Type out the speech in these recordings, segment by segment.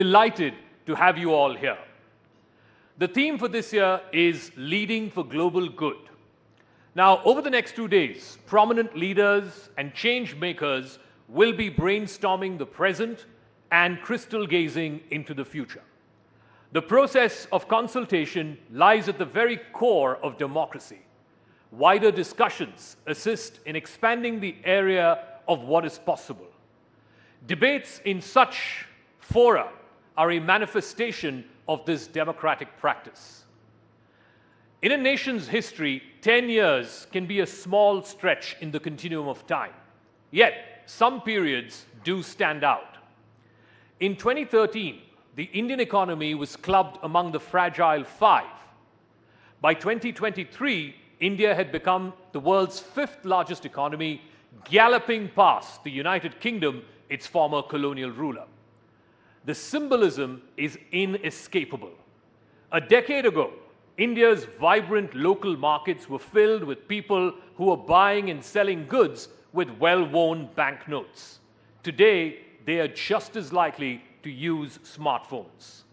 Delighted to have you all here. The theme for this year is Leading for Global Good. Now, over the next 2 days, prominent leaders and change makers will be brainstorming the present and crystal gazing into the future. The process of consultation lies at the very core of democracy. Wider discussions assist in expanding the area of what is possible. Debates in such fora are a manifestation of this democratic practice. In a nation's history, 10 years can be a small stretch in the continuum of time. Yet, some periods do stand out. In 2013, the Indian economy was clubbed among the fragile five. By 2023, India had become the world's fifth largest economy, galloping past the United Kingdom, its former colonial ruler. The symbolism is inescapable. A decade ago, India's vibrant local markets were filled with people who were buying and selling goods with well-worn banknotes. Today, they are just as likely to use smartphones.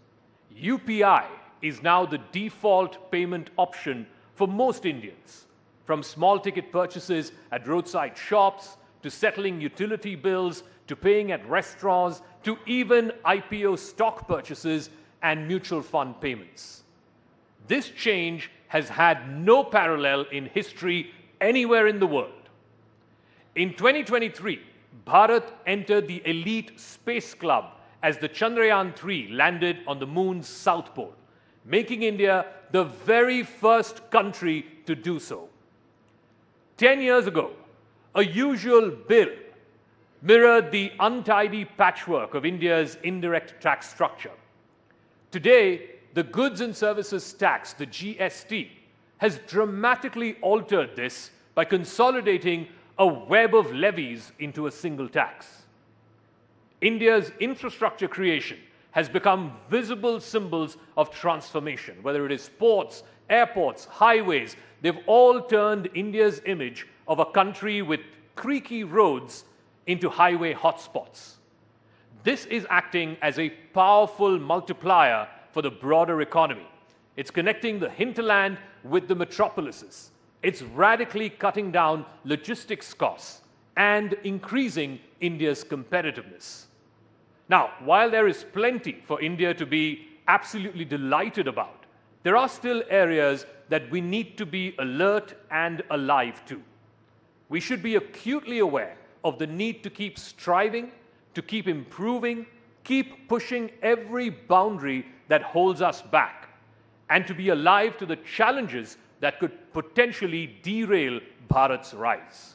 UPI is now the default payment option for most Indians, from small ticket purchases at roadside shops, to settling utility bills, to paying at restaurants, to even IPO stock purchases and mutual fund payments. This change has had no parallel in history anywhere in the world. In 2023, Bharat entered the elite space club as the Chandrayaan-3 landed on the moon's south pole, making India the very first country to do so. 10 years ago, a usual bill mirrored the untidy patchwork of India's indirect tax structure. Today, the goods and services tax, the GST, has dramatically altered this by consolidating a web of levies into a single tax. India's infrastructure creation has become visible symbols of transformation. Whether it is ports, airports, highways, they've all turned India's image of a country with creaky roads into highway hotspots. This is acting as a powerful multiplier for the broader economy. It's connecting the hinterland with the metropolises. It's radically cutting down logistics costs and increasing India's competitiveness. Now, while there is plenty for India to be absolutely delighted about, there are still areas that we need to be alert and alive to. We should be acutely aware of the need to keep striving, to keep improving, keep pushing every boundary that holds us back, and to be alive to the challenges that could potentially derail Bharat's rise.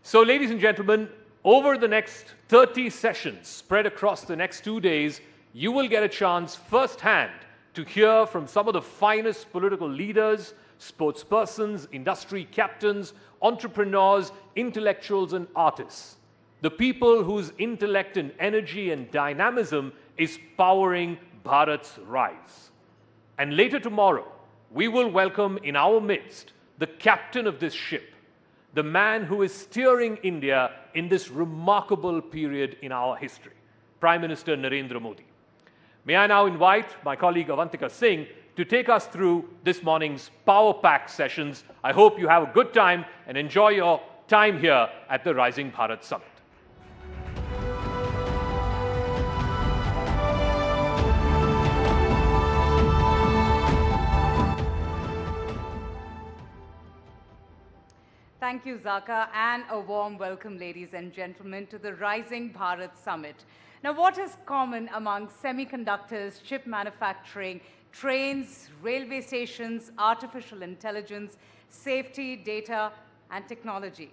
So, ladies and gentlemen, over the next 30 sessions spread across the next 2 days, you will get a chance firsthand to hear from some of the finest political leaders, sportspersons, industry captains, entrepreneurs, intellectuals, and artists. The people whose intellect and energy and dynamism is powering Bharat's rise. And later tomorrow, we will welcome in our midst the captain of this ship, the man who is steering India in this remarkable period in our history, Prime Minister Narendra Modi. May I now invite my colleague Avantika Singh to take us through this morning's power-packed sessions. I hope you have a good time and enjoy your time here at the Rising Bharat Summit. Thank you, Zaka, and a warm welcome, ladies and gentlemen, to the Rising Bharat Summit. Now, what is common among semiconductors, chip manufacturing, trains, railway stations, artificial intelligence, safety, data, and technology?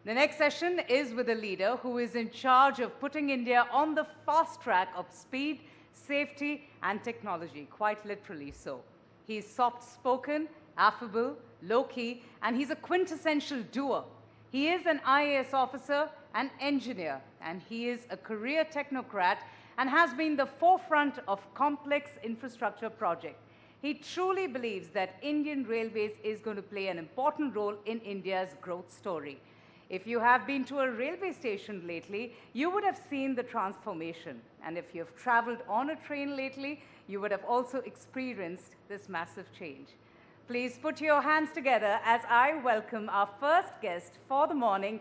The next session is with a leader who is in charge of putting India on the fast track of speed, safety, and technology, quite literally so. He's soft-spoken, affable, low-key, and he's a quintessential doer. He is an IAS officer, an engineer, and he is a career technocrat and has been the forefront of complex infrastructure projects. He truly believes that Indian Railways is going to play an important role in India's growth story. If you have been to a railway station lately, you would have seen the transformation. And if you have traveled on a train lately, you would have also experienced this massive change. Please put your hands together as I welcome our first guest for the morning,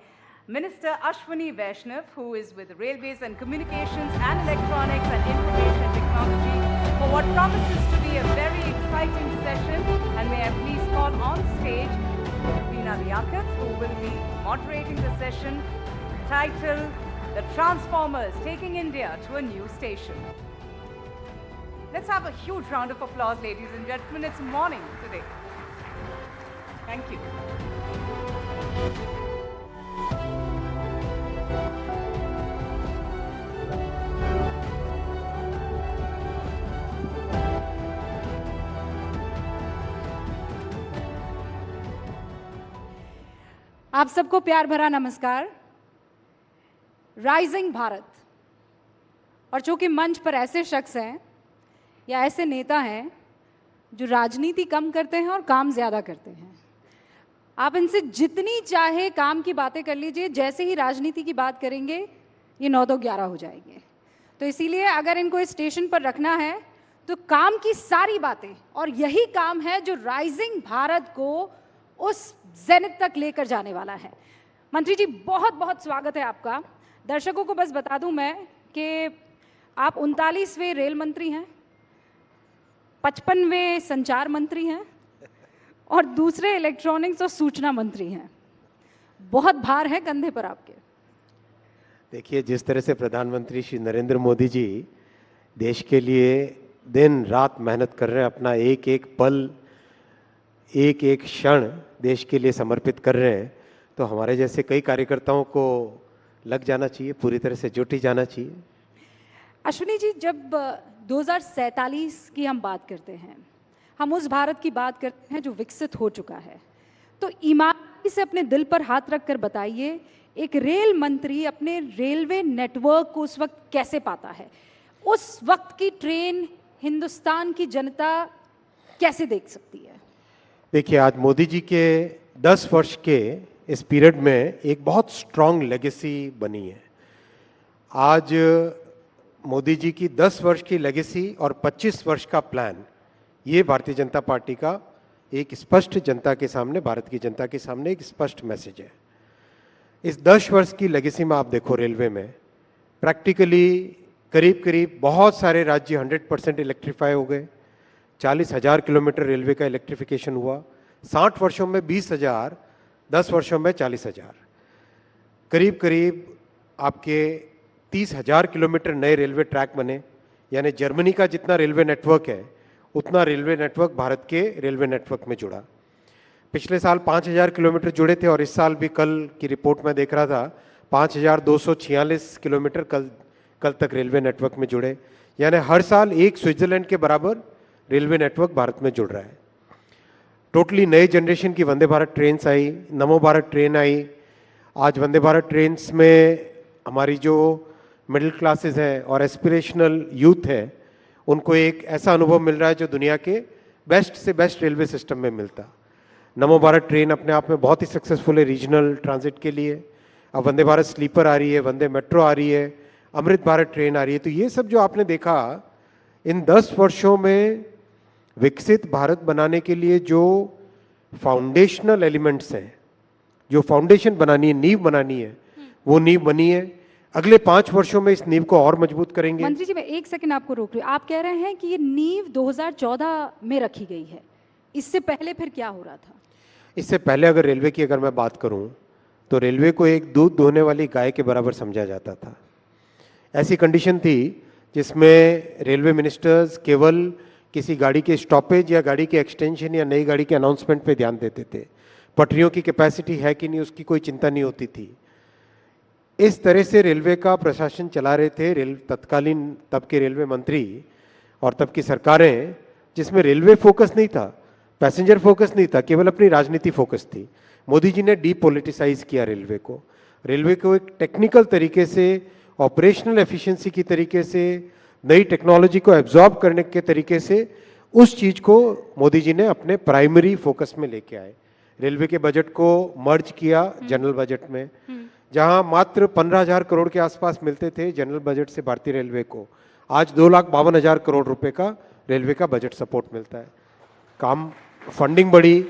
Minister Ashwini Vaishnav, who is with Railways and Communications and Electronics and Information Technology, for what promises to be a very exciting session. And may I please call on stage who will be moderating the session, titled The Transformers Taking India to a New Station. Let's have a huge round of applause, ladies and gentlemen. It's morning today. Thank you. आप सबको प्यार भरा नमस्कार। Rising Bharat, और चूंकि मंच पर ऐसे शख्स हैं या ऐसे नेता हैं जो राजनीति कम करते हैं और काम ज़्यादा करते हैं, आप इनसे जितनी चाहे काम की बातें कर लीजिए, जैसे ही राजनीति की बात करेंगे ये 9 तो 11 हो जाएंगे। तो इसीलिए अगर इनको इस स्टेशन पर रखना है तो काम की सारी बातें, और यही काम है जो राइजिंग भारत को उस जेनिथ तक लेकर जाने वाला है। मंत्री जी, बहुत बहुत स्वागत है आपका। दर्शकों को बस बता दूं मैं कि आप 39वें रेल मंत्री हैं, 55वें संचार मंत्री हैं और दूसरे इलेक्ट्रॉनिक्स और सूचना मंत्री हैं। बहुत भार है कंधे पर आपके। देखिए, जिस तरह से प्रधानमंत्री श्री नरेंद्र मोदी जी देश के लिए दिन रात मेहनत कर रहे हैं, अपना एक एक पल, एक एक क्षण देश के लिए समर्पित कर रहे हैं, तो हमारे जैसे कई कार्यकर्ताओं को लग जाना चाहिए, पूरी तरह से जुट ही जाना चाहिए। अश्विनी जी, जब 2047 की हम बात करते हैं, हम उस भारत की बात करते हैं जो विकसित हो चुका है, तो ईमानदारी से अपने दिल पर हाथ रखकर बताइए, एक रेल मंत्री अपने रेलवे नेटवर्क को उस वक्त कैसे पाता है? उस वक्त की ट्रेन हिंदुस्तान की जनता कैसे देख सकती है? देखिए, आज मोदी जी के 10 वर्ष के इस पीरियड में एक बहुत स्ट्रांग लेगेसी बनी है। आज मोदी जी की 10 वर्ष की लेगेसी और 25 वर्ष का प्लान, ये भारतीय जनता पार्टी का एक स्पष्ट जनता के सामने, भारत की जनता के सामने एक स्पष्ट मैसेज है। इस 10 वर्ष की लेगेसी में आप देखो, रेलवे में प्रैक्टिकली करीब करीब बहुत सारे राज्य 100% इलेक्ट्रीफाई हो गए। 40,000 किलोमीटर रेलवे का इलेक्ट्रिफिकेशन हुआ। 60 वर्षों में 20,000, 10 वर्षों में 40,000, करीब करीब आपके 30,000 किलोमीटर नए रेलवे ट्रैक बने। यानी जर्मनी का जितना रेलवे नेटवर्क है उतना रेलवे नेटवर्क भारत के रेलवे नेटवर्क में जुड़ा। पिछले साल 5,000 किलोमीटर जुड़े थे और इस साल भी, कल की रिपोर्ट में देख रहा था, 5,246 किलोमीटर कल तक रेलवे नेटवर्क में जुड़े। यानी हर साल एक स्विट्जरलैंड के बराबर रेलवे नेटवर्क भारत में जुड़ रहा है। टोटली नए जनरेशन की वंदे भारत ट्रेन्स आई, नमो भारत ट्रेन आई। आज वंदे भारत ट्रेन्स में हमारी जो मिडिल क्लासेस हैं और एस्पिरेशनल यूथ है, उनको एक ऐसा अनुभव मिल रहा है जो दुनिया के बेस्ट से बेस्ट रेलवे सिस्टम में मिलता। नमो भारत ट्रेन अपने आप में बहुत ही सक्सेसफुल है रीजनल ट्रांजिट के लिए। अब वंदे भारत स्लीपर आ रही है, वंदे मेट्रो आ रही है, अमृत भारत ट्रेन आ रही है। तो ये सब जो आपने देखा इन 10 वर्षों में विकसित भारत बनाने के लिए जो फाउंडेशनल एलिमेंट्स हैं, जो फाउंडेशन बनानी है, नींव बनानी है, वो नींव बनी है। अगले 5 वर्षों में इस नींव को और मजबूत करेंगे। मंत्री जी, मैं एक सेकंड आपको रोक रही हूँ। आप कह रहे हैं कि ये नींव 2014 में रखी गई है, इससे पहले फिर क्या हो रहा था? इससे पहले अगर रेलवे की मैं बात करूं तो रेलवे को एक दूध दोहने वाली गाय के बराबर समझा जाता था। ऐसी कंडीशन थी जिसमें रेलवे मिनिस्टर्स केवल किसी गाड़ी के स्टॉपेज या गाड़ी के एक्सटेंशन या नई गाड़ी के अनाउंसमेंट पे ध्यान देते थे। पटरियों की कैपेसिटी है कि नहीं, उसकी कोई चिंता नहीं होती थी। इस तरह से रेलवे का प्रशासन चला रहे थे तत्कालीन तब के रेलवे मंत्री और तब की सरकारें, जिसमें रेलवे फोकस नहीं था, पैसेंजर फोकस नहीं था, केवल अपनी राजनीति फोकस थी। मोदी जी ने डीपोलिटिसाइज किया रेलवे को एक टेक्निकल तरीके से, ऑपरेशनल एफिशिएंसी की तरीके से, नई टेक्नोलॉजी को एब्जॉर्ब करने के तरीके से उस चीज को मोदी जी ने अपने प्राइमरी फोकस में लेके आए। रेलवे के बजट को मर्ज किया जनरल बजट में, जहां मात्र 15,000 करोड़ के आसपास मिलते थे जनरल बजट से भारतीय रेलवे को, आज 2,52,000 करोड़ रुपए का रेलवे का बजट सपोर्ट मिलता है। काम, फंडिंग बढ़ी,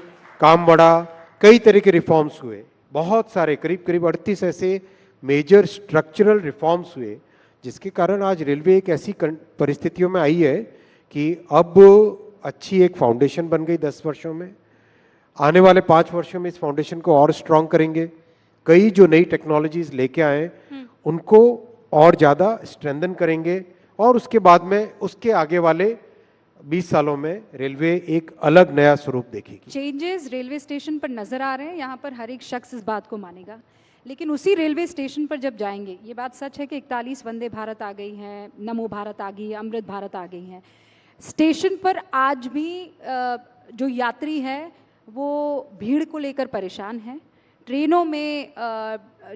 काम बढ़ा, कई तरह के रिफॉर्म्स हुए, बहुत सारे, करीब करीब 38 ऐसे मेजर स्ट्रक्चरल रिफॉर्म्स हुए, जिसके कारण आज रेलवे एक ऐसी परिस्थितियों में आई है कि अब अच्छी एक फाउंडेशन बन गई 10 वर्षों में। आने वाले 5 वर्षों में इस फाउंडेशन को और स्ट्रांग करेंगे, कई जो नई टेक्नोलॉजीज लेके आए उनको और ज़्यादा स्ट्रेंथन करेंगे, और उसके बाद में उसके आगे वाले 20 सालों में रेलवे एक अलग नया स्वरूप देखेगी। चेंजेस रेलवे स्टेशन पर नजर आ रहे हैं, यहाँ पर हर एक शख्स इस बात को मानेगा, लेकिन उसी रेलवे स्टेशन पर जब जाएंगे, ये बात सच है कि 41 वंदे भारत आ गई हैं, नमो भारत आ गई है, अमृत भारत आ गई हैं, स्टेशन पर आज भी जो यात्री है वो भीड़ को लेकर परेशान है, ट्रेनों में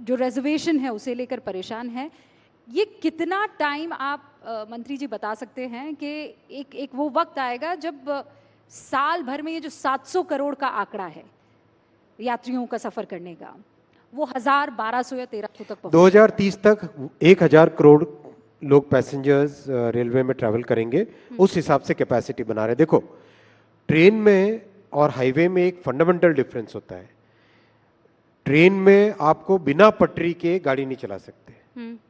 जो रिजर्वेशन है उसे लेकर परेशान है। ये कितना टाइम आप मंत्री जी बता सकते हैं कि एक वो वक्त आएगा जब साल भर में ये जो 700 करोड़ का आंकड़ा है यात्रियों का सफर करने का, वो 1000, 1200 या 1300 तक 2030 तक 1000 करोड़ लोग पैसेंजर्स रेलवे में ट्रैवल करेंगे, उस हिसाब से कैपेसिटी बना रहे। देखो, ट्रेन में और हाईवे में एक फंडामेंटल डिफरेंस होता है। ट्रेन में आपको बिना पटरी के गाड़ी नहीं चला सकते,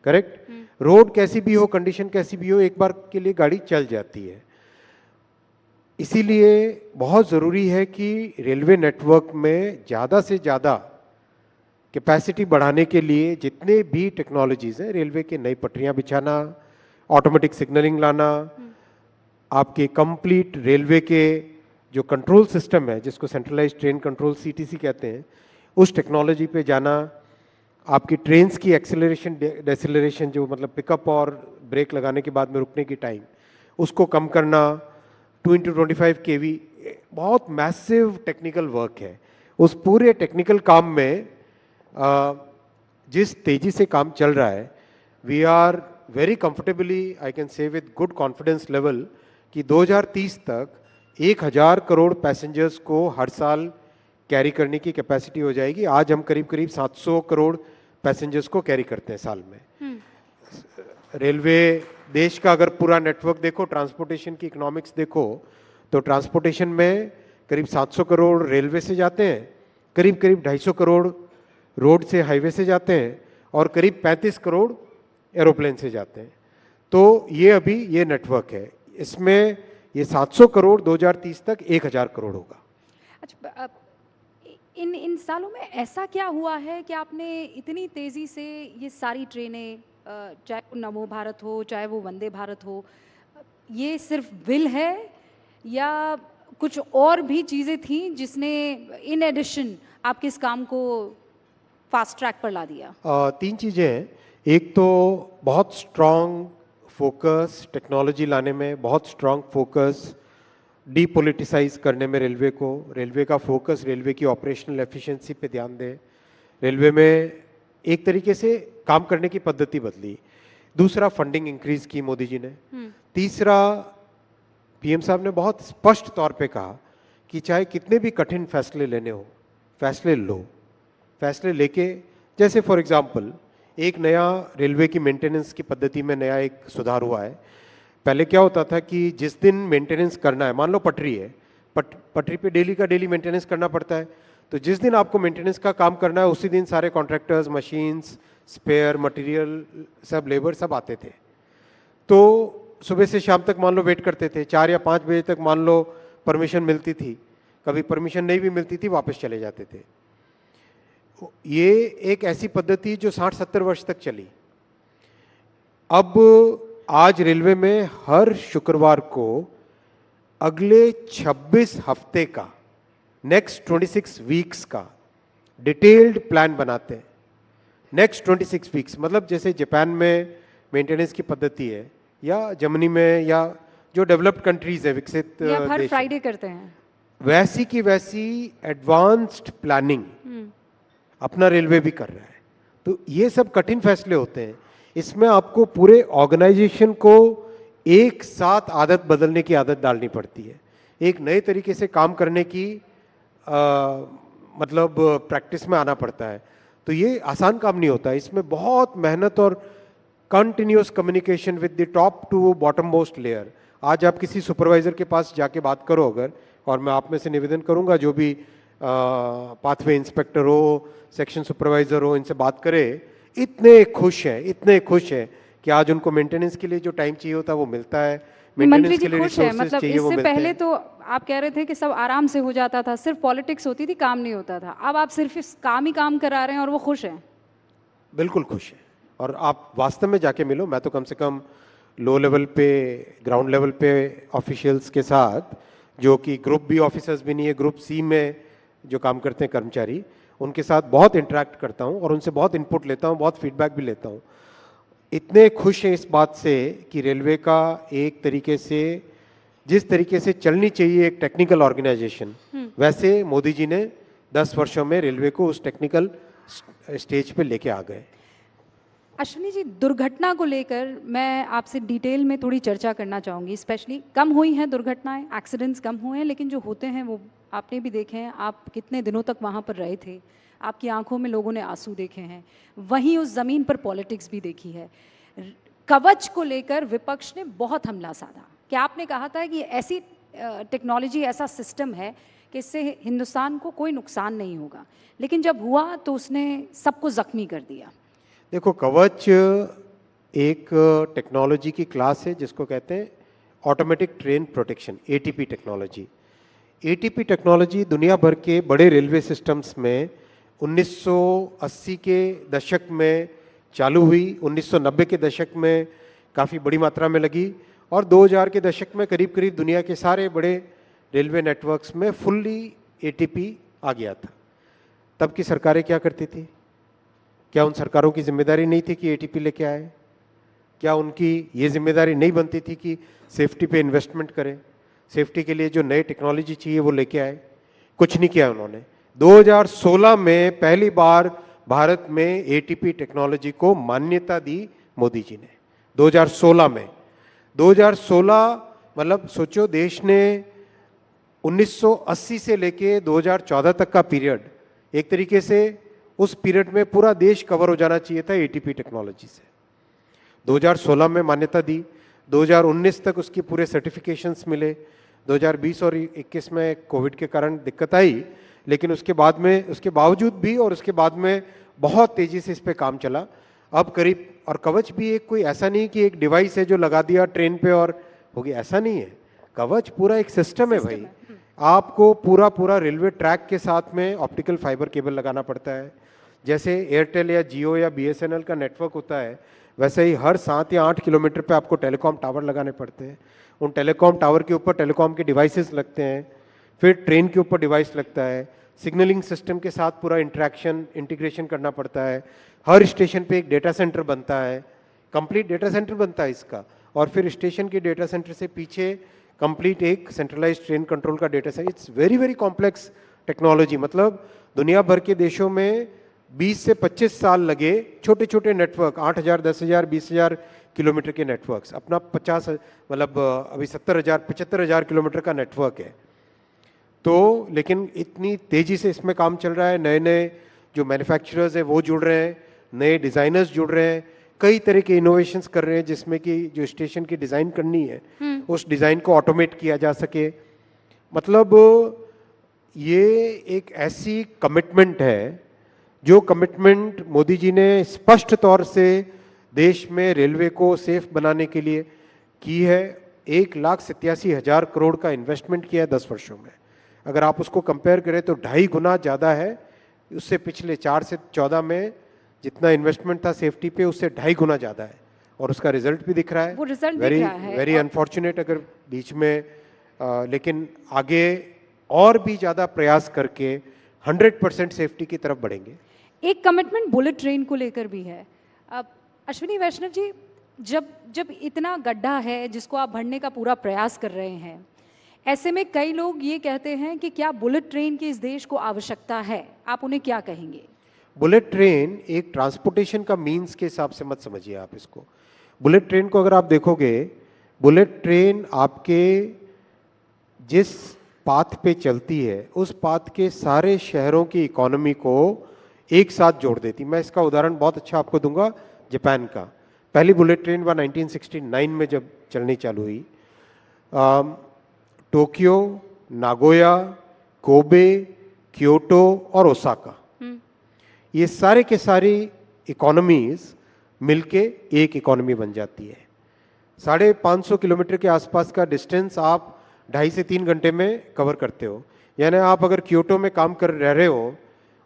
करेक्ट? रोड कैसी भी हो, कंडीशन कैसी भी हो, एक बार के लिए गाड़ी चल जाती है। इसीलिए बहुत ज़रूरी है कि रेलवे नेटवर्क में ज़्यादा से ज़्यादा कैपेसिटी बढ़ाने के लिए जितने भी टेक्नोलॉजीज़ हैं, रेलवे के नई पटरियां बिछाना, ऑटोमेटिक सिग्नलिंग लाना, आपके कंप्लीट रेलवे के जो कंट्रोल सिस्टम है जिसको सेंट्रलाइज्ड ट्रेन कंट्रोल सीटीसी कहते हैं, उस टेक्नोलॉजी पे जाना, आपकी ट्रेन्स की एक्सेलरेशन डेसेलरेशन जो मतलब पिकअप और ब्रेक लगाने के बाद में रुकने की टाइम, उसको कम करना, 2x25 kV, बहुत मैसिव टेक्निकल वर्क है। उस पूरे टेक्निकल काम में जिस तेजी से काम चल रहा है, we are very comfortably, I can say with good confidence level, कि 2030 तक 1000 करोड़ पैसेंजर्स को हर साल कैरी करने की कैपेसिटी हो जाएगी। आज हम करीब करीब 700 करोड़ पैसेंजर्स को कैरी करते हैं साल में। रेलवे देश का अगर पूरा नेटवर्क देखो, ट्रांसपोर्टेशन की इकोनॉमिक्स देखो, तो ट्रांसपोर्टेशन में करीब 700 करोड़ रेलवे से जाते हैं, करीब करीब 250 करोड़ रोड से, हाईवे से जाते हैं, और करीब 35 करोड़ एरोप्लेन से जाते हैं। तो ये अभी ये नेटवर्क है, इसमें ये 700 करोड़ 2030 तक 1000 करोड़ होगा। अच्छा, इन सालों में ऐसा क्या हुआ है कि आपने इतनी तेजी से ये सारी ट्रेनें, चाहे वो नमो भारत हो, चाहे वो वंदे भारत हो, ये सिर्फ विल है या कुछ और भी चीज़ें थी जिसने इन एडिशन आपके इस काम को फास्ट ट्रैक पर ला दिया? 3 चीज़ें हैं। एक तो बहुत स्ट्रॉन्ग फोकस टेक्नोलॉजी लाने में, बहुत स्ट्रॉन्ग फोकस डीपोलिटिसाइज करने में रेलवे को, रेलवे का फोकस रेलवे की ऑपरेशनल एफिशिएंसी पे ध्यान दें, रेलवे में एक तरीके से काम करने की पद्धति बदली। दूसरा, फंडिंग इंक्रीज की मोदी जी ने। तीसरा, पीएम साहब ने बहुत स्पष्ट तौर पे कहा कि चाहे कितने भी कठिन फैसले लेने हो, फैसले लो, फैसले लेके, जैसे फॉर एग्जांपल एक नया रेलवे की मेंटेनेंस की पद्धति में नया एक सुधार हुआ है। पहले क्या होता था कि जिस दिन मेंटेनेंस करना है, मान लो पटरी है, पटरी पे डेली का डेली मेंटेनेंस करना पड़ता है, तो जिस दिन आपको मेंटेनेंस का काम करना है उसी दिन सारे कॉन्ट्रैक्टर्स, मशीन्स, स्पेयर मटेरियल, सब लेबर सब आते थे। तो सुबह से शाम तक मान लो वेट करते थे, 4 या 5 बजे तक मान लो परमिशन मिलती थी, कभी परमिशन नहीं भी मिलती थी, वापस चले जाते थे। ये एक ऐसी पद्धति जो 60-70 वर्ष तक चली। अब आज रेलवे में हर शुक्रवार को अगले 26 हफ्ते का, नेक्स्ट 26 वीक्स का डिटेल्ड प्लान बनाते हैं। नेक्स्ट 26 वीक्स मतलब जैसे जापान में मेंटेनेंस की पद्धति है, या जर्मनी में, या जो डेवलप्ड कंट्रीज है, विकसित या हर फ्राइडे करते हैं, वैसी की वैसी एडवांस्ड प्लानिंग अपना रेलवे भी कर रहा है। तो ये सब कठिन फैसले होते हैं, इसमें आपको पूरे ऑर्गेनाइजेशन को एक साथ आदत बदलने की आदत डालनी पड़ती है, एक नए तरीके से काम करने की मतलब प्रैक्टिस में आना पड़ता है। तो ये आसान काम नहीं होता, इसमें बहुत मेहनत और continuous communication with the top to bottom most layer. आज आप किसी सुपरवाइजर के पास जाके बात करो अगर, और मैं आप में से निवेदन करूंगा जो भी पाथवे इंस्पेक्टर हो, सेक्शन सुपरवाइजर हो, इनसे बात करें, इतने खुश हैं कि आज उनको मेंटेनेंस के लिए जो टाइम चाहिए होता है वो मिलता है, मंत्री मेंटेनेंस जी के लिए खुश है, रिसोर्सेज मतलब चाहिए वो इससे मिलते पहले हैं। तो आप कह रहे थे कि सब आराम से हो जाता था, सिर्फ पॉलिटिक्स होती थी, काम नहीं होता था। अब आप सिर्फ इस काम ही काम करा रहे हैं और वो खुश हैं। बिल्कुल खुश है, और आप वास्तव में जाके मिलो। मैं तो कम से कम लो लेवल पे, ग्राउंड लेवल पे ऑफिशियल्स के साथ, जो कि ग्रुप बी ऑफिसर्स भी नहीं है, ग्रुप सी में जो काम करते हैं कर्मचारी, उनके साथ बहुत इंटरेक्ट करता हूं और उनसे बहुत इनपुट लेता हूं, बहुत फीडबैक भी लेता हूं। इतने खुश हैं इस बात से कि रेलवे का एक तरीके से, जिस तरीके से चलनी चाहिए एक टेक्निकल ऑर्गेनाइजेशन, वैसे मोदी जी ने 10 वर्षों में रेलवे को उस टेक्निकल स्टेज पे लेके आ गए। अश्विनी जी, दुर्घटना को लेकर मैं आपसे डिटेल में थोड़ी चर्चा करना चाहूँगी। स्पेशली कम हुई हैं दुर्घटनाएं, एक्सीडेंट्स कम हुए हैं, लेकिन जो होते हैं वो आपने भी देखे हैं। आप कितने दिनों तक वहाँ पर रहे थे, आपकी आंखों में लोगों ने आंसू देखे हैं, वहीं उस ज़मीन पर पॉलिटिक्स भी देखी है। कवच को लेकर विपक्ष ने बहुत हमला साधा कि आपने कहा था कि ऐसी टेक्नोलॉजी, ऐसा सिस्टम है कि इससे हिंदुस्तान को कोई नुकसान नहीं होगा, लेकिन जब हुआ तो उसने सबको ज़ख्मी कर दिया। देखो, कवच एक टेक्नोलॉजी की क्लास है जिसको कहते हैं automatic train protection, ATP technology. ATP technology दुनिया भर के बड़े रेलवे सिस्टम्स में 1980 के दशक में चालू हुई, 1990 के दशक में काफ़ी बड़ी मात्रा में लगी, और 2000 के दशक में करीब करीब दुनिया के सारे बड़े रेलवे नेटवर्क्स में फुल्ली एटीपी आ गया था। तब की सरकारें क्या करती थी? क्या उन सरकारों की जिम्मेदारी नहीं थी कि एटीपी लेके आए? क्या उनकी ये जिम्मेदारी नहीं बनती थी कि सेफ्टी पे इन्वेस्टमेंट करें, सेफ्टी के लिए जो नई टेक्नोलॉजी चाहिए वो लेके आए? कुछ नहीं किया उन्होंने। 2016 में पहली बार भारत में एटीपी टेक्नोलॉजी को मान्यता दी मोदी जी ने, 2016 में। 2016 मतलब सोचो, देश ने 1980 से लेके 2014 तक का पीरियड, एक तरीके से उस पीरियड में पूरा देश कवर हो जाना चाहिए था एटीपी टेक्नोलॉजी से। 2016 में मान्यता दी, 2019 तक उसकी पूरे सर्टिफिकेशंस मिले। 2020 और 21 में कोविड के कारण दिक्कत आई, लेकिन उसके बाद में, उसके बावजूद भी और उसके बाद में बहुत तेजी से इस पे काम चला। अब करीब, और कवच भी एक कोई ऐसा नहीं कि एक डिवाइस है जो लगा दिया ट्रेन पे और हो गया, ऐसा नहीं है। कवच पूरा एक सिस्टम है भाई। आपको पूरा पूरा रेलवे ट्रैक के साथ में ऑप्टिकल फाइबर केबल लगाना पड़ता है। जैसे एयरटेल या जियो या बीएसएनएल का नेटवर्क होता है, वैसे ही हर 7 या 8 किलोमीटर पे आपको टेलीकॉम टावर लगाने पड़ते हैं। उन टेलीकॉम टावर के ऊपर टेलीकॉम के डिवाइसेस लगते हैं, फिर ट्रेन के ऊपर डिवाइस लगता है, सिग्नलिंग सिस्टम के साथ पूरा इंटरेक्शन, इंटीग्रेशन करना पड़ता है। हर स्टेशन पे एक डेटा सेंटर बनता है, कंप्लीट डेटा सेंटर बनता है इसका, और फिर स्टेशन के डेटा सेंटर से पीछे कंप्लीट एक सेंट्रलाइज्ड ट्रेन कंट्रोल का data centre. It's very very complex technology. मतलब दुनिया भर के देशों में 20 से 25 साल लगे छोटे छोटे नेटवर्क, 8000, 10,000, 20,000 किलोमीटर के नेटवर्क्स, अपना 50, मतलब अभी 70,000, 75,000 किलोमीटर का नेटवर्क है। तो लेकिन इतनी तेजी से इसमें काम चल रहा है, नए नए जो मैन्युफैक्चरर्स हैं वो जुड़ रहे हैं, नए डिज़ाइनर्स जुड़ रहे हैं, कई तरह के इनोवेशंस कर रहे हैं, जिसमें कि जो स्टेशन की डिज़ाइन करनी है उस डिज़ाइन को ऑटोमेट किया जा सके। मतलब ये एक ऐसी कमिटमेंट है, जो कमिटमेंट मोदी जी ने स्पष्ट तौर से देश में रेलवे को सेफ बनाने के लिए की है। 1,87,000 करोड़ का इन्वेस्टमेंट किया है 10 वर्षों में। अगर आप उसको कंपेयर करें तो 2.5 गुना ज़्यादा है उससे पिछले 4 से 14 में जितना इन्वेस्टमेंट था सेफ्टी पे, उससे 2.5 गुना ज़्यादा है, और उसका रिजल्ट भी दिख रहा है। वो रिजल्ट वेरी दिख रहा है। वेरी अनफॉर्चुनेट अगर बीच में लेकिन आगे और भी ज़्यादा प्रयास करके 100% सेफ्टी की तरफ बढ़ेंगे। एक कमिटमेंट बुलेट ट्रेन को लेकर भी है। अब अश्विनी वैष्णव जी, जब इतना गड्ढा है जिसको आप भरने का पूरा प्रयास कर रहे हैं, ऐसे में कई लोग ये कहते हैं कि क्या बुलेट ट्रेन की इस देश को आवश्यकता है? आप उन्हें क्या कहेंगे? बुलेट ट्रेन एक ट्रांसपोर्टेशन का मीन्स के हिसाब से मत समझिए आप इसको। बुलेट ट्रेन को अगर आप देखोगे, बुलेट ट्रेन आपके जिस पाथ पे चलती है, उस पाथ के सारे शहरों की इकोनॉमी को एक साथ जोड़ देती। मैं इसका उदाहरण बहुत अच्छा आपको दूंगा, जापान का। पहली बुलेट ट्रेन 1969 में जब चलनी चालू हुई, टोक्यो, नागोया, कोबे, क्योटो और ओसाका, ये सारे के सारी इकोनॉमीज मिलके एक इकोनॉमी बन जाती है। 550 किलोमीटर के आसपास का डिस्टेंस आप 2.5 से 3 घंटे में कवर करते हो। यानी आप अगर क्योटो में काम कर रहे हो,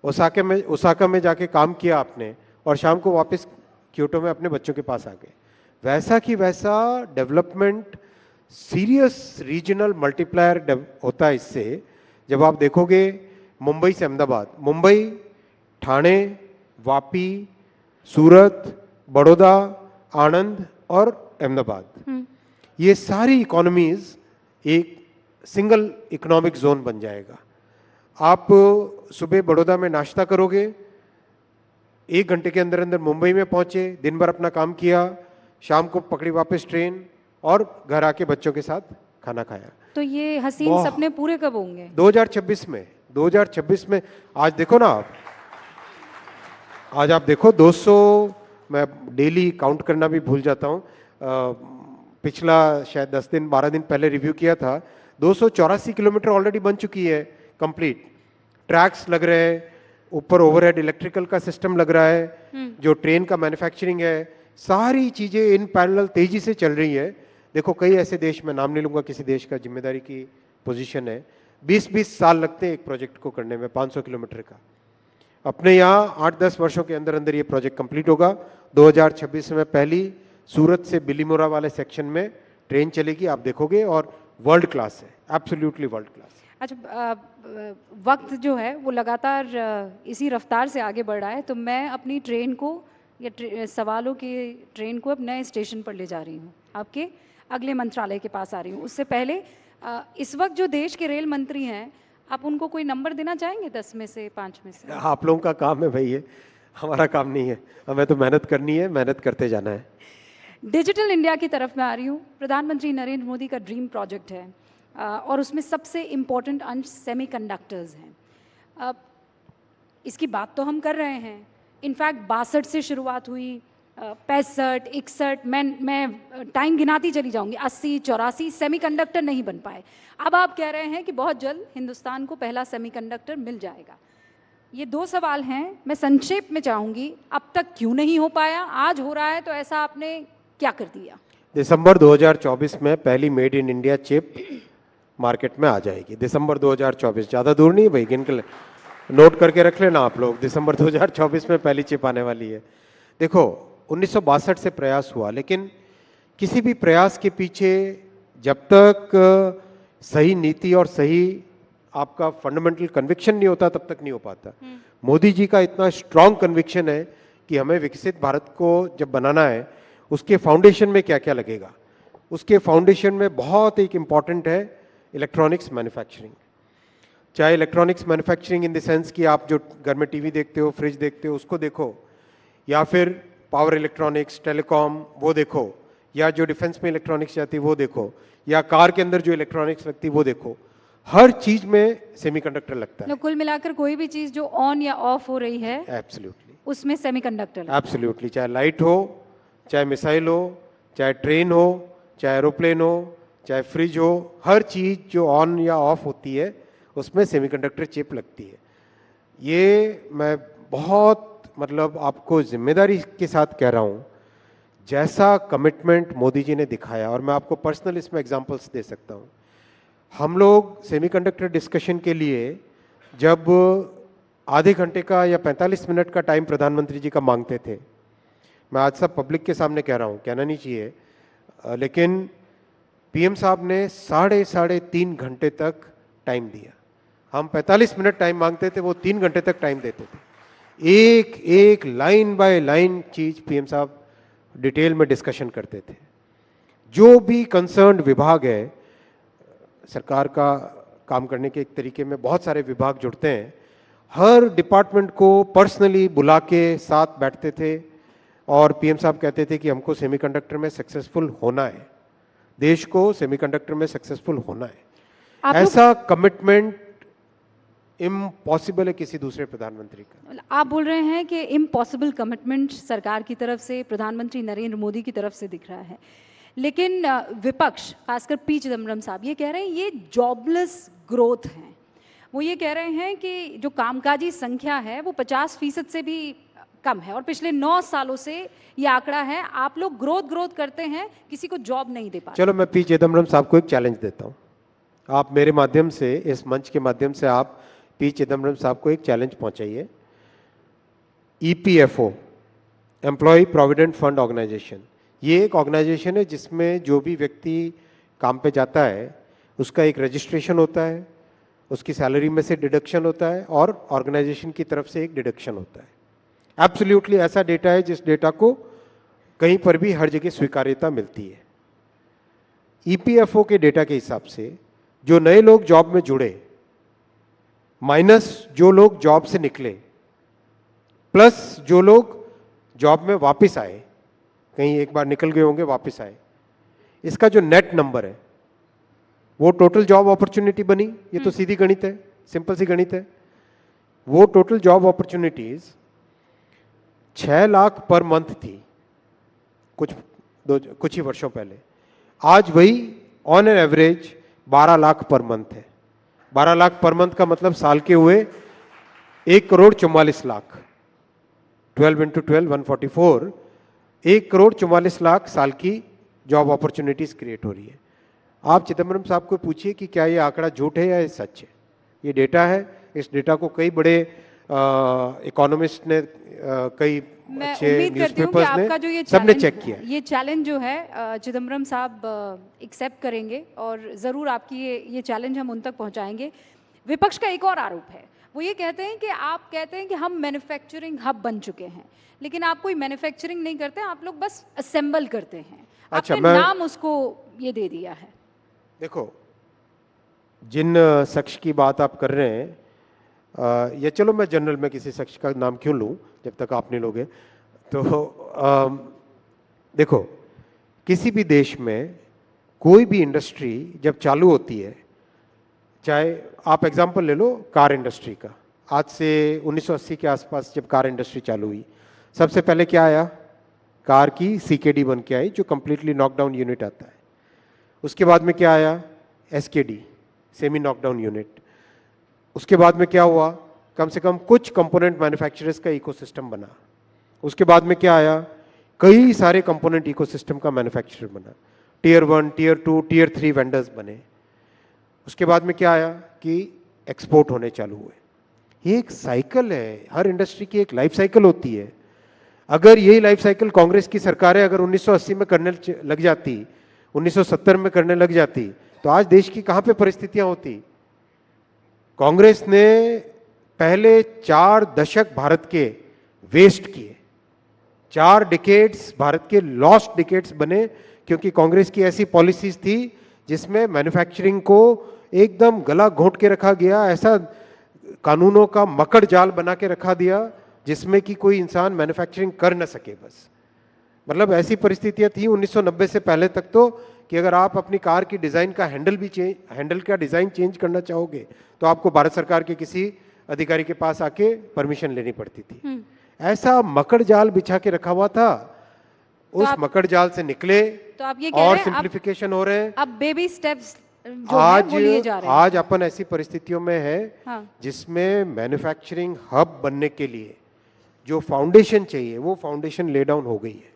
ओसाका में जाके काम किया आपने और शाम को वापस क्योटो में अपने बच्चों के पास आ गए, वैसा कि वैसा डेवलपमेंट सीरियस रीजनल मल्टीप्लायर होता है इससे। जब आप देखोगे मुंबई से अहमदाबाद, मुंबई, ठाणे, वापी, सूरत, बड़ौदा, आणंद और अहमदाबाद, ये सारी इकोनॉमीज एक सिंगल इकोनॉमिक जोन बन जाएगा। आप सुबह बड़ौदा में नाश्ता करोगे, 1 घंटे के अंदर अंदर मुंबई में पहुंचे, दिन भर अपना काम किया, शाम को पकड़ी वापस ट्रेन और घर आके बच्चों के साथ खाना खाया। तो ये हसीन सपने पूरे कब होंगे? 2026 में। 2026 में। आज देखो ना आज आप देखो 200, मैं डेली काउंट करना भी भूल जाता हूँ, पिछला शायद 10 दिन 12 दिन पहले रिव्यू किया था, 284 किलोमीटर ऑलरेडी बन चुकी है कंप्लीट। ट्रैक्स लग रहे हैं, ऊपर ओवरहेड इलेक्ट्रिकल का सिस्टम लग रहा है, जो ट्रेन का मैन्युफैक्चरिंग है, सारी चीजें इन पैरेलल तेजी से चल रही है। देखो कई ऐसे देश, मैं नाम नहीं लूंगा किसी देश का, जिम्मेदारी की पोजीशन है, 20-20 साल लगते हैं एक प्रोजेक्ट को करने में 500 किलोमीटर का। अपने यहाँ 8-10 वर्षों के अंदर अंदर ये प्रोजेक्ट कंप्लीट होगा। 2026 में पहली सूरत से बिलीमोरा वाले सेक्शन में ट्रेन चलेगी, आप देखोगे, और वर्ल्ड क्लास है, एब्सोल्युटली वर्ल्ड क्लास। अच्छा, वक्त जो है वो लगातार इसी रफ्तार से आगे बढ़ रहा है, तो मैं अपनी ट्रेन को या सवालों की ट्रेन को अब नए स्टेशन पर ले जा रही हूँ, आपके अगले मंत्रालय के पास आ रही हूँ। उससे पहले इस वक्त जो देश के रेल मंत्री हैं, आप उनको कोई नंबर देना चाहेंगे 10 में से, 5 में से? आप लोगों का काम है भाई, ये हमारा काम नहीं है, हमें तो मेहनत करनी है, मेहनत करते जाना है। डिजिटल इंडिया की तरफ मैं आ रही हूँ। प्रधानमंत्री नरेंद्र मोदी का ड्रीम प्रोजेक्ट है और उसमें सबसे इम्पोर्टेंट अंश सेमीकंडक्टर्स हैं। इसकी बात तो हम कर रहे हैं, इनफैक्ट 62 से शुरुआत हुई, 65, 61, मैं टाइम गिनाती चली जाऊंगी, 80, 84 सेमीकंडक्टर नहीं बन पाए। अब आप कह रहे हैं कि बहुत जल्द हिंदुस्तान को पहला सेमीकंडक्टर मिल जाएगा। ये 2 सवाल हैं, मैं संक्षेप में चाहूंगी, अब तक क्यों नहीं हो पाया? आज हो रहा है तो ऐसा आपने क्या कर दिया? दिसंबर 2024 में पहली made in India chip market में आ जाएगी। दिसंबर 2024, ज़्यादा दूर नहीं भाई, गिन के नोट करके रख लेना आप लोग, दिसंबर 2024 में पहली चिप आने वाली है। देखो 1962 से प्रयास हुआ, लेकिन किसी भी प्रयास के पीछे जब तक सही नीति और सही आपका फंडामेंटल कन्विक्शन नहीं होता तब तक नहीं हो पाता। मोदी जी का इतना स्ट्रांग कन्विक्शन है कि हमें विकसित भारत को जब बनाना है, उसके फाउंडेशन में क्या क्या लगेगा। उसके फाउंडेशन में बहुत एक इम्पॉर्टेंट है इलेक्ट्रॉनिक्स मैन्युफैक्चरिंग। चाहे electronics manufacturing in the sense कि आप जो घर में टीवी देखते हो, फ्रिज देखते हो, उसको देखो, या फिर पावर इलेक्ट्रॉनिक्स, टेलीकॉम वो देखो, या जो डिफेंस में इलेक्ट्रॉनिक्स जाती है वो देखो, या कार के अंदर जो इलेक्ट्रॉनिक्स लगती है वो देखो, हर चीज में सेमीकंडक्टर लगता है। कुल मिलाकर कोई भी चीज जो ऑन या ऑफ हो रही है, एब्सोल्युटली उसमें सेमीकंडक्टर, एब्सोल्युटली, चाहे लाइट हो, चाहे मिसाइल हो, चाहे ट्रेन हो, चाहे एरोप्लेन हो, चाहे फ्रिज हो, हर चीज जो ऑन या ऑफ होती है उसमें सेमीकंडक्टर चिप लगती है। ये मैं बहुत मतलब आपको जिम्मेदारी के साथ कह रहा हूँ, जैसा कमिटमेंट मोदी जी ने दिखाया, और मैं आपको पर्सनल इसमें एग्जांपल्स दे सकता हूँ। हम लोग सेमीकंडक्टर डिस्कशन के लिए जब आधे घंटे का या 45 मिनट का टाइम प्रधानमंत्री जी का मांगते थे, मैं आज सब पब्लिक के सामने कह रहा हूँ, कहना नहीं चाहिए, लेकिन पीएम साहब ने 3.5 घंटे तक टाइम दिया। हम 45 मिनट टाइम मांगते थे, वो 3 घंटे तक टाइम देते थे। एक एक लाइन बाय लाइन चीज पीएम साहब डिटेल में डिस्कशन करते थे। जो भी कंसर्न्ड विभाग है, सरकार का काम करने के एक तरीके में बहुत सारे विभाग जुड़ते हैं, हर डिपार्टमेंट को पर्सनली बुला के साथ बैठते थे और पीएम साहब कहते थे कि हमको सेमीकंडक्टर में सक्सेसफुल होना है, देश को सेमीकंडक्टर में सक्सेसफुल होना है। ऐसा कमिटमेंट इम्पॉसिबल है किसी दूसरे प्रधानमंत्री का। आप बोल रहे हैं कि इम्पॉसिबल कमिटमेंट सरकार की तरफ से, प्रधानमंत्री नरेंद्र मोदी की तरफ से दिख रहा है, लेकिन विपक्ष खासकर पी चिदम्बरम साहब ये कह रहे हैं ये जॉबलेस ग्रोथ है। वो ये कह रहे हैं कि जो कामकाजी संख्या है वो 50% से भी कम है और पिछले 9 सालों से ये आंकड़ा है। आप लोग ग्रोथ करते हैं, किसी को जॉब नहीं दे पाते। चलो मैं पी चिदम्बरम साहब को एक चैलेंज देता हूँ, आप मेरे माध्यम से, इस मंच के माध्यम से आप पी चिदम्बरम साहब को एक चैलेंज पहुंचाइए। EPFO, employ provident fund organisation, ये एक ऑर्गेनाइजेशन है जिसमें जो भी व्यक्ति काम पे जाता है उसका एक रजिस्ट्रेशन होता है, उसकी सैलरी में से डिडक्शन होता है और ऑर्गेनाइजेशन की तरफ से एक डिडक्शन होता है। एब्सोल्युटली ऐसा डेटा है जिस डेटा को कहीं पर भी हर जगह स्वीकार्यता मिलती है। ईपीएफओ के डेटा के हिसाब से जो नए लोग जॉब में जुड़े माइनस जो लोग जॉब से निकले प्लस जो लोग जॉब में वापस आए, कहीं एक बार निकल गए होंगे वापस आए, इसका जो नेट नंबर है वो टोटल जॉब अपॉर्चुनिटी बनी। ये तो सीधी गणित है, सिंपल सी गणित है। वो total job opportunities 6 lakh per month थी कुछ ही वर्षों पहले, आज वही on an average 12 lakh per month है। 12 लाख पर मंथ का मतलब साल के हुए 1,44,00,000, 12 into 12 144, 1,44,00,000 साल की जॉब अपॉर्चुनिटीज क्रिएट हो रही है। आप चिदम्बरम साहब को पूछिए कि क्या ये आंकड़ा झूठ है या ये सच है। ये डेटा है, इस डेटा को कई बड़े इकोनॉमिस्ट ने, कई अच्छे न्यूज़पेपर्स ने, सबने चेक किया। ये चैलेंज जो है चिदम्बरम साहब एक्सेप्ट करेंगे और ज़रूर आपकी ये चैलेंज हम उन तक पहुंचाएंगे। विपक्ष का एक और आरोप है, वो ये कहते हैं कि आप कहते हैं कि हम मैन्युफैक्चरिंग हब बन चुके हैं, लेकिन आप कोई मैन्युफैक्चरिंग नहीं करते, आप लोग बस असेंबल करते हैं। अच्छा, आपने नाम उसको ये दे दिया है। देखो, जिन शख्स की बात आप कर रहे हैं, या चलो मैं जनरल में किसी शख्स का नाम क्यों लूं जब तक आप नहीं लोगे, तो देखो, किसी भी देश में कोई भी इंडस्ट्री जब चालू होती है, चाहे आप एग्जांपल ले लो कार इंडस्ट्री का, आज से 1980 के आसपास जब कार इंडस्ट्री चालू हुई, सबसे पहले क्या आया? कार की सीकेडी बन के आई, जो कंप्लीटली नॉकडाउन यूनिट आता है। उसके बाद में क्या आया? SKD, semi knockdown unit. उसके बाद में क्या हुआ? कम से कम कुछ कंपोनेंट मैन्युफैक्चरर्स का इकोसिस्टम बना। उसके बाद में क्या आया? कई सारे कंपोनेंट इकोसिस्टम का मैन्युफैक्चरर बना, टियर 1, टियर 2, टियर 3 वेंडर्स बने। उसके बाद में क्या आया कि एक्सपोर्ट होने चालू हुए। ये एक साइकिल है, हर इंडस्ट्री की एक लाइफ साइकिल होती है। अगर यही लाइफ साइकिल कांग्रेस की सरकारें अगर 1980 में करने लग जाती, 1970 में करने लग जाती, तो आज देश की कहां पे परिस्थितियां होती। कांग्रेस ने पहले 4 दशक भारत के वेस्ट किए, 4 डिकेड्स भारत के लॉस्ट डिकेड्स बने, क्योंकि कांग्रेस की ऐसी पॉलिसीज थी जिसमें मैन्युफैक्चरिंग को एकदम गला घोंट के रखा गया, ऐसा कानूनों का मकड़ जाल बना के रखा दिया जिसमें कि कोई इंसान मैन्युफैक्चरिंग कर न सके। बस मतलब ऐसी परिस्थितियां थी 1990 से पहले तक तो, कि अगर आप अपनी कार की डिज़ाइन का हैंडल का डिज़ाइन चेंज करना चाहोगे तो आपको भारत सरकार के किसी अधिकारी के पास आके परमिशन लेनी पड़ती थी। ऐसा मकड़ जाल बिछा के रखा हुआ था। तो उस मकड़ जाल से निकले तो आप ये और सिंप्लीफिकेशन हो रहे हैं। अब बेबी स्टेप्स आज अपन ऐसी परिस्थितियों में है, हाँ, जिसमें मैन्युफैक्चरिंग हब बनने के लिए जो फाउंडेशन चाहिए वो फाउंडेशन ले डाउन हो गई है।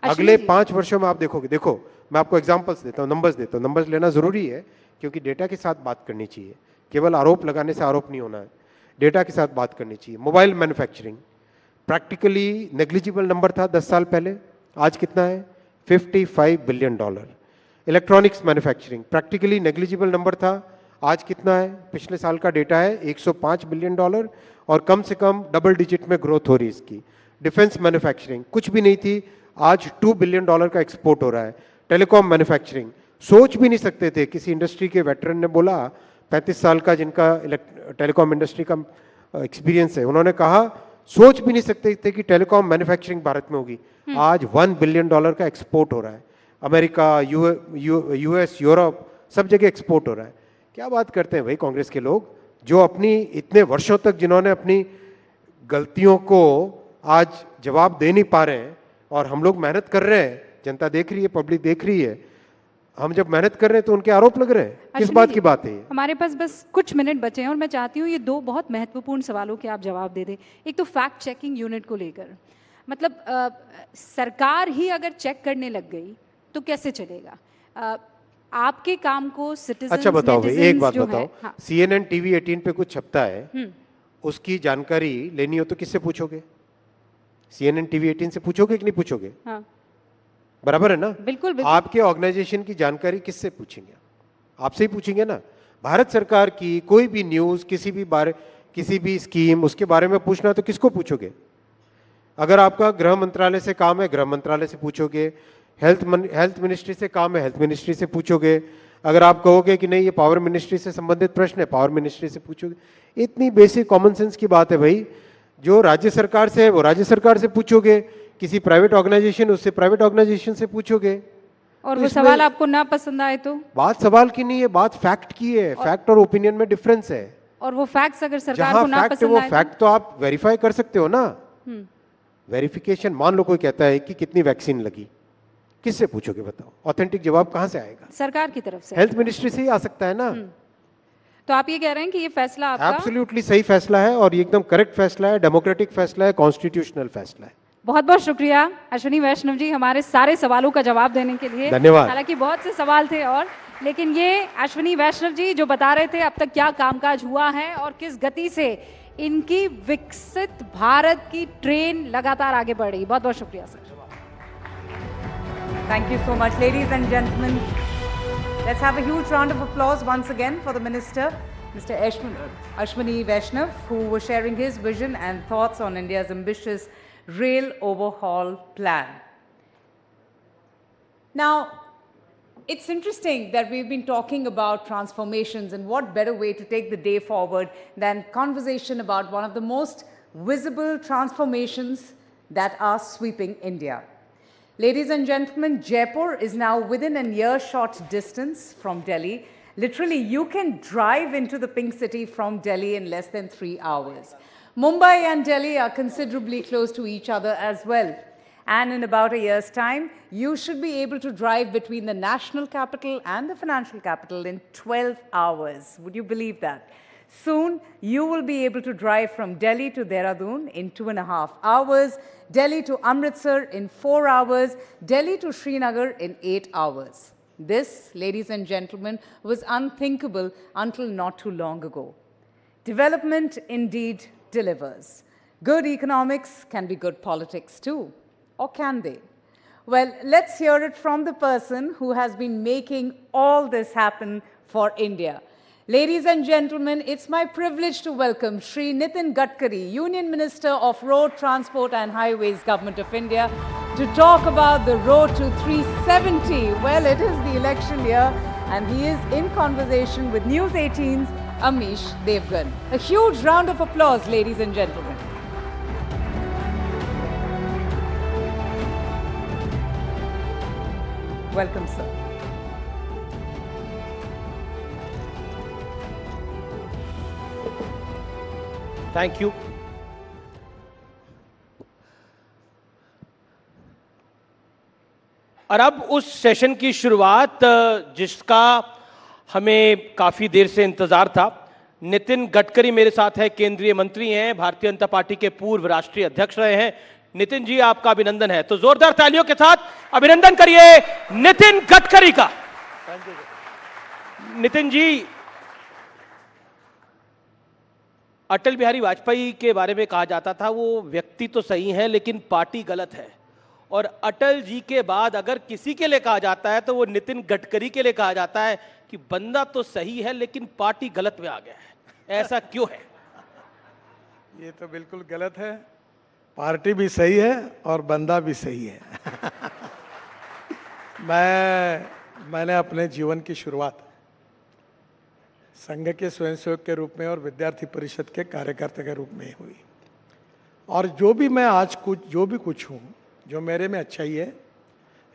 अगले 5 वर्षों में आप देखोगे, देखो मैं आपको एग्जांपल्स देता हूँ, नंबर्स देता हूँ। नंबर्स लेना जरूरी है क्योंकि डेटा के साथ बात करनी चाहिए, केवल आरोप लगाने से आरोप नहीं होना है, डेटा के साथ बात करनी चाहिए। Mobile manufacturing practically negligible number था 10 साल पहले, आज कितना है? $55 billion. Electronics manufacturing practically negligible number था, आज कितना है? पिछले साल का डेटा है $105 बिलियन और कम से कम डबल डिजिट में ग्रोथ हो रही है इसकी। डिफेंस मैन्युफैक्चरिंग कुछ भी नहीं थी, आज $2 बिलियन का एक्सपोर्ट हो रहा है। टेलीकॉम मैन्युफैक्चरिंग सोच भी नहीं सकते थे, किसी इंडस्ट्री के वेटरन ने बोला, 35 साल का जिनका टेलीकॉम इंडस्ट्री का एक्सपीरियंस है, उन्होंने कहा सोच भी नहीं सकते थे कि टेलीकॉम मैन्युफैक्चरिंग भारत में होगी। आज $1 बिलियन का एक्सपोर्ट हो रहा है। अमेरिका, यूएस, यूरोप सब जगह एक्सपोर्ट हो रहा है। क्या बात करते हैं भाई कांग्रेस के लोग, जो अपनी इतने वर्षों तक जिन्होंने अपनी गलतियों को आज जवाब दे नहीं पा रहे हैं, और हम लोग मेहनत कर रहे हैं, जनता देख रही है, पब्लिक देख रही है, हम जब मेहनत कर रहे हैं तो उनके आरोप लग रहे हैं। किस बात की बात है ये? हमारे पास बस कुछ मिनट बचे हैं और मैं चाहती हूँ ये दो बहुत महत्वपूर्ण सवालों के आप जवाब दे दें। एक तो फैक्ट चेकिंग यूनिट को लेकर, मतलब सरकार ही अगर चेक करने लग गई तो कैसे चलेगा? आपके काम को सिटीजन, अच्छा बताओ भाई, एक बात बताओ, हाँ। CNN TV 18 पे कुछ छपता है, उसकी जानकारी लेनी हो तो किससे पूछोगे? CNN TV 18 से पूछोगे कि नहीं पूछोगे? हाँ। बराबर है ना? बिल्कुल, बिल्कुल। आपके ऑर्गेनाइजेशन की जानकारी किससे पूछेंगे? आपसे ही पूछेंगे ना। भारत सरकार की कोई भी न्यूज, किसी भी स्कीम, उसके बारे में पूछना तो किसको पूछोगे? अगर आपका गृह मंत्रालय से काम है, गृह मंत्रालय से पूछोगे। हेल्थ मिनिस्ट्री से काम है, हेल्थ मिनिस्ट्री से पूछोगे। अगर आप कहोगे कि नहीं ये पावर मिनिस्ट्री से संबंधित प्रश्न है, पावर मिनिस्ट्री से पूछोगे। इतनी बेसिक कॉमन सेंस की बात है भाई। जो राज्य सरकार से है वो राज्य सरकार से पूछोगे, किसी प्राइवेट ऑर्गेनाइजेशन उससे प्राइवेट ऑर्गेनाइजेशन से पूछोगे। और तो वो सवाल आपको ना पसंद आए तो? बात सवाल की नहीं है, बात फैक्ट की है। फैक्ट और ओपिनियन में डिफरेंस है। और वो फैक्ट्स अगर सरकार को ना पसंद आए, फैक्ट तो आप वेरीफाई कर सकते हो ना। वेरिफिकेशन, मान लो कोई कहता है कि कितनी वैक्सीन लगी, किससे पूछोगे बताओ? ऑथेंटिक जवाब कहां से आएगा? सरकार की तरफ से, हेल्थ मिनिस्ट्री से ही आ सकता है ना। तो आप ये कह रहे हैं कि ये फैसला आपका एब्सोल्युटली सही फैसला है, और ये एकदम करेक्ट फैसला है, डेमोक्रेटिक फैसला है, कॉन्स्टिट्यूशनल फैसला है। बहुत बहुत शुक्रिया अश्विनी वैष्णव जी हमारे सारे सवालों का जवाब देने के लिए। धन्यवाद। हालांकि बहुत से सवाल थे और, लेकिन ये अश्विनी वैष्णव जी जो बता रहे थे अब तक क्या कामकाज हुआ है और किस गति से इनकी विकसित भारत की ट्रेन लगातार आगे बढ़ रही। बहुत बहुत शुक्रिया sir. Thank you so much, ladies and gentlemen. Let's have a huge round of applause once again for the Minister, Mr. Ashwini Vaishnav, who was sharing his vision and thoughts on India's ambitious rail overhaul plan. Now, it's interesting that we've been talking about transformations, and what better way to take the day forward than conversation about one of the most visible transformations that are sweeping India. Ladies and gentlemen, Jaipur is now within an earshot distance from Delhi. Literally, you can drive into the Pink City from Delhi in less than 3 hours. Mumbai and Delhi are considerably close to each other as well. And in about a year's time, you should be able to drive between the national capital and the financial capital in 12 hours. Would you believe that? Soon, you will be able to drive from Delhi to Dehradun in 2.5 hours, Delhi to Amritsar in 4 hours, Delhi to Srinagar in 8 hours. This, ladies and gentlemen, was unthinkable until not too long ago. Development indeed delivers. Good economics can be good politics too, or can they? Well, let's hear it from the person who has been making all this happen for India. Ladies and gentlemen, it's my privilege to welcome Shri Nitin Gadkari, Union Minister of Road Transport and Highways, Government of India, to talk about the road to 370. Well, it is the election year, and he is in conversation with News 18's Amish Devgan. A huge round of applause, ladies and gentlemen. Welcome, sir. Thank you. और अब उस session की शुरुआत जिसका हमें काफी देर से इंतजार था। नितिन गडकरी मेरे साथ है, केंद्रीय मंत्री हैं, भारतीय जनता पार्टी के पूर्व राष्ट्रीय अध्यक्ष रहे हैं। नितिन जी, आपका अभिनंदन है, तो जोरदार तालियों के साथ अभिनंदन करिए नितिन गडकरी का। नितिन जी, अटल बिहारी वाजपेयी के बारे में कहा जाता था वो व्यक्ति तो सही है लेकिन पार्टी गलत है, और अटल जी के बाद अगर किसी के लिए कहा जाता है तो वो नितिन गडकरी के लिए कहा जाता है कि बंदा तो सही है लेकिन पार्टी गलत में आ गया है। ऐसा क्यों है? ये तो बिल्कुल गलत है, पार्टी भी सही है और बंदा भी सही है। मैंने अपने जीवन की शुरुआत संघ के स्वयंसेवक के रूप में और विद्यार्थी परिषद के कार्यकर्ता के रूप में हुई, और जो भी मैं आज जो भी कुछ हूँ, जो मेरे में अच्छाई है,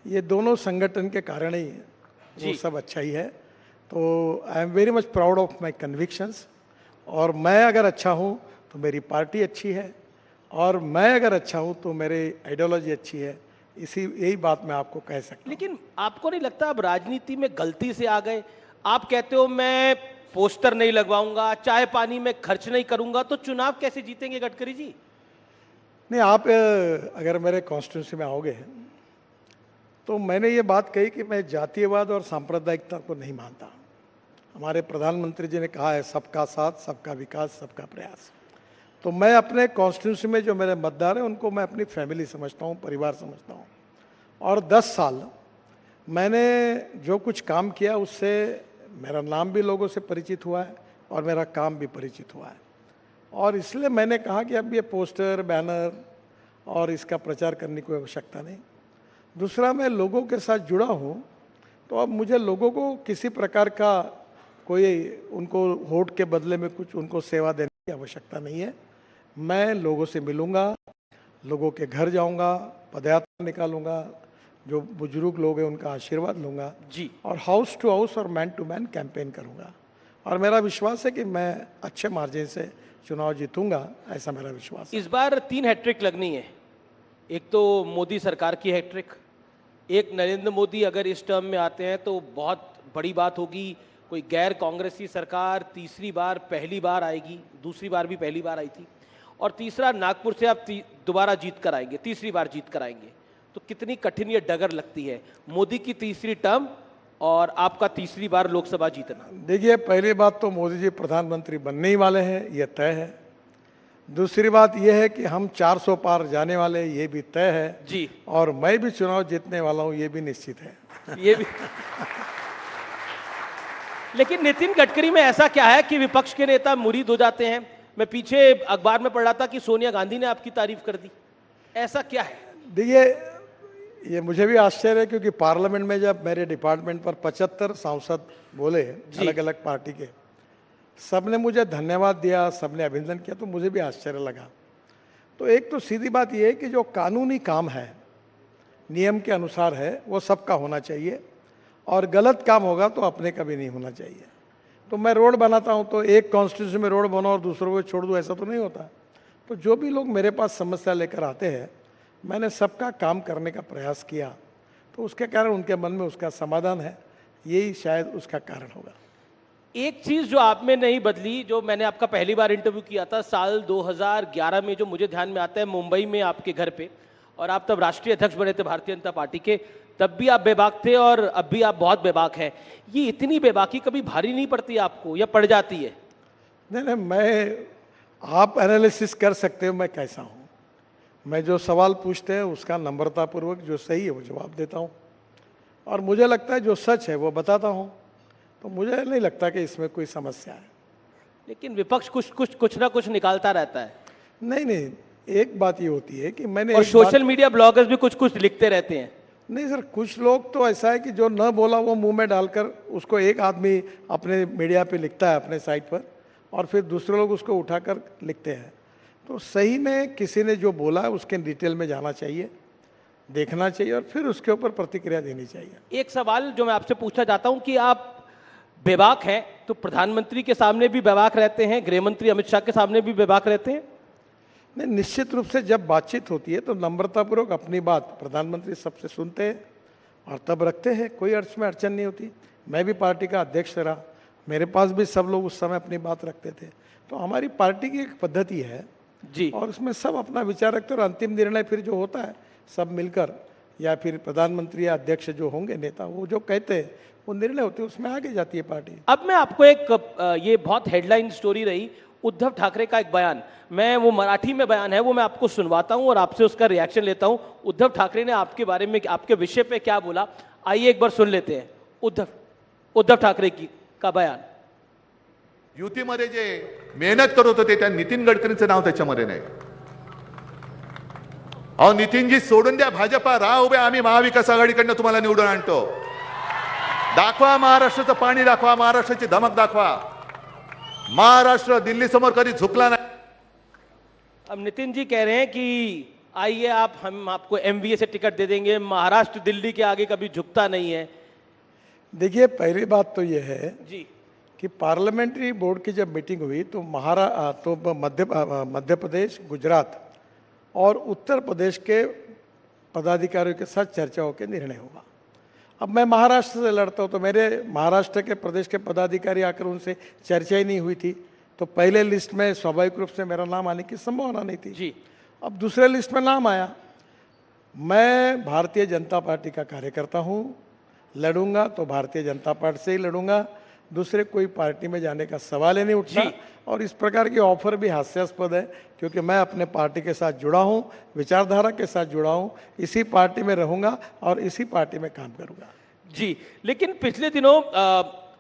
ये दोनों संगठन के कारण ही है। वो सब अच्छाई है। तो I am very much proud of my convictions, और मैं अगर अच्छा हूँ तो मेरी पार्टी अच्छी है, और मैं अगर अच्छा हूँ तो मेरी आइडियोलॉजी अच्छी है। यही बात मैं आपको कह सकता हूँ। लेकिन आपको नहीं लगता आप राजनीति में गलती से आ गए? आप कहते हो मैं पोस्टर नहीं लगवाऊंगा, चाय पानी में खर्च नहीं करूंगा, तो चुनाव कैसे जीतेंगे गडकरी जी? नहीं, आप अगर मेरे कॉन्स्टिट्यूंसी में आओगे तो मैंने ये बात कही कि मैं जातीयवाद और सांप्रदायिकता को नहीं मानता। हमारे प्रधानमंत्री जी ने कहा है सबका साथ, सबका विकास, सबका प्रयास। तो मैं अपने कॉन्स्टिट्यूंसी में जो मेरे मतदार हैं उनको मैं अपनी फैमिली समझता हूँ, परिवार समझता हूँ। और 10 साल मैंने जो कुछ काम किया उससे मेरा नाम भी लोगों से परिचित हुआ है और मेरा काम भी परिचित हुआ है। और इसलिए मैंने कहा कि अब ये पोस्टर, बैनर और इसका प्रचार करने की आवश्यकता नहीं। दूसरा, मैं लोगों के साथ जुड़ा हूँ, तो अब मुझे लोगों को किसी प्रकार का कोई उनको वोट के बदले में कुछ उनको सेवा देने की आवश्यकता नहीं है। मैं लोगों से मिलूँगा, लोगों के घर जाऊँगा, पदयात्रा निकालूंगा, जो बुजुर्ग लोग हैं उनका आशीर्वाद लूँगा जी, और हाउस टू हाउस और मैन टू मैन कैंपेन करूँगा। और मेरा विश्वास है कि मैं अच्छे मार्जिन से चुनाव जीतूंगा, ऐसा मेरा विश्वास है। इस बार 3 हैट्रिक लगनी है। एक तो मोदी सरकार की हैट्रिक, एक नरेंद्र मोदी अगर इस टर्म में आते हैं तो बहुत बड़ी बात होगी। कोई गैर कांग्रेसी सरकार तीसरी बार पहली बार आएगी, दूसरी बार भी पहली बार आई थी, और तीसरा नागपुर से आप दोबारा जीत कर आएंगे, तीसरी बार जीत कर आएंगे। तो कितनी कठिन ये डगर लगती है, मोदी की तीसरी टर्म और आपका तीसरी बार लोकसभा जीतना? देखिए, पहली बात तो मोदी जी प्रधानमंत्री बनने ही वाले हैं, ये तय है। दूसरी बात यह है कि हम 400 पार जाने वाले, ये भी तय है जी, और मैं भी चुनाव जीतने वाला हूँ, ये भी निश्चित है। ये भी लेकिन नितिन गडकरी में ऐसा क्या है कि विपक्ष के नेता मुरीद हो जाते हैं? मैं पीछे अखबार में पढ़ रहा था कि सोनिया गांधी ने आपकी तारीफ कर दी, ऐसा क्या है? देखिए, ये मुझे भी आश्चर्य है, क्योंकि पार्लियामेंट में जब मेरे डिपार्टमेंट पर 75 सांसद बोले अलग अलग पार्टी के, सबने मुझे धन्यवाद दिया, सबने अभिनंदन किया, तो मुझे भी आश्चर्य लगा। तो एक तो सीधी बात यह है कि जो कानूनी काम है, नियम के अनुसार है, वो सबका होना चाहिए, और गलत काम होगा तो अपने का भी नहीं होना चाहिए। तो मैं रोड बनाता हूँ तो एक कॉन्स्टिट्यूंसी में रोड बनाओ और दूसरों को छोड़ दूँ, ऐसा तो नहीं होता। तो जो भी लोग मेरे पास समस्या लेकर आते हैं, मैंने सबका काम करने का प्रयास किया, तो उसके कारण उनके मन में उसका समाधान है, यही शायद उसका कारण होगा। एक चीज जो आप में नहीं बदली, जो मैंने आपका पहली बार इंटरव्यू किया था साल 2011 में, जो मुझे ध्यान में आता है, मुंबई में आपके घर पे, और आप तब राष्ट्रीय अध्यक्ष बने थे भारतीय जनता पार्टी के, तब भी आप बेबाक थे और अब भी आप बहुत बेबाक हैं। ये इतनी बेबाकी कभी भारी नहीं पड़ती आपको, या पड़ जाती है? नहीं, आप एनालिसिस कर सकते हो मैं कैसा हूँ। मैं जो सवाल पूछते हैं उसका नम्रतापूर्वक जो सही है वो जवाब देता हूँ, और मुझे लगता है जो सच है वो बताता हूँ। तो मुझे नहीं लगता कि इसमें कोई समस्या है। लेकिन विपक्ष कुछ ना कुछ निकालता रहता है। नहीं, एक बात ये होती है कि मैंने, और सोशल मीडिया ब्लॉगर्स भी कुछ लिखते रहते हैं। नहीं सर, कुछ लोग तो ऐसा है कि जो न बोला वो मुंह में डालकर उसको एक आदमी अपने मीडिया पे लिखता है, अपने साइट पर, और फिर दूसरे लोग उसको उठाकर लिखते हैं। तो सही में किसी ने जो बोला है उसके डिटेल में जाना चाहिए, देखना चाहिए, और फिर उसके ऊपर प्रतिक्रिया देनी चाहिए। एक सवाल जो मैं आपसे पूछना चाहता हूं कि आप बेबाक हैं, तो प्रधानमंत्री के सामने भी बेबाक रहते हैं, गृह मंत्री अमित शाह के सामने भी बेबाक रहते हैं? नहीं, निश्चित रूप से जब बातचीत होती है तो नम्रतापूर्वक अपनी बात प्रधानमंत्री सबसे सुनते हैं और तब रखते हैं, कोई अर्थ में अड़चन नहीं होती। मैं भी पार्टी का अध्यक्ष रहा, मेरे पास भी सब लोग उस समय अपनी बात रखते थे। तो हमारी पार्टी की एक पद्धति है जी, और उसमें सब अपना विचार रखते हैं, और अंतिम निर्णय फिर जो होता है सब मिलकर, या फिर प्रधानमंत्री या अध्यक्ष जो होंगे नेता, वो जो कहते हैं वो निर्णय होते हैं, उसमें आगे जाती है पार्टी। अब मैं आपको एक ये बहुत हेडलाइन स्टोरी रही, उद्धव ठाकरे का एक बयान, मैं वो मराठी में बयान है वो मैं आपको सुनवाता हूं और आपसे उसका रिएक्शन लेता हूं। उद्धव ठाकरे ने आपके बारे में, आपके विषय पे क्या बोला, आइए एक बार सुन लेते हैं उद्धव ठाकरे का बयान। युतीमध्ये जे मेहनत करत होते त्या नितीन गडकरींचं नाव त्याच्यामध्ये नाही। अहो नितीनजी सोडून द्या भाजपा, राहा उभे, आम्ही महाविकास आघाडीकडनं तुम्हाला निवडून आणतो। दाखवा महाराष्ट्राचं पाणी, दाखवा महाराष्ट्राची धमक, दाखवा महाराष्ट्र दिल्ली समोर कधी झुकला नाही। अब नितिन जी कह रहे हैं कि आइए हम आपको एमवीए से टिकट दे देंगे, महाराष्ट्र दिल्ली के आगे कभी झुकता नहीं है। देखिए, पहली बात तो ये है जी कि पार्लियामेंट्री बोर्ड की जब मीटिंग हुई तो मध्य प्रदेश, गुजरात और उत्तर प्रदेश के पदाधिकारियों के साथ चर्चा होकर निर्णय होगा। अब मैं महाराष्ट्र से लड़ता हूँ तो मेरे महाराष्ट्र के प्रदेश के पदाधिकारी आकर उनसे चर्चा ही नहीं हुई थी, तो पहले लिस्ट में स्वाभाविक रूप से मेरा नाम आने की संभावना नहीं थी जी। अब दूसरे लिस्ट में नाम आया। मैं भारतीय जनता पार्टी का कार्यकर्ता हूँ, लड़ूंगा तो भारतीय जनता पार्टी से ही लड़ूंगा, दूसरे कोई पार्टी में जाने का सवाल ही नहीं उठता। और इस प्रकार की ऑफर भी हास्यास्पद है, क्योंकि मैं अपने पार्टी के साथ जुड़ा हूं, विचारधारा के साथ जुड़ा हूं, इसी पार्टी में रहूंगा और इसी पार्टी में काम करूंगा। जी, लेकिन पिछले दिनों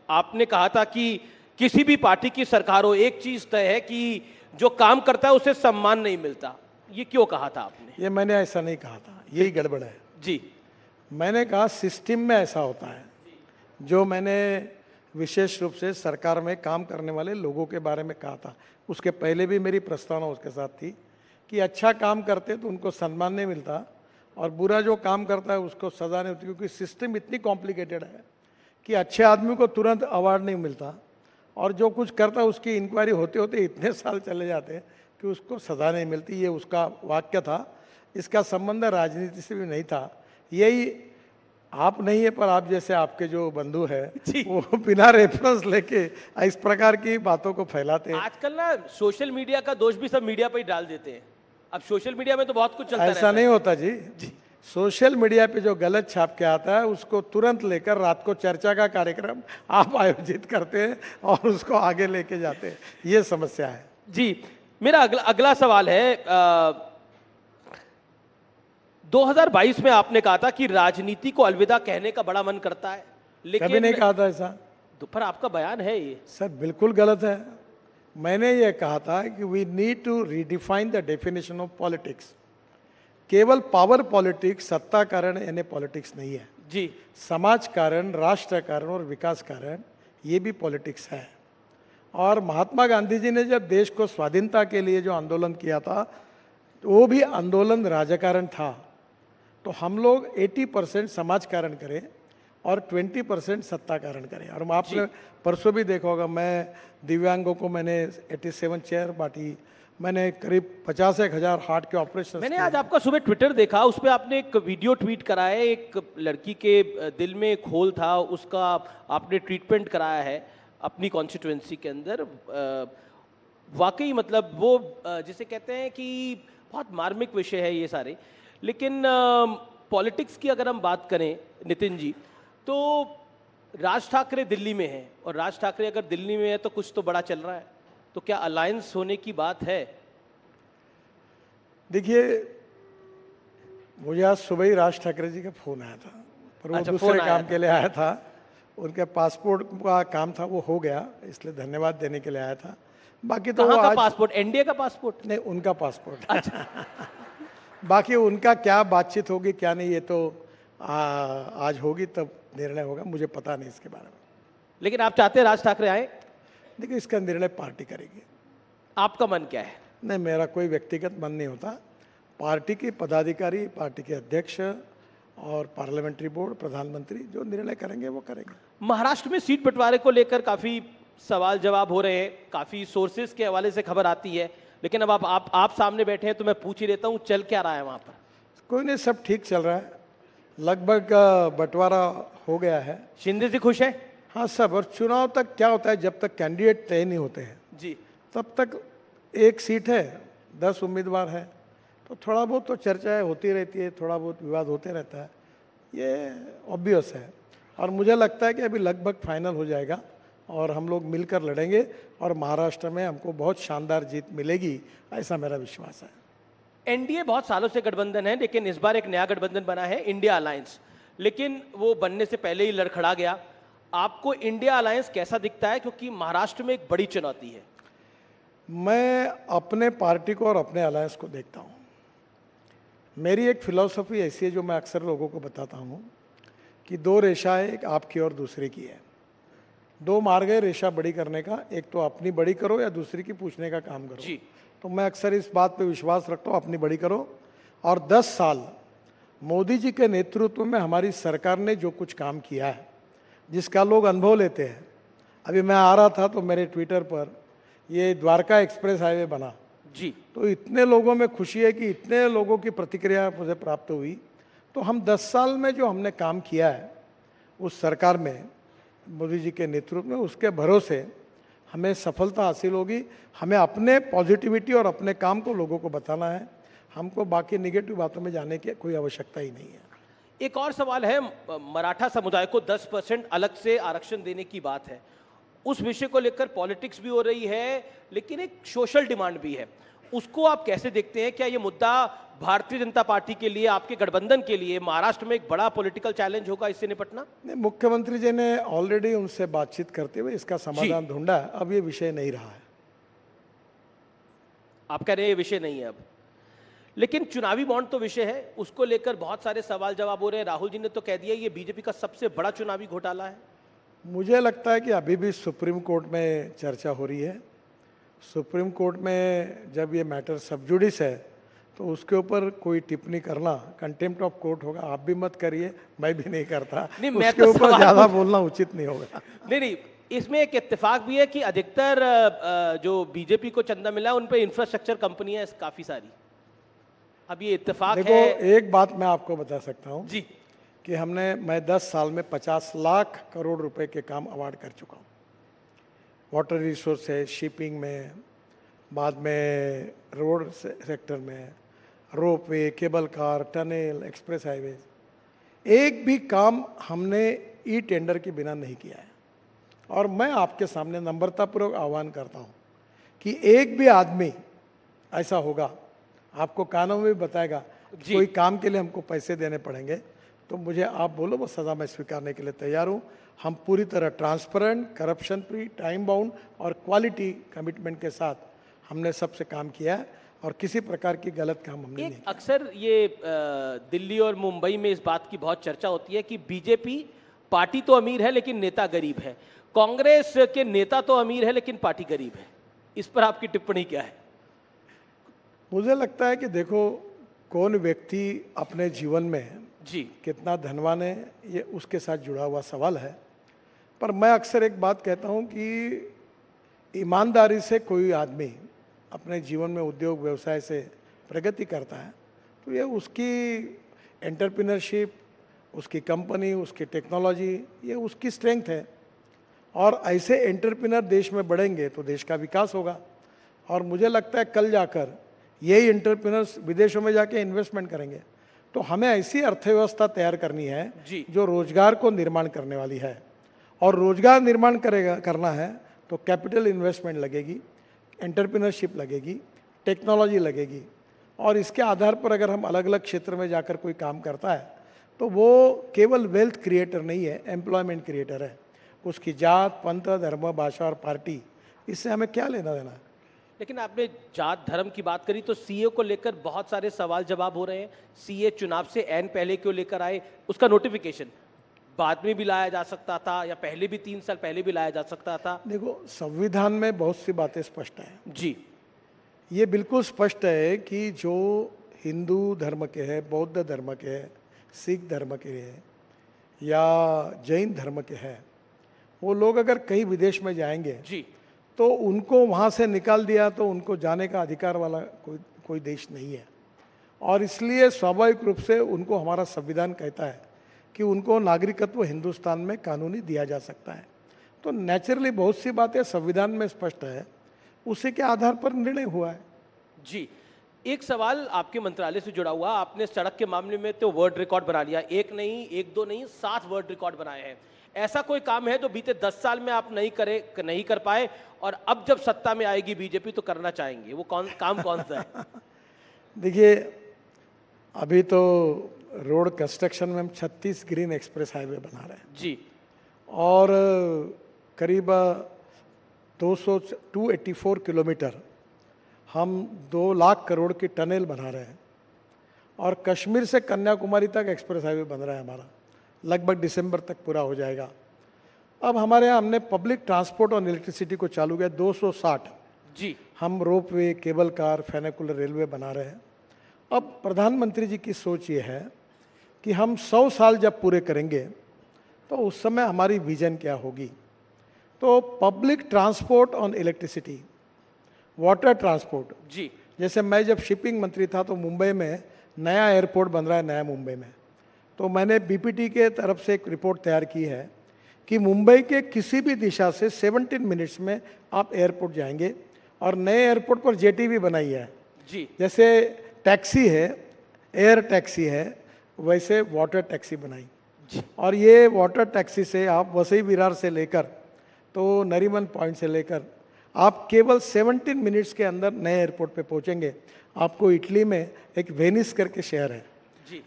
आपने कहा था कि किसी भी पार्टी की सरकार हो, एक चीज तय है कि जो काम करता है उसे सम्मान नहीं मिलता। ये क्यों कहा था आपने? ये मैंने ऐसा नहीं कहा था, यही गड़बड़ है जी। मैंने कहा सिस्टम में ऐसा होता है। जो मैंने विशेष रूप से सरकार में काम करने वाले लोगों के बारे में कहा था, उसके पहले भी मेरी प्रस्तावना उसके साथ थी कि अच्छा काम करते तो उनको सम्मान नहीं मिलता और बुरा जो काम करता है उसको सजा नहीं होती, क्योंकि सिस्टम इतनी कॉम्प्लिकेटेड है कि अच्छे आदमी को तुरंत अवार्ड नहीं मिलता और जो कुछ करता है उसकी इंक्वायरी होते होते इतने साल चले जाते हैं कि उसको सजा नहीं मिलती। ये उसका वाक्य था। इसका संबंध राजनीति से भी नहीं था। यही आप नहीं है, पर आप जैसे आपके जो बंधु है वो बिना रेफरेंस लेके इस प्रकार की बातों को फैलाते हैं। आजकल ना सोशल मीडिया का दोष भी सब मीडिया पर ही डाल देते हैं। अब सोशल मीडिया में तो बहुत कुछ चलता ऐसा नहीं होता जी। सोशल मीडिया पे जो गलत छाप के आता है उसको तुरंत लेकर रात को चर्चा का कार्यक्रम आप आयोजित करते हैं और उसको आगे लेके जाते हैं। ये समस्या है जी। मेरा अगला सवाल है, 2022 में आपने कहा था कि राजनीति को अलविदा कहने का बड़ा मन करता है, लेकिन कभी नहीं कहा था ऐसा। तो पर आपका बयान है ये। सर बिल्कुल गलत है। मैंने ये कहा था कि we need to redefine the definition of politics. केवल पावर पॉलिटिक्स, सत्ता कारण यानी पॉलिटिक्स नहीं है जी। समाज कारण, राष्ट्र कारण और विकास कारण ये भी पॉलिटिक्स है। और महात्मा गांधी जी ने जब देश को स्वाधीनता के लिए जो आंदोलन किया था वो भी आंदोलन राजकारण था। तो हम लोग 80% समाज कारण करें और 20% सत्ता कारण करें। और आपने परसों भी देखा होगा, मैं दिव्यांगों को मैंने 87 चेयर बांटी, मैंने करीब 50,000 हार्ट के ऑपरेशन। मैंने आज आपका सुबह ट्विटर देखा, उस पर आपने एक वीडियो ट्वीट करा है। एक लड़की के दिल में एक होल था, उसका आपने ट्रीटमेंट कराया है अपनी कॉन्स्टिट्यूएंसी के अंदर। वाकई मतलब वो जिसे कहते हैं कि बहुत मार्मिक विषय है ये सारे। लेकिन पॉलिटिक्स की अगर हम बात करें नितिन जी, तो राज ठाकरे दिल्ली में है और राज ठाकरे अगर दिल्ली में है तो कुछ तो बड़ा चल रहा है। तो क्या अलायंस होने की बात है? देखिए, मुझे आज सुबह ही राज ठाकरे जी का फोन आया था, पर वो दूसरे काम के लिए आया था। उनके पासपोर्ट का काम था, वो हो गया, इसलिए धन्यवाद देने के लिए आया था। बाकी तो वो आज पासपोर्ट, एनडीए का पासपोर्ट नहीं, उनका पासपोर्ट। अच्छा। बाकी उनका क्या बातचीत होगी क्या नहीं, ये तो आज होगी तब निर्णय होगा, मुझे पता नहीं इसके बारे में। लेकिन आप चाहते हैं राज ठाकरे आए? देखिए, इसका निर्णय पार्टी करेगी। आपका मन क्या है? नहीं, मेरा कोई व्यक्तिगत मन नहीं होता। पार्टी के पदाधिकारी, पार्टी के अध्यक्ष और पार्लियामेंट्री बोर्ड, प्रधानमंत्री जो निर्णय करेंगे वो करेंगे। महाराष्ट्र में सीट बंटवारे को लेकर काफी सवाल जवाब हो रहे हैं, काफी सोर्सेज के हवाले से खबर आती है, लेकिन अब आप सामने बैठे हैं तो मैं पूछ ही लेता हूँ, चल क्या रहा है वहां पर? कोई नहीं, सब ठीक चल रहा है। लगभग बंटवारा हो गया है। शिंदे जी खुश है? हाँ सब। और चुनाव तक क्या होता है, जब तक कैंडिडेट तय नहीं होते हैं जी, तब तक एक सीट है, 10 उम्मीदवार है, तो थोड़ा बहुत तो चर्चाएं होती रहती है, थोड़ा बहुत विवाद होते रहता है, ये ऑब्वियस है। और मुझे लगता है कि अभी लगभग फाइनल हो जाएगा और हम लोग मिलकर लड़ेंगे और महाराष्ट्र में हमको बहुत शानदार जीत मिलेगी, ऐसा मेरा विश्वास है। एनडीए बहुत सालों से गठबंधन है, लेकिन इस बार एक नया गठबंधन बना है, इंडिया अलायंस, लेकिन वो बनने से पहले ही लड़खड़ा गया। आपको इंडिया अलायंस कैसा दिखता है, क्योंकि महाराष्ट्र में एक बड़ी चुनौती है? मैं अपने पार्टी को और अपने अलायंस को देखता हूँ। मेरी एक फिलॉसफी ऐसी है जो मैं अक्सर लोगों को बताता हूँ कि 2 रेखाएं, एक आपकी और दूसरे की है। 2 मार्ग है रेखा बड़ी करने का, एक तो अपनी बड़ी करो या दूसरे की पूछने का काम करो जी। तो मैं अक्सर इस बात पे विश्वास रखता हूँ, अपनी बड़ी करो। और 10 साल मोदी जी के नेतृत्व में हमारी सरकार ने जो कुछ काम किया है जिसका लोग अनुभव लेते हैं। अभी मैं आ रहा था तो मेरे ट्विटर पर ये द्वारका एक्सप्रेस हाईवे बना जी, तो इतने लोगों में खुशी है कि इतने लोगों की प्रतिक्रिया मुझे प्राप्त हुई। तो हम 10 साल में जो हमने काम किया है उस सरकार में मोदी जी के नेतृत्व में, उसके भरोसे हमें सफलता हासिल होगी। हमें अपने पॉजिटिविटी और अपने काम को लोगों को बताना है, हमको बाकी निगेटिव बातों में जाने की कोई आवश्यकता ही नहीं है। एक और सवाल है, मराठा समुदाय को 10% अलग से आरक्षण देने की बात है, उस विषय को लेकर पॉलिटिक्स भी हो रही है लेकिन एक सोशल डिमांड भी है, उसको आप कैसे देखते हैं? क्या ये मुद्दा भारतीय जनता पार्टी के लिए, आपके गठबंधन के लिए महाराष्ट्र में एक बड़ा पॉलिटिकल चैलेंज होगा इससे निपटना? नहीं, मुख्यमंत्री जी ने ऑलरेडी उनसे बातचीत करते हुए इसका समाधान ढूंढा है, अब ये विषय नहीं रहा है। आप कह रहे हैं ये विषय नहीं है अब, लेकिन चुनावी बॉन्ड तो विषय है, उसको लेकर बहुत सारे सवाल जवाब हो रहे हैं। राहुल जी ने तो कह दिया ये बीजेपी का सबसे बड़ा चुनावी घोटाला है। मुझे लगता है कि अभी भी सुप्रीम कोर्ट में चर्चा हो रही है। सुप्रीम कोर्ट में जब ये मैटर सब जुडिस है तो उसके ऊपर कोई टिप्पणी करना कंटेम्प्ट ऑफ कोर्ट होगा। आप भी मत करिए, मैं भी नहीं करता, नहीं, मैं उसके तो ऊपर ज्यादा बोलना उचित नहीं होगा। नहीं, इसमें एक इत्तेफाक भी है कि अधिकतर जो बीजेपी को चंदा मिला है उन पे इंफ्रास्ट्रक्चर कंपनियां काफी सारी। अब ये इत्तेफाक देखो, है। एक बात मैं आपको बता सकता हूँ जी, कि मैं 10 साल में 50 लाख करोड़ रुपए के काम अवार्ड कर चुका हूँ। वाटर रिसोर्स है, शिपिंग में, बाद में रोड सेक्टर में, ropeway, cable car, tunnel, express highway, एक भी काम हमने ई टेंडर के बिना नहीं किया है। और मैं आपके सामने नम्रतापूर्वक आह्वान करता हूँ कि एक भी आदमी ऐसा होगा, आपको कानून में भी बताएगा कोई काम के लिए हमको पैसे देने पड़ेंगे, तो मुझे आप बोलो, वो सज़ा मैं स्वीकारने के लिए तैयार हूँ। हम पूरी तरह transparent, corruption free, time bound और क्वालिटी कमिटमेंट के साथ हमने सबसे काम किया है और किसी प्रकार की गलत काम हमने नहीं किया। अक्सर ये दिल्ली और मुंबई में इस बात की बहुत चर्चा होती है कि बीजेपी पार्टी तो अमीर है लेकिन नेता गरीब है, कांग्रेस के नेता तो अमीर है लेकिन पार्टी गरीब है, इस पर आपकी टिप्पणी क्या है? मुझे लगता है कि देखो, कौन व्यक्ति अपने जीवन में जी कितना धनवान है ये उसके साथ जुड़ा हुआ सवाल है। पर मैं अक्सर एक बात कहता हूँ कि ईमानदारी से कोई आदमी अपने जीवन में उद्योग व्यवसाय से प्रगति करता है तो ये उसकी एंटरप्रेन्योरशिप, उसकी कंपनी, उसकी टेक्नोलॉजी, ये उसकी स्ट्रेंथ है। और ऐसे एंटरप्रेन्योर देश में बढ़ेंगे तो देश का विकास होगा। और मुझे लगता है कल जाकर यही एंटरप्रेन्योर्स विदेशों में जाके इन्वेस्टमेंट करेंगे। तो हमें ऐसी अर्थव्यवस्था तैयार करनी है जो रोजगार को निर्माण करने वाली है। और रोजगार निर्माण करना है तो कैपिटल इन्वेस्टमेंट लगेगी, एंटरप्रेन्योरशिप लगेगी, टेक्नोलॉजी लगेगी। और इसके आधार पर अगर हम अलग अलग क्षेत्र में जाकर कोई काम करता है तो वो केवल वेल्थ क्रिएटर नहीं है, एम्प्लॉयमेंट क्रिएटर है। उसकी जात, पंथ, धर्म, भाषा और पार्टी, इससे हमें क्या लेना देना है। लेकिन आपने जात धर्म की बात करी तो सीए को लेकर बहुत सारे सवाल जवाब हो रहे हैं। सीए चुनाव से ऐन पहले क्यों लेकर आए? उसका नोटिफिकेशन बाद में भी लाया जा सकता था या पहले भी 3 साल पहले भी लाया जा सकता था। देखो, संविधान में बहुत सी बातें स्पष्ट हैं जी। ये बिल्कुल स्पष्ट है कि जो हिंदू धर्म के हैं, बौद्ध धर्म के हैं, सिख धर्म के हैं या जैन धर्म के हैं, वो लोग अगर कहीं विदेश में जाएंगे जी तो उनको वहाँ से निकाल दिया तो उनको जाने का अधिकार वाला कोई देश नहीं है। और इसलिए स्वाभाविक रूप से उनको हमारा संविधान कहता है कि उनको नागरिकत्व हिंदुस्तान में कानूनी दिया जा सकता है। तो नेचुरली बहुत सी बातें संविधान में स्पष्ट है, उसी के आधार पर निर्णय हुआ है। जी, एक सवाल आपके मंत्रालय से जुड़ा हुआ, आपने सड़क के मामले में तो वर्ल्ड रिकॉर्ड बना लिया, एक नहीं, एक दो नहीं, 7 वर्ल्ड रिकॉर्ड बनाए हैं। ऐसा कोई काम है जो बीते 10 साल में आप नहीं कर पाए और अब जब सत्ता में आएगी बीजेपी तो करना चाहेंगे, वो काम कौन सा है? देखिए, अभी तो रोड कंस्ट्रक्शन में हम 36 ग्रीन एक्सप्रेस हाईवे बना रहे हैं जी, और करीब 284 किलोमीटर हम 2 लाख करोड़ की टनल बना रहे हैं। और कश्मीर से कन्याकुमारी तक एक्सप्रेस हाईवे बन रहा है हमारा, लगभग दिसंबर तक पूरा हो जाएगा। अब हमारे यहाँ हमने पब्लिक ट्रांसपोर्ट और इलेक्ट्रिसिटी को चालू किया 260 जी। हम रोपवे, केबल कार, फेनिकुलर रेलवे बना रहे हैं। अब प्रधानमंत्री जी की सोच ये है कि हम 100 साल जब पूरे करेंगे तो उस समय हमारी विजन क्या होगी। तो public transport on electricity, water transport. जी, जैसे मैं जब शिपिंग मंत्री था तो मुंबई में नया एयरपोर्ट बन रहा है, नया मुंबई में, तो मैंने बीपीटी के तरफ से एक रिपोर्ट तैयार की है कि मुंबई के किसी भी दिशा से 17 मिनट्स में आप एयरपोर्ट जाएंगे। और नए एयरपोर्ट पर जेटी भी बनाई है। जी, जैसे टैक्सी है, एयर टैक्सी है, वैसे वाटर टैक्सी बनाई। और ये वाटर टैक्सी से आप वसई विरार से लेकर तो नरीमन पॉइंट से लेकर आप केवल 17 मिनट्स के अंदर नए एयरपोर्ट पे पहुंचेंगे। आपको इटली में एक वेनिस करके शहर है,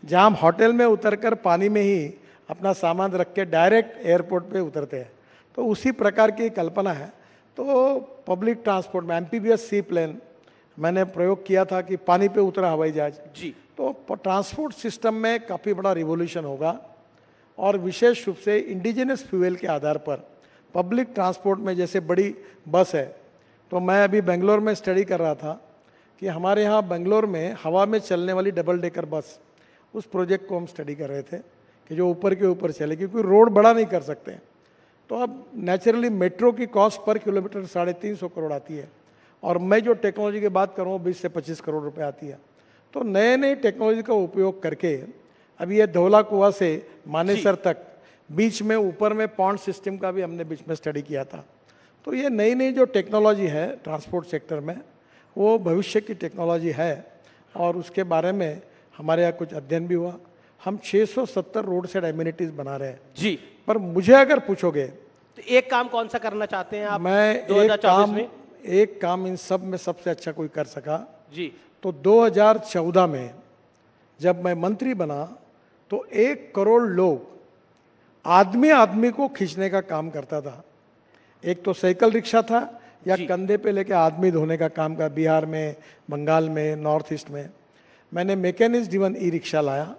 जहां हम होटल में उतरकर पानी में ही अपना सामान रख के डायरेक्ट एयरपोर्ट पे उतरते हैं। तो उसी प्रकार की कल्पना है। तो पब्लिक ट्रांसपोर्ट में एम्फीबियस सी प्लेन मैंने प्रयोग किया था कि पानी पे उतरा हवाई जहाज। जी, तो ट्रांसपोर्ट सिस्टम में काफ़ी बड़ा रिवोल्यूशन होगा। और विशेष रूप से इंडिजिनस फ्यूल के आधार पर पब्लिक ट्रांसपोर्ट में, जैसे बड़ी बस है, तो मैं अभी बेंगलोर में स्टडी कर रहा था कि हमारे यहाँ बेंगलोर में हवा में चलने वाली डबल डेकर बस, उस प्रोजेक्ट को हम स्टडी कर रहे थे कि जो ऊपर के ऊपर चले, क्योंकि रोड बड़ा नहीं कर सकते। तो अब नेचुरली मेट्रो की कॉस्ट पर किलोमीटर 350 करोड़ आती है, और मैं जो टेक्नोलॉजी की बात करूँ 20 से 25 करोड़ रुपए आती है। तो नए नए टेक्नोलॉजी का उपयोग करके अभी ये धौला कुआं से मानेसर तक बीच में ऊपर में पॉन्ड सिस्टम का भी हमने बीच में स्टडी किया था। तो ये नई नई जो टेक्नोलॉजी है ट्रांसपोर्ट सेक्टर में, वो भविष्य की टेक्नोलॉजी है, और उसके बारे में हमारे यहाँ कुछ अध्ययन भी हुआ। हम 670 रोड साइड एम्यूनिटीज बना रहे हैं। जी, पर मुझे अगर पूछोगे तो एक काम कौन सा करना चाहते हैं आप? मैं 2024 में एक काम इन सब में सबसे अच्छा कोई कर सका जी, तो 2014 में जब मैं मंत्री बना तो 1 करोड़ लोग आदमी आदमी को खींचने का काम करता था। एक तो साइकिल रिक्शा था या कंधे पे लेके आदमी धोने का काम का, बिहार में, बंगाल में, नॉर्थ ईस्ट में। मैंने मैकेनिज्म ड्रिवन ई रिक्शा लाया,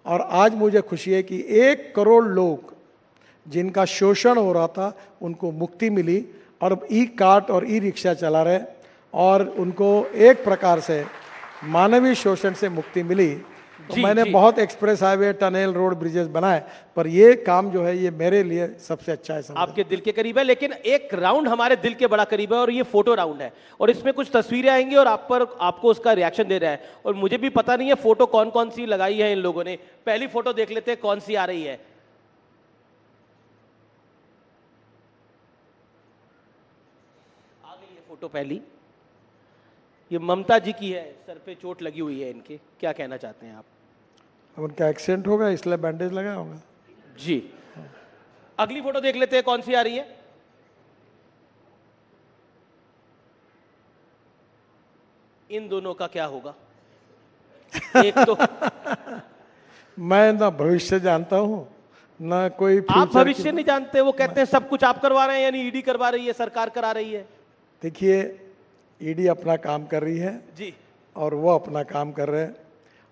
और आज मुझे खुशी है कि 1 करोड़ लोग जिनका शोषण हो रहा था उनको मुक्ति मिली, और ई कार्ट और ई रिक्शा चला रहे, और उनको एक प्रकार से मानवीय शोषण से मुक्ति मिली। तो मैंने बहुत express highway, tunnel, road, bridges बनाए, पर ये काम जो है ये मेरे लिए सबसे अच्छा है। आपके दिल के करीब है, लेकिन एक राउंड हमारे दिल के बड़ा करीब है, और ये फोटो राउंड है, और इसमें कुछ तस्वीरें आएंगी और आपको उसका रिएक्शन दे रहा है। और मुझे भी पता नहीं है फोटो कौन कौन सी लगाई है इन लोगों ने। पहली फोटो देख लेते हैं कौन सी आ रही है। आ गई है फोटो पहली, ये ममता जी की है, सर पे चोट लगी हुई है इनके। क्या कहना चाहते हैं आप? उनका एक्सीडेंट होगा इसलिए बैंडेज लगा होगा। जी, अगली फोटो देख लेते हैं कौन सी आ रही है। इन दोनों का क्या होगा? एक तो मैं ना भविष्य जानता हूं ना कोई आप भविष्य नहीं जानते। वो कहते हैं सब कुछ आप करवा रहे हैं, यानी ईडी करवा रही है, सरकार करा रही है। देखिए, ईडी अपना काम कर रही है जी, और वो अपना काम कर रहे हैं।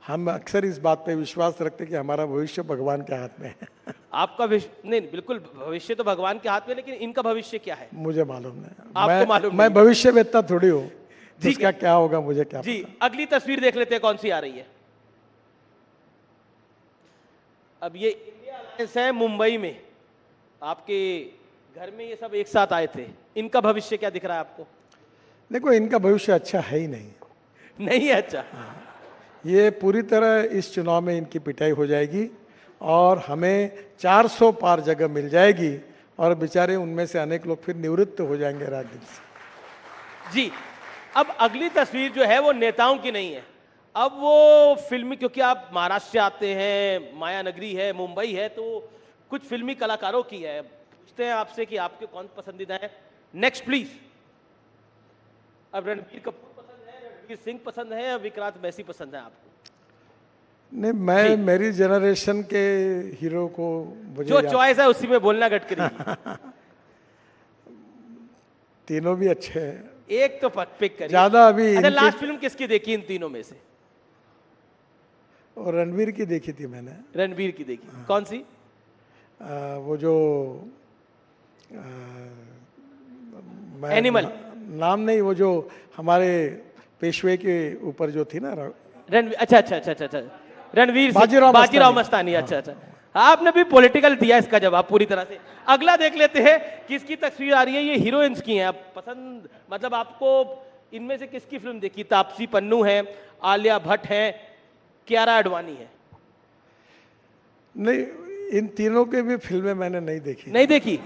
हम अक्सर इस बात पे विश्वास रखते हैं कि हमारा भविष्य भगवान के हाथ में है। आपका नहीं, बिल्कुल भविष्य तो भगवान के हाथ में, लेकिन इनका भविष्य क्या है मुझे मालूम नहीं। आपको मालूम मैं भविष्य वेत्ता थोड़ी हूँ, जिसका क्या होगा मुझे क्या जी पता। अगली तस्वीर देख लेते हैं कौन सी आ रही है। अब ये इंडिया अलायंस है मुंबई में, आपके घर में ये सब एक साथ आए थे। इनका भविष्य क्या दिख रहा है आपको? देखो, इनका भविष्य अच्छा है ही नहीं। नहीं है अच्छा। ये पूरी तरह इस चुनाव में इनकी पिटाई हो जाएगी, और हमें 400 पार जगह मिल जाएगी, और बेचारे उनमें से अनेक लोग फिर निवृत्त हो जाएंगे राजनीति से। जी, अब अगली तस्वीर जो है वो नेताओं की नहीं है, अब वो फिल्मी, क्योंकि आप महाराष्ट्र से आते हैं, माया नगरी है, मुंबई है, तो कुछ फिल्मी कलाकारों की है। पूछते हैं आपसे कि आपके कौन पसंदीदा है। Next please. अब रणबीर कपूर पसंद है, रणबीर सिंह पसंद है, या विक्रांत मैसी पसंद है आपको? नहीं, मैं मेरी जनरेशन के हीरो को मुझे जो चॉइस है उसी में बोलना गडकरी। तीनों भी अच्छे हैं। एक तो पिक करिए ज्यादा अभी। अच्छा, लास्ट फिल्म किसकी देखी इन तीनों में से? और रणवीर की देखी थी मैंने। रणबीर की देखी। हाँ। कौन सी? वो जो एनिमल नाम नहीं, वो जो हमारे पेशवे के ऊपर जो थी ना रणवीर। अच्छा अच्छा अच्छा अच्छा अच्छा, रणवीर बाजीराव बाजीराव मस्तानी। अच्छा अच्छा, आपने भी पॉलिटिकल दिया इसका जवाब पूरी तरह से। अगला देख लेते हैं किसकी तस्वीर आ रही है। ये हीरोइंस की हैं। आप पसंद, मतलब आपको इनमें से किसकी फिल्म देखी? तापसी पन्नू है, आलिया भट्ट है, कियारा आडवाणी है। नहीं, इन तीनों के भी फिल्में मैंने नहीं देखी। नहीं देखी?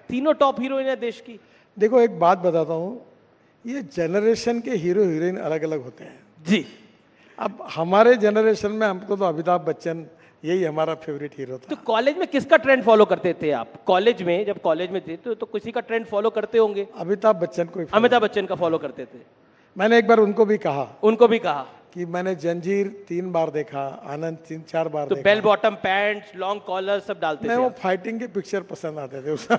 तीनों टॉप हीरोइन है देश की। देखो एक बात बताता हूँ, ये जनरेशन के हीरो हीरोइन अलग अलग होते हैं जी। अब हमारे जनरेशन में हमको तो अमिताभ बच्चन यही हमारा फेवरेट हीरो था। तो कॉलेज में किसका ट्रेंड फॉलो करते थे आप? कॉलेज में, जब कॉलेज में थे तो किसी का ट्रेंड फॉलो करते होंगे। अमिताभ बच्चन को। अमिताभ बच्चन का फॉलो करते थे। मैंने एक बार उनको भी कहा कि मैंने जंजीर 3 बार देखा, आनंद 3-4 बार तो देखा। Bell bottom pants, long collar सब डालते थे। वो फाइटिंग के पिक्चर पसंद आते थे उसे।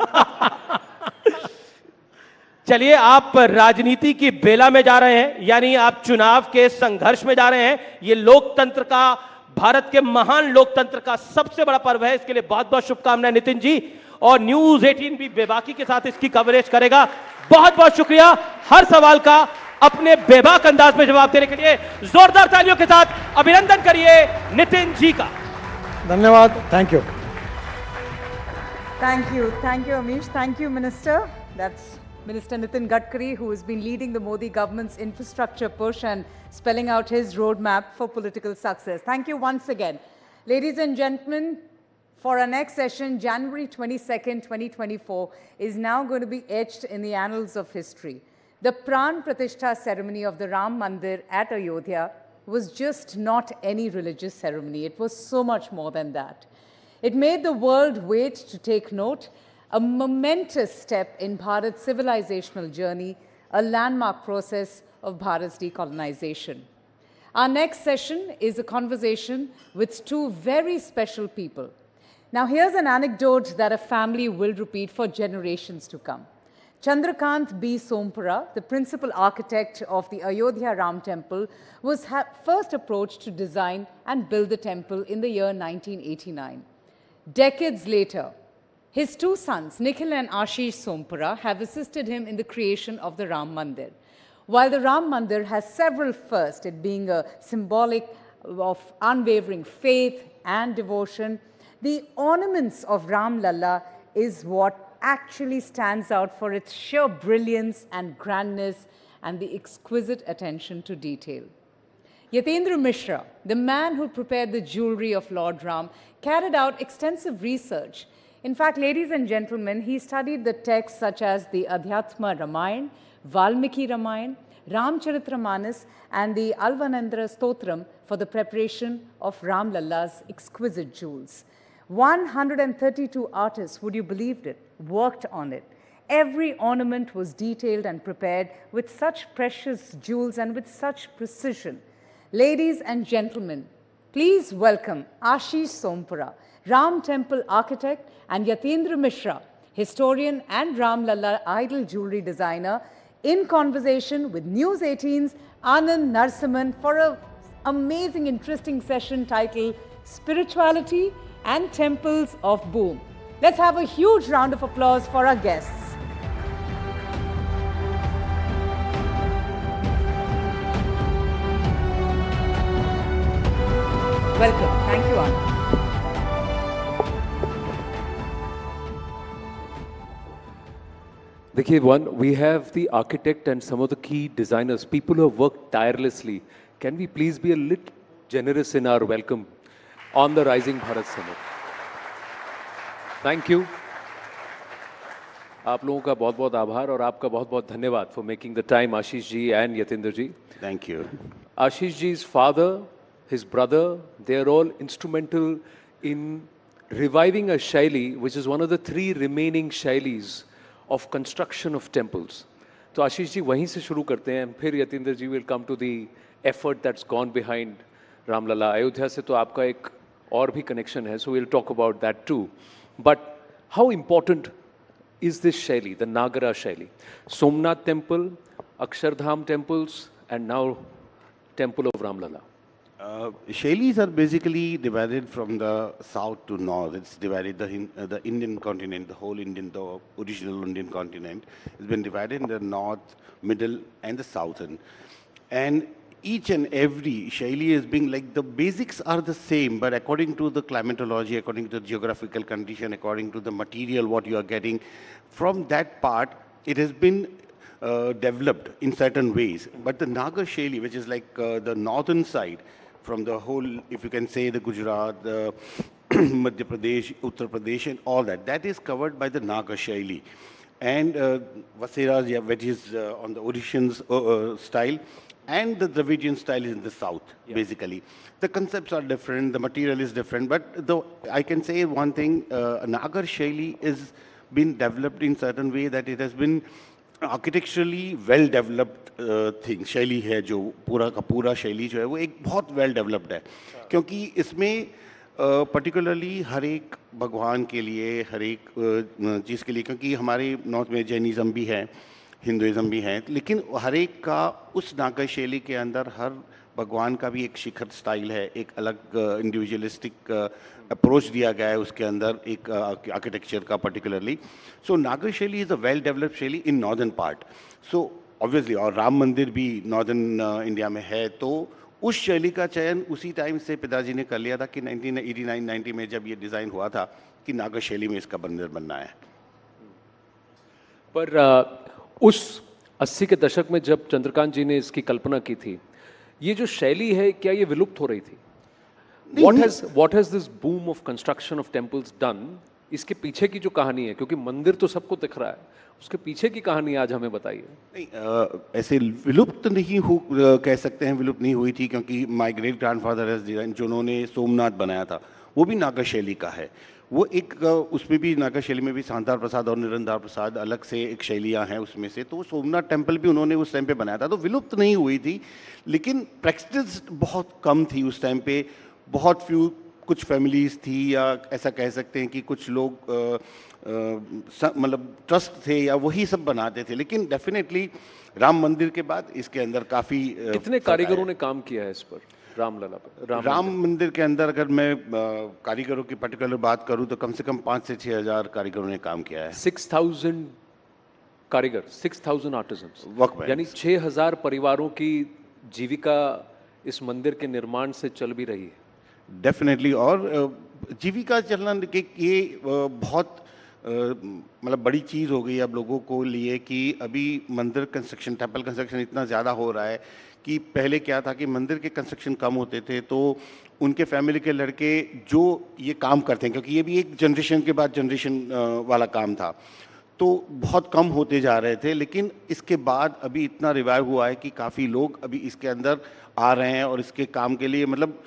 चलिए, आप राजनीति की बेला में जा रहे हैं, यानी आप चुनाव के संघर्ष में जा रहे हैं। ये लोकतंत्र का, भारत के महान लोकतंत्र का सबसे बड़ा पर्व है। इसके लिए बहुत बहुत शुभकामनाएं नितिन जी। और न्यूज 18 भी बेबाकी के साथ इसकी कवरेज करेगा। बहुत बहुत शुक्रिया। हर सवाल का अपने बेबाक अंदाज में जवाब देने के लिए जोरदार तालियों के साथ अभिनंदन करिए नितिन जी का। धन्यवाद। Thank you. Thank you, Amish. Thank you, Minister. That's Minister Nitin Gadkari, who has been leading the Modi government's infrastructure push and spelling out his roadmap for political success. Thank you once again. Ladies and gentlemen, for our next session, January 22nd, 2024, is now going to be etched in the annals of history. The Pran Pratishtha ceremony of the Ram Mandir at Ayodhya was just not any religious ceremony. It was so much more than that. It made the world wait to take note, a momentous step in Bharat's civilizational journey, a landmark process of Bharat's decolonization. Our next session is a conversation with two very special people. Now, here's an anecdote that a family will repeat for generations to come. Chandrakant B. Sompura, the principal architect of the Ayodhya Ram Temple, was first approached to design and build the temple in the year 1989. Decades later, his two sons, Nikhil and Ashish Sompura, have assisted him in the creation of the Ram Mandir. While the Ram Mandir has several firsts, it being a symbolic of unwavering faith and devotion, the ornaments of Ram Lalla is what actually stands out for its sheer brilliance and grandness and the exquisite attention to detail. Yatendra Mishra, the man who prepared the jewelry of Lord Ram, carried out extensive research. In fact, ladies and gentlemen, he studied the texts such as the Adhyatma Ramayana, Valmiki Ramayana, Ramcharitramanas, and the Alvanandra Stotram for the preparation of Ram Lalla's exquisite jewels. 132 artists, would you believe it, worked on it. Every ornament was detailed and prepared with such precious jewels and with such precision. Ladies and gentlemen, please welcome Ashish Sompura, Ram Temple architect, and Yatendra Mishra, historian and Ram Lalla idol jewelry designer, in conversation with News 18's Anand Narsiman for an amazing, interesting session titled Spirituality and Temples of Boom. Let's have a huge round of applause for our guests. Welcome. Thank you, Anand. Dekhiye, we have the architect and some of the key designers, people who have worked tirelessly. Can we please be a little generous in our welcome on the Rising Bharat Summit? Thank you. आप लोगों का बहुत बहुत आभार और आपका बहुत बहुत धन्यवाद for making the time, Ashish ji and Yatendra ji. Thank you. Ashish ji's father, his brother, they are all instrumental in reviving a shaili, which is one of the 3 remaining shailis of construction of temples. तो आशीष जी वहीं से शुरू करते हैं, फिर यतेंद्र जी will come to the effort that's gone behind Ramlala. Ayodhya से तो आपका एक और भी connection है, so we'll talk about that too. But how important is this shaili, the Nagara shaili? Somnath temple, Akshardham temples, and now temple of Ramlala. Shailis are basically divided from the south to north. It's divided the Indian continent, the whole Indian, the original Indian continent. It's been divided in the north, middle, and the southern. And each and every shaili is being like, the basics are the same, but according to the climatology, according to the geographical condition, according to the material what you are getting, from that part, it has been developed in certain ways. But the Naga shaili, which is like the northern side, from the whole, if you can say the Gujarat, the Madhya Pradesh, Uttar Pradesh, and all that, that is covered by the Naga shaili. And Vaseras, yeah, which is on the Odishan style, and the Dravidian style is in the south, basically. The concepts are different, the material is different, but I can say one thing, Nagar Shaili is been developed in certain way that it has been architecturally well developed thing. शैली है जो पूरा का पूरा शैली जो है वो एक बहुत well developed है, क्योंकि इसमें particularly हर एक भगवान के लिए, हर एक चीज़ के लिए, क्योंकि हमारे नॉर्थ में जैनिज़्म भी है, हिंदुइज्म भी है, लेकिन हर एक का उस नागा शैली के अंदर हर भगवान का भी एक शिखर स्टाइल है, एक अलग इंडिविजुअलिस्टिक अप्रोच दिया गया है उसके अंदर, एक आर्किटेक्चर का पर्टिकुलरली. सो नागा शैली इज़ अ वेल डेवलप्ड शैली in northern part. So obviously, और राम मंदिर भी नॉर्दर्न इंडिया में है, तो उस शैली का चयन उसी टाइम से पिताजी ने कर लिया था कि 1989-90 में जब ये डिज़ाइन हुआ था कि नागा शैली में इसका मंदिर बनना है. पर उस 80 के दशक में जब चंद्रकांत जी ने इसकी कल्पना की थी, ये जो शैली है क्या ये विलुप्त हो रही थी? What has this boom of construction of temples done? इसके पीछे की जो कहानी है, क्योंकि मंदिर तो सबको दिख रहा है, उसके पीछे की कहानी आज हमें बताइए. नहीं, ऐसे विलुप्त नहीं कह सकते हैं, विलुप्त नहीं हुई थी, क्योंकि माय ग्रेट ग्रैंडफादर जिन्होंने सोमनाथ बनाया था वो भी नागा शैली का है. वो एक उसमें भी नागा शैली में भी शांतार प्रसाद और निरंधार प्रसाद अलग से एक शैलियाँ हैं उसमें से, तो सोमनाथ टेम्पल भी उन्होंने उस टाइम पे बनाया था, तो विलुप्त नहीं हुई थी, लेकिन प्रैक्टिस बहुत कम थी उस टाइम पे. बहुत फ्यू कुछ फैमिलीज थी, या ऐसा कह सकते हैं कि कुछ लोग मतलब ट्रस्ट थे या वही सब बनाते थे. लेकिन डेफिनेटली राम मंदिर के बाद इसके अंदर काफ़ी कितने कारीगरों ने काम किया है इस पर, रामलला पर? राम मंदिर के अंदर अगर मैं कारीगरों की पर्टिकुलर बात करूं तो कम से कम 5 से 6 हज़ार कारीगरों ने काम किया है. 6,000 कारीगर, 6,000 आर्टिजन्स, यानी 6,000 परिवारों की जीविका इस मंदिर के निर्माण से चल भी रही है. डेफिनेटली, और जीविका चलना ये बहुत मतलब बड़ी चीज़ हो गई अब लोगों को लिए कि अभी मंदिर कंस्ट्रक्शन, टेम्पल कंस्ट्रक्शन इतना ज़्यादा हो रहा है कि पहले क्या था कि मंदिर के कंस्ट्रक्शन कम होते थे, तो उनके फैमिली के लड़के जो ये काम करते हैं, क्योंकि ये भी एक जनरेशन के बाद जनरेशन वाला काम था, तो बहुत कम होते जा रहे थे. लेकिन इसके बाद अभी इतना रिवाइव हुआ है कि काफ़ी लोग अभी इसके अंदर आ रहे हैं और इसके काम के लिए मतलब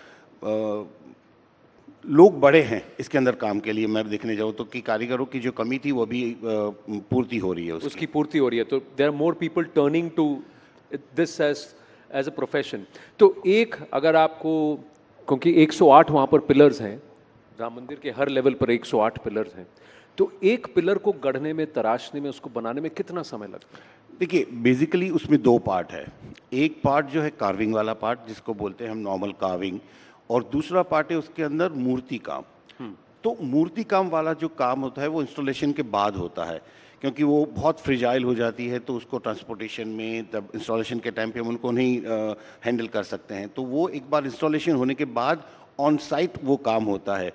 लोग बड़े हैं इसके अंदर काम के लिए. मैं देखने जाऊँ तो कि कारीगरों की जो कमी थी वो भी पूर्ति हो रही है, उसकी पूर्ति हो रही है. तो there are more people turning to this as a profession. तो एक अगर आपको, क्योंकि 108 वहाँ पर पिलर्स हैं, राम मंदिर के हर लेवल पर 108 पिलर्स हैं, तो एक पिलर को गढ़ने में, तराशने में, उसको बनाने में कितना समय लगता है? देखिए, बेसिकली उसमें 2 पार्ट है. एक पार्ट जो है कार्विंग वाला पार्ट, जिसको बोलते हैं हम नॉर्मल कार्विंग, और दूसरा पार्ट है उसके अंदर मूर्ति काम. तो मूर्ति काम वाला जो काम होता है वो इंस्टॉलेशन के बाद होता है, क्योंकि वो बहुत फ्रिजाइल हो जाती है, तो उसको ट्रांसपोर्टेशन में तब इंस्टॉलेशन के टाइम पे हम उनको नहीं हैंडल कर सकते हैं, तो वो एक बार इंस्टॉलेशन होने के बाद ऑन साइट वो काम होता है.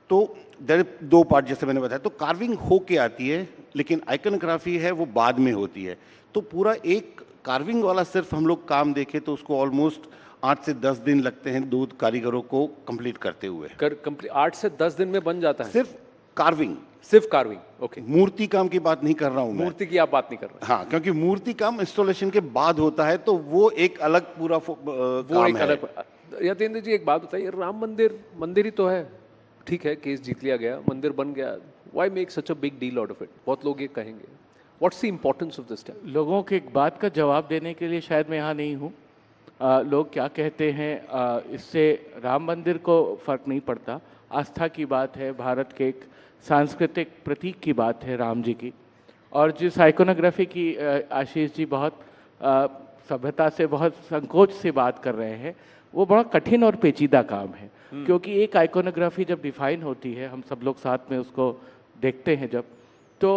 तो देयर 2 पार्ट जैसे मैंने बताया. तो कार्विंग हो के आती है, लेकिन आइकनोग्राफी है वो बाद में होती है. तो पूरा एक कार्विंग वाला सिर्फ हम लोग काम देखें तो उसको ऑलमोस्ट 8 से 10 दिन लगते हैं 2 कारीगरों को कंप्लीट करते हुए. 8 से 10 दिन में बन जाता है सिर्फ कार्विंग? सिर्फ कार्विंग, ओके. मूर्ति काम की बात नहीं कर रहा हूँ मैं. मूर्ति की आप बात नहीं कर रहे? हाँ, क्योंकि मूर्ति काम इंस्टॉलेशन के बाद होता है, तो वो एक अलग पूरा काम है. यतेंद्र जी, एक बात बताइए, राम मंदिर ही तो है, ठीक है, केस जीत लिया गया, मंदिर बन गया, why make such a big deal out of it? बहुत लोग ये कहेंगे. What's the importance of this time? लोगों के एक बात का जवाब देने के लिए शायद मैं यहाँ नहीं हूँ. लोग क्या कहते हैं, इससे राम मंदिर को फर्क नहीं पड़ता. आस्था की बात है, भारत के एक सांस्कृतिक प्रतीक की बात है राम जी की. और जिस आइकोनोग्राफी की आशीष जी बहुत सभ्यता से, बहुत संकोच से बात कर रहे हैं, वो बड़ा कठिन और पेचीदा काम है. क्योंकि एक आइकोनोग्राफी जब डिफाइन होती है, हम सब लोग साथ में उसको देखते हैं जब, तो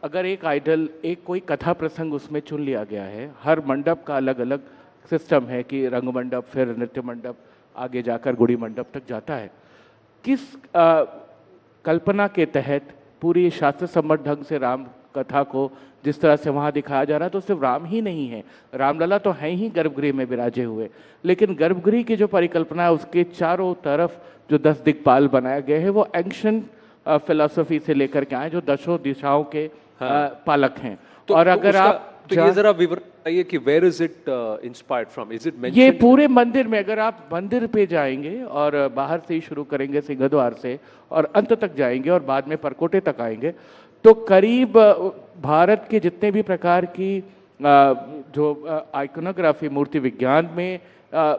अगर एक आइडल, एक कोई कथा प्रसंग उसमें चुन लिया गया है, हर मंडप का अलग अलग सिस्टम है कि रंगमंडप, फिर नृत्य मंडप, आगे जाकर गुड़ी मंडप तक जाता है। किस कल्पना के तहत पूरी शास्त्र सम्मत ढंग से राम कथा को जिस तरह से वहाँ दिखाया जा रहा है, तो सिर्फ राम ही नहीं है, रामलला तो हैं ही गर्भगृह में विराजे हुए, लेकिन गर्भगृह की जो परिकल्पना है उसके चारों तरफ जो 10 दिक्पाल बनाए गए हैं वो एंशिएंट फिलॉसफी से लेकर के आए, जो दशों दिशाओं के पालक हैं। और अगर आप ये जरा विवरण बताइए कि where is it inspired from, is it mentioned? ये पूरे मंदिर में, अगर आप मंदिर पे जाएंगे और बाहर से ही शुरू करेंगे सिंहद्वार से और अंत तक जाएंगे और बाद में परकोटे तक आएंगे, तो करीब भारत के जितने भी प्रकार की जो आइकोनोग्राफी, मूर्ति विज्ञान में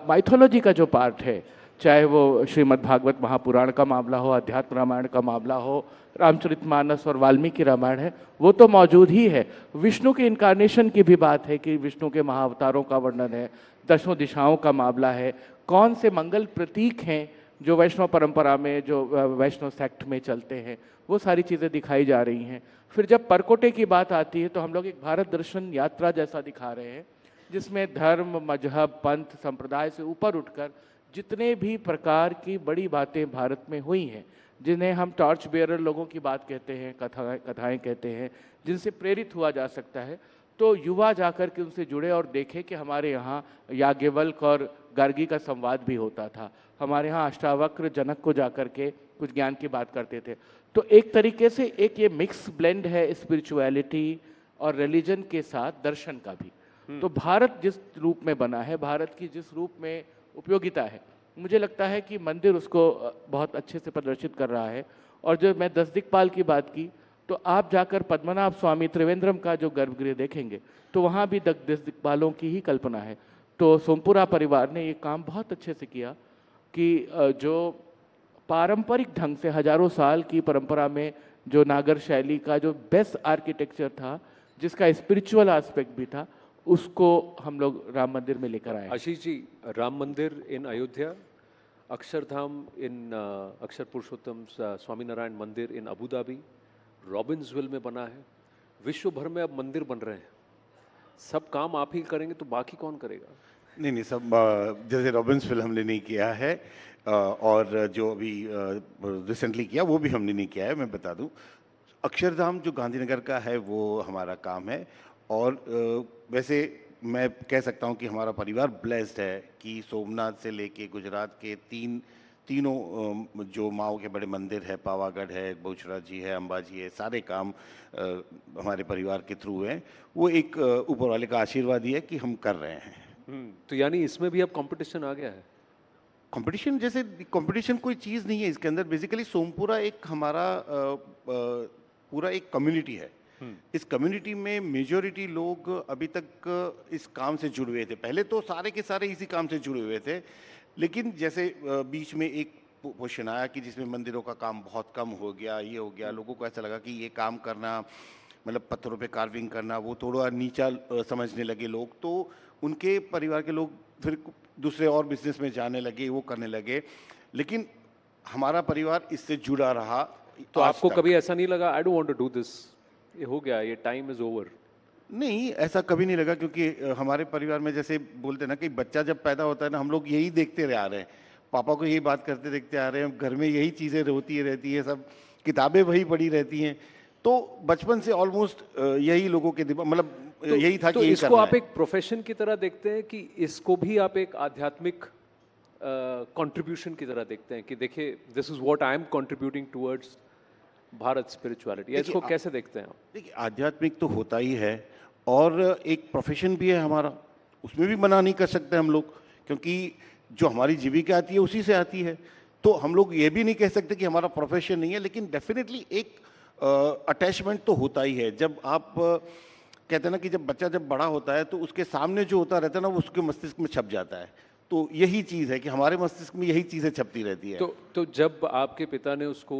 माइथोलॉजी का जो पार्ट है, चाहे वो श्रीमद् भागवत महापुराण का मामला हो, अध्यात्म रामायण का मामला हो, रामचरितमानस और वाल्मीकि रामायण है, वो तो मौजूद ही है। विष्णु के इनकारनेशन की भी बात है कि विष्णु के महाअवतारों का वर्णन है, दशों दिशाओं का मामला है, कौन से मंगल प्रतीक हैं जो वैष्णव परंपरा में, जो वैष्णव सेक्ट में चलते हैं, वो सारी चीज़ें दिखाई जा रही हैं। फिर जब परकोटे की बात आती है तो हम लोग एक भारत दर्शन यात्रा जैसा दिखा रहे हैं, जिसमें धर्म, मजहब, पंथ, संप्रदाय से ऊपर उठकर जितने भी प्रकार की बड़ी बातें भारत में हुई हैं, जिन्हें हम टॉर्च बेयरर लोगों की बात कहते हैं, कथाएं कहते हैं, जिनसे प्रेरित हुआ जा सकता है, तो युवा जाकर के उनसे जुड़े और देखे कि हमारे यहाँ याज्ञवल्क्य और गार्गी का संवाद भी होता था, हमारे यहाँ अष्टावक्र जनक को जाकर के कुछ ज्ञान की बात करते थे। तो एक तरीके से एक ये मिक्स ब्लेंड है स्पिरिचुअलिटी और रिलीजन के साथ दर्शन का भी। तो भारत जिस रूप में बना है, भारत की जिस रूप में उपयोगिता है, मुझे लगता है कि मंदिर उसको बहुत अच्छे से प्रदर्शित कर रहा है। और जो मैं 10 दिक्पाल की बात की, तो आप जाकर पद्मनाभ स्वामी त्रिवेंद्रम का जो गर्भगृह देखेंगे तो वहाँ भी 10 दिक्पालों की ही कल्पना है। तो सोमपुरा परिवार ने ये काम बहुत अच्छे से किया कि जो पारंपरिक ढंग से हजारों साल की परंपरा में जो नागर शैली का जो बेस्ट आर्किटेक्चर था, जिसका स्पिरिचुअल एस्पेक्ट भी था, उसको हम लोग राम मंदिर में लेकर आए। आशीष जी, राम मंदिर इन अयोध्या, अक्षरधाम इन अक्षर पुरुषोत्तम स्वामीनारायण मंदिर इन अबू धाबी, रॉबिन्सविल में बना है, विश्व भर में अब मंदिर बन रहे हैं। सब काम आप ही करेंगे तो बाकी कौन करेगा? नहीं, सब जैसे रॉबिन्सविल हमने नहीं किया है और जो अभी रिसेंटली किया वो भी हमने नहीं किया है। मैं बता दूं, अक्षरधाम जो गांधीनगर का है वो हमारा काम है। और वैसे मैं कह सकता हूं कि हमारा परिवार ब्लेस्ड है कि सोमनाथ से लेके गुजरात के तीनों जो माओ के बड़े मंदिर है, पावागढ़ है, बहुचरा जी है, अंबाजी है, सारे काम हमारे परिवार के थ्रू हैं। वो एक ऊपर वाले का आशीर्वाद ही है कि हम कर रहे हैं। तो यानी इसमें भी अब कंपटीशन आ गया है? कंपटीशन जैसे कंपटीशन कोई चीज़ नहीं है इसके अंदर। बेसिकली सोमपुरा एक हमारा पूरा एक कम्युनिटी है। इस कम्युनिटी में मेजॉरिटी लोग अभी तक इस काम से जुड़े हुए थे। पहले तो सारे के सारे इसी काम से जुड़े हुए थे, लेकिन जैसे बीच में एक क्वेश्चन आया कि जिसमें मंदिरों का काम बहुत कम हो गया, ये हो गया, लोगों को ऐसा लगा कि ये काम करना मतलब पत्थरों पे कार्विंग करना वो थोड़ा नीचा समझने लगे लोग, तो उनके परिवार के लोग फिर दूसरे और बिजनेस में जाने लगे, वो करने लगे। लेकिन हमारा परिवार इससे जुड़ा रहा। तो आपको कभी ऐसा नहीं लगा I don't want to do this, ये हो गया, ये टाइम इज ओवर? नहीं, ऐसा कभी नहीं लगा, क्योंकि हमारे परिवार में जैसे बोलते हैं ना कि बच्चा जब पैदा होता है ना, हम लोग यही देखते रह आ रहे हैं, पापा को यही बात करते देखते आ रहे हैं, घर में यही चीज़ें होती रहती है, सब किताबें वही पढ़ी रहती हैं। तो बचपन से ऑलमोस्ट यही लोगों के दिमाग मतलब यही था कि इसको आप एक प्रोफेशन की तरह देखते हैं कि इसको भी आप एक आध्यात्मिक कंट्रीब्यूशन की तरह देखते हैं कि देखिए this is what I am contributing towards Bharat spirituality? इसको कैसे देखते हैं आप? देखिए, आध्यात्मिक तो होता ही है और एक प्रोफेशन भी है हमारा, उसमें भी मना नहीं कर सकते हम लोग, क्योंकि जो हमारी जीविका आती है उसी से आती है। तो हम लोग ये भी नहीं कह सकते कि हमारा प्रोफेशन नहीं है, लेकिन डेफिनेटली एक अटैचमेंट तो होता ही है। जब आप कहते हैं ना कि जब बच्चा जब बड़ा होता है तो उसके सामने जो होता रहता है ना वो उसके मस्तिष्क में छप जाता है। तो यही चीज़ है कि हमारे मस्तिष्क में यही चीज़ें छपती रहती है। तो जब आपके पिता ने उसको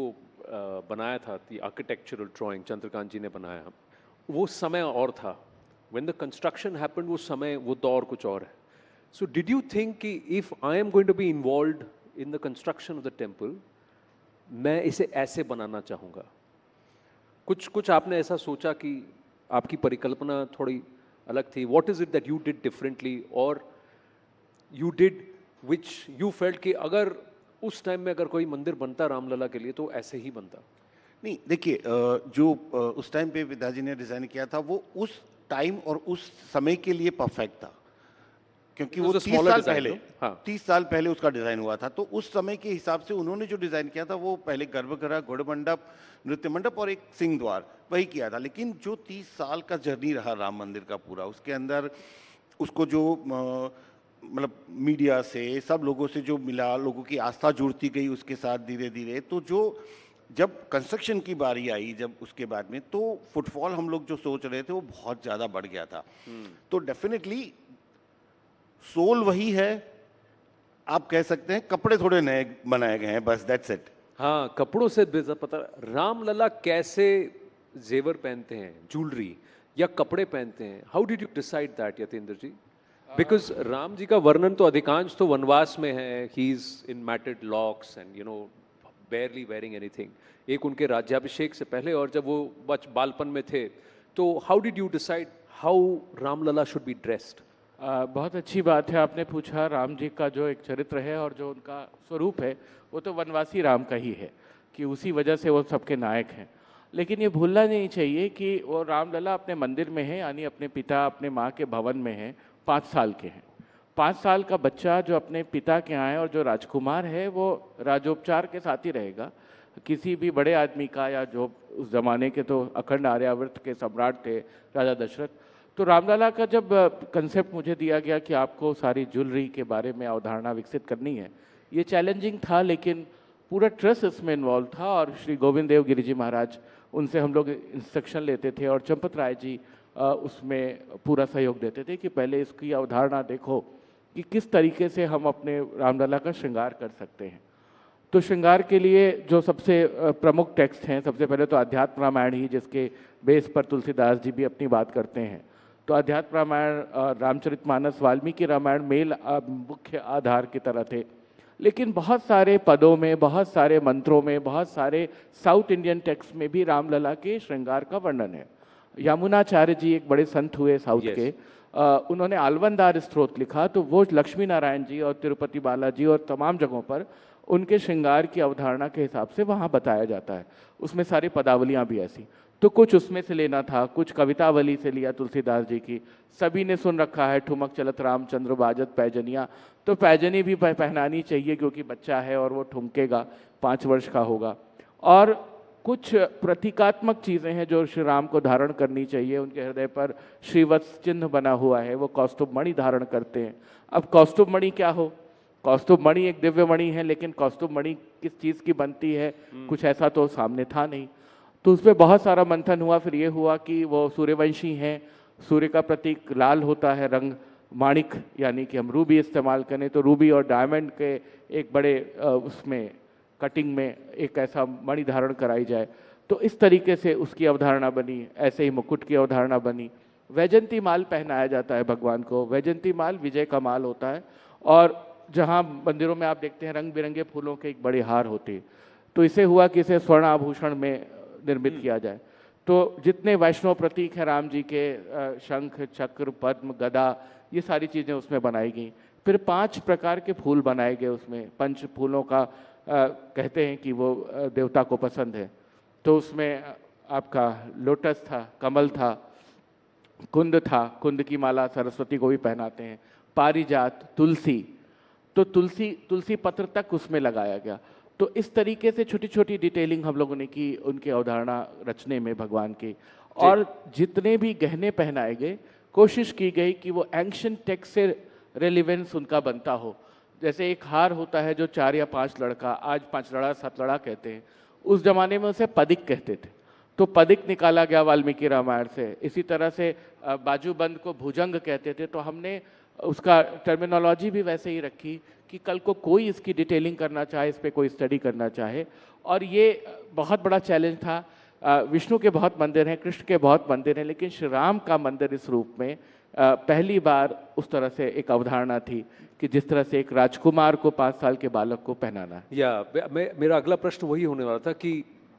बनाया था, दी आर्किटेक्चरल ड्राइंग चंद्रकांत जी ने बनाया, वो समय और था, व्हेन द कंस्ट्रक्शन हैपेंड, वो समय वो दौर कुछ और है। सो डिड यू थिंक कि if I am going to be involved in the construction of the temple, मैं इसे ऐसे बनाना चाहूँगा? कुछ आपने ऐसा सोचा कि आपकी परिकल्पना थोड़ी अलग थी? What is it that you did differently? और you did which you felt कि अगर उस टाइम में अगर कोई मंदिर बनता रामलला के लिए तो ऐसे ही बनता? नहीं, देखिए, जो उस टाइम पे पिताजी ने डिज़ाइन किया था वो उस टाइम और उस समय के लिए परफेक्ट था, क्योंकि वो 30 साल पहले उसका डिज़ाइन हुआ था। तो उस समय के हिसाब से उन्होंने जो डिज़ाइन किया था वो पहले गर्भगृह, गौड़ मंडप, नृत्य मंडप और एक सिंह द्वार वही किया था। लेकिन जो 30 साल का जर्नी रहा राम मंदिर का पूरा, उसके अंदर उसको जो मतलब मीडिया से, सब लोगों से जो मिला, लोगों की आस्था जुड़ती गई उसके साथ धीरे धीरे, तो जो जब कंस्ट्रक्शन की बारी आई, जब उसके बाद में, तो फुटफॉल हम लोग जो सोच रहे थे वो बहुत ज़्यादा बढ़ गया था। तो डेफिनेटली सोल वही है, आप कह सकते हैं कपड़े थोड़े नए बनाए गए हैं, बस दैट्स इट। हाँ, कपड़ों से पता। रामलला कैसे जेवर पहनते हैं, ज्वेलरी या कपड़े पहनते हैं? How did you decide that Yatendra ji? Because Ram ji का वर्णन तो अधिकांश तो वनवास में है, he is in matted locks and you know barely wearing anything. एक उनके राज्याभिषेक से पहले और जब वो बालपन में थे, तो how did you decide how Ramlala should be dressed? बहुत अच्छी बात है आपने पूछा। राम जी का जो एक चरित्र है और जो उनका स्वरूप है वो तो वनवासी राम का ही है, कि उसी वजह से वो सबके नायक हैं। लेकिन ये भूलना नहीं चाहिए कि वो रामलला अपने मंदिर में है, यानी अपने पिता अपने माँ के भवन में है, 5 साल के हैं। 5 साल का बच्चा जो अपने पिता के यहाँ है और जो राजकुमार है वो राजोपचार के साथ ही रहेगा। किसी भी बड़े आदमी का, या जो उस ज़माने के तो अखंड आर्यावर्त के सम्राट थे राजा दशरथ, तो रामलला का जब कंसेप्ट मुझे दिया गया कि आपको सारी ज्वेलरी के बारे में अवधारणा विकसित करनी है, ये चैलेंजिंग था, लेकिन पूरा ट्रस्ट इसमें इन्वॉल्व था। और श्री गोविंद देव गिरि जी महाराज, उनसे हम लोग इंस्ट्रक्शन लेते थे और चंपत राय जी उसमें पूरा सहयोग देते थे कि पहले इसकी अवधारणा देखो कि किस तरीके से हम अपने रामलला का श्रृंगार कर सकते हैं। तो श्रृंगार के लिए जो सबसे प्रमुख टेक्स्ट हैं, सबसे पहले तो अध्यात्म रामायण ही, जिसके बेस पर तुलसीदास जी भी अपनी बात करते हैं। तो अध्यात्म रामायण, रामचरितमानस, वाल्मीकि रामायण मेल मुख्य आधार की तरह थे। लेकिन बहुत सारे पदों में, बहुत सारे मंत्रों में, बहुत सारे साउथ इंडियन टेक्स्ट में भी रामलला के श्रृंगार का वर्णन है। यमुनाचार्य जी एक बड़े संत हुए साउथ के, उन्होंने आलवनदार स्त्रोत लिखा, तो वो लक्ष्मी नारायण जी और तिरुपति बालाजी और तमाम जगहों पर उनके श्रृंगार की अवधारणा के हिसाब से वहाँ बताया जाता है। उसमें सारी पदावलियाँ भी ऐसी, तो कुछ उसमें से लेना था, कुछ कवितावली से लिया तुलसीदास जी की। सभी ने सुन रखा है ठुमक चलत रामचंद्र बाजत पैजनिया, तो पैजनी भी पहनानी चाहिए क्योंकि बच्चा है और वो ठुमकेगा, 5 वर्ष का होगा। और कुछ प्रतीकात्मक चीज़ें हैं जो श्री राम को धारण करनी चाहिए। उनके हृदय पर श्रीवत्स चिन्ह बना हुआ है, वो कौस्तुभ मणि धारण करते हैं। अब कौस्तुभ मणि क्या हो? कौस्तुभ मणि एक दिव्य मणि है, लेकिन कौस्तुभ मणि किस चीज़ की बनती है, कुछ ऐसा तो सामने था नहीं। तो उस पर बहुत सारा मंथन हुआ। फिर ये हुआ कि वो सूर्यवंशी हैं, सूर्य का प्रतीक लाल होता है रंग, माणिक यानी कि हम रूबी इस्तेमाल करें तो रूबी और डायमंड के एक बड़े उसमें कटिंग में एक ऐसा मणि धारण कराई जाए। तो इस तरीके से उसकी अवधारणा बनी। ऐसे ही मुकुट की अवधारणा बनी। वैजंती माल पहनाया जाता है भगवान को। वैजंती माल विजय का माल होता है, और जहाँ मंदिरों में आप देखते हैं रंग बिरंगे फूलों के एक बड़े हार होते हैं। तो इसे हुआ कि इसे स्वर्ण आभूषण में निर्मित किया जाए। तो जितने वैष्णव प्रतीक हैं राम जी के, शंख चक्र पद्म गदा, ये सारी चीज़ें उसमें बनाई गई। फिर 5 प्रकार के फूल बनाए गए उसमें। 5 फूलों का कहते हैं कि वो देवता को पसंद है। तो उसमें आपका लोटस था, कमल था, कुंद था, कुंद की माला सरस्वती को भी पहनाते हैं, पारिजात, तुलसी, तो तुलसी पत्र तक उसमें लगाया गया। तो इस तरीके से छोटी छोटी डिटेलिंग हम लोगों ने की उनकी अवधारणा रचने में भगवान की। और जितने भी गहने पहनाए गए, कोशिश की गई कि वो एंशिएंट टेक्स्ट से रेलिवेंस उनका बनता हो। जैसे एक हार होता है जो 4 या 5 लड़का, आज 5 लड़ा 7 लड़ा कहते हैं, उस जमाने में उसे पदिक कहते थे। तो पदिक निकाला गया वाल्मीकि रामायण से। इसी तरह से बाजूबंद को भुजंग कहते थे, तो हमने उसका टर्मिनोलॉजी भी वैसे ही रखी कि कल को कोई इसकी डिटेलिंग करना चाहे, इस पर कोई स्टडी करना चाहे। और ये बहुत बड़ा चैलेंज था। विष्णु के बहुत मंदिर हैं, कृष्ण के बहुत मंदिर हैं, लेकिन श्री राम का मंदिर इस रूप में पहली बार उस तरह से एक अवधारणा थी कि जिस तरह से एक राजकुमार को 5 साल के बालक को पहनाना है। या मेरा अगला प्रश्न वही होने वाला था कि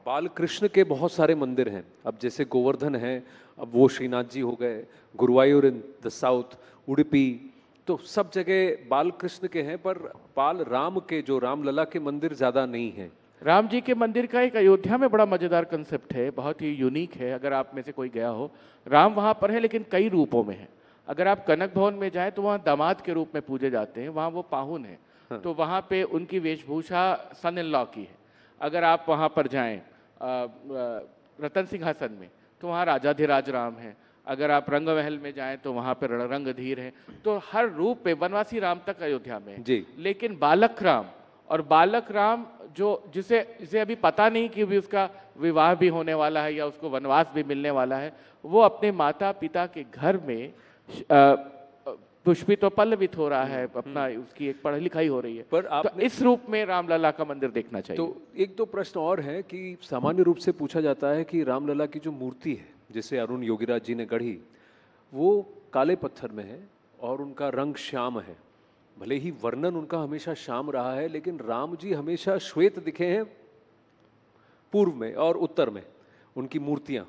बाल कृष्ण के बहुत सारे मंदिर हैं। अब जैसे गोवर्धन है, अब वो श्रीनाथ जी हो गए, Guruvayur in the south, Udupi, तो सब जगह बाल कृष्ण के हैं, पर बाल राम के, जो रामलला के मंदिर ज़्यादा नहीं हैं। राम जी के मंदिर का एक अयोध्या में बड़ा मजेदार कंसेप्ट है, बहुत ही यूनिक है। अगर आप में से कोई गया हो, राम वहाँ पर है लेकिन कई रूपों में है। अगर आप कनक भवन में जाएं तो वहाँ दामाद के रूप में पूजे जाते हैं, वहाँ वो पाहुन है। हाँ। तो वहाँ पे उनकी वेशभूषा सन इन लॉ की है। अगर आप वहाँ पर जाएं रतन सिंहासन में तो वहाँ राजाधिराज राम है। अगर आप रंग महल में जाएं तो वहाँ पर रंगधीर है। तो हर रूप पे वनवासी राम तक अयोध्या में है। लेकिन बालक राम, और बालक राम जिसे अभी पता नहीं कि भी उसका विवाह भी होने वाला है या उसको वनवास भी मिलने वाला है, वो अपने माता पिता के घर में पुष्पित और पल्लवित हो रहा है, अपना उसकी एक पढ़ाई लिखाई हो रही है। पर तो इस रूप में रामलला का मंदिर देखना चाहिए। तो एक दो प्रश्न और है कि सामान्य रूप से पूछा जाता है कि रामलला की जो मूर्ति है जिसे अरुण योगीराज जी ने गढ़ी, वो काले पत्थर में है और उनका रंग श्याम है। भले ही वर्णन उनका हमेशा श्याम रहा है, लेकिन राम जी हमेशा श्वेत दिखे हैं पूर्व में और उत्तर में उनकी मूर्तियां।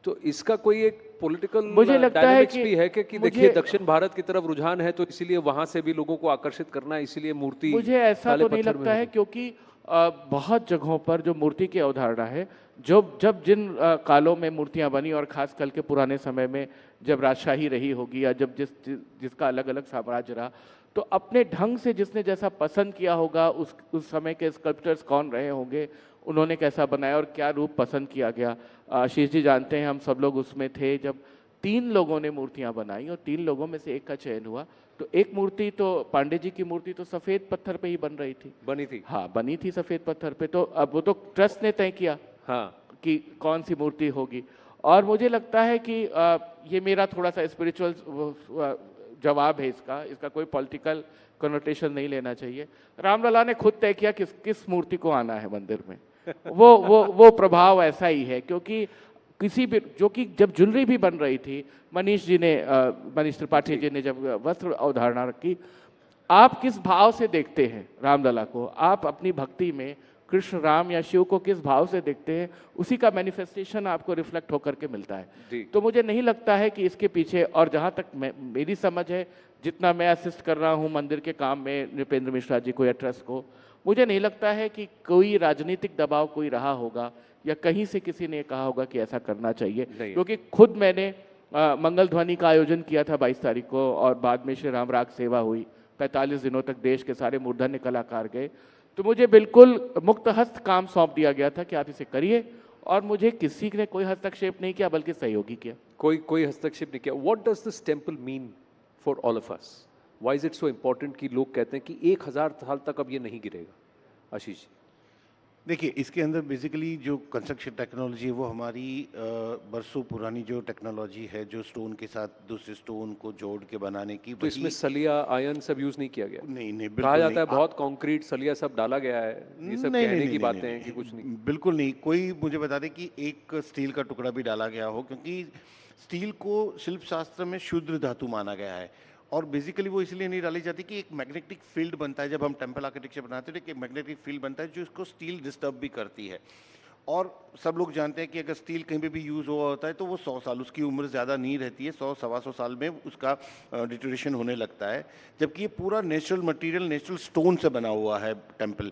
तो इसका कोई एक पॉलिटिकल मुझे लगता है भी है कि देखिए दक्षिण भारत की तरफ रुझान है, तो इसीलिए वहां से भी लोगों को आकर्षित करना है, इसीलिए मूर्ति। मुझे ऐसा तो नहीं लगता है, क्योंकि बहुत जगहों पर जो मूर्ति की अवधारणा है, जब जिन कालों में मूर्तियां बनी, और खास करके पुराने समय में जब राजशाही रही होगी या जब जिसका अलग अलग साम्राज्य रहा, तो अपने ढंग से जिसने जैसा पसंद किया होगा, उस समय के स्कल्प्टर्स कौन रहे होंगे, उन्होंने कैसा बनाया और क्या रूप पसंद किया गया। आशीष जी जानते हैं, हम सब लोग उसमें थे जब 3 लोगों ने मूर्तियां बनाई और 3 लोगों में से एक का चयन हुआ। तो एक मूर्ति तो पांडे जी की मूर्ति तो सफेद पत्थर पे ही बनी थी। हाँ, बनी थी सफेद पत्थर पे। तो अब वो तो ट्रस्ट ने तय किया कि कौन सी मूर्ति होगी। और मुझे लगता है कि ये मेरा थोड़ा सा स्पिरिचुअल जवाब है इसका कोई पॉलिटिकल कनोटेशन नहीं लेना चाहिए। रामलला ने खुद तय किया किस मूर्ति को आना है मंदिर में। वो प्रभाव ऐसा ही है, क्योंकि किसी भी, जो कि जब ज्वेलरी भी बन रही थी, मनीष त्रिपाठी जी ने जब वस्त्र अवधारणा रखी, आप किस भाव से देखते हैं रामलला को, आप अपनी भक्ति में कृष्ण, राम या शिव को किस भाव से देखते हैं, उसी का मैनिफेस्टेशन आपको रिफ्लेक्ट होकर के मिलता है। तो मुझे नहीं लगता है कि इसके पीछे, और जहाँ तक मेरी समझ है, जितना मैं असिस्ट कर रहा हूँ मंदिर के काम में नृपेंद्र मिश्रा जी को या ट्रस्ट को, मुझे नहीं लगता है कि कोई राजनीतिक दबाव कोई रहा होगा या कहीं से किसी ने कहा होगा कि ऐसा करना चाहिए। क्योंकि खुद मैंने मंगल ध्वनि का आयोजन किया था 22 तारीख को, और बाद में श्री राम राग सेवा हुई। 45 दिनों तक देश के सारे मूर्धन्य कलाकार गए। तो मुझे बिल्कुल मुक्त हस्त काम सौंप दिया गया था कि आप इसे करिए, और मुझे किसी ने कोई हस्तक्षेप नहीं किया, बल्कि सहयोगी किया। कोई हस्तक्षेप नहीं किया। What does this temple mean for all of us? Why is it so important कि लोग कहते हैं कि 1000 साल तक अब ये नहीं गिरेगा? आशीष जी। देखिए, इसके अंदर बेसिकली जो कंस्ट्रक्शन टेक्नोलॉजी है वो हमारी बरसों पुरानी जो टेक्नोलॉजी है, जो स्टोन के साथ दूसरे स्टोन को जोड़ के बनाने की। तो इसमें सलिया, आयरन सब यूज नहीं किया गया? नहीं, कहा जाता है बहुत कंक्रीट, सलिया सब डाला गया है। ये सब कहने की बातें हैं कि कुछ नहीं? बिल्कुल नहीं। कोई मुझे बता दे कि एक स्टील का टुकड़ा भी डाला गया हो, क्योंकि स्टील को शिल्प शास्त्र में शुद्ध धातु माना गया है। और बेसिकली वो इसलिए नहीं डाली जाती कि एक मैग्नेटिक फील्ड बनता है, जब हम टेम्पल आर्किटेक्चर बनाते हैं तो एक मैग्नेटिक फील्ड बनता है जो इसको स्टील डिस्टर्ब भी करती है। और सब लोग जानते हैं कि अगर स्टील कहीं पे भी यूज़ हुआ होता है तो वो 100 साल, उसकी उम्र ज़्यादा नहीं रहती है, 100-125 साल में उसका डिटोरेशन होने लगता है। जबकि ये पूरा नेचुरल मटेरियल, नेचुरल स्टोन से बना हुआ है टेम्पल।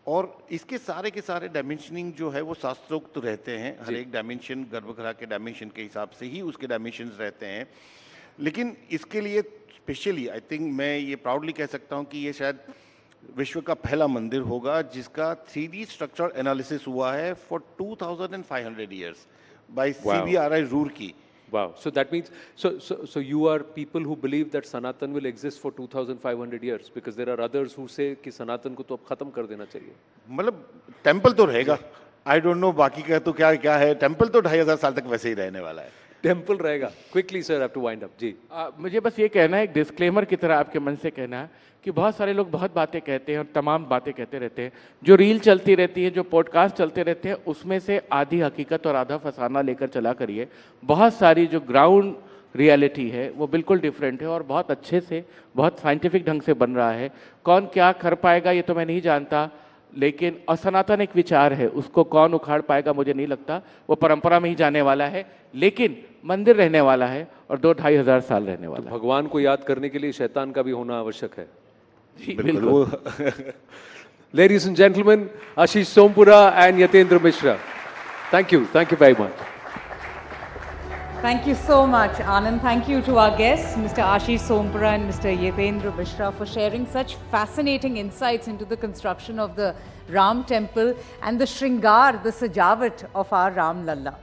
और इसके सारे के सारे डायमेंशनिंग जो है वो शास्त्रोक्त रहते हैं। हर एक डायमेंशन गर्भगृह के डायमेंशन के हिसाब से ही उसके डायमेंशन रहते हैं। लेकिन इसके लिए स्पेशली आई थिंक मैं ये प्राउडली कह सकता हूँ कि ये शायद विश्व का पहला मंदिर होगा जिसका 3D स्ट्रक्चर एनालिसिस हुआ है for 2500 years by CBRI Roorkee. Wow. So that means, so you are people who believe that Sanatan will exist for 2500 years, because there are others who say कि सनातन को तो अब खत्म कर देना चाहिए। मतलब टेम्पल तो रहेगा, आई डोंट नो बाकी का तो क्या है। टेम्पल तो 2500 साल तक वैसे ही रहने वाला है। टेम्पल रहेगा। Quickly sir, have to wind up जी। मुझे बस ये कहना है, एक डिस्क्लेमर की तरह आपके मन से कहना है कि बहुत सारे लोग बहुत बातें कहते हैं और तमाम बातें कहते रहते हैं। जो रील चलती रहती है, जो पॉडकास्ट चलते रहते हैं, उसमें से आधी हकीकत और आधा फसाना लेकर चला करिए। बहुत सारी जो ग्राउंड रियलिटी है वो बिल्कुल डिफरेंट है और बहुत अच्छे से, बहुत साइंटिफिक ढंग से बन रहा है। कौन क्या कर पाएगा ये तो मैं नहीं जानता। लेकिन और सनातन एक विचार है, उसको कौन उखाड़ पाएगा मुझे नहीं लगता, वो परंपरा में ही जाने वाला है, लेकिन मंदिर रहने वाला है और 2-2.5 हज़ार साल रहने वाला है। भगवान को याद करने के लिए शैतान का भी होना आवश्यक है। बिल्कुल। Ladies and gentlemen, Ashish Sompura and Yatendra Mishra. Thank you very much. Thank you so much, Anand. Thank you to our guests, Mr. Ashish Sompura and Mr. Yatendra Mishra, for sharing such fascinating insights into the construction of the Ram temple and the Shringar, the Sajavat of our Ram Lalla.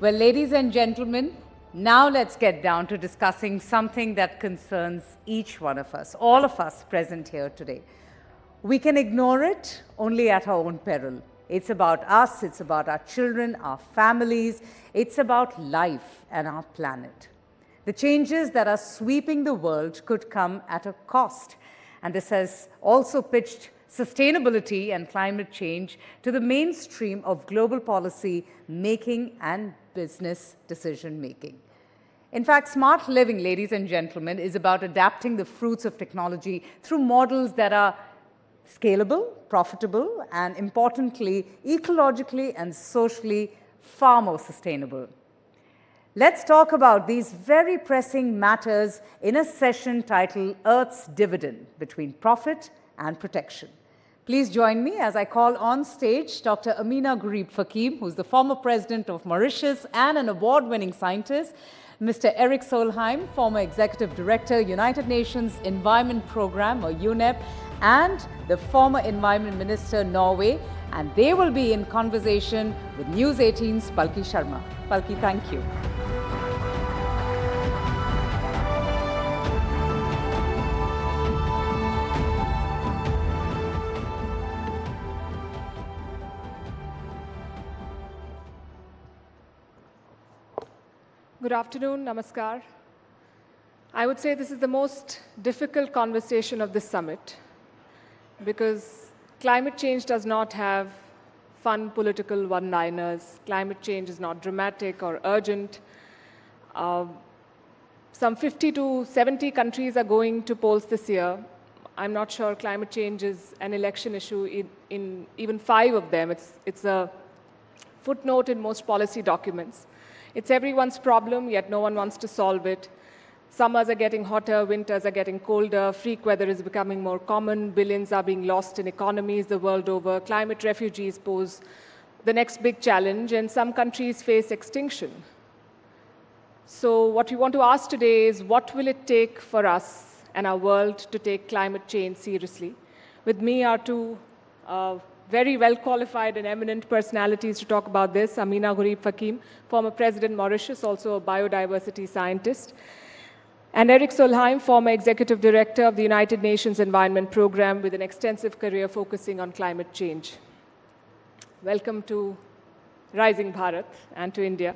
Well, ladies and gentlemen, now let's get down to discussing something that concerns each one of us, all of us present here today. We can ignore it only at our own peril. It's about us, it's about our children, our families, it's about life and our planet. The changes that are sweeping the world could come at a cost, and this has also pitched sustainability and climate change to the mainstream of global policy making and business decision making. In fact, smart living, ladies and gentlemen, is about adapting the fruits of technology through models that are scalable, profitable, and importantly, ecologically and socially far more sustainable. Let's talk about these very pressing matters in a session titled Earth's Dividend Between Profit and Protection. Please join me as I call on stage Dr. Amina Gurib Fakim, who's the former president of Mauritius and an award-winning scientist, Mr. Erik Solheim, former executive director, United Nations Environment Programme, or UNEP, and the former Environment Minister, Norway, and they will be in conversation with News18's Palki Sharma. Palki, thank you. Good afternoon, namaskar. I would say this is the most difficult conversation of this summit because climate change does not have fun political one-liners. Climate change is not dramatic or urgent. Some 50 to 70 countries are going to polls this year. I'm not sure climate change is an election issue in even 5 of them. It's a footnote in most policy documents. It's everyone's problem, yet no one wants to solve it. Summers are getting hotter, winters are getting colder, freak weather is becoming more common, billions are being lost in economies the world over, climate refugees pose the next big challenge, and some countries face extinction. So what we want to ask today is, what will it take for us and our world to take climate change seriously? With me are two very well-qualified and eminent personalities to talk about this. Amina Gurib Fakim, former President Mauritius, also a biodiversity scientist. And Erik Solheim, former Executive Director of the United Nations Environment Programme with an extensive career focusing on climate change. Welcome to Rising Bharat and to India.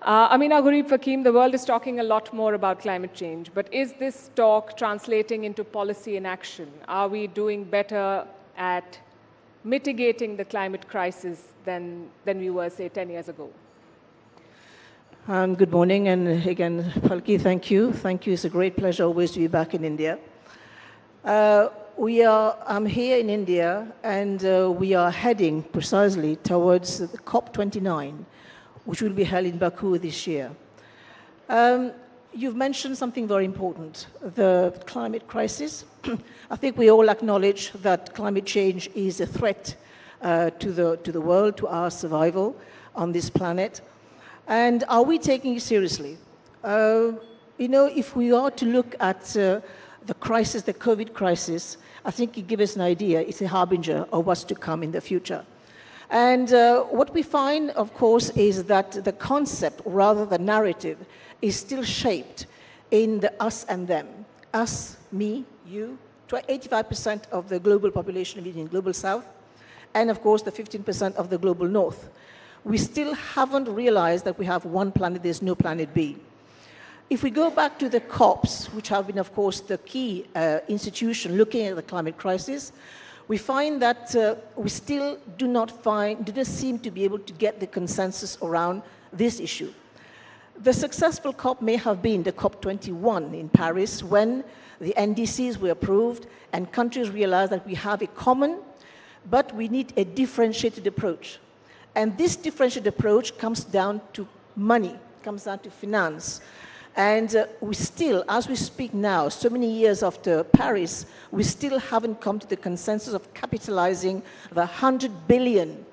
Amina Gurib Fakim, the world is talking a lot more about climate change, but is this talk translating into policy in action? Are we doing better at mitigating the climate crisis than we were, say, 10 years ago? Good morning, and again, Palki, thank you. Thank you. It's a great pleasure always to be back in India. I'm here in India, and we are heading precisely towards the COP29, which will be held in Baku this year. You've mentioned something very important, the climate crisis. I think we all acknowledge that climate change is a threat to the world, to our survival on this planet. And are we taking it seriously? If we are to look at the crisis, the COVID crisis, I think it gives us an idea. It's a harbinger of what's to come in the future. And what we find, of course, is that the concept, or rather the narrative, is still shaped in the us and them. Us, me, you, 85% of the global population living in global south, and of course the 15% of the global north. We still haven't realized that we have one planet, there's no planet B. If we go back to the COPs, which have been, of course, the key institution looking at the climate crisis, we find that we still didn't seem to be able to get the consensus around this issue. The successful COP may have been the COP21 in Paris, when the NDCs were approved and countries realized that we have a common but we need a differentiated approach. And this differentiated approach comes down to money, comes down to finance. And we still, as we speak now, so many years after Paris, we still haven't come to the consensus of capitalizing the $100 billion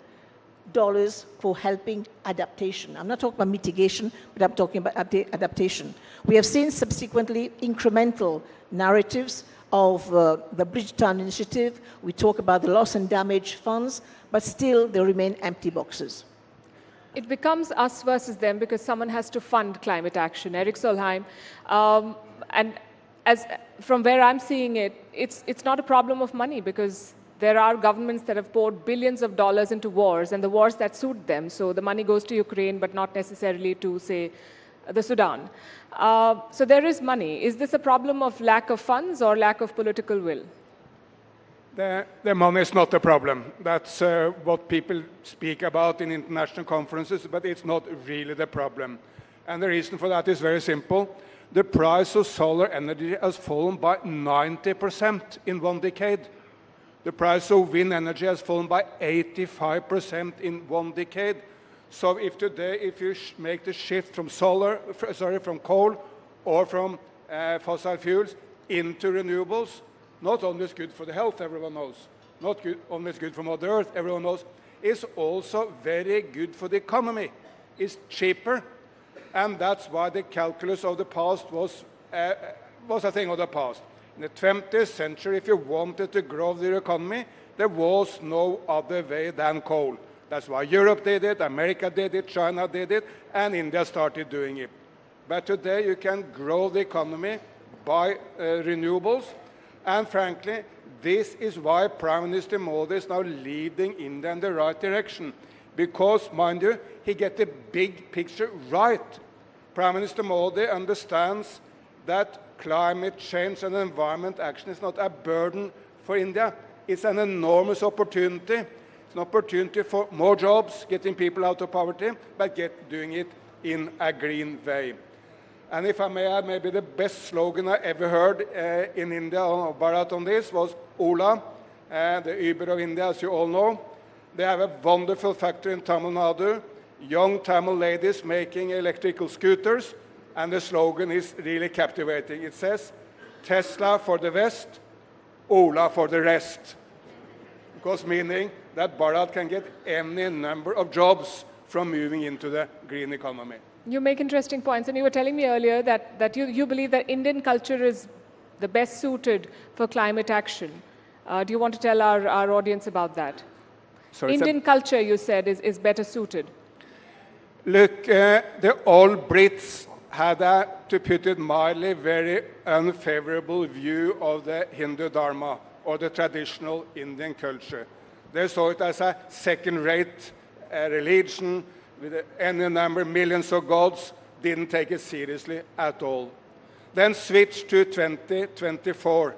for helping adaptation. I'm not talking about mitigation, but I'm talking about adaptation. We have seen subsequently incremental narratives of the Bridgetown Initiative. We talk about the loss and damage funds, but still they remain empty boxes. It becomes us versus them because someone has to fund climate action. Eric Solheim, and from where I'm seeing it, it's not a problem of money because there are governments that have poured billions of dollars into wars and the wars that suit them. So the money goes to Ukraine, but not necessarily to, say, the Sudan. So there is money. Is this a problem of lack of funds or lack of political will? The money is not the problem. That's what people speak about in international conferences, but it's not really the problem. And the reason for that is very simple. The price of solar energy has fallen by 90% in one decade. The price of wind energy has fallen by 85% in one decade. So if today, if you make the shift from from coal or from fossil fuels into renewables, not only is good for the health, everyone knows, not only is good for Mother Earth, everyone knows, it's also very good for the economy. It's cheaper, and that's why the calculus of the past was a thing of the past. In the 20th century, if you wanted to grow the economy, there was no other way than coal. That's why Europe did it, America did it, China did it, and India started doing it. But today you can grow the economy by renewables, and frankly, this is why Prime Minister Modi is now leading India in the right direction. Because, mind you, he gets the big picture right. Prime Minister Modi understands that climate change and environment action is not a burden for India. It's an enormous opportunity. It's an opportunity for more jobs, getting people out of poverty, but doing it in a green way. And if I may add, maybe the best slogan I ever heard in India on Bharat on this was Ola, the Uber of India, as you all know. They have a wonderful factory in Tamil Nadu, young Tamil ladies making electrical scooters, and the slogan is really captivating. It says, Tesla for the West, Ola for the rest. Because meaning that Bharat can get any number of jobs from moving into the green economy. You make interesting points, and you were telling me earlier that you believe that Indian culture is the best suited for climate action. Do you want to tell our audience about that? Sorry, Indian culture, you said, is better suited. Look, the old Brits had to put it mildly, very unfavorable view of the Hindu Dharma, or the traditional Indian culture. They saw it as a second-rate religion with any number, millions of gods, didn't take it seriously at all. Then switched to 2024,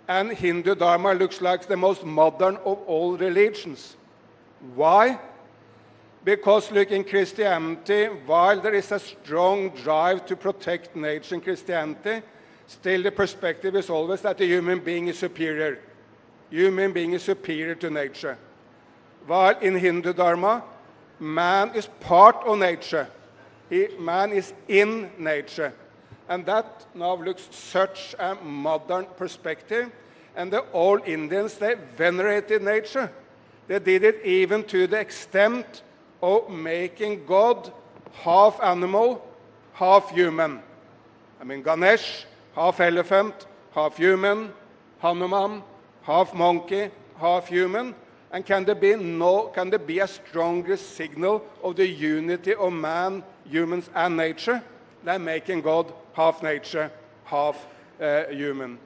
and Hindu Dharma looks like the most modern of all religions. Why? Because look, in Christianity, while there is a strong drive to protect nature in Christianity, still the perspective is always that the human being is superior. Human being is superior to nature. While in Hindu Dharma, man is part of nature. Man is in nature. And that now looks such a modern perspective. And the old Indians, they venerated nature. They did it even to the extent of making God half animal, half human. I mean, Ganesh, half elephant, half human, Hanuman, half monkey, half human. And can there be a stronger signal of the unity of man, humans, and nature than making God half nature, half human?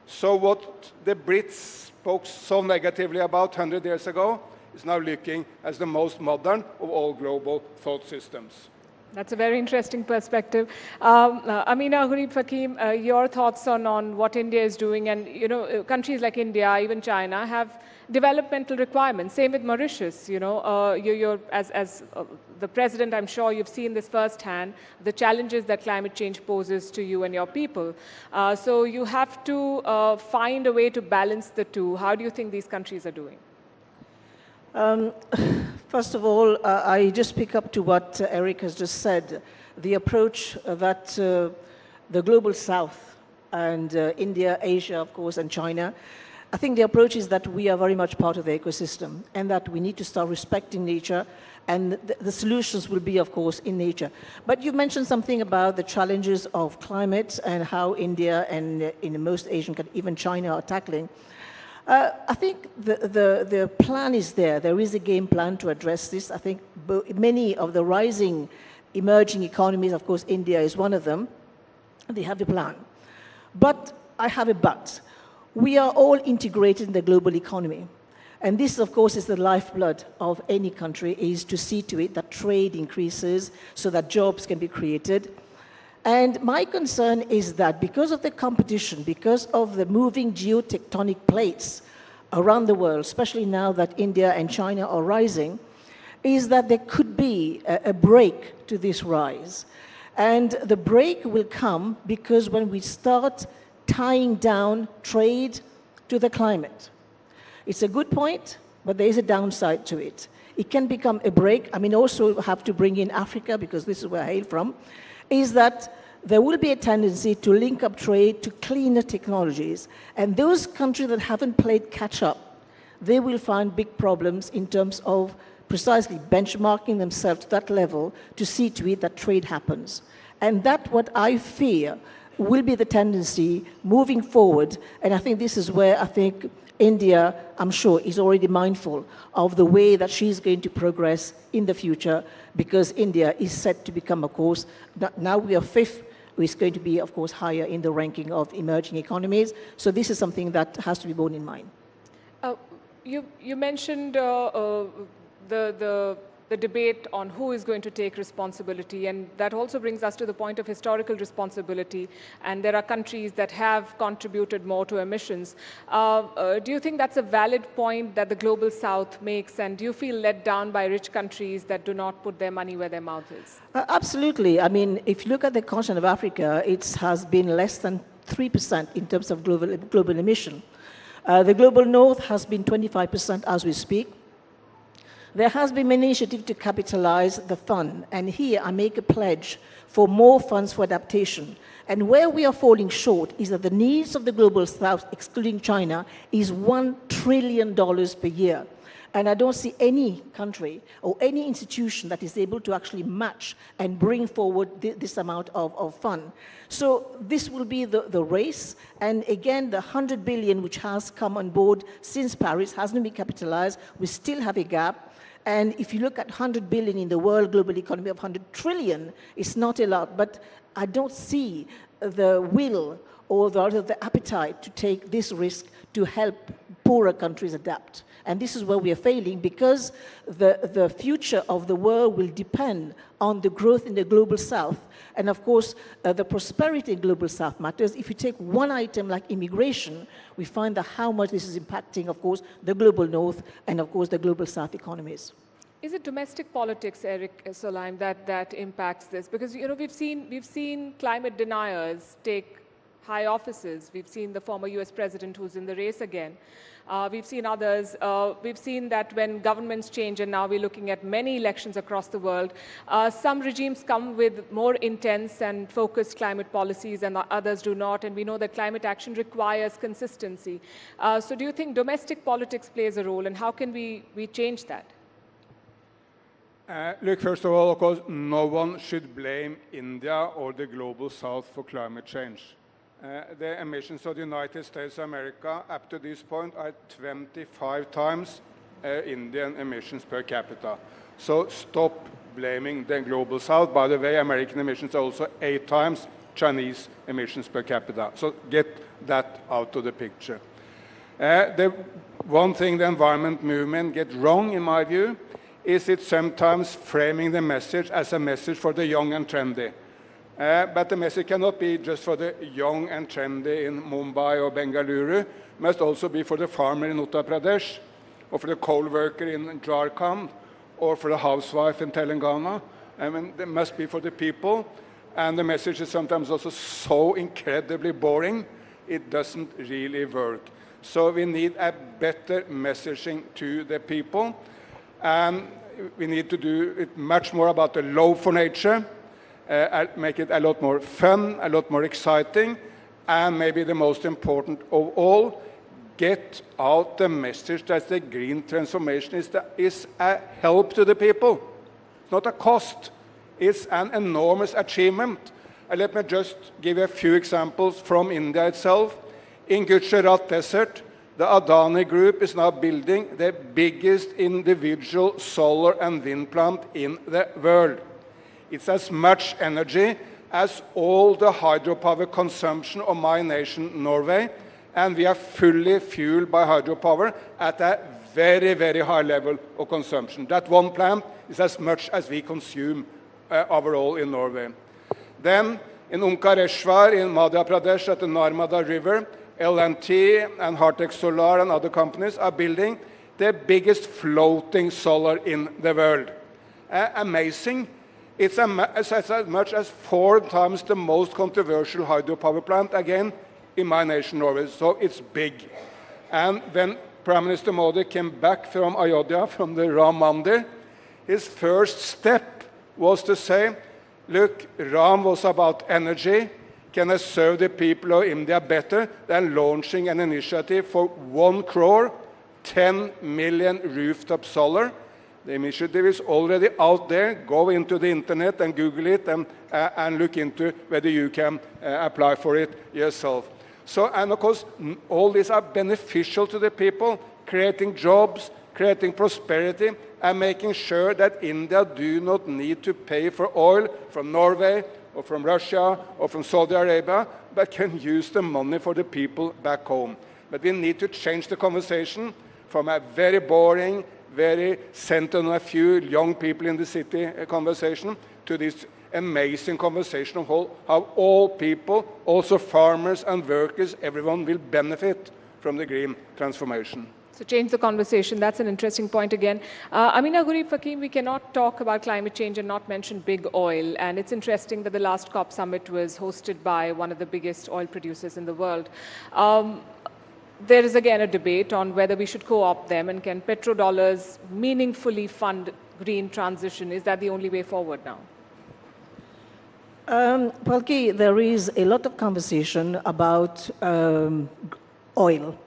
So what the Brits spoke so negatively about 100 years ago is now looking as the most modern of all global thought systems. That's a very interesting perspective. Amina Gurib Fakim, your thoughts on what India is doing, and countries like India, even China, have developmental requirements. Same with Mauritius. As the president, I'm sure you've seen this firsthand, the challenges that climate change poses to you and your people. So you have to find a way to balance the two. How do you think these countries are doing? First of all, I just pick up to what Eric has just said. The approach that the global south and India, Asia, of course, and China, I think the approach is that we are very much part of the ecosystem and that we need to start respecting nature, and the solutions will be, of course, in nature. But you mentioned something about the challenges of climate and how India and in most Asian countries, even China, are tackling. I think the plan is there. There is a game plan to address this. I think many of the rising emerging economies, of course, India is one of them, they have a plan. But I have a but. We are all integrated in the global economy. And this, of course, is the lifeblood of any country, is to see to it that trade increases so that jobs can be created. And my concern is that because of the competition, because of the moving geotectonic plates around the world, especially now that India and China are rising, is that there could be a break to this rise. And the break will come because when we start tying down trade to the climate. It's a good point, but there is a downside to it. It can become a break. I mean, also have to bring in Africa, because this is where I hail from, is that there will be a tendency to link up trade to cleaner technologies. And those countries that haven't played catch up, they will find big problems in terms of precisely benchmarking themselves to that level to see to it that trade happens. And that's what I fear will be the tendency moving forward. And I think this is where I think India, I'm sure, is already mindful of the way that she's going to progress in the future, because India is set to become, of course, now we are fifth, is going to be, of course, higher in the ranking of emerging economies. So this is something that has to be borne in mind. You mentioned the debate on who is going to take responsibility, and that also brings us to the point of historical responsibility, and there are countries that have contributed more to emissions. Do you think that's a valid point that the global south makes, and do you feel let down by rich countries that do not put their money where their mouth is? Absolutely. I mean, if you look at the continent of Africa, it has been less than 3% in terms of global emission. The global north has been 25% as we speak. There has been an initiative to capitalize the fund, and here I make a pledge for more funds for adaptation. And where we are falling short is that the needs of the global south, excluding China, is $1 trillion per year. And I don't see any country or any institution that is able to actually match and bring forward this amount of fund. So this will be the race. And again, the 100 billion which has come on board since Paris hasn't been capitalized. We still have a gap. And if you look at 100 billion in the world global economy of 100 trillion, it's not a lot. But I don't see the will or the appetite to take this risk to help poorer countries adapt. And this is where we are failing, because the future of the world will depend on the growth in the global south. And of course, the prosperity in global south matters. If you take one item like immigration, we find that how much this is impacting, of course, the global north and, of course, the global south economies. Is it domestic politics, Eric Solheim, that impacts this? Because, you know, we've seen climate deniers take high offices. We've seen the former US president who's in the race again. We've seen others. We've seen that when governments change, and now we're looking at many elections across the world, some regimes come with more intense and focused climate policies and others do not. And we know that climate action requires consistency. So do you think domestic politics plays a role, and how can we change that? Look, first of all, of course, no one should blame India or the global south for climate change. The emissions of the United States of America up to this point are 25 times Indian emissions per capita. So stop blaming the global south. By the way, American emissions are also 8 times Chinese emissions per capita. So get that out of the picture. The one thing the environment movement gets wrong, in my view, is it sometimes framing the message as a message for the young and trendy. But the message cannot be just for the young and trendy in Mumbai or Bengaluru. It must also be for the farmer in Uttar Pradesh, or for the coal worker in Jharkhand, or for the housewife in Telangana. I mean, it must be for the people. And the message is sometimes also so incredibly boring, it doesn't really work. So we need a better messaging to the people. And we need to do it much more about the love for nature, make it a lot more fun, a lot more exciting, and maybe the most important of all, get out the message that the green transformation is a help to the people. It's not a cost. It's an enormous achievement. Let me just give you a few examples from India itself. In Gujarat Desert, the Adani Group is now building the biggest individual solar and wind plant in the world. It's as much energy as all the hydropower consumption of my nation, Norway, and we are fully fueled by hydropower at a very, very high level of consumption. That one plant is as much as we consume overall in Norway. Then, in Omkareshwar, in Madhya Pradesh, at the Narmada River, L&T and Hartex Solar and other companies are building the biggest floating solar in the world. Amazing. It's as much as 4 times the most controversial hydropower plant, again, in my nation, Norway. So it's big. And when Prime Minister Modi came back from Ayodhya, from the Ram Mandir, his first step was to say, look, Ram was about energy. Can I serve the people of India better than launching an initiative for 1 crore, 10 million rooftop solar? The initiative is already out there. Go into the internet and Google it and look into whether you can apply for it yourself. So, and of course, all these are beneficial to the people, creating jobs, creating prosperity, and making sure that India do not need to pay for oil from Norway, or from Russia, or from Saudi Arabia, but can use the money for the people back home. But we need to change the conversation from a very boring, very centered on a few young people in the city conversation to this amazing conversation of how all people, also farmers and workers, everyone will benefit from the green transformation. So change the conversation. That's an interesting point again. Amina Gurib Fakim, we cannot talk about climate change and not mention big oil. And it's interesting that the last COP summit was hosted by one of the biggest oil producers in the world. There is again a debate on whether we should co-opt them, and can petrodollars meaningfully fund green transition? Is that the only way forward now? Palki, there is a lot of conversation about oil.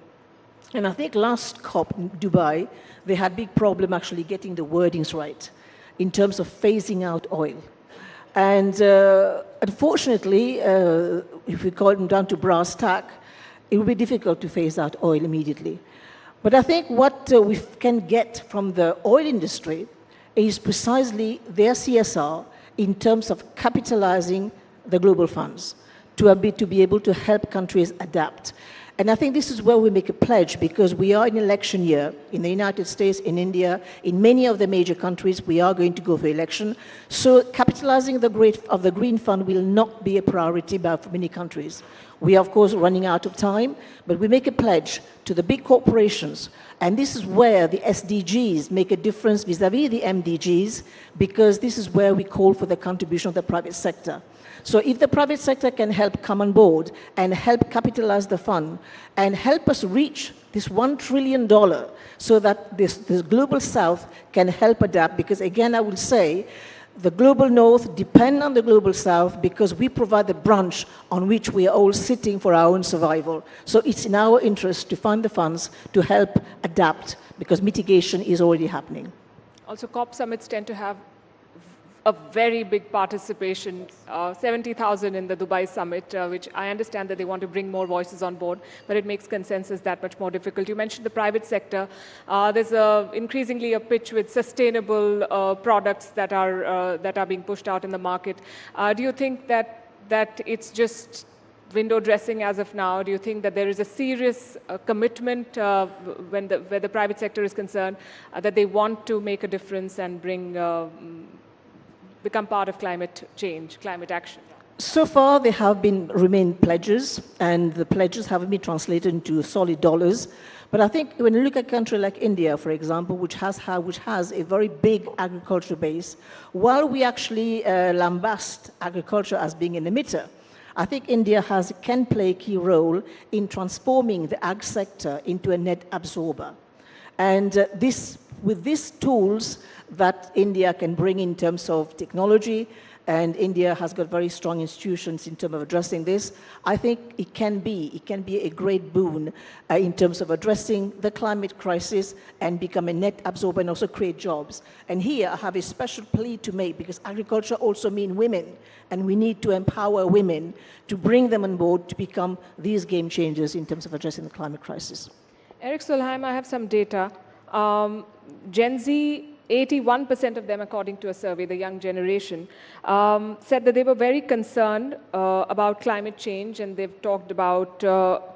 And I think last COP in Dubai, they had big problem actually getting the wordings right in terms of phasing out oil. And unfortunately, if we call them down to brass tack, it will be difficult to phase out oil immediately. But I think what we can get from the oil industry is precisely their CSR in terms of capitalizing the global funds to be able to help countries adapt. And I think this is where we make a pledge, because we are in election year in the United States, in India, in many of the major countries, we are going to go for election. So capitalizing the Green Fund will not be a priority for many countries. We are, of course, running out of time, but we make a pledge to the big corporations. And this is where the SDGs make a difference vis-à-vis the MDGs, because this is where we call for the contribution of the private sector. So if the private sector can help come on board and help capitalize the fund and help us reach this $1 trillion so that this global south can help adapt, because again, I will say, the global north depend on the global south because we provide the branch on which we are all sitting for our own survival. So it's in our interest to find the funds to help adapt, because mitigation is already happening. Also, COP summits tend to have a very big participation, 70,000 in the Dubai summit, which I understand that they want to bring more voices on board, but it makes consensus that much more difficult. You mentioned the private sector. There's increasingly a pitch with sustainable products that are being pushed out in the market. Do you think that it's just window dressing as of now? Do you think that there is a serious commitment where the private sector is concerned that they want to make a difference and become part of climate change, climate action? So far, there have remained pledges, and the pledges haven't been translated into solid dollars. But I think when you look at a country like India, for example, which has a very big agriculture base, while we actually lambast agriculture as being an emitter, I think India can play a key role in transforming the ag sector into a net absorber. And this with these tools that India can bring in terms of technology, and India has got very strong institutions in terms of addressing this, I think it can be a great boon in terms of addressing the climate crisis and become a net absorber and also create jobs. And here I have a special plea to make, because agriculture also means women, and we need to empower women to bring them on board to become these game changers in terms of addressing the climate crisis. Eric Solheim, I have some data. Gen Z, 81% of them, according to a survey, the young generation, said that they were very concerned about climate change, and they've talked about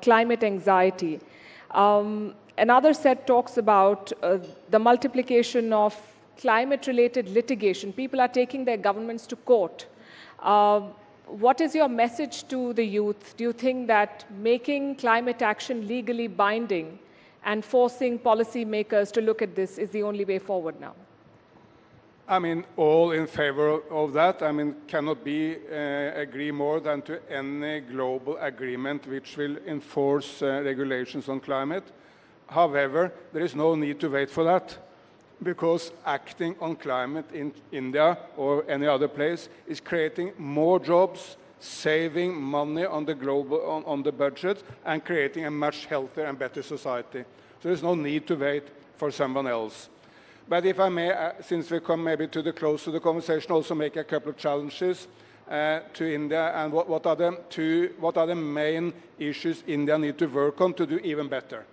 climate anxiety. Another set talks about the multiplication of climate-related litigation. People are taking their governments to court. What is your message to the youth? Do you think that making climate action legally binding and forcing policymakers to look at this is the only way forward now? I mean, all in favor of that. I mean, cannot be agree more than to any global agreement which will enforce regulations on climate. However, there is no need to wait for that, because acting on climate in India or any other place is creating more jobs, saving money on the global on the budget, and creating a much healthier and better society. So there's no need to wait for someone else. But if I may, since we come maybe to the close of the conversation, also make a couple of challenges to India, and what are the main issues India need to work on to do even better.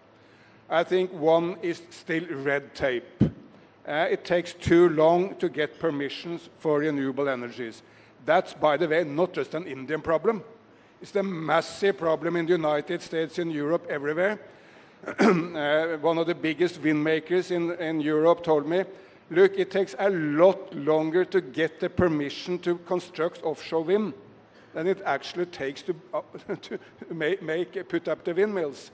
I think one is still red tape. It takes too long to get permissions for renewable energies. That's, by the way, not just an Indian problem. It's a massive problem in the United States, in Europe, everywhere. One of the biggest wind makers in Europe told me, look, it takes a lot longer to get the permission to construct offshore wind than it actually takes to put up the windmills.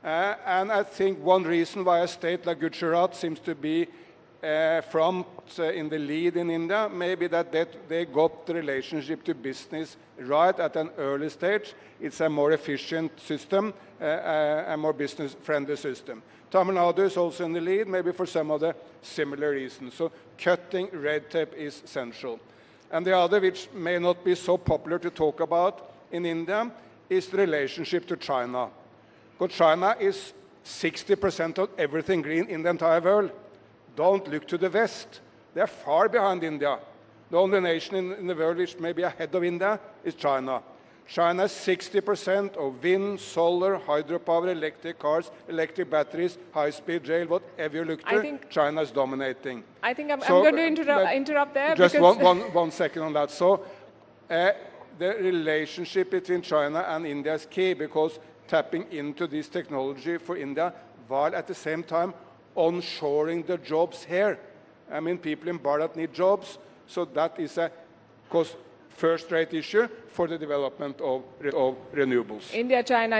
And I think one reason why a state like Gujarat seems to be front in the lead in India, maybe that they got the relationship to business right at an early stage. It's a more efficient system, a more business-friendly system. Tamil Nadu is also in the lead, maybe for some other similar reasons. So cutting red tape is essential. And the other, which may not be so popular to talk about in India, is the relationship to China. Because China is 60% of everything green in the entire world. Don't look to the West. They're far behind India. The only nation in the world which may be ahead of India is China. China is 60% of wind, solar, hydropower, electric cars, electric batteries, high-speed rail, whatever you look to, China is dominating. I think I'm going to interrupt there. Just one second on that. So the relationship between China and India is key, because tapping into this technology for India, while at the same time onshoring the jobs here. I mean, people in Bharat need jobs, so that is a first-rate issue for the development of renewables. India-China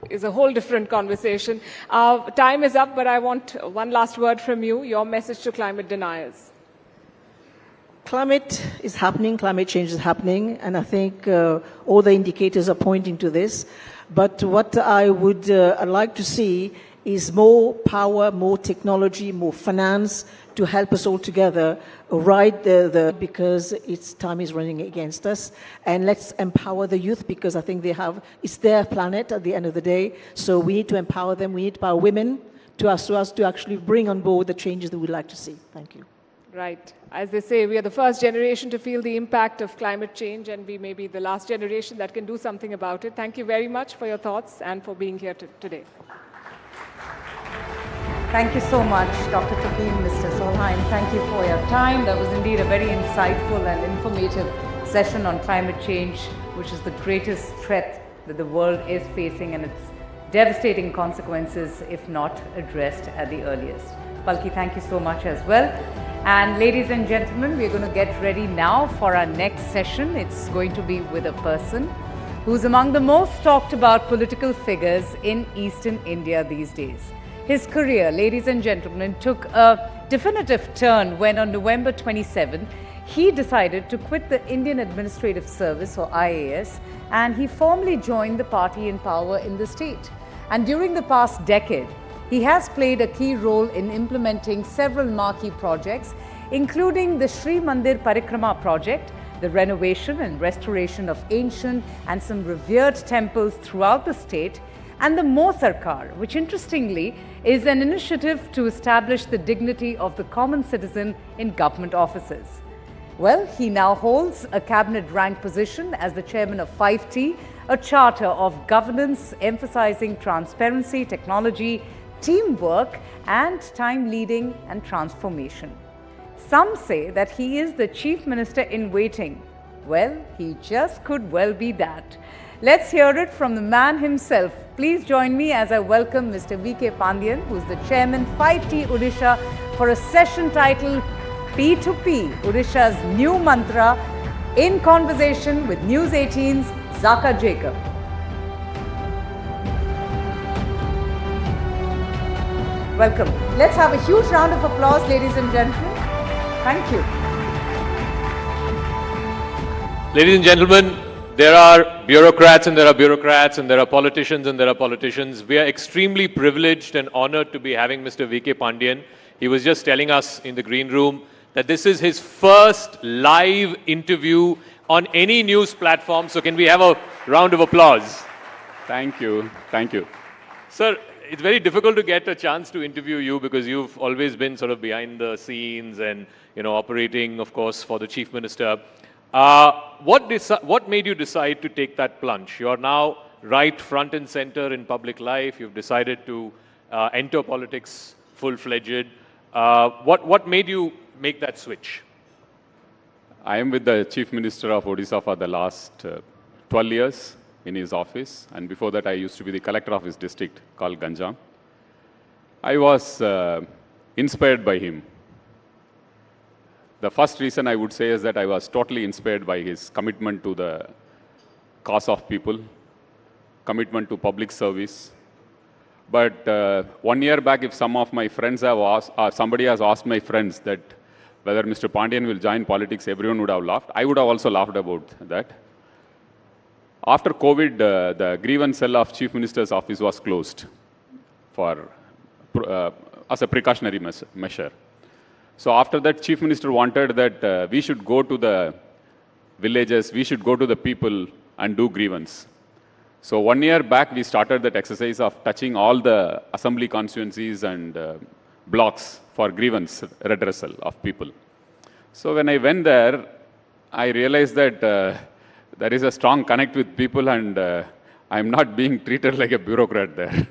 is a whole different conversation. Time is up, but I want one last word from you, your message to climate deniers. Climate is happening, climate change is happening, and I think all the indicators are pointing to this. But what I would like to see is more power, more technology, more finance to help us all together ride because time is running against us. And let's empower the youth, because I think it's their planet at the end of the day. So we need to empower them. We need to empower women to actually bring on board the changes that we'd like to see. Thank you. Right. As they say, we are the first generation to feel the impact of climate change, and we may be the last generation that can do something about it. Thank you very much for your thoughts and for being here today. Thank you so much, Dr. Kapil, Mr. Solheim. Thank you for your time. That was indeed a very insightful and informative session on climate change, which is the greatest threat that the world is facing, and its devastating consequences if not addressed at the earliest. Palki, thank you so much as well. And ladies and gentlemen, we're going to get ready now for our next session. It's going to be with a person who's among the most talked about political figures in Eastern India these days. His career, ladies and gentlemen, took a definitive turn when on November 27, he decided to quit the Indian Administrative Service, or IAS, and he formally joined the party in power in the state. And during the past decade, He has played a key role in implementing several marquee projects, including the Sri Mandir Parikrama project, the renovation and restoration of ancient and some revered temples throughout the state, and the Mo Sarkar, which interestingly is an initiative to establish the dignity of the common citizen in government offices. Well, he now holds a cabinet rank position as the chairman of 5T, a charter of governance emphasizing transparency, technology, teamwork, and time leading and transformation. Some say that he is the chief minister in waiting. Well, he just could well be that. Let's hear it from the man himself. Please join me as I welcome Mr. V.K. Pandian, who is the chairman 5T Odisha, for a session titled P2P, Odisha's new mantra, in conversation with News18's Zaka Jacob. Welcome. Let's have a huge round of applause, ladies and gentlemen. Thank you. Ladies and gentlemen, there are bureaucrats and there are bureaucrats and there are politicians and there are politicians. We are extremely privileged and honored to be having Mr. V.K. Pandian. He was just telling us in the green room that this is his first live interview on any news platform. So can we have a round of applause? Thank you. Thank you. Sir, it's very difficult to get a chance to interview you because you've always been sort of behind the scenes and, you know, operating, of course, for the Chief Minister. What made you decide to take that plunge? You're now right front and center in public life. You've decided to enter politics full-fledged. What made you make that switch? I am with the Chief Minister of Odisha for the last 12 years in his office, and before that I used to be the collector of his district called Ganjam. I was inspired by him. The first reason I would say is that I was totally inspired by his commitment to the cause of people, commitment to public service. But 1 year back, if some of my friends have asked, somebody has asked my friends that whether Mr. Pandian will join politics, everyone would have laughed. I would have also laughed about that. After COVID, the grievance cell of Chief Minister's office was closed for, as a precautionary measure. So after that, Chief Minister wanted that we should go to the villages, we should go to the people and do grievance. So 1 year back, we started that exercise of touching all the assembly constituencies and blocks for grievance redressal of people. So when I went there, I realized that there is a strong connect with people and I'm not being treated like a bureaucrat there.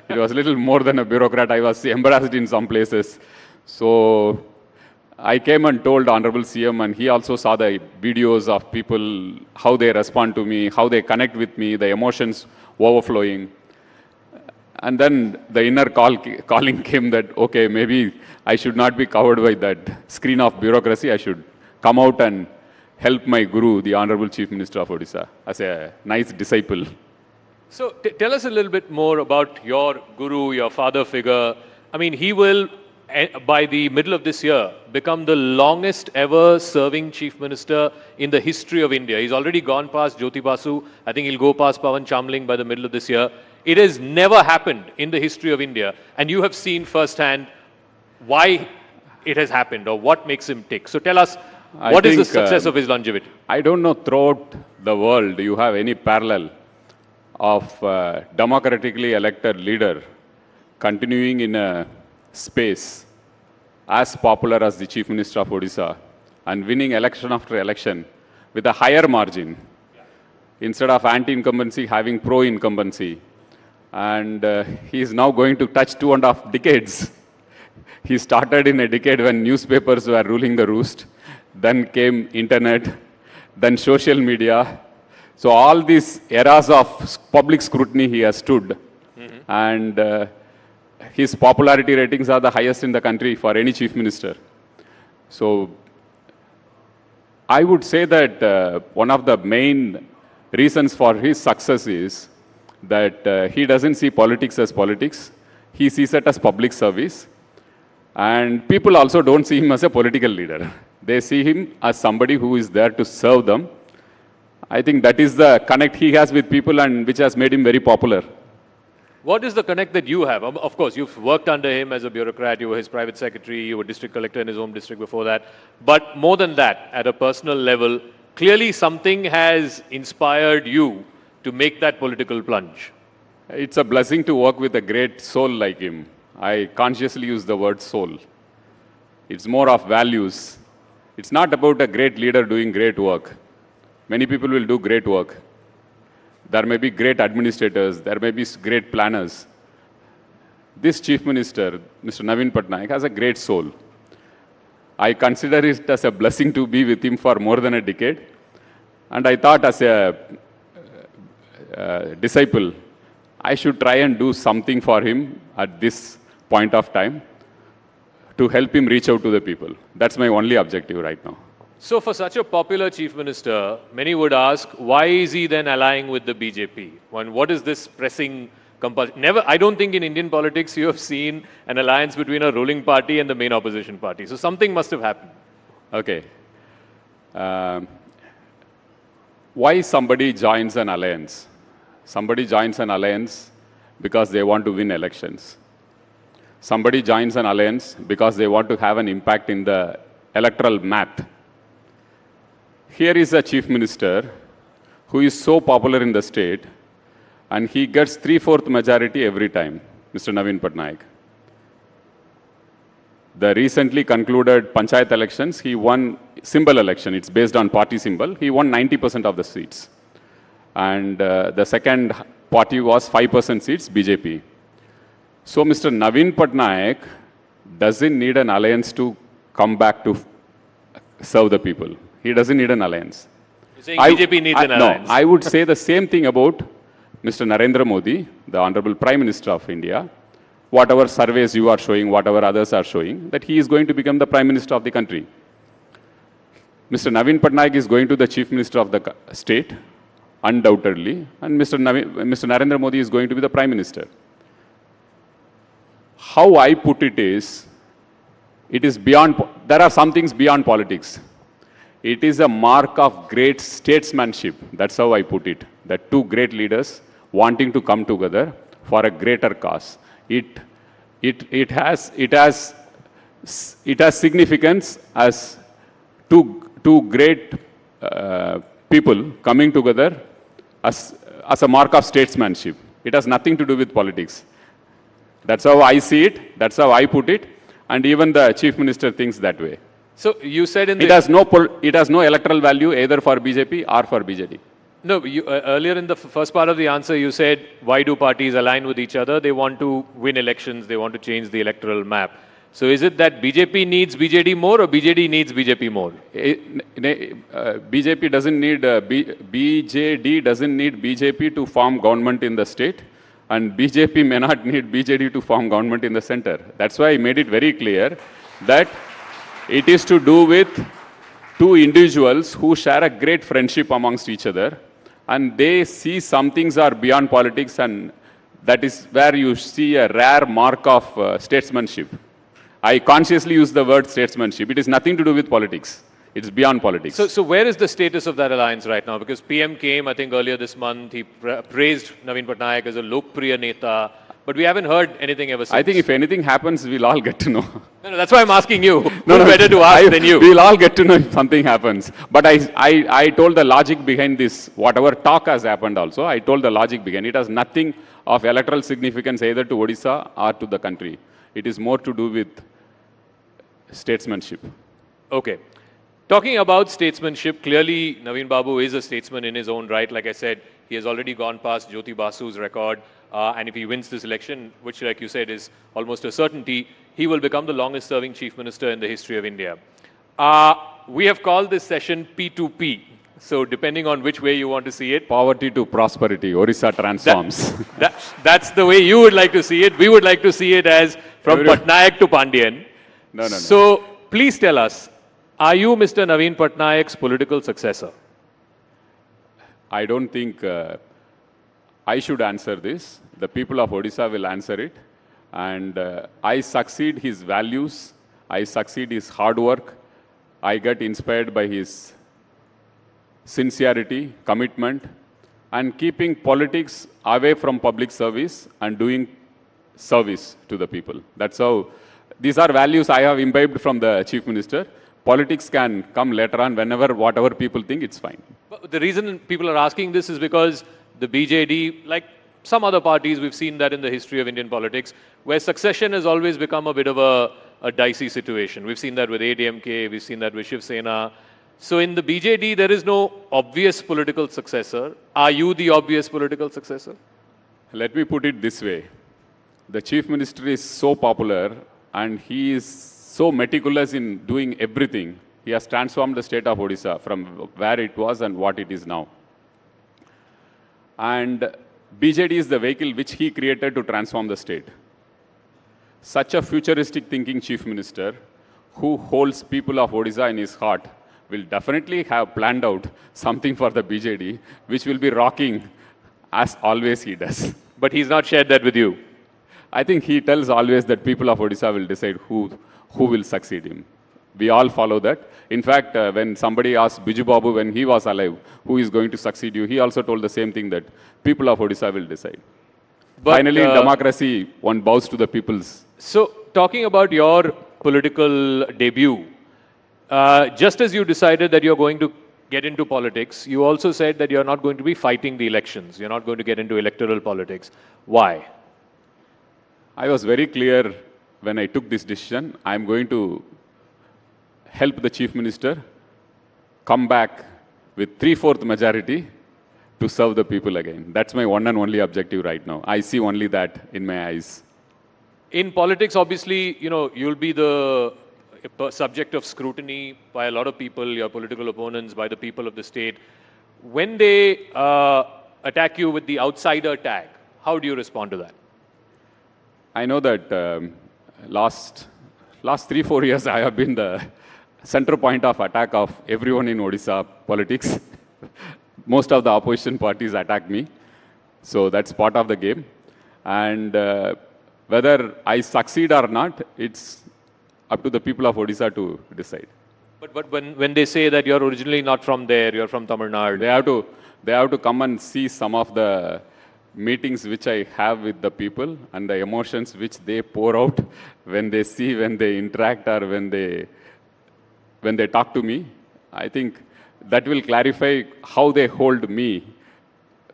It was a little more than a bureaucrat. I was embarrassed in some places. So I came and told Honorable CM, and he also saw the videos of people, how they respond to me, how they connect with me, the emotions overflowing. And then the inner calling came that, okay, maybe I should not be covered by that screen of bureaucracy. I should come out and help my guru, the Honorable Chief Minister of Odisha, as a nice disciple. So tell us a little bit more about your guru, your father figure. I mean, he will, by the middle of this year, become the longest ever serving Chief Minister in the history of India. He's already gone past Jyoti Basu. I think he'll go past Pawan Chamling by the middle of this year. It has never happened in the history of India. And you have seen firsthand why it has happened or what makes him tick. So tell us, what is the success of his longevity? I don't know throughout the world you have any parallel of a democratically elected leader continuing in a space as popular as the Chief Minister of Odisha and winning election after election with a higher margin instead of anti-incumbency having pro-incumbency. And he is now going to touch 2.5 decades. He started in a decade when newspapers were ruling the roost, then came internet, then social media. So all these eras of public scrutiny he has stood. And his popularity ratings are the highest in the country for any chief minister. So I would say that one of the main reasons for his success is that he doesn't see politics as politics. He sees it as public service. And people also don't see him as a political leader. They see him as somebody who is there to serve them. I think that is the connect he has with people and which has made him very popular. What is the connect that you have? Of course, you've worked under him as a bureaucrat, you were his private secretary, you were district collector in his home district before that. But more than that, at a personal level, clearly something has inspired you to make that political plunge. It's a blessing to work with a great soul like him. I consciously use the word soul. It's more of values. It's not about a great leader doing great work. Many people will do great work. There may be great administrators, there may be great planners. This Chief Minister, Mr. Naveen Patnaik, has a great soul. I consider it as a blessing to be with him for more than a decade. And I thought as a disciple, I should try and do something for him at this point of time to help him reach out to the people. That's my only objective right now. So for such a popular chief minister, many would ask, why is he then allying with the BJP? What is this pressing compulsion? Never, I don't think in Indian politics you have seen an alliance between a ruling party and the main opposition party. So something must have happened. Okay. Why somebody joins an alliance? Somebody joins an alliance because they want to win elections. Somebody joins an alliance because they want to have an impact in the electoral math. Here is a chief minister who is so popular in the state and he gets 3/4 majority every time, Mr. Naveen Patnaik. The recently concluded Panchayat elections, he won symbol election. It's based on party symbol. He won 90% of the seats. And the second party was 5% seats, BJP. So Mr. Naveen Patnaik doesn't need an alliance to come back to serve the people. He doesn't need an alliance. You're saying BJP needs an alliance? No, I would say the same thing about Mr. Narendra Modi, the Honorable Prime Minister of India. Whatever surveys you are showing, whatever others are showing, that he is going to become the Prime Minister of the country. Mr. Naveen Patnaik is going to the Chief Minister of the state, undoubtedly, and Mr. Narendra Modi is going to be the Prime Minister. How I put it is beyond, there are some things beyond politics. It is a mark of great statesmanship. That's how I put it. That two great leaders wanting to come together for a greater cause. It has significance as two great people coming together as a mark of statesmanship. It has nothing to do with politics. That's how I see it. That's how I put it. And even the chief minister thinks that way. So you said in the... It has no electoral value either for BJP or for BJD. No, you, earlier in the first part of the answer, you said, why do parties align with each other? They want to win elections. They want to change the electoral map. So is it that BJP needs BJD more or BJD needs BJP more? BJD doesn't need BJP to form government in the state. And BJP may not need BJD to form government in the center. That's why I made it very clear that it is to do with two individuals who share a great friendship amongst each other. And they see some things are beyond politics, and that is where you see a rare mark of statesmanship. I consciously use the word statesmanship. It is nothing to do with politics. It's beyond politics. So where is the status of that alliance right now? Because PM came, I think, earlier this month. He praised Naveen Patnaik as a Lokpriya Neta. But we haven't heard anything ever since. I think if anything happens, we'll all get to know. No, that's why I'm asking you. No, better to ask than you. We'll all get to know if something happens. But I told the logic behind this. Whatever talk has happened also, I told the logic behind. It has nothing of electoral significance either to Odisha or to the country. It is more to do with statesmanship. Okay. Talking about statesmanship, clearly Naveen Babu is a statesman in his own right. Like I said, he has already gone past Jyoti Basu's record. And if he wins this election, which like you said is almost a certainty, he will become the longest serving chief minister in the history of India. We have called this session P2P. So depending on which way you want to see it. Poverty to prosperity, Odisha transforms. That's the way you would like to see it. We would like to see it as from Patnaik to Pandian. No. So please tell us, are you Mr. Naveen Patnaik's political successor? I don't think I should answer this. The people of Odisha will answer it. And I succeed his values. I succeed his hard work. I get inspired by his sincerity, commitment, and keeping politics away from public service and doing service to the people. That's how, these are values I have imbibed from the Chief Minister. Politics can come later on whenever, whatever people think, it's fine. But the reason people are asking this is because the BJD, like some other parties, we've seen that in the history of Indian politics, where succession has always become a bit of a dicey situation. We've seen that with ADMK, we've seen that with Shiv Sena. So in the BJD, there is no obvious political successor. Are you the obvious political successor? Let me put it this way. The Chief Minister is so popular and he is so meticulous in doing everything. He has transformed the state of Odisha from where it was and what it is now. And BJD is the vehicle which he created to transform the state. Such a futuristic thinking Chief Minister who holds people of Odisha in his heart will definitely have planned out something for the BJD which will be rocking as always he does. But he's not shared that with you. I think he tells always that people of Odisha will decide who will succeed him. We all follow that. In fact, when somebody asked Biju Babu when he was alive, who is going to succeed you, he also told the same thing, that people of Odisha will decide. But, finally, in democracy, one bows to the people's. So, talking about your political debut, just as you decided that you're going to get into politics, you also said that you're not going to be fighting the elections. You're not going to get into electoral politics. Why? I was very clear when I took this decision. I'm going to help the Chief Minister come back with 3/4 majority to serve the people again. That's my one and only objective right now. I see only that in my eyes. In politics, obviously, you'll be the subject of scrutiny by a lot of people, your political opponents, by the people of the state. When they attack you with the outsider tag, how do you respond to that? I know that last 3-4 years I have been the center point of attack of everyone in Odisha politics. Most of the opposition parties attack me. So that's part of the game. And whether I succeed or not, it's up to the people of Odisha to decide. But when they say that you're originally not from there, you're from Tamil Nadu, they have to come and see some of the meetings which I have with the people and the emotions which they pour out when they see, when they interact, or when they talk to me. I think that will clarify how they hold me,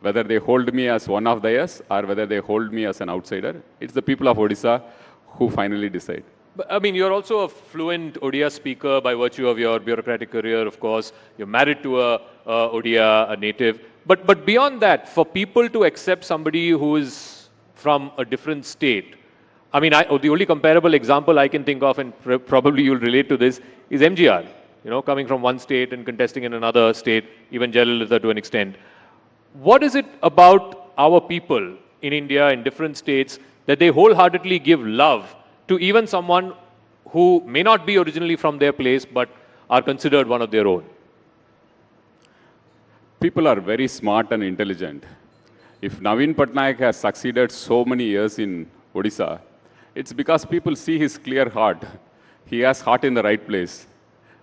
whether they hold me as one of theirs or whether they hold me as an outsider. It's the people of Odisha who finally decide. But, I mean, you're also a fluent Odia speaker by virtue of your bureaucratic career, of course. You're married to a Odia, a native. But beyond that, for people to accept somebody who is from a different state, I mean, the only comparable example I can think of, and probably you'll relate to this, is MGR. Coming from one state and contesting in another state, even Jayalalitha to an extent. What is it about our people in India, in different states, that they wholeheartedly give love to even someone who may not be originally from their place, but are considered one of their own? People are very smart and intelligent. If Naveen Patnaik has succeeded so many years in Odisha, it's because people see his clear heart. He has heart in the right place.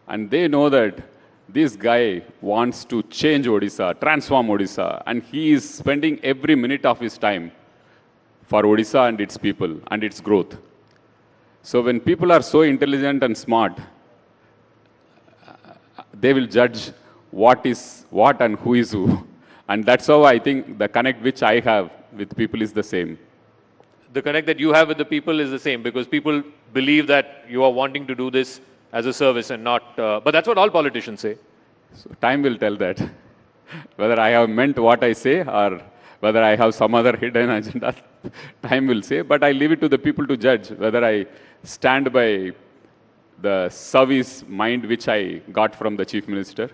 And they know that this guy wants to change Odisha, transform Odisha, and he is spending every minute of his time for Odisha and its people and its growth. So when people are so intelligent and smart, they will judge what is what and who is who. And that's how I think the connect which I have with people is the same. The connect that you have with the people is the same, because people believe that you are wanting to do this as a service and not, but that's what all politicians say. So time will tell that, whether I have meant what I say or whether I have some other hidden agenda, time will say, but I leave it to the people to judge whether I stand by the service mind which I got from the Chief Minister.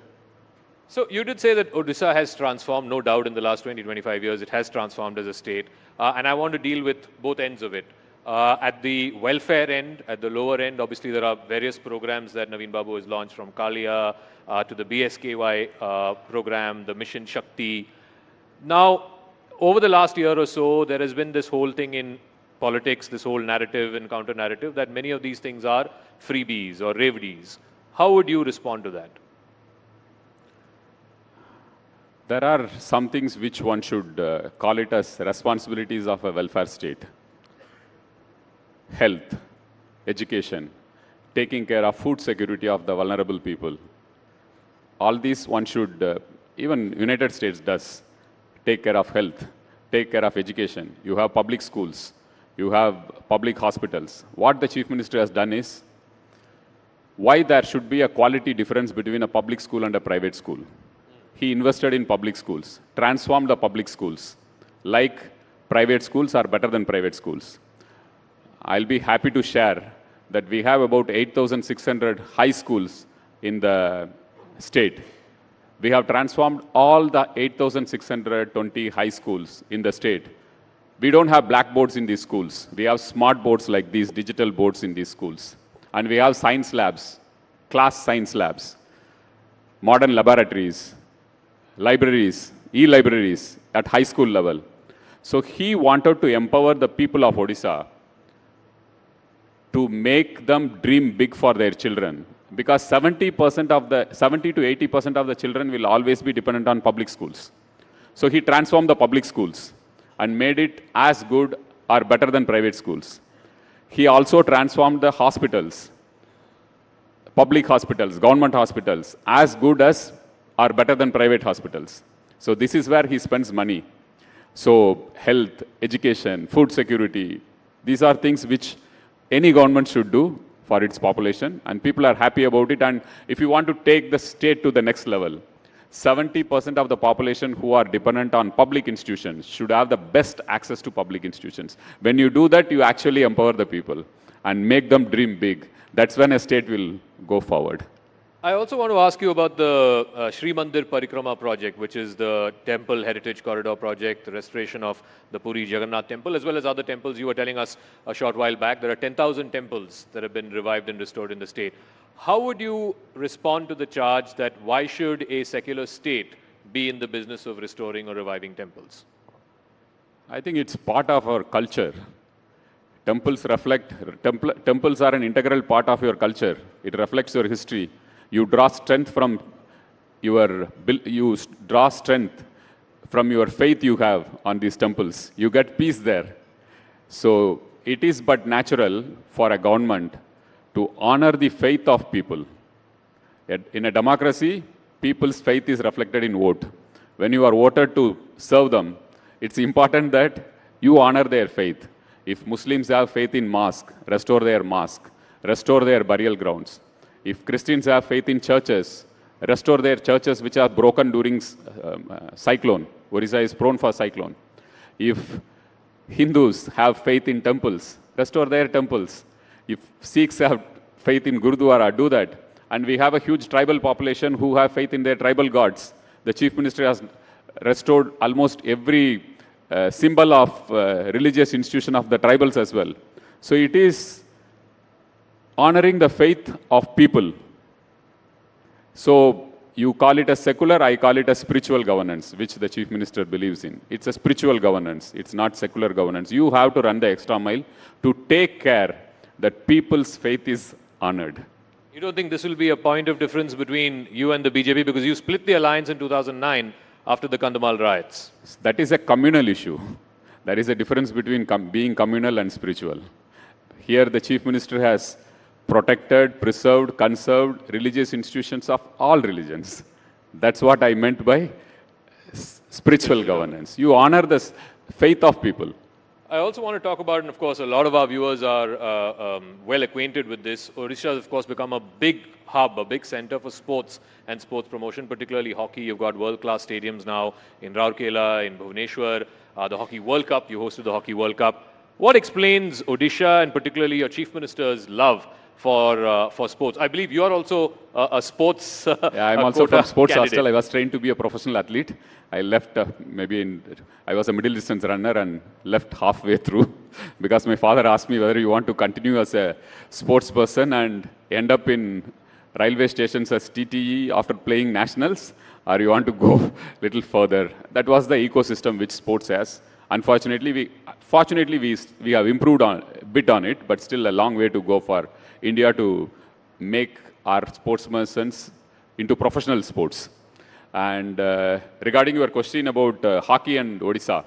So you did say that Odisha has transformed, no doubt in the last 20-25 years, it has transformed as a state. And I want to deal with both ends of it. At the welfare end, at the lower end, obviously there are various programs that Naveen Babu has launched, from Kalia to the BSKY program, the Mission Shakti. Now, over the last year or so, there has been this whole thing in politics, this whole narrative and counter-narrative, that many of these things are freebies or reveries. How would you respond to that? There are some things which one should call it as responsibilities of a welfare state. Health, education, taking care of food security of the vulnerable people. All these one should, even United States does, take care of health, take care of education. You have public schools, you have public hospitals. What the Chief Minister has done is, why there should be a quality difference between a public school and a private school. He invested in public schools, transformed the public schools, like private schools are better than private schools. I'll be happy to share that we have about 8,600 high schools in the state. We have transformed all the 8,620 high schools in the state. We don't have blackboards in these schools. We have smart boards like these, digital boards in these schools. And we have science labs, class science labs, modern laboratories, libraries, e-libraries at high school level. So he wanted to empower the people of Odisha to make them dream big for their children. Because 70 to 80% of the children will always be dependent on public schools. So he transformed the public schools and made it as good or better than private schools. He also transformed the hospitals, public hospitals, government hospitals, as good as or better than private hospitals. So this is where he spends money. So health, education, food security, these are things which any government should do for its population, and people are happy about it. And if you want to take the state to the next level, 70% of the population who are dependent on public institutions should have the best access to public institutions. When you do that, you actually empower the people and make them dream big. That's when a state will go forward. I also want to ask you about the Sri Mandir Parikrama project, which is the temple heritage corridor project, the restoration of the Puri Jagannath temple, as well as other temples. You were telling us a short while back, there are 10,000 temples that have been revived and restored in the state. How would you respond to the charge that why should a secular state be in the business of restoring or reviving temples? I think it's part of our culture. Temples reflect, temples are an integral part of your culture. It reflects your history. You draw strength from your faith you have on these temples. You get peace there. So it is but natural for a government to honor the faith of people. In a democracy, people's faith is reflected in vote. When you are voted to serve them, it's important that you honor their faith. If Muslims have faith in mosque, restore their mosque, restore their burial grounds. If Christians have faith in churches, restore their churches which are broken during cyclone. Odisha is prone for cyclone. If Hindus have faith in temples, restore their temples. If Sikhs have faith in Gurudwara, do that. And we have a huge tribal population who have faith in their tribal gods. The Chief Minister has restored almost every symbol of religious institution of the tribals as well. So it is honoring the faith of people. So you call it a secular, I call it a spiritual governance, which the Chief Minister believes in. It's a spiritual governance. It's not secular governance. You have to run the extra mile to take care that people's faith is honored. You don't think this will be a point of difference between you and the BJP because you split the alliance in 2009 after the Kandhamal riots? That is a communal issue. There is a difference between being communal and spiritual. Here the Chief Minister has protected, preserved, conserved religious institutions of all religions. That's what I meant by spiritual governance. You honor the faith of people. I also want to talk about, and of course, a lot of our viewers are well acquainted with this. Odisha has, of course, become a big hub, a big center for sports and sports promotion, particularly hockey. You've got world-class stadiums now in Rourkela, in Bhubaneswar, the Hockey World Cup. You hosted the Hockey World Cup. What explains Odisha and particularly your Chief Minister's love for sports? I believe you are also a sports Yeah, I'm also from sports candidate. hostel. I was trained to be a professional athlete. I left I was a middle distance runner and left halfway through because my father asked me whether you want to continue as a sports person and end up in railway stations as TTE after playing nationals, or you want to go a little further. That was the ecosystem which sports has. Unfortunately, we have improved a bit on it, but still a long way to go for India to make our sportsmen into professional sports. And regarding your question about hockey and Odisha,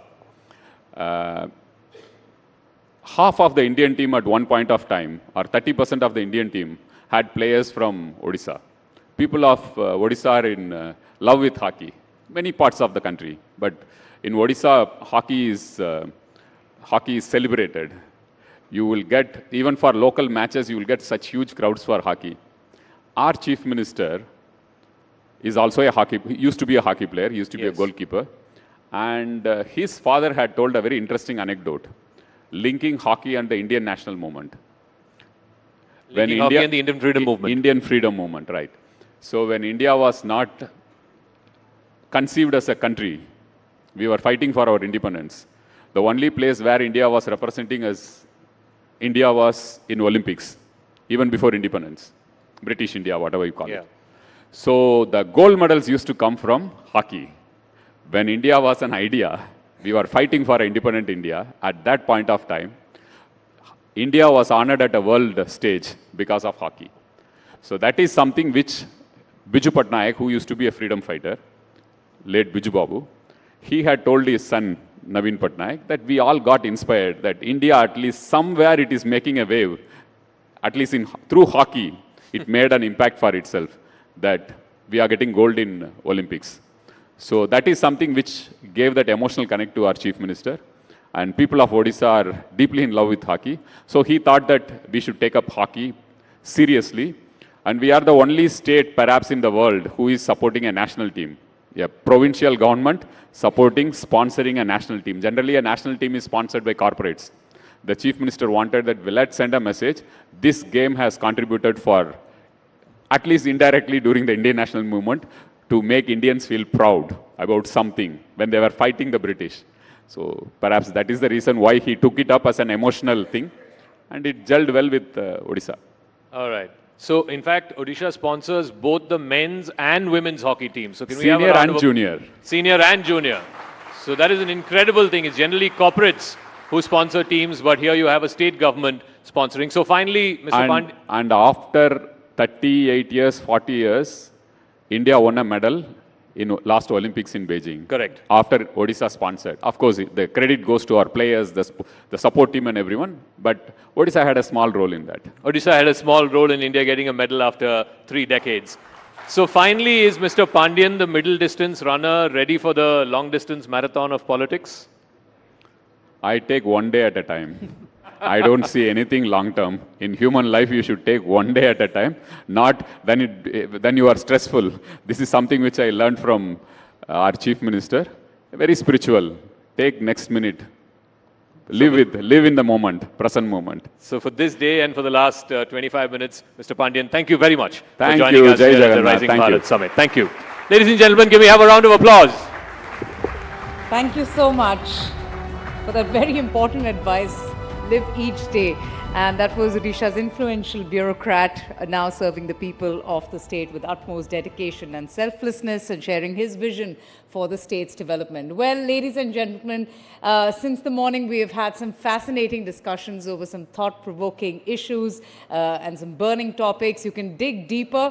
half of the Indian team at one point of time, or 30% of the Indian team, had players from Odisha. People of Odisha are in love with hockey, many parts of the country. But in Odisha, hockey is celebrated. You will get, even for local matches, you will get such huge crowds for hockey. Our chief minister is also used to be a hockey player, used to be a goalkeeper. And his father had told a very interesting anecdote, linking hockey and the Indian national movement. Linking hockey and the Indian freedom movement. Indian freedom movement, right. So when India was not conceived as a country, we were fighting for our independence. The only place where India was representing as India was in Olympics, even before independence. British India, whatever you call it. So the gold medals used to come from hockey. When India was an idea, we were fighting for independent India. At that point of time, India was honored at a world stage because of hockey. So that is something which Biju Patnaik, who used to be a freedom fighter, late Biju Babu, he had told his son, Naveen Patnaik, that we all got inspired, that India, at least somewhere it is making a wave, at least through hockey, it made an impact for itself, that we are getting gold in Olympics. So that is something which gave that emotional connect to our chief minister. And people of Odisha are deeply in love with hockey. So he thought that we should take up hockey seriously. And we are the only state, perhaps in the world, who is supporting a national team. A provincial government supporting, sponsoring a national team. Generally, a national team is sponsored by corporates. The chief minister wanted that, well, let's send a message. This game has contributed for, at least indirectly during the Indian national movement, to make Indians feel proud about something when they were fighting the British. So perhaps that is the reason why he took it up as an emotional thing, and it gelled well with Odisha. All right. So in fact, Odisha sponsors both the men's and women's hockey teams. So can we Senior have a round and of junior. Senior and junior. So that is an incredible thing. It's generally corporates who sponsor teams, but here you have a state government sponsoring. So finally, Mr. Pandey. And after 38 years, 40 years, India won a medal in last Olympics in Beijing. Correct. After Odisha sponsored. Of course, the credit goes to our players, the support team and everyone, but Odisha had a small role in that. Odisha had a small role in India getting a medal after 3 decades. So finally, is Mr. Pandian, the middle distance runner, ready for the long distance marathon of politics? I take one day at a time. I don't see anything long term. In human life, you should take one day at a time, not then you are stressful. This is something which I learned from our chief minister. Very spiritual. Take next minute. Live in the moment, present moment. So for this day and for the last 25 minutes, Mr. Pandian, thank you very much for joining us here at the Rising Bharat Summit. Thank you. Ladies and gentlemen, can we have a round of applause? Thank you so much for that very important advice. Live each day. And that was Odisha's influential bureaucrat, now serving the people of the state with utmost dedication and selflessness and sharing his vision for the state's development. Well, ladies and gentlemen, since the morning we have had some fascinating discussions over some thought-provoking issues and some burning topics. You can dig deeper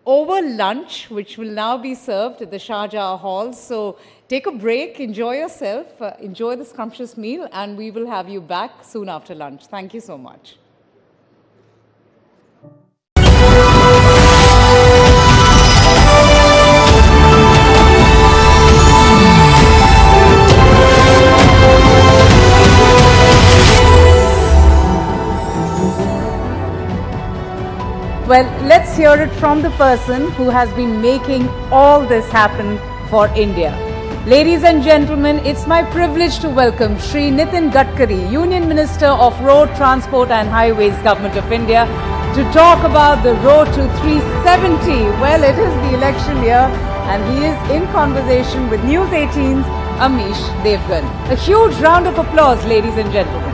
over lunch, which will now be served at the Shahjahan Hall. So take a break, enjoy yourself, enjoy the scrumptious meal, and we will have you back soon after lunch. Thank you so much. Well, let's hear it from the person who has been making all this happen for India. Ladies and gentlemen, it's my privilege to welcome Shri Nitin Gadkari, Union Minister of Road Transport and Highways, Government of India, to talk about the road to 370. Well, it is the election year and he is in conversation with News18's Amish Devgan. A huge round of applause, ladies and gentlemen.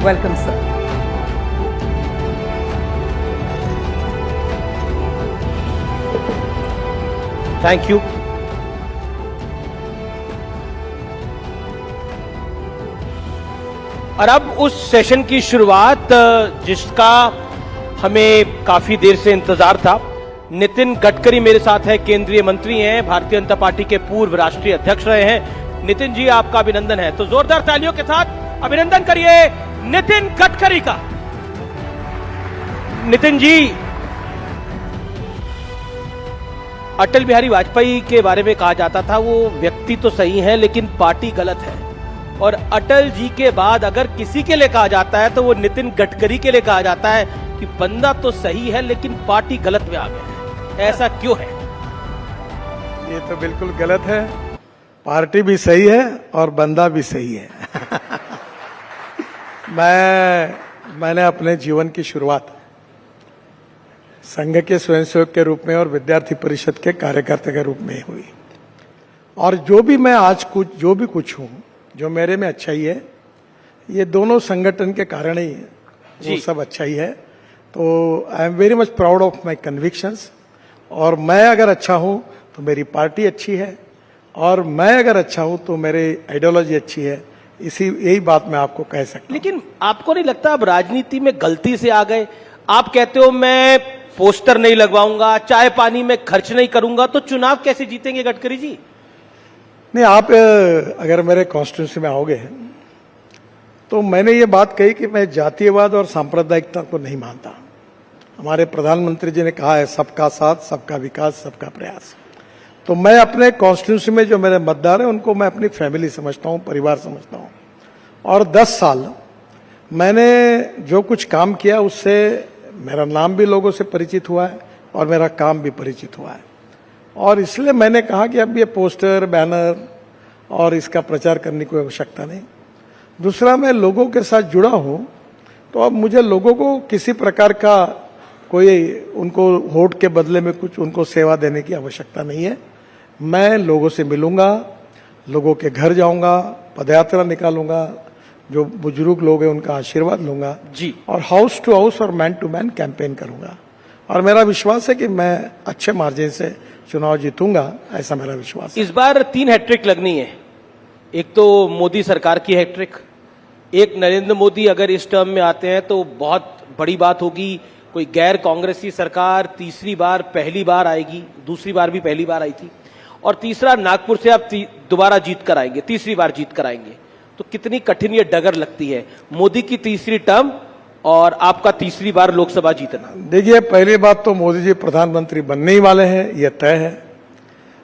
Welcome, sir. Thank you. और अब उस session की शुरुआत जिसका हमें काफी देर से इंतजार था। नितिन गडकरी मेरे साथ है, केंद्रीय मंत्री हैं, भारतीय जनता पार्टी के पूर्व राष्ट्रीय अध्यक्ष रहे हैं। नितिन जी, आपका अभिनंदन है, तो जोरदार तालियों के साथ अभिनंदन करिए नितिन गडकरी का। नितिन जी, अटल बिहारी वाजपेयी के बारे में कहा जाता था वो व्यक्ति तो सही है लेकिन पार्टी गलत है, और अटल जी के बाद अगर किसी के लिए कहा जाता है तो वो नितिन गडकरी के लिए कहा जाता है कि बंदा तो सही है लेकिन पार्टी गलत में आ गया है। ऐसा क्यों है? ये तो बिल्कुल गलत है। पार्टी भी सही है और बंदा भी सही है। मैंने अपने जीवन की शुरुआत संघ के स्वयंसेवक के रूप में और विद्यार्थी परिषद के कार्यकर्ता के रूप में हुई, और जो भी मैं आज जो भी कुछ हूं, जो मेरे में अच्छाई है, ये दोनों संगठन के कारण ही है, वो सब अच्छाई है। तो I am very much proud of my convictions, और मैं अगर अच्छा हूं तो मेरी पार्टी अच्छी है, और मैं अगर अच्छा हूं तो मेरी आइडियोलॉजी अच्छी है। यही बात मैं आपको कह सकता हूं। लेकिन आपको नहीं लगता आप राजनीति में गलती से आ गए? आप कहते हो मैं पोस्टर नहीं लगवाऊंगा, चाय पानी में खर्च नहीं करूंगा, तो चुनाव कैसे जीतेंगे गडकरी जी? नहीं, आप अगर मेरे कॉन्स्टिट्यूंसी में आओगे तो मैंने ये बात कही कि मैं जातीयवाद और सांप्रदायिकता को नहीं मानता। हमारे प्रधानमंत्री जी ने कहा है सबका साथ, सबका विकास, सबका प्रयास। तो मैं अपने कॉन्स्टिट्यूंसी में जो मेरे मतदार हैं उनको मैं अपनी फैमिली समझता हूं, परिवार समझता हूं। और 10 साल मैंने जो कुछ काम किया उससे मेरा नाम भी लोगों से परिचित हुआ है और मेरा काम भी परिचित हुआ है, और इसलिए मैंने कहा कि अब ये पोस्टर, बैनर और इसका प्रचार करने की कोई आवश्यकता नहीं। दूसरा, मैं लोगों के साथ जुड़ा हूं, तो अब मुझे लोगों को किसी प्रकार का कोई उनको वोट के बदले में कुछ उनको सेवा देने की आवश्यकता नहीं है। मैं लोगों से मिलूंगा, लोगों के घर जाऊंगा, पदयात्रा निकालूंगा, जो बुजुर्ग लोग हैं उनका आशीर्वाद लूंगा जी, और हाउस टू हाउस और मैन टू मैन कैंपेन करूंगा, और मेरा विश्वास है कि मैं अच्छे मार्जिन से चुनाव जीतूंगा, ऐसा मेरा विश्वास है। इस बार 3 हैट्रिक लगनी है। एक तो मोदी सरकार की हैट्रिक, एक नरेंद्र मोदी अगर इस टर्म में आते हैं तो बहुत बड़ी बात होगी, कोई गैर कांग्रेसी सरकार तीसरी बार पहली बार आएगी, दूसरी बार भी पहली बार आई थी, और तीसरा नागपुर से आप दोबारा जीत कर आएंगे, तीसरी बार जीत कर आएंगे। तो कितनी कठिन ये डगर लगती है, मोदी की तीसरी टर्म और आपका तीसरी बार लोकसभा जीतना? देखिए, पहली बात तो मोदी जी प्रधानमंत्री बनने ही वाले हैं, ये तय है।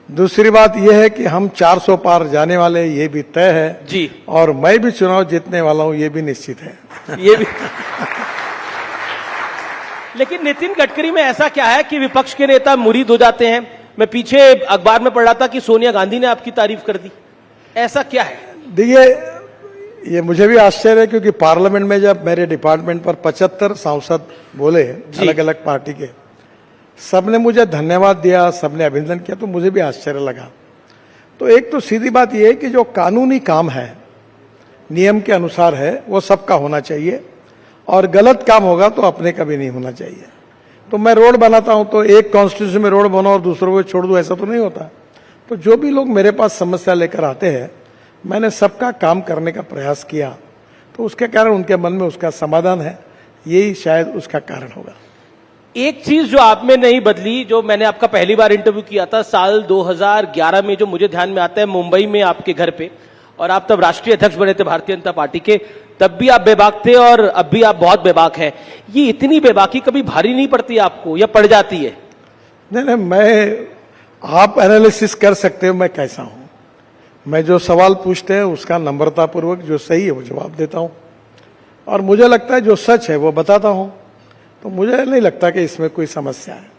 दूसरी बात यह है कि हम 400 पार जाने वाले, ये भी तय है जी, और मैं भी चुनाव जीतने वाला हूं, ये भी निश्चित है। ये भी लेकिन नितिन गडकरी में ऐसा क्या है कि विपक्ष के नेता मुरीद हो जाते हैं? मैं पीछे अखबार में पढ़ रहा था कि सोनिया गांधी ने आपकी तारीफ कर दी, ऐसा क्या है? देखिए, ये मुझे भी आश्चर्य है, क्योंकि पार्लियामेंट में जब मेरे डिपार्टमेंट पर 75 सांसद बोले अलग अलग पार्टी के, सबने मुझे धन्यवाद दिया, सबने अभिनंदन किया, तो मुझे भी आश्चर्य लगा। तो एक तो सीधी बात यह है कि जो कानूनी काम है, नियम के अनुसार है, वो सबका होना चाहिए, और गलत काम होगा तो अपने का भी नहीं होना चाहिए। तो मैं रोड बनाता हूं तो एक कॉन्स्टिट्यूशन में रोड बनाओ और दूसरों को छोड़ दूं, ऐसा तो नहीं होता। तो जो भी लोग मेरे पास समस्या लेकर आते हैं, मैंने सबका काम करने का प्रयास किया, तो उसके कारण उनके मन में उसका समाधान है, यही शायद उसका कारण होगा। एक चीज जो आप में नहीं बदली, जो मैंने आपका पहली बार इंटरव्यू किया था साल 2011 में, जो मुझे ध्यान में आता है, मुंबई में आपके घर पे, और आप तब राष्ट्रीय अध्यक्ष बने थे भारतीय जनता पार्टी के, तब भी आप बेबाक थे और अब भी आप बहुत बेबाक हैं। ये इतनी बेबाकी कभी भारी नहीं पड़ती आपको, या पड़ जाती है? नहीं, आप एनालिसिस कर सकते हो मैं कैसा हूं। मैं जो सवाल पूछते हैं उसका नम्रतापूर्वक जो सही है वो जवाब देता हूं, और मुझे लगता है जो सच है वो बताता हूं, तो मुझे नहीं लगता कि इसमें कोई समस्या है।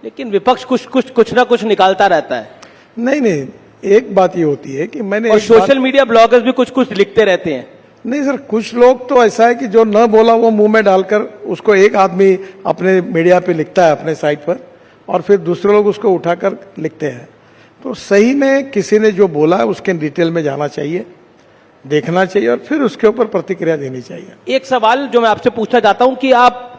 लेकिन विपक्ष कुछ ना कुछ निकालता रहता है। नहीं, एक बात ये होती है कि मैंने, और सोशल मीडिया ब्लॉगर्स भी कुछ लिखते रहते हैं। नहीं सर, कुछ लोग तो ऐसा है कि जो न बोला वो मुंह में डालकर उसको एक आदमी अपने मीडिया पे लिखता है, अपने साइट पर, और फिर दूसरे लोग उसको उठाकर लिखते हैं। तो सही में किसी ने जो बोला है उसके डिटेल में जाना चाहिए, देखना चाहिए, और फिर उसके ऊपर प्रतिक्रिया देनी चाहिए। एक सवाल जो मैं आपसे पूछना चाहता हूं कि आप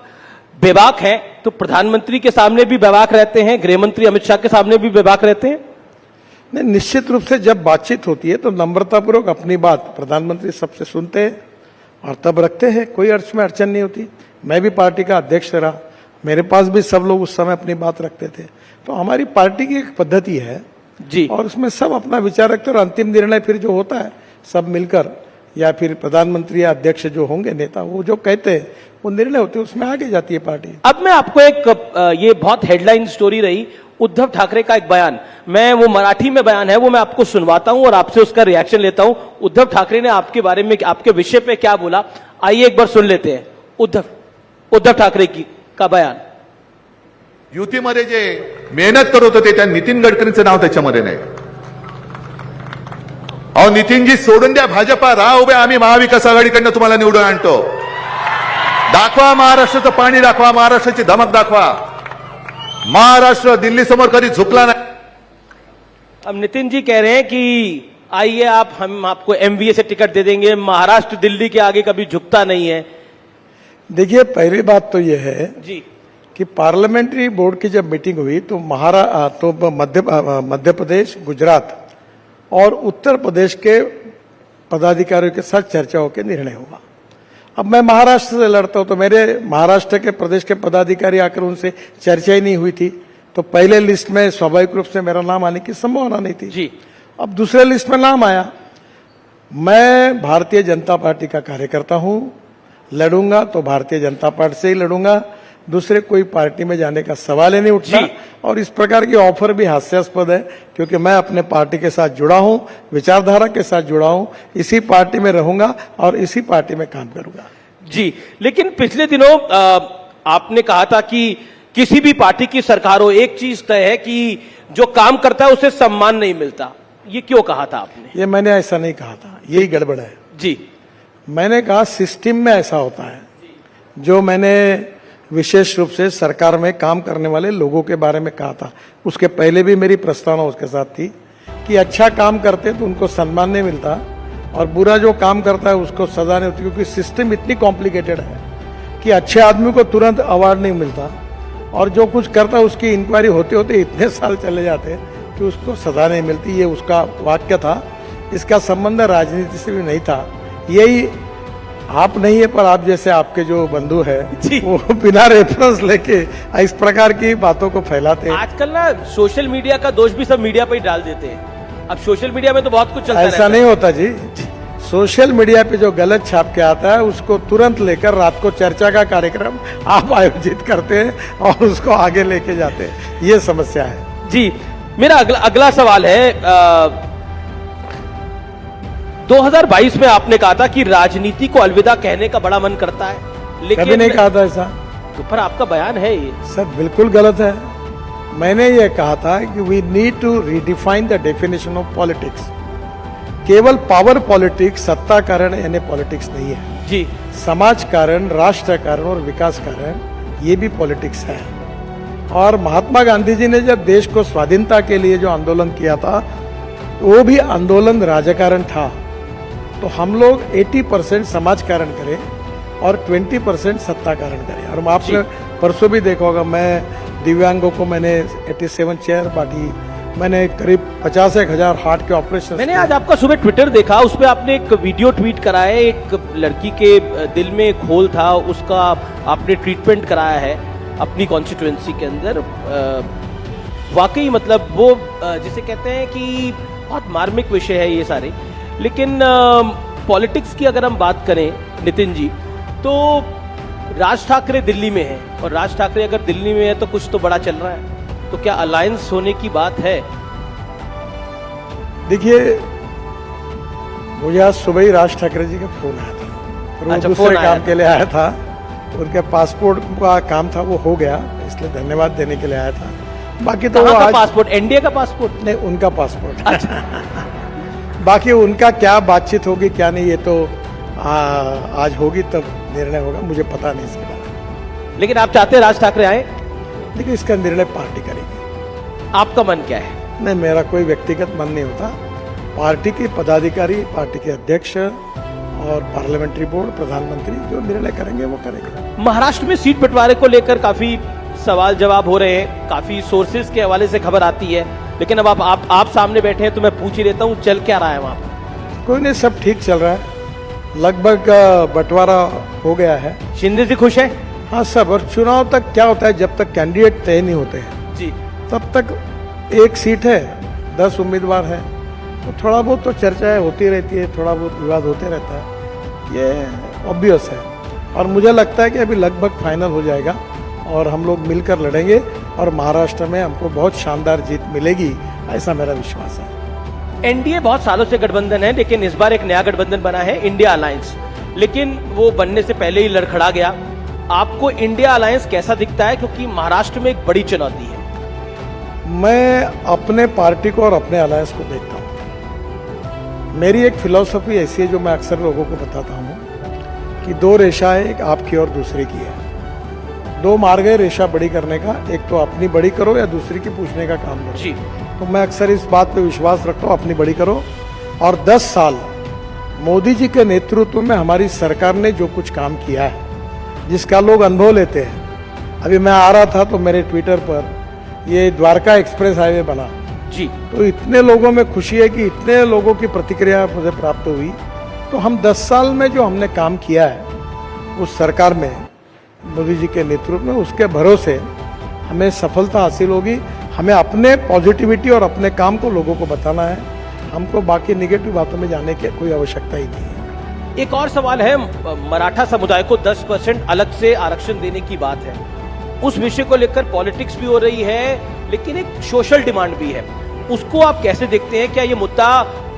बेबाक हैं तो प्रधानमंत्री के सामने भी बेबाक रहते हैं, गृह मंत्री अमित शाह के सामने भी बेबाक रहते हैं? नहीं, निश्चित रूप से जब बातचीत होती है तो नम्रतापूर्वक अपनी बात प्रधानमंत्री सबसे सुनते हैं और तब रखते हैं, कोई अर्थ में अड़चन नहीं होती। मैं भी पार्टी का अध्यक्ष रहा, मेरे पास भी सब लोग उस समय अपनी बात रखते थे। तो हमारी पार्टी की एक पद्धति है जी, और उसमें सब अपना विचार रखते हैं और अंतिम निर्णय फिर जो होता है सब मिलकर, या फिर प्रधानमंत्री या अध्यक्ष जो होंगे नेता, वो जो कहते हैं वो निर्णय होते हैं, उसमें आगे जाती है पार्टी। अब मैं आपको एक ये बहुत हेडलाइन स्टोरी रही उद्धव ठाकरे का एक बयान, मैं वो मराठी में बयान है वो मैं आपको सुनवाता हूं और आपसे उसका रिएक्शन लेता हूं। उद्धव ठाकरे ने आपके बारे में, आपके विषय पे क्या बोला, आइए एक बार सुन लेते हैं उद्धव ठाकरे का बयान। युतीमध्ये जे मेहनत करत होते त्या नितीन गडकरींचं नाव त्याच्यामध्ये नाही। अहो नितीनजी सोडून द्या भाजपा, राहा उभे, आम्ही महाविकास आघाडीकडनं तुम्हाला निवडून आणतो। दाखवा महाराष्ट्राचं पाणी, दाखवा महाराष्ट्राची धमक, दाखवा महाराष्ट्र दिल्ली समोर कधी झुकला नाही। अब नितिन जी कह रहे हैं कि आइए हम आपको एमवीए से टिकट दे देंगे, महाराष्ट्र दिल्ली के आगे कभी झुकता नहीं है। देखिए, पहली बात तो यह है जी कि पार्लियामेंट्री बोर्ड की जब मीटिंग हुई तो मध्य प्रदेश, गुजरात और उत्तर प्रदेश के पदाधिकारियों के साथ चर्चा होकर निर्णय हुआ। अब मैं महाराष्ट्र से लड़ता हूं तो मेरे महाराष्ट्र के प्रदेश के पदाधिकारी आकर उनसे चर्चा ही नहीं हुई थी, तो पहले लिस्ट में स्वाभाविक रूप से मेरा नाम आने की संभावना नहीं थी जी। अब दूसरे लिस्ट में नाम आया। मैं भारतीय जनता पार्टी का कार्यकर्ता हूं, लड़ूंगा तो भारतीय जनता पार्टी से ही लड़ूंगा, दूसरे कोई पार्टी में जाने का सवाल ही नहीं उठता। और इस प्रकार की ऑफर भी हास्यास्पद है, क्योंकि मैं अपने पार्टी के साथ जुड़ा हूं, विचारधारा के साथ जुड़ा हूं, इसी पार्टी में रहूंगा और इसी पार्टी में काम करूंगा। जी, लेकिन पिछले दिनों आपने कहा था कि किसी भी पार्टी की सरकार हो, एक चीज तय है कि जो काम करता है उसे सम्मान नहीं मिलता। ये क्यों कहा था आपने? ये मैंने ऐसा नहीं कहा था, यही गड़बड़ है जी। मैंने कहा सिस्टम में ऐसा होता है। जो मैंने विशेष रूप से सरकार में काम करने वाले लोगों के बारे में कहा था, उसके पहले भी मेरी प्रस्तावना उसके साथ थी कि अच्छा काम करते तो उनको सम्मान नहीं मिलता और बुरा जो काम करता है उसको सजा नहीं होती, क्योंकि सिस्टम इतनी कॉम्प्लिकेटेड है कि अच्छे आदमी को तुरंत अवार्ड नहीं मिलता और जो कुछ करता है उसकी इंक्वायरी होते होते इतने साल चले जाते हैं कि उसको सजा नहीं मिलती। ये उसका वाक्य था। इसका संबंध राजनीति से भी नहीं था। यही आप नहीं है, पर आप जैसे आपके जो बंधु है वो बिना रेफरेंस लेके इस प्रकार की बातों को फैलाते हैं। आजकल ना सोशल मीडिया का दोष भी सब मीडिया पे ही डाल देते हैं। अब सोशल मीडिया में तो बहुत कुछ चलता है। ऐसा नहीं होता जी। सोशल मीडिया पे जो गलत छाप के आता है उसको तुरंत लेकर रात को चर्चा का कार्यक्रम आप आयोजित करते हैं और उसको आगे लेके जाते हैं। ये समस्या है जी। मेरा अगला सवाल है, 2022 में आपने कहा था कि राजनीति को अलविदा कहने का बड़ा मन करता है, लेकिन कभी नहीं कहा था ऐसा। तो पर आपका बयान है ये सर बिल्कुल गलत है। मैंने ये कहा था कि we need to redefine the definition of politics. केवल पावर पॉलिटिक्स, सत्ता कारण यानी पॉलिटिक्स नहीं है जी। समाज कारण, राष्ट्र कारण और विकास कारण ये भी पॉलिटिक्स है। और महात्मा गांधी जी ने जब देश को स्वाधीनता के लिए जो आंदोलन किया था वो भी आंदोलन राजकारण था। तो हम लोग 80% समाज कारण करें और 20% सत्ता कारण करें। और आपने परसों भी देखा होगा, मैं दिव्यांगों को मैंने 87 चेयर बांटी, मैंने करीब 50,000 हार्ट के ऑपरेशन। मैंने आज आपका सुबह ट्विटर देखा, उस पर आपने एक वीडियो ट्वीट करा है, एक लड़की के दिल में एक होल था, उसका आपने ट्रीटमेंट कराया है अपनी कॉन्स्टिट्यूएंसी के अंदर। वाकई मतलब वो जिसे कहते हैं कि बहुत मार्मिक विषय है ये सारे। लेकिन पॉलिटिक्स की अगर हम बात करें नितिन जी, तो राज ठाकरे दिल्ली में है और राज ठाकरे अगर दिल्ली में है तो कुछ तो बड़ा चल रहा है, तो क्या अलायंस होने की बात है? देखिए, मुझे आज सुबह ही राज ठाकरे जी का फोन आया था। अच्छा, दूसरे काम के लिए आया था, उनके पासपोर्ट का काम था, वो हो गया, इसलिए धन्यवाद देने के लिए आया था। बाकी तो वो आज पासपोर्ट, एनडीए का पासपोर्ट नहीं, उनका पासपोर्ट। अच्छा। बाकी उनका क्या बातचीत होगी क्या नहीं, ये तो आज होगी तब निर्णय होगा, मुझे पता नहीं इसके बारे में। लेकिन आप चाहते हैं राज ठाकरे आए? देखिए, इसका निर्णय पार्टी करेगी। आपका मन क्या है? नहीं, मेरा कोई व्यक्तिगत मन नहीं होता। पार्टी के पदाधिकारी, पार्टी के अध्यक्ष और पार्लियामेंट्री बोर्ड, प्रधानमंत्री जो निर्णय करेंगे वो करेंगे। महाराष्ट्र में सीट बंटवारे को लेकर काफी सवाल जवाब हो रहे हैं, काफी सोर्सेज के हवाले से खबर आती है, लेकिन अब आप सामने बैठे हैं तो मैं पूछ ही लेता हूँ, चल क्या रहा है वहाँ पर? कोई नहीं, सब ठीक चल रहा है, लगभग बंटवारा हो गया है। शिंदे जी खुश है? हाँ सब, और चुनाव तक क्या होता है, जब तक कैंडिडेट तय नहीं होते हैं जी, तब तक एक सीट है, 10 उम्मीदवार है, तो थोड़ा बहुत तो चर्चाएं होती रहती है, थोड़ा बहुत विवाद होते रहता है, ये ऑब्वियस है। और मुझे लगता है कि अभी लगभग फाइनल हो जाएगा और हम लोग मिलकर लड़ेंगे और महाराष्ट्र में हमको बहुत शानदार जीत मिलेगी, ऐसा मेरा विश्वास है। एनडीए बहुत सालों से गठबंधन है, लेकिन इस बार एक नया गठबंधन बना है, इंडिया अलायंस, लेकिन वो बनने से पहले ही लड़खड़ा गया। आपको इंडिया अलायंस कैसा दिखता है, क्योंकि महाराष्ट्र में एक बड़ी चुनौती है? मैं अपने पार्टी को और अपने अलायंस को देखता हूँ। मेरी एक फिलॉसफी ऐसी है जो मैं अक्सर लोगों को बताता हूँ कि 2 रेशाएं, एक आपकी और दूसरे की है। 2 मार्ग है रेशा बड़ी करने का, एक तो अपनी बड़ी करो या दूसरी की पूछने का काम करो। जी, तो मैं अक्सर इस बात पे विश्वास रखता हूँ, अपनी बड़ी करो। और 10 साल मोदी जी के नेतृत्व में हमारी सरकार ने जो कुछ काम किया है, जिसका लोग अनुभव लेते हैं। अभी मैं आ रहा था तो मेरे ट्विटर पर ये द्वारका एक्सप्रेस हाईवे बना जी, तो इतने लोगों में खुशी है कि इतने लोगों की प्रतिक्रिया मुझे प्राप्त हुई। तो हम 10 साल में जो हमने काम किया है उस सरकार में मोदी जी के नेतृत्व में, उसके भरोसे हमें सफलता हासिल होगी। हमें अपने पॉजिटिविटी और अपने काम को लोगों को बताना है, हमको बाकी निगेटिव बातों में जाने की कोई आवश्यकता ही नहीं है। एक और सवाल है, मराठा समुदाय को 10% अलग से आरक्षण देने की बात है, उस विषय को लेकर पॉलिटिक्स भी हो रही है, लेकिन एक सोशल डिमांड भी है, उसको आप कैसे देखते हैं? क्या ये मुद्दा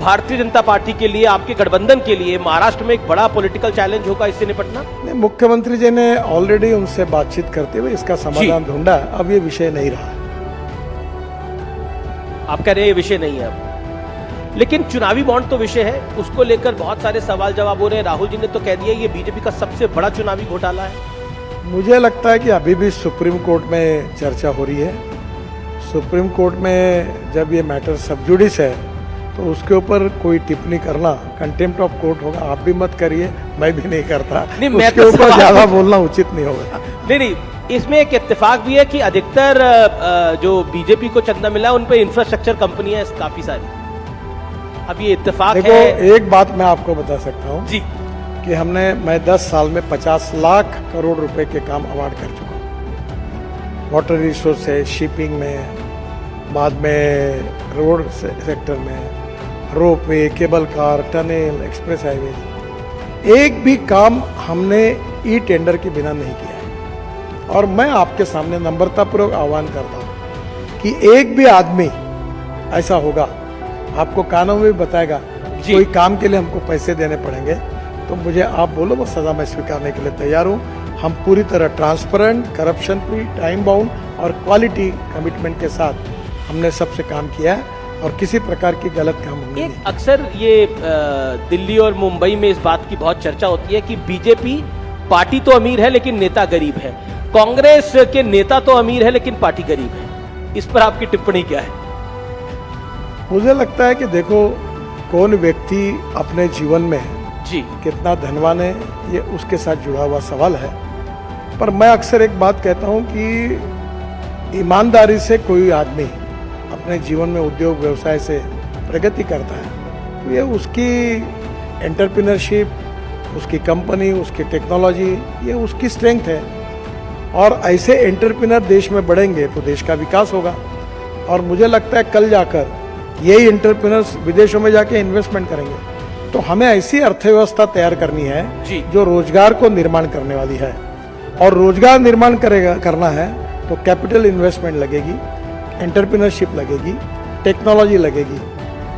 भारतीय जनता पार्टी के लिए, आपके गठबंधन के लिए महाराष्ट्र में एक बड़ा पॉलिटिकल चैलेंज होगा इससे निपटना? मुख्यमंत्री जी ने ऑलरेडी उनसे बातचीत करते हुए इसका समाधान ढूंढा, अब ये विषय नहीं रहा। आप कह रहे हैं ये विषय नहीं है अब, लेकिन चुनावी बॉन्ड तो विषय है, उसको लेकर बहुत सारे सवाल जवाब हो रहे हैं। राहुल जी ने तो कह दिया ये बीजेपी का सबसे बड़ा चुनावी घोटाला है। मुझे लगता है कि अभी भी सुप्रीम कोर्ट में चर्चा हो रही है। सुप्रीम कोर्ट में जब ये मैटर सब जुडिस है तो उसके ऊपर कोई टिप्पणी करना कंटेम्प्ट ऑफ कोर्ट होगा। आप भी मत करिए, मैं भी नहीं करता, उसके ऊपर ज्यादा बोलना उचित नहीं होगा। नहीं, इसमें एक इत्तेफाक भी है कि अधिकतर जो बीजेपी को चंदा मिला उन पे इंफ्रास्ट्रक्चर कंपनियां काफी सारी। अब ये इत्तेफाक है। देखो, एक बात मैं आपको बता सकता हूँ जी कि मैं 10 साल में 50 लाख करोड़ रुपए के काम अवार्ड कर चुका हूँ। वाटर रिसोर्स है, शिपिंग में, बाद में रोड सेक्टर में, ropeway, cable car, tunnel, express highway, एक भी काम हमने ई टेंडर के बिना नहीं किया है। और मैं आपके सामने नम्रतापूर्वक आह्वान करता हूँ कि एक भी आदमी ऐसा होगा, आपको कानून में बताएगा कोई काम के लिए हमको पैसे देने पड़ेंगे, तो मुझे आप बोलो, वो सजा मैं स्वीकारने के लिए तैयार हूँ। हम पूरी तरह transparent, corruption free, time bound और क्वालिटी कमिटमेंट के साथ हमने सबसे काम किया है और किसी प्रकार की गलत काम हमने नहीं। अक्सर ये दिल्ली और मुंबई में इस बात की बहुत चर्चा होती है कि बीजेपी पार्टी तो अमीर है लेकिन नेता गरीब है, कांग्रेस के नेता तो अमीर है लेकिन पार्टी गरीब है। इस पर आपकी टिप्पणी क्या है? मुझे लगता है कि देखो, कौन व्यक्ति अपने जीवन में जी कितना धनवान है ये उसके साथ जुड़ा हुआ सवाल है। पर मैं अक्सर एक बात कहता हूँ कि ईमानदारी से कोई आदमी अपने जीवन में उद्योग व्यवसाय से प्रगति करता है तो ये उसकी एंटरप्रेन्योरशिप, उसकी कंपनी, उसकी टेक्नोलॉजी, ये उसकी स्ट्रेंथ है। और ऐसे एंटरप्रेन्योर देश में बढ़ेंगे तो देश का विकास होगा। और मुझे लगता है कल जाकर यही एंटरप्रेन्योर्स विदेशों में जाके इन्वेस्टमेंट करेंगे। तो हमें ऐसी अर्थव्यवस्था तैयार करनी है जो रोजगार को निर्माण करने वाली है। और रोजगार निर्माण करना है तो कैपिटल इन्वेस्टमेंट लगेगी, एंटरप्रेन्योरशिप लगेगी, टेक्नोलॉजी लगेगी।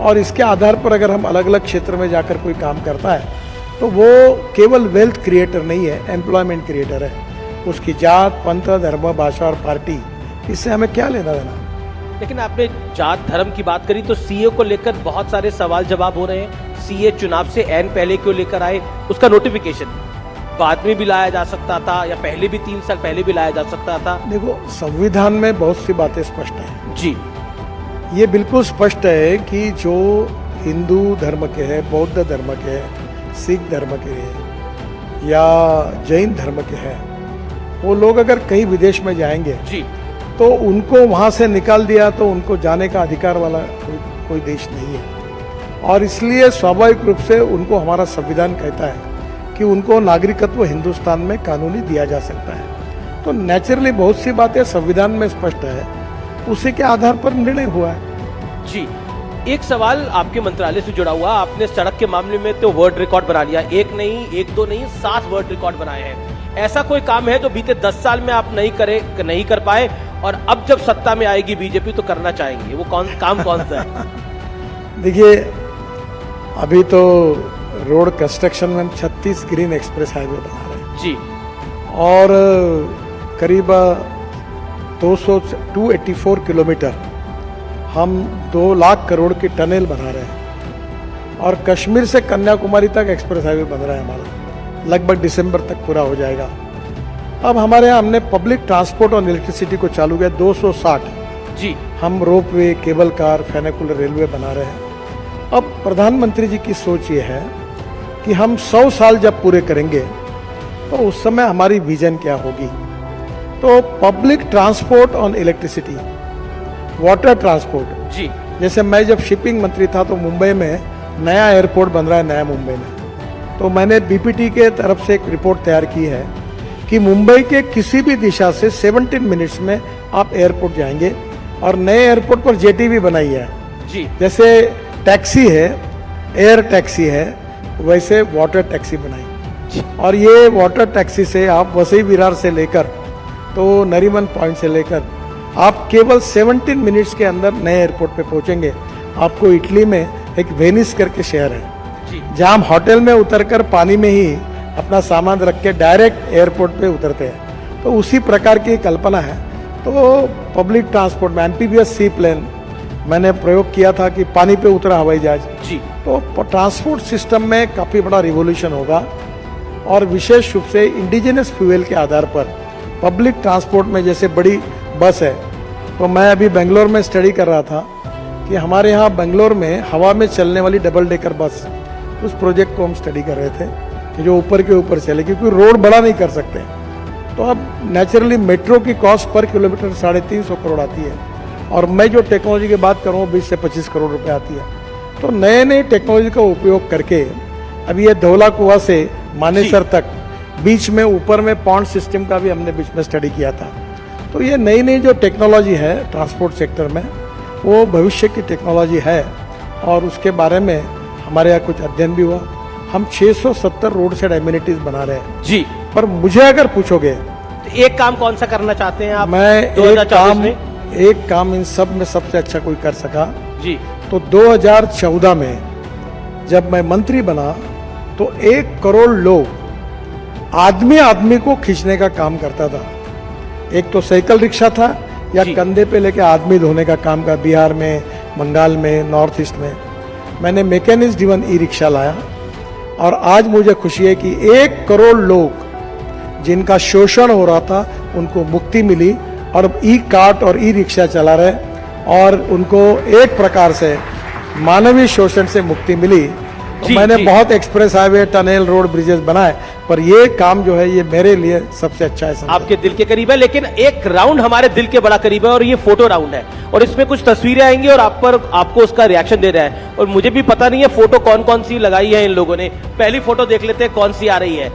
और इसके आधार पर अगर हम अलग अलग क्षेत्र में जाकर कोई काम करता है तो वो केवल वेल्थ क्रिएटर नहीं है, एम्प्लॉयमेंट क्रिएटर है। उसकी जात, पंथ, धर्म, भाषा और पार्टी, इससे हमें क्या लेना देना। लेकिन आपने जात धर्म की बात करी तो सीए को लेकर बहुत सारे सवाल जवाब हो रहे हैं। सीए चुनाव से ऐन पहले क्यों लेकर आए? उसका नोटिफिकेशन बाद में भी लाया जा सकता था या पहले भी 3 साल पहले भी लाया जा सकता था। देखो, संविधान में बहुत सी बातें स्पष्ट हैं जी। ये बिल्कुल स्पष्ट है कि जो हिंदू धर्म के हैं, बौद्ध धर्म के हैं, सिख धर्म के हैं या जैन धर्म के हैं, वो लोग अगर कहीं विदेश में जाएंगे जी तो उनको वहां से निकाल दिया तो उनको जाने का अधिकार वाला कोई देश नहीं है। और इसलिए स्वाभाविक रूप से उनको हमारा संविधान कहता है कि उनको नागरिकत्व हिंदुस्तान में कानूनी दिया जा सकता है। तो नेचुरली बहुत सी बातें संविधान में स्पष्ट है, उसी के आधार पर निर्णय हुआ है। जी, एक सवाल आपके मंत्रालय से जुड़ा हुआ, आपने सड़क के मामले में तो वर्ल्ड रिकॉर्ड बना लिया, एक नहीं, एक दो नहीं, 7 वर्ल्ड रिकॉर्ड बनाए हैं। ऐसा कोई काम है जो बीते 10 साल में आप नहीं कर पाए और अब जब सत्ता में आएगी बीजेपी तो करना चाहेंगे, वो काम कौन सा है? देखिए, अभी तो रोड कंस्ट्रक्शन में 36 ग्रीन एक्सप्रेस हाईवे बना रहे हैं जी, और करीब 284 किलोमीटर हम 2 लाख करोड़ की टनल बना रहे हैं, और कश्मीर से कन्याकुमारी तक एक्सप्रेस हाईवे बन रहा है हमारा, लगभग दिसंबर तक पूरा हो जाएगा। अब हमारे यहाँ हमने पब्लिक ट्रांसपोर्ट और इलेक्ट्रिसिटी को चालू किया 260 जी, हम रोपवे, केबल कार, फेनिकुलर रेलवे बना रहे हैं। अब प्रधानमंत्री जी की सोच ये है कि हम 100 साल जब पूरे करेंगे तो उस समय हमारी विजन क्या होगी। तो public transport on electricity, water transport जी, जैसे मैं जब शिपिंग मंत्री था तो मुंबई में नया एयरपोर्ट बन रहा है, नया मुंबई में, तो मैंने बीपीटी के तरफ से एक रिपोर्ट तैयार की है कि मुंबई के किसी भी दिशा से 17 मिनट्स में आप एयरपोर्ट जाएंगे, और नए एयरपोर्ट पर जेटी भी बनाई है जी, जैसे टैक्सी है, एयर टैक्सी है, वैसे वाटर टैक्सी बनाई, और ये वाटर टैक्सी से आप वसई विरार से लेकर तो नरीमन पॉइंट से लेकर आप केवल 17 मिनट्स के अंदर नए एयरपोर्ट पे पहुंचेंगे। आपको इटली में एक वेनिस करके शहर है जहां हम होटल में उतरकर पानी में ही अपना सामान रख के डायरेक्ट एयरपोर्ट पे उतरते हैं, तो उसी प्रकार की कल्पना है। तो पब्लिक ट्रांसपोर्ट में एम्फीबियस सी प्लेन मैंने प्रयोग किया था कि पानी पे उतरा हवाई जहाज जी, तो ट्रांसपोर्ट सिस्टम में काफ़ी बड़ा रिवोल्यूशन होगा, और विशेष रूप से इंडिजिनस फ्यूल के आधार पर पब्लिक ट्रांसपोर्ट में जैसे बड़ी बस है, तो मैं अभी बेंगलोर में स्टडी कर रहा था कि हमारे यहाँ बेंगलोर में हवा में चलने वाली डबल डेकर बस, उस प्रोजेक्ट को हम स्टडी कर रहे थे कि जो ऊपर के ऊपर चले, क्योंकि रोड बड़ा नहीं कर सकते। तो अब नेचुरली मेट्रो की कॉस्ट पर किलोमीटर 350 करोड़ आती है, और मैं जो टेक्नोलॉजी की बात करूँ 20 से 25 करोड़ रुपए आती है। तो नए नए टेक्नोलॉजी का उपयोग करके अभी ये धौला कुआं से मानेसर तक बीच में ऊपर में पॉन्ड सिस्टम का भी हमने बीच में स्टडी किया था। तो ये नई नई जो टेक्नोलॉजी है ट्रांसपोर्ट सेक्टर में, वो भविष्य की टेक्नोलॉजी है, और उसके बारे में हमारे यहाँ कुछ अध्ययन भी हुआ। हम 670 रोड साइड एमिनिटीज बना रहे हैं जी, पर मुझे अगर पूछोगे तो एक काम कौन सा करना चाहते हैं आप? मैं एक काम इन सब में सबसे अच्छा कोई कर सका जी, तो 2014 में जब मैं मंत्री बना तो 1 करोड़ लोग आदमी को खींचने का काम करता था। एक तो साइकिल रिक्शा था या कंधे पे लेके आदमी धोने का काम का, बिहार में, बंगाल में, नॉर्थ ईस्ट में। मैंने मैकेनिज्म ड्रिवन ई रिक्शा लाया, और आज मुझे खुशी है कि 1 करोड़ लोग जिनका शोषण हो रहा था उनको मुक्ति मिली, और ई कार्ट और ई रिक्शा चला रहे, और उनको एक प्रकार से मानवीय शोषण से मुक्ति मिली। तो मैंने बहुत express highway, tunnel, road, bridges बनाए, पर ये काम जो है ये मेरे लिए सबसे अच्छा है। आपके दिल के करीब है, लेकिन एक राउंड हमारे दिल के बड़ा करीब है, और ये फोटो राउंड है, और इसमें कुछ तस्वीरें आएंगी और आपको उसका रिएक्शन देना है। और मुझे भी पता नहीं है फोटो कौन कौन सी लगाई है इन लोगों ने। पहली फोटो देख लेते हैं कौन सी आ रही है।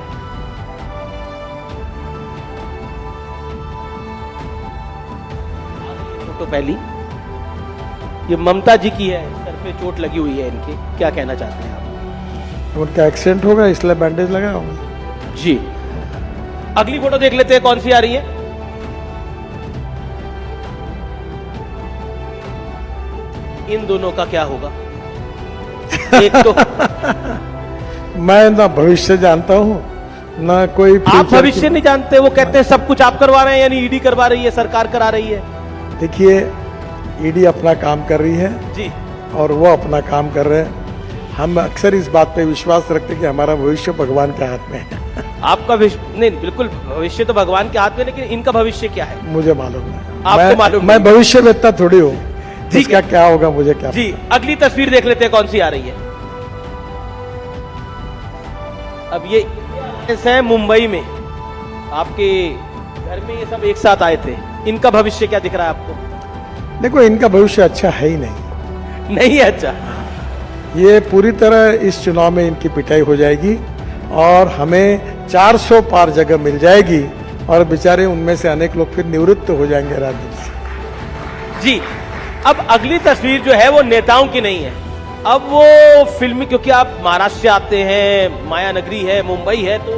फोटो पहली ये ममता जी की है, सर पे चोट लगी हुई है इनके, क्या कहना चाहते हैं आप? उनका एक्सीडेंट होगा इसलिए बैंडेज लगा होगा जी। अगली फोटो देख लेते हैं कौन सी आ रही है। इन दोनों का क्या होगा? एक तो मैं ना भविष्य जानता हूँ ना कोई। आप भविष्य नहीं जानते, वो कहते हैं सब कुछ आप करवा रहे हैं, यानी ईडी करवा रही है, सरकार करा रही है। देखिए, ईडी अपना काम कर रही है जी, और वो अपना काम कर रहे हैं। हम अक्सर इस बात पे विश्वास रखते हैं कि हमारा भविष्य भगवान के हाथ में है। आपका नहीं, बिल्कुल भविष्य तो भगवान के हाथ में, लेकिन इनका भविष्य क्या है मुझे मालूम है। आपको मालूम? मैं भविष्यवेत्ता थोड़ी हूँ, इसका क्या होगा मुझे क्या जी। अगली तस्वीर देख लेते हैं कौन सी आ रही है। अब ये है मुंबई में, आपके घर में ये सब एक साथ आए थे, इनका भविष्य क्या दिख रहा है आपको? देखो, इनका भविष्य अच्छा है ही नहीं है अच्छा। ये पूरी तरह इस चुनाव में इनकी पिटाई हो जाएगी, और हमें 400 पार जगह मिल जाएगी, और बेचारे उनमें से अनेक लोग फिर निवृत्त हो जाएंगे राजनीति से। जी, अब अगली तस्वीर जो है वो नेताओं की नहीं है, अब वो फिल्मी, क्योंकि आप महाराष्ट्र से आते हैं, माया नगरी है, मुंबई है, तो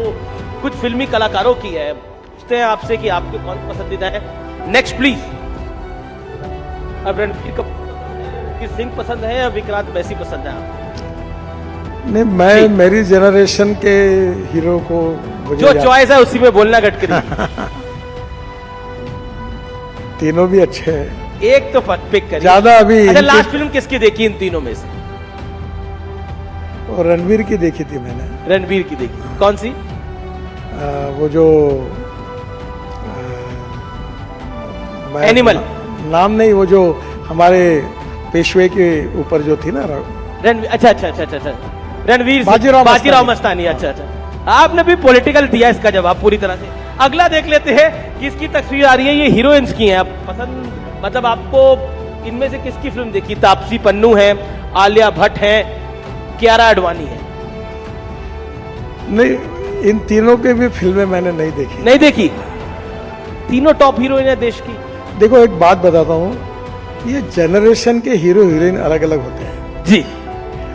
कुछ फिल्मी कलाकारों की है। पूछते हैं आपसे कि आपके कौन पसंदीदा है। Next please. अब रणबीर कपूर सिंह पसंद है या विक्रांत मैसी पसंद है आपको? नहीं, मैं मेरी जनरेशन के हीरो को जो चॉइस है उसी में बोलना गडकरी। तीनों भी अच्छे हैं। एक तो पिक करिए। ज्यादा अभी अच्छा, लास्ट फिल्म किसकी देखी इन तीनों में से? और रणवीर की देखी थी मैंने। रणवीर की देखी, कौन सी? वो जो एनिमल नाम नहीं, वो जो हमारे पेशवे के ऊपर जो थी ना, रणवीर। अच्छा अच्छा अच्छा अच्छा, रणवीर बाजीराव मस्तानी। अच्छा अच्छा, आपने भी पॉलिटिकल दिया इसका जवाब पूरी तरह से। अगला देख लेते हैं किसकी तस्वीर आ रही है। ये हीरोइंस की हैं, आप पसंद, मतलब आपको इनमें से किसकी फिल्म देखी? तापसी पन्नू है, आलिया भट्ट है, कियारा आडवाणी है। नहीं, इन तीनों के भी फिल्में मैंने नहीं देखी। नहीं देखी? तीनों टॉप हीरोइन है देश की। देखो, एक बात बताता हूँ, ये जनरेशन के हीरो हीरोइन अलग अलग होते हैं जी।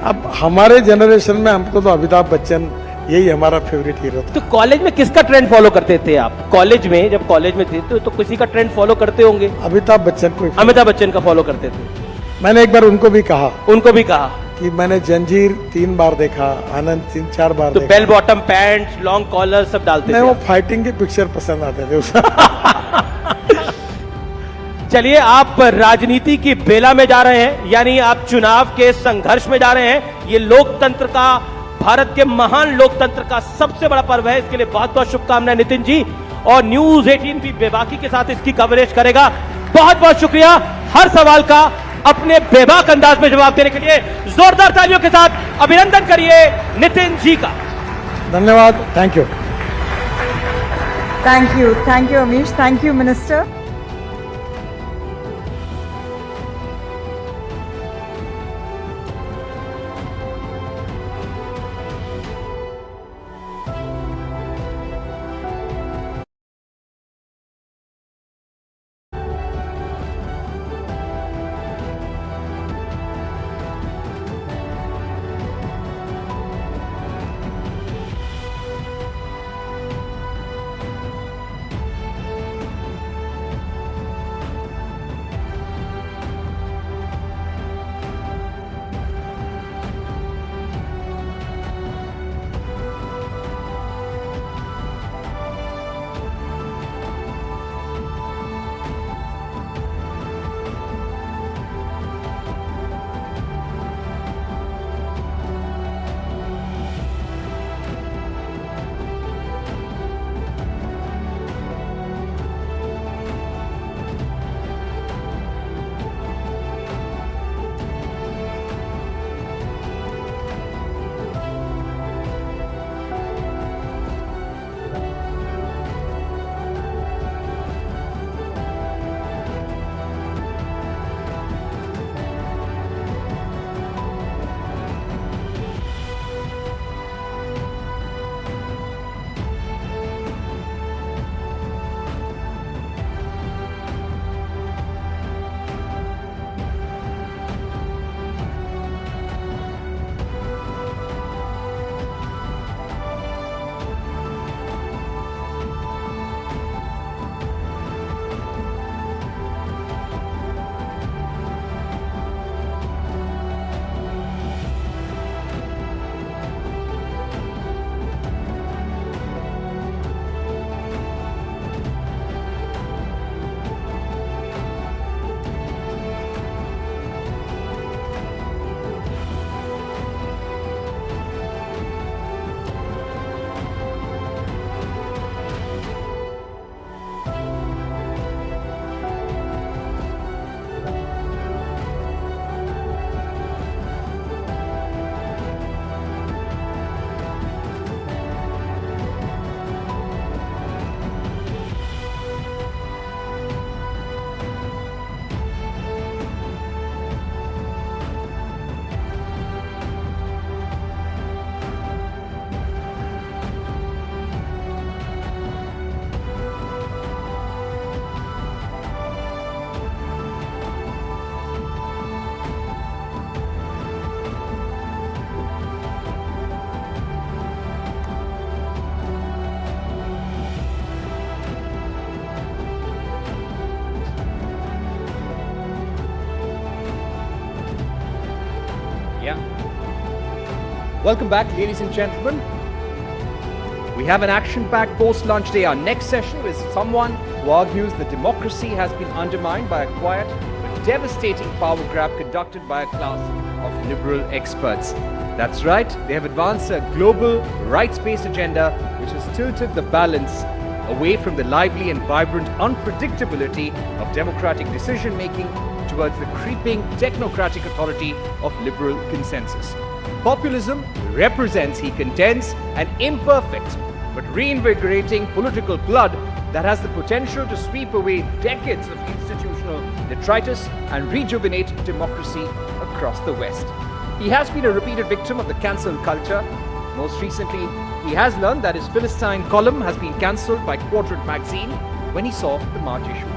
अब हमारे जनरेशन में हमको तो अमिताभ बच्चन, यही हमारा फेवरेट हीरो था। तो कॉलेज में किसका ट्रेंड फॉलो करते थे आप? कॉलेज में, जब कॉलेज में थे तो किसी का ट्रेंड फॉलो करते होंगे। अमिताभ बच्चन को। अमिताभ बच्चन का फॉलो करते थे। मैंने एक बार उनको भी कहा कि मैंने जंजीर 3 बार देखा, आनंद 3-4 बार तो देखा। Bell bottom pant, long collar सब डालते थे। वो फाइटिंग के पिक्चर पसंद आते थे उसे। चलिए, आप राजनीति की बेला में जा रहे हैं, यानी आप चुनाव के संघर्ष में जा रहे हैं। ये लोकतंत्र का, भारत के महान लोकतंत्र का सबसे बड़ा पर्व है। इसके लिए बहुत बहुत शुभकामनाएं नितिन जी। और न्यूज 18 भी बेबाकी के साथ इसकी कवरेज करेगा। बहुत बहुत शुक्रिया हर सवाल का अपने बेबाक अंदाज में जवाब देने के लिए। जोरदार तालियों के साथ अभिनंदन करिए नितिन जी का। धन्यवाद। Thank you. Thank you Amish, thank you minister. Yeah. Welcome back, ladies and gentlemen. We have an action-packed post-lunch day. Our next session is someone who argues that democracy has been undermined by a quiet but devastating power grab conducted by a class of liberal experts. That's right, they have advanced a global rights-based agenda which has tilted the balance away from the lively and vibrant unpredictability of democratic decision-making towards the creeping technocratic authority of liberal consensus. Populism represents, he contends, an imperfect but reinvigorating political blood that has the potential to sweep away decades of institutional detritus and rejuvenate democracy across the West. He has been a repeated victim of the cancel culture. Most recently, he has learned that his Philistine column has been cancelled by Quadrant magazine when he saw the March issue.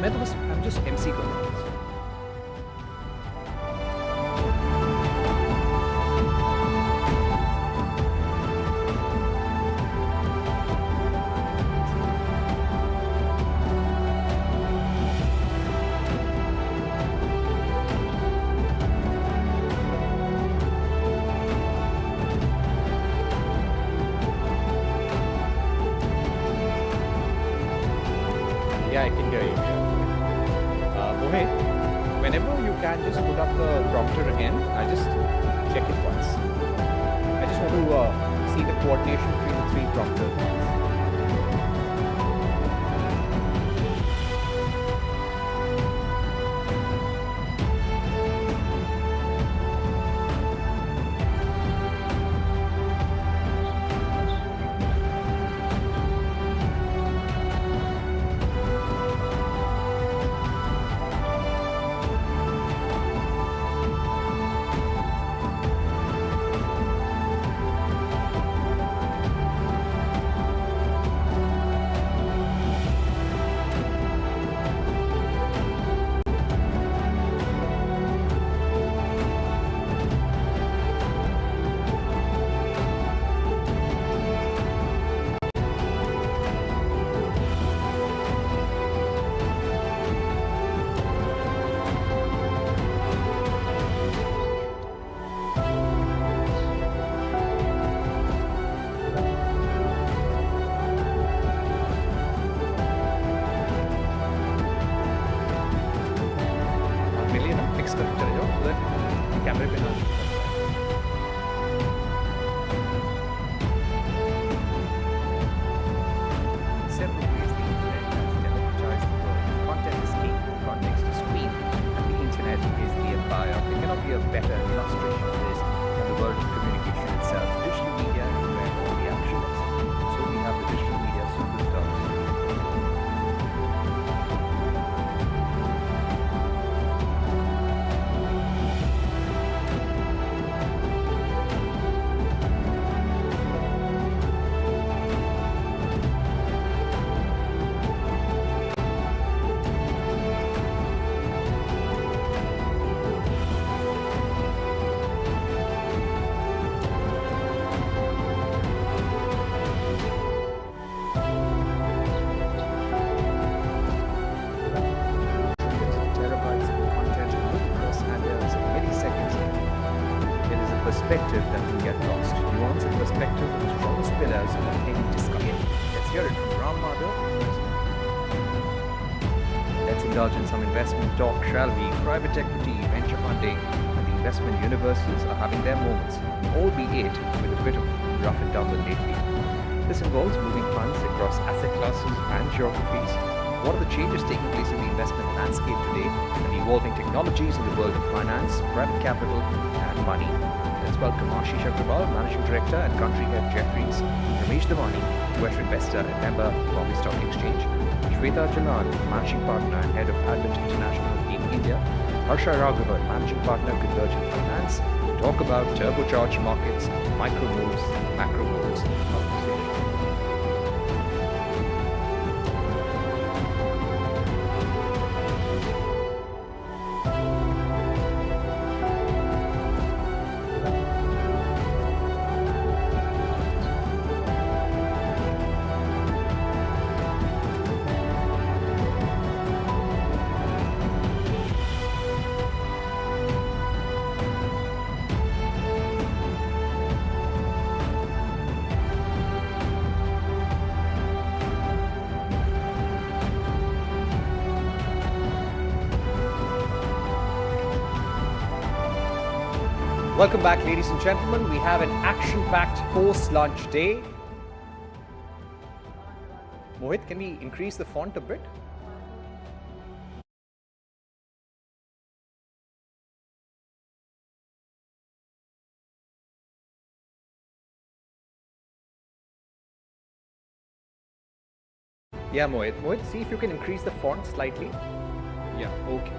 I'm just MC कर रहा हूँ. Yeah, I can hear you. Mohit, whenever you can just put up the prompter again, I just check it once. I just want to see the coordination between the three prompters. Perspective that can get lost. Nuance and perspective are the strongest pillars of any discussion. Let's hear it from Mandir. Let's indulge in some investment talk, shall we? Private equity, venture funding, and the investment universes are having their moments, albeit with a bit of rough and tumble lately. This involves moving funds across asset classes and geographies. What are the changes taking place in the investment landscape today and the evolving technologies in the world of finance, private capital, and money? Let's welcome Ashish Agrawal, Managing Director and Country Head Jefferies, Ramesh Damani, Western Investor and member Bombay Stock Exchange, Shweta Jalan, Managing Partner and Head of Advent International in India, Harsha Raghavan, Managing Partner, Converge Finance, to talk about turbocharged markets, micro moves, macro moves, Welcome back, ladies and gentlemen. We have an action-packed post-lunch day. Mohit, can we increase the font a bit? Yeah, Mohit. Mohit, see if you can increase the font slightly. Yeah, okay.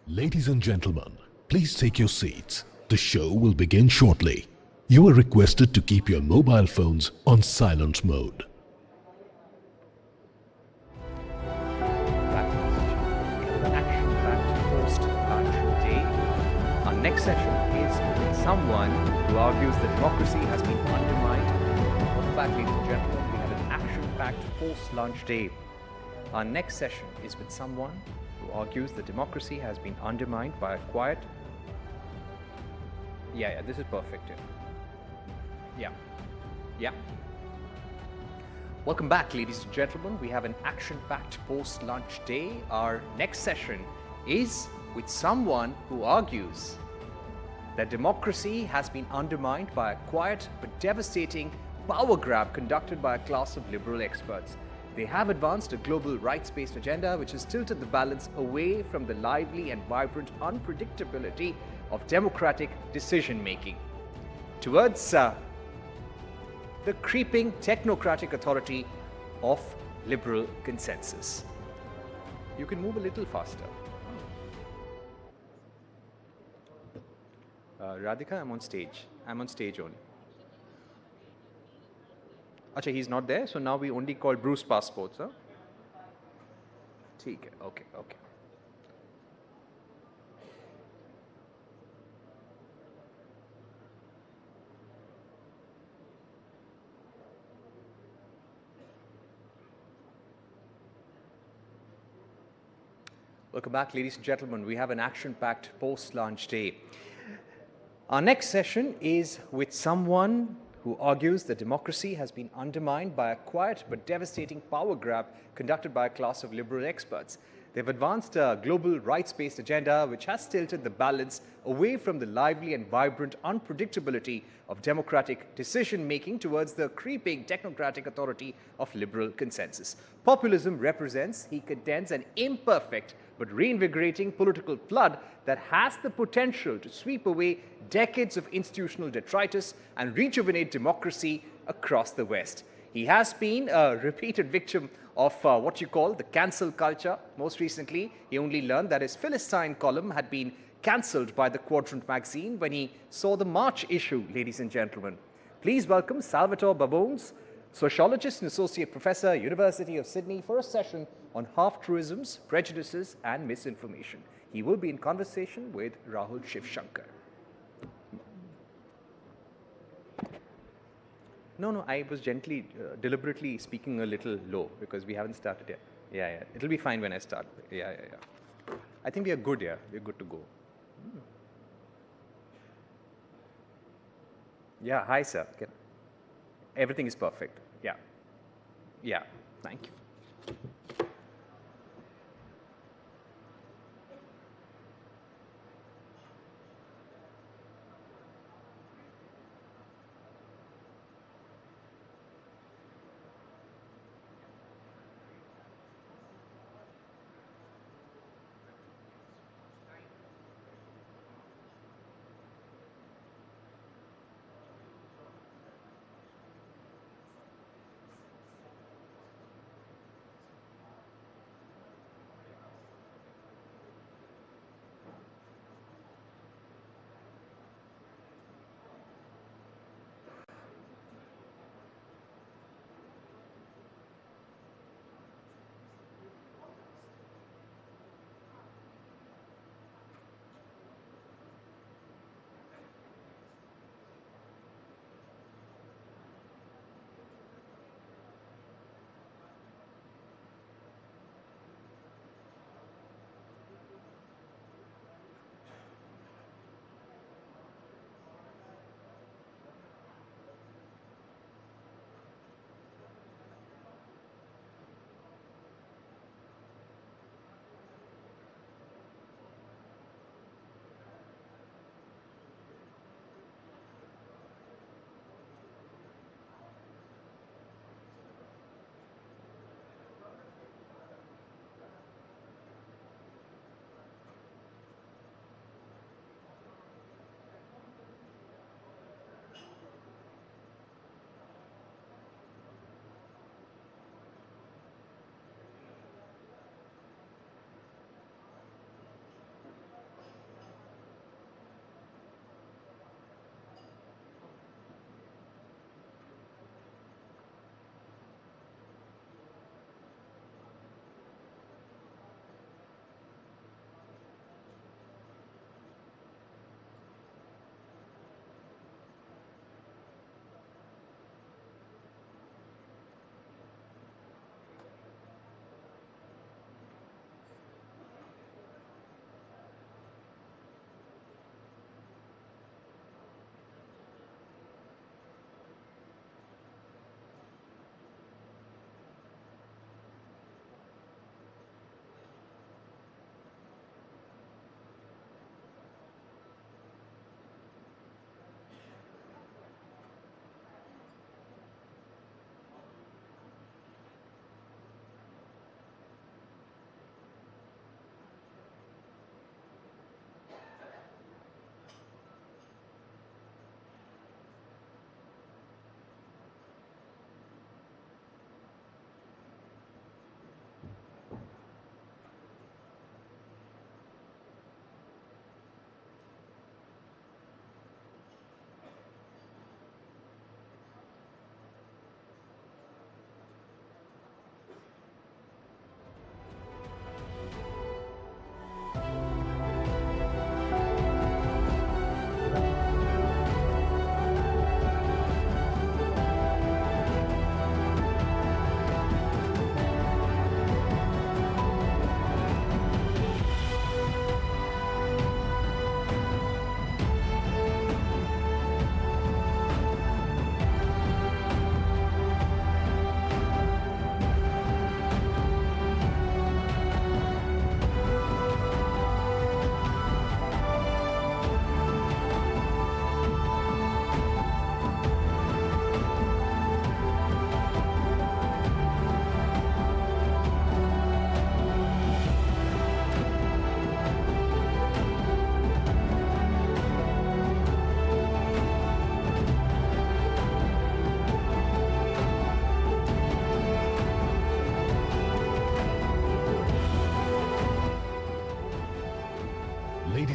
Ladies and gentlemen, please take your seats. The show will begin shortly. You are requested to keep your mobile phones on silent mode. Action-packed post-lunch day. Our next session is with someone who argues that democracy has been undermined. Welcome back, ladies and gentlemen. We have an action-packed post-lunch day. Our next session is with someone who argues that democracy has been undermined by a quiet... Yeah, this is perfect. Yeah. Welcome back, ladies and gentlemen. We have an action-packed post-lunch day. Our next session is with someone who argues that democracy has been undermined by a quiet but devastating power grab conducted by a class of liberal experts. They have advanced a global rights-based agenda which has tilted the balance away from the lively and vibrant unpredictability of democratic decision-making towards the creeping technocratic authority of liberal consensus. You can move a little faster. Radhika, I'm on stage. I'm on stage only. Acha, he's not there, so now we only call Bruce passports, huh? Okay. Welcome back, ladies and gentlemen. We have an action-packed post-lunch day. Our next session is with someone who argues that democracy has been undermined by a quiet but devastating power grab conducted by a class of liberal experts. They've advanced a global rights-based agenda which has tilted the balance away from the lively and vibrant unpredictability of democratic decision-making towards the creeping technocratic authority of liberal consensus. Populism represents, he contends, an imperfect but reinvigorating political flood that has the potential to sweep away decades of institutional detritus and rejuvenate democracy across the West. He has been a repeated victim of what you call the cancel culture. Most recently, he only learned that his Philistine column had been cancelled by the Quadrant magazine when he saw the March issue, ladies and gentlemen. Please welcome Salvatore Babones, sociologist and associate professor, University of Sydney, for a session on half-truisms, prejudices, and misinformation. He will be in conversation with Rahul Shivshankar. No, I was gently, deliberately speaking a little low because we haven't started yet. Yeah. It'll be fine when I start. Yeah. I think we are good, yeah. We're good to go. Yeah, hi, sir. Everything is perfect. Yeah. Thank you.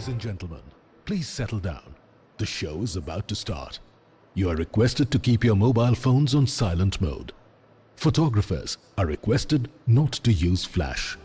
Ladies and gentlemen, please settle down. The show is about to start. You are requested to keep your mobile phones on silent mode. Photographers are requested not to use flash.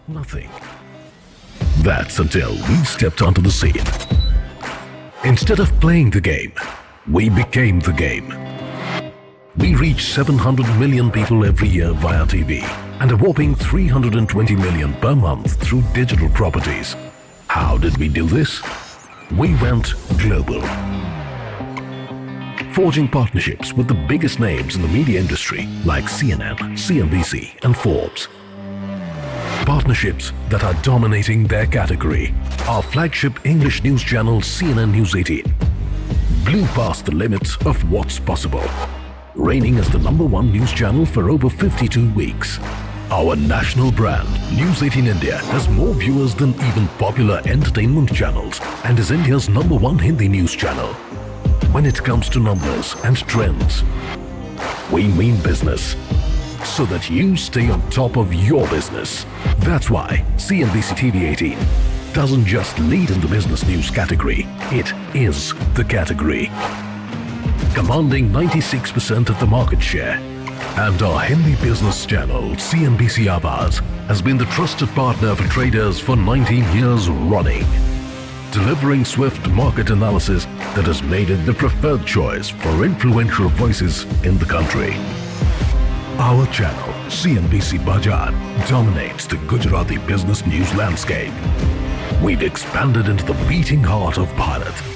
Nothing. That's until we stepped onto the scene. Instead of playing the game, we became the game. We reach 700 million people every year via TV and a whopping 320 million per month through digital properties. How did we do this? We went global. Forging partnerships with the biggest names in the media industry like CNN, CNBC and Forbes. Partnerships that are dominating their category. Our flagship English news channel CNN News18 blew past the limits of what's possible, reigning as the #1 news channel for over 52 weeks. Our national brand, News18 India, has more viewers than even popular entertainment channels and is India's #1 Hindi news channel. When it comes to numbers and trends, we mean business, so that you stay on top of your business. That's why CNBC TV 18 doesn't just lead in the business news category, it is the category. Commanding 96% of the market share. And our Hindi business channel, CNBC Awaaz, has been the trusted partner for traders for 19 years running, delivering swift market analysis that has made it the preferred choice for influential voices in the country. Our channel, CNBC Bazaar, dominates the Gujarati business news landscape. We've expanded into the beating heart of Bharat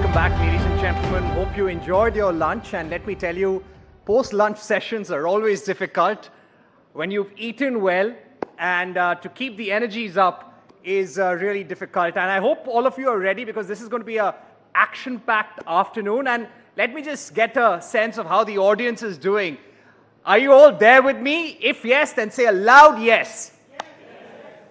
Welcome back, ladies and gentlemen. Hope you enjoyed your lunch. And let me tell you, post-lunch sessions are always difficult. When you've eaten well, and to keep the energies up is really difficult. And I hope all of you are ready, because this is going to be an action-packed afternoon. And let me just get a sense of how the audience is doing. Are you all there with me? If yes, then say a loud yes.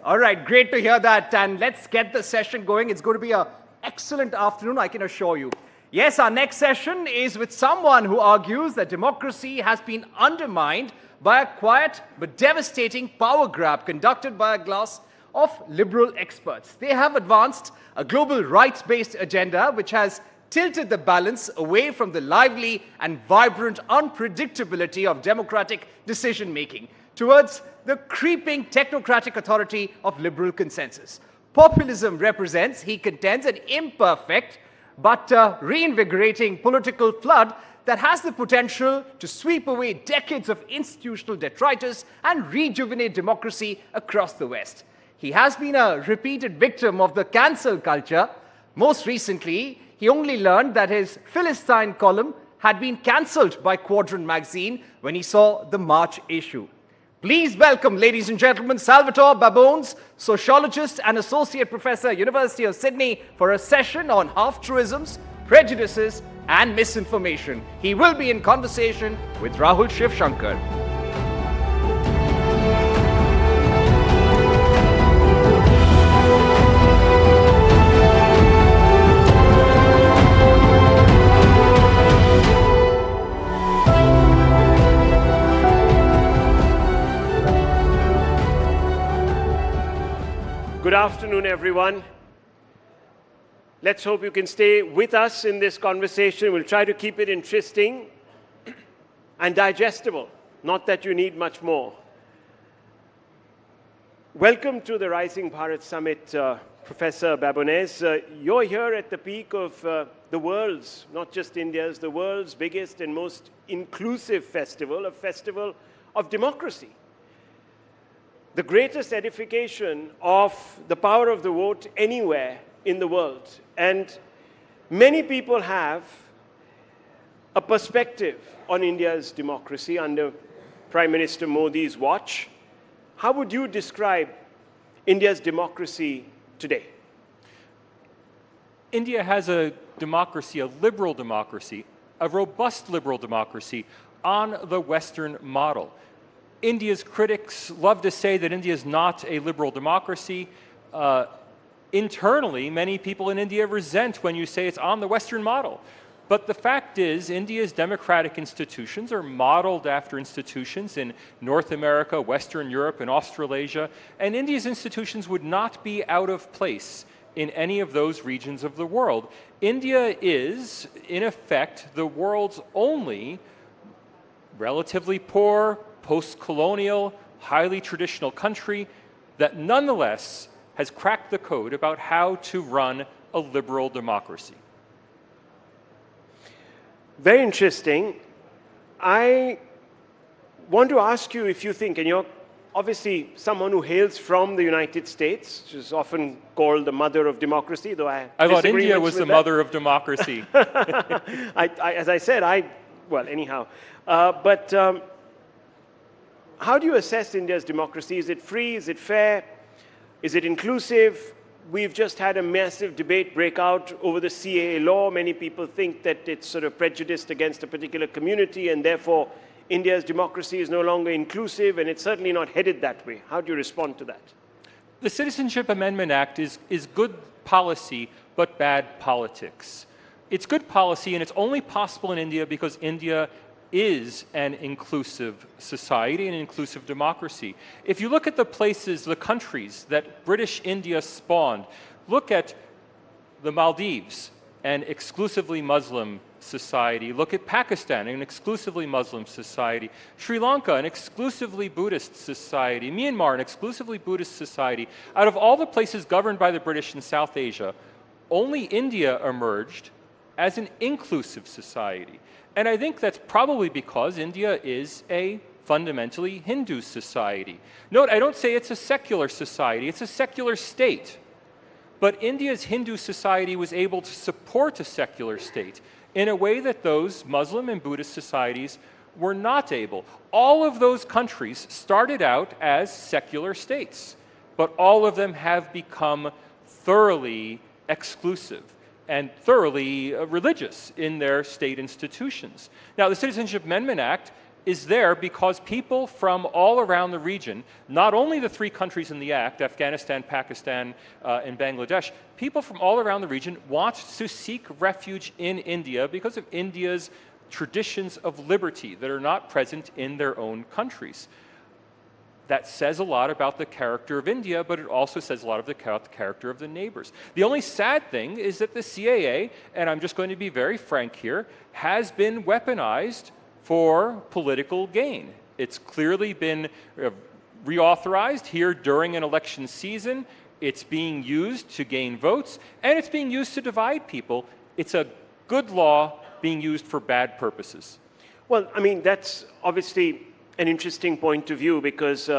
All right, great to hear that. And let's get the session going. It's going to be an excellent afternoon, I can assure you. Yes, our next session is with someone who argues that democracy has been undermined by a quiet but devastating power grab conducted by a class of liberal experts. They have advanced a global rights-based agenda which has tilted the balance away from the lively and vibrant unpredictability of democratic decision-making towards the creeping technocratic authority of liberal consensus. Populism represents, he contends, an imperfect but reinvigorating political flood that has the potential to sweep away decades of institutional detritus and rejuvenate democracy across the West. He has been a repeated victim of the cancel culture. Most recently, he only learned that his Philistine column had been cancelled by Quadrant magazine when he saw the March issue. Please welcome, ladies and gentlemen, Salvatore Babones, sociologist and associate professor, University of Sydney, for a session on half-truisms, prejudices, and misinformation. He will be in conversation with Rahul Shivshankar. Good afternoon, everyone. Let's hope you can stay with us in this conversation. We'll try to keep it interesting and digestible, not that you need much more. Welcome to the Rising Bharat Summit, Professor Babones. You're here at the peak of the world's, not just India's, the world's biggest and most inclusive festival, a festival of democracy. The greatest edification of the power of the vote anywhere in the world. And many people have a perspective on India's democracy under Prime Minister Modi's watch. How would you describe India's democracy today? India has a democracy, a liberal democracy, a robust liberal democracy on the Western model. India's critics love to say that India is not a liberal democracy. Internally, many people in India resent when you say it's on the Western model. But the fact is, India's democratic institutions are modeled after institutions in North America, Western Europe, and Australasia, and India's institutions would not be out of place in any of those regions of the world. India is, in effect, the world's only relatively poor, post-colonial, highly traditional country that nonetheless has cracked the code about how to run a liberal democracy. Very interesting. I want to ask you if you think, and you're obviously someone who hails from the United States, which is often called the mother of democracy, though I thought India was the mother of democracy. As I said, well, anyhow. How do you assess India's democracy? Is it free? Is it fair? Is it inclusive? We've just had a massive debate break out over the CAA law. Many people think that it's sort of prejudiced against a particular community, and therefore India's democracy is no longer inclusive, and it's certainly not headed that way. How do you respond to that? The Citizenship Amendment Act is good policy, but bad politics. It's good policy, and it's only possible in India because India is an inclusive society, an inclusive democracy. If you look at the places, the countries that British India spawned, look at the Maldives, an exclusively Muslim society. Look at Pakistan, an exclusively Muslim society. Sri Lanka, an exclusively Buddhist society. Myanmar, an exclusively Buddhist society. Out of all the places governed by the British in South Asia, only India emerged as an inclusive society. And I think that's probably because India is a fundamentally Hindu society. Note, I don't say it's a secular society, it's a secular state. but India's Hindu society was able to support a secular state in a way that those Muslim and Buddhist societies were not able. All of those countries started out as secular states, but all of them have become thoroughly exclusive and thoroughly religious in their state institutions. Now, the Citizenship Amendment Act is there because people from all around the region, not only the three countries in the Act, Afghanistan, Pakistan, and Bangladesh, people from all around the region want to seek refuge in India because of India's traditions of liberty that are not present in their own countries. That says a lot about the character of India, but it also says a lot of the character of the neighbors. The only sad thing is that the CAA, and I'm just going to be very frank here, has been weaponized for political gain. It's clearly been reauthorized here during an election season. It's being used to gain votes, and it's being used to divide people. It's a good law being used for bad purposes. Well, I mean, that's obviously an interesting point of view because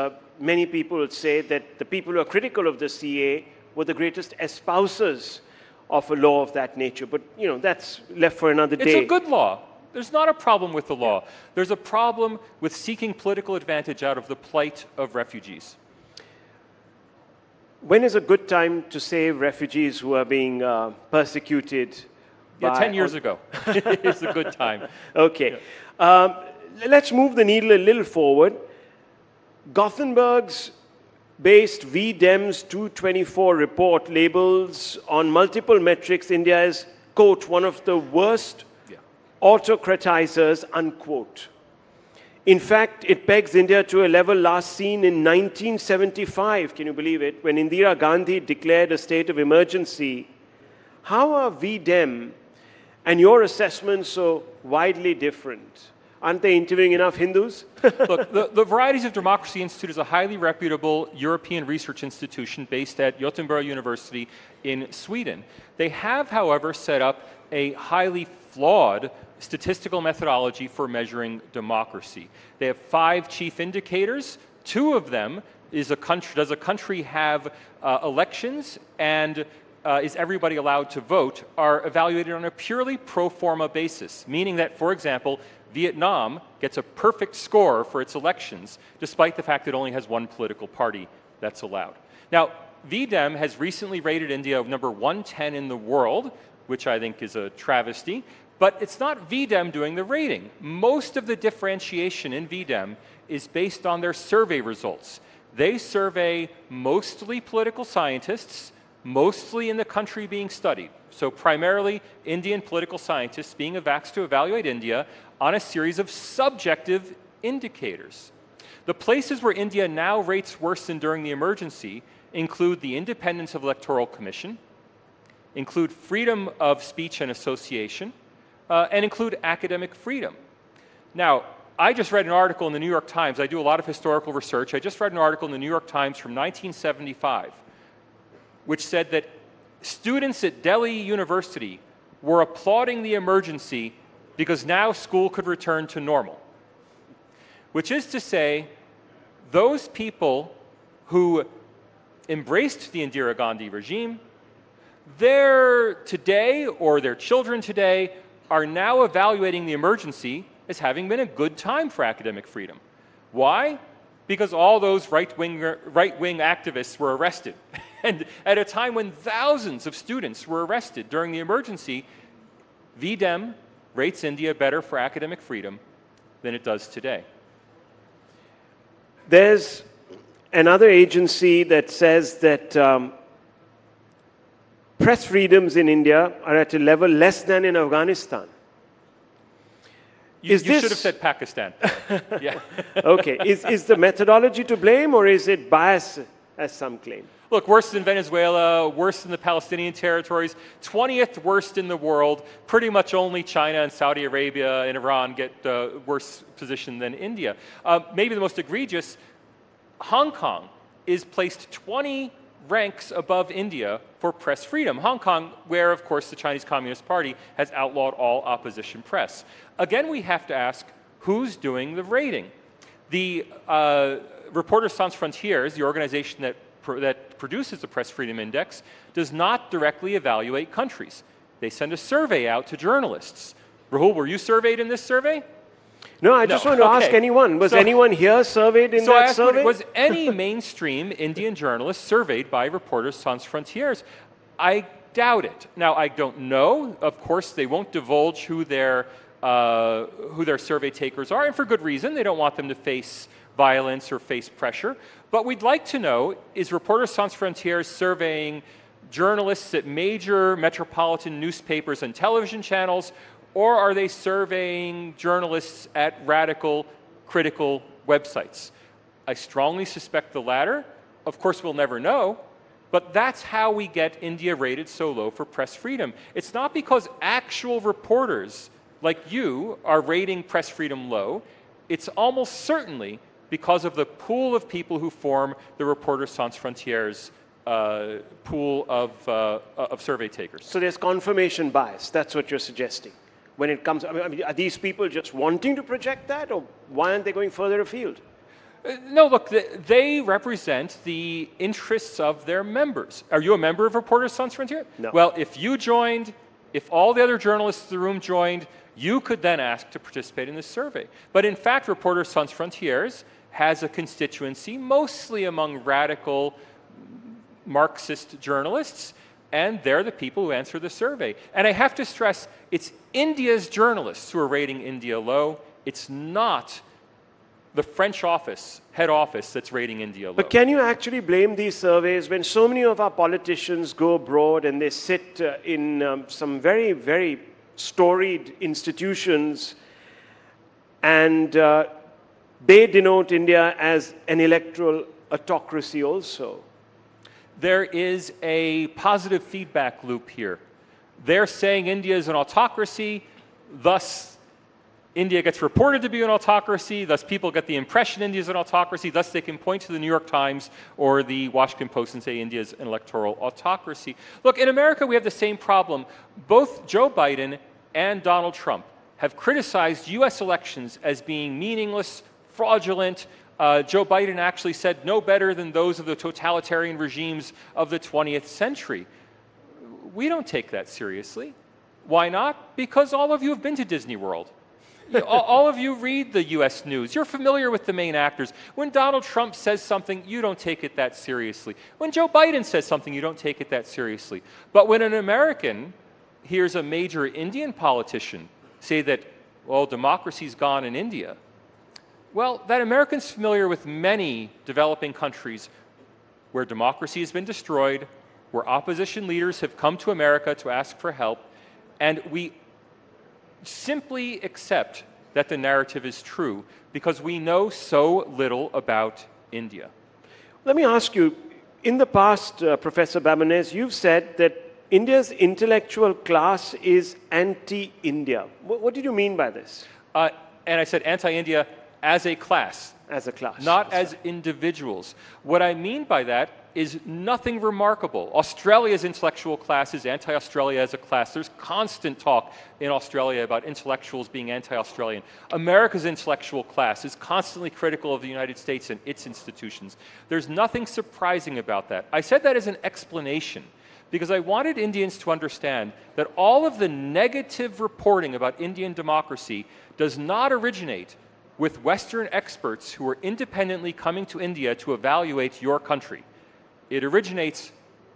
many people say that the people who are critical of the CAA were the greatest espousers of a law of that nature. But, you know, that's left for another day. It's a good law. There's not a problem with the law. There's a problem with seeking political advantage out of the plight of refugees. When is a good time to save refugees who are being persecuted? Yeah, 10 years ago is a good time. Okay. Yeah. Let's move the needle a little forward. Gothenburg's based VDEM's 224 report labels on multiple metrics India as, quote, one of the worst autocratizers, unquote. In fact, it pegs India to a level last seen in 1975, can you believe it, when Indira Gandhi declared a state of emergency. How are VDEM and your assessments so widely different? Aren't they interviewing enough Hindus? Look, the Varieties of Democracy Institute is a highly reputable European research institution based at Gothenburg University in Sweden. They have, however, set up a highly flawed statistical methodology for measuring democracy. They have 5 chief indicators. 2 of them is does a country have elections and is everybody allowed to vote, are evaluated on a purely pro forma basis, meaning that, for example, Vietnam gets a perfect score for its elections, despite the fact it only has one political party that's allowed. Now, VDEM has recently rated India number 110 in the world, which I think is a travesty, but it's not VDEM doing the rating. Most of the differentiation in VDEM is based on their survey results. They survey mostly political scientists, mostly in the country being studied. So primarily Indian political scientists being asked to evaluate India on a series of subjective indicators. The places where India now rates worse than during the emergency include the independence of Electoral Commission, include freedom of speech and association, and include academic freedom. Now, I just read an article in the New York Times. I do a lot of historical research. I just read an article in the New York Times from 1975, which said that students at Delhi University were applauding the emergency because now school could return to normal. Which is to say, those people who embraced the Indira Gandhi regime, they're today, or their children today, are now evaluating the emergency as having been a good time for academic freedom. Why? Because all those right-wing activists were arrested. And at a time when thousands of students were arrested during the emergency, VDEM rates India better for academic freedom than it does today. There's another agency that says that press freedoms in India are at a level less than in Afghanistan. You should have said Pakistan. Yeah. Okay. Is the methodology to blame, or is it bias, as some claim? Look, worse than Venezuela, worse than the Palestinian territories, 20th worst in the world. Pretty much only China and Saudi Arabia and Iran get worse position than India. Maybe the most egregious, Hong Kong is placed 20 ranks above India for press freedom. Hong Kong, where, of course, the Chinese Communist Party has outlawed all opposition press. Again, we have to ask, who's doing the rating? The Reporters Sans Frontières, the organization that produces the Press Freedom Index, does not directly evaluate countries. They send a survey out to journalists. Rahul, were you surveyed in this survey? No, I just want to ask anyone. Was anyone here surveyed in that survey? Was any mainstream Indian journalist surveyed by Reporters Sans Frontières? I doubt it. Now, I don't know. Of course, they won't divulge who their survey takers are, and for good reason. They don't want them to face violence or face pressure. But we'd like to know, is Reporters Sans Frontières surveying journalists at major metropolitan newspapers and television channels, or are they surveying journalists at radical, critical websites? I strongly suspect the latter. Of course, we'll never know, but that's how we get India rated so low for press freedom. It's not because actual reporters like you are rating press freedom low. It's almost certainly because of the pool of people who form the Reporters Sans Frontières pool of survey takers. So there's confirmation bias. That's what you're suggesting. When it comes, I mean, are these people just wanting to project that, or why aren't they going further afield? No, look, they represent the interests of their members. Are you a member of Reporters Sans Frontières? No. Well, if you joined, if all the other journalists in the room joined, you could then ask to participate in this survey. But in fact, Reporters Sans Frontières has a constituency mostly among radical Marxist journalists, and they're the people who answer the survey. And I have to stress, it's India's journalists who are rating India low. It's not the French office, head office, that's rating India low. But can you actually blame these surveys when so many of our politicians go abroad and they sit in some very, very storied institutions, and they denote India as an electoral autocracy also? There is a positive feedback loop here. They're saying India is an autocracy, thus India gets reported to be an autocracy, thus people get the impression India is an autocracy, thus they can point to the New York Times or the Washington Post and say India is an electoral autocracy. Look, in America we have the same problem. Both Joe Biden and Donald Trump have criticized US elections as being meaningless, fraudulent. Joe Biden actually said no better than those of the totalitarian regimes of the 20th century. We don't take that seriously. Why not? Because all of you have been to Disney World. All of you read the US news. You're familiar with the main actors. When Donald Trump says something, you don't take it that seriously. When Joe Biden says something, you don't take it that seriously. But when an American hears a major Indian politician say that, well, democracy's gone in India, well, that American's familiar with many developing countries where democracy has been destroyed, where opposition leaders have come to America to ask for help, and we simply accept that the narrative is true because we know so little about India. Let me ask you, in the past, Professor Babonez, you've said that India's intellectual class is anti-India. What did you mean by this? And I said anti-India as a class. As a class. Not as individuals. What I mean by that is nothing remarkable. Australia's intellectual class is anti-Australia as a class. There's constant talk in Australia about intellectuals being anti-Australian. America's intellectual class is constantly critical of the United States and its institutions. There's nothing surprising about that. I said that as an explanation because I wanted Indians to understand that all of the negative reporting about Indian democracy does not originate with Western experts who are independently coming to India to evaluate your country. It originates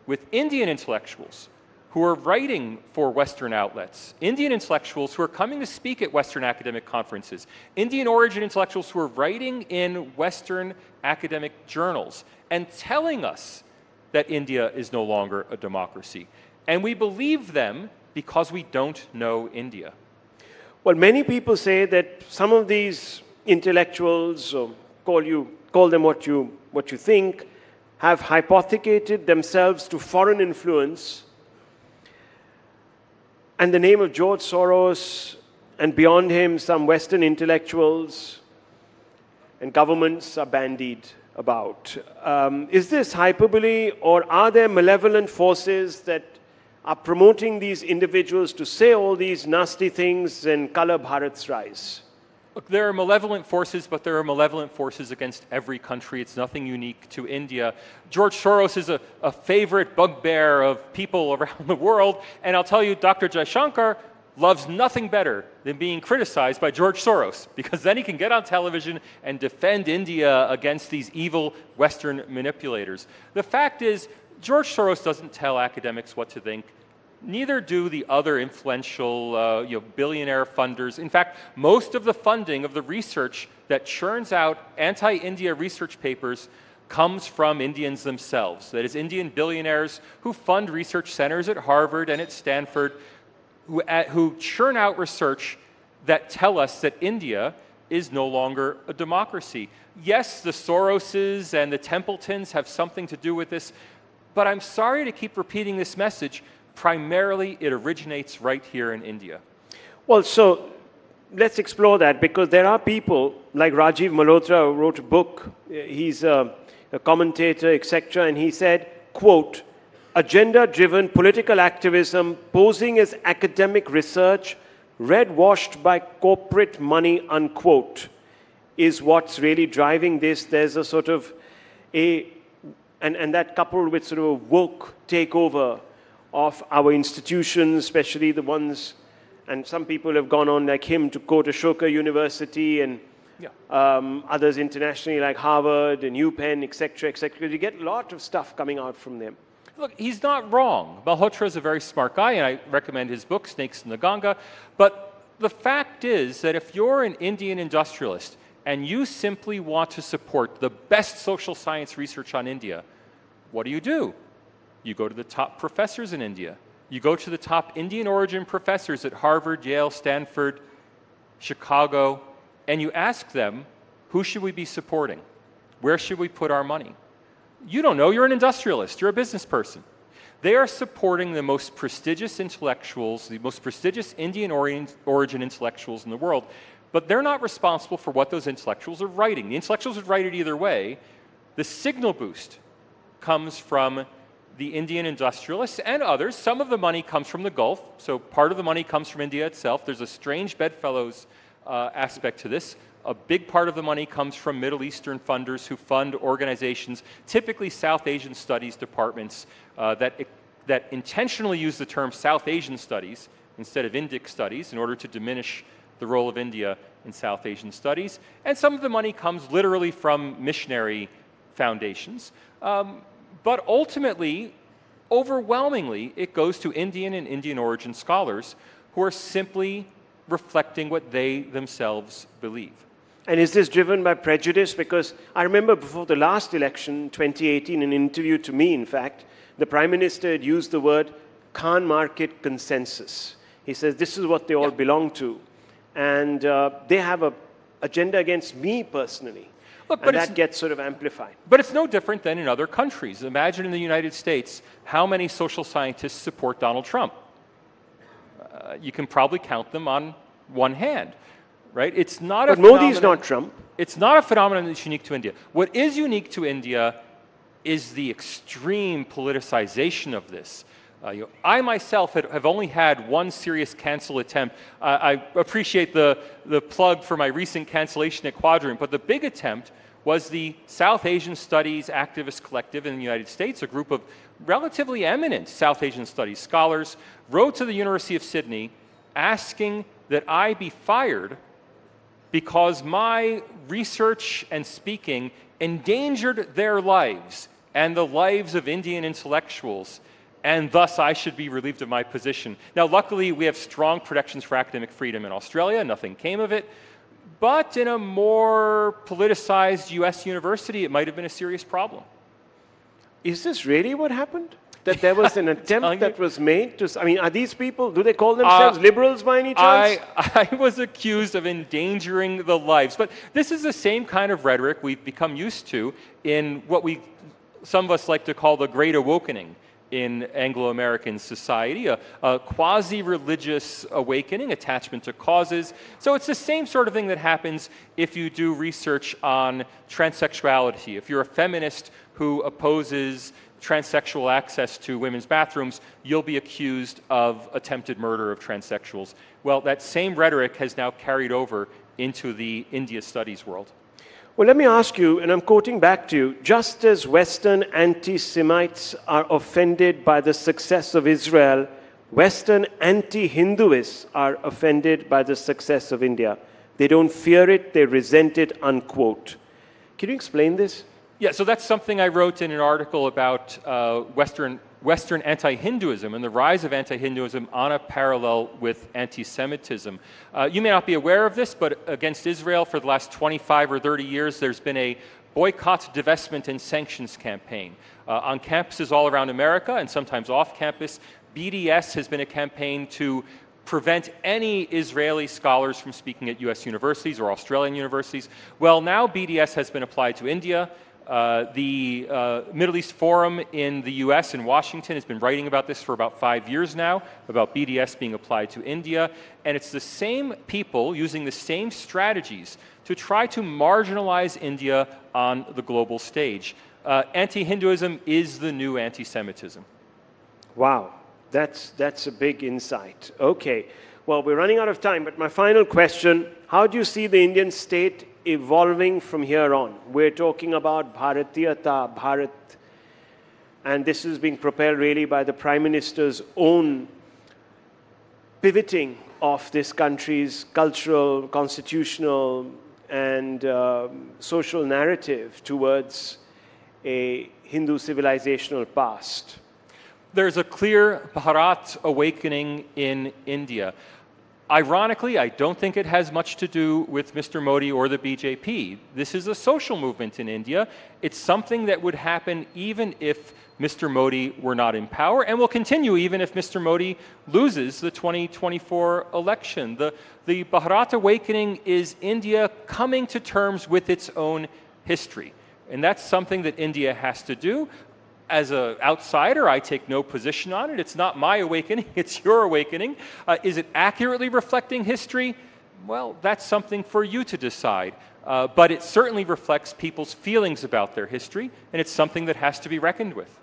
with Indian intellectuals who are writing for Western outlets, Indian intellectuals who are coming to speak at Western academic conferences, Indian origin intellectuals who are writing in Western academic journals and telling us that India is no longer a democracy. And we believe them because we don't know India. Well, many people say that some of these intellectuals, or call them what you think, have hypothecated themselves to foreign influence, and the name of George Soros and beyond him some Western intellectuals and governments are bandied about. Is this hyperbole, or are there malevolent forces that are promoting these individuals to say all these nasty things and color Bharat's rise? Look, there are malevolent forces, but there are malevolent forces against every country. It's nothing unique to India. George Soros is a favorite bugbear of people around the world, and I'll tell you, Dr. Jaishankar loves nothing better than being criticized by George Soros, because then he can get on television and defend India against these evil Western manipulators. The fact is, George Soros doesn't tell academics what to think. Neither do the other influential billionaire funders. In fact, most of the funding of the research that churns out anti-India research papers comes from Indians themselves. That is, Indian billionaires who fund research centers at Harvard and at Stanford, who churn out research that tell us that India is no longer a democracy. Yes, the Soroses and the Templetons have something to do with this, but I'm sorry to keep repeating this message. Primarily, it originates right here in India. Well, so let's explore that, because there are people like Rajiv Malhotra who wrote a book. He's a commentator, etc., and he said, quote, agenda-driven political activism posing as academic research, red-washed by corporate money, unquote, is what's really driving this. There's a sort of and that coupled with sort of a woke takeover of our institutions, especially the ones, and some people have gone on like him to quote Ashoka University and others internationally like Harvard and UPenn, etc., etc. You get a lot of stuff coming out from them. Look, he's not wrong. Malhotra is a very smart guy, and I recommend his book, Snakes in the Ganga. But the fact is that if you're an Indian industrialist and you simply want to support the best social science research on India, what do? You go to the top professors in India. You go to the top Indian origin professors at Harvard, Yale, Stanford, Chicago, and you ask them, who should we be supporting? Where should we put our money? You don't know, you're an industrialist, you're a business person. They are supporting the most prestigious intellectuals, the most prestigious Indian origin intellectuals in the world, but they're not responsible for what those intellectuals are writing. The intellectuals would write it either way. The signal boost comes from the Indian industrialists and others. Some of the money comes from the Gulf, so part of the money comes from India itself. There's a strange bedfellows aspect to this. A big part of the money comes from Middle Eastern funders who fund organizations, typically South Asian studies departments, that intentionally use the term South Asian studies instead of Indic studies in order to diminish the role of India in South Asian studies. And some of the money comes literally from missionary foundations. But ultimately, overwhelmingly, it goes to Indian and Indian origin scholars who are simply reflecting what they themselves believe. And is this driven by prejudice? Because I remember before the last election, 2018, in an interview to me, in fact, the Prime Minister had used the word Khan market consensus. He says, this is what they all belong to. And they have an agenda against me personally. Look, and that gets sort of amplified. But it's no different than in other countries. Imagine in the United States, how many social scientists support Donald Trump? You can probably count them on one hand, right? It's not but Modi's not Trump. It's not a phenomenon that's unique to India. What is unique to India is the extreme politicization of this. I myself have only had one serious cancel attempt. I appreciate the plug for my recent cancellation at Quadrant, but the big attempt was the South Asian Studies Activist Collective in the United States, a group of relatively eminent South Asian Studies scholars, wrote to the University of Sydney asking that I be fired because my research and speaking endangered their lives and the lives of Indian intellectuals, and thus I should be relieved of my position. Now, luckily, we have strong protections for academic freedom in Australia. Nothing came of it. But in a more politicized US university, it might have been a serious problem. Is this really what happened? That there was an attempt that was made to... I mean, are these people, do they call themselves liberals by any chance? I was accused of endangering the lives. But this is the same kind of rhetoric we've become used to in what some of us like to call the Great Awakening in Anglo-American society, a quasi-religious awakening, attachment to causes. So it's the same sort of thing that happens if you do research on transsexuality. If you're a feminist who opposes transsexual access to women's bathrooms, you'll be accused of attempted murder of transsexuals. Well, that same rhetoric has now carried over into the India studies world. Well, let me ask you, and I'm quoting back to you, just as Western anti-Semites are offended by the success of Israel, Western anti-Hinduists are offended by the success of India. They don't fear it, they resent it, unquote. Can you explain this? Yeah, so that's something I wrote in an article about Western anti-Hinduism and the rise of anti-Hinduism on a parallel with anti-Semitism. You may not be aware of this, but against Israel for the last 25 or 30 years, there's been a boycott, divestment, and sanctions campaign. On campuses all around America and sometimes off campus, BDS has been a campaign to prevent any Israeli scholars from speaking at US universities or Australian universities. Well, now BDS has been applied to India. The Middle East Forum in the US in Washington has been writing about this for about 5 years now, about BDS being applied to India. And it's the same people using the same strategies to try to marginalize India on the global stage. Anti-Hinduism is the new anti-Semitism. Wow, that's a big insight. Okay, well, we're running out of time, but my final question, how do you see the Indian state evolving from here on? We're talking about Bharatiyata, Bharat, and this is being propelled really by the Prime Minister's own pivoting of this country's cultural, constitutional, and social narrative towards a Hindu civilizational past. There's a clear Bharat awakening in India. Ironically, I don't think it has much to do with Mr. Modi or the BJP. This is a social movement in India. It's something that would happen even if Mr. Modi were not in power, and will continue even if Mr. Modi loses the 2024 election. The Bharat awakening is India coming to terms with its own history. And that's something that India has to do. As an outsider, I take no position on it. It's not my awakening, it's your awakening. Is it accurately reflecting history? Well, that's something for you to decide. But it certainly reflects people's feelings about their history, and it's something that has to be reckoned with.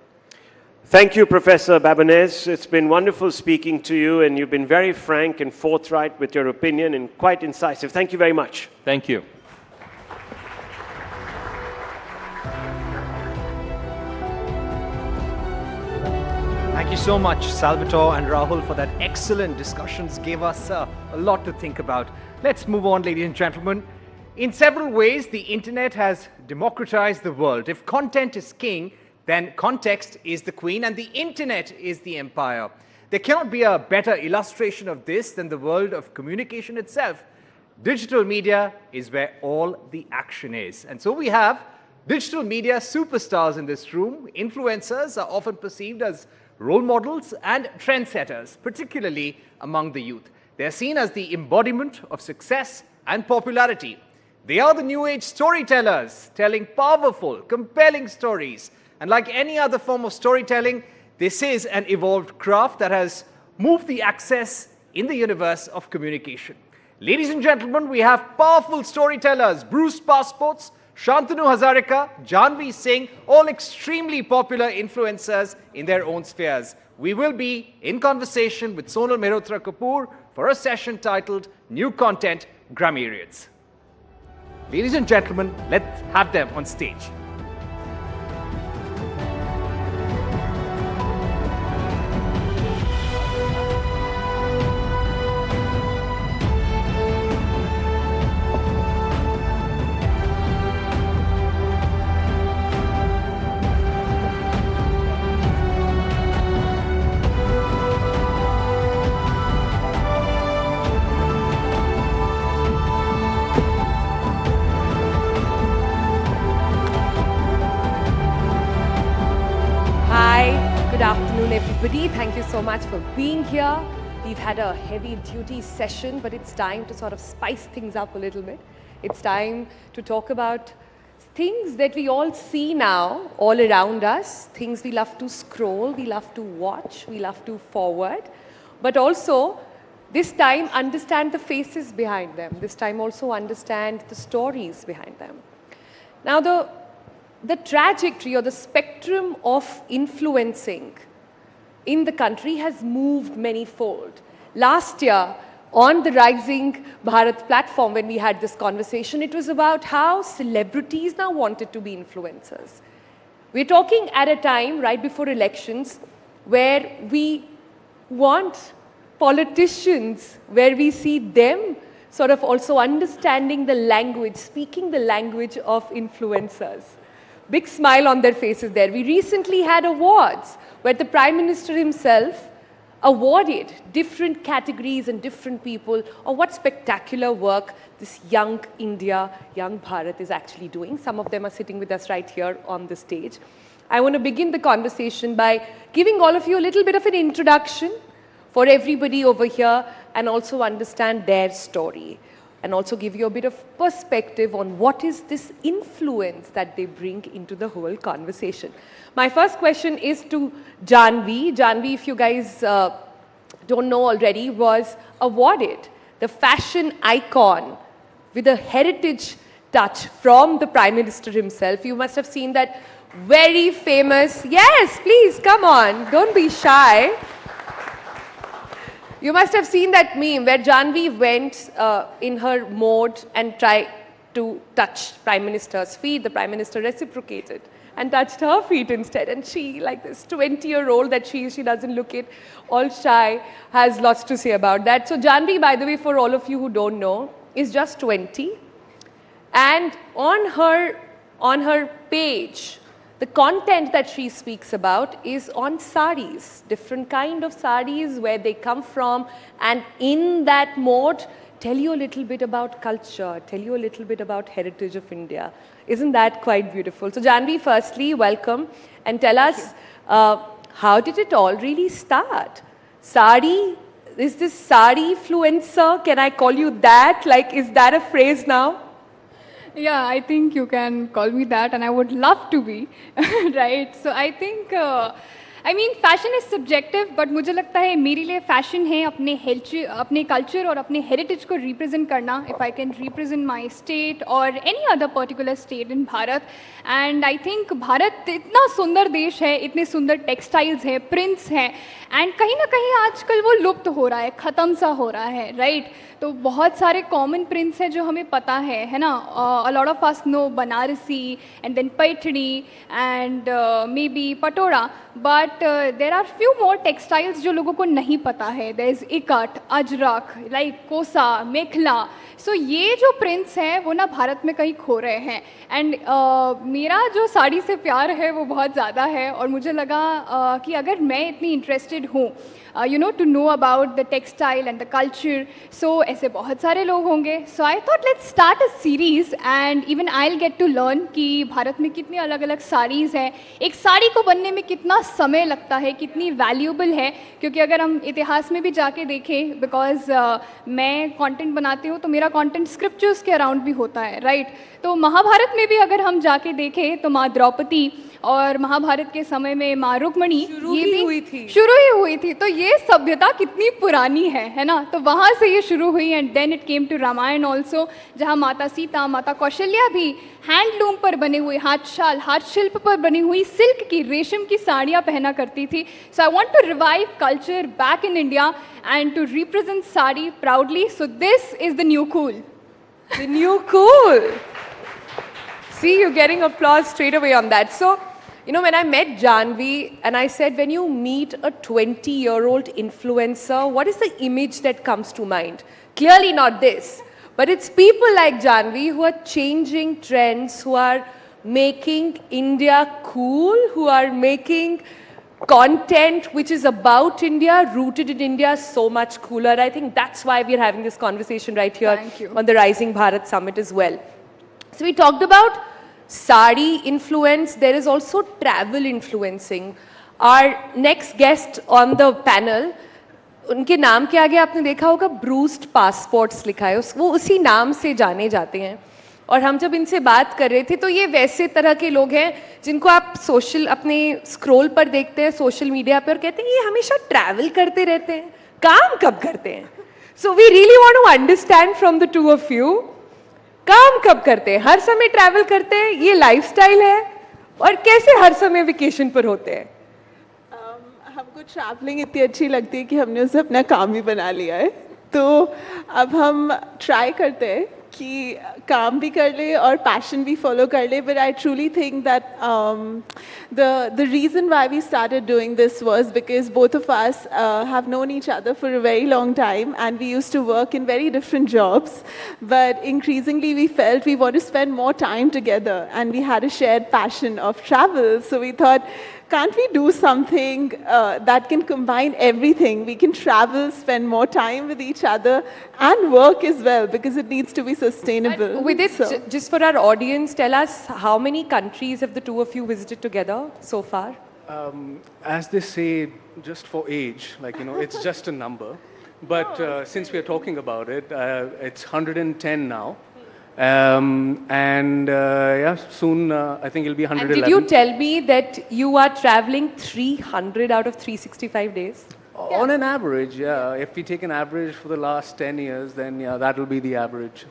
Thank you, Professor Babonez. It's been wonderful speaking to you, and you've been very frank and forthright with your opinion and quite incisive. Thank you very much. Thank you. Thank you so much, Salvatore and Rahul, for that excellent discussions. Gave us a lot to think about. Let's move on, ladies and gentlemen. In several ways, the internet has democratized the world. If content is king, then context is the queen, and the internet is the empire. There cannot be a better illustration of this than the world of communication itself. Digital media is where all the action is. And so we have digital media superstars in this room. Influencers are often perceived as role models and trendsetters, particularly among the youth. They are seen as the embodiment of success and popularity. They are the new age storytellers, telling powerful, compelling stories. And like any other form of storytelling, this is an evolved craft that has moved the access in the universe of communication. Ladies and gentlemen, we have powerful storytellers, Bruce Passports, Shantanu Hazarika, Janvi Singh, all extremely popular influencers in their own spheres. We will be in conversation with Sonal Mehrotra Kapoor for a session titled New Content Grammarians. Ladies and gentlemen, let's have them on stage. Everybody, thank you so much for being here. We've had a heavy duty session, but it's time to sort of spice things up a little bit. It's time to talk about things that we all see now all around us, things we love to scroll, we love to watch, we love to forward, but also this time understand the faces behind them. This time also understand the stories behind them. Now the trajectory or the spectrum of influencing in the country has moved many-fold. Last year, on the Rising Bharat platform when we had this conversation. It was about how celebrities now wanted to be influencers. We're talking at a time right before elections where we want politicians, where we see them sort of also understanding the language, speaking the language of influencers. Big smile on their faces there. We recently had awards where the Prime Minister himself awarded different categories and different people on what spectacular work this young India, young Bharat is actually doing. Some of them are sitting with us right here on the stage. I want to begin the conversation by giving all of you a little bit of an introduction for everybody over here and also understand their story and also give you a bit of perspective on what is this influence that they bring into the whole conversation. My first question is to Janvi. Janvi, if you guys don't know already, was awarded the fashion icon with a heritage touch from the Prime Minister himself. You must have seen that very famous, yes, please, come on, don't be shy. You must have seen that meme where Janvi went in her mode and tried to touch Prime Minister's feet. The Prime Minister reciprocated and touched her feet instead. And she, like this 20-year-old that she doesn't look it, all shy, has lots to say about that. So Janvi, by the way, for all of you who don't know, is just 20. And on her page, the content that she speaks about is on saris, different kind of saris, where they come from, and in that mode, tell you a little bit about culture, tell you a little bit about heritage of India. Isn't that quite beautiful? So Janvi, firstly, welcome, and tell us, how did it all really start? Sari, is this sari influencer? Can I call you that? Like, is that a phrase now? Yeah, I think you can call me that, and I would love to be, right? So I think, I mean, fashion is subjective, but मुझे लगता है मेरे लिए fashion है अपने culture और अपने heritage को represent करना. If I can represent my state or any other particular state in Bharat, and I think Bharat इतना सुंदर देश है, इतने सुंदर textiles है, prints हैं, and कहीं ना कहीं आजकल वो लुप्त हो रहा है, खत्म सा हो रहा है, right? तो बहुत सारे कॉमन प्रिंट्स हैं जो हमें पता है ना. A lot of us know Banarasi and then Paithani and maybe पटोरा, but there are few more textiles जो लोगों को नहीं पता है. There is ikat, Ajrak, like कोसा, मेखला. So ये जो प्रिंट्स हैं वो ना भारत में कहीं खो रहे हैं. एंड मेरा जो साड़ी से प्यार है वो बहुत ज़्यादा है, और मुझे लगा कि अगर मैं इतनी इंटरेस्टेड हूँ you know, to know about the textile and the culture, so ऐसे बहुत सारे लोग होंगे. So I thought let's start a series and even I'll get to learn कि भारत में कितनी अलग अलग साड़ीज़ हैं, एक साड़ी को बनने में कितना समय लगता है, कितनी वैल्यूबल है. क्योंकि अगर हम इतिहास में भी जाके देखें, बिकॉज मैं कंटेंट बनाती हूँ तो मेरा कंटेंट स्क्रिप्चर्स के अराउंड भी होता है, राइट? तो महाभारत में भी अगर हम जाके देखें तो माँ द्रौपदी और महाभारत के समय में माँ रुक्मणी शुरू ही हुई थी. तो ये सभ्यता कितनी पुरानी है ना. तो वहाँ से ये शुरू हुई and then it came to Ramayan also, जहाँ माता सीता, माता कौशल्या भी हैंडलूम पर बने हुए हाथशाल, हाथ शिल्प पर बनी हुई सिल्क की, रेशम की साड़ियाँ पहना करती थी. So I want to revive culture back in India and to represent sari proudly. So this is the new cool. The new cool. See, you're getting applause straight away on that. So, you know, when I met Janvi and I said, when you meet a 20-year-old influencer, what is the image that comes to mind? Clearly not this, but it's people like Janvi who are changing trends, who are making India cool, who are making content which is about India, rooted in India, so much cooler. I think that's why we're having this conversation right here on the Rising Bharat Summit as well. So we talked about sari influence. There is also travel influencing. Our next guest on the panel, उनके नाम के आगे आपने देखा होगा bruised passports लिखा है, वो उसी नाम से जाने जाते हैं. और हम जब इनसे बात कर रहे थे तो ये वैसे तरह के लोग हैं जिनको आप सोशल अपने स्क्रॉल पर देखते हैं सोशल मीडिया पे और कहते हैं ये हमेशा ट्रैवल करते रहते हैं, काम कब करते हैं. So we really want to understand from the two of you, काम कब करते हैं, हर समय ट्रैवल करते हैं, ये लाइफस्टाइल है, और कैसे हर समय वेकेशन पर होते हैं. हमको ट्रैवलिंग इतनी अच्छी लगती है कि हमने उसे अपना काम ही बना लिया है. तो अब हम ट्राई करते हैं कि काम भी कर ले और पैशन भी फॉलो कर ले, but I truly think that the reason why we started doing this was because both of us have known each other for a very long time, and we used to work in very different jobs, but increasingly we felt we want to spend more time together, and we had a shared passion of travel, so we thought, can't we do something that can combine everything? We can travel, spend more time with each other, and work as well, because it needs to be sustainable. And with it, just for our audience, tell us how many countries have the two of you visited together so far? As they say, just for age, like, you know, it's just a number. But since we are talking about it, it's 110 now. Yeah, soon I think it'll be 111. And did you tell me that you are traveling 300 out of 365 days? On an average, yeah. If we take an average for the last 10 years, then yeah, that will be the average.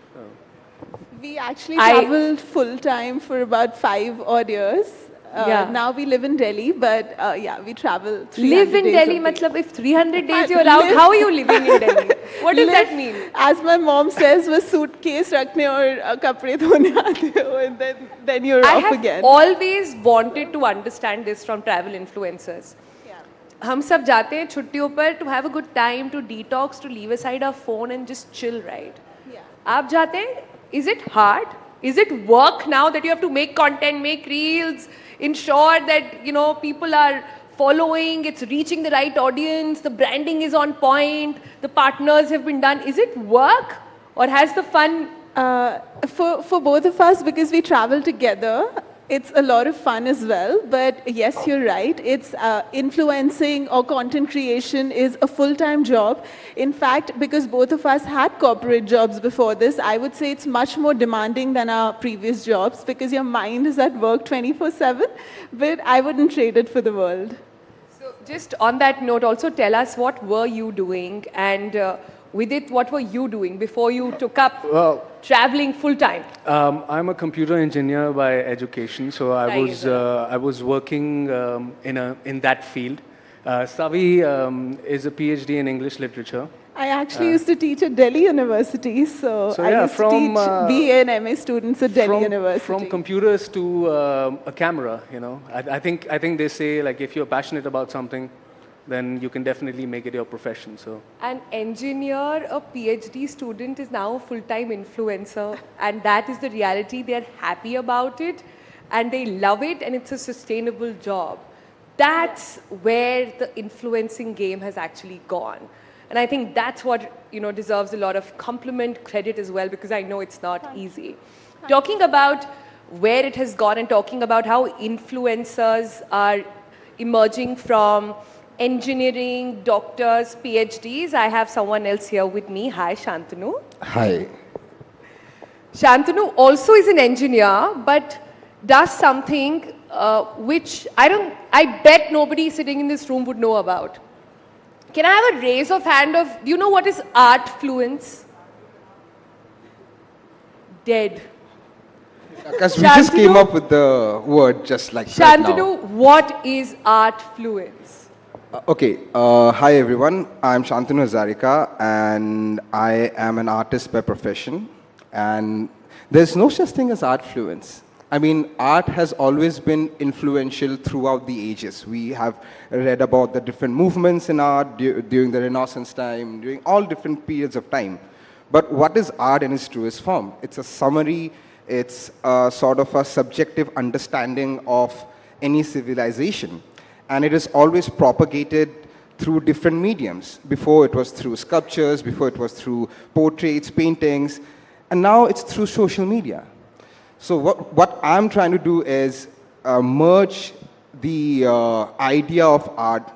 We actually traveled full time for about 5 odd years. Now we live in Delhi, but yeah, we travel 300 Live in days Delhi, a week. matlab if 300 days you're out, how are you living in Delhi? What does that mean? As my mom says, was suitcase rakhne aur kapde dhone aate ho, and then you're off again. I have always wanted to understand this from travel influencers. हम सब जाते हैं छुट्टियों पर to have a good time, to detox, to leave aside our phone and just chill, right? आप जाते हैं, is it hard? Is it work now that you have to make content, make reels, ensure that, you know, people are following, it's reaching the right audience, the branding is on point, the partners have been done. Is it work, or has the fun? For both of us, because we travel together, it's a lot of fun as well. But yes, you're right. It's influencing or content creation is a full-time job. In fact, because both of us had corporate jobs before this, I would say it's much more demanding than our previous jobs, because your mind is at work 24/7. But I wouldn't trade it for the world. So just on that note, also tell us, what were you doing, and with it, what were you doing before you took up traveling full time? I'm a computer engineer by education, so I was working in that field. Savi is a PhD in English literature. I actually used to teach at Delhi University, so I yeah, used to teach BA and MA students at Delhi University. From computers to a camera, you know. I think they say, like, if you're passionate about something, then you can definitely make it your profession. So an engineer, a PhD student is now a full-time influencer, and that is the reality. They're happy about it, and they love it, and it's a sustainable job. That's where the influencing game has actually gone. And I think that's what, you know, deserves a lot of compliment, credit as well, because I know it's not easy. Talking about where it has gone and talking about how influencers are emerging from engineering, doctors, PhDs, I have someone else here with me. Hi, Shantanu. Hi. Shantanu also is an engineer, but does something which I bet nobody sitting in this room would know about. Can I have a raise of hand of, do you know what is art fluence? Dead. Because we just came up with the word just like that now. Shantanu, what is art fluence? Okay, hi everyone. I'm Shantanu Hazarika, and I am an artist by profession. And there's no such thing as art fluence. I mean, art has always been influential throughout the ages. We have read about the different movements in art during the Renaissance time, during all different periods of time. But what is art in its truest form? It's a summary, it's a sort of a subjective understanding of any civilization. And it is always propagated through different mediums. Before it was through sculptures, before it was through portraits, paintings, and now it's through social media. So what I'm trying to do is merge the idea of art,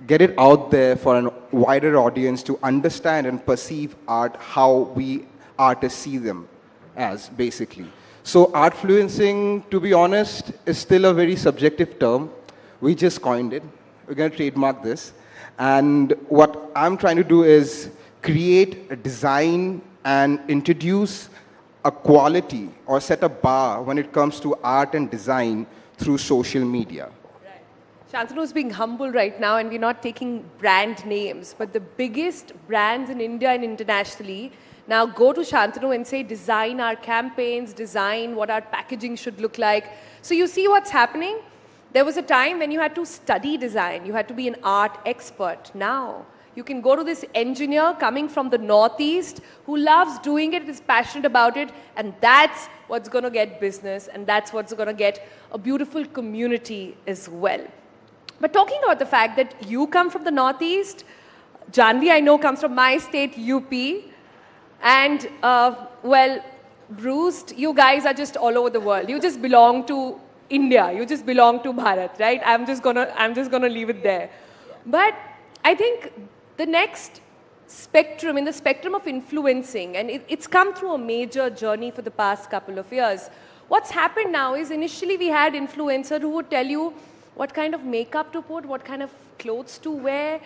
get it out there for a wider audience to understand and perceive art how we artists see them as, basically. So art fluencing, to be honest, is still a very subjective term. We just coined it. We're going to trademark this. And what I'm trying to do is create a design and introduce a quality or set a bar when it comes to art and design through social media. Right. Shantanu is being humble right now, and we're not taking brand names, but the biggest brands in India and internationally now go to Shantanu and say, design our campaigns, design what our packaging should look like. So you see what's happening? There was a time when you had to study design, you had to be an art expert. Now, you can go to this engineer coming from the Northeast who loves doing it, is passionate about it, and that's what's going to get business, and that's what's going to get a beautiful community as well. But talking about the fact that you come from the Northeast, Janvi, I know, comes from my state, UP, and, well, Bruce, you guys are just all over the world. You just belong to India. You just belong to Bharat, right? I'm just gonna leave it there. But I think the next spectrum, in the spectrum of influencing, and it's come through a major journey for the past couple of years. What's happened now is initially we had influencers who would tell you what kind of makeup to put, what kind of clothes to wear.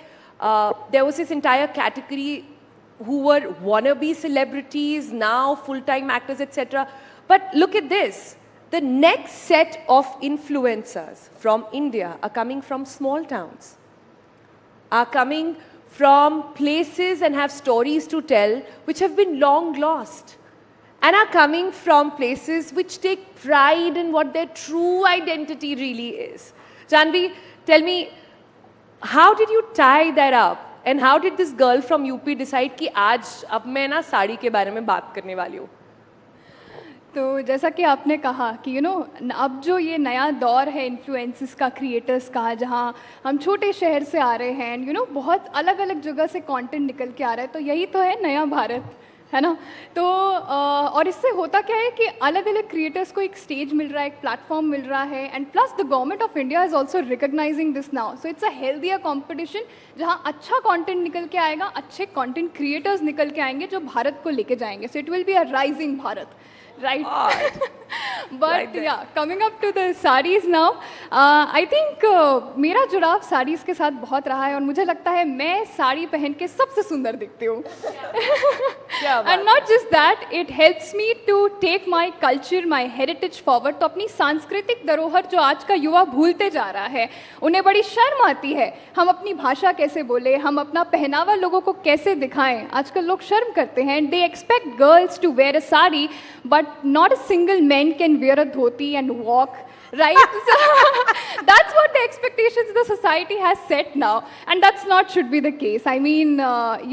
There was this entire category who were wannabe celebrities, now full-time actors, etc. But look at this. The next set of influencers from India are coming from small towns, are coming from places and have stories to tell which have been long lost, and are coming from places which take pride in what their true identity really is. Janvi, tell me, how did you tie that up? And how did this girl from UP decide कि आज अब मैं ना साड़ी के बारे में बात करने वाली हूँ? तो जैसा कि आपने कहा कि अब जो ये नया दौर है इन्फ्लुएंसर्स का, क्रिएटर्स का, जहाँ हम छोटे शहर से आ रहे हैं एंड बहुत अलग अलग जगह से कंटेंट निकल के आ रहा है, तो यही तो है नया भारत, है ना? तो और इससे होता क्या है कि अलग अलग क्रिएटर्स को एक स्टेज मिल रहा है, एक प्लेटफॉर्म मिल रहा है, and plus the government of India is also recognising this now. So it's a healthier competition जहाँ अच्छा कंटेंट निकल के आएगा, अच्छे कंटेंट क्रिएटर्स निकल के आएंगे जो भारत को लेके जाएंगे. So it will be a rising Bharat. Right. But yeah, coming up to the sarees now, I think मेरा जुड़ाव sarees के साथ बहुत रहा है और मुझे लगता है मैं साड़ी पहन के सबसे सुंदर दिखती हूँ. And not just that, it helps me to take my culture, my heritage forward. तो अपनी सांस्कृतिक धरोहर जो आज का युवा भूलते जा रहा है, उन्हें बड़ी शर्म आती है. हम अपनी भाषा कैसे बोले, हम अपना पहनावा लोगों को कैसे दिखाएं. आजकल लोग शर्म करते हैं. They expect girls to wear a sari, but not a single man can wear a dhoti and walk, right? That's what the expectations the society has set now, and that's not should be the case. I mean,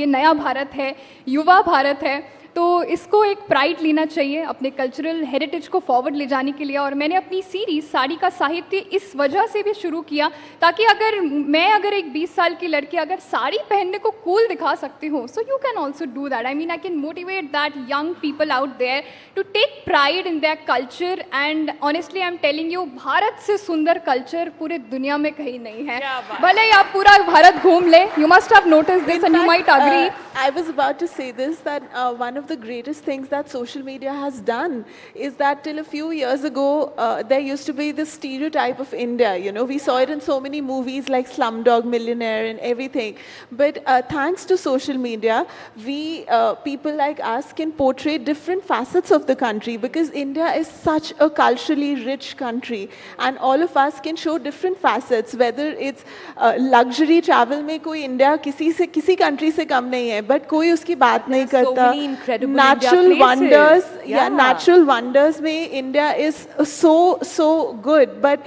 ये नया भारत है, युवा भारत है, तो इसको एक pride लेना चाहिए अपने कल्चरल हेरिटेज को फॉरवर्ड ले जाने के लिए. और मैंने अपनी सीरीज साड़ी का साहित्य इस वजह से भी शुरू किया ताकि अगर एक 20 साल की लड़की अगर साड़ी पहनने को कूल दिखा सकती हूँ, so you can also do that. I mean, I can motivate that young people out there to take pride in their culture. And honestly I am telling you, Bharat से सुंदर कल्चर पूरे दुनिया में कहीं नहीं है. भले ही आप पूरा भारत घूम ले, you must have noticed this and you might agree. I was about to say this, that one of the greatest things that social media has done is that till a few years ago, there used to be this stereotype of India. We saw it in so many movies like Slumdog Millionaire and everything. But thanks to social media, we, people like us, can portray different facets of the country, because India is such a culturally rich country. And all of us can show different facets, whether it's luxury travel में कोई India किसी country से कम नहीं है, but कोई उसकी बात नहीं करता. Natural wonders, natural wonders में India is so good, but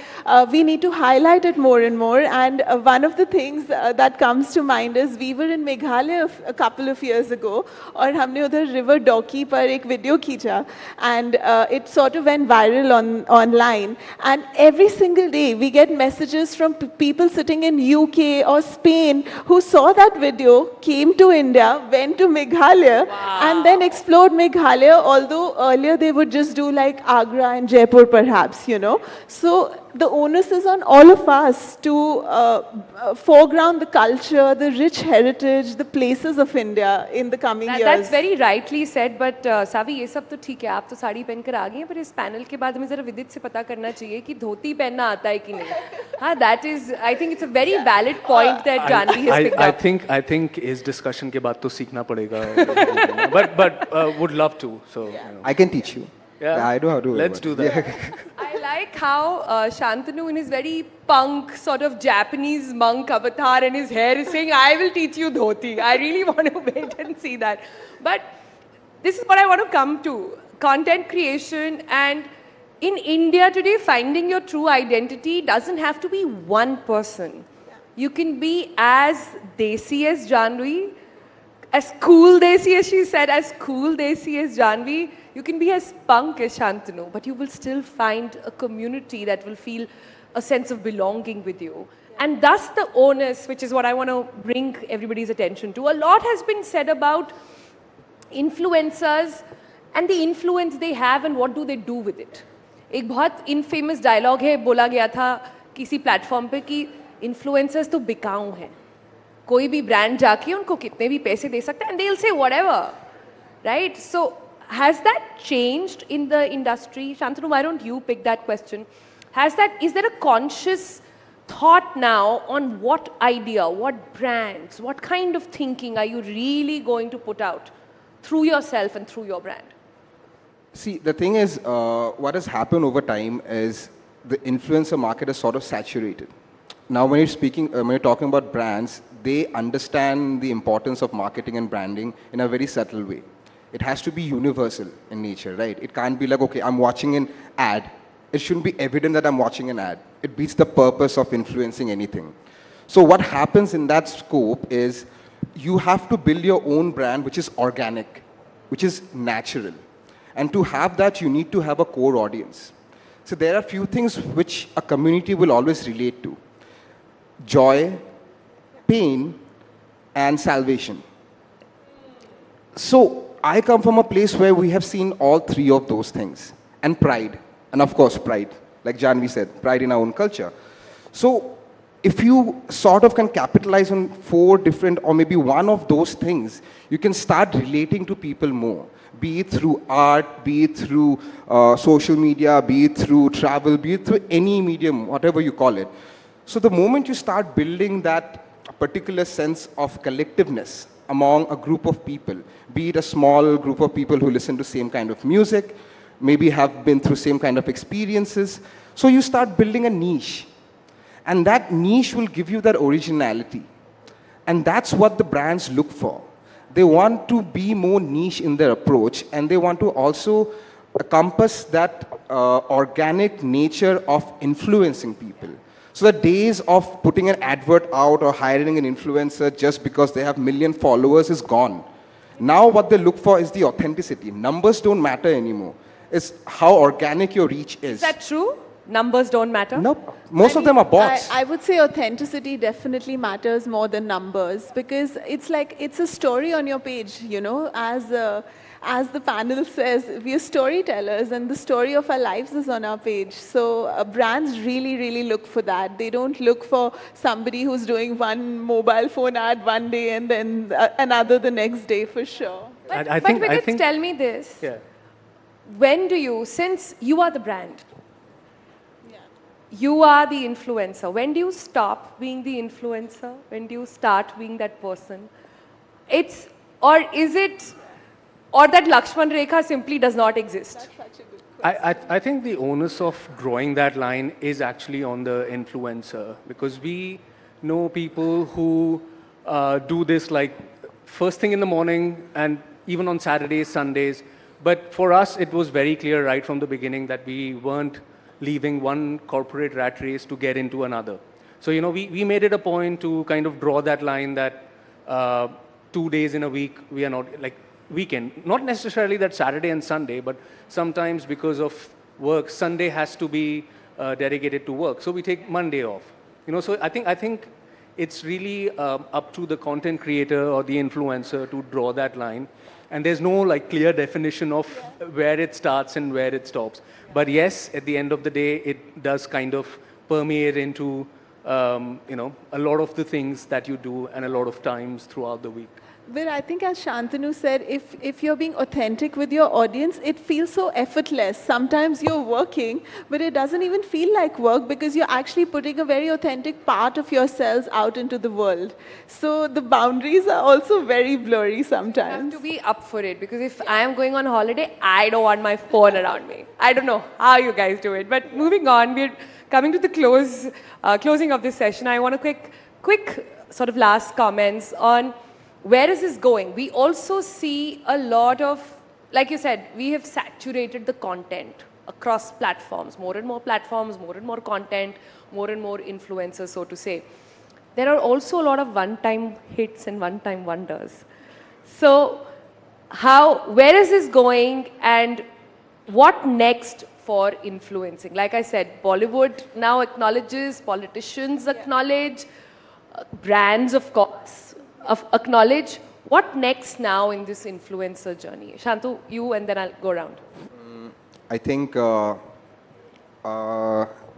we need to highlight it more and more. And one of the things that comes to mind is we were in Meghalaya a couple of years ago, और हमने उधर river Doki पर एक video खींचा, and it sort of went viral online. And every single day we get messages from people sitting in UK or Spain who saw that video, came to India, went to Meghalaya, and then explored Meghalaya, although earlier they would just do like Agra and Jaipur perhaps, So the onus is on all of us to foreground the culture, the rich heritage, the places of India in the coming years. That's very rightly said, but Savi, ये सब तो ठीक है, आप तो साड़ी पहनकर आ गई हैं, पर इस पैनल के बाद हमें जरा विदित से पता करना चाहिए कि धोती पहनना आता है कि नहीं. हाँ, that is, I think it's a very valid point that Janvi has picked up. I think इस discussion के बाद तो सीखना पड़ेगा, but would love to. So I can teach you. Yeah, I know how to do it. Let's do that. I like how Shantanu in his very punk sort of Japanese monk avatar and his hair is saying, I will teach you dhoti. I really want to wait and see that. But this is what I want to come to. Content creation, and in India today, finding your true identity doesn't have to be one person. You can be as desi as Janvi, as cool desi as she said, as cool desi as Janvi. You can be as punk as Shantanu, but you will still find a community that will feel a sense of belonging with you. And thus the onus, which is what I want to bring everybody's attention to. A lot has been said about influencers and the influence they have and what do they do with it. एक बहुत infamous dialogue है, बोला गया था किसी platform पे कि influencers तो बिकाऊ हैं. कोई भी brand जाके उनको कितने भी पैसे दे सकता है and they'll say whatever, right? So has that changed in the industry? Shantanu, why don't you pick that question? Is there a conscious thought now on what idea, what brands, what kind of thinking are you really going to put out through yourself and through your brand? See, the thing is, what has happened over time is the influencer market is sort of saturated. Now, when you're talking about brands, they understand the importance of marketing and branding in a very subtle way. It has to be universal in nature, right? It can't be like, okay, I'm watching an ad. It shouldn't be evident that I'm watching an ad. It beats the purpose of influencing anything. So what happens in that scope is you have to build your own brand, which is organic, which is natural. And to have that, you need to have a core audience. So there are few things which a community will always relate to. Joy, pain, and salvation. So I come from a place where we have seen all three of those things. And pride. And of course, pride. Like Janvi said, pride in our own culture. So if you sort of can capitalize on 4 different, or maybe one of those things, you can start relating to people more. Be it through art, be it through social media, be it through travel, be it through any medium, whatever you call it. So the moment you start building that particular sense of collectiveness among a group of people, be it a small group of people who listen to same kind of music, maybe have been through same kind of experiences, so you start building a niche. And that niche will give you that originality. And that's what the brands look for. They want to be more niche in their approach, and they want to also encompass that organic nature of influencing people. So the days of putting an advert out or hiring an influencer just because they have 1 million followers is gone. Now what they look for is the authenticity. Numbers don't matter anymore. It's how organic your reach is. Is that true? Numbers don't matter? Nope. Most of them are bots. I would say authenticity definitely matters more than numbers, because it's like, it's a story on your page, you know, as the panel says, we are storytellers and the story of our lives is on our page. So brands really, really look for that. They don't look for somebody who's doing one mobile phone ad one day and then another the next day, for sure. But Vidit, tell me this. Yeah. When do you, since you are the brand, you are the influencer, when do you stop being the influencer? When do you start being that person? Or that Lakshman Rekha simply does not exist? I think the onus of drawing that line is actually on the influencer, because we know people who do this like first thing in the morning and even on Saturdays, Sundays. But for us, it was very clear right from the beginning that we weren't leaving one corporate rat race to get into another. So, you know, we made it a point to kind of draw that line that 2 days in a week, we are not, like weekend, not necessarily that Saturday and Sunday, but sometimes because of work, Sunday has to be dedicated to work. So we take Monday off. You know, so I think it's really up to the content creator or the influencer to draw that line. And there's no like clear definition of where it starts and where it stops. But yes, at the end of the day, it does kind of permeate into, you know, a lot of the things that you do and a lot of times throughout the week. But I think as Shantanu said, if you're being authentic with your audience, it feels so effortless. Sometimes you're working, but it doesn't even feel like work because you're actually putting a very authentic part of yourselves out into the world. So the boundaries are also very blurry sometimes. You have to be up for it because if I am going on holiday, I don't want my phone around me. I don't know how you guys do it. But moving on, we're coming to the closing of this session. I want a quick sort of last comments on where is this going? We also see a lot of, like you said, we have saturated the content across platforms, more and more platforms, more and more content, more and more influencers, so to say. There are also a lot of one-time hits and one-time wonders. So where is this going and what next for influencing? Like I said, Bollywood now acknowledges, politicians acknowledge, brands, of course, acknowledge. What next now in this influencer journey? Shantu, you, and then I'll go around. I think the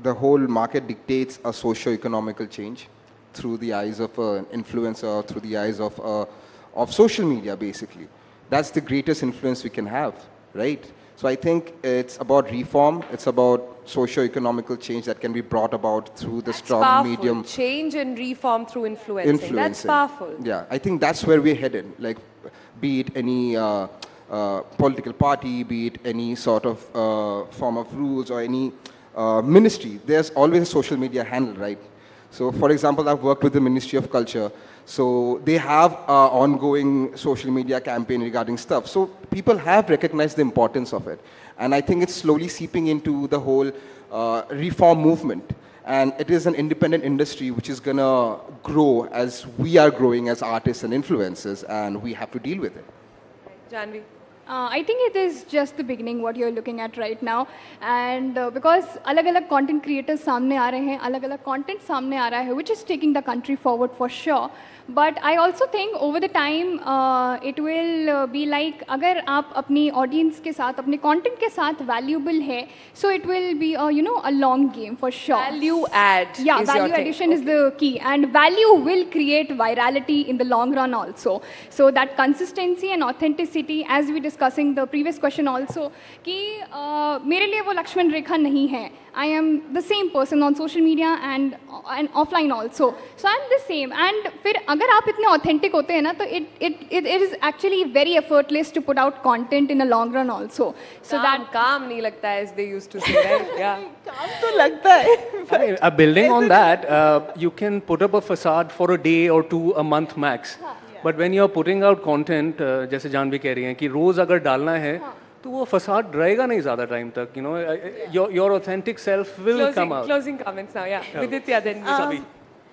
whole market dictates a socio-economical change through the eyes of an influencer, through the eyes of social media, basically. That's the greatest influence we can have, right? So I think it's about reform, it's about socio-economical change that can be brought about through the strong powerful. medium. Change and reform through influencing. That's powerful. Yeah, I think that's where we're headed. Like, be it any political party, be it any sort of form of rules or any ministry, there's always a social media handle, right? So, for example, I've worked with the Ministry of Culture. So they have an ongoing social media campaign regarding stuff. So people have recognized the importance of it. And I think it's slowly seeping into the whole reform movement. And it is an independent industry which is going to grow as we are growing as artists and influencers, and we have to deal with it. Janvi? I think it is just the beginning what you're looking at right now, and because अलग-अलग content creators सामने आ रहे हैं, अलग-अलग content सामने आ रहा है, which is taking the country forward for sure. But I also think over the time it will be like अगर आप अपनी audience के साथ, अपने content के साथ valuable है, so it will be a long game for sure. Value add. Yeah, value addition is the key, and value will create virality in the long run also. So that consistency and authenticity, as we discussing the previous question also, कि मेरे लिए वो लक्ष्मण रेखा नहीं है. I am the same person on social media and offline also. So I'm the same. And फिर अगर आप इतने authentic होते हैं ना, तो it is actually very effortless to put out content in a long run also. So काम नहीं लगता है, as they used to say, right? Yeah. काम तो लगता है. I mean, building on that, you can put up a facade for a day or two, a month max. But when you're putting out content, जैसे जानवी कह रही हैं कि रोज अगर डालना है, तो वो facade रहेगा नहीं ज़्यादा time तक. You know, your authentic self will come out. Closing comments now, yeah. Viditya, then Sabi.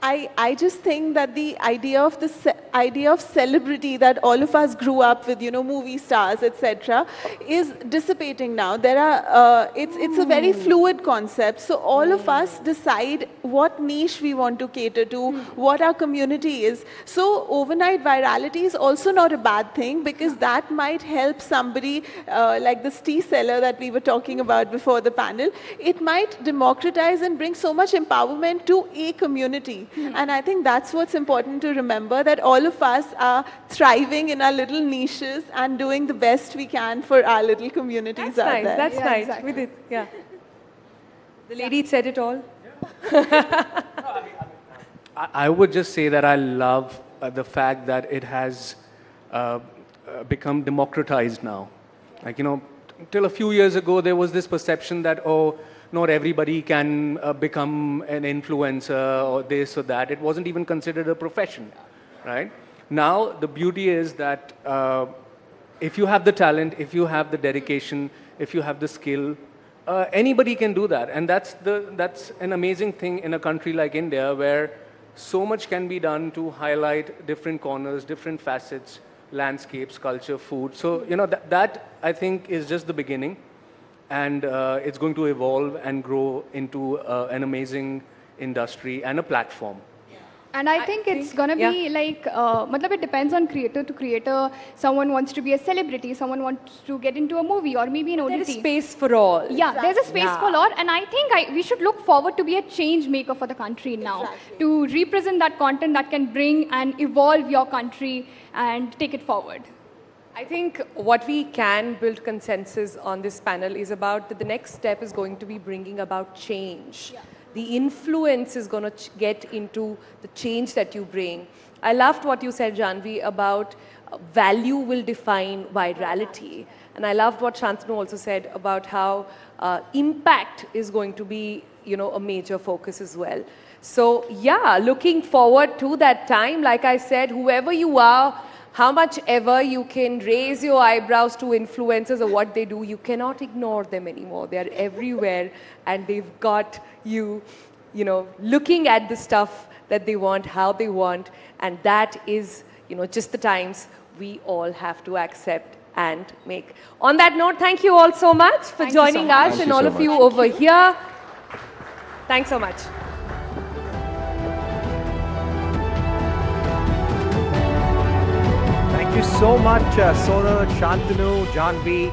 I just think that the idea of celebrity that all of us grew up with, movie stars, etc., is dissipating now. There are it's a very fluid concept. So all of us decide what niche we want to cater to, what our community is. So overnight virality is also not a bad thing, because that might help somebody like this tea seller that we were talking about before the panel. It might democratize and bring so much empowerment to a community. And I think that's what's important to remember, that all of us are thriving in our little niches and doing the best we can for our little communities out there. That's nice. Exactly. With it, yeah. The lady said it all. I would just say that I love the fact that it has become democratized now. Like, till a few years ago, there was this perception that, oh, not everybody can become an influencer or this or that. It wasn't even considered a profession, right? Now, the beauty is that if you have the talent, if you have the dedication, if you have the skill, anybody can do that. And that's an amazing thing in a country like India, where so much can be done to highlight different corners, different facets, landscapes, culture, food. So, that I think is just the beginning. And it's going to evolve and grow into an amazing industry and a platform. And I think it's gonna be like, matlab it depends on creator to creator. Someone wants to be a celebrity, someone wants to get into a movie or maybe an OTT. There is space for all. Yeah, there's a space for all, and I think we should look forward to be a change maker for the country now, to represent that content that can bring and evolve your country and take it forward. I think what we can build consensus on this panel is about that the next step is going to be bringing about change. Yeah. The influence is going to get into the change that you bring. I loved what you said, Janvi, about value will define virality. And I loved what Shantanu also said about how impact is going to be, a major focus as well. So yeah, looking forward to that time. Like I said, whoever you are, how much ever you can raise your eyebrows to influencers or what they do, you cannot ignore them anymore. They're everywhere and they've got you, looking at the stuff that they want, how they want. And that is, just the times we all have to accept and make. On that note, thank you all so much for joining us and all of you over here. Thanks so much. Thank you so much, Sonal, Shantanu, Janvi,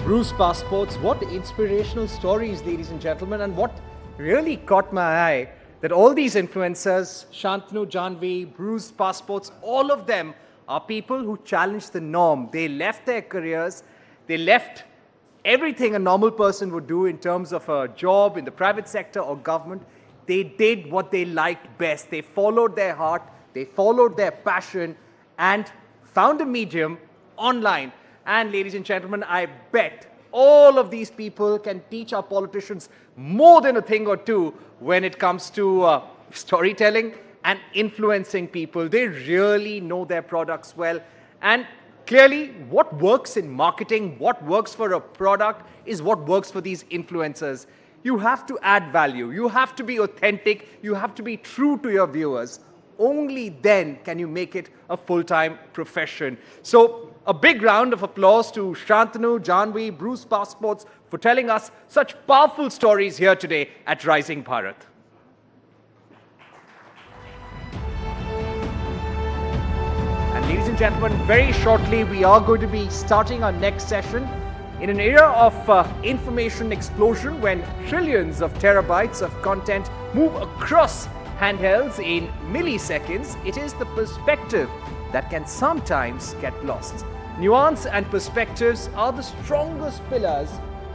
Bruce Passports. What inspirational stories, ladies and gentlemen, and what really caught my eye, that all these influencers, Shantanu, Janvi, Bruce Passports, all of them are people who challenged the norm. They left their careers, they left everything a normal person would do in terms of a job in the private sector or government. They did what they liked best. They followed their heart, they followed their passion, and found a medium online. And ladies and gentlemen, I bet all of these people can teach our politicians more than a thing or two when it comes to storytelling and influencing people. They really know their products well. And clearly, what works in marketing, what works for a product is what works for these influencers. You have to add value. You have to be authentic. You have to be true to your viewers. Only then can you make it a full-time profession. So a big round of applause to Shantanu, Janvi, Bruce Passports for telling us such powerful stories here today at Rising Bharat. And ladies and gentlemen, very shortly we are going to be starting our next session in an era of information explosion when trillions of terabytes of content move across handhelds in milliseconds. It is the perspective that can sometimes get lost. Nuance and perspectives are the strongest pillars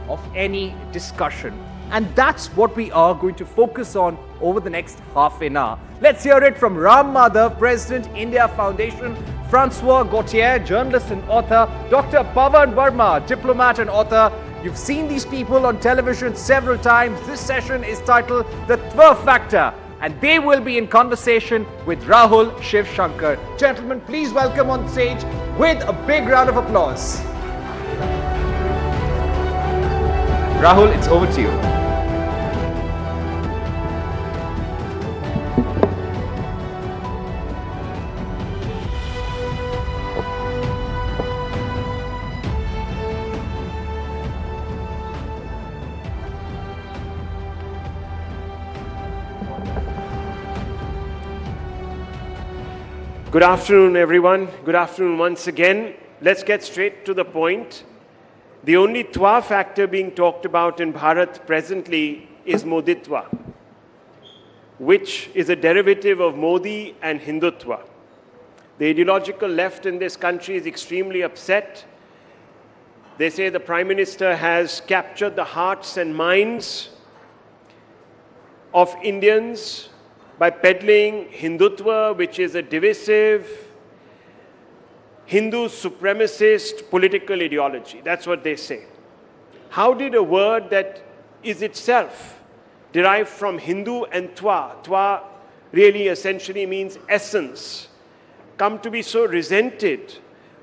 of any discussion. And that's what we are going to focus on over the next half an hour. Let's hear it from Ram Madhav, President, India Foundation, Francois Gautier, journalist and author, Dr. Pawan Verma, diplomat and author. You've seen these people on television several times. This session is titled The Twa Factor, and they will be in conversation with Rahul Shiv Shankar. Gentlemen, please welcome on stage with a big round of applause. Rahul, it's over to you. Good afternoon, everyone. Good afternoon once again. Let's get straight to the point. The only Twa factor being talked about in Bharat presently is Moditva, which is a derivative of Modi and Hindutva. The ideological left in this country is extremely upset. They say the Prime Minister has captured the hearts and minds of Indians by peddling Hindutva, which is a divisive, Hindu supremacist political ideology. That's what they say. How did a word that is itself derived from Hindu and Twa, Twa really essentially means essence, come to be so resented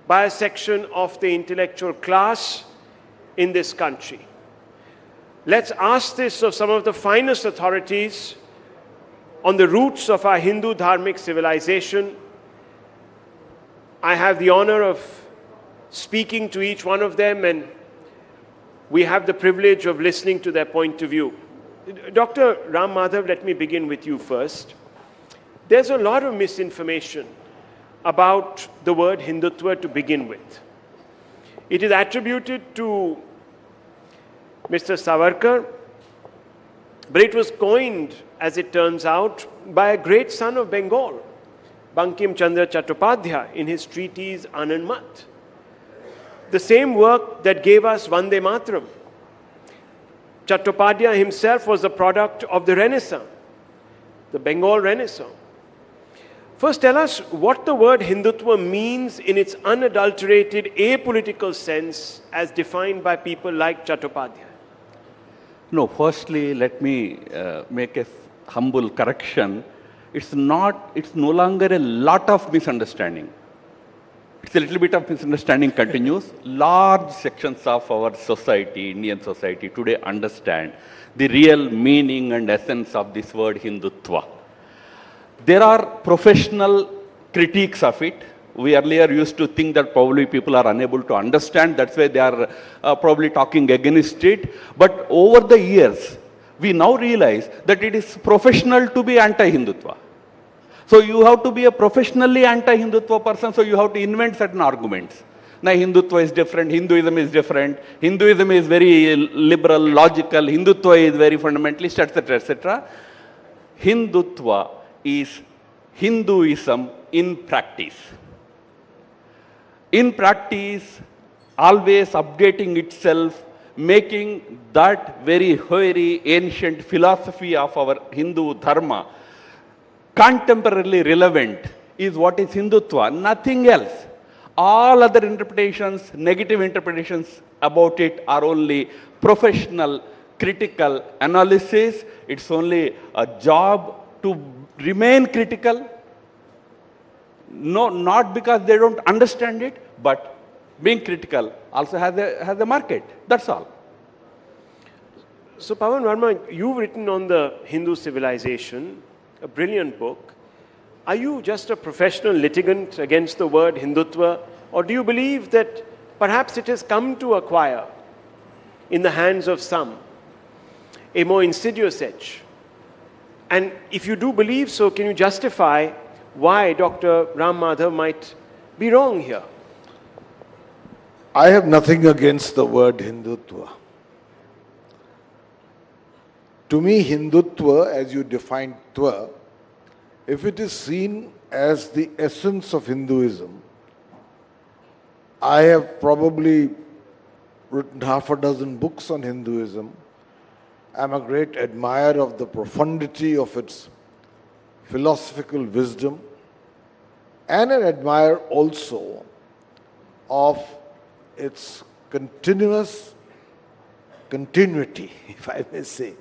by a section of the intellectual class in this country? Let's ask this of some of the finest authorities on the roots of our Hindu Dharmic civilization. I have the honor of speaking to each one of them, and we have the privilege of listening to their point of view. Dr. Ram Madhav, let me begin with you first. there's a lot of misinformation about the word Hindutva to begin with. It is attributed to Mr. Savarkar, but it was coined, as it turns out, by a great son of Bengal, Bankim Chandra Chattopadhyay, in his treatise Anand Mat. The same work that gave us Vande Mataram. Chattopadhyay himself was a product of the Renaissance, the Bengal Renaissance. First, tell us what the word Hindutva means in its unadulterated apolitical sense as defined by people like Chattopadhyay. No, firstly, let me make a humble correction. It's no longer a lot of misunderstanding. It's a little bit of misunderstanding continues. Large sections of our society, Indian society, today understand the real meaning and essence of this word Hindutva. There are professional critiques of it. We earlier used to think that probably people are unable to understand. That's why they are probably talking against it. But over the years, we now realize that it is professional to be anti-Hindutva. So you have to be a professionally anti-Hindutva person, so you have to invent certain arguments. Now Hindutva is different, Hinduism is different, Hinduism is very liberal, logical, Hindutva is very fundamentalist, etc., etc. Hindutva is Hinduism in practice. In practice, always updating itself, making that very ancient philosophy of our Hindu Dharma contemporarily relevant is what is Hindutva, nothing else. All other interpretations, negative interpretations about it are only professional, critical analysis. It's only a job to remain critical. No, not because they don't understand it, but being critical also has a market. That's all. So Pawan Verma, you've written on the Hindu civilization, a brilliant book. Are you just a professional litigant against the word Hindutva, or do you believe that perhaps it has come to acquire, in the hands of some, a more insidious edge? And if you do believe so, can you justify why Dr. Ram Madhav might be wrong here? I have nothing against the word Hindutva. To me, Hindutva, as you define Tva, if it is seen as the essence of Hinduism, I have probably written half a dozen books on Hinduism. I'm a great admirer of the profundity of its philosophical wisdom and an admirer also of its continuity, if I may say,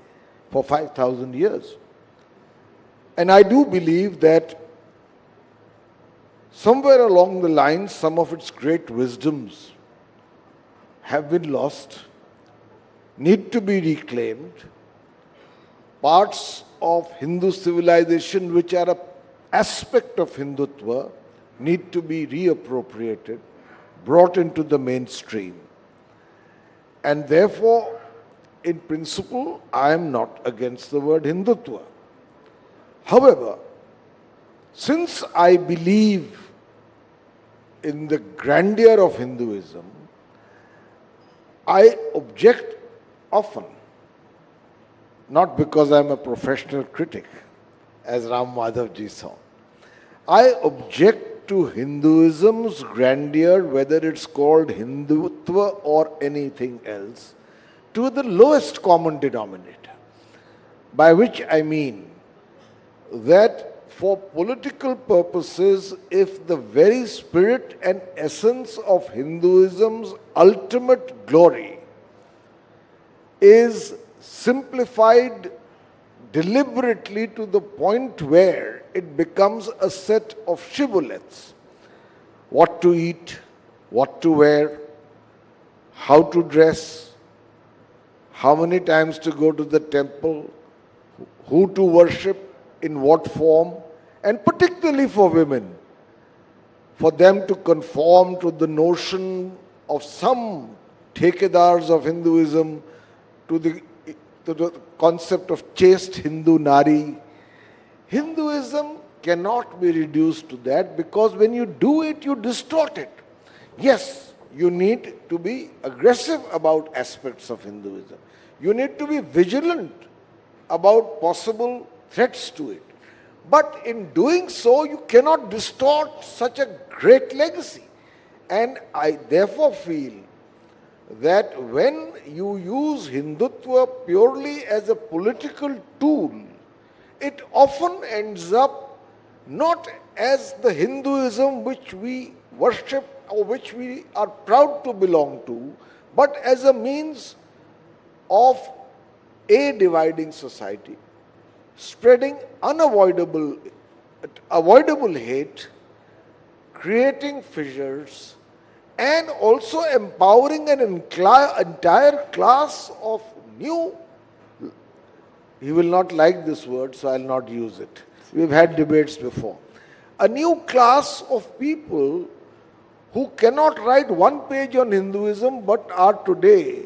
for 5,000 years. And I do believe that somewhere along the line, some of its great wisdoms have been lost, need to be reclaimed. Parts of Hindu civilization which are an aspect of Hindutva need to be reappropriated, brought into the mainstream. And therefore, in principle, I am not against the word Hindutva. However, since I believe in the grandeur of Hinduism, I object often, not because I am a professional critic, as Ram Madhav ji saw. I object to Hinduism's grandeur, whether it's called Hindutva or anything else, to the lowest common denominator, by which I mean that for political purposes, if the very spirit and essence of Hinduism's ultimate glory is simplified deliberately to the point where it becomes a set of shibboleths, what to eat, what to wear, how to dress, how many times to go to the temple, who to worship, in what form, and particularly for women, for them to conform to the notion of some thekedars of Hinduism, to the concept of chaste Hindu Nari. Hinduism cannot be reduced to that, because when you do it, you distort it. Yes, you need to be aggressive about aspects of Hinduism. You need to be vigilant about possible threats to it. But in doing so, you cannot distort such a great legacy. And I therefore feel that when you use Hindutva purely as a political tool, it often ends up not as the Hinduism which we worship or which we are proud to belong to, but as a means of dividing society, spreading avoidable hate, creating fissures, and also empowering an entire class of new, he will not like this word, so I will not use it. We've had debates before. A new class of people who cannot write one page on Hinduism but are today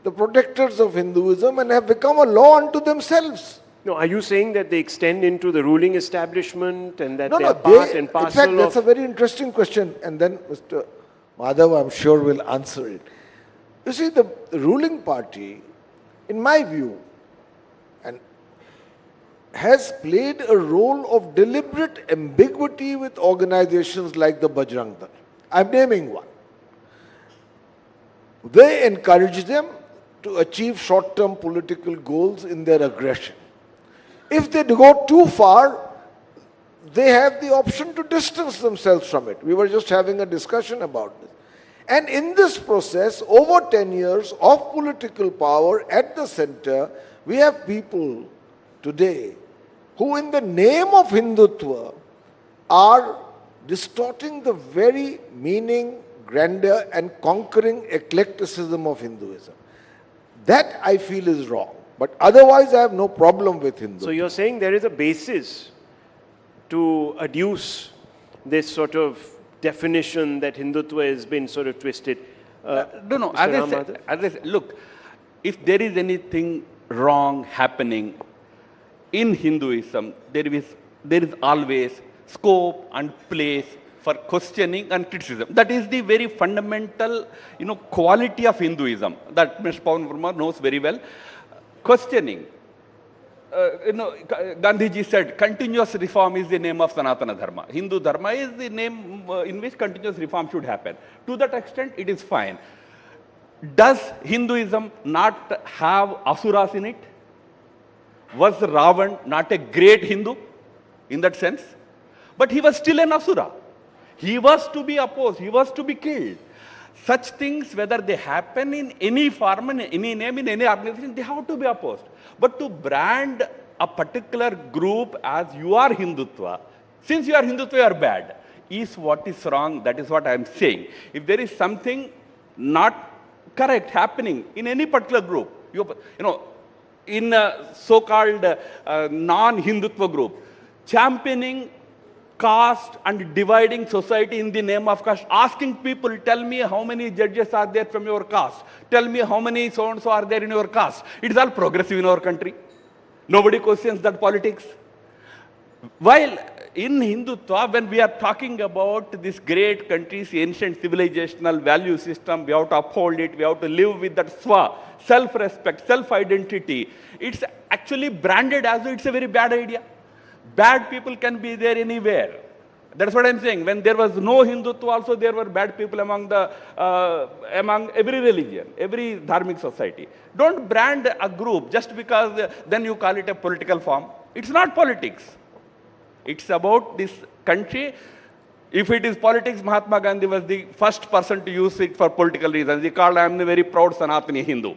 the protectors of Hinduism and have become a law unto themselves. No, are you saying that they extend into the ruling establishment and that No, they no, are part and parcel in fact, of... that's a very interesting question, and then Mr. Madhav, I'm sure, will answer it. You see, the ruling party, in my view, and has played a role of deliberate ambiguity with organizations like the Bajrang Dal. I'm naming one. They encourage them to achieve short-term political goals in their aggression. If they go too far, they have the option to distance themselves from it. We were just having a discussion about this. And in this process, over 10 years of political power at the center, we have people today who in the name of Hindutva are distorting the very meaning, grandeur and conquering eclecticism of Hinduism. That I feel is wrong. But otherwise I have no problem with Hindutva. So you're saying there is a basis to adduce this sort of definition that Hindutva has been sort of twisted? No, as I said, look, if there is anything wrong happening in Hinduism, there is always scope and place for questioning and criticism. That is the very fundamental, quality of Hinduism that Mr. Pawan Verma knows very well. Questioning. Gandhiji said, continuous reform is the name of Sanatana Dharma. Hindu Dharma is the name in which continuous reform should happen. To that extent, it is fine. Does Hinduism not have asuras in it? Was Ravan not a great Hindu in that sense? But he was still an asura. He was to be opposed. He was to be killed. Such things, whether they happen in any form, in any name, in any organization, they have to be opposed. But to brand a particular group as you are Hindutva, since you are Hindutva, you are bad, is what is wrong. That is what I am saying. If there is something not correct happening in any particular group, in a so-called non-Hindutva group, championing caste and dividing society in the name of caste, asking people, tell me how many judges are there from your caste, tell me how many so-and-so are there in your caste. It is all progressive in our country. Nobody questions that politics. While in Hindutva, when we are talking about this great country's ancient civilizational value system, we have to uphold it, we have to live with that swa, self-respect, self-identity. It's actually branded as though it's a very bad idea. Bad people can be there anywhere. That's what I'm saying. When there was no Hindutva, also there were bad people among every religion, every dharmic society. Don't brand a group just because then you call it a political form. It's not politics. It's about this country. If it is politics, Mahatma Gandhi was the first person to use it for political reasons. He called, I am a very proud Sanatani Hindu.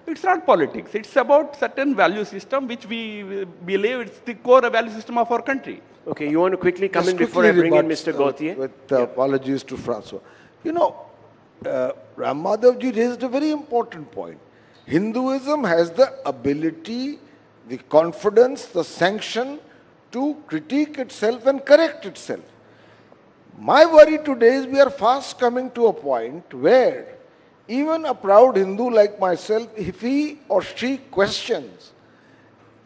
It's not politics. It's about certain value system which we believe it's the core value system of our country. Okay, you want to quickly come in before I bring in Mr. Gautier? With apologies to François. Ram Madhavji raised a very important point. Hinduism has the ability, the confidence, the sanction to critique itself and correct itself. My worry today is we are fast coming to a point where even a proud Hindu like myself, if he or she questions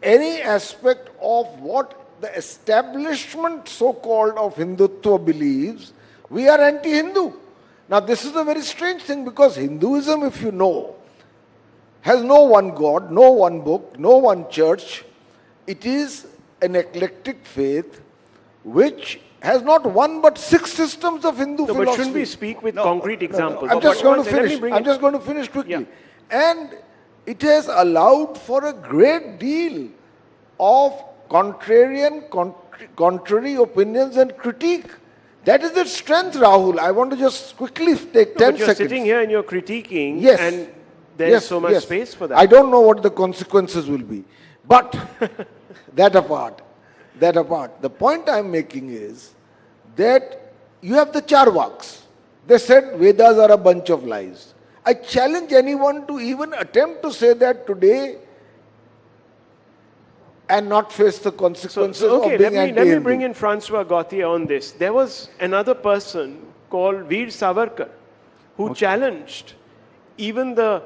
any aspect of what the establishment so-called of Hindutva believes, we are anti-Hindu. Now this is a very strange thing, because Hinduism, if you know, has no one God, no one book, no one church. It is an eclectic faith which has not one but 6 systems of Hindu philosophy. But shouldn't we speak with concrete examples? I'm just going to finish. I'm just going to finish quickly. And it has allowed for a great deal of contrary opinions and critique. That is its strength, Rahul. I want to just quickly take 10 but you're seconds. Sitting here and you're critiquing, yes. and there's so much space for that. I don't know what the consequences will be. But that apart, the point I'm making is that you have the Charvaks. They said Vedas are a bunch of lies. I challenge anyone to even attempt to say that today and not face the consequences of being anti-Hindu. Let me bring in Francois Gauthier on this. There was another person called Veer Savarkar who challenged even the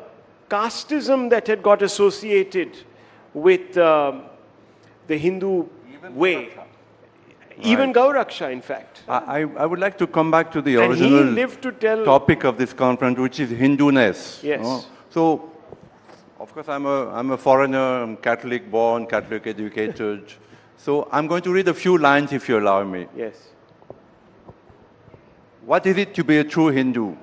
casteism that had got associated with the Hindu way. Even Gauraksha, in fact. I would like to come back to the And he original lived to tell topic of this conference, which is Hinduness. Yes. So, of course, I'm a foreigner, I'm Catholic born, Catholic educated. So I'm going to read a few lines if you allow me. Yes. What is it to be a true Hindu?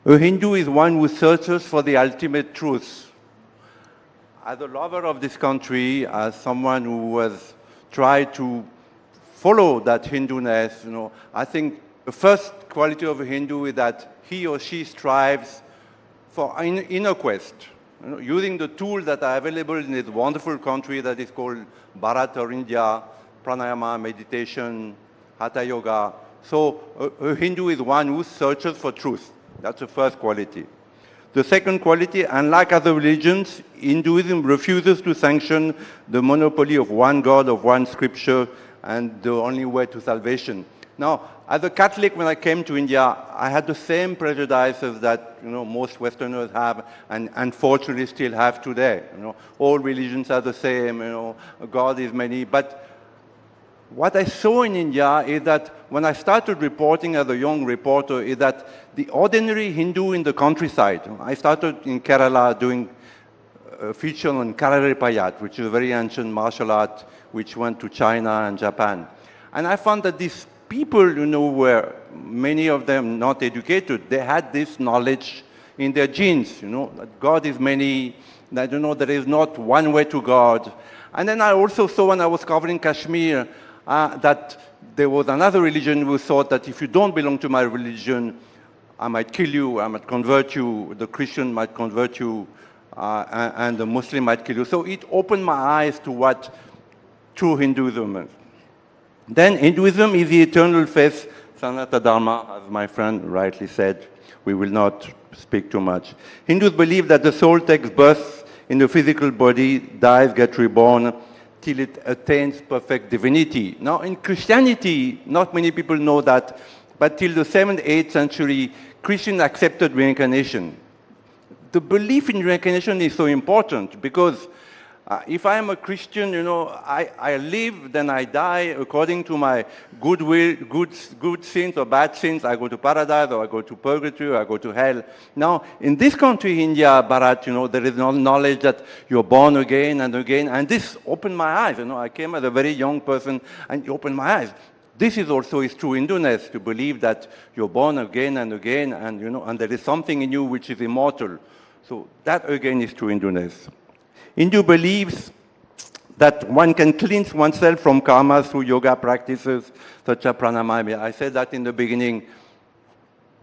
A Hindu is one who searches for the ultimate truth. As a lover of this country, as someone who has tried to follow that Hinduness, I think the first quality of a Hindu is that he or she strives for inner quest, using the tools that are available in this wonderful country that is called Bharat or India, pranayama, meditation, hatha yoga. So a Hindu is one who searches for truth. That's the first quality. The second quality, unlike other religions, Hinduism refuses to sanction the monopoly of one God, of one scripture, and the only way to salvation. Now, as a Catholic, when I came to India, I had the same prejudices that most Westerners have, and unfortunately still have today. All religions are the same. God is many. But what I saw in India is that when I started reporting as a young reporter, is that the ordinary Hindu in the countryside. I started in Kerala doing a feature on Kalaripayat, which is a very ancient martial art, which went to China and Japan. And I found that these people, were many of them not educated. They had this knowledge in their genes, that God is many, that, there is not one way to God. And then I also saw when I was covering Kashmir that there was another religion who thought that if you don't belong to my religion, I might kill you, I might convert you, the Christian might convert you, and the Muslim might kill you. So it opened my eyes to what true Hinduism is. Then Hinduism is the eternal faith, Sanatana Dharma, as my friend rightly said. We will not speak too much. Hindus believe that the soul takes birth in the physical body, dies, gets reborn, till it attains perfect divinity. Now, in Christianity, not many people know that, but till the 7th, 8th century, Christians accepted reincarnation. The belief in reincarnation is so important because if I am a Christian, I live, then I die according to my good will, good sins or bad sins. I go to paradise or I go to purgatory or I go to hell. Now, in this country, India, Bharat, there is no knowledge that you're born again and again. And this opened my eyes. I came as a very young person and it opened my eyes. This is also is true Hinduness, to believe that you're born again and again and, and there is something in you which is immortal. So that again is true Hinduness. Hindu believes that one can cleanse oneself from karma through yoga practices such as pranayama. I said that in the beginning.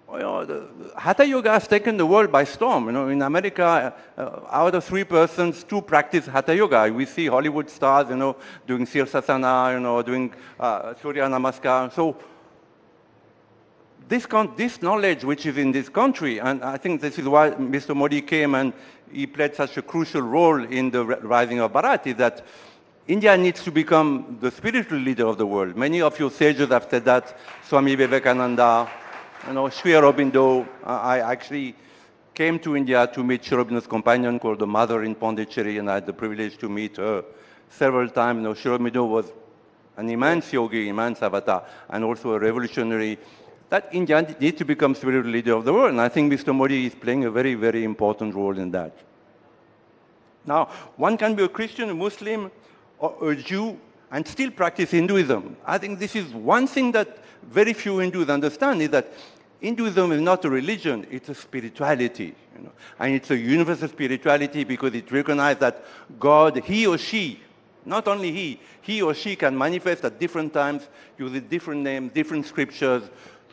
The Hatha Yoga has taken the world by storm. In America, out of 3 persons, 2 practice Hatha Yoga. We see Hollywood stars, doing Sirsasana, doing Surya Namaskar. So this knowledge which is in this country, and I think this is why Mr. Modi came and he played such a crucial role in the rising of Bharat, is that India needs to become the spiritual leader of the world. Many of your sages have said that, Swami Vivekananda, Sri Aurobindo. I actually came to India to meet Sri Aurobindo's companion called the mother in Pondicherry, and I had the privilege to meet her several times. You know, Sri Aurobindo was an immense yogi, immense avatar, and also a revolutionary. That India needs to become spiritual leader of the world, and I think Mr. Modi is playing a very, very important role in that. Now, one can be a Christian, a Muslim, or a Jew, and still practice Hinduism. I think this is one thing that very few Hindus understand, is that Hinduism is not a religion, it's a spirituality. You know? And it's a universal spirituality because it recognizes that God, he or she, not only he or she can manifest at different times, using different names, different scriptures.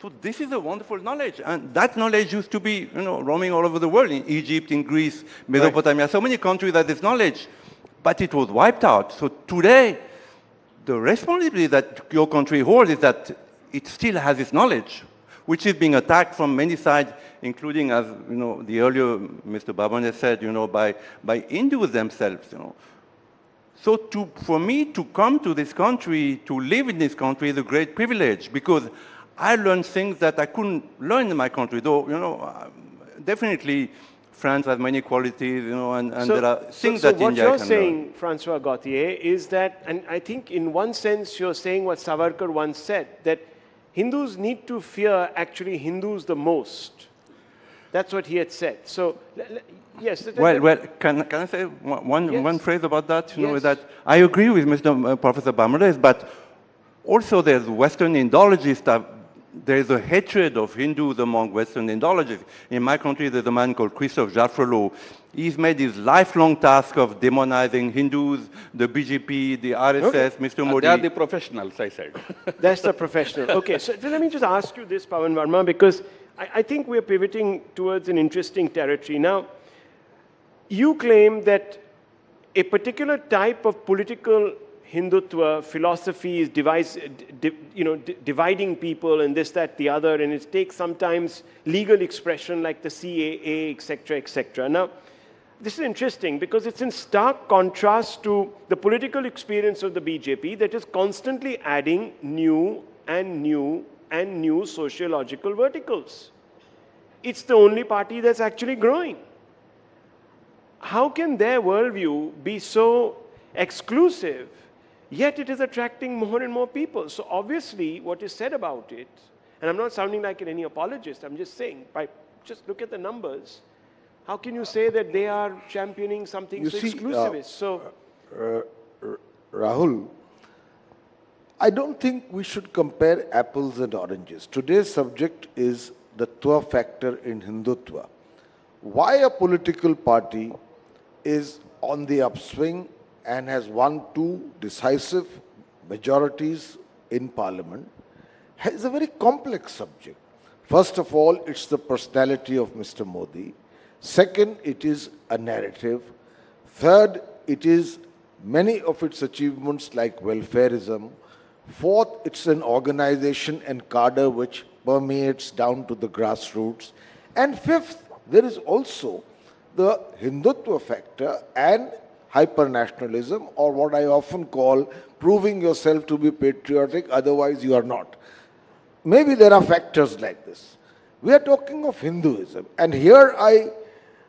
So this is a wonderful knowledge. And that knowledge used to be, you know, roaming all over the world, in Egypt, in Greece, Mesopotamia, so many countries had this knowledge. But it was wiped out. So today, the responsibility that your country holds is that it still has this knowledge, which is being attacked from many sides, including, as you know, the earlier Mr. Babane said, you know, by Hindus themselves. You know. So for me to come to this country, to live in this country, is a great privilege because I learned things that I couldn't learn in my country. Though, you know, definitely France has many qualities, you know, and there are things that India can learn. So what you're saying, Francois Gauthier, is that, and I think in one sense you're saying what Savarkar once said, that Hindus need to fear actually Hindus the most. That's what he had said. So, yes. Well, can I say one phrase about that? You know, that I agree with Mr. Professor Bamrez, but also there's Western Indologists. There's a hatred of Hindus among Western Indologists. In my country, there's a man called Christophe Jaffrelot. He's made his lifelong task of demonizing Hindus, the BJP, the RSS, Mr. Modi. They are the professionals, I said. That's the professional. Okay, so let me just ask you this, Pawan Verma, because I think we're pivoting towards an interesting territory. Now, you claim that a particular type of political Hindutva philosophy is dividing people and this, that, the other, and it takes sometimes legal expression like the CAA, etc., etc. Now, this is interesting because it's in stark contrast to the political experience of the BJP that is constantly adding new and new and new sociological verticals. It's the only party that's actually growing. How can their worldview be so exclusive, yet it is attracting more and more people? So obviously what is said about it, and I'm not sounding like any apologist, I'm just saying, just look at the numbers. How can you say that they are championing something so exclusivist? Rahul, I don't think we should compare apples and oranges. Today's subject is the Twa factor in Hindutva. Why a political party is on the upswing and has won 2 decisive majorities in parliament is a very complex subject. First of all, it's the personality of Mr. Modi. Second, it is a narrative. Third, it is many of its achievements like welfareism. Fourth, it's an organization and cadre which permeates down to the grassroots. And fifth, there is also the Hindutva factor and hyper-nationalism, or what I often call proving yourself to be patriotic, otherwise you are not. Maybe there are factors like this. We are talking of Hinduism, and here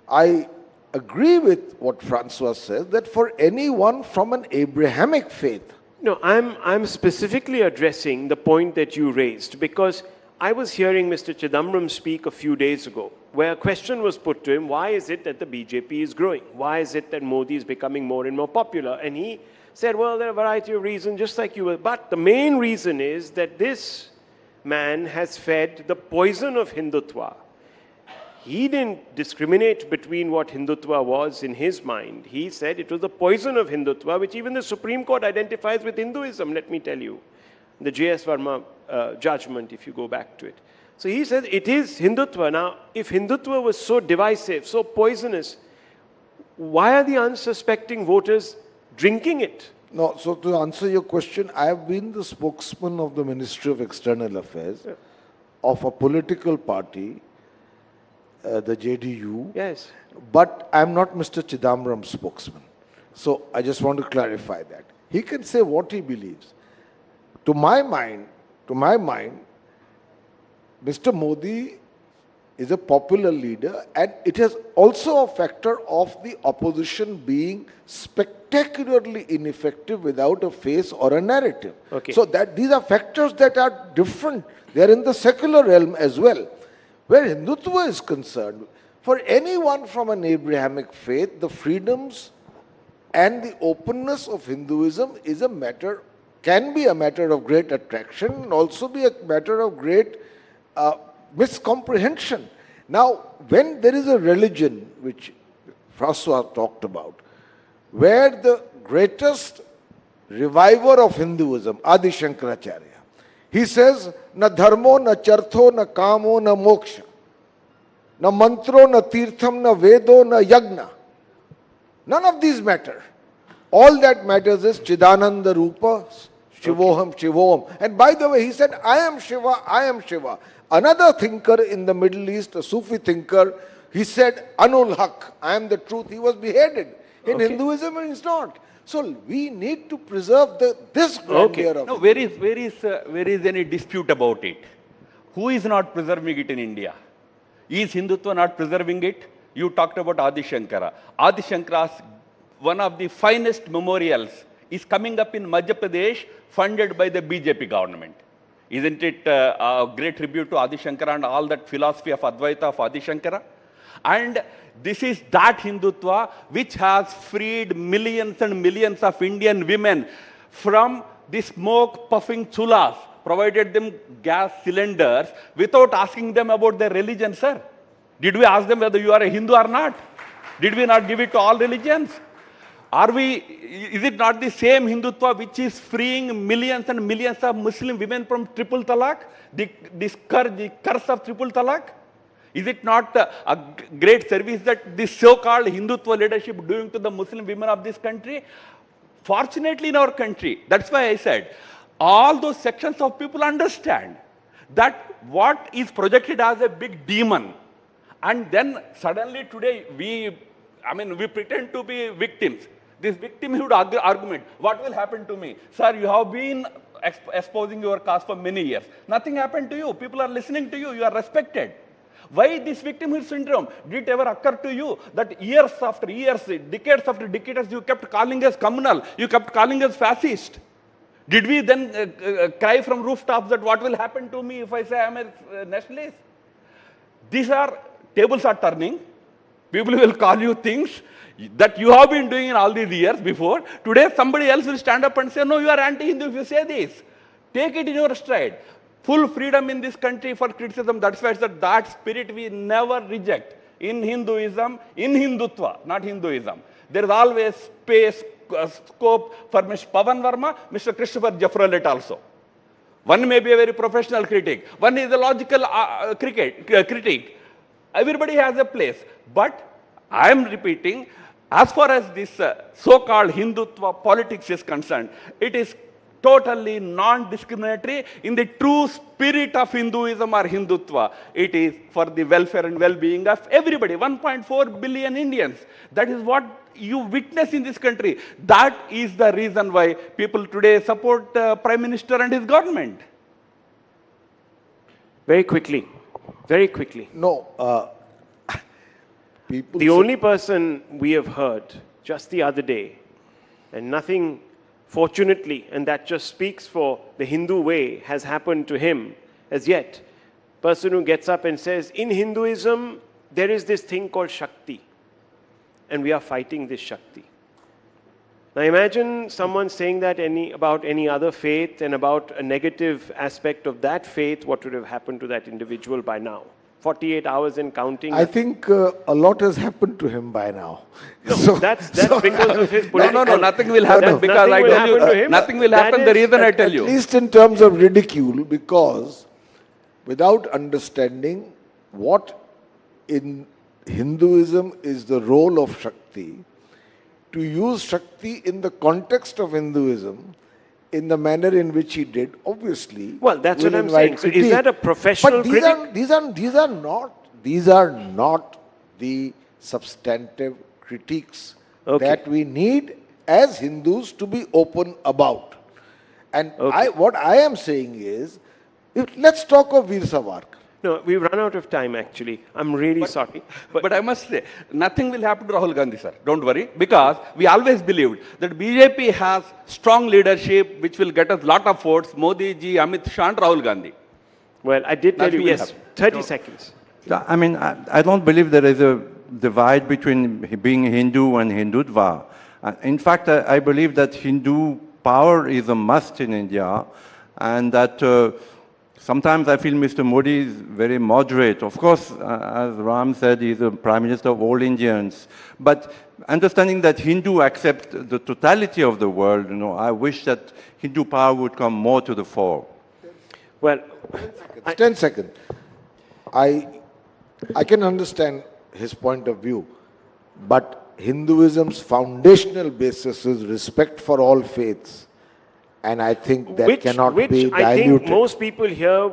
I agree with what Francois says, that for anyone from an Abrahamic faith. No, I'm specifically addressing the point that you raised, because I was hearing Mr. Chidambaram speak a few days ago, where a question was put to him, why is it that the BJP is growing? Why is it that Modi is becoming more and more popular? And he said, well, there are a variety of reasons, just like you were. But the main reason is that this man has fed the poison of Hindutva. He didn't discriminate between what Hindutva was in his mind. He said it was the poison of Hindutva, which even the Supreme Court identifies with Hinduism, let me tell you. The J.S. Verma judgment, if you go back to it. So he says it is Hindutva. Now, if Hindutva was so divisive, so poisonous, why are the unsuspecting voters drinking it? No, so to answer your question, I have been the spokesman of the Ministry of External Affairs of a political party, the JDU. Yes. But I'm not Mr. Chidambaram's spokesman. So I just want to clarify that. He can say what he believes. To my mind, Mr. Modi is a popular leader, and it is also a factor of the opposition being spectacularly ineffective without a face or a narrative. Okay. So that these are factors that are different. They are in the secular realm as well. Where Hindutva is concerned, for anyone from an Abrahamic faith, the freedoms and the openness of Hinduism is a matter, can be a matter of great attraction and also be a matter of great miscomprehension. Now, when there is a religion, which Francois talked about, where the greatest reviver of Hinduism, Adi Shankaracharya, he says, na dharmo, na chartho, na kamo, na moksha, na mantro, na tirtham, na vedo, na yagna. None of these matter. All that matters is Chidananda Rupa, Shivoham, Shivoham. And by the way, he said, I am Shiva, I am Shiva. Another thinker in the Middle East, a Sufi thinker, he said, Anul Haq, I am the truth. He was beheaded. In Hinduism, it is not. So we need to preserve this grandeur of No, where is any dispute about it? Who is not preserving it in India? Is Hindutva not preserving it? You talked about Adi Shankara. Adi Shankara's one of the finest memorials is coming up in Madhya Pradesh, funded by the BJP government. Isn't it a great tribute to Adi Shankara and all that philosophy of Advaita of Adi Shankara? And this is that Hindutva which has freed millions and millions of Indian women from the smoke puffing chulas, provided them gas cylinders without asking them about their religion, sir. Did we ask them whether you are a Hindu or not? Did we not give it to all religions? Is it not the same Hindutva which is freeing millions and millions of Muslim women from triple talaq? The curse of triple talaq? Is it not a great service that this so-called Hindutva leadership doing to the Muslim women of this country? Fortunately in our country, that's why I said, all those sections of people understand that what is projected as a big demon, and then suddenly today we pretend to be victims. This victimhood argument, what will happen to me? Sir, you have been espousing your cause for many years. Nothing happened to you. People are listening to you. You are respected. Why this victimhood syndrome? Did it ever occur to you that years after years, decades after decades, you kept calling us communal, you kept calling us fascist? Did we then cry from rooftops that what will happen to me if I say I am a nationalist? These are, tables are turning. People will call you things that you have been doing in all these years before. Today somebody else will stand up and say, no, you are anti-Hindu if you say this. Take it in your stride. Full freedom in this country for criticism. That's why I said that spirit we never reject. In Hinduism, in Hindutva, not Hinduism. There is always space, scope for Mr. Pavan Verma, Mr. Christopher Jeffrellet also. One may be a very professional critic. One is a logical critic. Everybody has a place. But I am repeating, as far as this so-called Hindutva politics is concerned, it is totally non-discriminatory in the true spirit of Hinduism or Hindutva. It is for the welfare and well-being of everybody, 1.4 billion Indians. That is what you witness in this country. That is the reason why people today support Prime Minister and his government. Very quickly. Very quickly. No. The only person we have heard just the other day, and nothing, fortunately, and that just speaks for the Hindu way, has happened to him as yet. Person who gets up and says, in Hinduism, there is this thing called Shakti, and we are fighting this Shakti. Now imagine someone saying that about any other faith and about a negative aspect of that faith, what would have happened to that individual by now? 48 hours and counting. I think a lot has happened to him by now. No, so, that's because of his political... No, nothing will happen because I tell you, nothing will happen, the reason I tell you. At least in terms of ridicule, because without understanding what in Hinduism is the role of Shakti, to use Shakti in the context of Hinduism, in the manner in which he did, obviously. Well, that's what I'm saying. So is that a professional critic? These are not the substantive critiques that we need as Hindus to be open about. And what I am saying is, let's talk of Veer Savarkar. No, we've run out of time, actually. I'm really sorry. But I must say, nothing will happen to Rahul Gandhi, sir. Don't worry. Because we always believed that BJP has strong leadership which will get us lot of votes. Modi ji, Amit Shah and Rahul Gandhi. Well, I did tell you, yes. 30 seconds. I mean, I don't believe there is a divide between being Hindu and Hindutva. In fact, I believe that Hindu power is a must in India, and that sometimes I feel Mr. Modi is very moderate. Of course, as Ram said, he's the Prime Minister of all Indians. But understanding that Hindu accepts the totality of the world, I wish that Hindu power would come more to the fore. Well, 10 seconds. I can understand his point of view, but Hinduism's foundational basis is respect for all faiths. And I think that cannot be diluted. I think most people here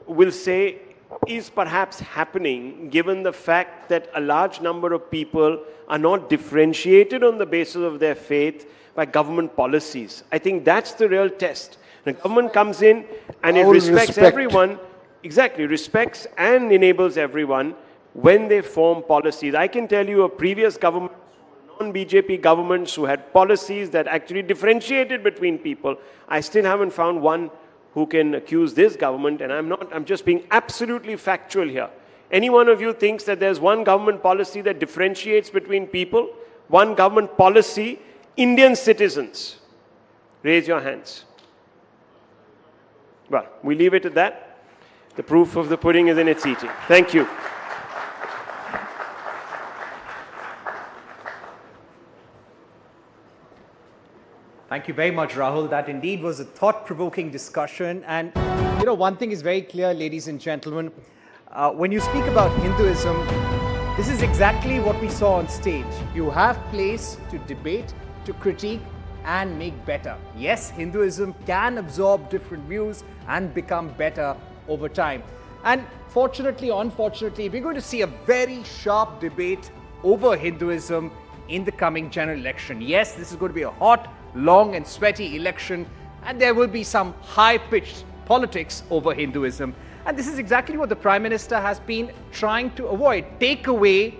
will say is perhaps happening given the fact that a large number of people are not differentiated on the basis of their faith by government policies. I think that's the real test. The government comes in and it respects everyone, exactly, respects and enables everyone when they form policies. I can tell you a previous government, non-BJP governments who had policies that actually differentiated between people. I still haven't found one who can accuse this government, and I'm just being absolutely factual here. Any one of you thinks that there's one government policy that differentiates between people? One government policy, Indian citizens? Raise your hands. Well, we leave it at that. The proof of the pudding is in its eating. Thank you. Thank you very much, Rahul. That indeed was a thought-provoking discussion. And, one thing is very clear, ladies and gentlemen. When you speak about Hinduism, this is exactly what we saw on stage. You have place to debate, to critique, and make better. Yes, Hinduism can absorb different views and become better over time. And fortunately or unfortunately, we're going to see a very sharp debate over Hinduism in the coming general election. Yes, this is going to be a hot, long and sweaty election, and there will be some high-pitched politics over Hinduism. And this is exactly what the Prime Minister has been trying to avoid. Take away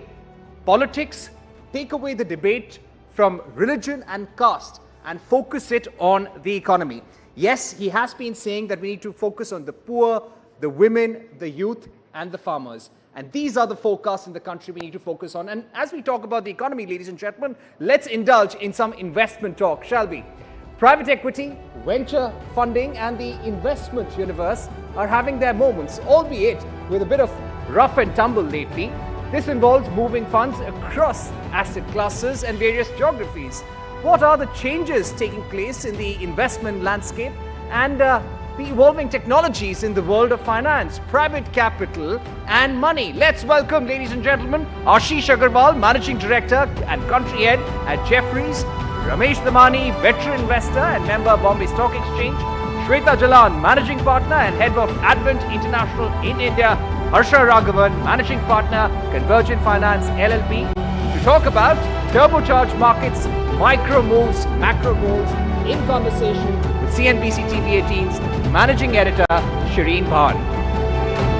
politics, take away the debate from religion and caste and focus it on the economy. Yes, he has been saying that we need to focus on the poor, the women, the youth and the farmers. And these are the forecasts in the country we need to focus on. And as we talk about the economy, ladies and gentlemen, let's indulge in some investment talk, shall we? Private equity, venture funding, and the investment universe are having their moments, albeit with a bit of rough and tumble lately. This involves moving funds across asset classes and various geographies. What are the changes taking place in the investment landscape and the evolving technologies in the world of finance, private capital and money? Let's welcome, ladies and gentlemen, Ashish Agarwal, Managing Director and Country Head at Jefferies, Ramesh Damani, veteran investor and member of Bombay Stock Exchange, Shweta Jalan, Managing Partner and Head of Advent International in India, Harsha Raghavan, Managing Partner, Converge Finance LLP, to talk about turbocharged markets, micro moves, macro moves, in conversation with CNBC TV 18's Managing Editor, Shireen Bhan.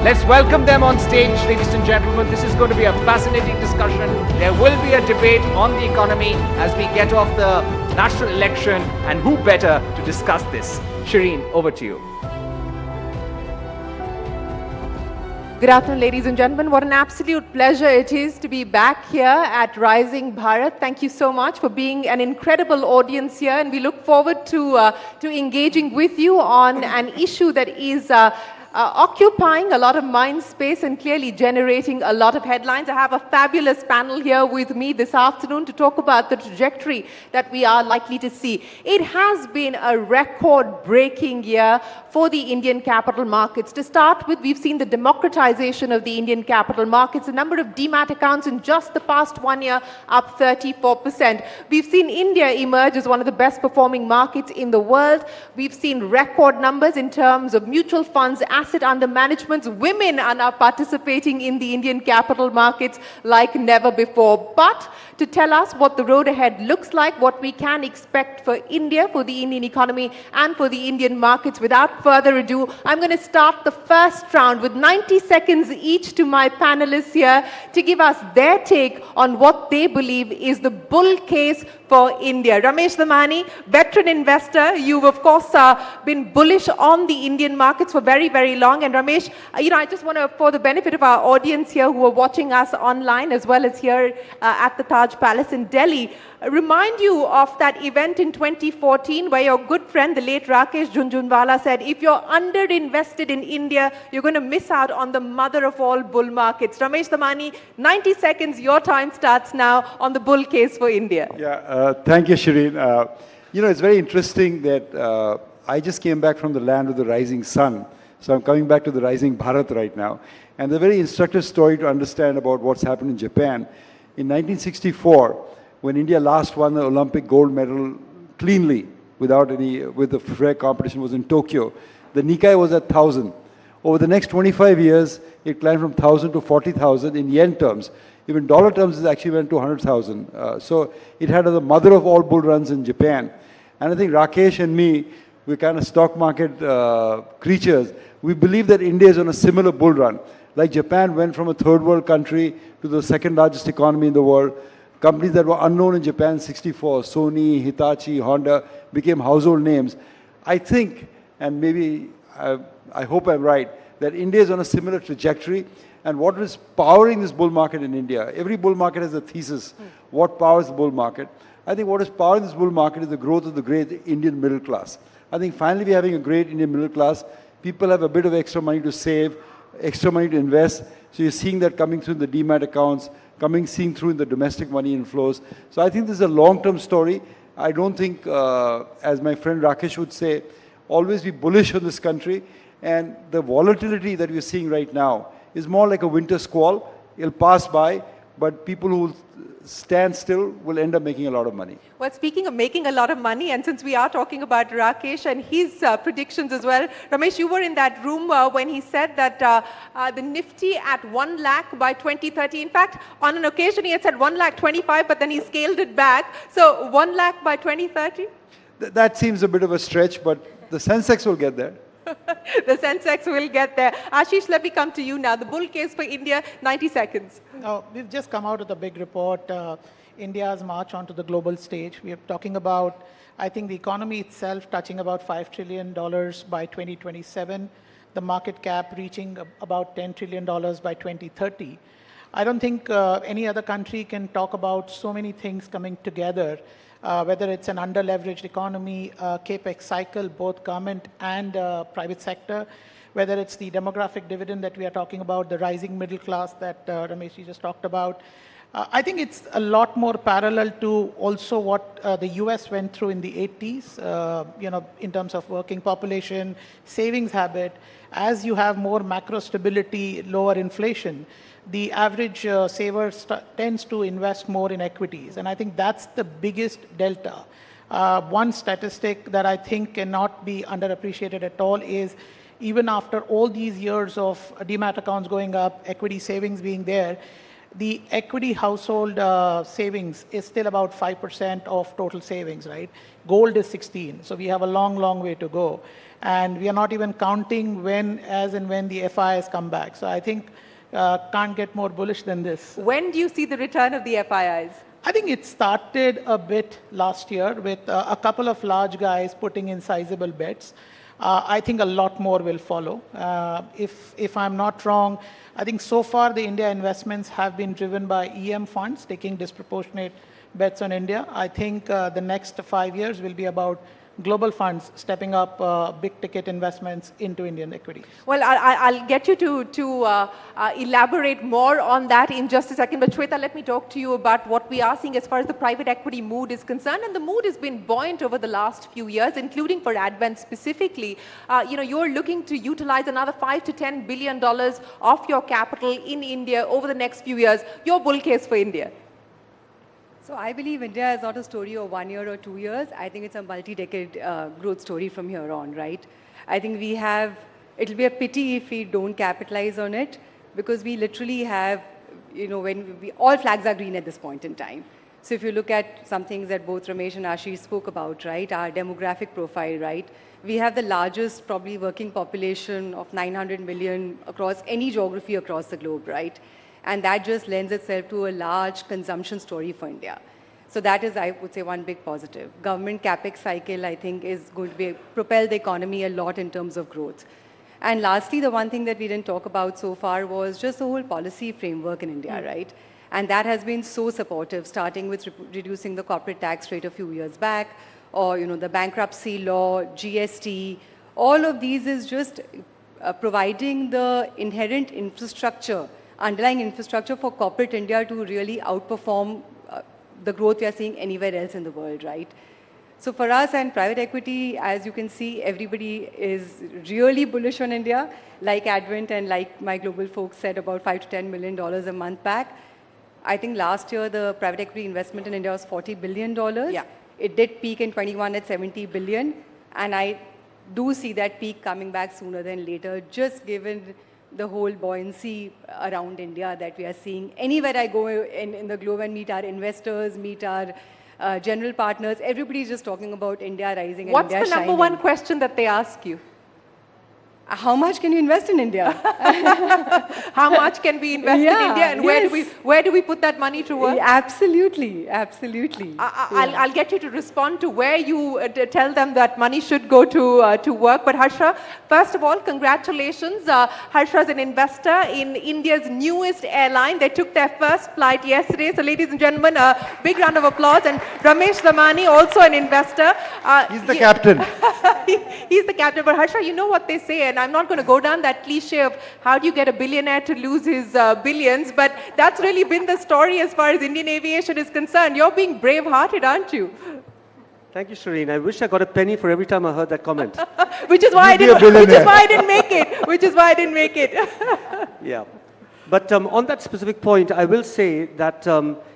Let's welcome them on stage, ladies and gentlemen. This is going to be a fascinating discussion. There will be a debate on the economy as we get off the national election, and who better to discuss this? Shireen, over to you. Good afternoon, ladies and gentlemen. What an absolute pleasure it is to be back here at Rising Bharat. Thank you so much for being an incredible audience here, and we look forward to engaging with you on an issue that is occupying a lot of mind space and clearly generating a lot of headlines. I have a fabulous panel here with me this afternoon to talk about the trajectory that we are likely to see. It has been a record-breaking year for the Indian capital markets. To start with, we've seen the democratization of the Indian capital markets. The number of demat accounts in just the past 1 year up 34%. We've seen India emerge as one of the best performing markets in the world. We've seen record numbers in terms of mutual funds asset under management. Women are now participating in the Indian capital markets like never before. But to tell us what the road ahead looks like, what we can expect for India, for the Indian economy and for the Indian markets, without further ado, I'm going to start the first round with 90 seconds each to my panelists here to give us their take on what they believe is the bull case for India. Ramesh Damani, veteran investor, you've of course been bullish on the Indian markets for very, very long. And Ramesh, I just want to, for the benefit of our audience here who are watching us online as well as here at the Taj Palace in Delhi, remind you of that event in 2014 where your good friend, the late Rakesh Jhunjhunwala, said, if you're underinvested in India, you're going to miss out on the mother of all bull markets. Ramesh Damani, 90 seconds, your time starts now on the bull case for India. Yeah, thank you, Shireen. It's very interesting that I just came back from the land of the rising sun. So I'm coming back to the Rising Bharat right now. And the very instructive story to understand about what's happened in Japan. In 1964, when India last won the Olympic gold medal cleanly, with the fair competition, was in Tokyo, the Nikkei was at 1,000. Over the next 25 years, it climbed from 1,000 to 40,000 in yen terms. Even dollar terms, it actually went to 100,000. So it had the mother of all bull runs in Japan. And I think Rakesh and me, we're kind of stock market creatures. We believe that India is on a similar bull run. Like Japan went from a third world country to the second largest economy in the world. Companies that were unknown in Japan in 64, Sony, Hitachi, Honda, became household names. I think, and maybe I hope I'm right, that India is on a similar trajectory. And what is powering this bull market in India? Every bull market has a thesis. What powers the bull market? I think what is powering this bull market is the growth of the great Indian middle class. I think finally we're having a great Indian middle class. People have a bit of extra money to save, extra money to invest. So you're seeing that coming through in the demat accounts, seen through in the domestic money inflows. So I think this is a long-term story. I don't think, as my friend Rakesh would say, always be bullish on this country. And the volatility that we're seeing right now is more like a winter squall. It'll pass by, but people who stand still will end up making a lot of money. Well, speaking of making a lot of money, and since we are talking about Rakesh and his predictions as well, Ramesh, you were in that room when he said that the Nifty at 1 lakh by 2030. In fact, on an occasion he had said 1,25,000, but then he scaled it back. So 1 lakh by 2030? That seems a bit of a stretch, but the Sensex will get there. The Sensex will get there. Ashish, let me come to you now. The bull case for India, 90 seconds. We've just come out with a big report, India's march onto the global stage. We are talking about, I think, the economy itself touching about $5 trillion by 2027, the market cap reaching about $10 trillion by 2030. I don't think any other country can talk about so many things coming together. Whether it's an under-leveraged economy, capex cycle, both government and private sector, whether it's the demographic dividend that we are talking about, the rising middle class that Ramesh just talked about. I think it's a lot more parallel to also what the US went through in the 80s, in terms of working population, savings habit. As you have more macro stability, lower inflation, the average saver tends to invest more in equities. And I think that's the biggest delta. One statistic that I think cannot be underappreciated at all is even after all these years of demat accounts going up, equity savings being there, the equity household savings is still about 5% of total savings, right? Gold is 16. So we have a long, long way to go. And we are not even counting as and when the FIs come back. So I think can't get more bullish than this. When do you see the return of the FIIs? I think it started a bit last year with a couple of large guys putting in sizable bets. I think a lot more will follow. If I'm not wrong, I think so far the India investments have been driven by EM funds taking disproportionate bets on India. I think the next 5 years will be about global funds stepping up big ticket investments into Indian equity. Well, I'll get you to elaborate more on that in just a second. But Shweta, let me talk to you about what we are seeing as far as the private equity mood is concerned. And the mood has been buoyant over the last few years, including for Advent specifically. You're looking to utilize another $5 to $10 billion of your capital in India over the next few years. Your bull case for India. So I believe India is not a story of 1 year or 2 years. I think it's a multi-decade growth story from here on, right? I think we have it'll be a pity if we don't capitalize on it, because we literally have, all flags are green at this point in time. So if you look at some things that both Ramesh and Ashish spoke about, right, our demographic profile, right, we have the largest probably working population of 900 million across any geography across the globe, right? And that just lends itself to a large consumption story for India. So that is, I would say, one big positive. Government capex cycle, I think, is going to propel the economy a lot in terms of growth. And lastly, the one thing that we didn't talk about so far was just the whole policy framework in India, right? And that has been so supportive, starting with reducing the corporate tax rate a few years back, or the bankruptcy law, GST. All of these is just providing the inherent infrastructure, underlying infrastructure for corporate India to really outperform the growth we are seeing anywhere else in the world, right? So for us and private equity, as you can see, everybody is really bullish on India, like Advent and like my global folks said, about $5 to $10 million a month back. I think last year the private equity investment in India was $40 billion. Yeah. It did peak in 21 at 70 billion. And I do see that peak coming back sooner than later, just given the whole buoyancy around India that we are seeing. Anywhere I go in the globe and meet our investors, meet our general partners, everybody's just talking about India rising and What's India the number one question that they ask you? How much can you invest in India? How much can we invest in India, and where do we put that money to work? Absolutely, absolutely. I'll get you to respond to where you tell them that money should go to work. But Harsha, first of all, congratulations. Harsha is an investor in India's newest airline. They took their first flight yesterday. So ladies and gentlemen, a big round of applause. And Ramesh Damani, also an investor. He's the captain. He's the captain. But Harsha, you know what they say, and I'm not going to go down that cliche of how do you get a billionaire to lose his billions, but that's really been the story as far as Indian aviation is concerned. You're being brave-hearted, aren't you? Thank you, Shireen. I wish I got a penny for every time I heard that comment. Which is why I didn't make it. Which is why I didn't make it. Yeah. But on that specific point, I will say that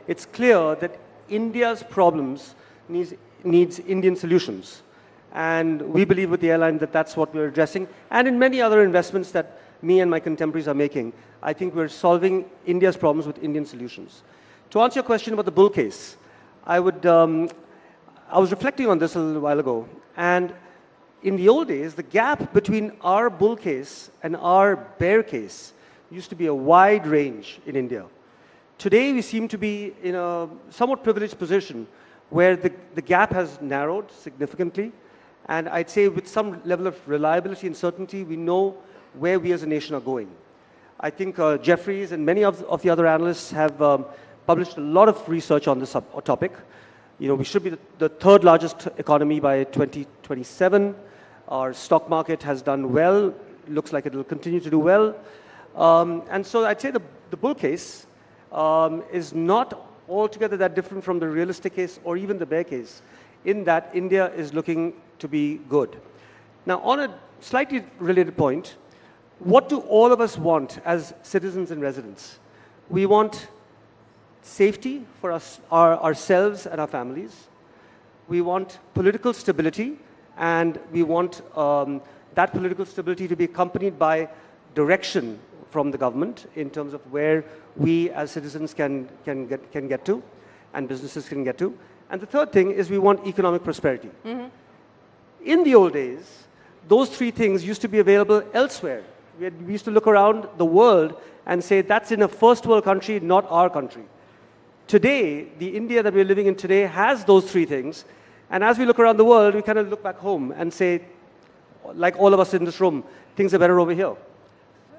it's clear that India's problems needs Indian solutions. And we believe with the airline that that's what we're addressing. And in many other investments that me and my contemporaries are making, I think we're solving India's problems with Indian solutions. To answer your question about the bull case, I was reflecting on this a little while ago. And in the old days, the gap between our bull case and our bear case used to be a wide range in India. Today, we seem to be in a somewhat privileged position where the gap has narrowed significantly. And I'd say with some level of reliability and certainty, we know where we as a nation are going. I think Jeffries and many of the other analysts have published a lot of research on this topic. We should be the third largest economy by 2027. Our stock market has done well. Looks like it will continue to do well. And so I'd say the bull case is not altogether that different from the realistic case or even the bear case, in that India is looking to be good. Now, on a slightly related point, what do all of us want as citizens and residents? We want safety for us, ourselves and our families. We want political stability, and we want that political stability to be accompanied by direction from the government in terms of where we as citizens can get to, and businesses can get to. And the third thing is we want economic prosperity. Mm-hmm. In the old days, those three things used to be available elsewhere. We used to look around the world and say, that's in a first world country, not our country. Today, the India that we're living in today has those three things. And as we look around the world, we kind of look back home and say, like all of us in this room, things are better over here.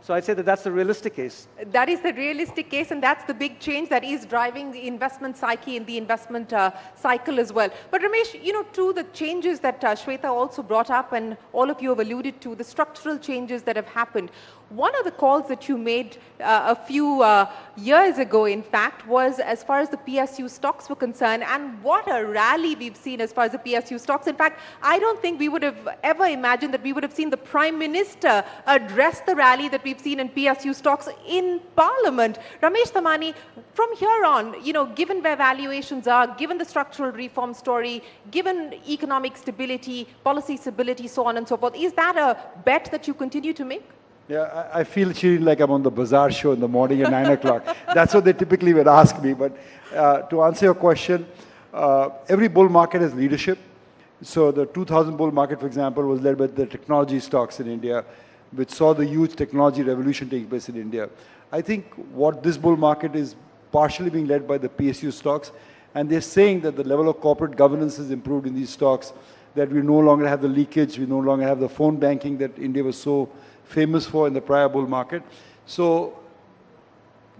So I'd say that that's the realistic case. That is the realistic case, and that's the big change that is driving the investment psyche and the investment cycle as well. But Ramesh, to the changes that Shweta also brought up, and all of you have alluded to, the structural changes that have happened, one of the calls that you made a few years ago, in fact, was as far as the PSU stocks were concerned, and what a rally we've seen as far as the PSU stocks. In fact, I don't think we would have ever imagined that we would have seen the Prime Minister address the rally that we've seen in PSU stocks in Parliament. Ramesh Thamani, from here on, you know, given where valuations are, given the structural reform story, given economic stability, policy stability, so on and so forth, is that a bet that you continue to make? Yeah, I feel, Shireen, like I'm on the bazaar show in the morning at 9 o'clock. That's what they typically would ask me. But to answer your question, every bull market has leadership. So the 2000 bull market, for example, was led by the technology stocks in India, which saw the huge technology revolution taking place in India. I think what this bull market is partially being led by the PSU stocks. And they're saying that the level of corporate governance has improved in these stocks, that we no longer have the leakage, we no longer have the phone banking that India was so famous for in the prior bull market. So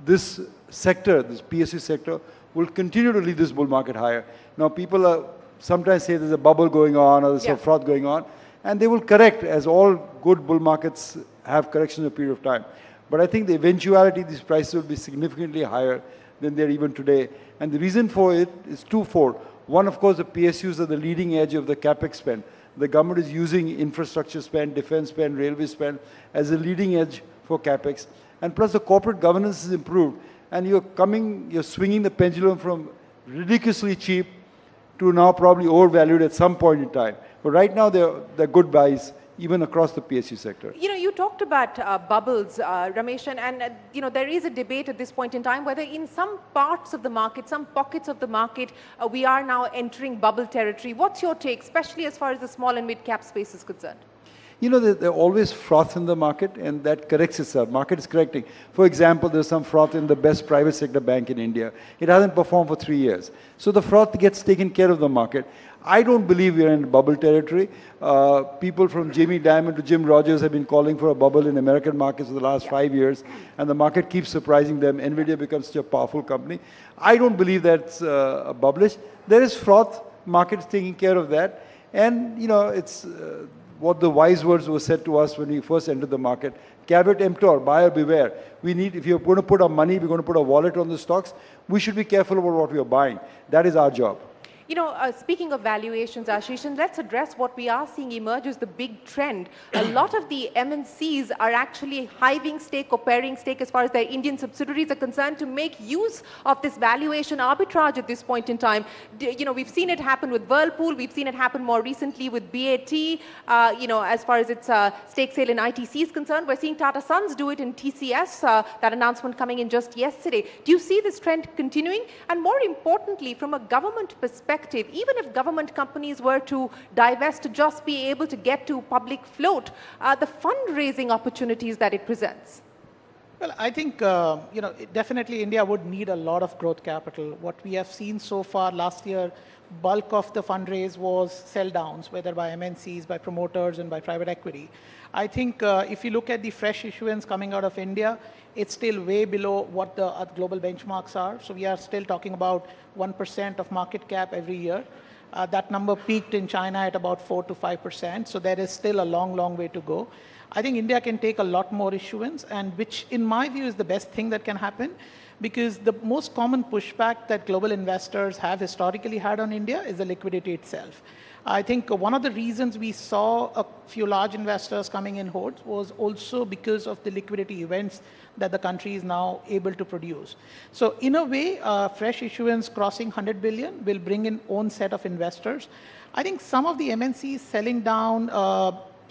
this sector, this PSU sector, will continue to lead this bull market higher. Now people sometimes say there's a bubble going on or there's a froth going on, and they will correct, as all good bull markets have corrections in a period of time. But I think the eventuality these prices will be significantly higher than they're even today. And the reason for it is twofold. One, of course, the PSUs are the leading edge of the capex spend. The government is using infrastructure spend, defense spend, railway spend as a leading edge for capex. And plus the corporate governance is improved. And you're swinging the pendulum from ridiculously cheap to now probably overvalued at some point in time. But right now they're good buys, even across the PSU sector. You know, you talked about bubbles, Ramesh, and you know, there is a debate at this point in time whether in some parts of the market, some pockets of the market, we are now entering bubble territory. What's your take, especially as far as the small and mid-cap space is concerned? You know, there always froth in the market, and that corrects itself. Market is correcting. For example, there's some froth in the best private sector bank in India. It hasn't performed for 3 years. So the froth gets taken care of the market. I don't believe we're in bubble territory. People from Jamie Dimon to Jim Rogers have been calling for a bubble in American markets for the last 5 years, and the market keeps surprising them. NVIDIA becomes such a powerful company. I don't believe that's bubblish. There is froth. Market is taking care of that. And, you know, it's what the wise words were said to us when we first entered the market. Caveat emptor, buyer beware. We need, if you're going to put our money, we're going to put a wallet on the stocks, we should be careful about what we are buying. That is our job. You know, speaking of valuations, Ashish, and let's address what we are seeing emerge as the big trend. A lot of the MNCs are actually hiving stake or pairing stake as far as their Indian subsidiaries are concerned to make use of this valuation arbitrage at this point in time. You know, we've seen it happen with Whirlpool. We've seen it happen more recently with BAT. You know, as far as its stake sale in ITC is concerned, we're seeing Tata Sons do it in TCS, that announcement coming in just yesterday. Do you see this trend continuing? And more importantly, from a government perspective, even if government companies were to divest to just be able to get to public float, the fundraising opportunities that it presents? Well, I think, you know, definitely India would need a lot of growth capital. What we have seen so far last year, bulk of the fundraise was sell downs, whether by MNCs, by promoters, and by private equity. I think if you look at the fresh issuance coming out of India, it's still way below what the global benchmarks are. So we are still talking about 1% of market cap every year. That number peaked in China at about 4 to 5%. So there is still a long, long way to go. I think India can take a lot more issuance, and which in my view is the best thing that can happen, because the most common pushback that global investors have historically had on India is the liquidity itself. I think one of the reasons we saw a few large investors coming in hordes was also because of the liquidity events that the country is now able to produce. So in a way, fresh issuance crossing 100 billion will bring in own set of investors. I think some of the MNCs selling down,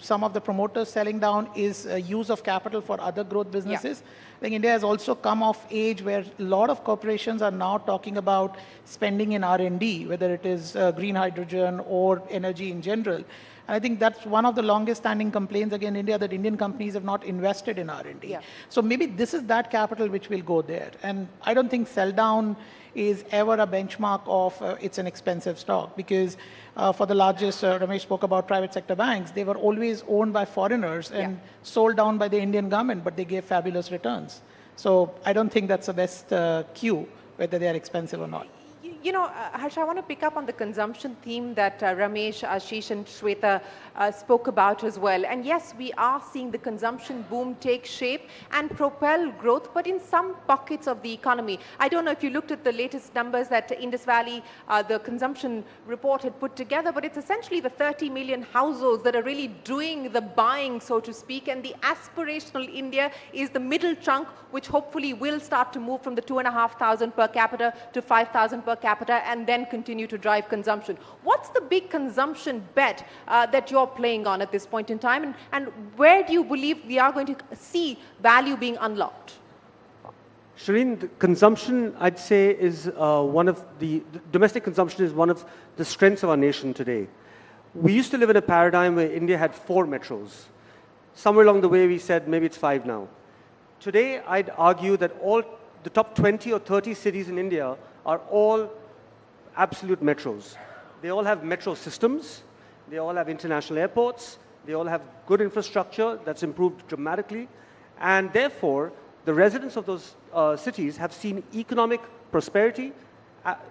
some of the promoters selling down is use of capital for other growth businesses. Yeah. I think India has also come of age where a lot of corporations are now talking about spending in R&D, whether it is green hydrogen or energy in general. And I think that's one of the longest standing complaints against India, that Indian companies have not invested in R&D. Yeah. So maybe this is that capital which will go there. And I don't think sell down is ever a benchmark of it's an expensive stock, because for the largest, Ramesh spoke about private sector banks, they were always owned by foreigners and sold down by the Indian government, but they gave fabulous returns. So I don't think that's the best cue, whether they are expensive or not. You know, Harsh, I want to pick up on the consumption theme that Ramesh, Ashish and Shweta spoke about as well. And yes, we are seeing the consumption boom take shape and propel growth, but in some pockets of the economy. I don't know if you looked at the latest numbers that Indus Valley, the consumption report had put together, but it's essentially the 30 million households that are really doing the buying, so to speak, and the aspirational India is the middle chunk, which hopefully will start to move from the 2,500 per capita to 5,000 per capita and then continue to drive consumption. What's the big consumption bet that you're playing on at this point in time, and where do you believe we are going to see value being unlocked? Shireen, the consumption, I'd say, is domestic consumption is one of the strengths of our nation today. We used to live in a paradigm where India had 4 metros. Somewhere along the way, we said maybe it's 5 now. Today, I'd argue that all the top 20 or 30 cities in India are all absolute metros. They all have metro systems. They all have international airports. They all have good infrastructure that's improved dramatically. And therefore, the residents of those cities have seen economic prosperity,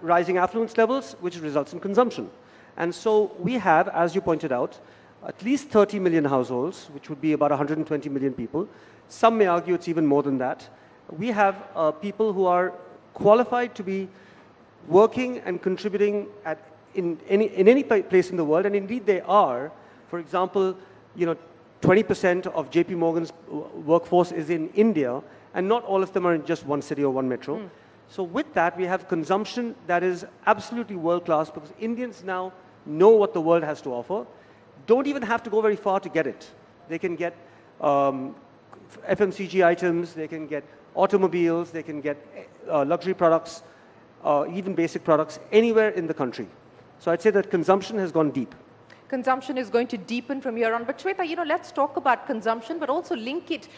rising affluence levels, which results in consumption. And so we have, as you pointed out, at least 30 million households, which would be about 120 million people. Some may argue it's even more than that. We have people who are qualified to be working and contributing in any place in the world, and indeed they are. For example, 20% of JP Morgan's workforce is in India, and not all of them are in just one city or one metro. So with that, we have consumption that is absolutely world-class, because Indians now know what the world has to offer. Don't even have to go very far to get it. They can get FMCG items, they can get automobiles, they can get luxury products, even basic products, anywhere in the country. So I'd say that consumption has gone deep. Consumption is going to deepen from here on. But Shweta, let's talk about consumption, but also link it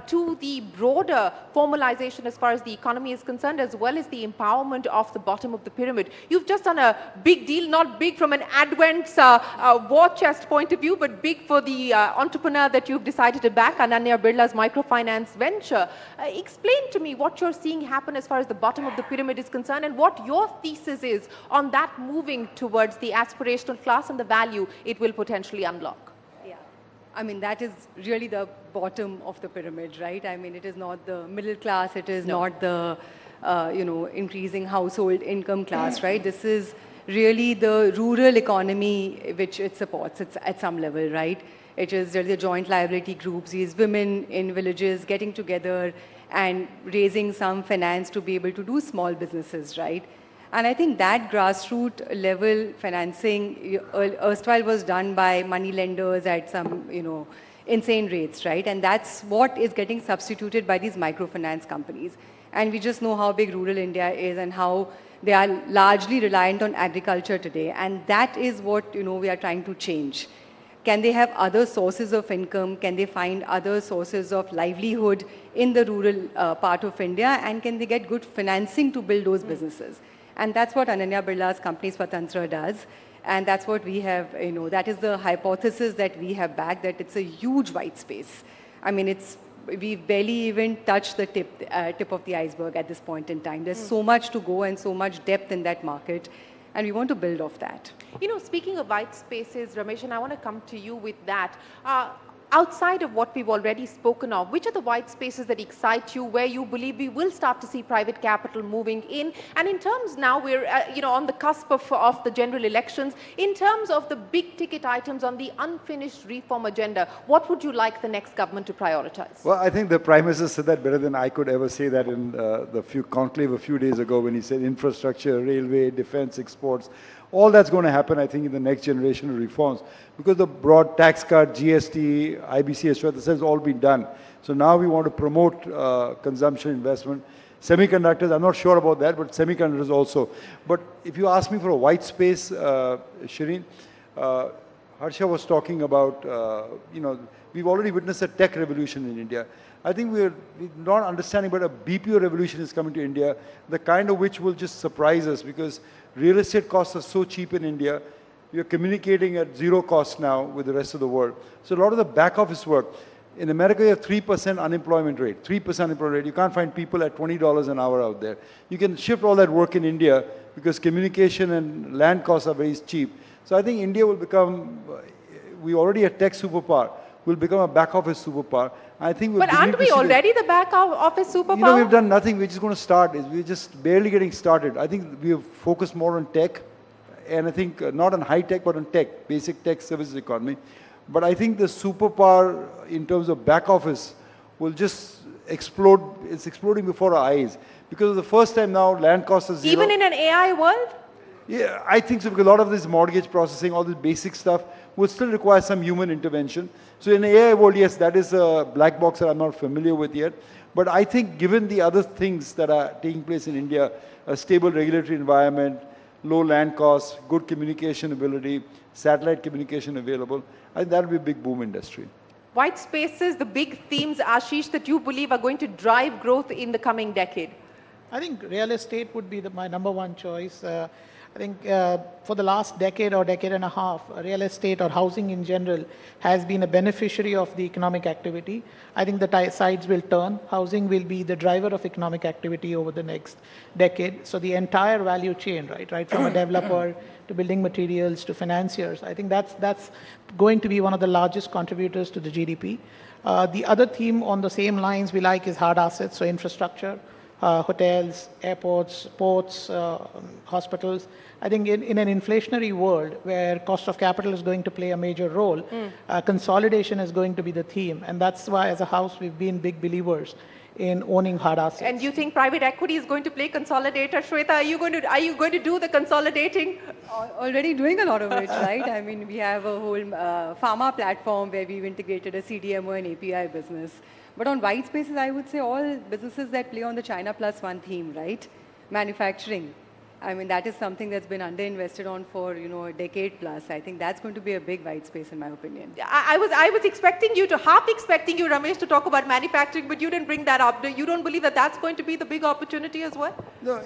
to the broader formalization as far as the economy is concerned, as well as the empowerment of the bottom of the pyramid. You've just done a big deal, not big from an Advent's war chest point of view, but big for the entrepreneur that you've decided to back, Ananya Birla's microfinance venture. Explain to me what you're seeing happen as far as the bottom of the pyramid is concerned, and what your thesis is on that moving towards the aspirational class and the value it will potentially unlock. Yeah, I mean, that is really the bottom of the pyramid, right? I mean, it is not the middle class, it is not the, increasing household income class, right? This is really the rural economy which it supports at some level, right? It is really the joint liability groups, these women in villages getting together and raising some finance to be able to do small businesses, right? And I think that grassroots level financing erstwhile was done by money lenders at some, insane rates, right? And that's what is getting substituted by these microfinance companies. And we just know how big rural India is and how they are largely reliant on agriculture today. And that is what, we are trying to change. Can they have other sources of income? Can they find other sources of livelihood in the rural part of India? And can they get good financing to build those businesses? And that's what Ananya Birla's company Swatantra does. And that's what we have, that is the hypothesis that we have backed, that it's a huge white space. I mean, we've barely even touched the tip of the iceberg at this point in time. There's so much to go and so much depth in that market. And we want to build off that. Speaking of white spaces, Ramesh, and I want to come to you with that. Outside of what we've already spoken of, which are the white spaces that excite you, where you believe we will start to see private capital moving in? And in terms now, we're on the cusp of the general elections, in terms of the big ticket items on the unfinished reform agenda, what would you like the next government to prioritize? Well, I think the Prime Minister said that better than I could ever say that in the conclave a few days ago, when he said infrastructure, railway, defense, exports. All that's going to happen, I think, in the next generation of reforms, because the broad tax cut, GST, IBC, this has all been done. So now we want to promote consumption, investment. Semiconductors, I'm not sure about that, but semiconductors also. But if you ask me for a white space, Shireen, Harsha was talking about, we've already witnessed a tech revolution in India. I think we're not understanding, but a BPO revolution is coming to India, the kind of which will just surprise us, because real estate costs are so cheap in India. We are communicating at zero cost now with the rest of the world. So a lot of the back office work. In America, you have 3% unemployment rate, 3% unemployment rate. You can't find people at $20 an hour out there. You can shift all that work in India because communication and land costs are very cheap. So I think India will become, we already a tech superpower, will become a back office superpower. I think we'll But aren't we already the back office superpower? You know, we've done nothing. We're just going to start. We're just barely getting started. I think we have focused more on tech, and I think not on high tech, but on tech, basic tech services economy. But I think the superpower in terms of back office will just explode. It's exploding before our eyes. Because for the first time now, land costs are zero. Even in an AI world? Yeah, I think so, because a lot of this mortgage processing, all this basic stuff, will still require some human intervention. So in the AI world, yes, that is a black box that I'm not familiar with yet. But I think given the other things that are taking place in India, a stable regulatory environment, low land costs, good communication ability, satellite communication available, I think that will be a big boom industry. White spaces, the big themes, Ashish, that you believe are going to drive growth in the coming decade? I think real estate would be my number one choice. I think for the last decade or decade and a half, real estate or housing in general has been a beneficiary of the economic activity. I think the sides will turn. Housing will be the driver of economic activity over the next decade. So the entire value chain, right from a developer to building materials to financiers, I think that's going to be one of the largest contributors to the GDP. The other theme on the same lines we like is hard assets, so infrastructure. Hotels, airports, ports, hospitals. I think in an inflationary world where cost of capital is going to play a major role, consolidation is going to be the theme. And that's why as a house we've been big believers in owning hard assets. And you think private equity is going to play consolidator? Shweta, are you going to do the consolidating? Already doing a lot of it, right? I mean, we have a whole pharma platform where we've integrated a CDMO and API business. But on white spaces, I would say all businesses that play on the China Plus One theme, right? Manufacturing. I mean, that is something that's been underinvested on for, a decade plus. I think that's going to be a big white space in my opinion. I was expecting you to, half expecting you, Ramesh, to talk about manufacturing, but you didn't bring that up. You don't believe that that's going to be the big opportunity as well? No,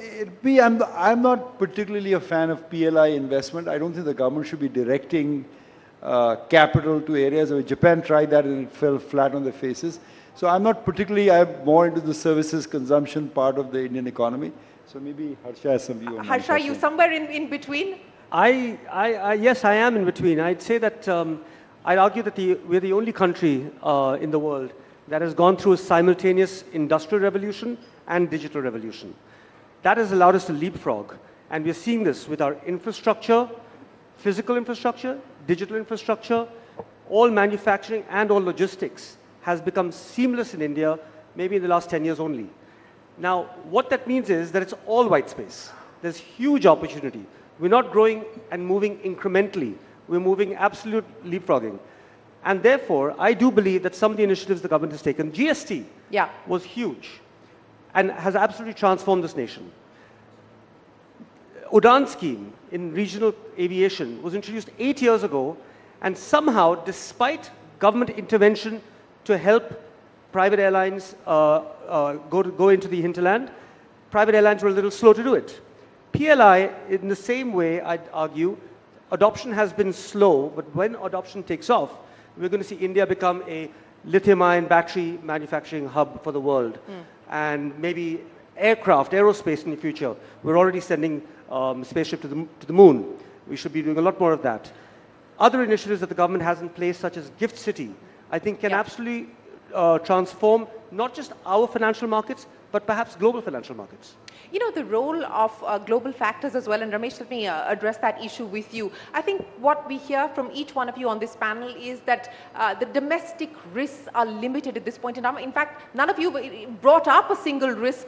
I'm not particularly a fan of PLI investment. I don't think the government should be directing capital to areas where Japan tried that and it fell flat on their faces. So I'm not particularly, I'm more into the services consumption part of the Indian economy. So maybe Harsha has some view on that. Harsha, you somewhere in between? Yes, I am in between. I'd say that, I'd argue that we're the only country in the world that has gone through a simultaneous industrial revolution and digital revolution. That has allowed us to leapfrog. And we're seeing this with our infrastructure, physical infrastructure, digital infrastructure, all manufacturing and all logistics has become seamless in India, maybe in the last 10 years only. Now, what that means is that it's all white space. There's huge opportunity. We're not growing and moving incrementally. We're moving absolute leapfrogging. And therefore, I do believe that some of the initiatives the government has taken, GST was huge and has absolutely transformed this nation. Udan scheme in regional aviation was introduced 8 years ago, and somehow, despite government intervention to help private airlines go into the hinterland, private airlines were a little slow to do it. PLI, in the same way, I'd argue, adoption has been slow, but when adoption takes off, we're going to see India become a lithium-ion battery manufacturing hub for the world. And maybe aircraft, aerospace in the future. We're already sending spaceship to the moon. We should be doing a lot more of that. Other initiatives that the government has in place, such as Gift City, I think can absolutely transform not just our financial markets, but perhaps global financial markets. You know, the role of global factors as well, and Ramesh, let me address that issue with you. I think what we hear from each one of you on this panel is that the domestic risks are limited at this point in time. In fact, none of you brought up a single risk,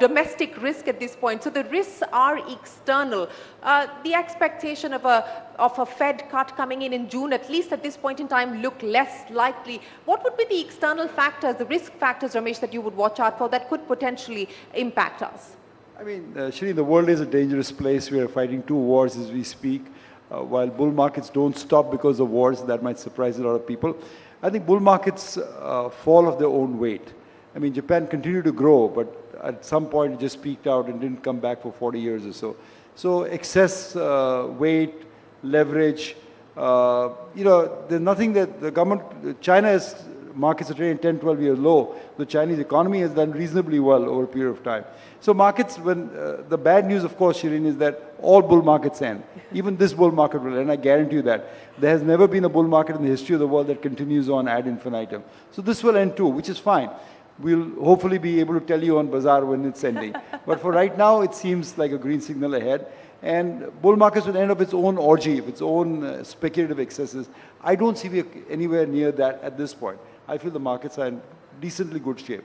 domestic risk at this point. So the risks are external. The expectation of a Fed cut coming in June, at least at this point in time, look less likely. What would be the external factors, the risk factors, Ramesh, that you would watch out for that could potentially impact us? I mean, Shri, the world is a dangerous place. We are fighting 2 wars as we speak. While bull markets don't stop because of wars, that might surprise a lot of people. I think bull markets fall of their own weight. I mean, Japan continued to grow, but at some point it just peaked out and didn't come back for 40 years or so. So excess weight, leverage, there's nothing that the government, China has markets are trading 10, 12 years low. The Chinese economy has done reasonably well over a period of time. So markets, when the bad news, of course, Shireen, is that all bull markets end. Even this bull market will end, I guarantee you that. There has never been a bull market in the history of the world that continues on ad infinitum. So this will end too, which is fine. We'll hopefully be able to tell you on Bazaar when it's ending. But for right now, it seems like a green signal ahead. And bull markets will end up its own orgy, of its own speculative excesses. I don't see we are anywhere near that at this point. I feel the markets are in decently good shape.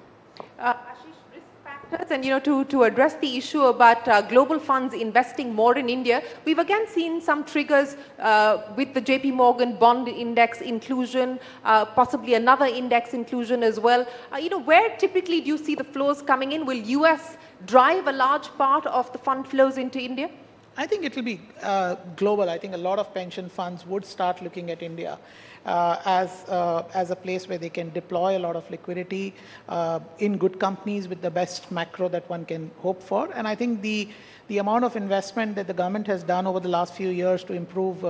And to address the issue about global funds investing more in India, we've again seen some triggers with the JP Morgan bond index inclusion, possibly another index inclusion as well. Where typically do you see the flows coming in? Will US drive a large part of the fund flows into India? I think it will be global. I think a lot of pension funds would start looking at India as a place where they can deploy a lot of liquidity in good companies with the best macro that one can hope for. And I think the amount of investment that the government has done over the last few years to improve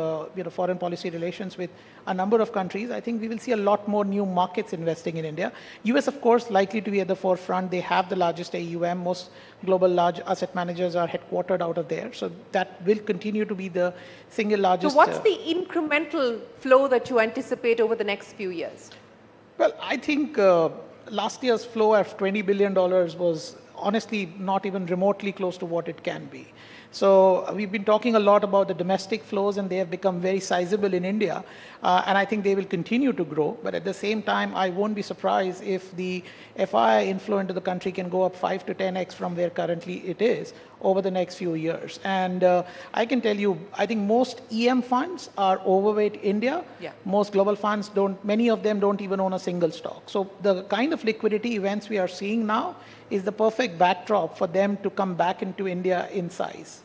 foreign policy relations with a number of countries, I think we will see a lot more new markets investing in India. US, of course, likely to be at the forefront. They have the largest AUM. Most global large asset managers are headquartered out of there. So that will continue to be the single largest. So what's the incremental flow that you anticipate over the next few years? Well, I think last year's flow of $20 billion was honestly not even remotely close to what it can be. So we've been talking a lot about the domestic flows, and they have become very sizable in India, and I think they will continue to grow. But at the same time, I won't be surprised if the FII inflow into the country can go up 5 to 10x from where currently it is over the next few years. And I can tell you, I think most EM funds are overweight India. Yeah. Most global funds don't, many of them don't even own a single stock. So the kind of liquidity events we are seeing now is the perfect backdrop for them to come back into India in size.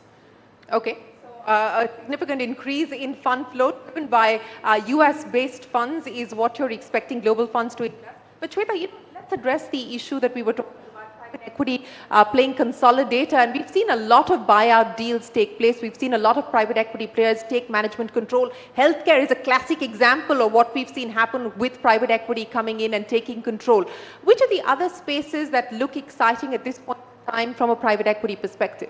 Okay. A significant increase in fund flow driven by US-based funds is what you're expecting global funds to invest. But Shweta, let's address the issue that we were talking about, private equity playing consolidator, and we've seen a lot of buyout deals take place. We've seen a lot of private equity players take management control. Healthcare is a classic example of what we've seen happen with private equity coming in and taking control. Which are the other spaces that look exciting at this point in time from a private equity perspective?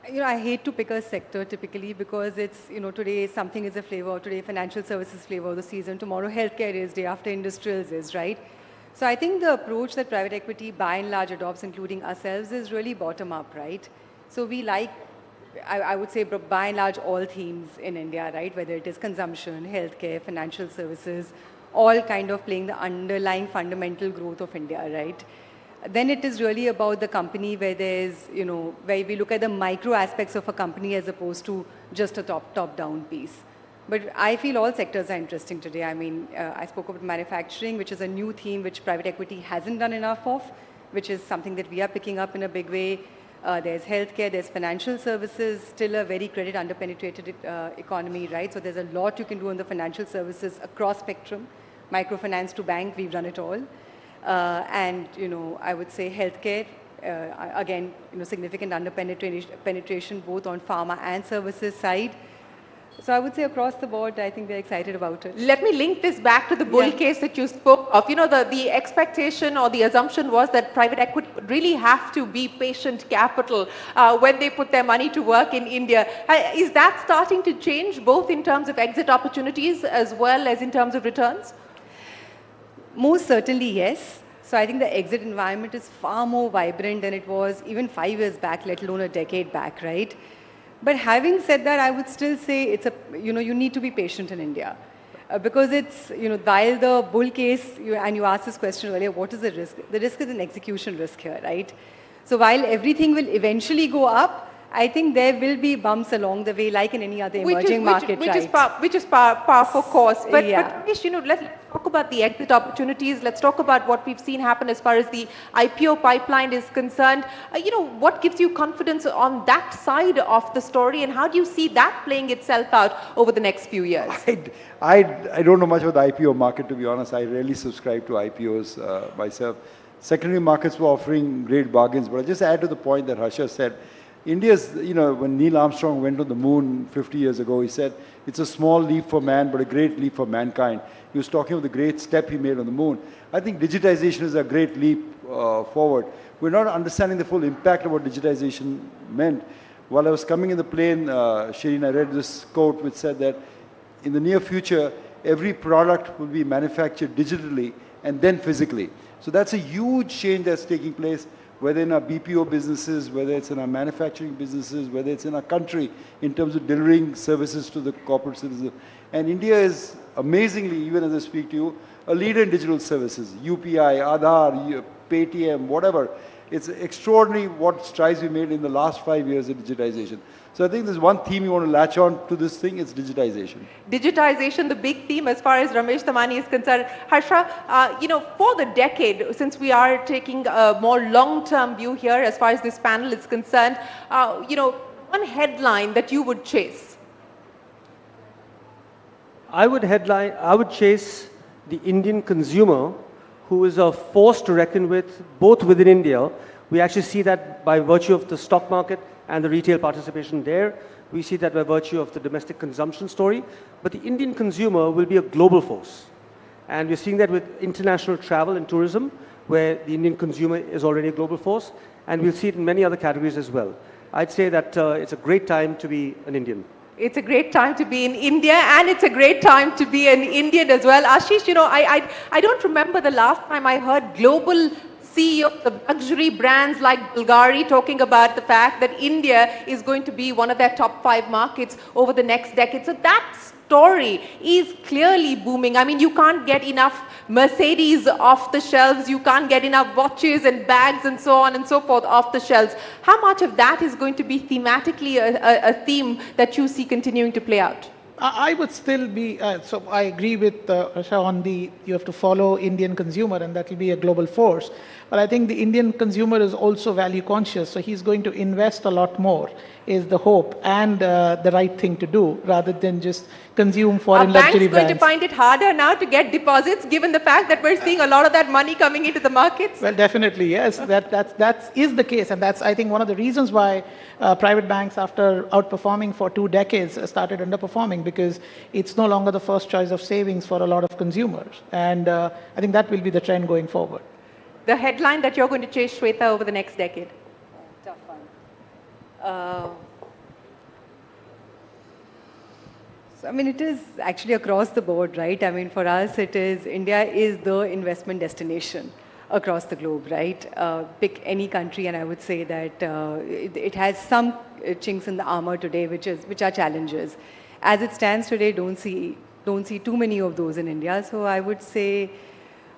I hate to pick a sector typically because it's, today something is a flavor, today financial services flavor of the season, tomorrow healthcare is, day after industrials is, right? So I think the approach that private equity by and large adopts, including ourselves, is really bottom up, right? So we like, I would say by and large all themes in India, right? Whether it is consumption, healthcare, financial services, all kind of playing the underlying fundamental growth of India, right? Then it is really about the company where there's, where we look at the micro aspects of a company as opposed to just a top-down piece. But I feel all sectors are interesting today. I mean, I spoke about manufacturing, which is a new theme which private equity hasn't done enough of, which is something that we are picking up in a big way. There's healthcare, there's financial services, still a very credit underpenetrated economy, right? So there's a lot you can do on the financial services across spectrum. Microfinance to bank, we've done it all. And, I would say healthcare, again, significant underpenetration both on pharma and services side. So I would say across the board, I think we're excited about it. Let me link this back to the bull case that you spoke of. The expectation or the assumption was that private equity would really have to be patient capital when they put their money to work in India. Is that starting to change both in terms of exit opportunities as well as in terms of returns? Most certainly, yes. So I think the exit environment is far more vibrant than it was even 5 years back, let alone a decade back, right? But having said that, I would still say it's you need to be patient in India. Because it's, while the bull case, and you asked this question earlier, what is the risk? The risk is an execution risk here, right? So while everything will eventually go up, I think there will be bumps along the way, like in any other emerging market, right? Which is par for course. But Ramesh, let's talk about the exit opportunities. Let's talk about what we've seen happen as far as the IPO pipeline is concerned. What gives you confidence on that side of the story, and how do you see that playing itself out over the next few years? I don't know much about the IPO market, to be honest. I rarely subscribe to IPOs myself. Secondary markets were offering great bargains, but I'll just add to the point that Harsha said. India's, when Neil Armstrong went on the moon 50 years ago, he said, it's a small leap for man, but a great leap for mankind. He was talking of the great step he made on the moon. I think digitization is a great leap forward. We're not understanding the full impact of what digitization meant. While I was coming in the plane, Shireen, I read this quote which said that in the near future, every product will be manufactured digitally and then physically. So that's a huge change that's taking place, whether in our BPO businesses, whether it's in our manufacturing businesses, whether it's in our country, in terms of delivering services to the corporate citizen. And India is amazingly, even as I speak to you, a leader in digital services, UPI, Aadhaar, Paytm, whatever. It's extraordinary what strides we made in the last 5 years in digitization. So I think there's one theme you want to latch on to this thing, it's digitization. Digitization, the big theme as far as Ramesh Tamani is concerned. Harsha, for the decade, since we are taking a more long-term view here as far as this panel is concerned, one headline that you would chase. I would chase the Indian consumer, who is a force to reckon with, both within India. We actually see that by virtue of the stock market and the retail participation there. We see that by virtue of the domestic consumption story. But the Indian consumer will be a global force. And we're seeing that with international travel and tourism, where the Indian consumer is already a global force. And we'll see it in many other categories as well. I'd say that it's a great time to be an Indian. It's a great time to be in India, and it's a great time to be an Indian as well. Ashish, I don't remember the last time I heard global CEOs of luxury brands like Bulgari talking about the fact that India is going to be one of their top 5 markets over the next decade. So that story is clearly booming. I mean, you can't get enough Mercedes off the shelves, you can't get enough watches and bags and so on and so forth off the shelves. How much of that is going to be thematically a theme that you see continuing to play out? I would still be, so I agree with Harsha on you have to follow Indian consumer, and that will be a global force. But I think the Indian consumer is also value conscious, so he's going to invest a lot more, is the hope, and the right thing to do, rather than just consume foreign luxury brands. Are banks going to find it harder now to get deposits, given the fact that we're seeing a lot of that money coming into the markets? Well, definitely, yes. That is the case, and that's, I think, one of the reasons why private banks, after outperforming for 2 decades, started underperforming, because it's no longer the first choice of savings for a lot of consumers. And I think that will be the trend going forward. The headline that you're going to chase, Shweta, over the next decade? Tough one. So, I mean, it is actually across the board, right? I mean, for us, India is the investment destination across the globe, right? Pick any country, and I would say that it has some chinks in the armor today, which are challenges. As it stands today, don't see too many of those in India. So I would say,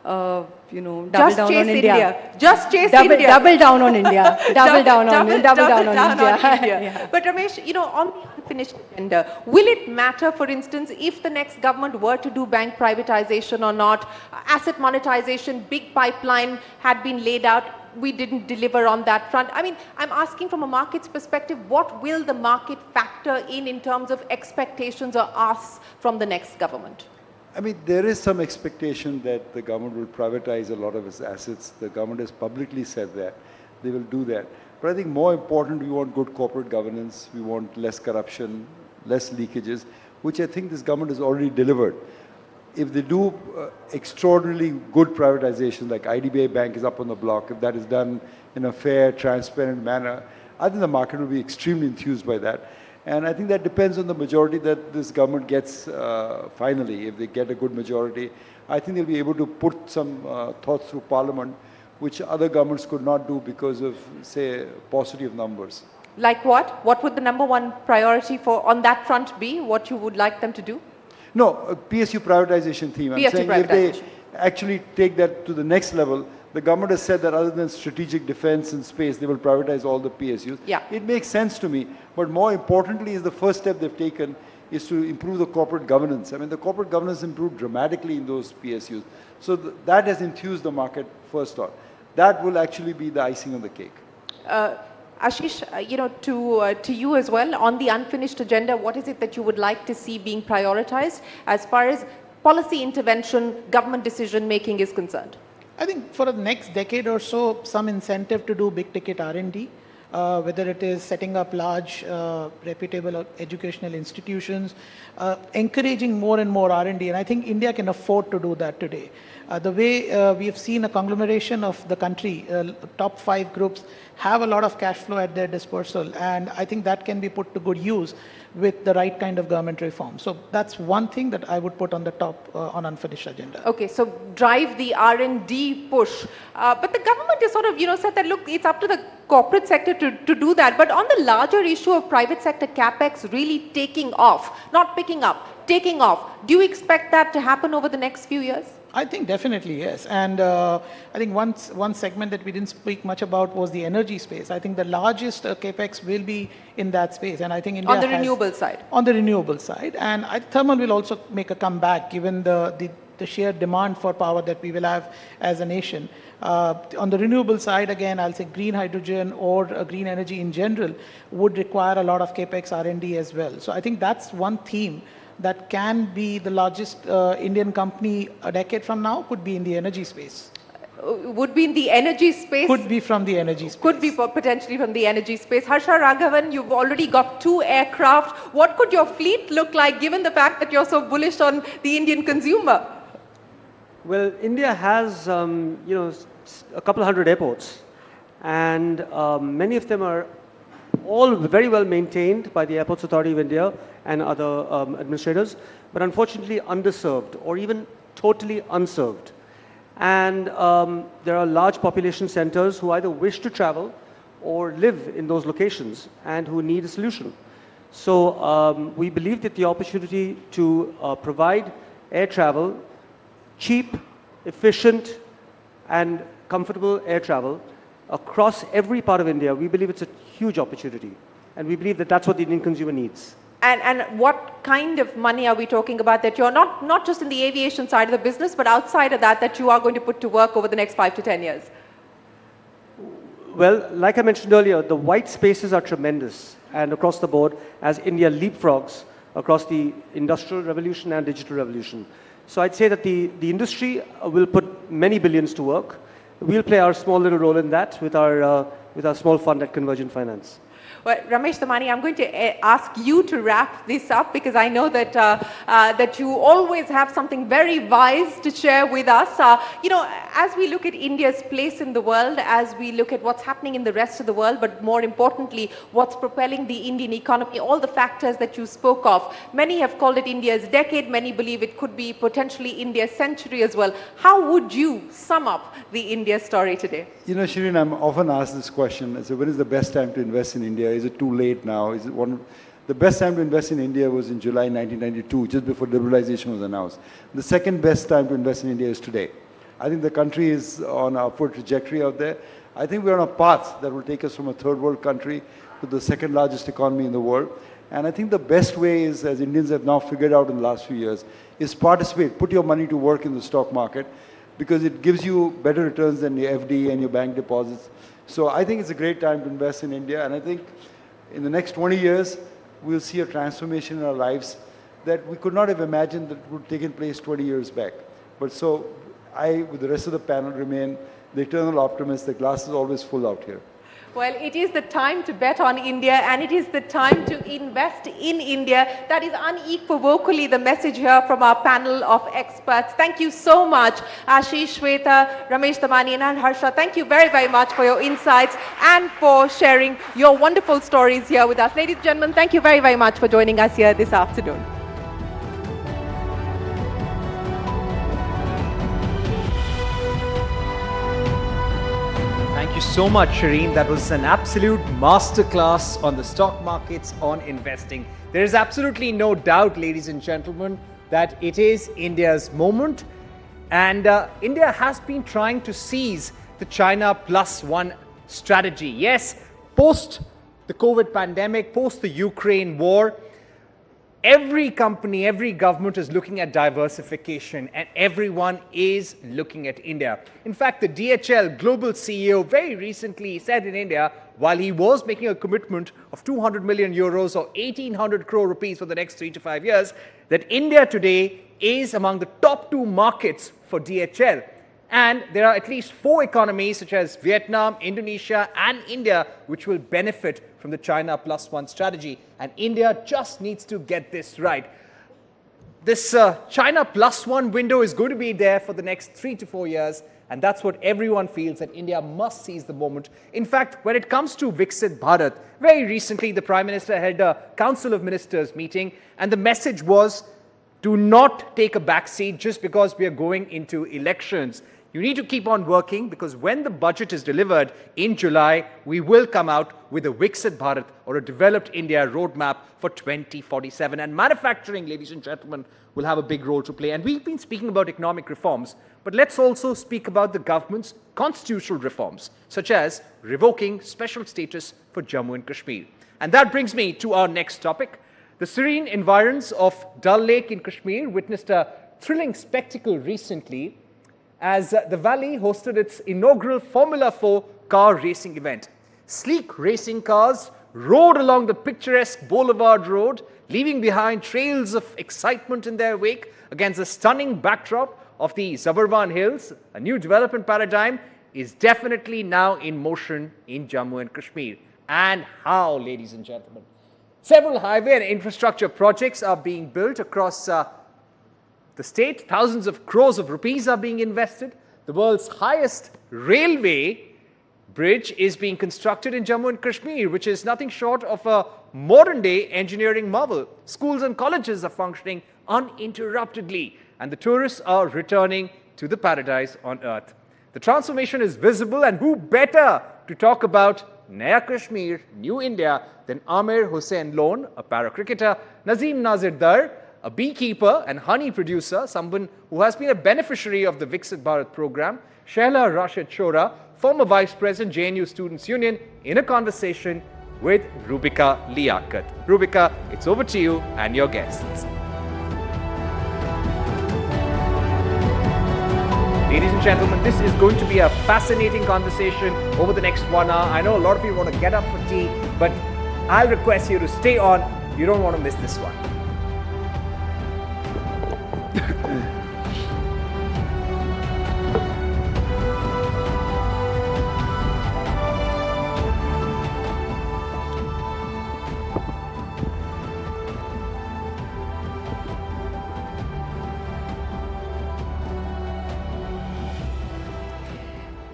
double down on India. Just chase India. Double down on India. Double down on India. Yeah. But Ramesh, on the unfinished agenda, will it matter, for instance, if the next government were to do bank privatization or not? Asset monetization, big pipeline had been laid out. We didn't deliver on that front. I mean, I'm asking from a market's perspective, what will the market factor in terms of expectations or asks from the next government? I mean, there is some expectation that the government will privatize a lot of its assets. The government has publicly said that. They will do that. But I think more important, we want good corporate governance. We want less corruption, less leakages, which I think this government has already delivered. If they do extraordinarily good privatization, like IDBI Bank is up on the block, if that is done in a fair, transparent manner, I think the market will be extremely enthused by that. And I think that depends on the majority that this government gets finally. If they get a good majority, I think they'll be able to put some thoughts through Parliament, which other governments could not do because of, say, paucity of numbers. Like what? What would the #1 priority on that front be? What you would like them to do? No, PSU privatization theme. I'm saying if they actually take that to the next level, the government has said that other than strategic defense and space, they will privatize all the PSUs. Yeah. It makes sense to me. But more importantly is the first step they've taken is to improve the corporate governance. I mean, the corporate governance improved dramatically in those PSUs. So that has enthused the market first on. That will actually be the icing on the cake. Ashish, to you as well, on the unfinished agenda, what is it that you would like to see being prioritized as far as policy intervention, government decision making is concerned? I think for the next decade or so, some incentive to do big ticket R&D. whether it is setting up large, reputable educational institutions, encouraging more and more R&D, and I think India can afford to do that today. The way we have seen a conglomeration of the country, top 5 groups have a lot of cash flow at their disposal, and I think that can be put to good use with the right kind of government reform. So that's one thing that I would put on the top on unfinished agenda. Okay, so drive the R&D push. But the government has sort of, said that, look, it's up to the corporate sector to do that. But on the larger issue of private sector capex really taking off, not picking up, taking off, do you expect that to happen over the next few years? I think definitely yes, and I think one segment that we didn't speak much about was the energy space. I think the largest capex will be in that space, and I think India on the renewable side. On the renewable side, and thermal will also make a comeback given the sheer demand for power that we will have as a nation. On the renewable side, again, I'll say green hydrogen or green energy in general would require a lot of capex R&D as well. So I think that's one theme that can be the largest Indian company a decade from now, could be in the energy space. Would be in the energy space? Could be from the energy space. Could be potentially from the energy space. Harsha Raghavan, you've already got 2 aircraft. What could your fleet look like given the fact that you're so bullish on the Indian consumer? Well, India has, a couple of hundred airports, and many of them are all very well maintained by the Airports Authority of India and other administrators, but unfortunately underserved or even totally unserved. And there are large population centers who either wish to travel or live in those locations and who need a solution. So we believe that the opportunity to provide air travel, cheap, efficient, and comfortable air travel across every part of India, we believe it's a huge opportunity. And we believe that that's what the Indian consumer needs. And what kind of money are we talking about that you're not just in the aviation side of the business, but outside of that you are going to put to work over the next 5 to 10 years? Well, like I mentioned earlier, the white spaces are tremendous and across the board as India leapfrogs across the industrial revolution and digital revolution. So I'd say that the industry will put many billions to work. We'll play our small little role in that with our small fund at Convergent Finance. Well, Ramesh Damani, I'm going to ask you to wrap this up because I know that that you always have something very wise to share with us. As we look at India's place in the world, as we look at what's happening in the rest of the world, but more importantly, what's propelling the Indian economy, all the factors that you spoke of. Many have called it India's decade. Many believe it could be potentially India's century as well. How would you sum up the India story today? Shireen, I'm often asked this question. I say, when is the best time to invest in India? Is it too late now? Is it the best time to invest in India was in July 1992, just before liberalization was announced. The second best time to invest in India is today. I think the country is on an upward trajectory out there. I think we're on a path that will take us from a third world country to the second largest economy in the world. And I think the best way is, as Indians have now figured out in the last few years, is participate, put your money to work in the stock market, because it gives you better returns than your FD and your bank deposits. So I think it's a great time to invest in India, and I think in the next 20 years, we'll see a transformation in our lives that we could not have imagined that would have taken place 20 years back. But so I, with the rest of the panel, remain the eternal optimist. The glass is always full out here. Well, it is the time to bet on India and it is the time to invest in India. That is unequivocally the message here from our panel of experts. Thank you so much, Ashish, Shweta, Ramesh Damani and Harsha. Thank you very, very much for your insights and for sharing your wonderful stories here with us. Ladies and gentlemen, thank you very, very much for joining us here this afternoon. Thank you so much, Shireen. That was an absolute masterclass on the stock markets, on investing. There is absolutely no doubt, ladies and gentlemen, that it is India's moment. And India has been trying to seize the China +1 strategy. Yes, post the COVID pandemic, post the Ukraine war, every company, every government is looking at diversification and everyone is looking at India. In fact, the DHL global CEO very recently said in India, while he was making a commitment of 200 million euros or 1,800 crore rupees for the next 3 to 5 years, that India today is among the top 2 markets for DHL. And there are at least 4 economies such as Vietnam, Indonesia and India which will benefit from the China +1 strategy. And India just needs to get this right. This China +1 window is going to be there for the next 3 to 4 years. And that's what everyone feels, that India must seize the moment. In fact, when it comes to Viksit Bharat, very recently the Prime Minister held a Council of Ministers meeting. And the message was, do not take a backseat just because we are going into elections. You need to keep on working, because when the budget is delivered in July, we will come out with a Viksit Bharat, or a developed India roadmap for 2047. And manufacturing, ladies and gentlemen, will have a big role to play. And we've been speaking about economic reforms, but let's also speak about the government's constitutional reforms, such as revoking special status for Jammu and Kashmir. And that brings me to our next topic. The serene environs of Dal Lake in Kashmir witnessed a thrilling spectacle recently as the valley hosted its inaugural Formula 4 car racing event. Sleek racing cars rode along the picturesque Boulevard Road, leaving behind trails of excitement in their wake against the stunning backdrop of the Suburban Hills. A new development paradigm is definitely now in motion in Jammu and Kashmir. And how, ladies and gentlemen? Several highway and infrastructure projects are being built across the state. Thousands of crores of rupees are being invested. The world's highest railway bridge is being constructed in Jammu and Kashmir, which is nothing short of a modern-day engineering marvel. Schools and colleges are functioning uninterruptedly, and the tourists are returning to the paradise on earth. The transformation is visible, and who better to talk about Naya Kashmir, New India, than Amir Hussain Lone, a para-cricketer, Nazim Nazir Dar, a beekeeper and honey producer, someone who has been a beneficiary of the Viksit Bharat program, Shehla Rashid Chora, former Vice President, JNU Students' Union, in a conversation with Rubika Liaquat. Rubika, it's over to you and your guests. Ladies and gentlemen, this is going to be a fascinating conversation over the next 1 hour. I know a lot of you want to get up for tea, but I'll request you to stay on. You don't want to miss this one.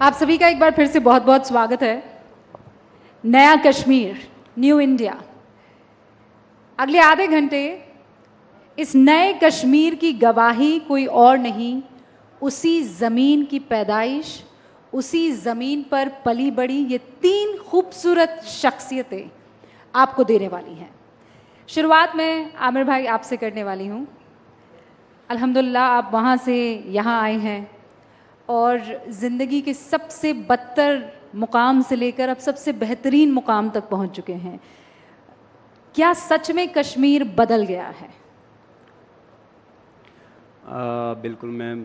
आप सभी का एक बार फिर से बहुत बहुत स्वागत है। नया कश्मीर, न्यू इंडिया। अगले आधे घंटे इस नए कश्मीर की गवाही कोई और नहीं, उसी ज़मीन की पैदाइश, उसी ज़मीन पर पली बड़ी ये 3 खूबसूरत शख्सियतें आपको देने वाली हैं। शुरुआत में आमिर भाई आपसे करने वाली हूँ। अल्हम्दुलिल्लाह आप वहाँ से यहाँ आए हैं और ज़िंदगी के सबसे बदतर मुकाम से लेकर अब सबसे बेहतरीन मुकाम तक पहुँच चुके हैं। क्या सच में कश्मीर बदल गया है? बिल्कुल मैम,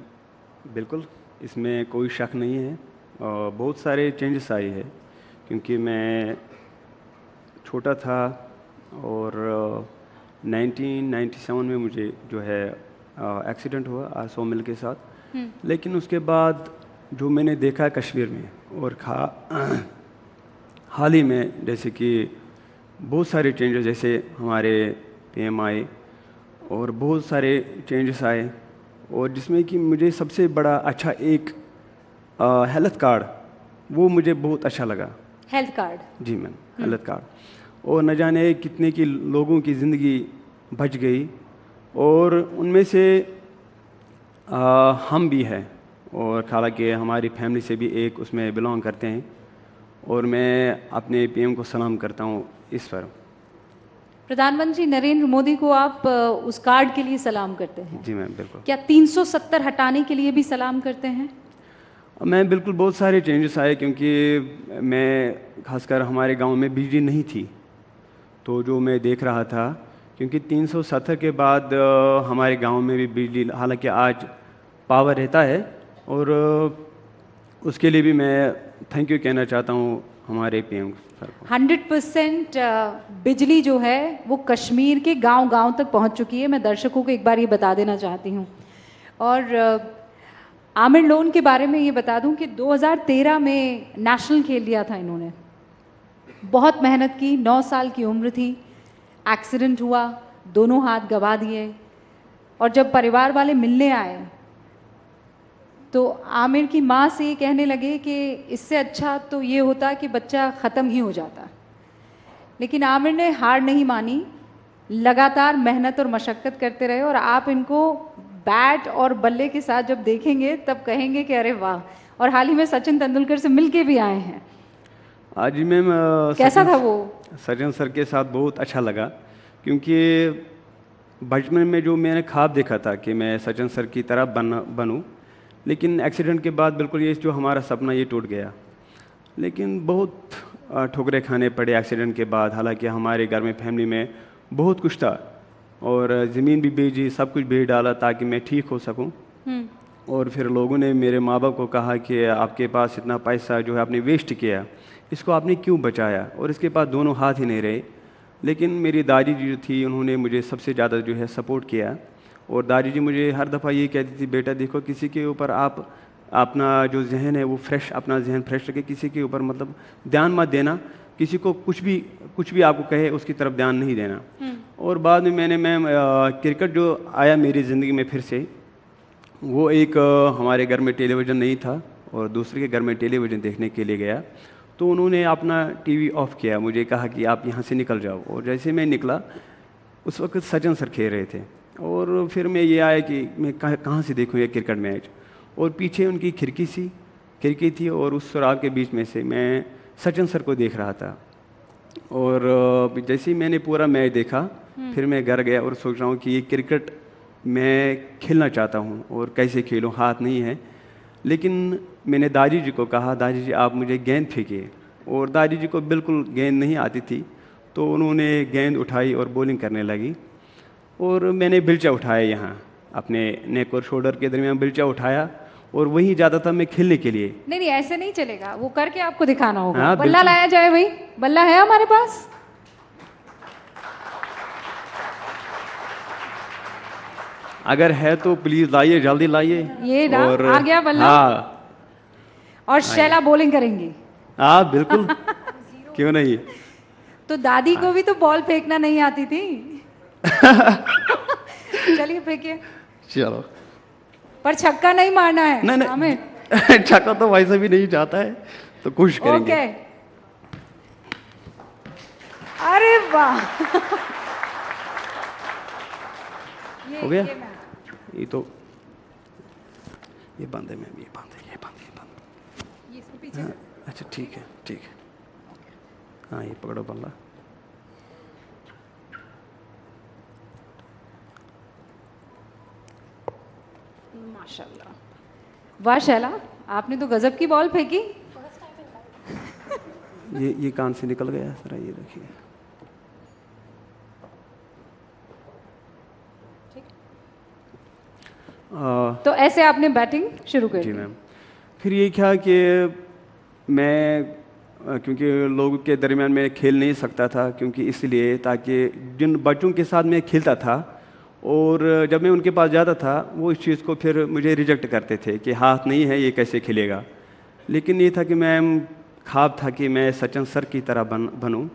बिल्कुल, इसमें कोई शक नहीं है। बहुत सारे चेंजेस आए हैं, क्योंकि मैं छोटा था और 1997 में मुझे जो है एक्सीडेंट हुआ सो मिल के साथ। लेकिन उसके बाद जो मैंने देखा कश्मीर में और हाल ही में, जैसे कि बहुत सारे चेंजेस, जैसे हमारे PM आए और बहुत सारे चेंजेस आए, और जिसमें कि मुझे सबसे बड़ा अच्छा एक हेल्थ कार्ड, वो मुझे बहुत अच्छा लगा। Health card? जी मैम, हेल्थ कार्ड। और न जाने कितने की लोगों की ज़िंदगी बच गई, और उनमें से हम भी हैं, और हालांकि हमारी फैमिली से भी एक उसमें बिलोंग करते हैं, और मैं अपने PM को सलाम करता हूँ इस पर। प्रधानमंत्री नरेंद्र मोदी को आप उस कार्ड के लिए सलाम करते हैं? जी मैम, बिल्कुल। क्या 370 हटाने के लिए भी सलाम करते हैं? मैं बिल्कुल, बहुत सारे चेंजेस आए, क्योंकि मैं खासकर हमारे गांव में बिजली नहीं थी, तो जो मैं देख रहा था, क्योंकि 370 के बाद हमारे गांव में भी बिजली, हालांकि आज पावर रहता है, और उसके लिए भी मैं थैंक यू कहना चाहता हूँ हमारे PM सर को। 100% बिजली जो है वो कश्मीर के गांव-गांव तक पहुंच चुकी है। मैं दर्शकों को एक बार ये बता देना चाहती हूँ। और आमिर लोन के बारे में ये बता दूं कि 2013 में नेशनल खेल लिया था इन्होंने, बहुत मेहनत की, 9 साल की उम्र थी, एक्सीडेंट हुआ, दोनों हाथ गवा दिए, और जब परिवार वाले मिलने आए तो आमिर की माँ से ये कहने लगे कि इससे अच्छा तो ये होता कि बच्चा ख़त्म ही हो जाता। लेकिन आमिर ने हार नहीं मानी, लगातार मेहनत और मशक्क़त करते रहे, और आप इनको बैट और बल्ले के साथ जब देखेंगे तब कहेंगे कि अरे वाह। और हाल ही में सचिन तेंदुलकर से मिलके भी आए हैं। आज मैम कैसा था वो? सचिन सर के साथ बहुत अच्छा लगा, क्योंकि बचपन में जो मैंने ख्वाब देखा था कि मैं सचिन सर की तरह बनूं, लेकिन एक्सीडेंट के बाद बिल्कुल ये जो हमारा सपना ये टूट गया। लेकिन बहुत ठोकरें खाने पड़े एक्सीडेंट के बाद। हालांकि हमारे घर में फैमिली में बहुत कुछ था, और ज़मीन भी बेची, सब कुछ बेच डाला ताकि मैं ठीक हो सकूं। और फिर लोगों ने मेरे माँ बाप को कहा कि आपके पास इतना पैसा जो है आपने वेस्ट किया, इसको आपने क्यों बचाया, और इसके पास दोनों हाथ ही नहीं रहे। लेकिन मेरी दादी जी जो थी उन्होंने मुझे सबसे ज़्यादा जो है सपोर्ट किया, और दादी जी मुझे हर दफ़ा ये कहती थी, बेटा देखो किसी के ऊपर आप अपना जो जहन है वो फ्रेश, अपना जहन फ्रेश रखे, किसी के ऊपर मतलब ध्यान मत देना, किसी को कुछ भी आपको कहे उसकी तरफ ध्यान नहीं देना। और बाद में मैंने मैम क्रिकेट जो आया मेरी ज़िंदगी में फिर से, वो एक हमारे घर में टेलीविज़न नहीं था और दूसरे के घर में टेलीविज़न देखने के लिए गया, तो उन्होंने अपना टीवी ऑफ किया, मुझे कहा कि आप यहाँ से निकल जाओ। और जैसे मैं निकला उस वक्त सचिन सर खेल रहे थे, और फिर मैं ये आया कि मैं कहाँ से देखूँ ये क्रिकेट मैच, और पीछे उनकी खिड़की थी और उस सुराग के बीच में से मैं सचिन सर को देख रहा था। और जैसे ही मैंने पूरा मैच देखा, फिर मैं घर गया और सोच रहा हूँ कि ये क्रिकेट मैं खेलना चाहता हूँ और कैसे खेलूँ, हाथ नहीं है। लेकिन मैंने दादी जी को कहा, दादी जी आप मुझे गेंद फेंकिए, और दादी जी को बिल्कुल गेंद नहीं आती थी, तो उन्होंने गेंद उठाई और बॉलिंग करने लगी, और मैंने बिल्चा उठाया, यहाँ अपने नेक और शोल्डर के दरमियान बिल्चा उठाया, और वहीं जाता था मैं खेलने के लिए। नहीं ऐसे नहीं चलेगा, वो करके आपको दिखाना होगा। हाँ, बल्ला लाया जाए भाई, बल्ला है हमारे पास? अगर है तो प्लीज लाइए, जल्दी लाइए। ये ना और आ गया बल्ला। हाँ, और शैला बॉलिंग करेंगी। हाँ बिल्कुल क्यों नहीं। तो दादी को भी तो बॉल फेंकना नहीं आती थी। चलिए फेंकिए। चलो, पर छक्का नहीं मारना है। नहीं हमें छक्का तो वैसे भी नहीं जाता है, तो कोशिश करेंगे। ओके। अरे वाह। हो गया ये तो, ये बंद है मैम, ये बंद है। ये इसको पीछे। हाँ, अच्छा ठीक है। हाँ ये पकड़ो बल्ला। माशाल्लाह, वाह शैला, आपने तो गजब की बॉल फेंकी। ये कान से निकल गया जरा, ये देखिए। तो ऐसे आपने बैटिंग शुरू कर दी। जी मैम। फिर ये क्या कि मैं क्योंकि लोगों के दरमियान में खेल नहीं सकता था, क्योंकि इसलिए ताकि जिन बच्चों के साथ मैं खेलता था और जब मैं उनके पास जाता था वो इस चीज़ को फिर मुझे रिजेक्ट करते थे कि हाथ नहीं है ये कैसे खेलेगा। लेकिन ये था कि मैं ख्वाब था कि मैं सचिन सर की तरह बनूं,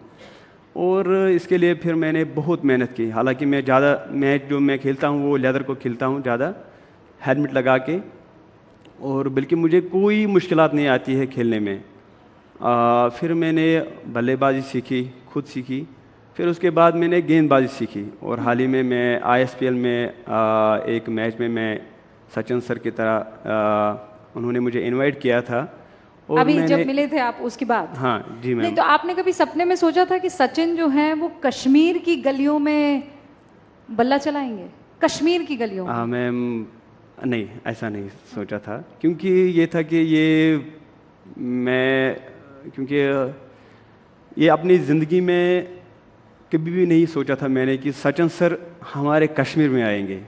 और इसके लिए फिर मैंने बहुत मेहनत की। हालांकि मैं ज़्यादा मैच जो मैं खेलता हूँ वो लेदर को खेलता हूँ ज़्यादा, हेलमेट लगा के, और बल्कि मुझे कोई मुश्किलात नहीं आती है खेलने में। फिर मैंने बल्लेबाजी सीखी, खुद सीखी, फिर उसके बाद मैंने गेंदबाजी सीखी, और हाल ही में मैं ISPL में एक मैच में मैं सचिन सर की तरह उन्होंने मुझे इनवाइट किया था। और अभी जब मिले थे आप उसके बाद? हाँ जी मैम। नहीं तो आपने कभी सपने में सोचा था कि सचिन जो हैं वो कश्मीर की गलियों में बल्ला चलाएंगे? कश्मीर की गलियों में? हाँ मैम, नहीं ऐसा नहीं सोचा था, क्योंकि ये था कि क्योंकि ये अपनी ज़िंदगी में कभी भी नहीं सोचा था मैंने कि सचिन सर हमारे कश्मीर में आएंगे।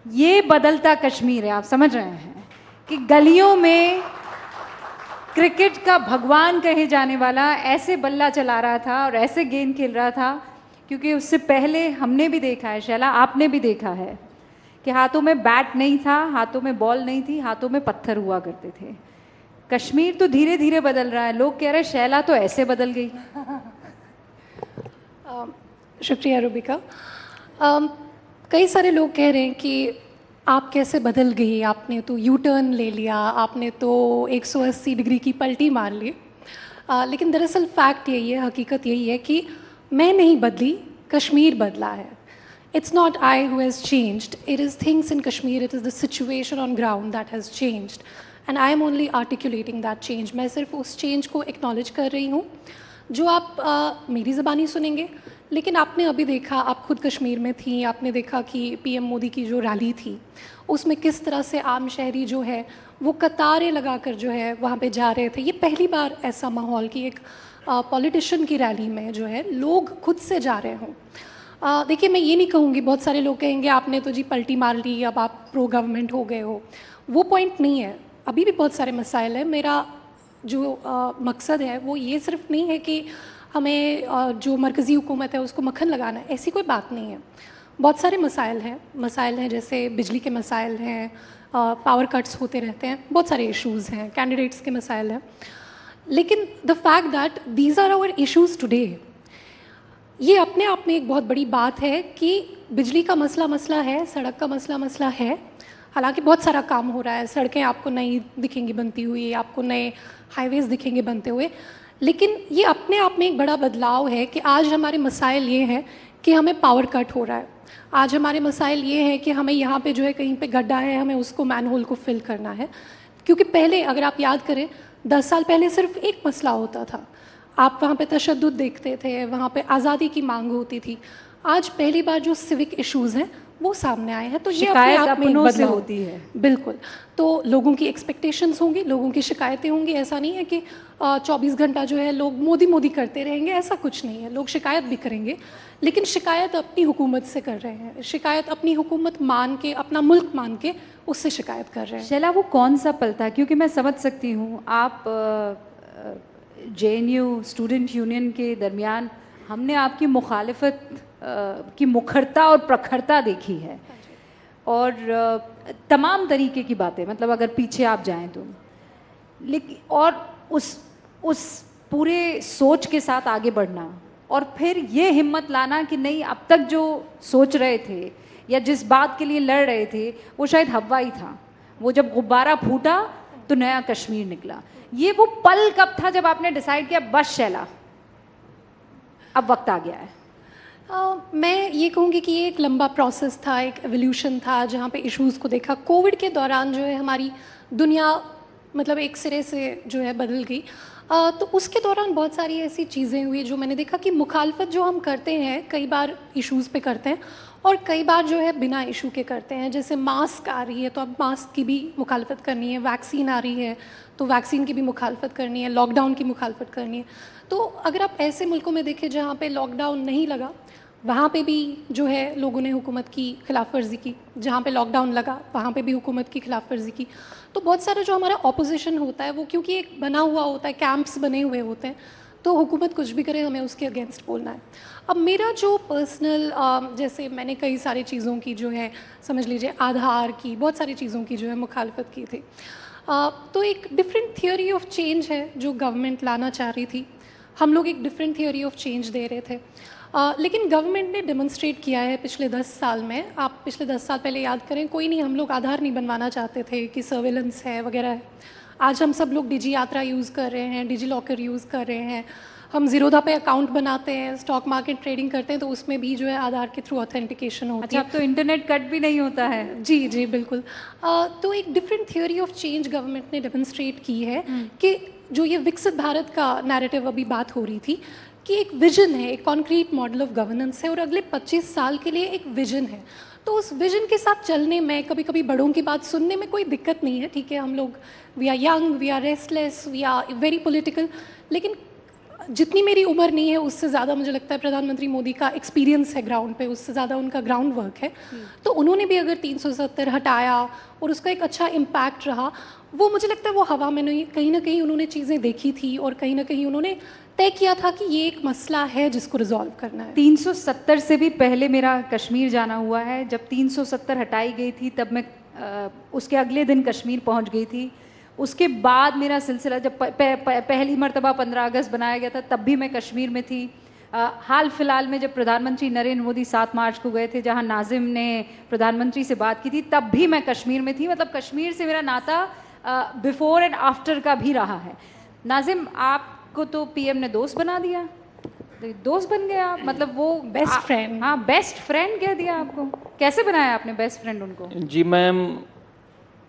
ये बदलता कश्मीर है, आप समझ रहे हैं कि गलियों में क्रिकेट का भगवान कहे जाने वाला ऐसे बल्ला चला रहा था और ऐसे गेंद खेल रहा था। क्योंकि उससे पहले हमने भी देखा है, शैला आपने भी देखा है कि हाथों में बैट नहीं था, हाथों में बॉल नहीं थी, हाथों में पत्थर हुआ करते थे। कश्मीर तो धीरे धीरे बदल रहा है, लोग कह रहे हैं शैला तो ऐसे बदल गई। शुक्रिया रूबिका। कई सारे लोग कह रहे हैं कि आप कैसे बदल गई, आपने तो यू टर्न ले लिया, आपने तो 180 डिग्री की पलटी मार ली। लेकिन दरअसल फैक्ट यही है, हकीकत यही है कि मैं नहीं बदली, कश्मीर बदला है। It's not I who has changed, it is things in Kashmir, it is the situation on ground that has changed. And I am only articulating that change. मैं सिर्फ उस change को acknowledge कर रही हूँ जो आप मेरी ज़बानी सुनेंगे। लेकिन आपने अभी देखा, आप खुद कश्मीर में थी, आपने देखा कि पीएम मोदी की जो रैली थी उसमें किस तरह से आम शहरी जो है वो कतारें लगाकर जो है वहाँ पे जा रहे थे। ये पहली बार ऐसा माहौल कि एक पॉलिटिशियन की रैली में जो है लोग खुद से जा रहे हों। देखिए, मैं ये नहीं कहूँगी, बहुत सारे लोग कहेंगे आपने तो जी पलटी मार ली, अब आप प्रो गवर्नमेंट हो गए हो। वो पॉइंट नहीं है, अभी भी बहुत सारे मसाइल हैं। मेरा जो मकसद है वो ये सिर्फ नहीं है कि हमें जो मरकज़ी हुकूमत है उसको मक्खन लगाना है, ऐसी कोई बात नहीं है। बहुत सारे मसाइल हैं जैसे बिजली के मसाइल हैं, पावर कट्स होते रहते हैं, बहुत सारे इश्यूज़ हैं, कैंडिडेट्स के मसाइल हैं। लेकिन the fact that these are our issues today, ये अपने आप में एक बहुत बड़ी बात है कि बिजली का मसला है, सड़क का मसला है। हालांकि बहुत सारा काम हो रहा है, सड़कें आपको नई दिखेंगी बनती हुई, आपको नए हाईवेज़ दिखेंगे बनते हुए, लेकिन ये अपने आप में एक बड़ा बदलाव है कि आज हमारे मसाइल ये हैं कि हमें पावर कट हो रहा है। आज हमारे मसाइल ये हैं कि हमें यहाँ पे जो है कहीं पे गड्ढा है, हमें उसको मैनहोल को फिल करना है। क्योंकि पहले अगर आप याद करें 10 साल पहले सिर्फ एक मसला होता था, आप वहाँ पे तशद्दुद देखते थे, वहाँ पे आज़ादी की मांग होती थी। आज पहली बार जो सिविक इश्यूज़ हैं वो सामने आए हैं, तो ये अपने आप में बदलाव होती है। बिल्कुल, तो लोगों की एक्सपेक्टेशंस होंगी, लोगों की शिकायतें होंगी। ऐसा नहीं है कि 24 घंटा जो है लोग मोदी करते रहेंगे, ऐसा कुछ नहीं है। लोग शिकायत भी करेंगे, लेकिन शिकायत अपनी हुकूमत से कर रहे हैं, शिकायत अपनी हुकूमत मान के, अपना मुल्क मान के उससे शिकायत कर रहे हैं। शैला, वो कौन सा पल था? क्योंकि मैं समझ सकती हूँ, आप JNU स्टूडेंट यूनियन के दरमियान हमने आपकी मुखालिफत की मुखरता और प्रखरता देखी है, और तमाम तरीके की बातें, मतलब अगर पीछे आप जाएं तो, लेकिन और उस पूरे सोच के साथ आगे बढ़ना, और फिर ये हिम्मत लाना कि नहीं, अब तक जो सोच रहे थे या जिस बात के लिए लड़ रहे थे वो शायद हवा ही था, वो जब गुब्बारा फूटा तो नया कश्मीर निकला। ये वो पल कब था जब आपने डिसाइड किया बस शैला, अब वक्त आ गया है? मैं ये कहूँगी कि ये एक लंबा प्रोसेस था, एक एवोल्यूशन था, जहाँ पे इश्यूज़ को देखा। कोविड के दौरान जो है हमारी दुनिया मतलब एक सिरे से जो है बदल गई। तो उसके दौरान बहुत सारी ऐसी चीज़ें हुई जो मैंने देखा कि मुखालफत जो हम करते हैं कई बार इश्यूज़ पे करते हैं और कई बार जो है बिना इशू के करते हैं। जैसे मास्क आ रही है तो अब मास्क की भी मुखालफत करनी है, वैक्सीन आ रही है तो वैक्सीन की भी मुखालफत करनी है, लॉकडाउन की मुखालफत करनी है। तो अगर आप ऐसे मुल्कों में देखें जहाँ पे लॉकडाउन नहीं लगा, वहाँ पे भी जो है लोगों ने हुकूमत की खिलाफ वर्जी की, जहाँ पे लॉकडाउन लगा वहाँ पे भी हुकूमत की खिलाफ वर्जी की। तो बहुत सारा जो हमारा ऑपोजिशन होता है वो क्योंकि एक बना हुआ होता है, कैंप्स बने हुए होते हैं, तो हुकूमत कुछ भी करे हमें उसके अगेंस्ट बोलना है। अब मेरा जो पर्सनल जैसे मैंने कई सारी चीज़ों की जो है समझ लीजिए आधार की, बहुत सारी चीज़ों की जो है मुखालफत की थी। तो एक डिफरेंट थियोरी ऑफ चेंज है जो गवर्नमेंट लाना चाह रही थी, हम लोग एक डिफरेंट थियोरी ऑफ चेंज दे रहे थे। लेकिन गवर्नमेंट ने डेमोन्स्ट्रेट किया है पिछले 10 साल में, आप पिछले 10 साल पहले याद करें, कोई नहीं, हम लोग आधार नहीं बनवाना चाहते थे कि सर्वेलेंस है वगैरह है। आज हम सब लोग डिजी यात्रा यूज़ कर रहे हैं, डिजी लॉकर यूज़ कर रहे हैं, हम ज़ीरोधा पे अकाउंट बनाते हैं, स्टॉक मार्केट ट्रेडिंग करते हैं, तो उसमें भी जो है आधार के थ्रू ऑथेंटिकेशन होती है। अच्छा, अब तो इंटरनेट कट भी नहीं होता है। जी जी बिल्कुल। तो एक different theory of change government ने डेमोन्स्ट्रेट की है कि जो ये विकसित भारत का नैरेटिव अभी बात हो रही थी कि एक विजन है, एक कॉन्क्रीट मॉडल ऑफ गवर्नेंस है और अगले 25 साल के लिए एक विजन है। तो उस विजन के साथ चलने में, कभी कभी बड़ों की बात सुनने में कोई दिक्कत नहीं है, ठीक है, हम लोग we are young, we are restless, we are very political, लेकिन जितनी मेरी उम्र नहीं है उससे ज़्यादा मुझे लगता है प्रधानमंत्री मोदी का एक्सपीरियंस है ग्राउंड पे, उससे ज़्यादा उनका ग्राउंड वर्क है। तो उन्होंने भी अगर 370 हटाया और उसका एक अच्छा इम्पैक्ट रहा, वो मुझे लगता है वो हवा में नहीं, कहीं ना कहीं उन्होंने चीज़ें देखी थी और कहीं ना कहीं उन्होंने तय किया था कि ये एक मसला है जिसको रिजॉल्व करना है। 370 से भी पहले मेरा कश्मीर जाना हुआ है। जब 370 हटाई गई थी तब मैं उसके अगले दिन कश्मीर पहुंच गई थी। उसके बाद मेरा सिलसिला जब पहली मर्तबा 15 अगस्त बनाया गया था तब भी मैं कश्मीर में थी। हाल फिलहाल में जब प्रधानमंत्री नरेंद्र मोदी 7 मार्च को गए थे जहां नाजिम ने प्रधानमंत्री से बात की थी, तब भी मैं कश्मीर में थी। मतलब कश्मीर से मेरा नाता बिफोर एंड आफ्टर का भी रहा है। नाजिम, आपको तो पीएम ने दोस्त बना दिया, दोस्त बन गया, मतलब वो बेस्ट फ्रेंड। हाँ, बेस्ट फ्रेंड कह दिया आपको। कैसे बनाया आपने बेस्ट फ्रेंड उनको? जी मैम,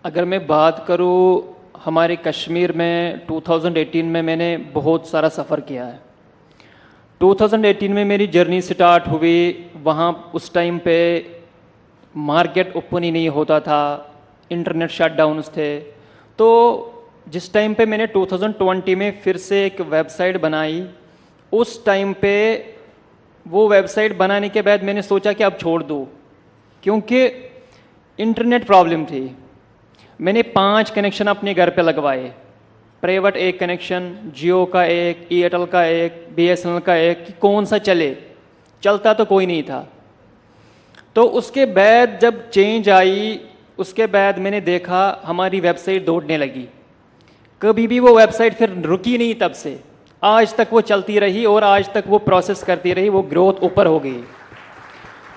अगर मैं बात करूँ हमारे कश्मीर में 2018 में मैंने बहुत सारा सफ़र किया है। 2018 में मेरी जर्नी स्टार्ट हुई, वहाँ उस टाइम पे मार्केट ओपन ही नहीं होता था, इंटरनेट शटडाउन्स थे। तो जिस टाइम पे मैंने 2020 में फिर से एक वेबसाइट बनाई, उस टाइम पे वो वेबसाइट बनाने के बाद मैंने सोचा कि अब छोड़ दूँ, क्योंकि इंटरनेट प्रॉब्लम थी। मैंने 5 कनेक्शन अपने घर पे लगवाए, प्राइवेट एक कनेक्शन, जियो का एक, एयरटेल का एक, बीएसएनएल का एक, कि कौन सा चलता तो कोई नहीं था। तो उसके बाद जब चेंज आई, उसके बाद मैंने देखा हमारी वेबसाइट दौड़ने लगी। कभी भी वो वेबसाइट फिर रुकी नहीं, तब से आज तक वो चलती रही और आज तक वो प्रोसेस करती रही, वो ग्रोथ ऊपर हो गई।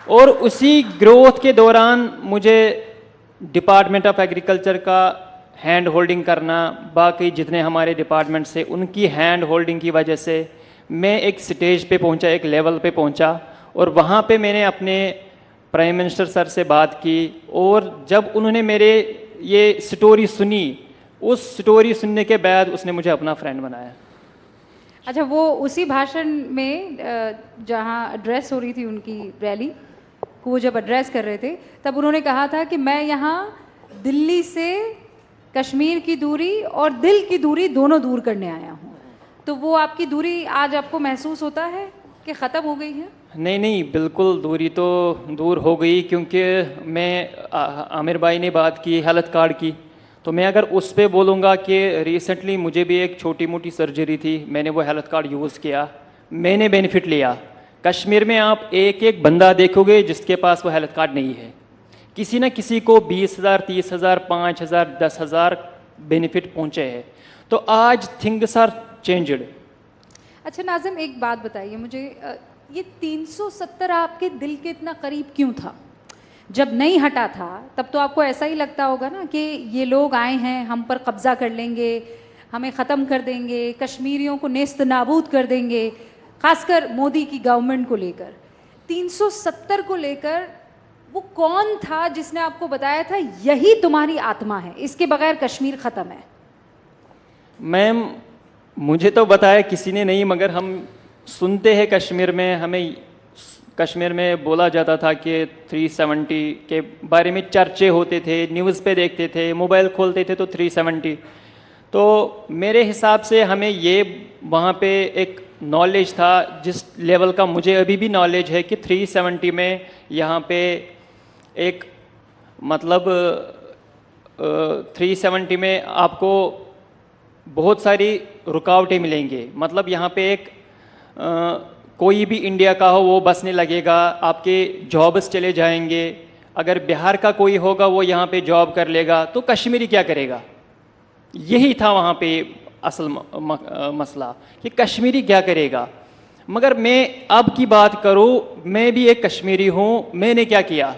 और उसी ग्रोथ के दौरान मुझे डिपार्टमेंट ऑफ एग्रीकल्चर का हैंड होल्डिंग करना, बाकी जितने हमारे डिपार्टमेंट्स से उनकी हैंड होल्डिंग की वजह से मैं एक स्टेज पे पहुंचा, एक लेवल पे पहुंचा, और वहाँ पे मैंने अपने प्राइम मिनिस्टर सर से बात की। और जब उन्होंने मेरे ये स्टोरी सुनी, उस स्टोरी सुनने के बाद उसने मुझे अपना फ्रेंड बनाया। अच्छा, वो उसी भाषण में जहाँ एड्रेस हो रही थी उनकी रैली, वो जब एड्रेस कर रहे थे तब उन्होंने कहा था कि मैं यहाँ दिल्ली से कश्मीर की दूरी और दिल की दूरी दोनों दूर करने आया हूँ। तो वो आपकी दूरी आज आपको महसूस होता है कि ख़त्म हो गई है? नहीं, बिल्कुल दूरी तो दूर हो गई, क्योंकि मैं आमिर भाई ने बात की हेल्थ कार्ड की, तो मैं अगर उस पर बोलूँगा कि रिसेंटली मुझे भी एक छोटी मोटी सर्जरी थी, मैंने वो हेल्थ कार्ड यूज़ किया, मैंने बेनिफिट लिया। कश्मीर में आप एक एक बंदा देखोगे जिसके पास वो हेल्थ कार्ड नहीं है, किसी न किसी को 20,000, 30,000, 5,000, 10,000 बेनिफिट पहुँचे हैं। तो आज थिंग्स आर चेंज्ड। अच्छा नाज़िम, एक बात बताइए मुझे, ये 370 आपके दिल के इतना करीब क्यों था? जब नहीं हटा था तब तो आपको ऐसा ही लगता होगा ना कि ये लोग आए हैं, हम पर कब्जा कर लेंगे, हमें ख़त्म कर देंगे, कश्मीरियों को नेस्त नाबूद कर देंगे, खासकर मोदी की गवर्नमेंट को लेकर। 370 को लेकर वो कौन था जिसने आपको बताया था यही तुम्हारी आत्मा है, इसके बगैर कश्मीर ख़त्म है? मैम, मुझे तो बताया किसी ने नहीं, मगर हम सुनते हैं कश्मीर में, हमें कश्मीर में बोला जाता था कि 370 के बारे में चर्चे होते थे, न्यूज़ पे देखते थे, मोबाइल खोलते थे तो 370। तो मेरे हिसाब से हमें ये वहाँ पे एक नॉलेज था, जिस लेवल का मुझे अभी भी नॉलेज है कि 370 में यहाँ पे एक मतलब 370 में आपको बहुत सारी रुकावटें मिलेंगी। मतलब यहाँ पे एक कोई भी इंडिया का हो वो बसने लगेगा, आपके जॉब्स चले जाएंगे। अगर बिहार का कोई होगा वो यहाँ पे जॉब कर लेगा, तो कश्मीरी क्या करेगा? यही था वहाँ पे असल मसला कि कश्मीरी क्या करेगा। मगर मैं अब की बात करूँ, मैं भी एक कश्मीरी हूँ। मैंने क्या किया?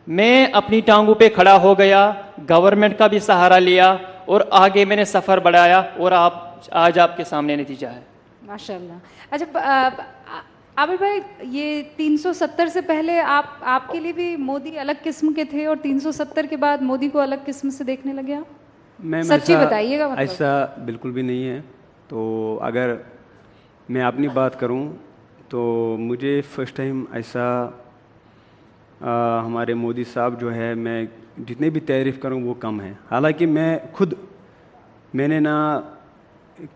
मैं अपनी टांगों पे खड़ा हो गया, गवर्नमेंट का भी सहारा लिया और आगे मैंने सफ़र बढ़ाया, और आज आपके सामने नतीजा है। माशाल्लाह। अच्छा आबिर भाई, ये 370 से पहले आपके लिए भी मोदी अलग किस्म के थे और 370 के बाद मोदी को अलग किस्म से देखने लगे आप? मैम, सच्ची बताइएगा। मतलब ऐसा बिल्कुल भी नहीं है। तो अगर मैं अपनी बात करूं तो मुझे फर्स्ट टाइम ऐसा हमारे मोदी साहब जो है, मैं जितने भी तारीफ़ करूं वो कम है। हालांकि मैंने ना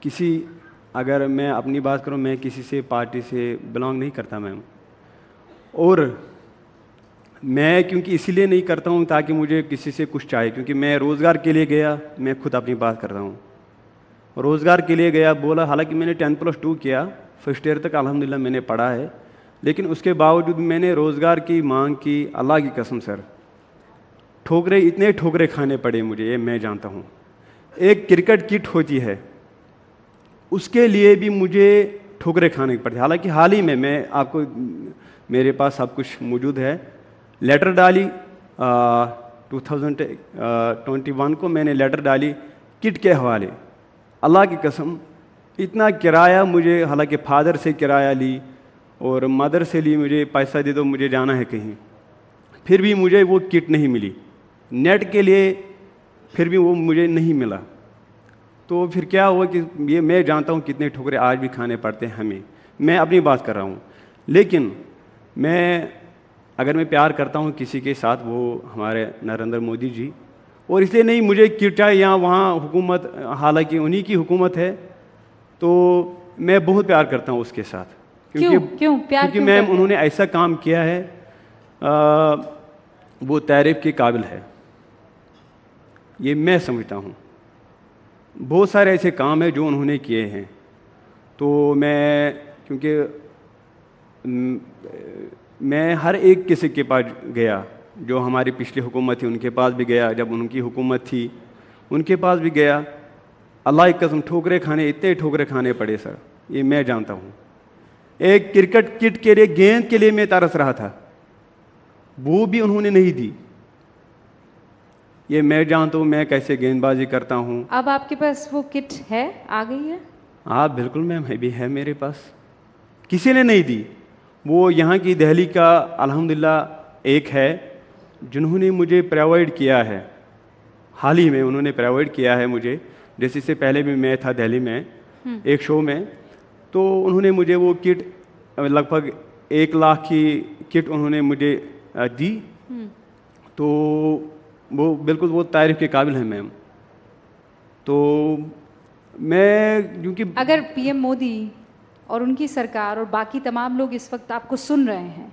किसी अगर मैं अपनी बात करूं, मैं किसी से पार्टी से बिलोंग नहीं करता मैम, और मैं क्योंकि इसीलिए नहीं करता हूं ताकि मुझे किसी से कुछ चाहिए, क्योंकि मैं रोज़गार के लिए गया, मैं खुद अपनी बात कर रहा हूं, रोज़गार के लिए गया, बोला, हालांकि मैंने 10+2 किया, फर्स्ट ईयर तक अल्हम्दुलिल्लाह मैंने पढ़ा है, लेकिन उसके बावजूद मैंने रोज़गार की मांग की, अल्लाह की कसम सर, ठोकरे, इतने ठोकरे खाने पड़े मुझे, ये मैं जानता हूँ। एक क्रिकेट किट होती है, उसके लिए भी मुझे ठोकरे खाने पड़ते। हालांकि हाल ही में मैं आपको, मेरे पास सब कुछ मौजूद है, लेटर डाली 2021 को मैंने लेटर डाली किट के हवाले, अल्लाह की कसम इतना किराया मुझे, हालांकि फादर से किराया ली और मदर से ली, मुझे पैसा दे दो मुझे जाना है कहीं, फिर भी मुझे वो किट नहीं मिली, नेट के लिए फिर भी वो मुझे नहीं मिला। तो फिर क्या हुआ कि ये मैं जानता हूँ कितने ठोकरे आज भी खाने पड़ते हैं हमें, मैं अपनी बात कर रहा हूँ, लेकिन अगर मैं प्यार करता हूँ किसी के साथ, वो हमारे नरेंद्र मोदी जी, और इसलिए नहीं मुझे किट चाहे यहाँ वहाँ हुकूमत, हालांकि उन्हीं की हुकूमत है, तो मैं बहुत प्यार करता हूँ उसके साथ। क्योंकि मैम उन्होंने ऐसा काम किया है, वो तारीफ के काबिल है, ये मैं समझता हूँ। बहुत सारे ऐसे काम हैं जो उन्होंने किए हैं, तो मैं, क्योंकि मैं हर एक किसी के पास गया, जो हमारी पिछली हुकूमत थी उनके पास भी गया, जब उनकी हुकूमत थी उनके पास भी गया, अल्लाह की कसम ठोकरे खाने, इतने ठोकरे खाने पड़े सर, ये मैं जानता हूँ। एक क्रिकेट किट के लिए, गेंद के लिए मैं तरस रहा था, वो भी उन्होंने नहीं दी, ये मैं जानता हूँ मैं कैसे गेंदबाजी करता हूँ। अब आपके पास वो किट है, आ गई है? हाँ बिल्कुल मैम, है भी है मेरे पास, किसी ने नहीं दी। वो यहाँ की दिल्ली का अल्हम्दुलिल्लाह एक है जिन्होंने मुझे प्रोवाइड किया है, हाल ही में उन्होंने प्रोवाइड किया है मुझे, जैसे इससे पहले भी मैं था दिल्ली में एक शो में, तो उन्होंने मुझे वो किट लगभग 1 लाख की किट उन्होंने मुझे दी, तो वो बिल्कुल वो तारीफ के काबिल है मैम। तो मैं क्योंकि अगर पीएम मोदी और उनकी सरकार और बाकी तमाम लोग इस वक्त आपको सुन रहे हैं,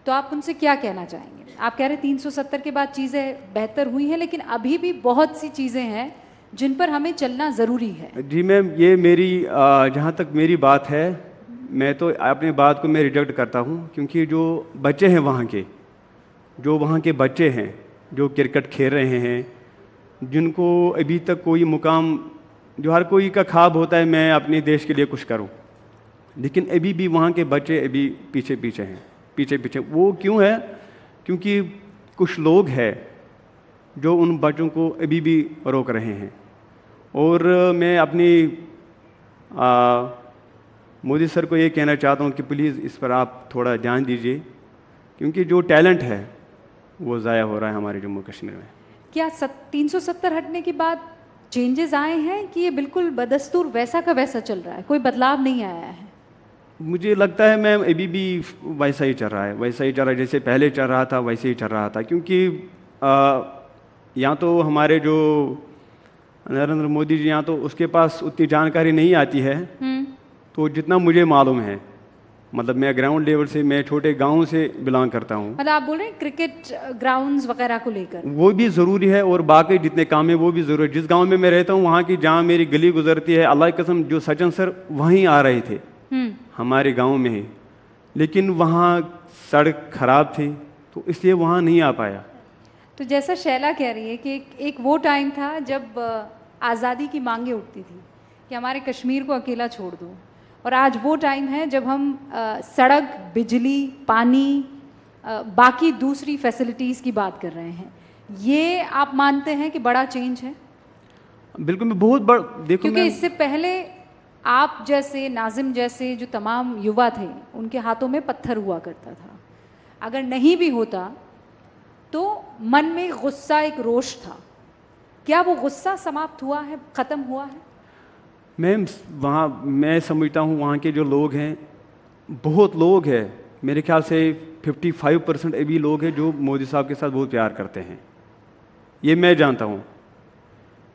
तो आप उनसे क्या कहना चाहेंगे? आप कह रहे 370 के बाद चीज़ें बेहतर हुई हैं, लेकिन अभी भी बहुत सी चीज़ें हैं जिन पर हमें चलना ज़रूरी है। जी मैम, ये मेरी जहाँ तक मेरी बात है, मैं तो अपनी बात को मैं रिजेक्ट करता हूँ, क्योंकि जो बच्चे हैं वहाँ के, जो वहाँ के बच्चे हैं जो क्रिकेट खेल रहे हैं, जिनको अभी तक कोई मुकाम, जो हर कोई का ख्वाब होता है मैं अपने देश के लिए कुछ करूं, लेकिन अभी भी वहाँ के बच्चे अभी पीछे पीछे हैं, पीछे पीछे। वो क्यों है? क्योंकि कुछ लोग हैं जो उन बच्चों को अभी भी रोक रहे हैं। और मैं अपनी मोदी सर को ये कहना चाहता हूँ कि प्लीज़ इस पर आप थोड़ा ध्यान दीजिए, क्योंकि जो टैलेंट है वो ज़ाया हो रहा है हमारे जम्मू कश्मीर में। क्या 370 हटने के बाद चेंजेस आए हैं कि ये बिल्कुल बदस्तूर वैसा का वैसा चल रहा है, कोई बदलाव नहीं आया है? मुझे लगता है मैम अभी भी वैसा ही चल रहा है, वैसा ही चल रहा है, जैसे पहले चल रहा था वैसे ही चल रहा था। क्योंकि यहाँ तो हमारे जो नरेंद्र मोदी जी, यहाँ तो उसके पास उतनी जानकारी नहीं आती है, तो जितना मुझे मालूम है, मतलब मैं ग्राउंड लेवल से, मैं छोटे गांव से बिलोंग करता हूँ। मतलब आप बोल रहे हैं क्रिकेट ग्राउंड्स वगैरह को लेकर वो भी ज़रूरी है, और बाकी जितने काम है वो भी ज़रूरी है। जिस गांव में मैं रहता हूँ वहाँ की, जहाँ मेरी गली गुजरती है, अल्लाह की कसम जो सचिन सर वहीं आ रहे थे हमारे गांव में ही, लेकिन वहाँ सड़क खराब थी तो इसलिए वहाँ नहीं आ पाया। तो जैसा शैला कह रही है कि एक वो टाइम था जब आज़ादी की मांगें उठती थी कि हमारे कश्मीर को अकेला छोड़ दो, और आज वो टाइम है जब हम सड़क, बिजली, पानी, बाकी दूसरी फैसिलिटीज़ की बात कर रहे हैं। ये आप मानते हैं कि बड़ा चेंज है? बिल्कुल, मैं बहुत बड़ा, देखो क्योंकि इससे पहले आप जैसे, नाजिम जैसे जो तमाम युवा थे, उनके हाथों में पत्थर हुआ करता था। अगर नहीं भी होता तो मन में गुस्सा, एक रोष था। क्या वो गुस्सा समाप्त हुआ है, ख़त्म हुआ है? मैम वहाँ मैं समझता हूँ वहाँ के जो लोग हैं, बहुत लोग हैं, मेरे ख्याल से 55% अभी लोग हैं जो मोदी साहब के साथ बहुत प्यार करते हैं, ये मैं जानता हूँ।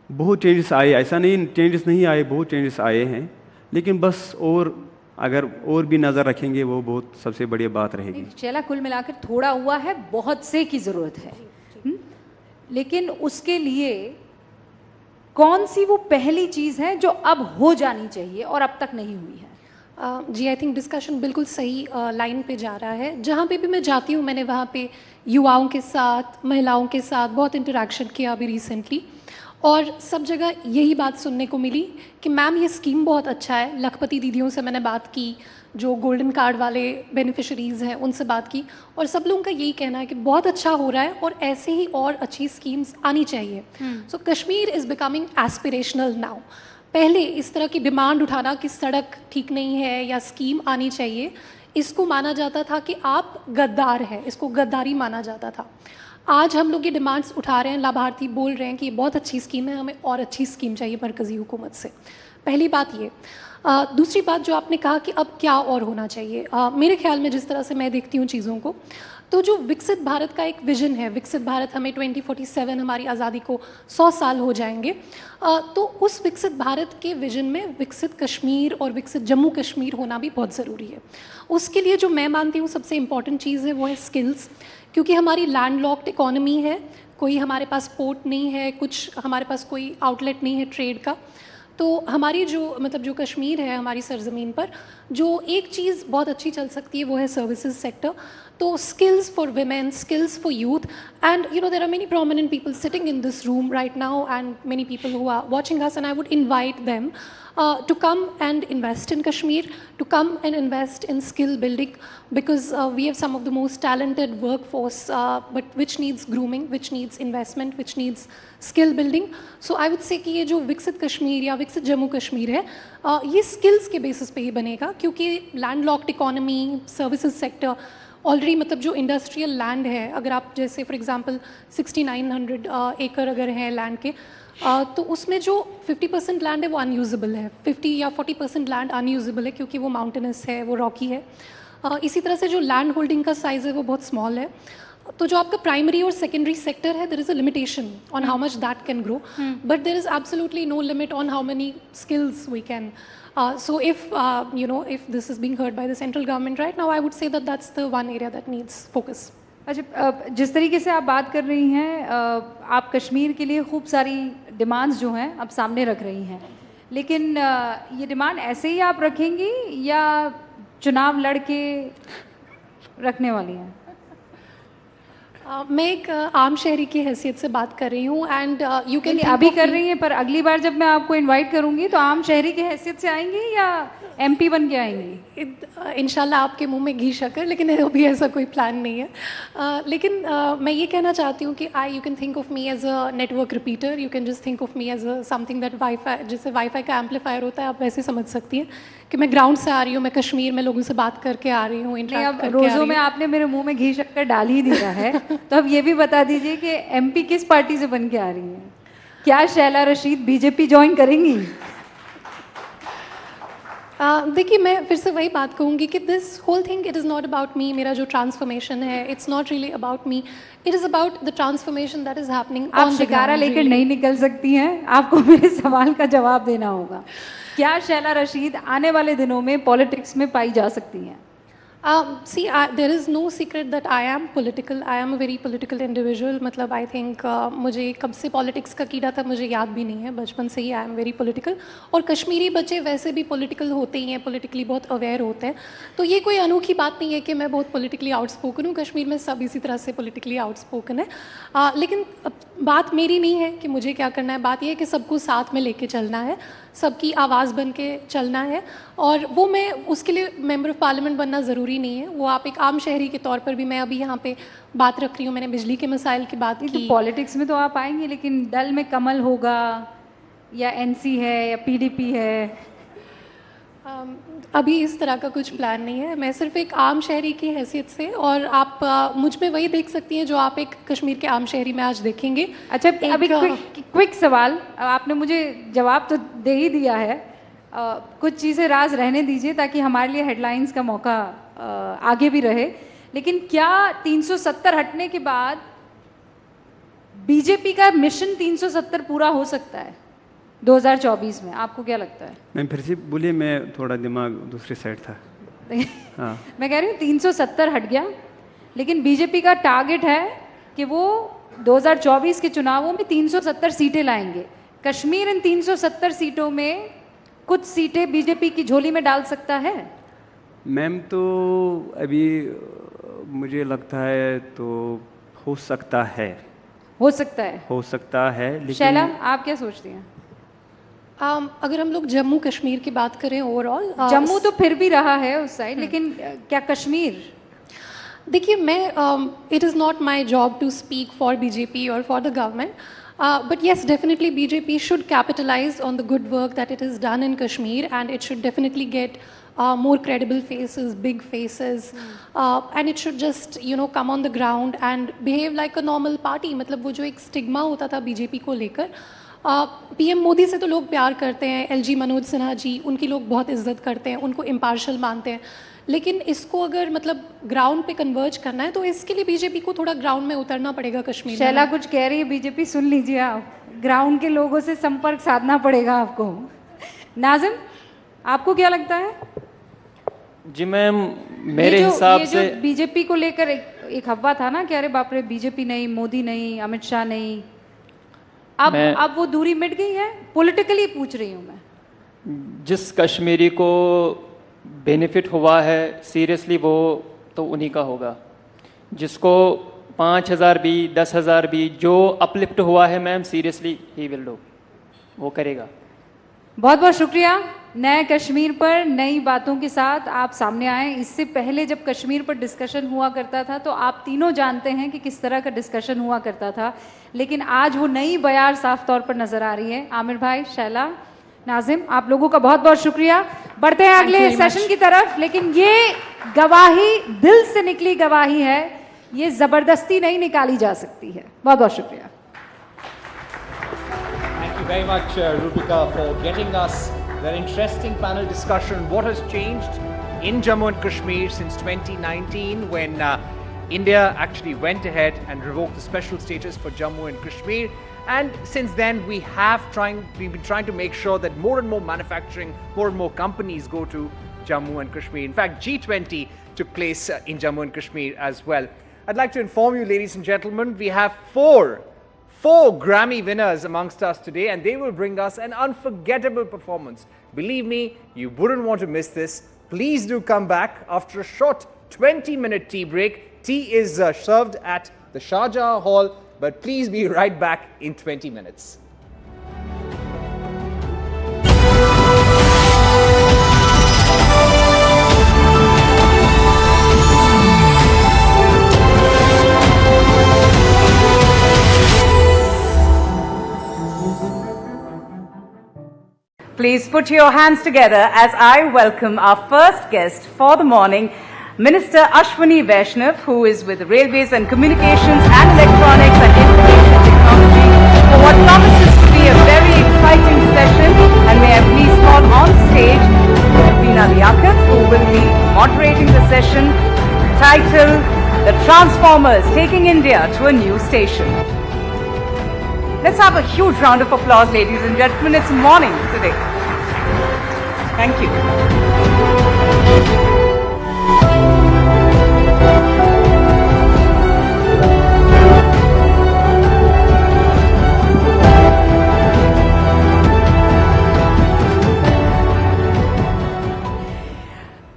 बहुत चेंजेस आए, ऐसा नहीं चेंजेस नहीं आए, बहुत चेंजेस आए हैं, लेकिन बस और अगर और भी नज़र रखेंगे वो बहुत सबसे बड़ी बात रहेगी। चला कुल मिलाकर थोड़ा हुआ है, बहुत से की ज़रूरत है। लेकिन उसके लिए कौन सी वो पहली चीज़ है जो अब हो जानी चाहिए और अब तक नहीं हुई है? जी, आई थिंक डिस्कशन बिल्कुल सही लाइन पे जा रहा है। जहाँ पे भी मैं जाती हूँ, मैंने वहाँ पे युवाओं के साथ, महिलाओं के साथ बहुत इंटरेक्शन किया अभी रिसेंटली, और सब जगह यही बात सुनने को मिली कि मैम ये स्कीम बहुत अच्छा है। लखपति दीदियों से मैंने बात की, जो गोल्डन कार्ड वाले बेनिफिशरीज़ हैं उनसे बात की, और सब लोगों का यही कहना है कि बहुत अच्छा हो रहा है और ऐसे ही और अच्छी स्कीम्स आनी चाहिए। So Kashmir is becoming aspirational now. पहले इस तरह की डिमांड उठाना कि सड़क ठीक नहीं है या स्कीम आनी चाहिए, इसको माना जाता था कि आप गद्दार हैं, इसको गद्दारी माना जाता था। आज हम लोग ये डिमांड्स उठा रहे हैं, लाभार्थी बोल रहे हैं कि ये बहुत अच्छी स्कीम है, हमें और अच्छी स्कीम चाहिए मरकज़ी हुकूमत से। पहली बात ये। दूसरी बात जो आपने कहा कि अब क्या और होना चाहिए, मेरे ख्याल में जिस तरह से मैं देखती हूँ चीज़ों को, तो जो विकसित भारत का एक विजन है, विकसित भारत हमें 2047 हमारी आज़ादी को 100 साल हो जाएंगे, तो उस विकसित भारत के विजन में विकसित कश्मीर और विकसित जम्मू कश्मीर होना भी बहुत ज़रूरी है। उसके लिए जो मैं मानती हूँ सबसे इम्पॉर्टेंट चीज़ है वो है स्किल्स, क्योंकि हमारी लैंडलॉक्ड इकोनॉमी है, कोई हमारे पास पोर्ट नहीं है, कुछ हमारे पास कोई आउटलेट नहीं है ट्रेड का। तो हमारी जो कश्मीर है, हमारी सरजमीन पर जो एक चीज़ बहुत अच्छी चल सकती है वो है सर्विसेज सेक्टर। तो skills for women, skills for youth, and there are many prominent people sitting in this room right now, and many people who are watching us, and I would invite them to come and invest in Kashmir, to come and invest in skill building, because we have some of the most talented workforce, but which needs grooming, which needs investment, which needs skill building. So I would say कि ये जो विकसित कश्मीर या विकसित जम्मू कश्मीर है, ये skills के basis पे ही बनेगा, क्योंकि landlocked economy, services sector, already जो इंडस्ट्रियल लैंड है, अगर आप जैसे फॉर एग्जांपल 6900 एकड़ अगर है लैंड के, तो उसमें जो 50% लैंड है वो अनयूजेबल है, 50 या 40% लैंड अनयूजेबल है क्योंकि वो माउंटेनस है, वो रॉकी है। इसी तरह से जो लैंड होल्डिंग का साइज़ है वो बहुत स्मॉल है। तो जो आपका प्राइमरी और सेकेंडरी सेक्टर है, there is a limitation on how much that can grow, but there is absolutely no limit on how many skills we can. So if if this is being heard by the central government right now, I would say that that's the one area that needs focus. अच्छा, जिस तरीके से आप बात कर रही हैं, आप कश्मीर के लिए खूब सारी डिमांड्स जो हैं आप सामने रख रही हैं, लेकिन ये डिमांड ऐसे ही आप रखेंगी या चुनाव लड़ के रखने वाली हैं? मैं एक आम शहरी की हैसियत से बात कर रही हूँ, एंड यू कैन अभी कर रही हैं, पर अगली बार जब मैं आपको इनवाइट करूँगी तो आम शहरी की हैसियत से आएंगी या MP बन के आएंगी? इंशाल्लाह आपके मुंह में घी शक्कर, लेकिन अभी ऐसा कोई प्लान नहीं है। लेकिन मैं ये कहना चाहती हूँ कि you can think of me as a network repeater, you can just think of me as a something that wifi, जैसे वाईफाई का एम्पलीफायर होता है, आप वैसे समझ सकती हैं कि मैं ग्राउंड से आ रही हूँ, मैं कश्मीर में लोगों से बात करके आ रही हूँ, इंटरेक्ट करके। रोज़ों में आपने मेरे मुँह में घी शक्कर डाल ही दिया है, तो अब ये भी बता दीजिए कि MP किस पार्टी से बन के आ रही हैं? क्या शैला रशीद BJP ज्वाइन करेंगी? देखिए, मैं फिर से वही बात कहूँगी कि this whole thing, it is not about me, मेरा जो ट्रांसफॉर्मेशन है, it's not really about me, it is about the transformation that is happening. आप शिकारा लेकर नहीं निकल सकती हैं, आपको मेरे सवाल का जवाब देना होगा। क्या शैला रशीद आने वाले दिनों में पॉलिटिक्स में पाई जा सकती हैं? See, there is no secret that I am political. I am a very political individual. मतलब I think मुझे कब से पॉलिटिक्स का कीड़ा था मुझे याद भी नहीं है, बचपन से ही I am very political. और कश्मीरी बच्चे वैसे भी पॉलिटिकल होते ही हैं, पॉलिटिकली बहुत अवेयर होते हैं, तो ये कोई अनोखी बात नहीं है कि मैं बहुत पॉलिटिकली आउटस्पोकन हूँ। कश्मीर में सब इसी तरह से पॉलिटिकली आउटस्पोकन है, लेकिन बात मेरी नहीं है कि मुझे क्या करना है, बात यह है कि सबको साथ में लेके चलना है, सबकी आवाज़ बन के चलना है, और वो मैं उसके लिए मेंबर ऑफ पार्लियामेंट बनना ज़रूरी नहीं है, वो आप एक आम शहरी के तौर पर भी, मैं अभी यहाँ पे बात रख रही हूँ, मैंने बिजली के मसाइल की बात की। तो पॉलिटिक्स में तो आप आएंगे, लेकिन दल में कमल होगा या NC है या PDP है? अभी इस तरह का कुछ प्लान नहीं है, मैं सिर्फ एक आम शहरी की हैसियत से, और आप मुझ में वही देख सकती हैं जो आप एक कश्मीर के आम शहरी में आज देखेंगे। अच्छा, अभी क्विक सवाल, आपने मुझे जवाब तो दे ही दिया है, कुछ चीज़ें राज रहने दीजिए ताकि हमारे लिए हेडलाइंस का मौका आगे भी रहे, लेकिन क्या 370 हटने के बाद BJP का मिशन 370 पूरा हो सकता है? 2024 में, आपको क्या लगता है? मैं फिर से बोलिए, मैं थोड़ा दिमाग दूसरी साइड था। हाँ। मैं कह रही हूँ 370 हट गया, लेकिन बीजेपी का टारगेट है कि वो 2024 के चुनावों में 370 सीटें लाएंगे। कश्मीर इन 370 सीटों में कुछ सीटें बीजेपी की झोली में डाल सकता है? मैम तो अभी मुझे लगता है तो हो सकता है। हो सकता है? हो सकता है, लेकिन शैला, आप क्या सोचती हैं? अगर हम लोग जम्मू कश्मीर की बात करें ओवरऑल, जम्मू तो फिर भी रहा है उस साइड, लेकिन क्या कश्मीर? देखिए, मैं it is not my job to speak for BJP और for the government, but yes, definitely BJP should capitalize on the good work that it has done in Kashmir, and it should definitely get more credible faces, big faces, and it should just, you know, come on the ground and behave like a normal party. मतलब वो जो एक stigma होता था BJP को लेकर, PM Modi से तो लोग प्यार करते हैं, एलजी मनोज सिन्हा जी, उनकी लोग बहुत इज्जत करते हैं, उनको इम्पार्शल मानते हैं, लेकिन इसको अगर मतलब ग्राउंड पे कन्वर्ज करना है तो इसके लिए बीजेपी को थोड़ा ग्राउंड में उतरना पड़ेगा कश्मीर में। शैला कुछ कह रही है बीजेपी, सुन लीजिए आप, ग्राउंड के लोगों से संपर्क साधना पड़ेगा आपको। नाजिम, आपको क्या लगता है? जी मैम, मेरे हिसाब से बीजेपी को लेकर एक हवा था ना कि अरे बाप रे, बीजेपी नहीं, मोदी नहीं, अमित शाह नहीं, अब वो दूरी मिट गई है? पॉलिटिकली पूछ रही हूँ मैं। जिस कश्मीरी को बेनिफिट हुआ है सीरियसली वो तो उन्हीं का होगा। जिसको 5,000 भी 10,000 भी जो अपलिफ्ट हुआ है ma'am, seriously he will do, वो करेगा। बहुत बहुत शुक्रिया। नए कश्मीर पर नई बातों के साथ आप सामने आए। इससे पहले जब कश्मीर पर डिस्कशन हुआ करता था तो आप तीनों जानते हैं कि किस तरह का डिस्कशन हुआ करता था, लेकिन आज वो नई बयार साफ तौर पर नजर आ रही है। आमिर भाई, शैला, नाजिम, आप लोगों का बहुत बहुत शुक्रिया। बढ़ते हैं अगले सेशन की तरफ, लेकिन ये गवाही दिल से निकली गवाही है, ये जबरदस्ती नहीं निकाली जा सकती है। बहुत बहुत शुक्रिया। Thank you very much, Rupika, for getting us that interesting panel discussion. What has changed in Jammu and Kashmir since 2019 when India actually went ahead and revoked the special status for Jammu and Kashmir. And since then, we've been trying to make sure that more and more manufacturing, more and more companies go to Jammu and Kashmir. In fact, G20 took place in Jammu and Kashmir as well. I'd like to inform you, ladies and gentlemen, we have four Grammy winners amongst us today, and they will bring us an unforgettable performance. Believe me, you wouldn't want to miss this. Please do come back after a short 20-minute tea break. Tea is served at the Shahjahan Hall, but please be right back in 20 minutes. Please put your hands together as I welcome our first guest for the morning, Minister Ashwini Vaishnav, who is with Railways and Communications and Electronics and Information Technology, for what promises to be a very exciting session. And may I please call on stage Veena Liaquat, who will be moderating the session titled The Transformers Taking India to a New Station. Let's have a huge round of applause, ladies and gentlemen. It's morning today. Thank you.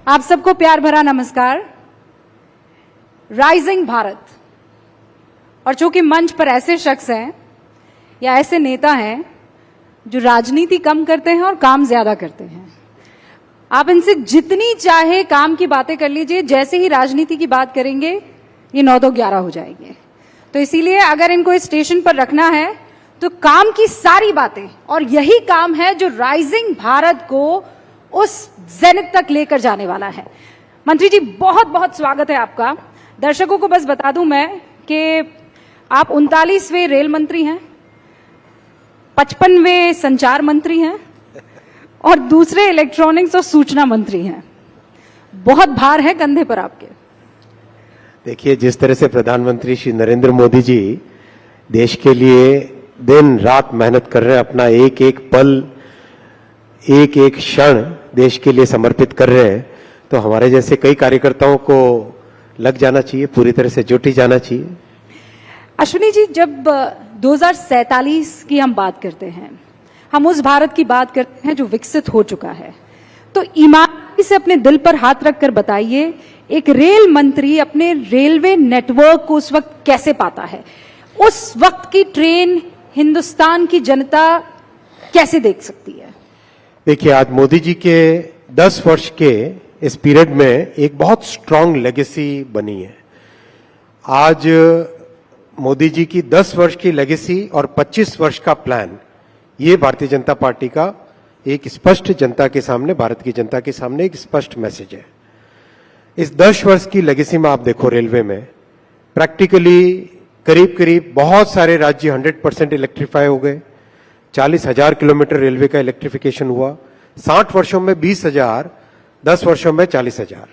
आप सबको प्यार भरा नमस्कार। Rising Bharat, और चूंकि मंच पर ऐसे शख्स हैं या ऐसे नेता हैं जो राजनीति कम करते हैं और काम ज्यादा करते हैं, आप इनसे जितनी चाहे काम की बातें कर लीजिए, जैसे ही राजनीति की बात करेंगे ये 9-11 हो जाएंगे। तो इसीलिए अगर इनको इस स्टेशन पर रखना है तो काम की सारी बातें, और यही काम है जो राइजिंग भारत को उस जेनिथ तक लेकर जाने वाला है। मंत्री जी, बहुत बहुत स्वागत है आपका। दर्शकों को बस बता दूं मैं कि आप 39वें रेल मंत्री हैं, 55वें संचार मंत्री हैं और दूसरे इलेक्ट्रॉनिक्स और सूचना मंत्री हैं। बहुत भार है कंधे पर आपके। देखिए, जिस तरह से प्रधानमंत्री श्री नरेंद्र मोदी जी देश के लिए दिन रात मेहनत कर रहे हैं, अपना एक एक पल, एक एक क्षण देश के लिए समर्पित कर रहे हैं, तो हमारे जैसे कई कार्यकर्ताओं को लग जाना चाहिए, पूरी तरह से जुट ही जाना चाहिए। अश्विनी जी, जब 2047 की हम बात करते हैं, हम उस भारत की बात करते हैं जो विकसित हो चुका है, तो ईमानदारी से अपने दिल पर हाथ रखकर बताइए, एक रेल मंत्री अपने रेलवे नेटवर्क को उस वक्त कैसे पाता है? उस वक्त की ट्रेन हिंदुस्तान की जनता कैसे देख सकती है? देखिए, आज मोदी जी के 10 वर्ष के इस पीरियड में एक बहुत स्ट्रांग लेगेसी बनी है। आज मोदी जी की 10 वर्ष की लेगेसी और 25 वर्ष का प्लान, ये भारतीय जनता पार्टी का एक स्पष्ट जनता के सामने, भारत की जनता के सामने एक स्पष्ट मैसेज है। इस 10 वर्ष की लेगेसी में आप देखो, रेलवे में प्रैक्टिकली करीब करीब बहुत सारे राज्य 100% इलेक्ट्रीफाई हो गए। 40,000 किलोमीटर रेलवे का इलेक्ट्रिफिकेशन हुआ। 60 वर्षों में 20,000, 10 वर्षों में 40,000,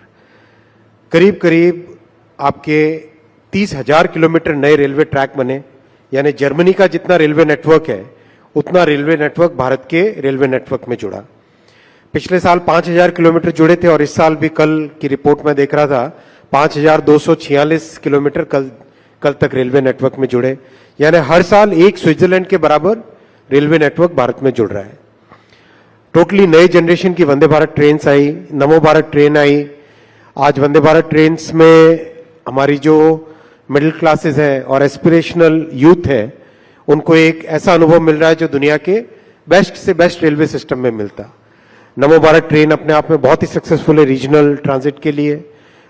करीब करीब आपके 30,000 किलोमीटर नए रेलवे ट्रैक बने। यानी जर्मनी का जितना रेलवे नेटवर्क है, उतना रेलवे नेटवर्क भारत के रेलवे नेटवर्क में जुड़ा। पिछले साल 5,000 किलोमीटर जुड़े थे और इस साल भी, कल की रिपोर्ट में देख रहा था, 5,246 किलोमीटर कल तक रेलवे नेटवर्क में जुड़े। यानी हर साल एक स्विट्जरलैंड के बराबर रेलवे नेटवर्क भारत में जुड़ रहा है। टोटली नई जनरेशन की वंदे भारत ट्रेन आई, नमो भारत ट्रेन आई। आज वंदे भारत ट्रेन में हमारी जो मिडिल क्लासेस है और एस्पिरेशनल यूथ है, उनको एक ऐसा अनुभव मिल रहा है जो दुनिया के बेस्ट से बेस्ट रेलवे सिस्टम में मिलता। नमो भारत ट्रेन अपने आप में बहुत ही सक्सेसफुल है रीजनल ट्रांजिट के लिए।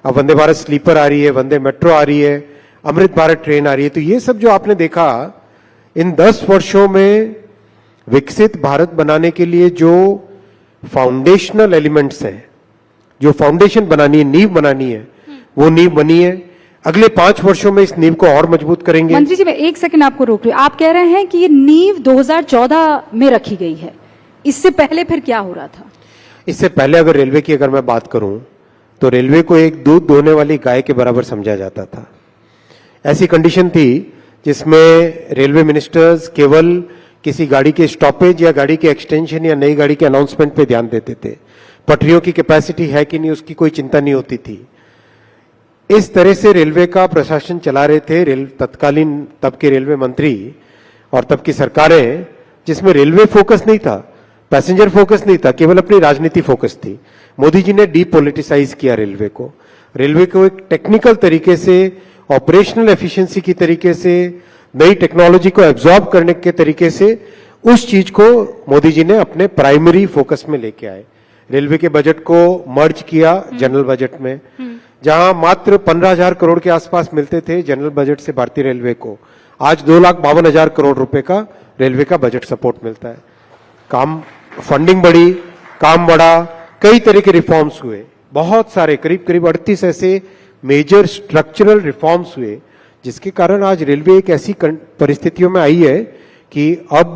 अब वंदे भारत स्लीपर आ रही है, वंदे मेट्रो आ रही है, अमृत भारत ट्रेन आ रही है। तो ये सब जो आपने देखा इन 10 वर्षों में विकसित भारत बनाने के लिए जो फाउंडेशनल एलिमेंट्स हैं, जो फाउंडेशन बनानी है, नींव बनानी है, वो नींव बनी है। अगले 5 वर्षों में इस नींव को और मजबूत करेंगे। मंत्री जी, मैं एक सेकंड आपको रोक रही हूँ। आप कह रहे हैं कि ये नींव 2014 में रखी गई है, इससे पहले फिर क्या हो रहा था? इससे पहले अगर रेलवे की मैं बात करूं, तो रेलवे को एक दूध दोहने वाली गाय के बराबर समझा जाता था। ऐसी कंडीशन थी जिसमें रेलवे मिनिस्टर्स केवल किसी गाड़ी के स्टॉपेज या गाड़ी के एक्सटेंशन या नई गाड़ी के अनाउंसमेंट पे ध्यान देते थे। पटरियों की कैपेसिटी है कि नहीं, उसकी कोई चिंता नहीं होती थी। इस तरह से रेलवे का प्रशासन चला रहे थे तत्कालीन तब के रेलवे मंत्री और तब की सरकारें, जिसमें रेलवे फोकस नहीं था, पैसेंजर फोकस नहीं था, केवल अपनी राजनीति फोकस थी। मोदी जी ने डीपोलिटिसाइज किया रेलवे को। रेलवे को एक टेक्निकल तरीके से, ऑपरेशनल एफिशिएंसी की तरीके से, नई टेक्नोलॉजी को एब्जॉर्ब करने के तरीके से उस चीज को मोदी जी ने अपने प्राइमरी फोकस में लेके आए। रेलवे के बजट को मर्ज किया जनरल बजट में, जहां मात्र 15,000 करोड़ के आसपास मिलते थे जनरल बजट से भारतीय रेलवे को, आज 2,52,000 करोड़ रुपए का रेलवे का बजट सपोर्ट मिलता है। काम, फंडिंग बढ़ी, काम बढ़ा, कई तरह के रिफॉर्म्स हुए, बहुत सारे, करीब करीब 38 ऐसे मेजर स्ट्रक्चरल रिफॉर्म्स हुए, जिसके कारण आज रेलवे एक ऐसी परिस्थितियों में आई है कि अब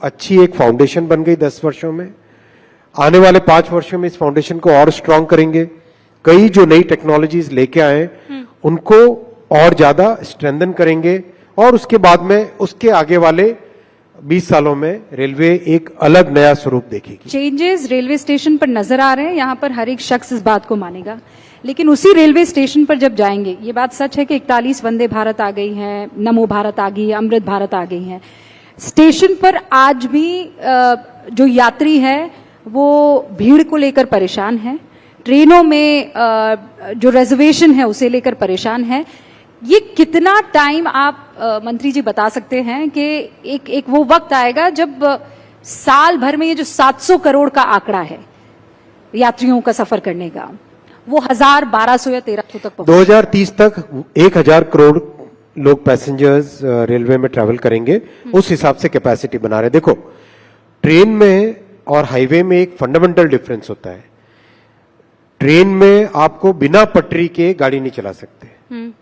अच्छी एक फाउंडेशन बन गई 10 वर्षों में। आने वाले 5 वर्षों में इस फाउंडेशन को और स्ट्रांग करेंगे। कई जो नई टेक्नोलॉजीज लेके आए उनको और ज्यादा स्ट्रेंथन करेंगे और उसके बाद में, उसके आगे वाले 20 सालों में रेलवे एक अलग नया स्वरूप देखेगी। चेंजेस रेलवे स्टेशन पर नजर आ रहे हैं, यहाँ पर हर एक शख्स इस बात को मानेगा। लेकिन उसी रेलवे स्टेशन पर जब जाएंगे, ये बात सच है कि 41 वंदे भारत आ गई हैं, नमो भारत आ गई है, अमृत भारत आ गई हैं। स्टेशन पर आज भी जो यात्री है वो भीड़ को लेकर परेशान है, ट्रेनों में जो रिजर्वेशन है उसे लेकर परेशान है। ये कितना टाइम आप मंत्री जी बता सकते हैं कि एक वो वक्त आएगा जब साल भर में ये जो 700 करोड़ का आंकड़ा है यात्रियों का सफर करने का, वो 1000, 1200 या 1300 तक 2030 तक 1000 करोड़ लोग पैसेंजर्स रेलवे में ट्रैवल करेंगे, उस हिसाब से कैपेसिटी बना रहे। देखो, ट्रेन में और हाईवे में एक फंडामेंटल डिफरेंस होता है। ट्रेन में आपको बिना पटरी के गाड़ी नहीं चला सकते,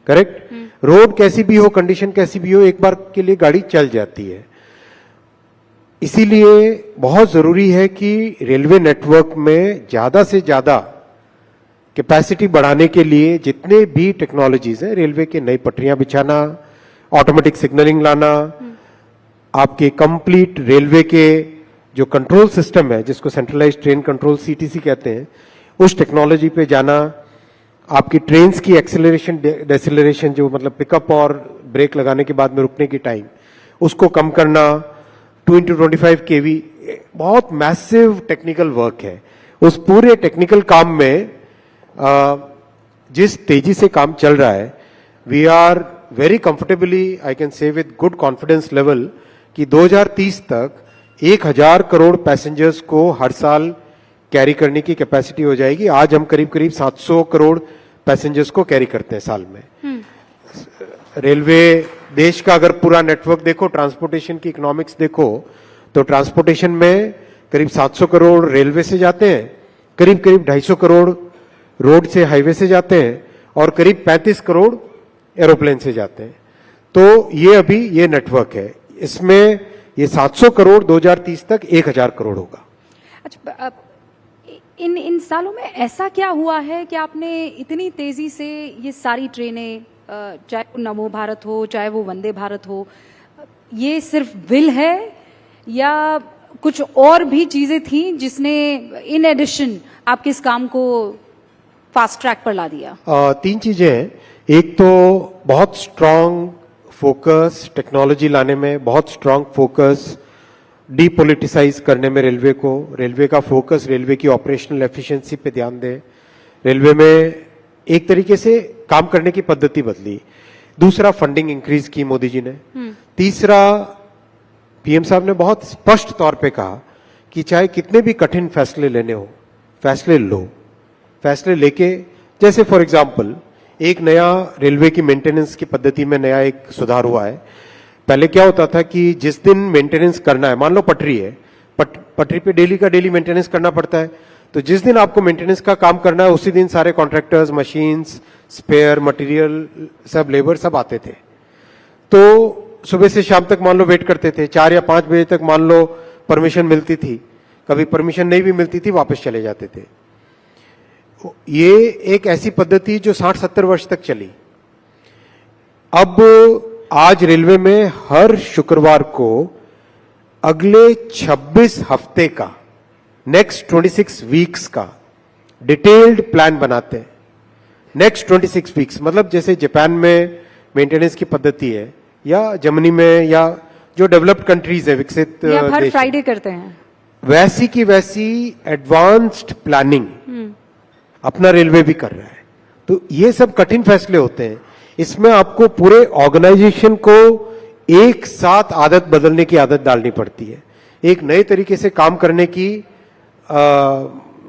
करेक्ट? रोड कैसी भी हो, कंडीशन कैसी भी हो, एक बार के लिए गाड़ी चल जाती है। इसीलिए बहुत जरूरी है कि रेलवे नेटवर्क में ज्यादा से ज्यादा कैपेसिटी बढ़ाने के लिए जितने भी टेक्नोलॉजीज हैं, रेलवे के नई पटरियां बिछाना, ऑटोमेटिक सिग्नलिंग लाना, आपके कंप्लीट रेलवे के जो कंट्रोल सिस्टम है, जिसको सेंट्रलाइज्ड ट्रेन कंट्रोल सीटीसी कहते हैं, उस टेक्नोलॉजी पे जाना, आपकी ट्रेन्स की एक्सेलरेशन डेसेलरेशन, जो मतलब पिकअप और ब्रेक लगाने के बाद में रुकने की टाइम, उसको कम करना, 2x25 kV, बहुत मैसिव टेक्निकल वर्क है। उस पूरे टेक्निकल काम में जिस तेजी से काम चल रहा है, we are very comfortably, I can say with good confidence level, कि 2030 तक 1000 करोड़ पैसेंजर्स को हर साल कैरी करने की कैपेसिटी हो जाएगी। आज हम करीब करीब 700 करोड़ पैसेंजर्स को कैरी करते हैं साल में। रेलवे देश का अगर पूरा नेटवर्क देखो, ट्रांसपोर्टेशन की इकोनॉमिक्स देखो, तो ट्रांसपोर्टेशन में करीब 700 करोड़ रेलवे से जाते हैं, करीब करीब 250 करोड़ रोड से, हाईवे से जाते हैं, और करीब 35 करोड़ एरोप्लेन से जाते हैं। तो ये अभी ये नेटवर्क है, इसमें ये 700 करोड़ 2030 तक 1000 करोड़ होगा। अच्छा, इन सालों में ऐसा क्या हुआ है कि आपने इतनी तेजी से ये सारी ट्रेनें, चाहे वो नमो भारत हो, चाहे वो वंदे भारत हो, ये सिर्फ विल है या कुछ और भी चीजें थी जिसने इन एडिशन आपके इस काम को फास्ट ट्रैक पर ला दिया? 3 चीजें हैं। एक तो बहुत स्ट्रांग फोकस टेक्नोलॉजी लाने में, बहुत स्ट्रांग फोकस डीपोलिटिसाइज करने में रेलवे का फोकस रेलवे की ऑपरेशनल एफिशिएंसी पे ध्यान दे। रेलवे में एक तरीके से काम करने की पद्धति बदली। दूसरा, फंडिंग इंक्रीज की मोदी जी ने। तीसरा, पीएम साहब ने बहुत स्पष्ट तौर पे कहा कि चाहे कितने भी कठिन फैसले लेने हो, फैसले लो, फैसले लेके, जैसे फॉर एग्जांपल एक नया रेलवे की मेंटेनेंस की पद्धति में नया एक सुधार हुआ है। पहले क्या होता था कि जिस दिन मेंटेनेंस करना है, मान लो पटरी है, पटरी पे डेली का डेली मेंटेनेंस करना पड़ता है, तो जिस दिन आपको मेंटेनेंस का काम करना है उसी दिन सारे कॉन्ट्रैक्टर्स, मशीन्स, स्पेयर मटेरियल, सब लेबर सब आते थे। तो सुबह से शाम तक मान लो वेट करते थे, 4 या 5 बजे तक मान लो परमिशन मिलती थी, कभी परमिशन नहीं भी मिलती थी, वापस चले जाते थे। ये एक ऐसी पद्धति जो 60-70 वर्ष तक चली। अब आज रेलवे में हर शुक्रवार को अगले 26 हफ्ते का, नेक्स्ट 26 वीक्स का डिटेल्ड प्लान बनाते हैं। नेक्स्ट 26 वीक्स मतलब जैसे जापान में मेंटेनेंस की पद्धति है, या जर्मनी में, या जो डेवलप्ड कंट्रीज है, विकसित हर फ्राइडे करते हैं, वैसी की वैसी एडवांस्ड प्लानिंग अपना रेलवे भी कर रहा है। तो ये सब कठिन फैसले होते हैं, इसमें आपको पूरे ऑर्गेनाइजेशन को एक साथ आदत बदलने की आदत डालनी पड़ती है, एक नए तरीके से काम करने की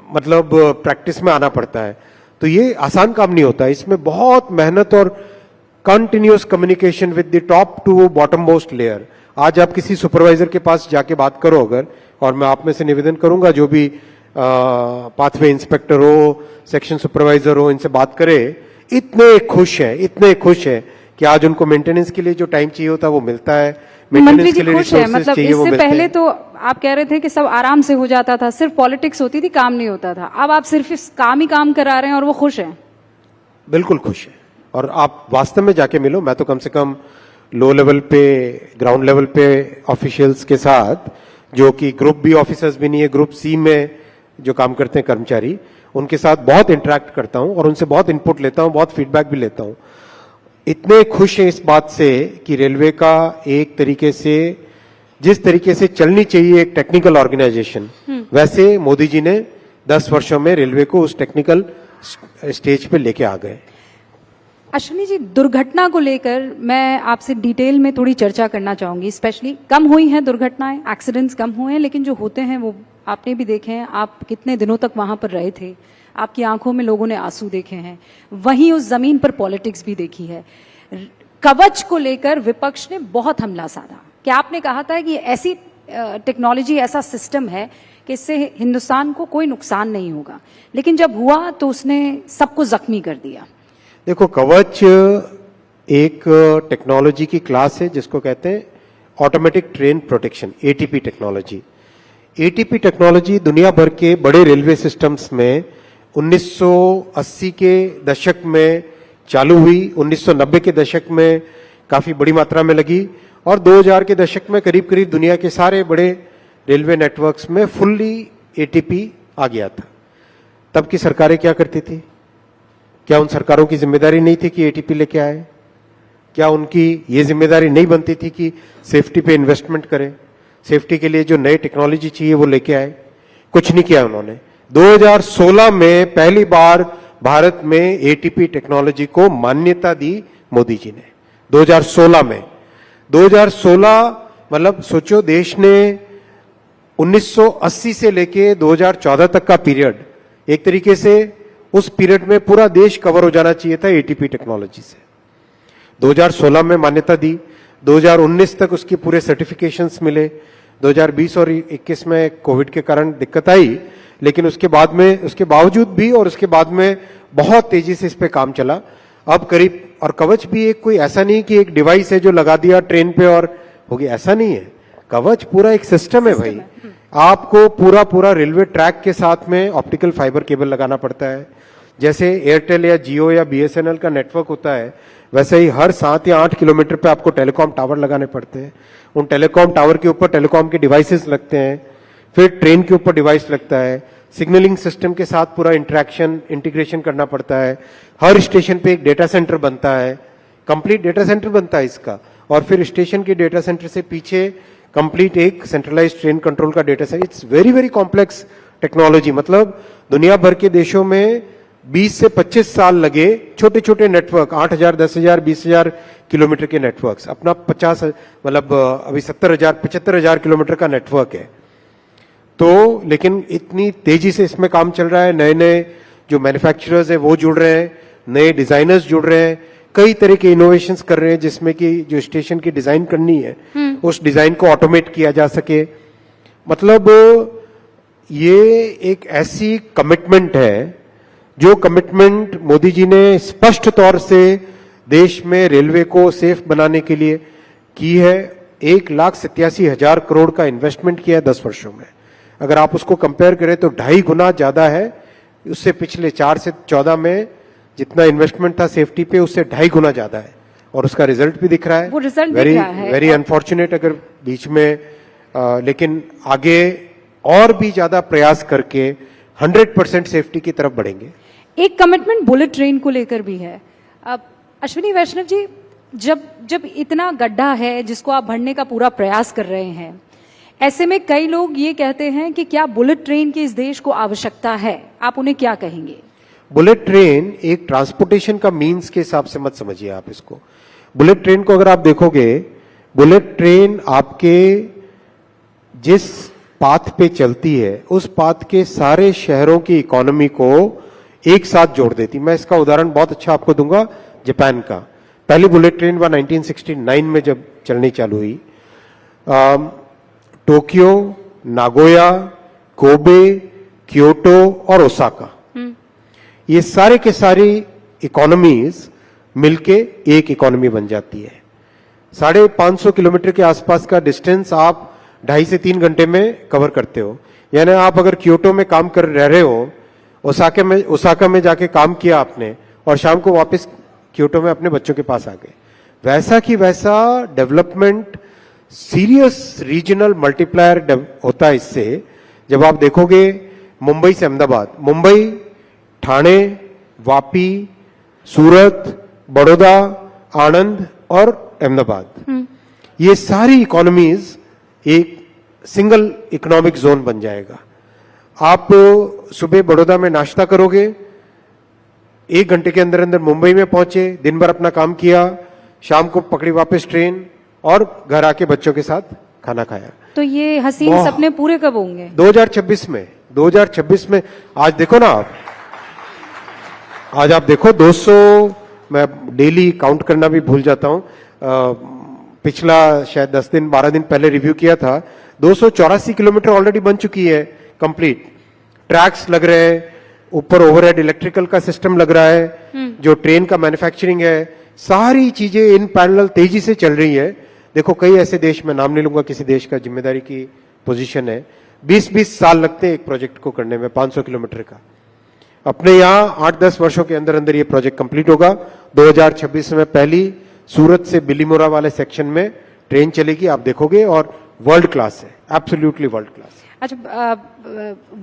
मतलब प्रैक्टिस में आना पड़ता है। तो ये आसान काम नहीं होता, इसमें बहुत मेहनत और continuous communication with the top to bottom most layer. आज आप किसी सुपरवाइजर के पास जाके बात करो अगर, और मैं आप में से निवेदन करूंगा जो भी पाथवे इंस्पेक्टर हो, सेक्शन सुपरवाइजर हो, इनसे बात करे, इतने खुश हैं कि आज उनको मेंटेनेंस के लिए जो टाइम चाहिए होता है वो मिलता है, मंत्री जी खुश है। मतलब इससे पहले तो आप कह रहे थे कि सब आराम से हो जाता था, सिर्फ पॉलिटिक्स होती थी, काम नहीं होता था। अब आप सिर्फ इस काम ही काम करा रहे हैं और वो खुश हैं। बिल्कुल खुश है, और आप वास्तव में जाके मिलो। मैं तो कम से कम लो लेवल पे, ग्राउंड लेवल पे ऑफिशियल्स के साथ, जो कि ग्रुप बी ऑफिसर्स भी नहीं है, ग्रुप सी में जो काम करते हैं कर्मचारी, उनके साथ बहुत इंटरेक्ट करता हूं और उनसे बहुत इनपुट लेता हूं, बहुत फीडबैक भी लेता हूं। इतने खुश हैं इस बात से कि रेलवे का एक तरीके से, जिस तरीके से चलनी चाहिए एक टेक्निकल ऑर्गेनाइजेशन, वैसे मोदी जी ने 10 वर्षों में रेलवे को उस टेक्निकल स्टेज पे लेके आ गए। अश्विनी जी, दुर्घटना को लेकर मैं आपसे डिटेल में थोड़ी चर्चा करना चाहूंगी। स्पेशली कम हुई हैं दुर्घटनाएं, एक्सीडेंट्स कम हुए हैं, लेकिन जो होते हैं वो आपने भी देखे हैं। आप कितने दिनों तक वहां पर रहे थे, आपकी आंखों में लोगों ने आंसू देखे हैं, वहीं उस जमीन पर पॉलिटिक्स भी देखी है। कवच को लेकर विपक्ष ने बहुत हमला साधा कि आपने कहा था कि ऐसी टेक्नोलॉजी, ऐसा सिस्टम है कि इससे हिंदुस्तान को कोई नुकसान नहीं होगा, लेकिन जब हुआ तो उसने सबको जख्मी कर दिया। देखो, कवच एक टेक्नोलॉजी की क्लास है जिसको कहते हैं automatic train protection, ATP technology. ATP technology दुनिया भर के बड़े रेलवे सिस्टम्स में 1980 के दशक में चालू हुई, 1990 के दशक में काफी बड़ी मात्रा में लगी, और 2000 के दशक में करीब करीब दुनिया के सारे बड़े रेलवे नेटवर्क्स में फुल्ली एटीपी आ गया था। तब की सरकारें क्या करती थी? क्या उन सरकारों की जिम्मेदारी नहीं थी कि एटीपी लेके आए? क्या उनकी ये जिम्मेदारी नहीं बनती थी कि सेफ्टी पे इन्वेस्टमेंट करें, सेफ्टी के लिए जो नई टेक्नोलॉजी चाहिए वो लेके आए? कुछ नहीं किया उन्होंने। 2016 में पहली बार भारत में एटीपी टेक्नोलॉजी को मान्यता दी मोदी जी ने, 2016 में। 2016 मतलब सोचो, देश ने 1980 से लेके 2014 तक का पीरियड, एक तरीके से उस पीरियड में पूरा देश कवर हो जाना चाहिए था एटीपी टेक्नोलॉजी से। 2016 में मान्यता दी, 2019 तक उसके पूरे सर्टिफिकेशंस मिले। 2020 और 21 में कोविड के कारण दिक्कत आई, लेकिन उसके बाद में, उसके बावजूद भी और उसके बाद में बहुत तेजी से इस पे काम चला। अब करीब, और कवच भी एक कोई ऐसा नहीं कि एक डिवाइस है जो लगा दिया ट्रेन पे और हो गया, ऐसा नहीं है। कवच पूरा एक सिस्टम है भाई। आपको पूरा पूरा रेलवे ट्रैक के साथ में ऑप्टिकल फाइबर केबल लगाना पड़ता है। जैसे एयरटेल या जियो या बीएसएनएल का नेटवर्क होता है, वैसे ही हर 7 या 8 किलोमीटर पे आपको टेलीकॉम टावर लगाने पड़ते हैं। उन टेलीकॉम टावर के ऊपर टेलीकॉम के डिवाइसेस लगते हैं, फिर ट्रेन के ऊपर डिवाइस लगता है, सिग्नलिंग सिस्टम के साथ पूरा इंटरेक्शन, इंटीग्रेशन करना पड़ता है। हर स्टेशन पे एक डेटा सेंटर बनता है, कंप्लीट डेटा सेंटर बनता है इसका, और फिर स्टेशन के डेटा सेंटर से पीछे कंप्लीट एक सेंट्रलाइज्ड ट्रेन कंट्रोल का data centre. It's very very complex technology. मतलब दुनिया भर के देशों में 20 से 25 साल लगे छोटे छोटे नेटवर्क, 8,000, 10,000, 20,000 किलोमीटर के नेटवर्क्स। अपना 50, मतलब अभी 70,000, 75,000 किलोमीटर का नेटवर्क है। तो लेकिन इतनी तेजी से इसमें काम चल रहा है, नए नए जो मैन्युफैक्चरर्स है वो जुड़ रहे हैं, नए डिजाइनर्स जुड़ रहे हैं, कई तरह के इनोवेशंस कर रहे हैं, जिसमें कि जो स्टेशन की डिजाइन करनी है उस डिजाइन को ऑटोमेट किया जा सके। मतलब ये एक ऐसी कमिटमेंट है, जो कमिटमेंट मोदी जी ने स्पष्ट तौर से देश में रेलवे को सेफ बनाने के लिए की है। 1,87,000 करोड़ का इन्वेस्टमेंट किया है 10 वर्षों में। अगर आप उसको कंपेयर करें तो 2.5 गुना ज्यादा है उससे। पिछले 4 से 14 में जितना इन्वेस्टमेंट था सेफ्टी पे, उससे 2.5 गुना ज्यादा है, और उसका रिजल्ट भी दिख रहा है। वो रिजल्ट वेरी दिख रहा है। वेरी अनफॉर्चुनेट अगर बीच में लेकिन आगे और भी ज्यादा प्रयास करके 100% सेफ्टी की तरफ बढ़ेंगे। एक कमिटमेंट बुलेट ट्रेन को लेकर भी है। अब अश्विनी वैष्णव जी, जब इतना गड्ढा है जिसको आप भरने का पूरा प्रयास कर रहे हैं, ऐसे में कई लोग ये कहते हैं कि क्या बुलेट ट्रेन की इस देश को आवश्यकता है? आप उन्हें क्या कहेंगे? बुलेट ट्रेन एक ट्रांसपोर्टेशन का मींस के हिसाब से मत समझिए आप इसको। बुलेट ट्रेन को अगर आप देखोगे, बुलेट ट्रेन आपके जिस पाथ पे चलती है उस पाथ के सारे शहरों की इकोनॉमी को एक साथ जोड़ देती। मैं इसका उदाहरण बहुत अच्छा आपको दूंगा, जापान का। पहली बुलेट ट्रेन 1969 में जब चलनी चालू हुई, टोक्यो, नागोया, कोबे, क्योटो और ओसाका, ये सारे के सारी इकोनॉमीज मिलके एक इकोनॉमी बन जाती है। 550 किलोमीटर के आसपास का डिस्टेंस आप 2.5 से 3 घंटे में कवर करते हो। यानी आप अगर क्योटो में काम कर रहे हो, ओसाका में जाके काम किया आपने, और शाम को वापस क्योटो में अपने बच्चों के पास आ गए। वैसा की वैसा डेवलपमेंट, सीरियस रीजनल मल्टीप्लायर होता है इससे। जब आप देखोगे मुंबई से अहमदाबाद, मुंबई, ठाणे, वापी, सूरत, बड़ौदा, आणंद और अहमदाबाद, ये सारी इकोनॉमीज एक सिंगल इकोनॉमिक जोन बन जाएगा। आप सुबह बड़ौदा में नाश्ता करोगे, 1 घंटे के अंदर अंदर मुंबई में पहुंचे, दिन भर अपना काम किया, शाम को पकड़ी वापस ट्रेन और घर आके बच्चों के साथ खाना खाया। तो ये हसीन सपने पूरे कब होंगे? 2026 में। 2026 में। आज देखो ना आज आप देखो 200, मैं डेली काउंट करना भी भूल जाता हूं, पिछला शायद 10 दिन 12 दिन पहले रिव्यू किया था, 284 किलोमीटर ऑलरेडी बन चुकी है कंप्लीट। ट्रैक्स लग रहे हैं, ऊपर ओवरहेड इलेक्ट्रिकल का सिस्टम लग रहा है, जो ट्रेन का मैन्युफैक्चरिंग है, सारी चीजें इन पैरेलल तेजी से चल रही है। देखो कई ऐसे देश, मैं नाम नहीं लूंगा किसी देश का, जिम्मेदारी की पोजीशन है, 20-20 साल लगते हैं एक प्रोजेक्ट को करने में, 500 किलोमीटर का। अपने यहाँ 8-10 वर्षों के अंदर अंदर ये प्रोजेक्ट कंप्लीट होगा। 2026 में पहली सूरत से बिलीमोरा वाले सेक्शन में ट्रेन चलेगी, आप देखोगे, और वर्ल्ड क्लास है, एब्सोल्युटली वर्ल्ड क्लास। अच्छा,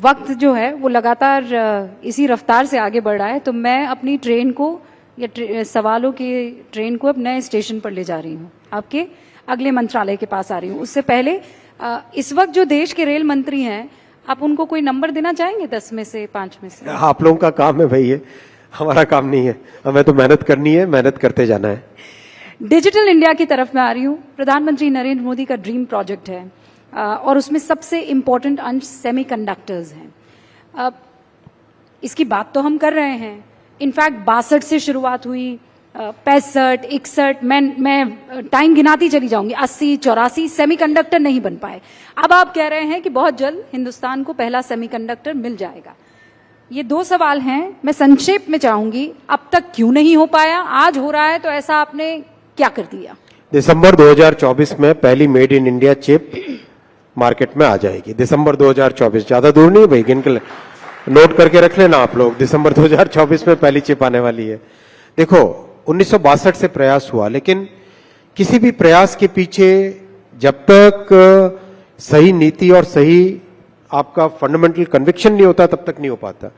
वक्त जो है वो लगातार इसी रफ्तार से आगे बढ़ रहा है, तो मैं अपनी ट्रेन को या सवालों की ट्रेन को अब नए स्टेशन पर ले जा रही हूँ, आपके अगले मंत्रालय के पास आ रही हूँ। उससे पहले इस वक्त जो देश के रेल मंत्री हैं, आप उनको कोई नंबर देना चाहेंगे 10 में से, 5 में से? आप लोगों का काम है भाई, ये हमारा काम नहीं है, हमें तो मेहनत करनी है, मेहनत करते जाना है। डिजिटल इंडिया की तरफ मैं आ रही हूँ। प्रधानमंत्री नरेंद्र मोदी का ड्रीम प्रोजेक्ट है और उसमें सबसे इंपॉर्टेंट अंश सेमीकंडक्टर्स हैं। इसकी बात तो हम कर रहे हैं, इनफैक्ट 62 से शुरुआत हुई, 65, 61, मैं टाइम गिनाती चली जाऊंगी, 80, 84 सेमीकंडक्टर नहीं बन पाए। अब आप कह रहे हैं कि बहुत जल्द हिंदुस्तान को पहला सेमीकंडक्टर मिल जाएगा। ये 2 सवाल हैं, मैं संक्षेप में चाहूंगी, अब तक क्यों नहीं हो पाया? आज हो रहा है तो ऐसा आपने क्या कर दिया? दिसंबर 2024 में पहली made in India chip market में आ जाएगी। दिसंबर 2024, ज्यादा दूर नहीं भाई, गिन के नोट करके रख लेना आप लोग, दिसंबर 2024 में पहली चिप आने वाली है। देखो, 1962 से प्रयास हुआ, लेकिन किसी भी प्रयास के पीछे जब तक सही नीति और सही आपका फंडामेंटल कन्विक्शन नहीं होता, तब तक नहीं हो पाता।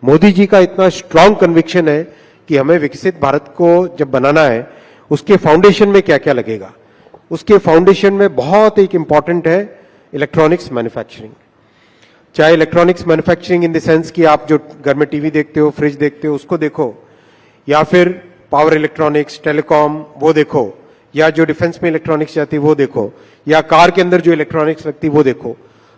मोदी जी का इतना स्ट्रांग कन्विक्शन है कि हमें विकसित भारत को जब बनाना है, उसके फाउंडेशन में क्या क्या लगेगा। उसके फाउंडेशन में बहुत एक इंपॉर्टेंट है इलेक्ट्रॉनिक्स मैन्युफैक्चरिंग। चाहे electronics manufacturing in the sense कि आप जो घर में टीवी देखते हो, फ्रिज देखते हो, उसको देखो, या फिर पावर इलेक्ट्रॉनिक्स, टेलीकॉम, वो देखो, या जो डिफेंस में इलेक्ट्रॉनिक्स जाती है वो देखो, या कार के अंदर जो इलेक्ट्रॉनिक्स लगती है वो देखो,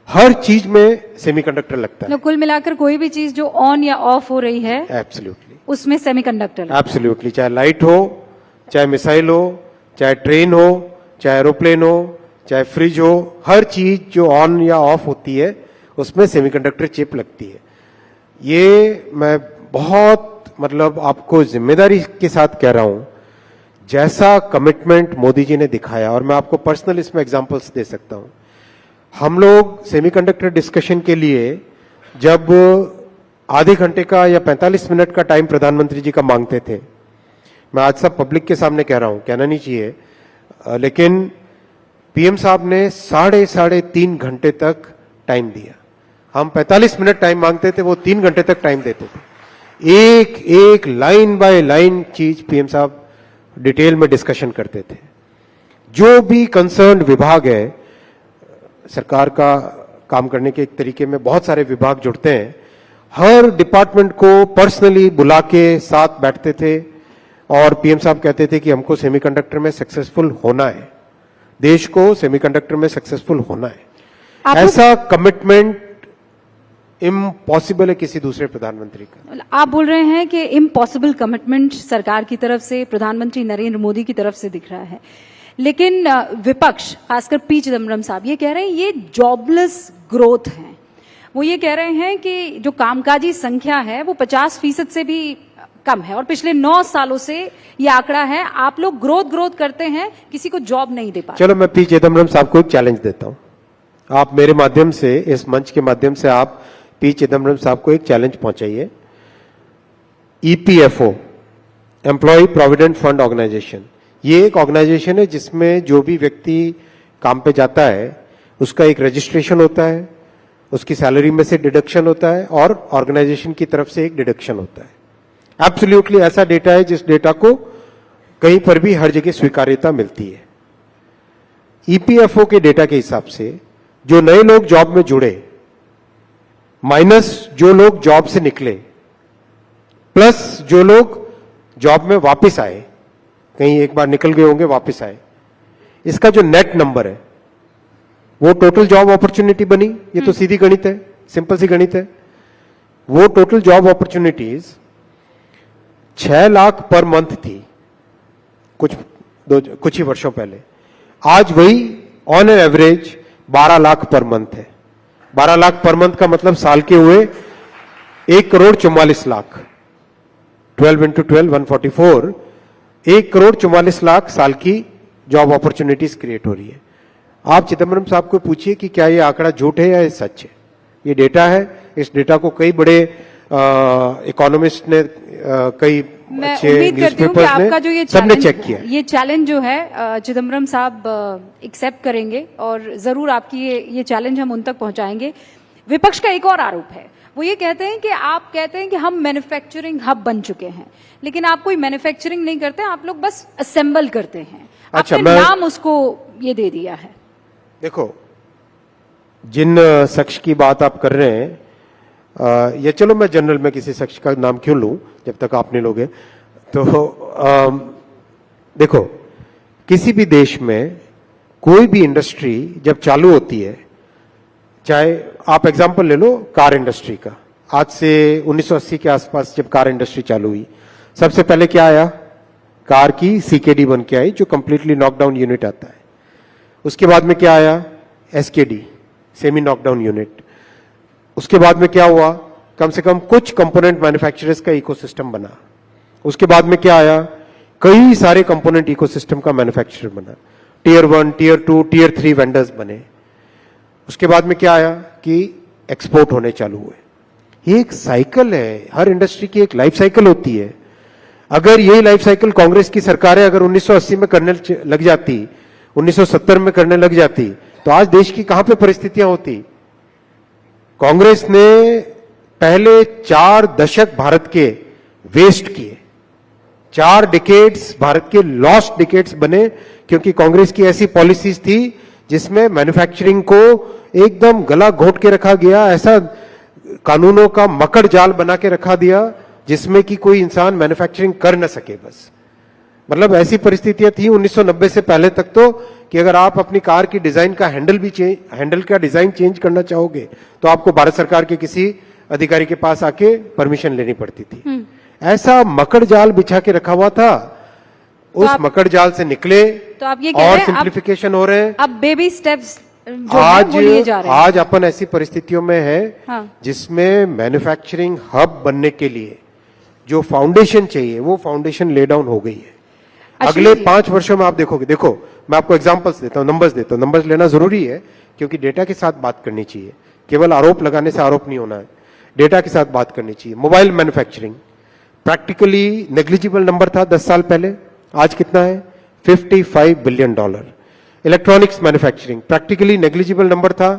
हर चीज में सेमीकंडक्टर लगता है। कुल मिलाकर कोई भी चीज जो ऑन या ऑफ हो रही है, एब्सोल्युटली उसमें सेमीकंडक्टर। एब्सोल्युटली, चाहे लाइट हो, चाहे मिसाइल हो, चाहे ट्रेन हो, चाहे एरोप्लेन हो, चाहे फ्रिज हो, हर चीज जो ऑन या ऑफ होती है उसमें सेमीकंडक्टर चिप लगती है। ये मैं बहुत मतलब आपको जिम्मेदारी के साथ कह रहा हूं, जैसा कमिटमेंट मोदी जी ने दिखाया, और मैं आपको पर्सनल इसमें एग्जांपल्स दे सकता हूं। हम लोग सेमीकंडक्टर डिस्कशन के लिए जब आधे घंटे का या 45 मिनट का टाइम प्रधानमंत्री जी का मांगते थे, मैं आज सब पब्लिक के सामने कह रहा हूं, कहना नहीं चाहिए, लेकिन पीएम साहब ने 3.5 घंटे तक टाइम दिया। हम 45 मिनट टाइम मांगते थे, वो 3 घंटे तक टाइम देते थे। एक एक लाइन बाय लाइन चीज पीएम साहब डिटेल में डिस्कशन करते थे। जो भी कंसर्न्ड विभाग है, सरकार का काम करने के एक तरीके में बहुत सारे विभाग जुड़ते हैं, हर डिपार्टमेंट को पर्सनली बुला के साथ बैठते थे और पीएम साहब कहते थे कि हमको सेमीकंडक्टर में सक्सेसफुल होना है, देश को सेमीकंडक्टर में सक्सेसफुल होना है। ऐसा कमिटमेंट इम्पॉसिबल है किसी दूसरे प्रधानमंत्री का। आप बोल रहे हैं कि इम्पॉसिबल कमिटमेंट सरकार की तरफ से, प्रधानमंत्री नरेंद्र मोदी की तरफ से दिख रहा है, लेकिन विपक्ष, खासकर पी चिदम्बरम साहब, ये कह रहे हैं ये जॉबलेस ग्रोथ है। वो ये कह रहे हैं कि जो कामकाजी संख्या है वो 50% से भी कम है, और पिछले 9 सालों से ये आंकड़ा है। आप लोग ग्रोथ करते हैं, किसी को जॉब नहीं दे पाते। चलो, मैं पी चिदम्बरम साहब को एक चैलेंज देता हूं। आप मेरे माध्यम से, इस मंच के माध्यम से आप पी चिदम्बरम साहब को एक चैलेंज पहुंचाइए। EPFO, employ provident fund organisation, ये एक ऑर्गेनाइजेशन है जिसमें जो भी व्यक्ति काम पे जाता है उसका एक रजिस्ट्रेशन होता है, उसकी सैलरी में से डिडक्शन होता है और ऑर्गेनाइजेशन की तरफ से एक डिडक्शन होता है। एब्सोल्युटली ऐसा डेटा है जिस डेटा को कहीं पर भी हर जगह स्वीकार्यता मिलती है। ईपीएफओ के डेटा के हिसाब से जो नए लोग जॉब में जुड़े माइनस जो लोग जॉब से निकले प्लस जो लोग जॉब में वापस आए, कहीं एक बार निकल गए होंगे वापस आए, इसका जो नेट नंबर है वो टोटल जॉब अपॉर्चुनिटी बनी। ये तो सीधी गणित है, सिंपल सी गणित है। वो total job opportunities 6 lakh per month थी कुछ ही वर्षों पहले, आज वही on average 12 lakh per month है। 12 लाख पर मंथ का मतलब साल के हुए 1,44,00,000, 12 into 12, 144, 1,44,00,000 साल की जॉब अपॉर्चुनिटीज क्रिएट हो रही है। आप चिदम्बरम साहब को पूछिए कि क्या ये आंकड़ा झूठ है या ये सच है। ये डेटा है, इस डेटा को कई बड़े इकोनॉमिस्ट ने, कई मैं अच्छे उम्मीद करती हूँ कि न्यूज़पेपर्स आपका जो ने सबने चेक किया। ये चैलेंज जो है चिदम्बरम साहब एक्सेप्ट करेंगे और जरूर आपकी ये चैलेंज हम उन तक पहुंचाएंगे। विपक्ष का एक और आरोप है, वो ये कहते हैं कि आप कहते हैं कि हम मैन्युफैक्चरिंग हब बन चुके हैं, लेकिन आप कोई मैन्युफैक्चरिंग नहीं करते, आप लोग बस असेंबल करते हैं। अच्छा, आपने नाम उसको ये दे दिया है। देखो, जिन शख्स की बात आप कर रहे हैं, या चलो मैं जनरल में किसी शख्स का नाम क्यों लूं जब तक आप नहीं लोगे, तो देखो, किसी भी देश में कोई भी इंडस्ट्री जब चालू होती है, चाहे आप एग्जांपल ले लो कार इंडस्ट्री का, आज से 1980 के आसपास जब कार इंडस्ट्री चालू हुई, सबसे पहले क्या आया? कार की सीकेडी बन के आई, जो कंप्लीटली नॉकडाउन यूनिट आता है। उसके बाद में क्या आया? SKD, semi knockdown unit. उसके बाद में क्या हुआ? कम से कम कुछ कंपोनेंट मैन्युफैक्चरर्स का इकोसिस्टम बना। उसके बाद में क्या आया? कई सारे कंपोनेंट इकोसिस्टम का मैन्युफैक्चरर बना, टियर 1, टियर 2, टियर 3 वेंडर्स बने। उसके बाद में क्या आया कि एक्सपोर्ट होने चालू हुए। ये एक साइकिल है, हर इंडस्ट्री की एक लाइफ साइकिल होती है। अगर यही लाइफ साइकिल कांग्रेस की सरकारें अगर 1980 में करने लग जाती, 1970 में करने लग जाती, तो आज देश की कहां पे परिस्थितियां होती? कांग्रेस ने पहले 4 दशक भारत के वेस्ट किए, 4 डिकेड्स भारत के लॉस्ट डिकेड्स बने, क्योंकि कांग्रेस की ऐसी पॉलिसीज थी जिसमें मैन्युफैक्चरिंग को एकदम गला घोट के रखा गया, ऐसा कानूनों का मकड़ जाल बना के रखा दिया जिसमें कि कोई इंसान मैन्युफैक्चरिंग कर न सके। बस मतलब ऐसी परिस्थितियां थी 1990 से पहले तक तो, कि अगर आप अपनी कार की डिजाइन का हैंडल का डिजाइन चेंज करना चाहोगे तो आपको भारत सरकार के किसी अधिकारी के पास आके परमिशन लेनी पड़ती थी। ऐसा मकड़ जाल बिछा के रखा हुआ था। उस मकड़ जाल से निकले तो आप ये कह और रहे हैं सिंप्लीफिकेशन हो रहे हैं। अब बेबी स्टेप्स जो है वो लिए जा रहे हैं। आज अपन ऐसी परिस्थितियों में है हाँ। जिसमें मैन्युफैक्चरिंग हब बनने के लिए जो फाउंडेशन चाहिए वो फाउंडेशन ले डाउन हो गई है। अगले 5 वर्षों में आप देखोगे, देखो मैं आपको एग्जांपल्स देता हूं, नंबर्स देता हूं। नंबर्स लेना जरूरी है क्योंकि डेटा के साथ बात करनी चाहिए, केवल आरोप लगाने से आरोप नहीं होना है, डेटा के साथ बात करनी चाहिए। Mobile manufacturing practically negligible number था 10 साल पहले, आज कितना है? $55 billion. Electronics manufacturing practically negligible number था,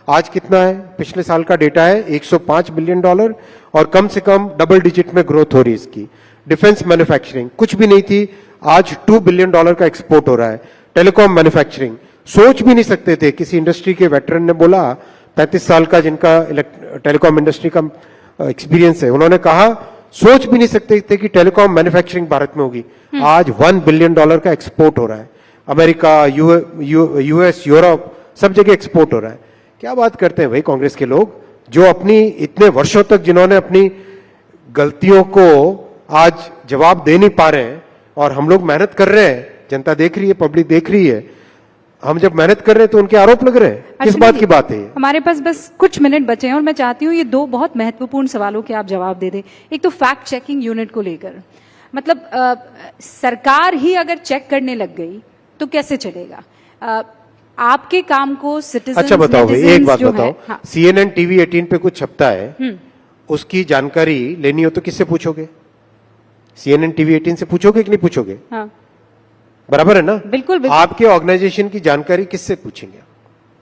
आज कितना है? पिछले साल का डेटा है $105 बिलियन और कम से कम डबल डिजिट में ग्रोथ हो रही है इसकी। डिफेंस मैन्युफैक्चरिंग कुछ भी नहीं थी, आज $2 बिलियन का एक्सपोर्ट हो रहा है। टेलीकॉम मैन्युफैक्चरिंग सोच भी नहीं सकते थे, किसी इंडस्ट्री के वेटरन ने बोला, 35 साल का जिनका टेलीकॉम इंडस्ट्री का एक्सपीरियंस है, उन्होंने कहा सोच भी नहीं सकते थे कि टेलीकॉम मैन्युफैक्चरिंग भारत में होगी। आज $1 बिलियन का एक्सपोर्ट हो रहा है। अमेरिका, यूएस, यूरोप सब जगह एक्सपोर्ट हो रहा है। क्या बात करते हैं भाई कांग्रेस के लोग, जो अपनी इतने वर्षों तक जिन्होंने अपनी गलतियों को आज जवाब दे नहीं पा रहे हैं, और हम लोग मेहनत कर रहे हैं, जनता देख रही है, पब्लिक देख रही है, हम जब मेहनत कर रहे हैं तो उनके आरोप लग रहे हैं। किस बात की बात है? हमारे पास बस कुछ मिनट बचे हैं और मैं चाहती हूँ ये 2 बहुत महत्वपूर्ण सवालों के आप जवाब दे दें। एक तो फैक्ट चेकिंग यूनिट को लेकर, मतलब सरकार ही अगर चेक करने लग गई तो कैसे चलेगा? आपके काम को सिटीजन, अच्छा बताओ भाई, एक बात बताओ, हाँ। CNN TV 18 पे कुछ छपता है, उसकी जानकारी लेनी हो तो किससे पूछोगे? CNN TV 18 से पूछोगे कि नहीं पूछोगे? हाँ। बराबर है ना? बिल्कुल, बिल्कुल। आपके ऑर्गेनाइजेशन की जानकारी किससे पूछेंगे?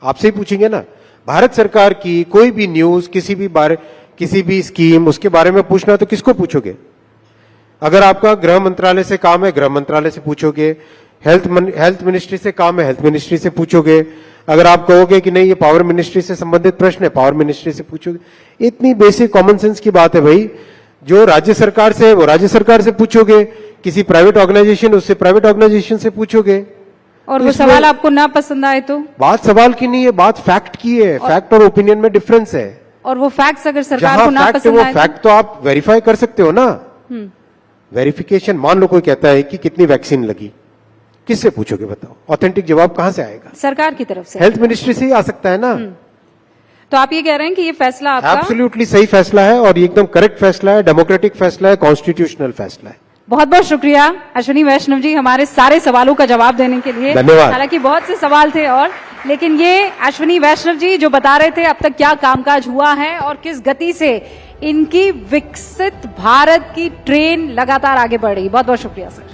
आपसे ही पूछेंगे ना। भारत सरकार की कोई भी न्यूज, किसी भी स्कीम, उसके बारे में पूछना तो किसको पूछोगे? अगर आपका गृह मंत्रालय से काम है, गृह मंत्रालय से पूछोगे। हेल्थ मिनिस्ट्री से काम है, हेल्थ मिनिस्ट्री से पूछोगे। अगर आप कहोगे कि नहीं ये पावर मिनिस्ट्री से संबंधित प्रश्न है, पावर मिनिस्ट्री से पूछोगे। इतनी बेसिक कॉमन सेंस की बात है भाई। जो राज्य सरकार से है वो राज्य सरकार से पूछोगे, किसी प्राइवेट ऑर्गेनाइजेशन उससे प्राइवेट ऑर्गेनाइजेशन से पूछोगे। और वो सवाल आपको ना पसंद आए तो? बात सवाल की नहीं है, बात फैक्ट की है। फैक्ट और ओपिनियन में डिफरेंस है। और वो फैक्ट्स अगर सरकार को ना पसंद आए, फैक्ट तो आप वेरीफाई कर सकते हो ना। वेरिफिकेशन, मान लो कोई कहता है कि कितनी वैक्सीन लगी, किससे पूछोगे बताओ? ऑथेंटिक जवाब कहां से आएगा? सरकार की तरफ से, हेल्थ मिनिस्ट्री से ही आ सकता है ना। तो आप ये कह रहे हैं कि ये फैसला आपका एब्सोल्युटली सही फैसला है और ये एकदम करेक्ट फैसला है, डेमोक्रेटिक फैसला है, कॉन्स्टिट्यूशनल फैसला है। बहुत बहुत शुक्रिया अश्विनी वैष्णव जी हमारे सारे सवालों का जवाब देने के लिए। धन्यवाद। हालांकि बहुत से सवाल थे और लेकिन ये अश्विनी वैष्णव जी जो बता रहे थे अब तक क्या कामकाज हुआ है और किस गति से इनकी विकसित भारत की ट्रेन लगातार आगे बढ़ रही। बहुत बहुत शुक्रिया sir.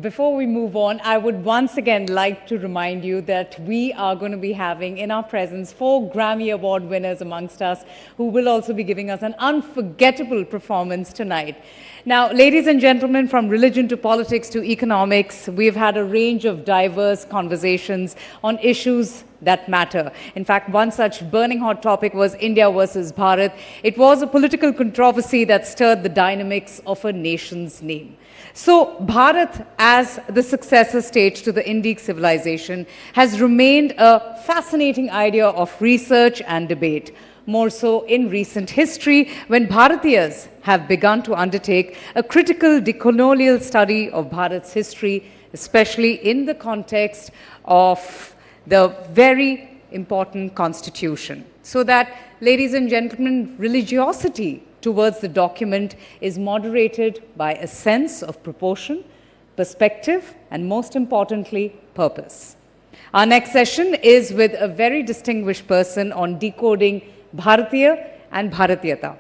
Before we move on, I would once again like to remind you that we are going to be having in our presence 4 Grammy Award winners amongst us who will also be giving us an unforgettable performance tonight. Now, ladies and gentlemen, from religion to politics to economics, we've had a range of diverse conversations on issues that matter. In fact, one such burning hot topic was India versus Bharat. It was a political controversy that stirred the dynamics of a nation's name. So, Bharat, as the successor state to the Indic civilization, has remained a fascinating idea of research and debate. More so in recent history, when Bharatiyas have begun to undertake a critical decolonial study of Bharat's history, especially in the context of the very important constitution. So that, ladies and gentlemen, religiosity towards the document is moderated by a sense of proportion, perspective, and most importantly, purpose. Our next session is with a very distinguished person on decoding Bharatiya and Bharatiyata.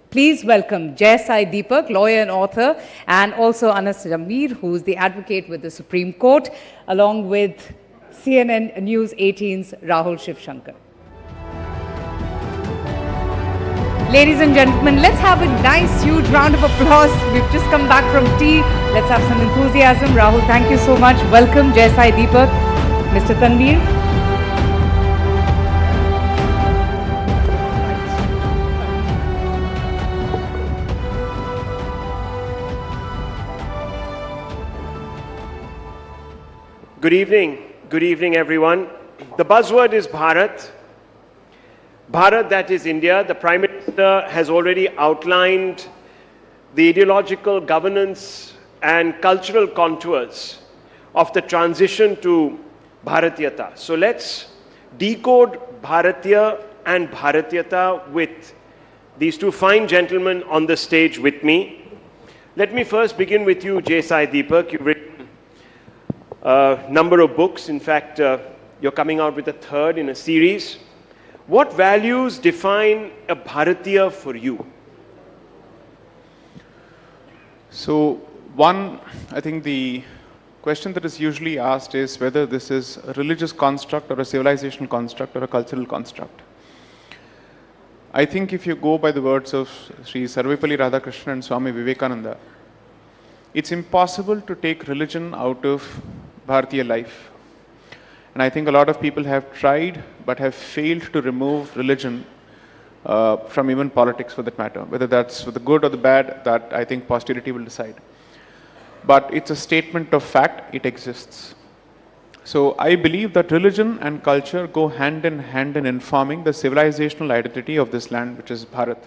Please welcome Jai Sai Deepak, lawyer and author, and also Anas Jamir, who is the advocate with the Supreme Court, along with CNN News 18's Rahul Shivshankar. Ladies and gentlemen, let's have a nice, huge round of applause. We've just come back from tea. Let's have some enthusiasm. Rahul, thank you so much. Welcome, Jai Sai Deepak. Mr. Tanveer. Good evening everyone. The buzzword is Bharat. Bharat, that is India. The Prime Minister has already outlined the ideological governance and cultural contours of the transition to Bharatiyata. So let's decode Bharatiya and Bharatiyata with these two fine gentlemen on the stage with me. Let me first begin with you, Jai Sai Deepak. You've written a number of books. In fact, you're coming out with a third in a series. What values define a Bharatiya for you? So, one, I think the question that is usually asked is whether this is a religious construct or a civilizational construct or a cultural construct. I think if you go by the words of Sri Sarvepalli Radhakrishnan and Swami Vivekananda, it's impossible to take religion out of Bharatiya life. And I think a lot of people have tried but have failed to remove religion from even politics for that matter. Whether that's for the good or the bad, that I think posterity will decide. But it's a statement of fact, it exists. So I believe that religion and culture go hand in hand in informing the civilizational identity of this land, which is Bharat.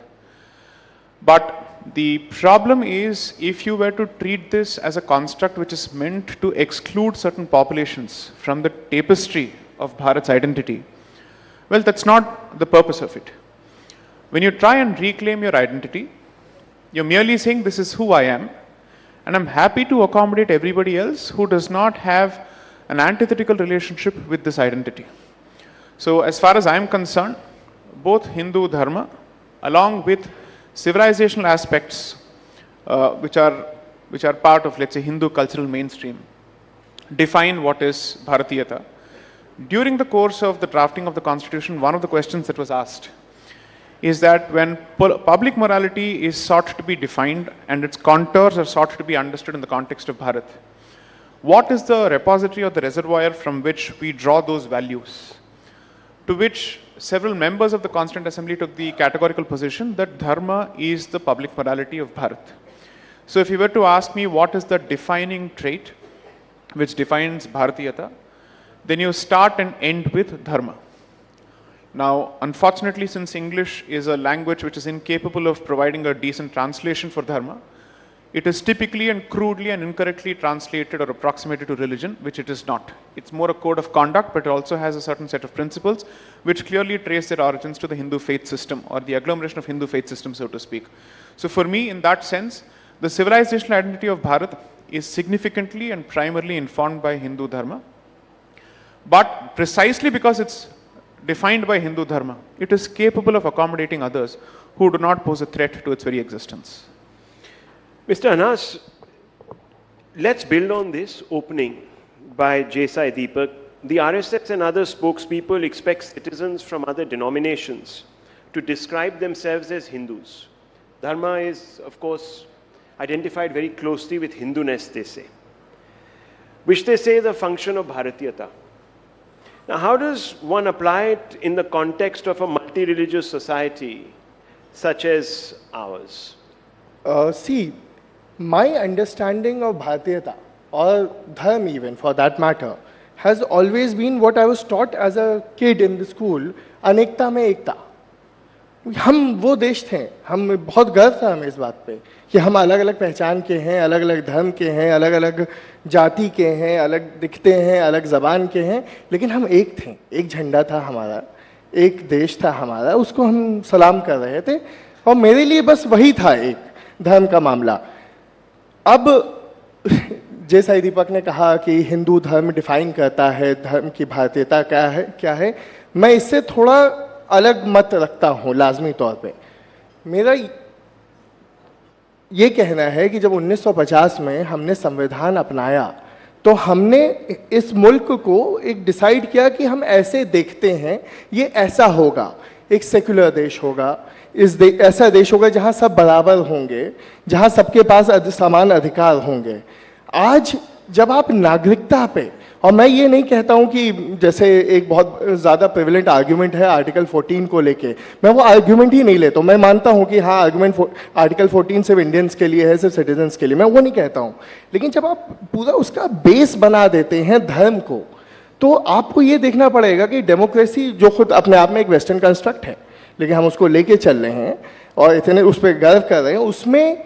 But the problem is, if you were to treat this as a construct which is meant to exclude certain populations from the tapestry of Bharat's identity, well, that's not the purpose of it. When you try and reclaim your identity, you're merely saying this is who I am, and I'm happy to accommodate everybody else who does not have an antithetical relationship with this identity. So as far as I'm concerned, both Hindu Dharma along with civilizational aspects which are part of, let's say, Hindu cultural mainstream define what is Bharatiyata. During the course of the drafting of the constitution, one of the questions that was asked is that when public morality is sought to be defined and its contours are sought to be understood in the context of Bharat, what is the repository or the reservoir from which we draw those values? To which several members of the Constituent Assembly took the categorical position that Dharma is the public morality of Bharat. So if you were to ask me what is the defining trait which defines Bharatiyata, then you start and end with Dharma. Now, unfortunately, since English is a language which is incapable of providing a decent translation for Dharma, it is typically and crudely and incorrectly translated or approximated to religion, which it is not. It's more a code of conduct, but it also has a certain set of principles which clearly trace their origins to the Hindu faith system or the agglomeration of Hindu faith system, so to speak. So for me, in that sense, the civilizational identity of Bharat is significantly and primarily informed by Hindu Dharma. But precisely because it's defined by Hindu Dharma, it is capable of accommodating others who do not pose a threat to its very existence. Mr. Anas, let's build on this opening by J.Sai Deepak. The RSS and other spokespeople expect citizens from other denominations to describe themselves as Hindus. Dharma is, of course, identified very closely with Hinduness, they say, which they say is a function of Bharatiyata. Now, how does one apply it in the context of a multi-religious society such as ours? See, my understanding of Bharatiyata, or Dharma even for that matter, has always been what I was taught as a kid in the school, अनेकता में एकता. हम वो देश थे, हम बहुत गर्व था हमें इस बात पे कि हम अलग अलग पहचान के हैं, अलग अलग धर्म के हैं, अलग अलग जाति के हैं, अलग दिखते हैं, अलग ज़बान के हैं, लेकिन हम एक थे, एक झंडा था हमारा, एक देश था हमारा, उसको हम सलाम कर रहे थे और मेरे लिए बस वही था एक धर्म का मामला. अब J.Sai दीपक ने कहा कि हिंदू धर्म डिफाइन करता है धर्म की भारतीयता क्या है. मैं इससे थोड़ा अलग मत रखता हूँ लाजमी तौर पे. मेरा ये कहना है कि जब 1950 में हमने संविधान अपनाया तो हमने इस मुल्क को एक डिसाइड किया कि हम ऐसे देखते हैं, ये ऐसा होगा, एक सेक्युलर देश होगा, ऐसा देश होगा जहाँ सब बराबर होंगे, जहाँ सबके पास समान अधिकार होंगे. आज जब आप नागरिकता पे, और मैं ये नहीं कहता हूँ कि जैसे एक बहुत ज़्यादा प्रिविलेंट आर्ग्यूमेंट है आर्टिकल 14 को लेके, मैं वो आर्ग्यूमेंट ही नहीं लेता हूँ. मैं मानता हूँ कि हाँ आर्ग्यूमेंट आर्टिकल 14 सिर्फ इंडियंस के लिए है, सिर्फ सिटीजन्स के लिए, मैं वो नहीं कहता हूँ. लेकिन जब आप पूरा उसका बेस बना देते हैं धर्म को, तो आपको ये देखना पड़ेगा कि डेमोक्रेसी जो खुद अपने आप में एक वेस्टर्न कंस्ट्रक्ट है, लेकिन हम उसको लेके चल रहे हैं और इतने उस पर गर्व कर रहे हैं, उसमें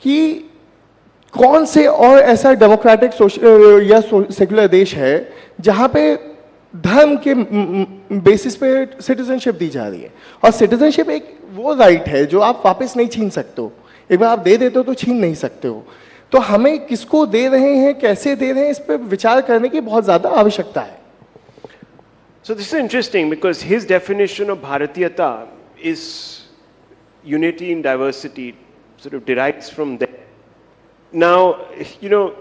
कि कौन से और ऐसा डेमोक्रेटिक या सेक्युलर देश है जहाँ पे धर्म के बेसिस पे सिटीजनशिप दी जा रही है. और सिटीजनशिप एक वो राइट है जो आप वापस नहीं छीन सकते हो, एक बार आप दे देते हो तो छीन नहीं सकते हो. तो हमें किसको दे रहे हैं, कैसे दे रहे हैं, इस पर विचार करने की बहुत ज़्यादा आवश्यकता है. So this is interesting because his definition of Bharatiyata is unity in diversity, sort of derives from there. Now, you know,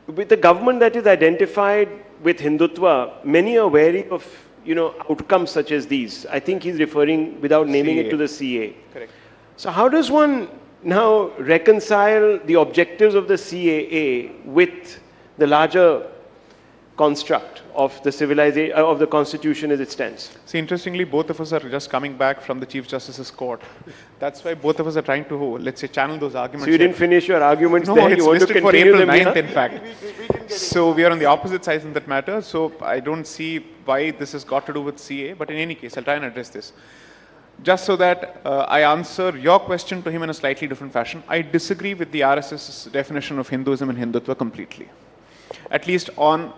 with the government that is identified with Hindutva, are wary of, you know, outcomes such as these. I think he's referring, without naming it, to the CA. Correct. So how does one now reconcile the objectives of the CAA with the larger construct of the civilization, of the constitution as it stands? See, interestingly, both of us are just coming back from the Chief Justice's court. That's why both of us are trying to, let's say, channel those arguments. So you didn't finish your arguments no, there? It's you want listed to for continue April them 9th, here? in fact. So we are on the opposite sides in that matter. So I don't see why this has got to do with CA. But in any case, I'll try and address this. Just so that I answer your question to him in a slightly different fashion, I disagree with the RSS's definition of Hinduism and Hindutva completely. At least on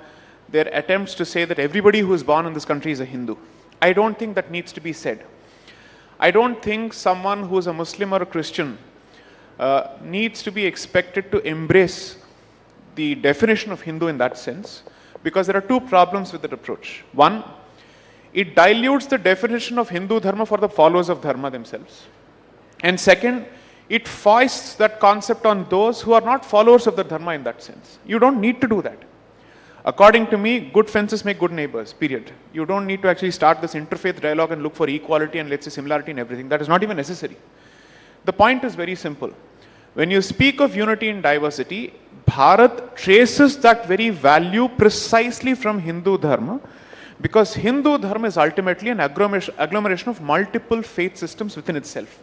their attempts to say that everybody who is born in this country is a Hindu. I don't think that needs to be said. I don't think someone who is a Muslim or a Christian needs to be expected to embrace the definition of Hindu in that sense, because there are two problems with that approach. One, it dilutes the definition of Hindu Dharma for the followers of Dharma themselves. And second, it foists that concept on those who are not followers of the Dharma in that sense. You don't need to do that. According to me, good fences make good neighbors, period. You don't need to actually start this interfaith dialogue and look for equality and, let's say, similarity in everything. That is not even necessary. The point is very simple. When you speak of unity in diversity, Bharat traces that very value precisely from Hindu Dharma, because Hindu Dharma is ultimately an agglomeration of multiple faith systems within itself.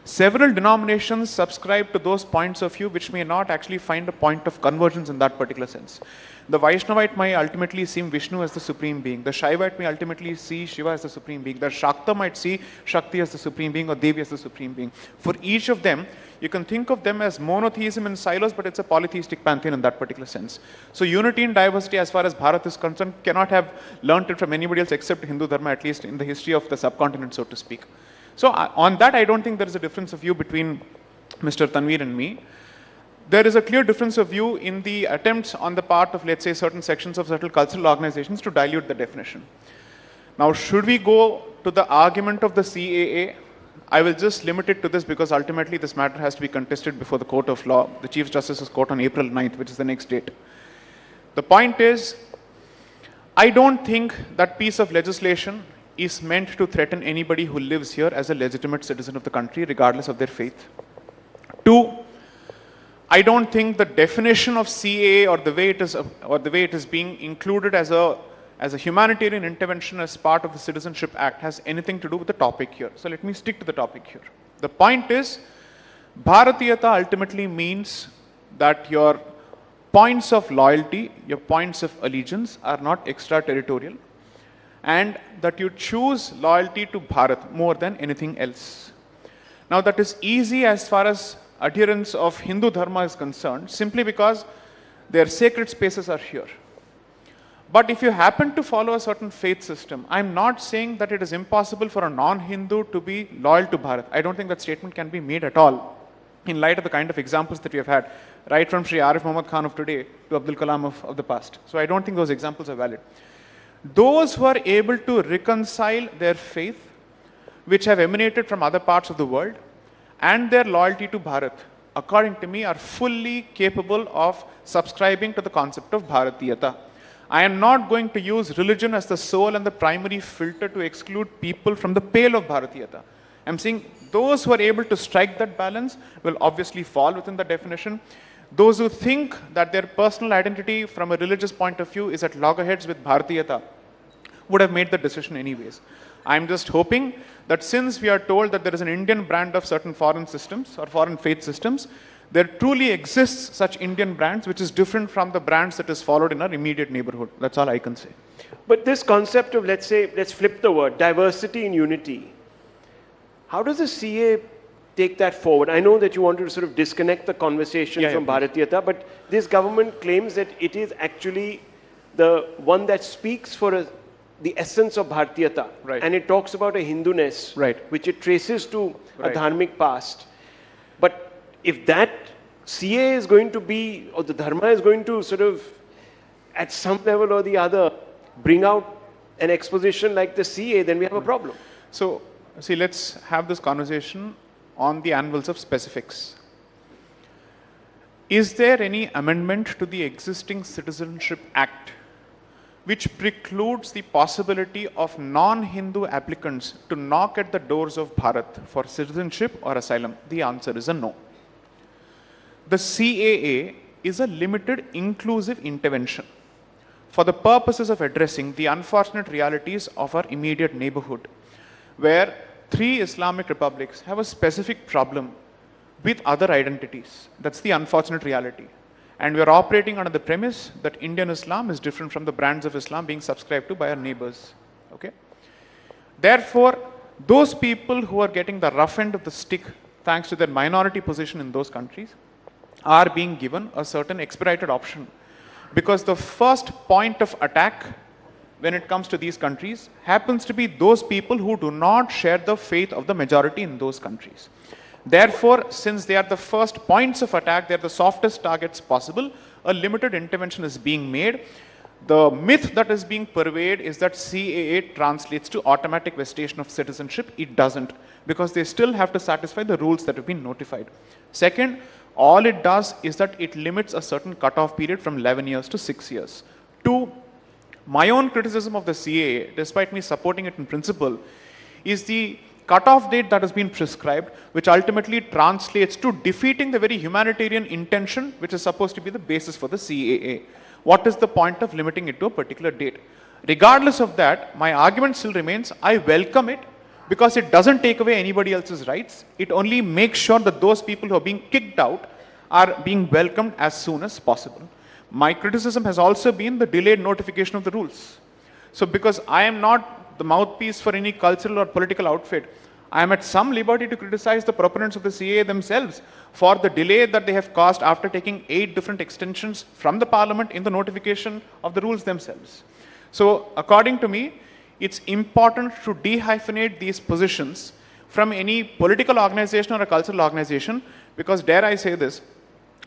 Several denominations subscribe to those points of view which may not actually find a point of convergence in that particular sense. The Vaishnavite might ultimately see Vishnu as the supreme being. The Shaivite may ultimately see Shiva as the supreme being. The Shakta might see Shakti as the supreme being or Devi as the supreme being. For each of them, you can think of them as monotheism in silos, but it's a polytheistic pantheon in that particular sense. So unity in diversity, as far as Bharat is concerned, cannot have learnt it from anybody else except Hindu Dharma, at least in the history of the subcontinent, so to speak. So on that, I don't think there is a difference of view between Mr. Tanveer and me. There is a clear difference of view in the attempts on the part of, let's say, certain sections of certain cultural organizations to dilute the definition. Now, should we go to the argument of the CAA? I will just limit it to this because ultimately this matter has to be contested before the court of law, the Chief Justice's court on April 9th, which is the next date. The point is, I don't think that piece of legislation is meant to threaten anybody who lives here as a legitimate citizen of the country, regardless of their faith. Two, I don't think the definition of CAA or the way it is being included as a humanitarian intervention as part of the Citizenship Act has anything to do with the topic here. So let me stick to the topic here. The point is, Bharatiyata ultimately means that your points of loyalty, your points of allegiance are not extraterritorial, and that you choose loyalty to Bharat more than anything else. Now that is easy as far as adherence of Hindu Dharma is concerned, simply because their sacred spaces are here. But if you happen to follow a certain faith system, I'm not saying that it is impossible for a non-Hindu to be loyal to Bharat. I don't think that statement can be made at all, in light of the kind of examples that we have had, right from Sri Arif Muhammad Khan of today to Abdul Kalam of the past. So I don't think those examples are valid. Those who are able to reconcile their faith, which have emanated from other parts of the world, and their loyalty to Bharat, according to me, are fully capable of subscribing to the concept of Bharatiyata. I am not going to use religion as the sole and the primary filter to exclude people from the pale of Bharatiyata. I'm saying those who are able to strike that balance will obviously fall within the definition. Those who think that their personal identity from a religious point of view is at loggerheads with Bharatiyata would have made the decision anyways. I'm just hoping that since we are told that there is an Indian brand of certain foreign systems or foreign faith systems, there truly exists such Indian brands which is different from the brands that is followed in our immediate neighborhood. That's all I can say. But this concept of, let's flip the word, diversity in unity, how does the CA take that forward? I know that you wanted to sort of disconnect the conversation from Bharatiyata, but this government claims that it is actually the one that speaks for the essence of Bharatiyata. Right. And it talks about a Hinduness, which it traces to a dharmic past. But if that CA is going to be, or the Dharma is going to sort of, at some level or the other, bring out an exposition like the CA, then we have a problem. So, see, let's have this conversation on the anvils of specifics. Is there any amendment to the existing Citizenship Act which precludes the possibility of non-Hindu applicants to knock at the doors of Bharat for citizenship or asylum? The answer is a no. The CAA is a limited inclusive intervention for the purposes of addressing the unfortunate realities of our immediate neighborhood, where 3 Islamic republics have a specific problem with other identities. That's the unfortunate reality. And we are operating under the premise that Indian Islam is different from the brands of Islam being subscribed to by our neighbors. Okay? Therefore, those people who are getting the rough end of the stick, thanks to their minority position in those countries, are being given a certain expedited option. Because the first point of attack when it comes to these countries happens to be those people who do not share the faith of the majority in those countries. Therefore, since they are the first points of attack, they are the softest targets possible, a limited intervention is being made. The myth that is being purveyed is that CAA translates to automatic vestation of citizenship. It doesn't, because they still have to satisfy the rules that have been notified. Second, all it does is that it limits a certain cutoff period from 11 years to 6 years. Two, my own criticism of the CAA, despite me supporting it in principle, is the cutoff date that has been prescribed, which ultimately translates to defeating the very humanitarian intention which is supposed to be the basis for the CAA. What is the point of limiting it to a particular date? Regardless of that, my argument still remains, I welcome it, because it doesn't take away anybody else's rights. It only makes sure that those people who are being kicked out are being welcomed as soon as possible. My criticism has also been the delayed notification of the rules. So because I am not the mouthpiece for any cultural or political outfit, I am at some liberty to criticize the proponents of the CAA themselves for the delay that they have caused after taking 8 different extensions from the parliament in the notification of the rules themselves. So according to me, it's important to dehyphenate these positions from any political organization or a cultural organization, because dare I say this,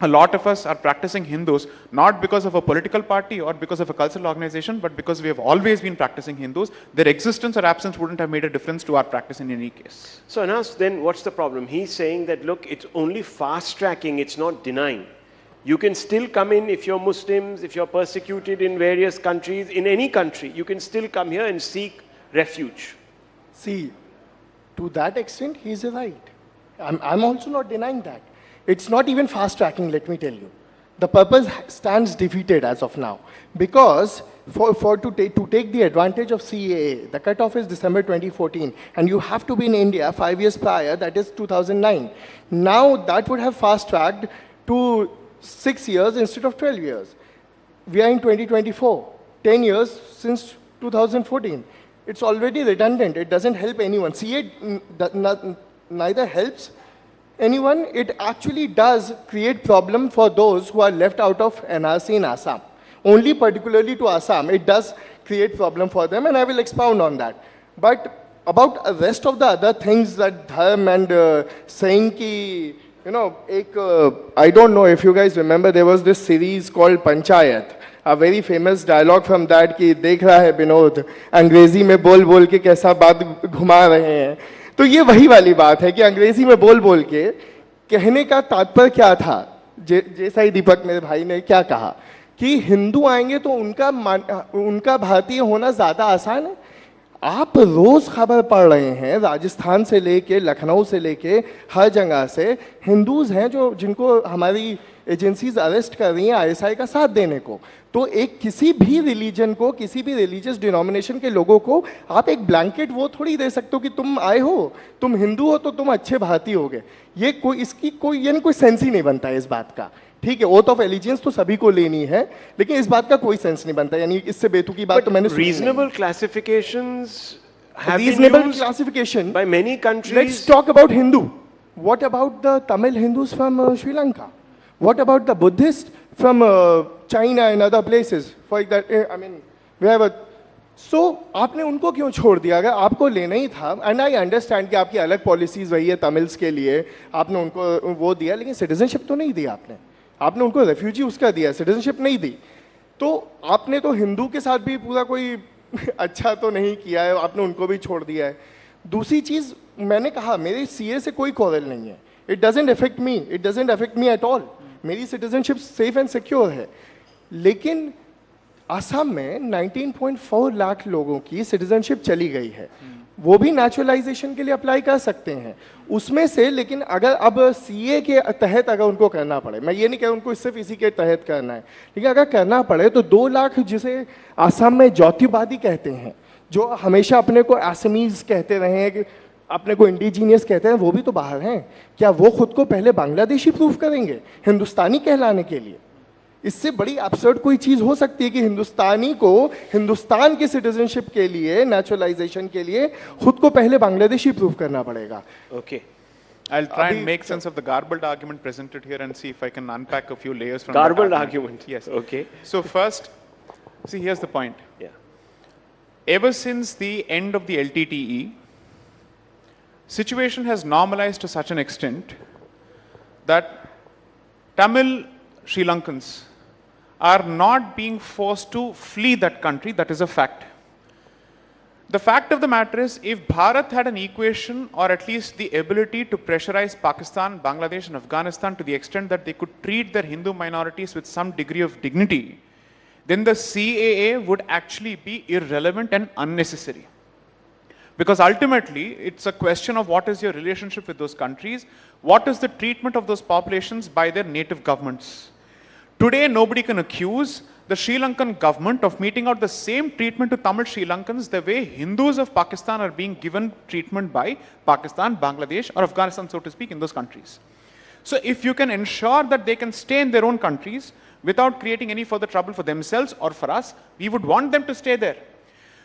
a lot of us are practicing Hindus not because of a political party or because of a cultural organization, but because we have always been practicing Hindus. Their existence or absence wouldn't have made a difference to our practice in any case. So Anas, then what's the problem? He's saying that, look, it's only fast-tracking, it's not denying. You can still come in if you're Muslims, if you're persecuted in various countries, in any country, you can still come here and seek refuge. See, to that extent, he's right. I'm also not denying that. It's not even fast tracking, let me tell you. The purpose stands defeated as of now. Because to take the advantage of CAA, the cutoff is December 2014, and you have to be in India 5 years prior, that is 2009. Now that would have fast tracked to 6 years instead of 12 years. We are in 2024, 10 years since 2014. It's already redundant, it doesn't help anyone. CAA neither helps anyone, it actually does create problem for those who are left out of NRC in Assam. Only particularly to Assam, it does create problem for them, and I will expound on that. But about the rest of the other things that Dharma and saying ki, you know, I don't know if you guys remember, there was this series called Panchayat. A very famous dialogue from that कि देख रहा है विनोद अंग्रेजी में बोल बोल के कैसा बात घुमा रहे हैं. तो ये वही वाली बात है कि अंग्रेजी में बोल बोल के कहने का तात्पर्य क्या था. जैसा ही दीपक मेरे भाई ने क्या कहा कि हिंदू आएंगे तो उनका भारतीय होना ज़्यादा आसान है. आप रोज खबर पढ़ रहे हैं राजस्थान से लेके लखनऊ से लेके हर जगह से हिंदूज हैं जिनको हमारी एजेंसीज अरेस्ट कर रही हैं आईएसआई का साथ देने को. तो एक किसी भी रिलीजन को, किसी भी रिलीजियस डिनोमिनेशन के लोगों को आप एक ब्लैंकेट वो थोड़ी दे सकते हो कि तुम आए हो, तुम हिंदू हो तो तुम अच्छे भारतीय होगे. ये कोई इसकी कोई यानी कोई सेंस ही नहीं बनता है इस बात का. ठीक है, ओथ ऑफ एलिजियंस तो सभी को लेनी है, लेकिन इस बात का कोई सेंस नहीं बनता. यानी इससे बेतुकी बात तो मैंने reasonable classifications have reasonable been used classification by many countries. Let's talk about Hindu. What about the Tamil Hindus from Sri Lanka? What about the Buddhists from China and other places? For that, I mean, we have a. So आपने उनको क्यों छोड़ दिया? अगर आपको लेना ही था, and I understand कि आपकी अलग पॉलिसीज वही है तमिल्स के लिए, आपने उनको वो दिया, लेकिन सिटीजनशिप तो नहीं दिया आपने. आपने उनको रेफ्यूजी उसका दिया, सिटीजनशिप नहीं दी. तो आपने तो हिंदू के साथ भी पूरा कोई अच्छा तो नहीं किया है, आपने उनको भी छोड़ दिया है. दूसरी चीज मैंने कहा मेरे सीए से कोई क्वारल नहीं है. It doesn't affect me at all. मेरी सिटीजनशिप सेफ एंड सिक्योर है. लेकिन असम में 19.4 लाख लोगों की सिटीजनशिप चली गई है. वो भी नेचुरलाइजेशन के लिए अप्लाई कर सकते हैं उसमें से. लेकिन अगर अब सीए के तहत अगर उनको करना पड़े, मैं ये नहीं कह रहा उनको सिर्फ इसी के तहत करना है, लेकिन अगर करना पड़े तो 2 लाख जिसे असम में ज्योतिवादी कहते हैं, जो हमेशा अपने को असमीज कहते रहे हैं, कि अपने को इंडिजीनियस कहते हैं, वो भी तो बाहर हैं. क्या वो खुद को पहले बांग्लादेशी प्रूव करेंगे हिंदुस्तानी कहलाने के लिए? इससे बड़ी एब्सर्ड कोई चीज हो सकती है कि हिंदुस्तानी को हिंदुस्तान की सिटीजनशिप के लिए, नेचुरलाइजेशन के लिए खुद को पहले बांग्लादेशी प्रूव करना पड़ेगा. Okay. I'll try and make sense of the garbled argument presented here and see if I can unpack a few layers from garbled argument. Yes. Okay. So first, see, here's the point. Yeah. Ever since the end of the LTTE, situation has normalized to such an extent that Tamil Sri Lankans are not being forced to flee that country. That is a fact. The fact of the matter is, if Bharat had an equation or at least the ability to pressurize Pakistan, Bangladesh and Afghanistan to the extent that they could treat their Hindu minorities with some degree of dignity, then the CAA would actually be irrelevant and unnecessary. Because ultimately, it's a question of what is your relationship with those countries, what is the treatment of those populations by their native governments. Today, nobody can accuse the Sri Lankan government of meting out the same treatment to Tamil Sri Lankans the way Hindus of Pakistan are being given treatment by Pakistan, Bangladesh or Afghanistan, so to speak, in those countries. So if you can ensure that they can stay in their own countries without creating any further trouble for themselves or for us, we would want them to stay there.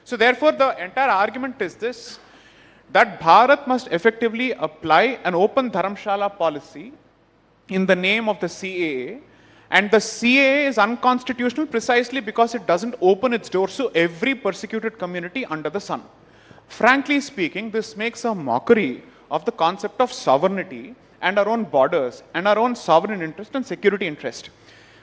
So therefore, the entire argument is this, that Bharat must effectively apply an open dharamshala policy in the name of the CAA. And the CAA is unconstitutional precisely because it doesn't open its doors to every persecuted community under the sun. Frankly speaking, this makes a mockery of the concept of sovereignty and our own borders and our own sovereign interest and security interest.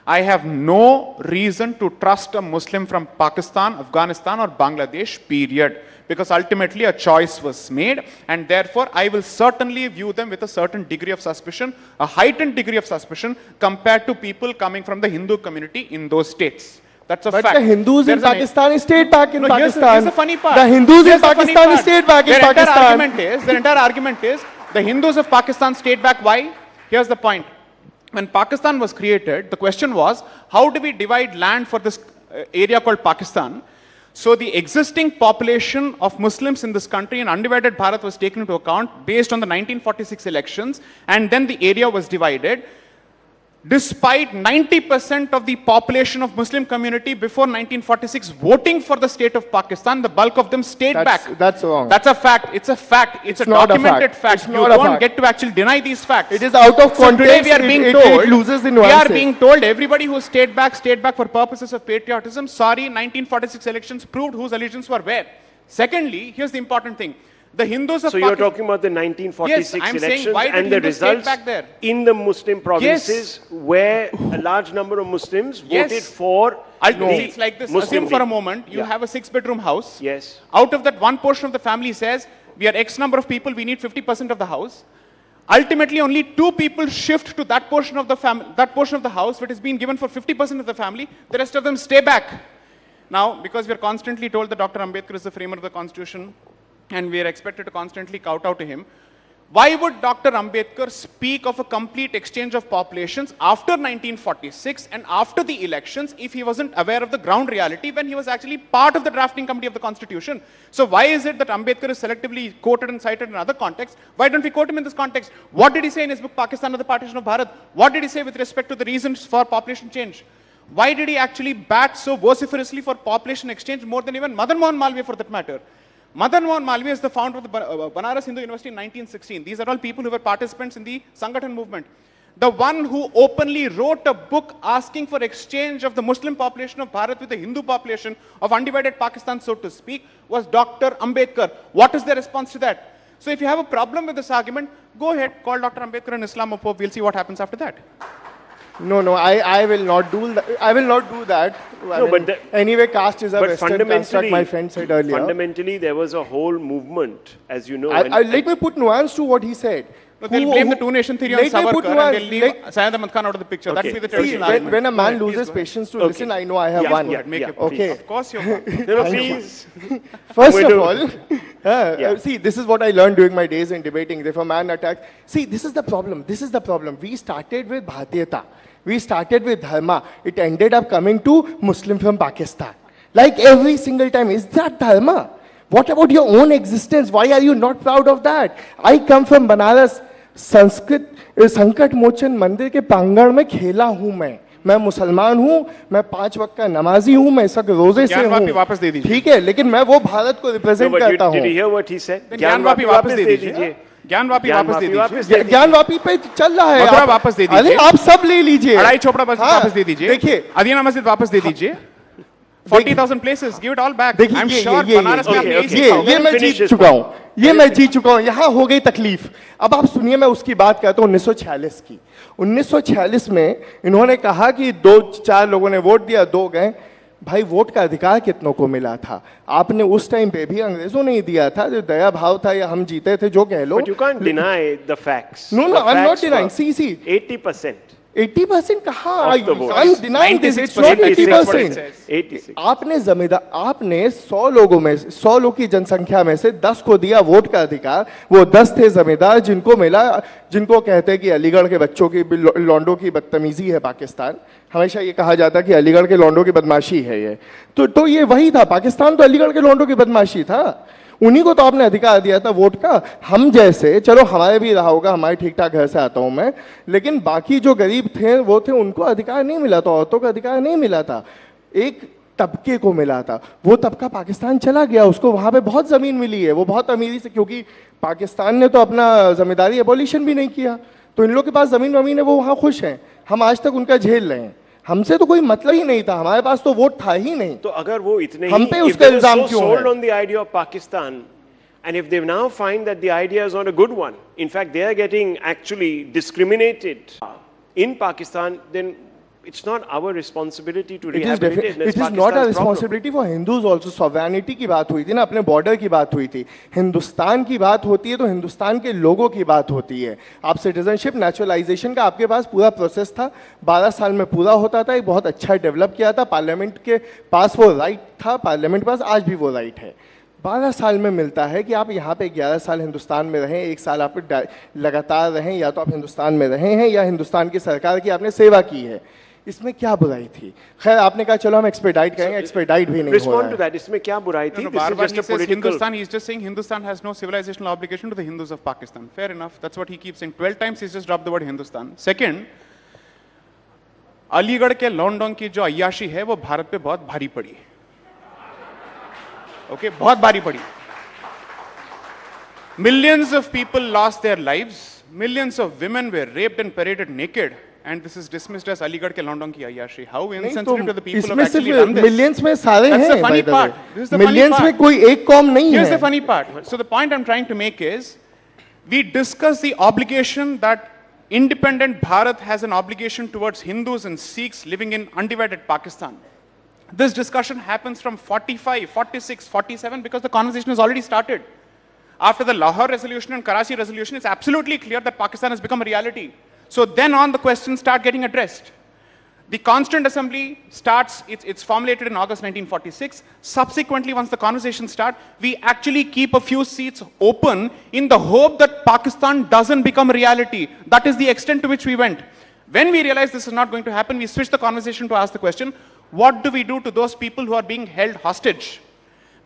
I have no reason to trust a Muslim from Pakistan, Afghanistan or Bangladesh, period. Because ultimately a choice was made, and therefore I will certainly view them with a certain degree of suspicion, a heightened degree of suspicion compared to people coming from the Hindu community in those states. That's a fact. But the Hindus in Pakistan stayed back in Pakistan. Here's the funny part. The Hindus in Pakistan stayed back in Pakistan. Their entire argument is the Hindus of Pakistan stayed back. Why? Here's the point. When Pakistan was created, the question was, how do we divide land for this area called Pakistan? So the existing population of Muslims in this country in undivided Bharat was taken into account based on the 1946 elections, and then the area was divided. Despite 90% of the population of Muslim community before 1946 voting for the state of Pakistan, the bulk of them stayed back. That's wrong. That's a fact. It's a fact. It's a documented fact. You don't get to actually deny these facts. It is out of context. So today we are being told, it loses the we are nuances. being told everybody who stayed back for purposes of patriotism. Sorry, 1946 elections proved whose allegiance were where. Secondly, here's the important thing. The Hindus of So you're talking about the 1946 Yes, I'm elections saying, why did and the Hindus stay results back there? in the Muslim provinces where a large number of Muslims voted for Ultimately, it's like this. Muslim Assume for a league. moment, you have a 6-bedroom house. Yes. Out of that, one portion of the family says, we are X number of people, we need 50% of the house. Ultimately, only 2 people shift to that portion of the house which is being given for 50% of the family. The rest of them stay back. Now, because we are constantly told that Dr. Ambedkar is the framer of the Constitution, and we are expected to constantly kowtow to him, why would Dr. Ambedkar speak of a complete exchange of populations after 1946 and after the elections if he wasn't aware of the ground reality when he was actually part of the drafting committee of the Constitution? So why is it that Ambedkar is selectively quoted and cited in other contexts? Why don't we quote him in this context? What did he say in his book, Pakistan or the Partition of Bharat? What did he say with respect to the reasons for population change? Why did he actually bat so vociferously for population exchange more than even Madan Mohan Malviya for that matter? Madan Mohan Malviya is the founder of the Banaras Hindu University in 1916. These are all people who were participants in the Sangathan movement. The one who openly wrote a book asking for exchange of the Muslim population of Bharat with the Hindu population of undivided Pakistan, so to speak, was Dr. Ambedkar. What is the response to that? So if you have a problem with this argument, go ahead, call Dr. Ambedkar an Islamophobe. We'll see what happens after that. No, I will not do that. I will not do that. Anyway, caste is a Western construct, my friend said earlier. Fundamentally, there was a whole movement, as you know. Let me put nuance to what he said. But they'll blame the two-nation theory on Savarkar and they'll leave Syed Ahmad Khan out of the picture. That's the traditional argument. When a man loses patience to listen, I know I have won. Okay. Of course you have won. No, please. First of all, see, this is what I learned during my days in debating. If a man attacks, see, this is the problem. This is the problem. We started with Bhartiyata. We started with Dharma. It ended up coming to Muslim from Pakistan. Like every single time. Is that Dharma? What about your own existence? Why are you not proud of that? I come from Banaras. संकट मोचन मंदिर के प्रांगण में खेला हूं मैं मुसलमान हूं, मैं 5 वक्त का नमाजी हूं, मैं सब रोजे से हूं, ठीक है, लेकिन मैं वो भारत को रिप्रेजेंट करता हूं। ज्ञानवापी वापस दे दीजिए, ज्ञानवापी वापस दे दीजिए, ज्ञानवापी पे चल रहा है, मथुरा वापस दे दीजिए, अरे आप सब ले लीजिए, अढ़ाई चोपड़ा वापस दे दीजिए, देखिए अदीना मस्जिद वापस दे दीजिए, 40,000 places, give it all back. I'm sure Banaras में ये मैं जीत चुका हूँ, ये मैं जीत चुका हूँ, यहाँ हो गई तकलीफ। अब आप सुनिए, मैं उसकी बात करता हूँ 1946 की। 1946 में इन्होंने कहा कि 2-4 लोगों ने वोट दिया, 2 गए। भाई वोट का अधिकार कितनों को मिला था? आपने उस टाइम पे भी अंग्रेजों ने ही दिया था, जो दया भाव था, या हम जीते थे, जो कह लो। But you can't deny the facts. No, I'm not denying. See. 80%. 80% कहाँ? I'm denying this. It's not 80%. 86. आपने 100 लोगों में, 100 लोग की जनसंख्या में से 10 को दिया वोट का अधिकार। वो 10 थे जमींदार जिनको मिला, जिनको कहते हैं कि अलीगढ़ के बच्चों की लौंडों की बदतमीजी है पाकिस्तान। हमेशा ये कहा जाता कि अलीगढ़ के लौंडों की बदमाशी है ये। तो ये वही था, पाकिस्तान तो अलीगढ़ के लौंडों की बदमाशी था। उन्हीं को तो आपने अधिकार दिया था वोट का। हम जैसे, चलो हमारे भी रहा होगा, हमारे ठीक ठाक घर से आता हूं मैं, लेकिन बाकी जो गरीब थे वो थे, उनको अधिकार नहीं मिला था, औरतों का अधिकार नहीं मिला था, एक तबके को मिला था। वो तबका पाकिस्तान चला गया, उसको वहां पे बहुत जमीन मिली है, वो बहुत अमीरी से, क्योंकि पाकिस्तान ने तो अपना जमींदारी एबॉलिशन भी नहीं किया, तो इन लोगों के पास जमीन है, वो वहां खुश हैं। हम आज तक उनका झेल रहे हैं, हमसे तो कोई मतलब ही नहीं था, हमारे पास तो वोट था ही नहीं। तो अगर वो इतने हम पे उसका इल्जाम क्यों है? sold on the idea of Pakistan, And if they now find that the idea is not a good one, in fact, they are getting actually discriminated in Pakistan, then it's not our responsibility to rehabilitate. It is not a responsibility for Hindus also. Sovereignty की बात हुई थी ना, अपने border की बात हुई थी. हिंदुस्तान की बात होती है तो हिंदुस्तान के लोगों की बात होती है. आप citizenship naturalization का आपके पास पूरा प्रोसेस था, 12 साल में पूरा होता था, एक बहुत अच्छा डेवलप किया था. पार्लियामेंट के पास वो राइट था, पार्लियामेंट के पास आज भी वो राइट है. 12 साल में मिलता है कि आप यहाँ पे 11 साल हिंदुस्तान में रहें, 1 साल आप लगातार रहें, या तो आप हिंदुस्तान में रहे हैं या हिंदुस्तान की सरकार की आपने सेवा की है. इसमें क्या बुराई थी? खैर आपने कहा चलो हम एक्सपेडाइट करेंगे, एक्सपेडाइट भी नहीं हो रहा है. Respond to that. इसमें क्या बुराई थी? This is just a political. Hindustan, he's just saying Hindustan has no civilizational obligation to the Hindus of Pakistan. Fair enough. That's what he keeps saying. 12 times he's just dropped the word Hindustan. Second, Aligarh के लॉन्डोंग की जो अय्याशी है वो भारत पे बहुत भारी पड़ी. Okay, बहुत भारी पड़ी. Millions of people lost their lives. Millions of women were raped and paraded naked. And this is dismissed as Aligarh ke London ki ayyashi. How insensitive to the people who actually done this. Millions में सारे हैं. That's the funny part. This is the Millions funny में part. कोई एक कौम नहीं है. Here's the funny part. So the point I'm trying to make is, we discuss the obligation that independent Bharat has an obligation towards Hindus and Sikhs living in undivided Pakistan. This discussion happens from 45, 46, 47 because the conversation has already started. After the Lahore resolution and Karachi resolution, it's absolutely clear that Pakistan has become a reality. So then on the questions start getting addressed. The Constituent Assembly starts, it's formulated in August 1946. Subsequently, once the conversations start, we actually keep a few seats open in the hope that Pakistan doesn't become a reality. That is the extent to which we went. When we realized this is not going to happen, we switched the conversation to ask the question, what do we do to those people who are being held hostage?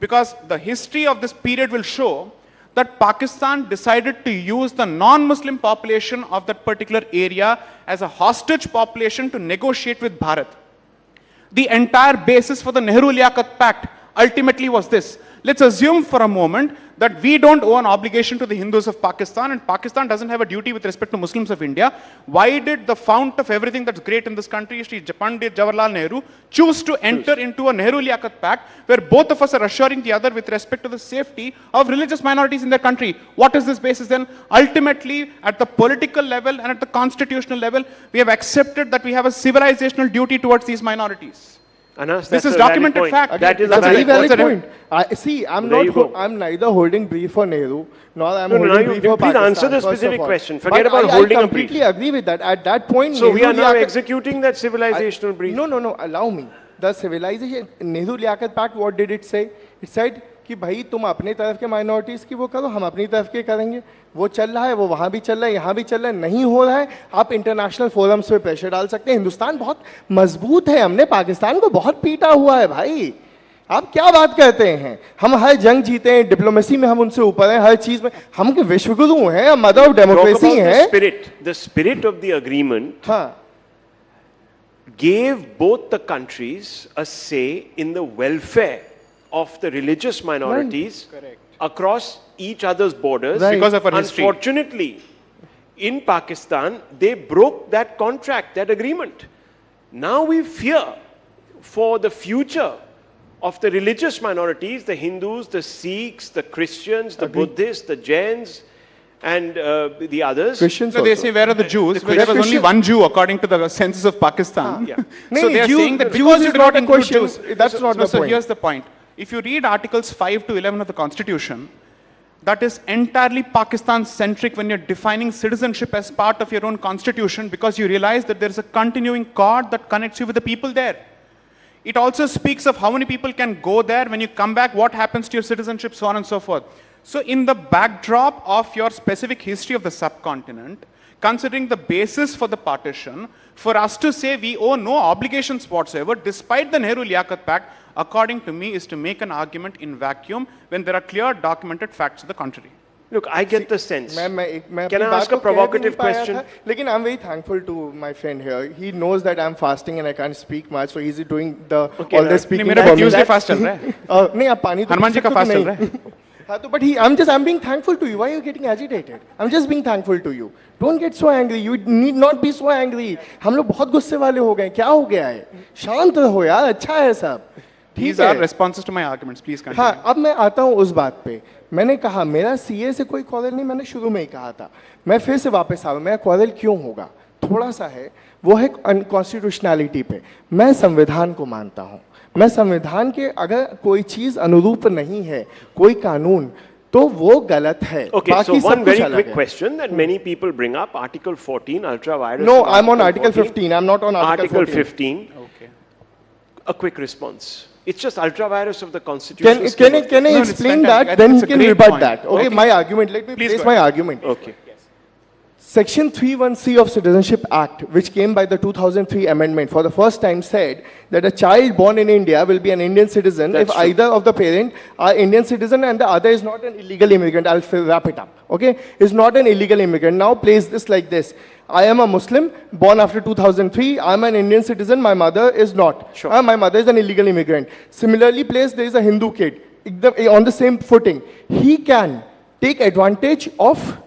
Because the history of this period will show that Pakistan decided to use the non-Muslim population of that particular area as a hostage population to negotiate with Bharat. The entire basis for the Nehru-Liaquat Pact ultimately was this. Let's assume for a moment that we don't owe an obligation to the Hindus of Pakistan and Pakistan doesn't have a duty with respect to Muslims of India. Why did the fount of everything that's great in this country, Shri Pandit Jawaharlal Nehru, choose to enter into a Nehru-Liaquat Pact where both of us are assuring the other with respect to the safety of religious minorities in their country? What is this basis then? Ultimately, at the political level and at the constitutional level, we have accepted that we have a civilizational duty towards these minorities. Anas, this is documented fact. That is that's a very valid point. I'm neither holding brief for Nehru, nor I'm holding brief for Pakistan. Please answer the specific question. Forget about holding a brief. I completely agree with that. At that point, so we are now executing that civilizational brief. No, allow me. The civilization, Nehru-Liaquat Pact, what did it say? It said कि भाई तुम अपनी तरफ के minorities की वो करो, हम अपनी तरफ के करेंगे. वो चल रहा है, वो वहाँ भी चल रहा है, यहाँ भी चल रहा है. नहीं हो रहा है, आप इंटरनेशनल फोरम्स पे प्रेशर डाल सकते हैं. हिंदुस्तान बहुत मजबूत है, हमने पाकिस्तान को बहुत पीटा हुआ है भाई. आप क्या बात करते हैं? हम हर जंग जीते हैं, डिप्लोमेसी में हम उनसे ऊपर हैं, हर चीज में हम विश्वगुरु हैं, मदर ऑफ डेमोक्रेसी हैं. The spirit of the agreement gave both the countries a say in the welfare of the religious minorities across each other's borders. Because of our history. Unfortunately, in Pakistan, they broke that contract, that agreement. Now we fear for the future of the religious minorities, the Hindus, the Sikhs, the Christians, the Buddhists, the Jains, and the others. Christians so they say, where are the Jews? Well, there was only one Jew according to the census of Pakistan. So they are saying that because you do not include Jews. That's not the point. So here's the point. If you read articles 5 to 11 of the Constitution, that is entirely Pakistan-centric when you're defining citizenship as part of your own constitution because you realize that there's a continuing cord that connects you with the people there. It also speaks of how many people can go there, when you come back, what happens to your citizenship, so on and so forth. So in the backdrop of your specific history of the subcontinent, considering the basis for the partition, for us to say we owe no obligations whatsoever, despite the Nehru-Liaquat Pact, according to me, is to make an argument in vacuum when there are clear documented facts to the contrary. Look, I get the sense. Can I ask a provocative question? Lekin I'm very thankful to my friend here. He knows that I'm fasting and I can't speak much, so he's doing all the speaking. मेरा Tuesday fast चल रहा है. नहीं आप पानी तो हनुमान जी का fast चल रहा है. But I'm being thankful to you. Why are you getting agitated? I'm just being thankful to you. Don't get so angry. You need not be so angry. हम लोग बहुत गुस्से वाले हो गए. क्या हो गया है? शांत रहो यार. अच्छा है सब. These are responses to my arguments. Please continue. हाँ, अब मैं आता हूँ उस बात पे. मैंने कहा मेरा सीए से कोई क्वारल नहीं, मैंने शुरू में ही कहा था. मैं फिर से वापस आऊँ, मेरा क्वारल क्यों होगा? थोड़ा सा है, वो है अनकॉन्स्टिट्यूशनैलिटी पे. मैं संविधान को मानता हूँ. मैं संविधान के अगर कोई चीज अनुरूप नहीं है, कोई कानून, तो वो गलत है. Okay, so one very quick question that many people bring up, Article 14, ultra-virus. No, I'm on Article 15. I'm not on Article 15. Okay. A quick response. It's just ultra-virus of the Constitution. Can I explain that? Then he can rebut that. Okay, my argument. Let me place my argument. Okay. Section 31C of Citizenship Act, which came by the 2003 amendment, for the first time said that a child born in India will be an Indian citizen if either of the parent are Indian citizen and the other is not an illegal immigrant. I'll wrap it up. Okay? Is not an illegal immigrant. Now place this like this. I am a Muslim, born after 2003. I'm an Indian citizen. My mother is not. Sure. My mother is an illegal immigrant. Similarly placed, there is a Hindu kid on the same footing. He can take advantage of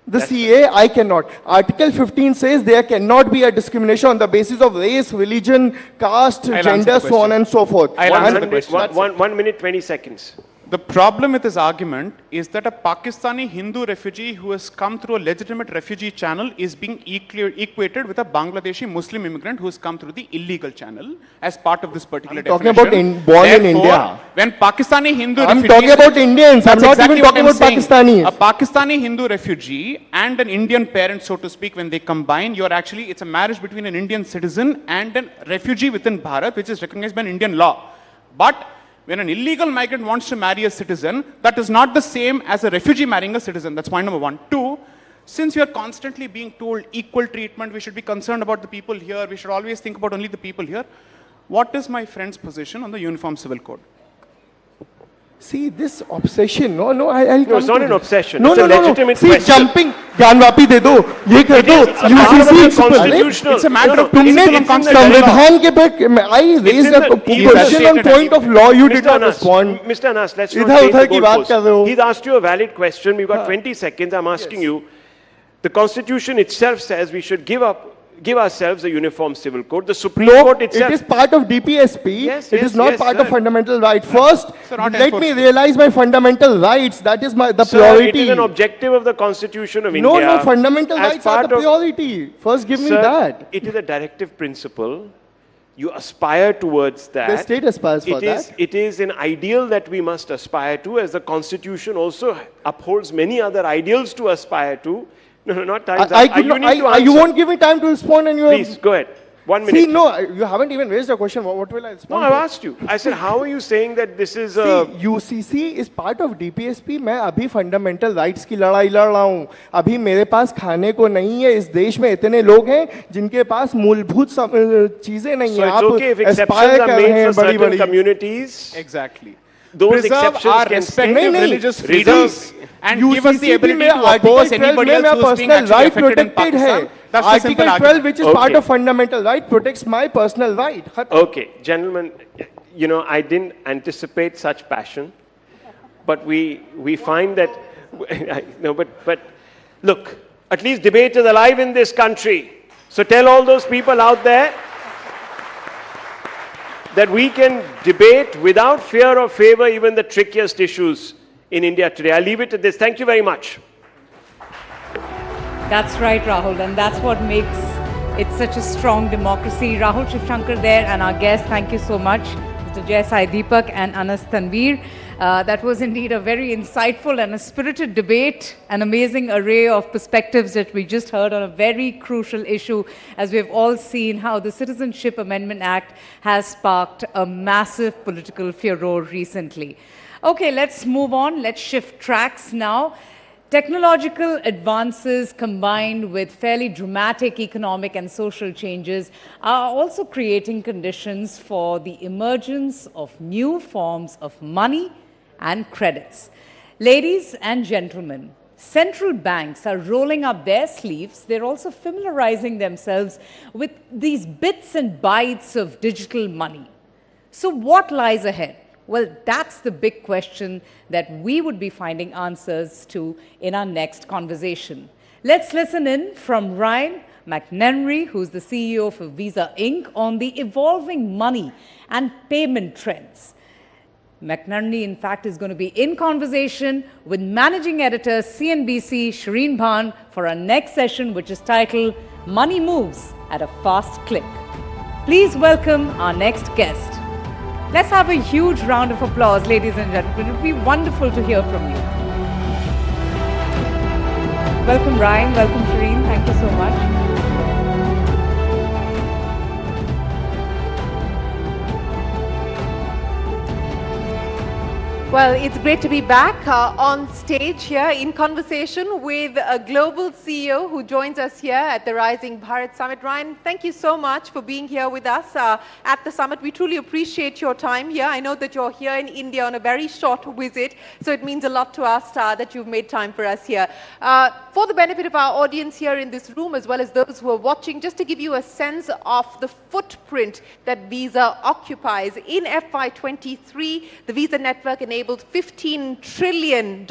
the CA. I cannot. Article 15 says there cannot be a discrimination on the basis of race, religion, caste, gender, so on and so forth. 1 minute, 20 seconds. The problem with this argument is that a Pakistani Hindu refugee who has come through a legitimate refugee channel is being equated with a Bangladeshi Muslim immigrant who has come through the illegal channel as part of this particular definition. Talking about born in India. When Pakistani Hindu I'm talking about Indians. I'm not even talking about Pakistanis. A Pakistani Hindu refugee and an Indian parent, so to speak, when they combine, it's a marriage between an Indian citizen and a refugee within Bharat, which is recognized by Indian law. But when an illegal migrant wants to marry a citizen, that is not the same as a refugee marrying a citizen. That's point number one. Two, since we are constantly being told equal treatment, we should be concerned about the people here, we should always think about only the people here. What is my friend's position on the Uniform Civil Code? See, this obsession, I'll No, it's not an obsession. No, it's a legitimate See, question. jumping, Gyanvapi दे दो, ये कर दो. It's a matter of तुमने संविधान के पे, I raised a question on point of law, you did not respond. Mr. Anas, let's not change the goalpost. He's asked you a valid question. We've got 20 seconds. I'm asking you. The Constitution itself says we should give ourselves a uniform civil code. The Supreme Court itself. It is part of DPSP. Yes, it is not part of fundamental right. Sir, First, let me realize my fundamental rights. That is the priority. It is an objective of the Constitution of India. No, fundamental rights are the priority. First, give me that. It is a directive principle. You aspire towards that. The state aspires for that. It is an ideal that we must aspire to, as the Constitution also upholds many other ideals to aspire to. No, not time. You won't give me time to respond, and you. Please go ahead. 1 minute. See, no, you haven't even raised a question. What will I respond? No, I've asked you. I said, how are you saying that this is a... See, UCC is part of DPSP. मैं अभी fundamental rights की लड़ाई लड़ रहा हूँ. अभी मेरे पास खाने को नहीं है. इस देश में इतने लोग हैं जिनके पास मूलभूत चीजें नहीं हैं. So it's okay if exceptions are made for certain communities. Exactly. Those Preserve exceptions our can respective religious freedoms and give us the ability to oppose anybody else who is being actually affected in Pakistan. That's the simple Article 12, argument. which is part of fundamental right, protects my personal right. Okay, gentlemen, I didn't anticipate such passion, but we find that, but look, at least debate is alive in this country. So tell all those people out there that we can debate without fear or favor even the trickiest issues in India today. I'll leave it at this. Thank you very much. That's right, Rahul, and that's what makes it such a strong democracy. Rahul Shivshankar there, and our guests, thank you so much, Mr. Jai Sai Deepak and Anas Tanveer. That was indeed a very insightful and a spirited debate, an amazing array of perspectives that we just heard on a very crucial issue, as we've all seen how the Citizenship Amendment Act has sparked a massive political furor recently. Okay, let's move on. Let's shift tracks now. Technological advances combined with fairly dramatic economic and social changes are also creating conditions for the emergence of new forms of money and credits. Ladies and gentlemen, central banks are rolling up their sleeves. They're also familiarizing themselves with these bits and bytes of digital money. So what lies ahead? Well, that's the big question that we would be finding answers to in our next conversation. Let's listen in from Ryan, McNerney, who's the CEO for Visa Inc., on the evolving money and payment trends. McNerney, in fact, is going to be in conversation with managing editor CNBC, Shireen Bhan, for our next session, which is titled Money Moves at a Fast Click. Please welcome our next guest. Let's have a huge round of applause, ladies and gentlemen. It would be wonderful to hear from you. Welcome, Ryan. Welcome, Shireen. Thank you so much. Well, it's great to be back on stage here in conversation with a global CEO who joins us here at the Rising Bharat Summit. Ryan, thank you so much for being here with us at the summit. We truly appreciate your time here. I know that you're here in India on a very short visit, so it means a lot to us that you've made time for us here. For the benefit of our audience here in this room, as well as those who are watching, just to give you a sense of the footprint that Visa occupies. In FY23, the Visa network enabled $15 trillion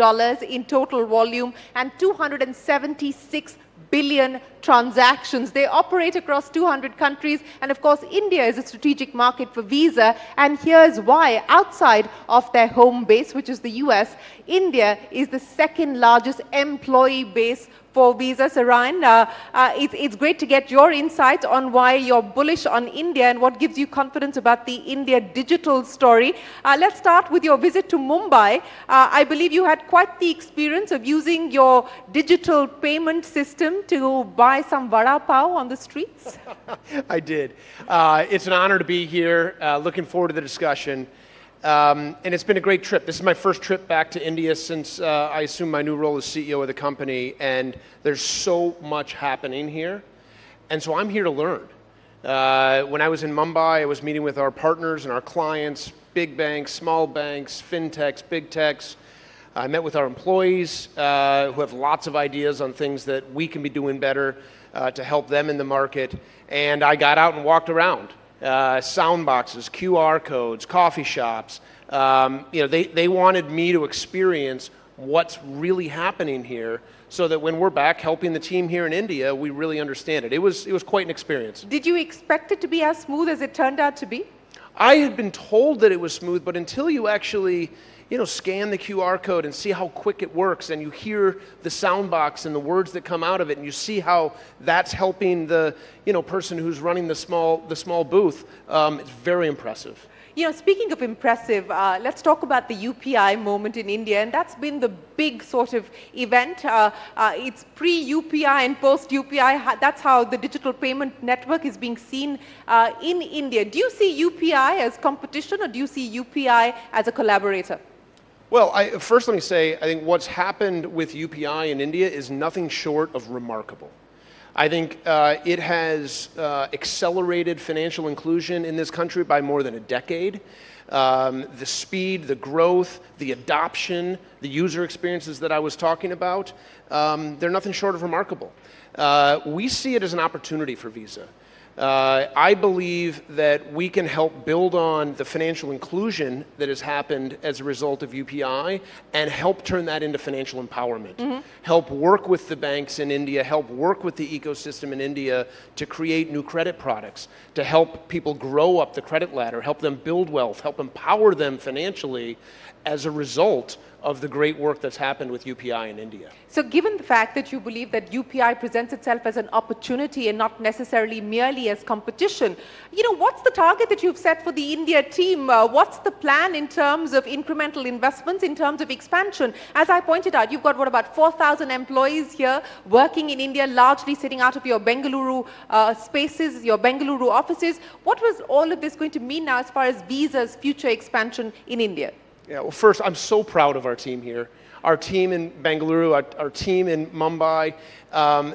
in total volume and 276 billion transactions. They operate across 200 countries, and of course India is a strategic market for Visa, and here's why. Outside of their home base, which is the US, India is the second largest employee base for Visa. So Ryan, it's great to get your insights on why you're bullish on India and what gives you confidence about the India digital story. Let's start with your visit to Mumbai. I believe you had quite the experience of using your digital payment system to buy some vada pav on the streets. I did. It's an honor to be here. Looking forward to the discussion. And it's been a great trip. This is my first trip back to India since I assumed my new role as CEO of the company, and there's so much happening here. And so I'm here to learn. When I was in Mumbai, I was meeting with our partners and our clients, big banks, small banks, fintechs, big techs. I met with our employees who have lots of ideas on things that we can be doing better to help them in the market. And I got out and walked around. Sound boxes, QR codes, coffee shops. They wanted me to experience what's really happening here so that when we're back helping the team here in India, we really understand it. It was quite an experience. Did you expect it to be as smooth as it turned out to be? I had been told that it was smooth, but until you actually scan the QR code and see how quick it works, and you hear the sound box and the words that come out of it, and you see how that's helping the person who's running the small booth, it's very impressive. Speaking of impressive, let's talk about the UPI moment in India, and that's been the big sort of event. It's pre-UPI and post-UPI. That's how the digital payment network is being seen in India. Do you see UPI as competition, or do you see UPI as a collaborator? Well, first let me say, I think what's happened with UPI in India is nothing short of remarkable. I think it has accelerated financial inclusion in this country by more than a decade. The speed, the growth, the adoption, the user experiences that I was talking about, they're nothing short of remarkable. We see it as an opportunity for Visa. I believe that we can help build on the financial inclusion that has happened as a result of UPI and help turn that into financial empowerment. Help work with the banks in India, help work with the ecosystem in India to create new credit products, to help people grow up the credit ladder, help them build wealth, help empower them financially as a result of the great work that's happened with UPI in India. So given the fact that you believe that UPI presents itself as an opportunity and not necessarily merely as competition, what's the target that you've set for the India team? What's the plan in terms of incremental investments, in terms of expansion? As I pointed out, you've got about 4,000 employees here working in India, largely sitting out of your Bengaluru spaces, your Bengaluru offices. What was all of this going to mean now as far as Visa's future expansion in India? Yeah, well, first, I'm so proud of our team here. Our team in Bengaluru, our team in Mumbai,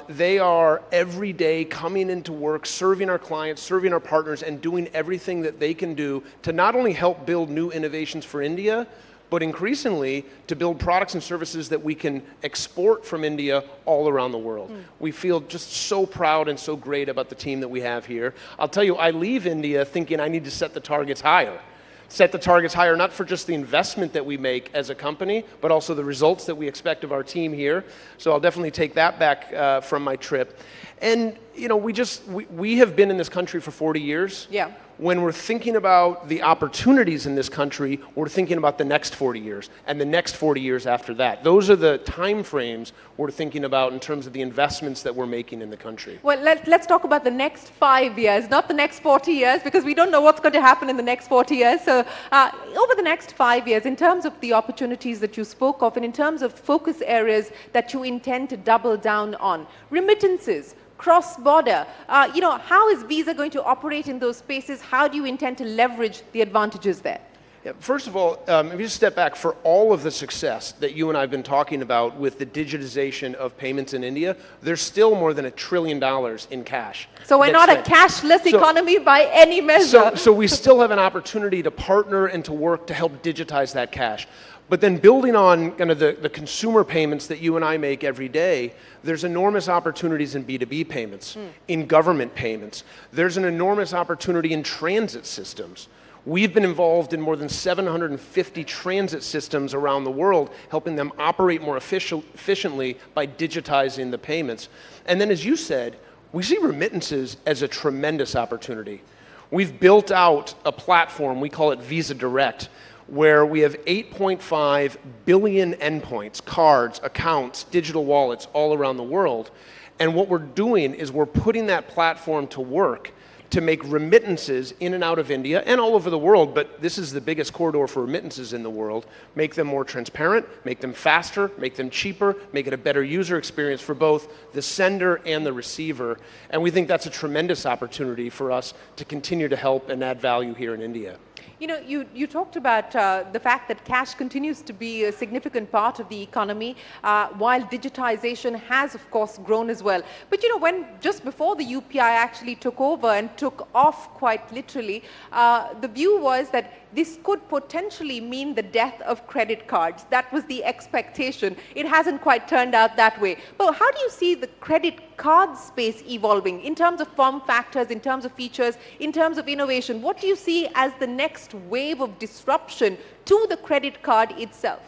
they are every day coming into work, serving our clients, serving our partners, and doing everything that they can do to not only help build new innovations for India, but increasingly to build products and services that we can export from India all around the world. We feel just so proud and so great about the team that we have here. I'll tell you, I leave India thinking I need to set the targets higher. set the targets higher, not for just the investment that we make as a company, but also the results that we expect of our team here. So I'll definitely take that back from my trip. And, you know, we have been in this country for 40 years. Yeah. When we're thinking about the opportunities in this country, we're thinking about the next 40 years and the next 40 years after that. Those are the time frames we're thinking about in terms of the investments that we're making in the country. Well, let's talk about the next 5 years, not the next 40 years, because we don't know what's going to happen in the next 40 years. So over the next 5 years, in terms of the opportunities that you spoke of and in terms of focus areas that you intend to double down on, remittances, cross-border, you know, how is Visa going to operate in those spaces? How do you intend to leverage the advantages there? Yeah, first of all, if you just step back, for all of the success that you and I have been talking about with the digitization of payments in India, there's still more than $1 trillion in cash. So we're not a cashless economy by any measure. So we still have an opportunity to partner and to work to help digitize that cash. But then building on kind of the consumer payments that you and I make every day, there's enormous opportunities in B2B payments, in government payments. There's an enormous opportunity in transit systems. We've been involved in more than 750 transit systems around the world, helping them operate more efficiently by digitizing the payments. And then, as you said, we see remittances as a tremendous opportunity. We've built out a platform, we call it Visa Direct, where we have 8.5 billion endpoints, cards, accounts, digital wallets all around the world. And what we're doing is we're putting that platform to work to make remittances in and out of India and all over the world, but this is the biggest corridor for remittances in the world, make them more transparent, make them faster, make them cheaper, make it a better user experience for both the sender and the receiver. And we think that's a tremendous opportunity for us to continue to help and add value here in India. You know, you talked about the fact that cash continues to be a significant part of the economy, while digitization has, of course, grown as well. But, you know, when just before the UPI actually took over and took off quite literally, the view was that this could potentially mean the death of credit cards. That was the expectation. It hasn't quite turned out that way. But how do you see the credit card space evolving in terms of form factors, in terms of features, in terms of innovation? What do you see as the next wave of disruption to the credit card itself?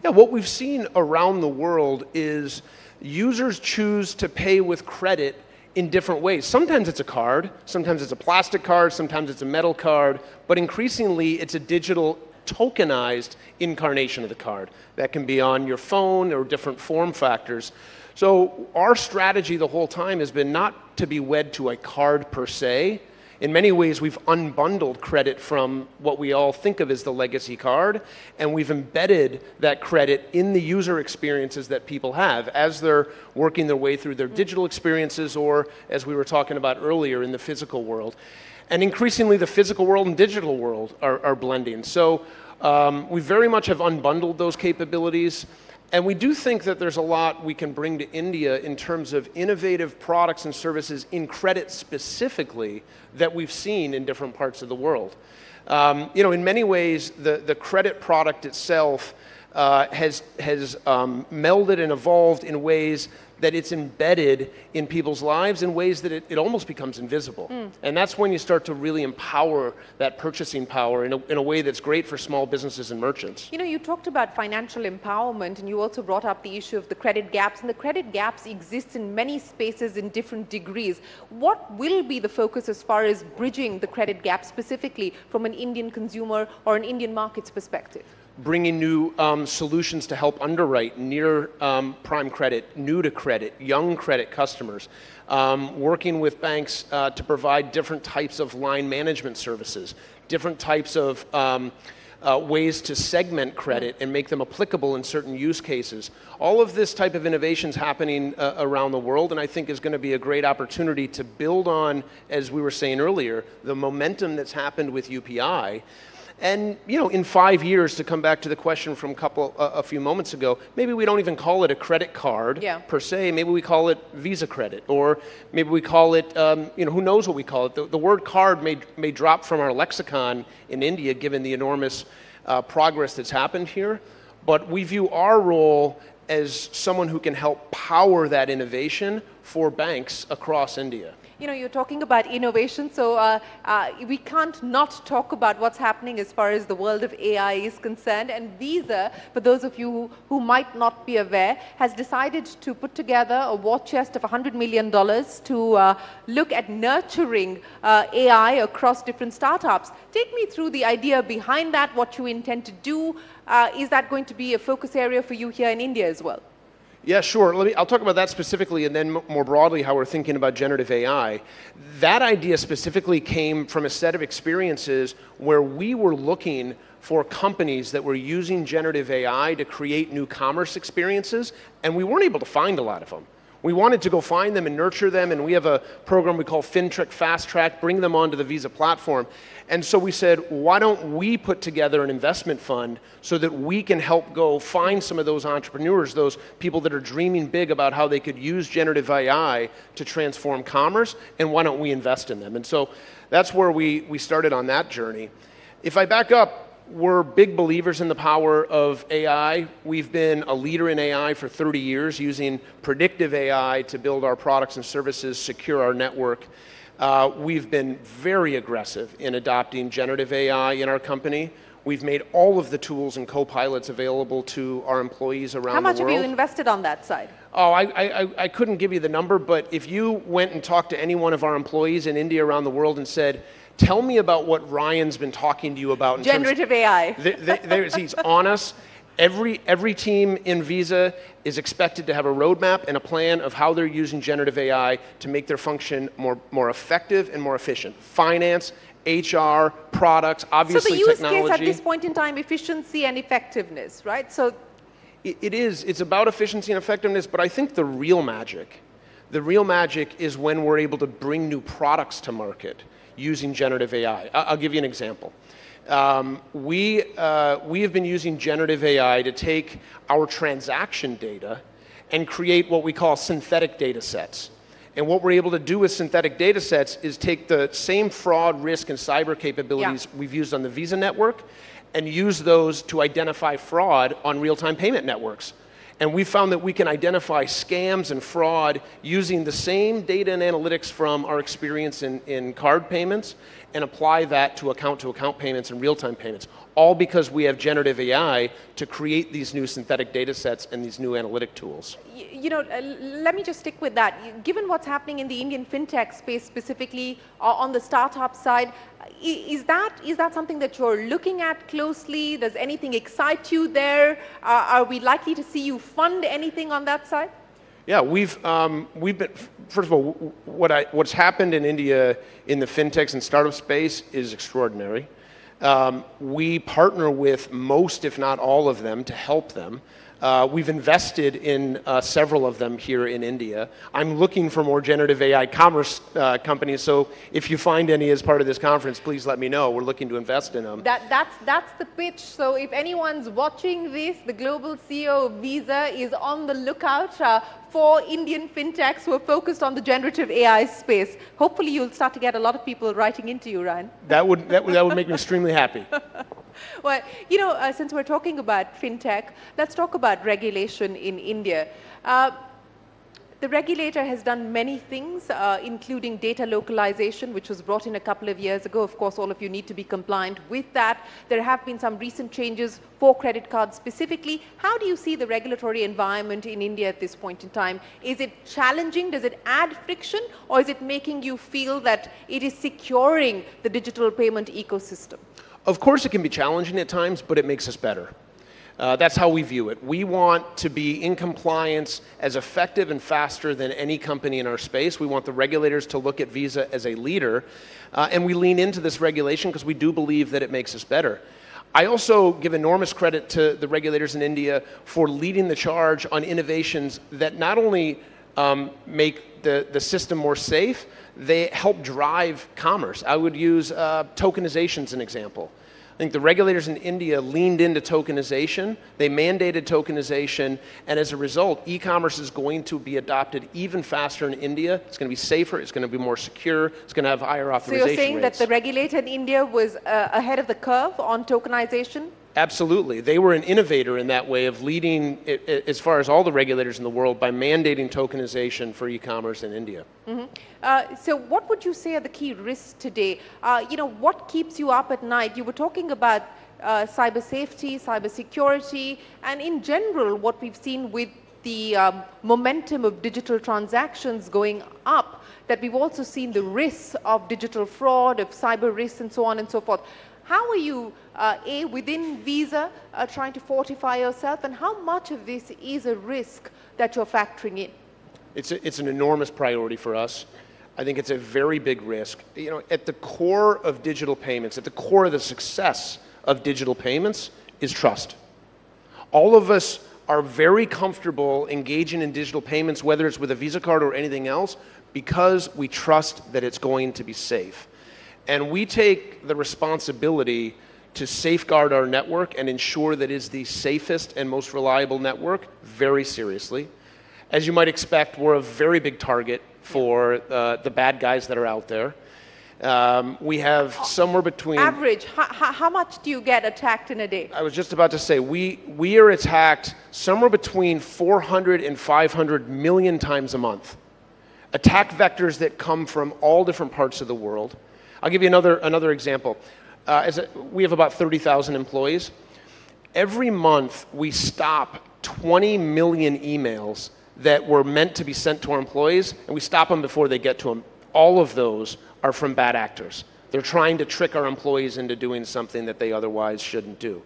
Yeah, what we've seen around the world is users choose to pay with credit in different ways. Sometimes it's a card, sometimes it's a plastic card, sometimes it's a metal card, but increasingly it's a digital tokenized incarnation of the card. That can be on your phone or different form factors. So our strategy the whole time has been not to be wed to a card per se. In many ways, we've unbundled credit from what we all think of as the legacy card, and we've embedded that credit in the user experiences that people have as they're working their way through their digital experiences or, as we were talking about earlier, in the physical world. And increasingly, the physical world and digital world are blending. So we very much have unbundled those capabilities. And we do think that there's a lot we can bring to India in terms of innovative products and services in credit specifically that we've seen in different parts of the world. You know, in many ways, the credit product itself has melded and evolved in ways that it's embedded in people's lives in ways that it almost becomes invisible. And that's when you start to really empower that purchasing power in a way that's great for small businesses and merchants. You know, you talked about financial empowerment, and you also brought up the issue of the credit gaps, and the credit gaps exist in many spaces in different degrees. What will be the focus as far as bridging the credit gap specifically from an Indian consumer or an Indian market's perspective? Bringing new solutions to help underwrite near prime credit, new to credit, young credit customers, working with banks to provide different types of line management services, different types of ways to segment credit and make them applicable in certain use cases. All of this type of innovation is happening around the world, and I think is going to be a great opportunity to build on, as we were saying earlier, the momentum that's happened with UPI. And, you know, in 5 years, to come back to the question from a few moments ago, maybe we don't even call it a credit card per se. Maybe we call it Visa credit, or maybe we call it, you know, who knows what we call it. The word card may drop from our lexicon in India, given the enormous progress that's happened here. But we view our role as someone who can help power that innovation for banks across India. You know, you're talking about innovation, so we can't not talk about what's happening as far as the world of AI is concerned. And Visa, for those of you who might not be aware, has decided to put together a war chest of $100 million to look at nurturing AI across different startups. Take me through the idea behind that, what you intend to do. Is that going to be a focus area for you here in India as well? Yeah, sure. I'll talk about that specifically, and then more broadly how we're thinking about generative AI. That idea specifically came from a set of experiences where we were looking for companies that were using generative AI to create new commerce experiences, and we weren't able to find a lot of them. We wanted to go find them and nurture them, and we have a program we call Fintech Fast Track, bring them onto the Visa platform. And so we said, why don't we put together an investment fund so that we can help go find some of those entrepreneurs, those people that are dreaming big about how they could use generative AI to transform commerce, and why don't we invest in them? And so that's where we started on that journey. If I back up, we're big believers in the power of AI. We've been a leader in AI for 30 years, using predictive AI to build our products and services, secure our network. We've been very aggressive in adopting generative AI in our company. We've made all of the tools and co-pilots available to our employees around the world. How much have you invested on that side? Oh, I couldn't give you the number, but if you went and talked to any one of our employees in India around the world and said, tell me about what Ryan's been talking to you about in generative AI. He's on us. Every team in Visa is expected to have a roadmap and a plan of how they're using generative AI to make their function more effective and more efficient. Finance, HR, products, obviously technology. So the use case at this point in time, efficiency and effectiveness, right? So it's about efficiency and effectiveness, but I think the real magic is when we're able to bring new products to market using generative AI. I'll give you an example. We have been using generative AI to take our transaction data and create what we call synthetic data sets. And what we're able to do with synthetic data sets is take the same fraud, risk, and cyber capabilities we've used on the Visa network and use those to identify fraud on real-time payment networks. And we found that we can identify scams and fraud using the same data and analytics from our experience in card payments and apply that to account payments and real-time payments, all because we have generative AI to create these new synthetic data sets and these new analytic tools. You know, let me just stick with that. Given what's happening in the Indian fintech space, specifically on the startup side, is that something that you're looking at closely? Does anything excite you there? Are we likely to see you fund anything on that side? Yeah, we've been, first of all, what's happened in India in the fintechs and startup space is extraordinary. We partner with most, if not all of them, to help them. We've invested in several of them here in India. I'm looking for more generative AI commerce companies, so if you find any as part of this conference, please let me know. We're looking to invest in them. That's the pitch. So if anyone's watching this, the global CEO of Visa is on the lookout for Indian fintechs who are focused on the generative AI space. Hopefully you'll start to get a lot of people writing into you, Ryan. That would make me extremely happy. Well, you know, since we're talking about fintech, let's talk about regulation in India. The regulator has done many things, including data localization, which was brought in a couple of years ago. Of course, all of you need to be compliant with that. There have been some recent changes for credit cards specifically. How do you see the regulatory environment in India at this point in time? Is it challenging? Does it add friction? Or is it making you feel that it is securing the digital payment ecosystem? Of course it can be challenging at times, but it makes us better. That's how we view it. We want to be in compliance as effective and faster than any company in our space. We want the regulators to look at Visa as a leader, and we lean into this regulation because we do believe that it makes us better. I also give enormous credit to the regulators in India for leading the charge on innovations that not only make the system more safe, they help drive commerce. I would use tokenization as an example. I think the regulators in India leaned into tokenization, they mandated tokenization, and as a result, e-commerce is going to be adopted even faster in India. It's going to be safer, it's going to be more secure, it's going to have higher authorization rates. So you're saying that the regulator in India was ahead of the curve on tokenization? Absolutely. They were an innovator in that way of leading, as far as all the regulators in the world, by mandating tokenization for e-commerce in India. So what would you say are the key risks today? What keeps you up at night? You were talking about cyber safety, cyber security, and in general, what we've seen with the momentum of digital transactions going up, that we've also seen the risks of digital fraud, of cyber risks, and so on and so forth. How are you, within Visa, trying to fortify yourself, and how much of this is a risk that you're factoring in? It's an enormous priority for us. I think it's a very big risk. At the core of digital payments, at the core of the success of digital payments is trust. All of us are very comfortable engaging in digital payments, whether it's with a Visa card or anything else, because we trust that it's going to be safe. And we take the responsibility to safeguard our network and ensure that it is the safest and most reliable network very seriously. As you might expect, we're a very big target for the bad guys that are out there. We have somewhere between... Average, how much do you get attacked in a day? I was just about to say, we are attacked somewhere between 400 and 500 million times a month. Attack vectors that come from all different parts of the world. I'll give you another example. We have about 30,000 employees. Every month, we stop 20 million emails that were meant to be sent to our employees, and we stop them before they get to them. All of those are from bad actors. They're trying to trick our employees into doing something that they otherwise shouldn't do.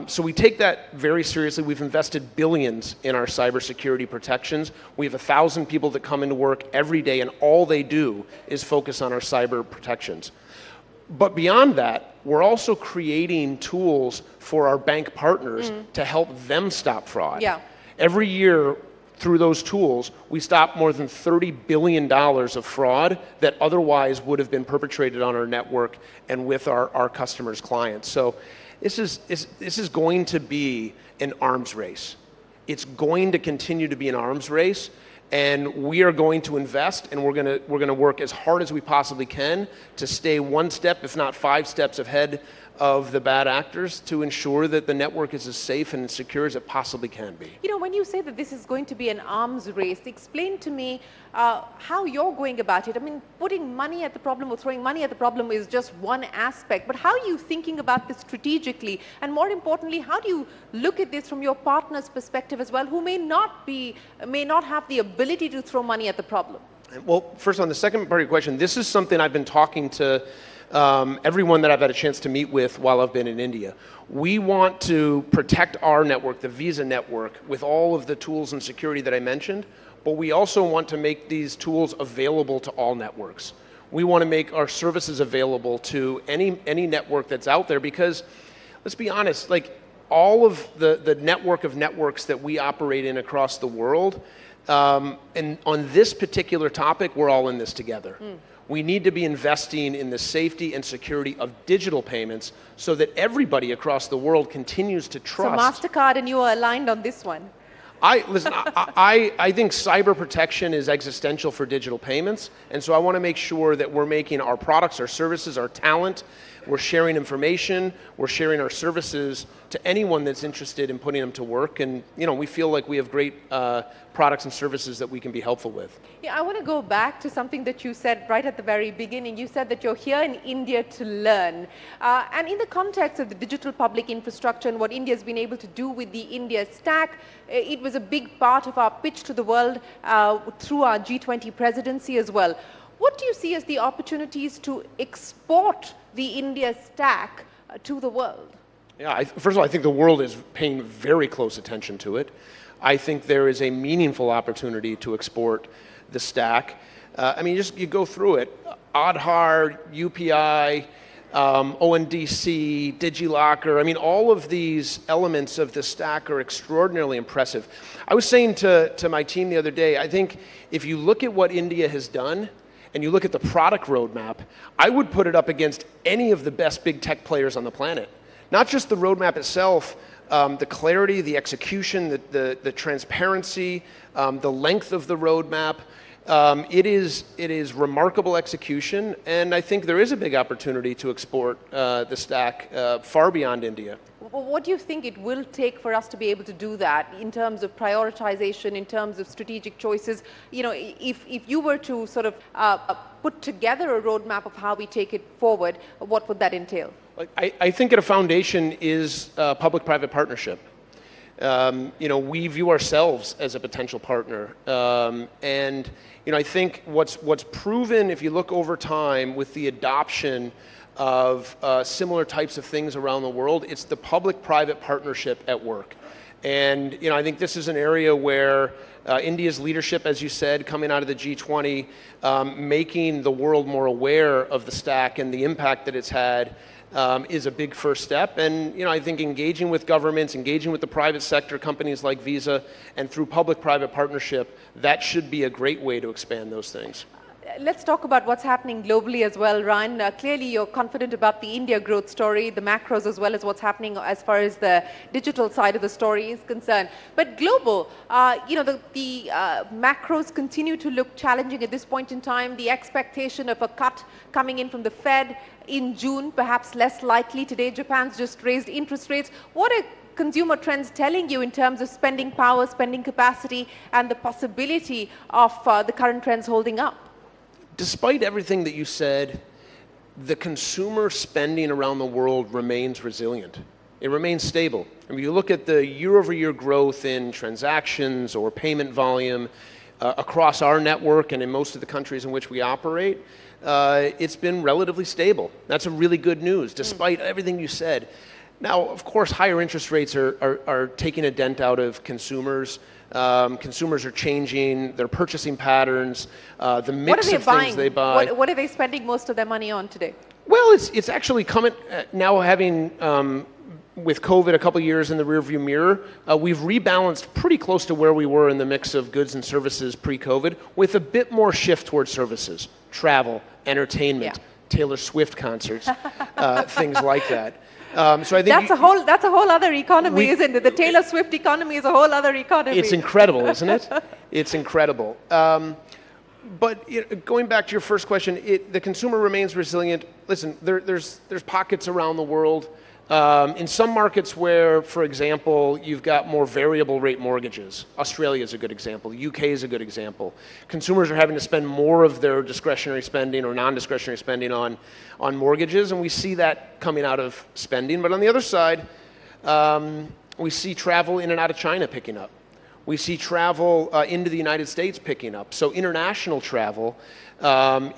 So we take that very seriously. We've invested billions in our cybersecurity protections. We have 1,000 people that come into work every day, and all they do is focus on our cyber protections. But beyond that, we're also creating tools for our bank partners to help them stop fraud. Yeah. Every year, through those tools, we stop more than $30 billion of fraud that otherwise would have been perpetrated on our network and with our customers' clients. So this is going to be an arms race. It's going to continue to be an arms race, and we are going to invest, and we're going to work as hard as we possibly can to stay one step, if not 5 steps ahead of the bad actors, to ensure that the network is as safe and as secure as it possibly can be. When you say that this is going to be an arms race, explain to me how you're going about it. I mean, putting money at the problem or throwing money at the problem is just one aspect, but how are you thinking about this strategically? And more importantly, how do you look at this from your partner's perspective as well, who may not have the ability to throw money at the problem? Well, first on the second part of your question, this is something I've been talking to everyone that I've had a chance to meet with while I've been in India. We want to protect our network, the Visa network, with all of the tools and security that I mentioned, but we also want to make these tools available to all networks. We want to make our services available to any network that's out there, because let's be honest, like all of the network of networks that we operate in across the world, and on this particular topic, we're all in this together. We need to be investing in the safety and security of digital payments so that everybody across the world continues to trust. So MasterCard and you are aligned on this one. I think cyber protection is existential for digital payments, and so I want to make sure that we're making our products, our services, our talent, we're sharing information, we're sharing our services to anyone that's interested in putting them to work, and we feel like we have great products and services that we can be helpful with. Yeah, I want to go back to something that you said right at the very beginning. You said that you're here in India to learn. And in the context of the digital public infrastructure and what India has been able to do with the India stack, it was a big part of our pitch to the world through our G20 presidency as well. What do you see as the opportunities to export the India stack to the world? Yeah, first of all, I think the world is paying very close attention to it. I think there is a meaningful opportunity to export the stack. I mean, you go through it. Aadhaar, UPI, ONDC, DigiLocker. I mean, all of these elements of the stack are extraordinarily impressive. I was saying to my team the other day, I think if you look at what India has done, and you look at the product roadmap, I would put it up against any of the best big tech players on the planet. Not just the roadmap itself, the clarity, the execution, the transparency, the length of the roadmap. It is remarkable execution, and I think there is a big opportunity to export the stack far beyond India. Well, what do you think it will take for us to be able to do that in terms of prioritization, in terms of strategic choices? You know, if you were to sort of put together a roadmap of how we take it forward, what would that entail? I think at a foundation is public-private partnership. You know, we view ourselves as a potential partner, and you know, I think what's proven, if you look over time with the adoption of similar types of things around the world, it's the public-private partnership at work. And you know, I think this is an area where India's leadership, as you said, coming out of the G20, making the world more aware of the stack and the impact that it's had, is a big first step. And you know, I think engaging with governments, engaging with the private sector, companies like Visa, and through public-private partnership, that should be a great way to expand those things. Let's talk about what's happening globally as well, Ryan. Clearly, you're confident about the India growth story, the macros, as well as what's happening as far as the digital side of the story is concerned. But global, you know, the macros continue to look challenging at this point in time. The expectation of a cut coming in from the Fed in June, perhaps less likely. Today, Japan's just raised interest rates. What are consumer trends telling you in terms of spending power, spending capacity, and the possibility of the current trends holding up? Despite everything that you said, the consumer spending around the world remains resilient. It remains stable. I mean, you look at the year-over-year growth in transactions or payment volume across our network and in most of the countries in which we operate, it's been relatively stable. That's a really good news, despite everything you said. Now, of course, higher interest rates are taking a dent out of consumers. Consumers are changing their purchasing patterns, the mix of things they buy. What are they spending most of their money on today? Well, it's actually coming, now having, with COVID a couple years in the rearview mirror, we've rebalanced pretty close to where we were in the mix of goods and services pre-COVID, with a bit more shift towards services, travel, entertainment, Taylor Swift concerts, things like that. So I think that's a whole other economy, isn't it? The Taylor Swift economy is a whole other economy. It's incredible, isn't it? It's incredible. But you know, going back to your first question, the consumer remains resilient. Listen, there's pockets around the world. In some markets where, for example, you've got more variable rate mortgages. Australia is a good example. The UK is a good example. Consumers are having to spend more of their discretionary spending or non-discretionary spending on mortgages, and we see that coming out of spending. But on the other side, we see travel in and out of China picking up. We see travel into the United States picking up. So international travel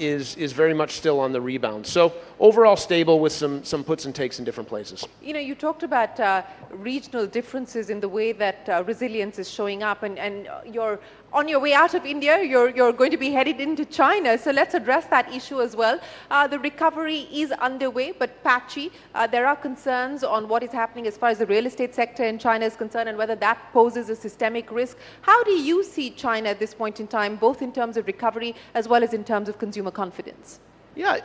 is very much still on the rebound. So overall stable with some puts and takes in different places. You know, you talked about regional differences in the way that resilience is showing up, and you're on your way out of India, you're going to be headed into China. So let's address that issue as well. The recovery is underway, but patchy. There are concerns on what is happening as far as the real estate sector in China is concerned and whether that poses a systemic risk. How do you see China at this point in time, both in terms of recovery as well as in terms of consumer confidence? Yeah,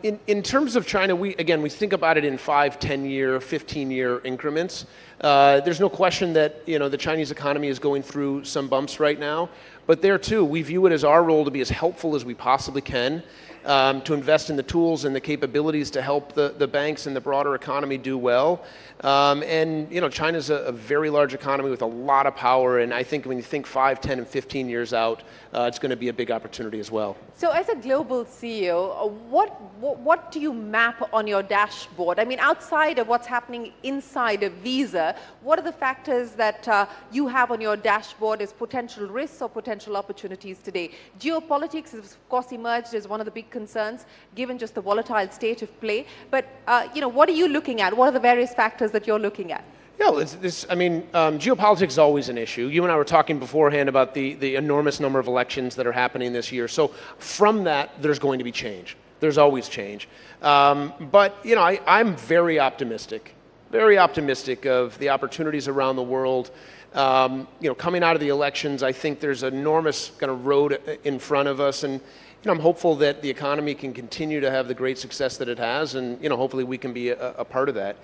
in terms of China, we think about it in 5, 10-year, 15-year increments. There's no question that the Chinese economy is going through some bumps right now, but there too, we view it as our role to be as helpful as we possibly can, to invest in the tools and the capabilities to help the banks and the broader economy do well. And China's a very large economy with a lot of power, and I think when you think 5, 10, and 15 years out, it's going to be a big opportunity as well. So as a global CEO, what do you map on your dashboard? I mean, outside of what's happening inside of Visa, what are the factors that you have on your dashboard as potential risks or potential opportunities today? Geopolitics has, of course, emerged as one of the big concerns, given just the volatile state of play. But, what are you looking at? What are the various factors that you're looking at? Yeah, geopolitics is always an issue. You and I were talking beforehand about the enormous number of elections that are happening this year. So from that, there's going to be change. There's always change. But I'm very optimistic of the opportunities around the world. Coming out of the elections, I think there's an enormous kind of road in front of us, and I'm hopeful that the economy can continue to have the great success that it has, and hopefully we can be a part of that.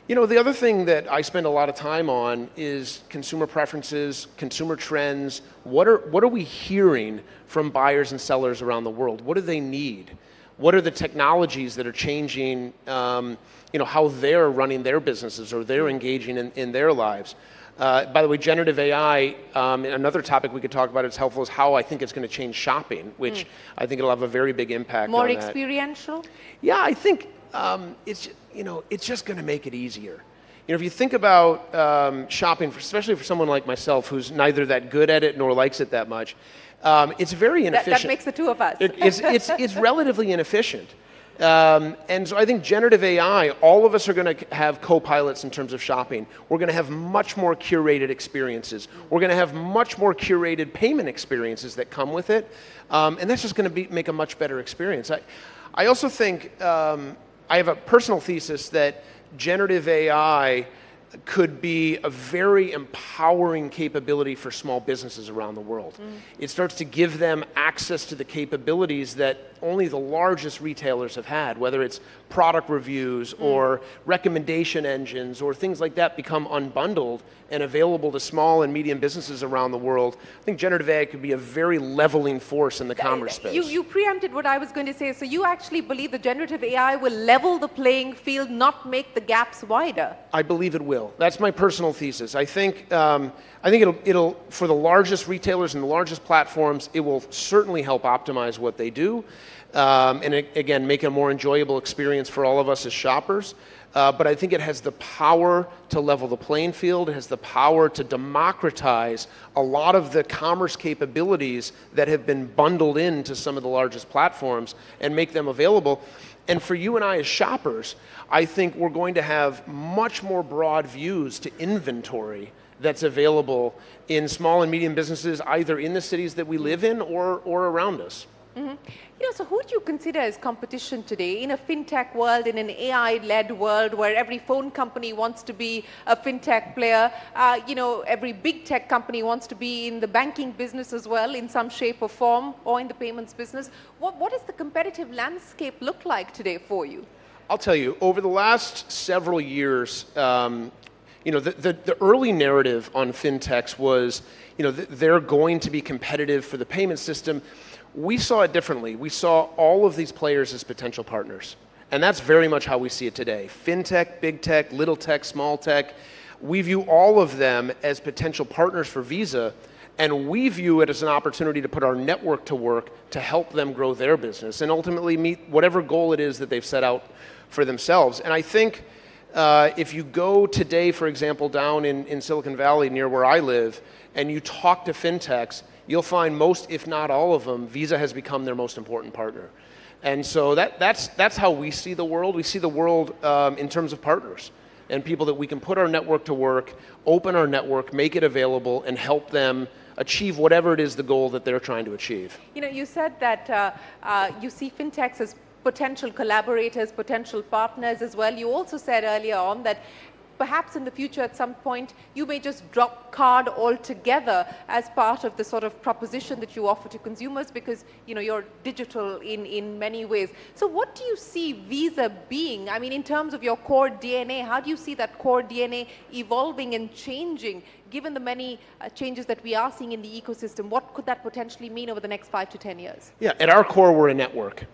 You know, the other thing that I spend a lot of time on is consumer preferences, consumer trends. What are we hearing from buyers and sellers around the world? What do they need? What are the technologies that are changing, you know, how they're running their businesses or they're engaging in their lives? By the way, generative AI, another topic we could talk about, it's helpful, is how I think it's going to change shopping, which I think it'll have a very big impact More on that. experiential? Yeah, I think it's, you know, it's just going to make it easier. You know, if you think about shopping, especially for someone like myself who's neither that good at it nor likes it that much, it's very inefficient. That makes the two of us. It's relatively inefficient. And so I think generative AI, all of us are going to have co-pilots in terms of shopping. We're going to have much more curated experiences. We're going to have much more curated payment experiences that come with it. And that's just going to make a much better experience. I also think, I have a personal thesis that generative AI could be a very empowering capability for small businesses around the world. It starts to give them access to the capabilities that only the largest retailers have had, whether it's product reviews or recommendation engines or things like that become unbundled and available to small and medium businesses around the world. I think generative AI could be a very leveling force in the commerce space. You preempted what I was going to say. So you actually believe that generative AI will level the playing field, not make the gaps wider? I believe it will. That's my personal thesis. I think it'll for the largest retailers and the largest platforms, it will certainly help optimize what they do, and again make it a more enjoyable experience for all of us as shoppers. But I think it has the power to level the playing field. It has the power to democratize a lot of the commerce capabilities that have been bundled into some of the largest platforms and make them available. And for you and I as shoppers, I think we're going to have much more broad views to inventory that's available in small and medium businesses, either in the cities that we live in or around us. You know, so who do you consider as competition today in a fintech world, in an AI-led world where every phone company wants to be a fintech player? You know, every big tech company wants to be in the banking business as well, in some shape or form, or in the payments business. What does the competitive landscape look like today for you? I'll tell you, over the last several years, you know, the early narrative on fintechs was, you know, they're going to be competitive for the payment system. We saw it differently. We saw all of these players as potential partners. And that's very much how we see it today. Fintech, big tech, little tech, small tech. We view all of them as potential partners for Visa, and we view it as an opportunity to put our network to work to help them grow their business and ultimately meet whatever goal it is that they've set out for themselves. And I think if you go today, for example, down in Silicon Valley near where I live, and you talk to fintechs, you'll find most, if not all of them, Visa has become their most important partner. And so that's how we see the world. We see the world in terms of partners and people that we can put our network to work, open our network, make it available, and help them achieve whatever it is the goal that they're trying to achieve. You know, you said that you see fintechs as potential collaborators, potential partners as well. You also said earlier on that perhaps in the future at some point you may just drop card altogether as part of the sort of proposition that you offer to consumers because, you know, you're digital in many ways. So what do you see Visa being? I mean, in terms of your core DNA, how do you see that core DNA evolving and changing given the many changes that we are seeing in the ecosystem? What could that potentially mean over the next 5 to 10 years? Yeah, at our core, we're a network.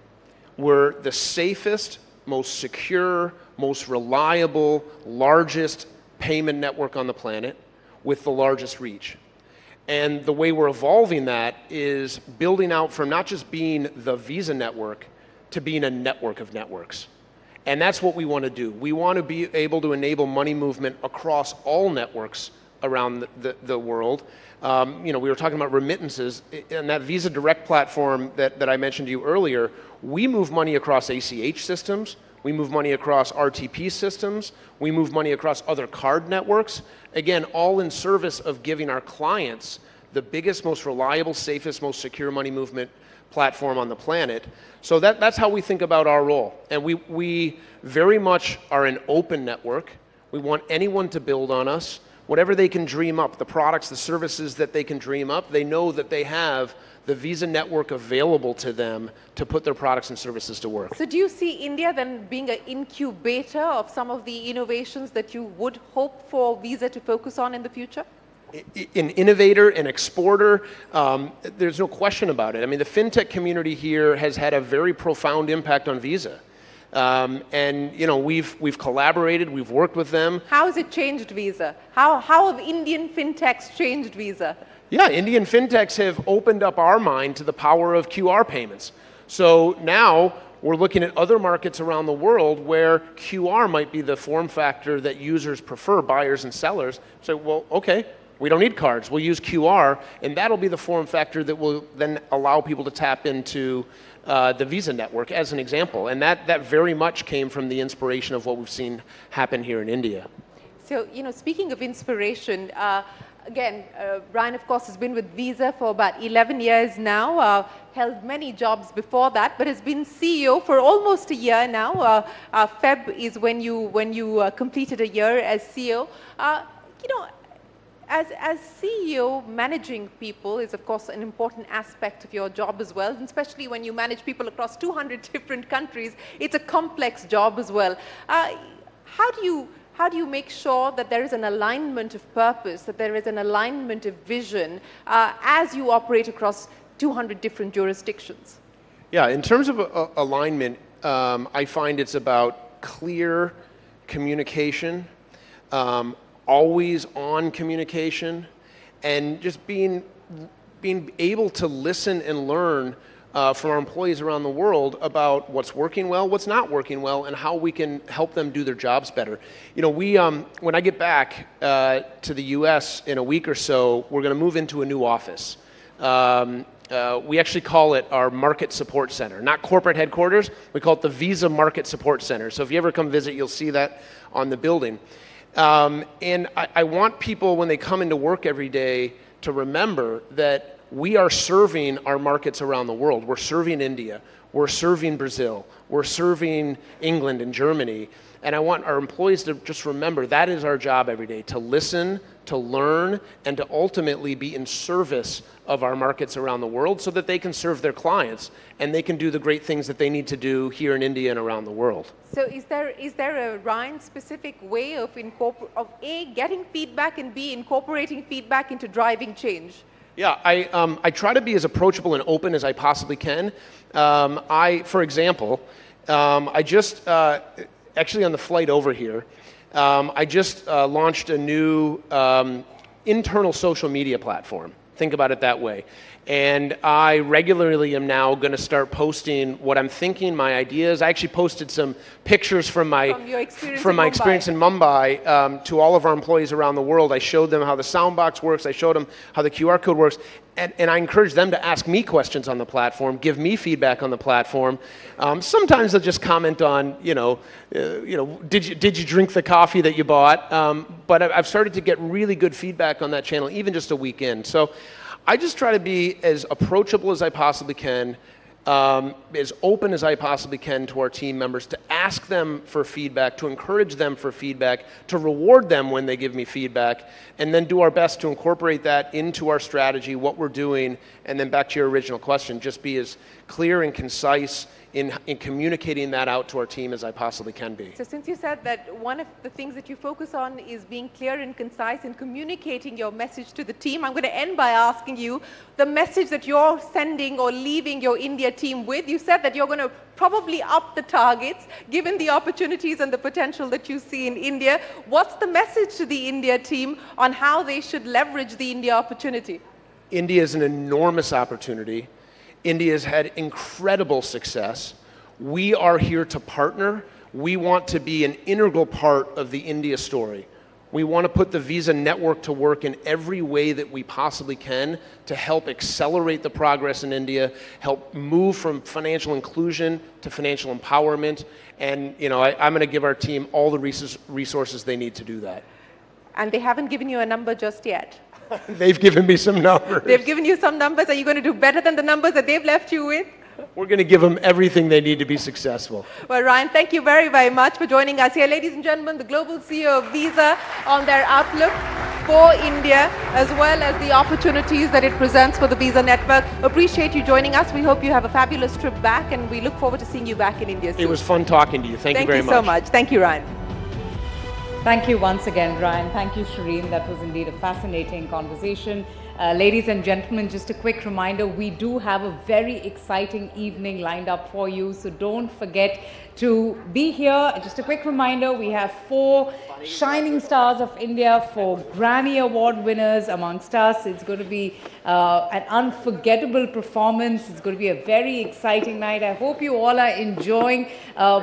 We're the safest, most secure, most reliable, largest payment network on the planet with the largest reach. And the way we're evolving that is building out from not just being the Visa network to being a network of networks. And that's what we want to do. We want to be able to enable money movement across all networks around the world. You know, we were talking about remittances, and that Visa Direct platform that I mentioned to you earlier, we move money across ACH systems, we move money across RTP systems, we move money across other card networks, again, all in service of giving our clients the biggest, most reliable, safest, most secure money movement platform on the planet. So that's how we think about our role. And we very much are an open network. We want anyone to build on us. whatever they can dream up, the products, the services that they can dream up, they know that they have the Visa network available to them to put their products and services to work. So do you see India then being an incubator of some of the innovations that you would hope for Visa to focus on in the future? An innovator, an exporter, there's no question about it. I mean, the fintech community here has had a very profound impact on Visa. And you know, we've collaborated, we've worked with them. How has it changed Visa? How have Indian fintechs changed Visa? Yeah, Indian fintechs have opened up our mind to the power of QR payments. So now we're looking at other markets around the world where QR might be the form factor that users prefer, buyers and sellers. So, well, okay, we don't need cards, we'll use QR, and that'll be the form factor that will then allow people to tap into the Visa network, as an example. And that very much came from the inspiration of what we've seen happen here in India. So, you know, speaking of inspiration, again, Brian, of course, has been with Visa for about 11 years now, held many jobs before that, but has been CEO for almost a year now. Feb is when you completed a year as CEO. You know, as CEO, managing people is, of course, an important aspect of your job as well, and especially when you manage people across 200 different countries. It's a complex job as well. How do you make sure that there is an alignment of purpose, that there is an alignment of vision as you operate across 200 different jurisdictions? Yeah, in terms of alignment, I find it's about clear communication, always on communication, and just being able to listen and learn from our employees around the world about what's working well, what's not working well, and how we can help them do their jobs better. You know, when I get back to the US in a week or so, we're going to move into a new office. We actually call it our Market Support Center, not corporate headquarters. We call it the Visa Market Support Center. So if you ever come visit, you'll see that on the building. And I want people, when they come into work every day, to remember that we are serving our markets around the world. We're serving India, we're serving Brazil, we're serving England and Germany. And I want our employees to just remember that is our job every day, to listen, to learn, and to ultimately be in service of our markets around the world so that they can serve their clients and they can do the great things that they need to do here in India and around the world. So is there a Ryan-specific way of A, getting feedback, and B, incorporating feedback into driving change? Yeah, I try to be as approachable and open as I possibly can. For example, I just, actually on the flight over here, I just launched a new internal social media platform. Think about it that way. And I regularly am now going to start posting what I'm thinking, my ideas. I actually posted some pictures from my experience in Mumbai to all of our employees around the world. I showed them how the soundbox works. I showed them how the QR code works. And I encourage them to ask me questions on the platform, give me feedback on the platform. Sometimes they'll just comment on, did you drink the coffee that you bought? But I've started to get really good feedback on that channel, even just a week in. So I just try to be as approachable as I possibly can, as open as I possibly can to our team members, to ask them for feedback, to encourage them for feedback, to reward them when they give me feedback, and then do our best to incorporate that into our strategy, what we're doing, and then back to your original question, just be as clear and concise in communicating that out to our team as I possibly can be. So since you said that one of the things that you focus on is being clear and concise in communicating your message to the team, I'm going to end by asking you the message that you're sending or leaving your India team with. You said that you're going to probably up the targets given the opportunities and the potential that you see in India. What's the message to the India team on how they should leverage the India opportunity? India is an enormous opportunity. India has had incredible success. We are here to partner. We want to be an integral part of the India story. We want to put the Visa network to work in every way that we possibly can to help accelerate the progress in India, help move from financial inclusion to financial empowerment. And I'm going to give our team all the resources they need to do that. And they haven't given you a number just yet. They've given me some numbers. They've given you some numbers. Are you going to do better than the numbers that they've left you with? We're going to give them everything they need to be successful. Well, Ryan, thank you very, very much for joining us here. Ladies and gentlemen, the global CEO of Visa on their outlook. for India, as well as the opportunities that it presents for the Visa Network. Appreciate you joining us. We hope you have a fabulous trip back, and we look forward to seeing you back in India soon. It was fun talking to you. Thank you very much. Thank you so much. Thank you, Ryan. Thank you once again, Ryan. Thank you, Shireen. That was indeed a fascinating conversation. Ladies and gentlemen, just a quick reminder, we do have a very exciting evening lined up for you, so don't forget to be here. Just a quick reminder, we have 4 shining stars of India, 4 Grammy Award winners amongst us. It's going to be an unforgettable performance. It's going to be a very exciting night. I hope you all are enjoying.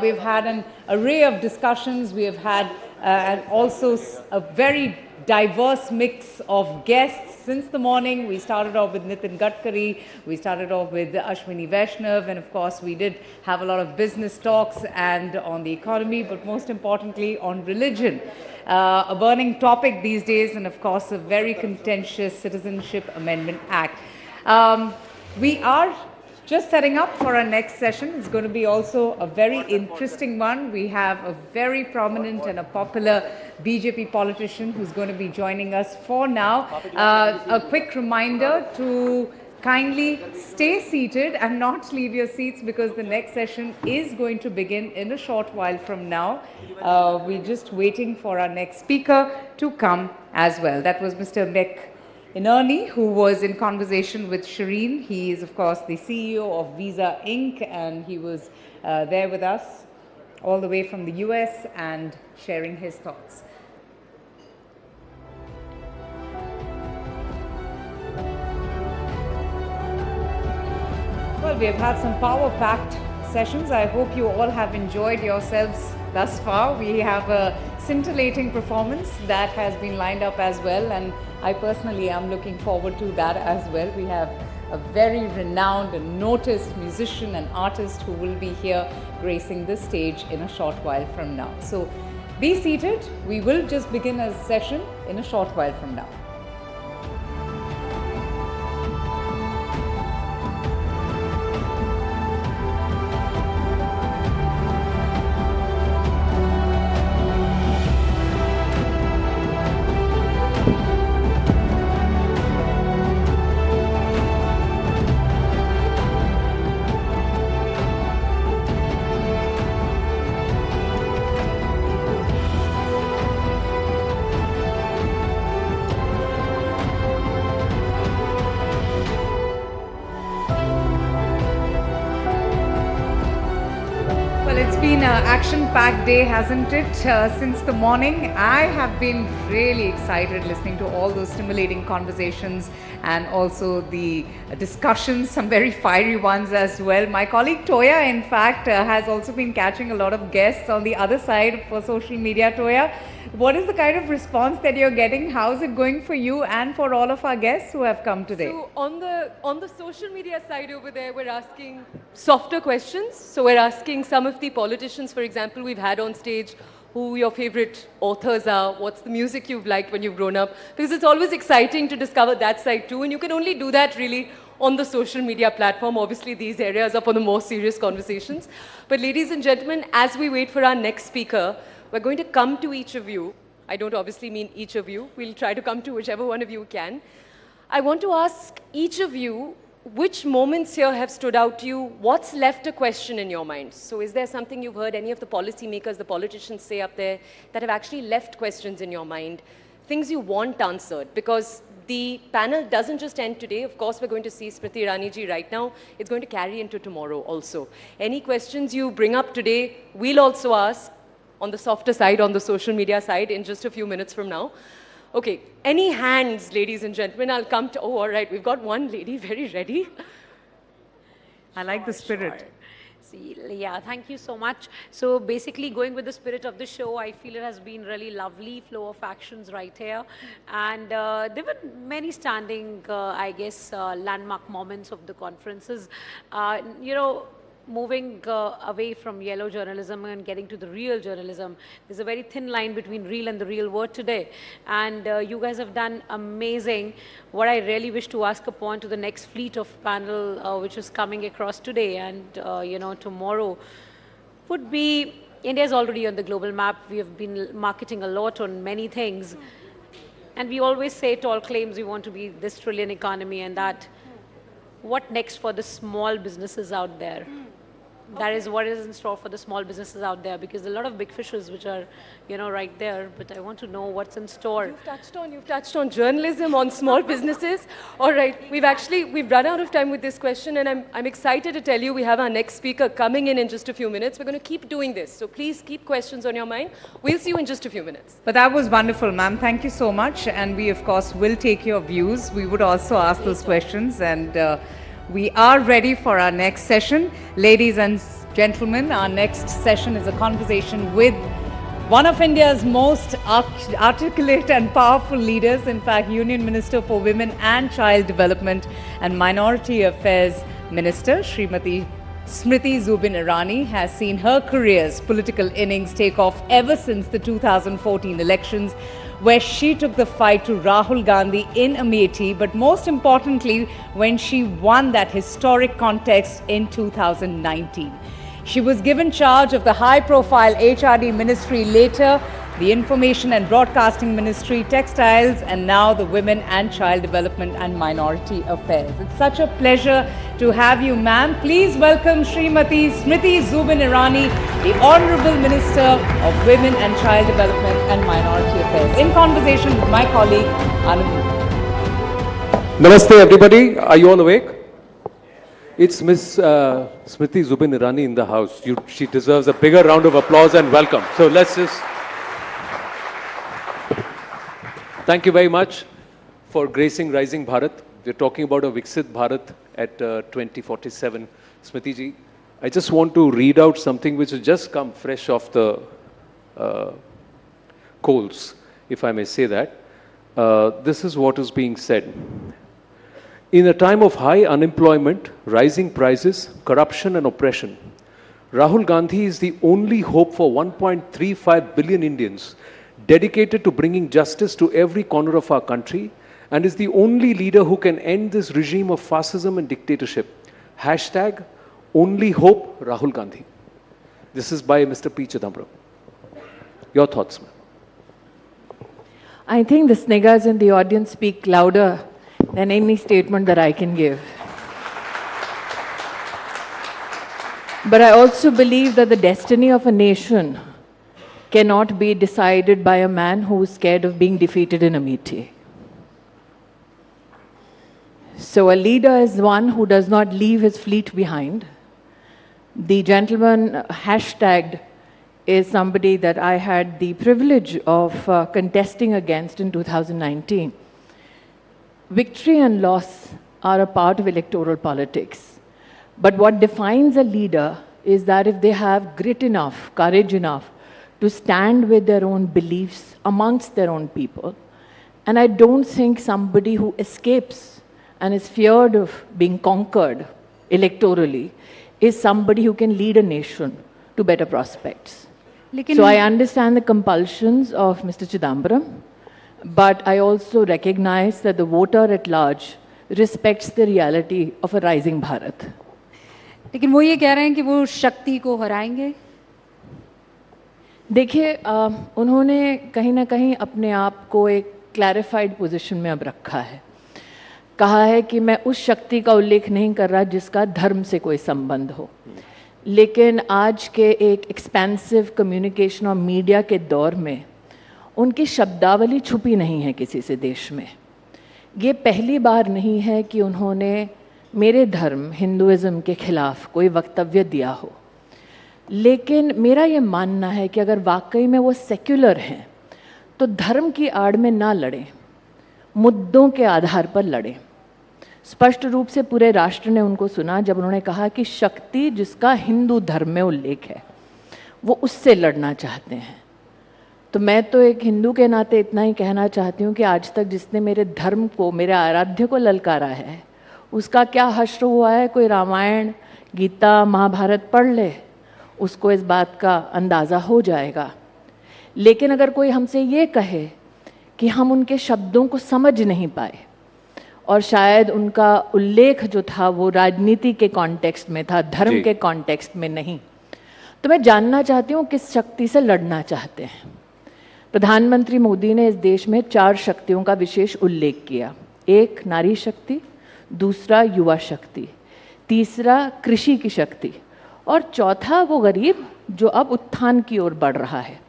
We've had an array of discussions. We have had and also a very diverse mix of guests since the morning. We started off with Nitin Gadkari, we started off with Ashwini Vaishnav, and of course we did have a lot of business talks and on the economy, but most importantly on religion. A burning topic these days, and of course a very contentious Citizenship Amendment Act. We are just setting up for our next session. It's going to be also a very interesting one. We have a very prominent and a popular BJP politician who's going to be joining us for now. A quick reminder to kindly stay seated and not leave your seats, because the next session is going to begin in a short while from now. We're just waiting for our next speaker to come as well. That was Mr. Irani, who was in conversation with Shireen. He is, of course, the CEO of Visa Inc., and he was there with us all the way from the US and sharing his thoughts. Well, we have had some power-packed sessions. I hope you all have enjoyed yourselves thus far. We have a scintillating performance that has been lined up as well, and I personally am looking forward to that as well. We have a very renowned and noticed musician and artist who will be here gracing the stage in a short while from now. So be seated. We will just begin a session in a short while from now. Action-packed day, hasn't it? Since the morning, I have been really excited listening to all those stimulating conversations and also the discussions, some very fiery ones as well. My colleague Toya, in fact, has also been catching a lot of guests on the other side for social media. Toya, what is the kind of response that you're getting? How's it going for you and for all of our guests who have come today? So on the social media side over there, we're asking softer questions. So we're asking some of the politicians, for example, we've had on stage, who your favorite authors are, what's the music you've liked when you've grown up, because it's always exciting to discover that side too, and you can only do that really on the social media platform. Obviously, these areas are for the more serious conversations. But ladies and gentlemen, as we wait for our next speaker, we're going to come to each of you. I don't obviously mean each of you. We'll try to come to whichever one of you can. I want to ask each of you, which moments here have stood out to you? What's left a question in your mind? So is there something you've heard any of the policymakers, the politicians say up there that have actually left questions in your mind? Things you want answered? Because the panel doesn't just end today. Of course, we're going to see Smriti Irani ji right now. It's going to carry into tomorrow also. Any questions you bring up today, we'll also ask on the softer side, on the social media side, in just a few minutes from now. Okay, any hands, ladies and gentlemen? I'll come to, oh, all right, we've got one lady very ready. I like the spirit. Yeah, thank you so much. So basically going with the spirit of the show, I feel it has been really lovely flow of actions right here. And there were many standing, I guess, landmark moments of the conferences. You know, moving away from yellow journalism and getting to the real journalism. There's a very thin line between real and the real word today. And you guys have done amazing. What I really wish to ask upon to the next fleet of panel, which is coming across today and, you know, tomorrow, would be, India is already on the global map. We have been marketing a lot on many things. And we always say tall claims, we want to be this trillion economy and that. What next for the small businesses out there? That is what is in store for the small businesses out there, because a lot of big fishes which are, you know, right there, but I want to know what's in store. You've touched on journalism, on small businesses. All right, we've run out of time with this question, and I'm excited to tell you we have our next speaker coming in just a few minutes. We're going to keep doing this, so please keep questions on your mind. We'll see you in just a few minutes. But that was wonderful, ma'am. Thank you so much. And we, of course, will take your views. We would also ask those questions, and we are ready for our next session. Ladies and gentlemen, our next session is a conversation with one of India's most articulate and powerful leaders, in fact, Union Minister for Women and Child Development and Minority Affairs Minister, Srimati Smriti Zubin Irani, has seen her career's political innings take off ever since the 2014 elections, where she took the fight to Rahul Gandhi in Amethi, but most importantly, when she won that historic contest in 2019. She was given charge of the high-profile HRD ministry later, the Information and Broadcasting Ministry, Textiles, and now the Women and Child Development and Minority Affairs. It's such a pleasure to have you, ma'am. Please welcome Srimati Smriti Zubin Irani, the Honorable Minister of Women and Child Development and Minority Affairs, in conversation with my colleague, Anand. Namaste, everybody. Are you all awake? It's Miss Smriti Zubin Irani in the house. She deserves a bigger round of applause and welcome. So let's just... Thank you very much for gracing Rising Bharat. We're talking about a Viksit Bharat at 2047. Smriti ji, I just want to read out something which has just come fresh off the coals, if I may say that. This is what is being said. In a time of high unemployment, rising prices, corruption and oppression, Rahul Gandhi is the only hope for 1.35 billion Indians dedicated to bringing justice to every corner of our country, and is the only leader who can end this regime of fascism and dictatorship. Hashtag only hope Rahul Gandhi. This is by Mr. P. Chidambaram. Your thoughts, ma'am? I think the sniggers in the audience speak louder than any statement that I can give. But I also believe that the destiny of a nation cannot be decided by a man who is scared of being defeated in Amethi. So a leader is one who does not leave his fleet behind. The gentleman hashtagged is somebody that I had the privilege of contesting against in 2019. Victory and loss are a part of electoral politics. But what defines a leader is that if they have grit enough, courage enough, to stand with their own beliefs amongst their own people. And I don't think somebody who escapes and is feared of being conquered electorally is somebody who can lead a nation to better prospects. So I understand the compulsions of Mr. Chidambaram, but I also recognize that the voter at large respects the reality of a rising Bharat. लेकिन वो ये कह रहे हैं कि वो शक्ति को हराएंगे. देखिए, उन्होंने कहीं ना कहीं अपने आप को एक क्लैरिफाइड पोजीशन में अब रखा है. कहा है कि मैं उस शक्ति का उल्लेख नहीं कर रहा जिसका धर्म से कोई संबंध हो. लेकिन आज के एक एक्सपेंसिव कम्युनिकेशन और मीडिया के दौर में उनकी शब्दावली छुपी नहीं है किसी से देश में. ये पहली बार नहीं है कि उन्होंने मेरे धर्म हिंदुइज्म के खिलाफ कोई वक्तव्य दिया हो. लेकिन मेरा ये मानना है कि अगर वाकई में वो सेक्युलर हैं तो धर्म की आड़ में ना लड़ें, मुद्दों के आधार पर लड़ें. स्पष्ट रूप से पूरे राष्ट्र ने उनको सुना जब उन्होंने कहा कि शक्ति जिसका हिंदू धर्म में उल्लेख है वो उससे लड़ना चाहते हैं. तो मैं तो एक हिंदू के नाते इतना ही कहना चाहती हूँ कि आज तक जिसने मेरे धर्म को, मेरे आराध्य को ललकारा है, उसका क्या हश्र हुआ है. कोई रामायण, गीता, महाभारत पढ़ ले, उसको इस बात का अंदाज़ा हो जाएगा. लेकिन अगर कोई हमसे ये कहे कि हम उनके शब्दों को समझ नहीं पाए और शायद उनका उल्लेख जो था वो राजनीति के कॉन्टेक्स्ट में था, धर्म के कॉन्टेक्स्ट में नहीं, तो मैं जानना चाहती हूँ किस शक्ति से लड़ना चाहते हैं. प्रधानमंत्री मोदी ने इस देश में 4 शक्तियों का विशेष उल्लेख किया। एक नारी शक्ति, दूसरा युवा शक्ति, तीसरा कृषि की शक्ति और चौथा वो गरीब जो अब उत्थान की ओर बढ़ रहा है।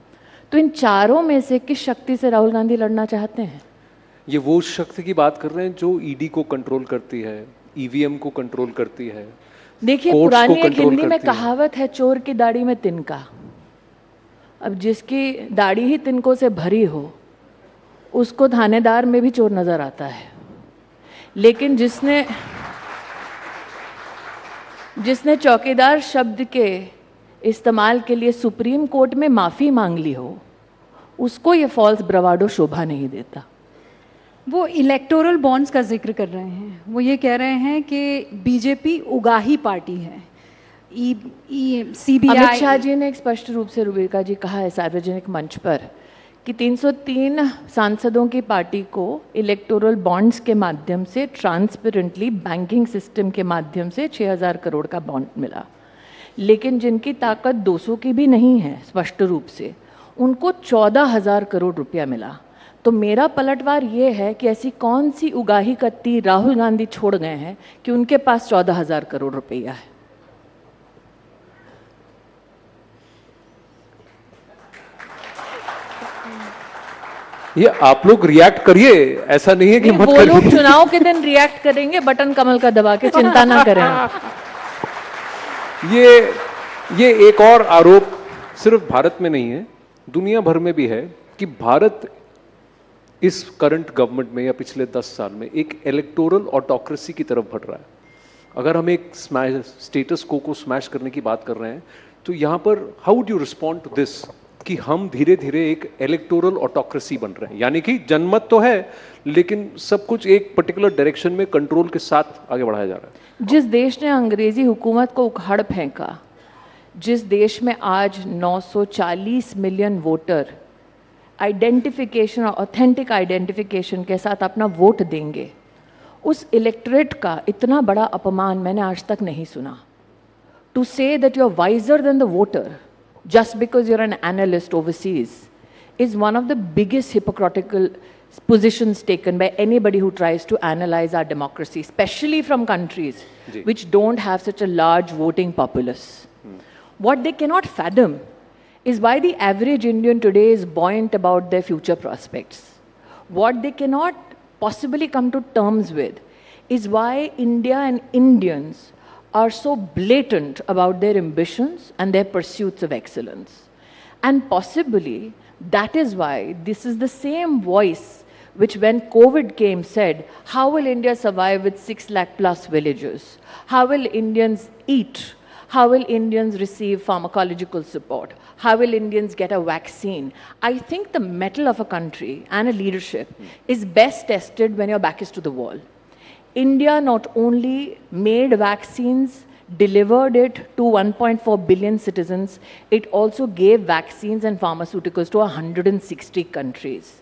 तो इन चारों में से किस शक्ति से राहुल गांधी लड़ना चाहते हैं? ये वो शक्ति की बात कर रहे हैं जो ईडी को कंट्रोल करती है, ईवीएम को कंट्रोल करती है। देखिए, पुरानी एक हिंदी में कहावत है, चोर की दाढ़ी में तिनका। अब जिसकी दाढ़ी ही तिनकों से भरी हो उसको थानेदार में भी चोर नजर आता है, लेकिन जिसने चौकीदार शब्द के इस्तेमाल के लिए सुप्रीम कोर्ट में माफ़ी मांग ली हो उसको ये फॉल्स ब्रवाडो शोभा नहीं देता। वो इलेक्टोरल बॉन्ड्स का जिक्र कर रहे हैं। वो ये कह रहे हैं कि बीजेपी उगाही पार्टी है। सीबीआई अमित शाह जी ने एक स्पष्ट रूप से रुबिका जी कहा है सार्वजनिक मंच पर कि 303 सांसदों की पार्टी को इलेक्टोरल बॉन्ड्स के माध्यम से ट्रांसपेरेंटली बैंकिंग सिस्टम के माध्यम से 6000 करोड़ का बॉन्ड मिला, लेकिन जिनकी ताकत 200 की भी नहीं है स्पष्ट रूप से, उनको 14,000 करोड़ रुपया मिला। तो मेरा पलटवार ये है कि ऐसी कौन सी उगाही कत्ती राहुल गांधी छोड़ गए हैं कि उनके पास 14,000 करोड़ रुपया है। ये आप लोग रिएक्ट करिए, ऐसा नहीं है कि मत करिए। वो लोग चुनाव के दिन रिएक्ट करेंगे बटन कमल का दबा के, चिंता ना करें। ये एक और आरोप सिर्फ भारत में नहीं है, दुनिया भर में भी है कि भारत इस करंट गवर्नमेंट में या पिछले 10 साल में एक इलेक्टोरल ऑटोक्रेसी की तरफ बढ़ रहा है। अगर हम एक स्टेटस को स्मैश करने की बात कर रहे हैं तो यहाँ पर how do you respond to this कि हम धीरे धीरे एक इलेक्टोरल ऑटोक्रेसी बन रहे हैं, यानी कि जनमत तो है लेकिन सब कुछ एक पर्टिकुलर डायरेक्शन में कंट्रोल के साथ आगे बढ़ाया जा रहा है। जिस देश ने अंग्रेजी हुकूमत को उखाड़ फेंका, जिस देश में आज 940 मिलियन वोटर आइडेंटिफिकेशन और ऑथेंटिक आइडेंटिफिकेशन के साथ अपना वोट देंगे, उस इलेक्टोरेट का इतना बड़ा अपमान मैंने आज तक नहीं सुना। To say that you are wiser than the voter just because you're an analyst overseas is one of the biggest hypocritical positions taken by anybody who tries to analyze our democracy, especially from countries which don't have such a large voting populace. What they cannot fathom is why the average Indian today is buoyant about their future prospects. What they cannot possibly come to terms with is why India and Indians are so blatant about their ambitions and their pursuits of excellence. And possibly that is why this is the same voice which when COVID came said, how will India survive with 6 lakh plus villages? How will Indians eat? How will Indians receive pharmacological support? How will Indians get a vaccine? I think the mettle of a country and a leadership is best tested when your back is to the wall. India not only made vaccines, delivered it to 1.4 billion citizens, it also gave vaccines and pharmaceuticals to 160 countries.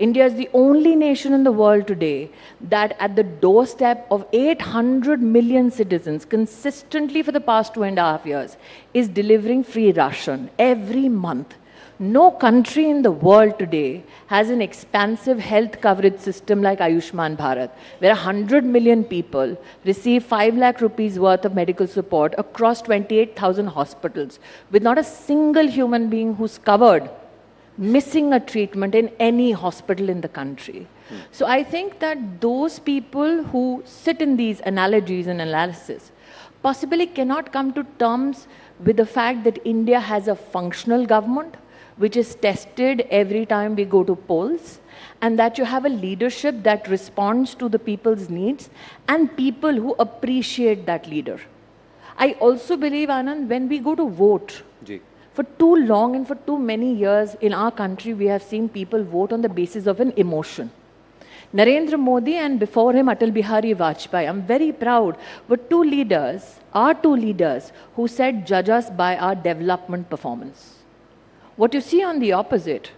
India is the only nation in the world today that at the doorstep of 800 million citizens consistently for the past 2.5 years is delivering free ration every month. No country in the world today has an expansive health coverage system like Ayushman Bharat, where 100 million people receive 5 lakh rupees worth of medical support across 28,000 hospitals, with not a single human being who's covered missing a treatment in any hospital in the country. So I think that those people who sit in these analogies and analysis possibly cannot come to terms with the fact that India has a functional government, which is tested every time we go to polls, and that you have a leadership that responds to the people's needs and people who appreciate that leader. I also believe, Anand, when we go to vote, for too long and for too many years in our country, we have seen people vote on the basis of an emotion. Narendra Modi and before him Atal Bihari Vajpayee, I'm very proud, were two leaders who said, judge us by our development performance. What you see on the opposite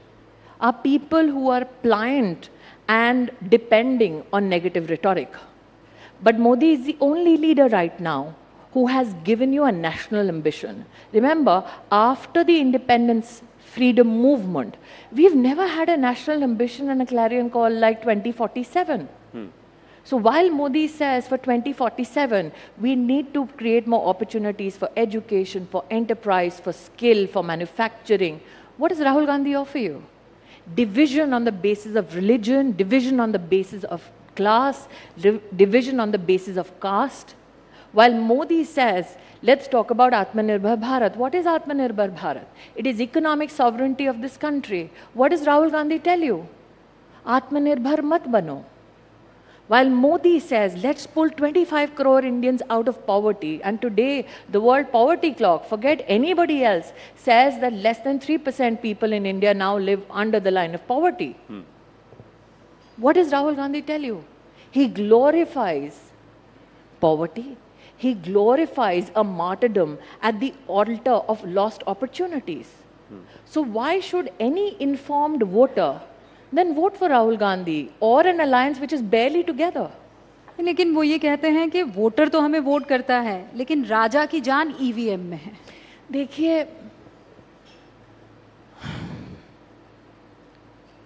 are people who are pliant and depending on negative rhetoric. But Modi is the only leader right now who has given you a national ambition. Remember, after the independence freedom movement. We've never had a national ambition and a clarion call like 2047. So while Modi says for 2047, we need to create more opportunities for education, for enterprise, for skill, for manufacturing, what does Rahul Gandhi offer you? Division on the basis of religion, division on the basis of class, division on the basis of caste. While Modi says, let's talk about Atmanirbhar Bharat. What is Atmanirbhar Bharat? It is economic sovereignty of this country. What does Rahul Gandhi tell you? Atmanirbhar mat bano. While Modi says, let's pull 25 crore Indians out of poverty, and today the World Poverty Clock, forget anybody else, says that less than 3% people in India now live under the line of poverty. What does Rahul Gandhi tell you? He glorifies poverty. He glorifies a martyrdom at the altar of lost opportunities. So why should any informed voter then vote for Rahul Gandhi or an alliance which is barely together? लेकिन वो ये कहते हैं कि voter तो हमें vote करता है, लेकिन राजा की जान ईवीएम में है। देखिए,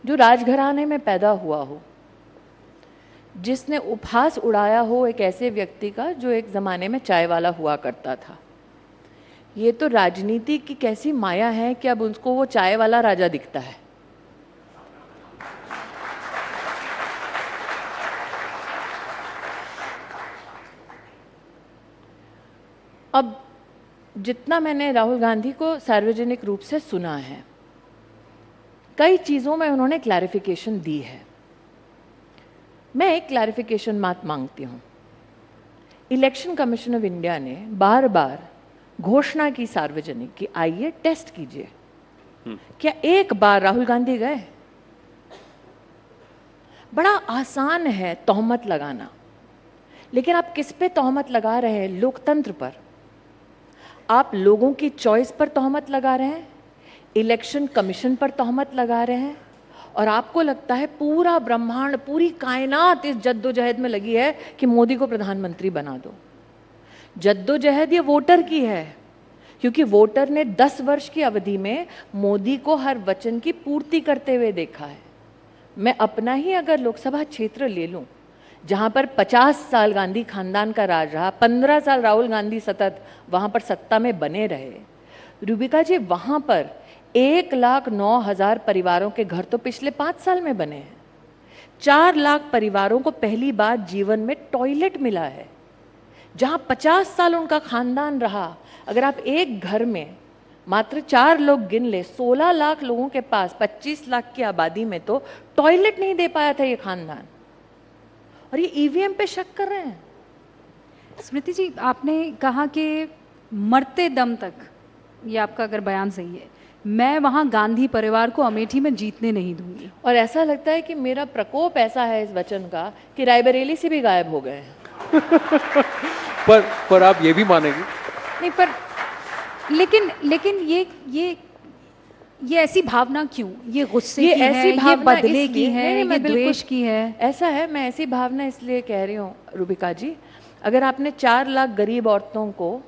जो राजघराने में पैदा हुआ हो, जिसने उपहास उड़ाया हो एक ऐसे व्यक्ति का जो एक ज़माने में चाय वाला हुआ करता था, ये तो राजनीति की कैसी माया है कि अब उसको वो चाय वाला राजा दिखता है। अब जितना मैंने राहुल गांधी को सार्वजनिक रूप से सुना है, कई चीज़ों में उन्होंने क्लैरिफिकेशन दी है। मैं एक क्लैरिफिकेशन मांगती हूँ। इलेक्शन कमीशन ऑफ इंडिया ने बार बार घोषणा की सार्वजनिक की, आइए टेस्ट कीजिए। क्या एक बार राहुल गांधी गए? बड़ा आसान है तोहमत लगाना, लेकिन आप किस पे तोहमत लगा रहे हैं? लोकतंत्र पर। आप लोगों की चॉइस पर तोहमत लगा रहे हैं, इलेक्शन कमीशन पर तोहमत लगा रहे हैं, और आपको लगता है पूरा ब्रह्मांड, पूरी कायनात इस जद्दोजहद में लगी है कि मोदी को प्रधानमंत्री बना दो। जद्दोजहद ये वोटर की है, क्योंकि वोटर ने 10 वर्ष की अवधि में मोदी को हर वचन की पूर्ति करते हुए देखा है। मैं अपना ही अगर लोकसभा क्षेत्र ले लूं, जहां पर 50 साल गांधी खानदान का राज रहा, 15 साल राहुल गांधी सतत वहां पर सत्ता में बने रहे, रूबिका जी, वहां पर 1,09,000 परिवारों के घर तो पिछले 5 साल में बने हैं। 4 लाख परिवारों को पहली बार जीवन में टॉयलेट मिला है। जहां 50 साल उनका खानदान रहा, अगर आप एक घर में मात्र 4 लोग गिन ले, 16 लाख लोगों के पास 25 लाख की आबादी में तो टॉयलेट नहीं दे पाया था ये खानदान, और ये ईवीएम पे शक कर रहे हैं। स्मृति जी, आपने कहा कि मरते दम तक, ये आपका अगर बयान सही है, मैं वहां गांधी परिवार को अमेठी में जीतने नहीं दूंगी। और ऐसा लगता है कि मेरा प्रकोप ऐसा है इस वचन का कि रायबरेली से भी गायब हो गए हैं। पर आप ये भी मानेंगे? नहीं, पर लेकिन ये ऐसी भावना क्यों? ये गुस्से की है, ये बदले की है, ये द्वेष की है? ऐसा है, मैं ऐसी भावना इसलिए कह रही हूँ रूबिका जी, अगर आपने 4 लाख गरीब औरतों को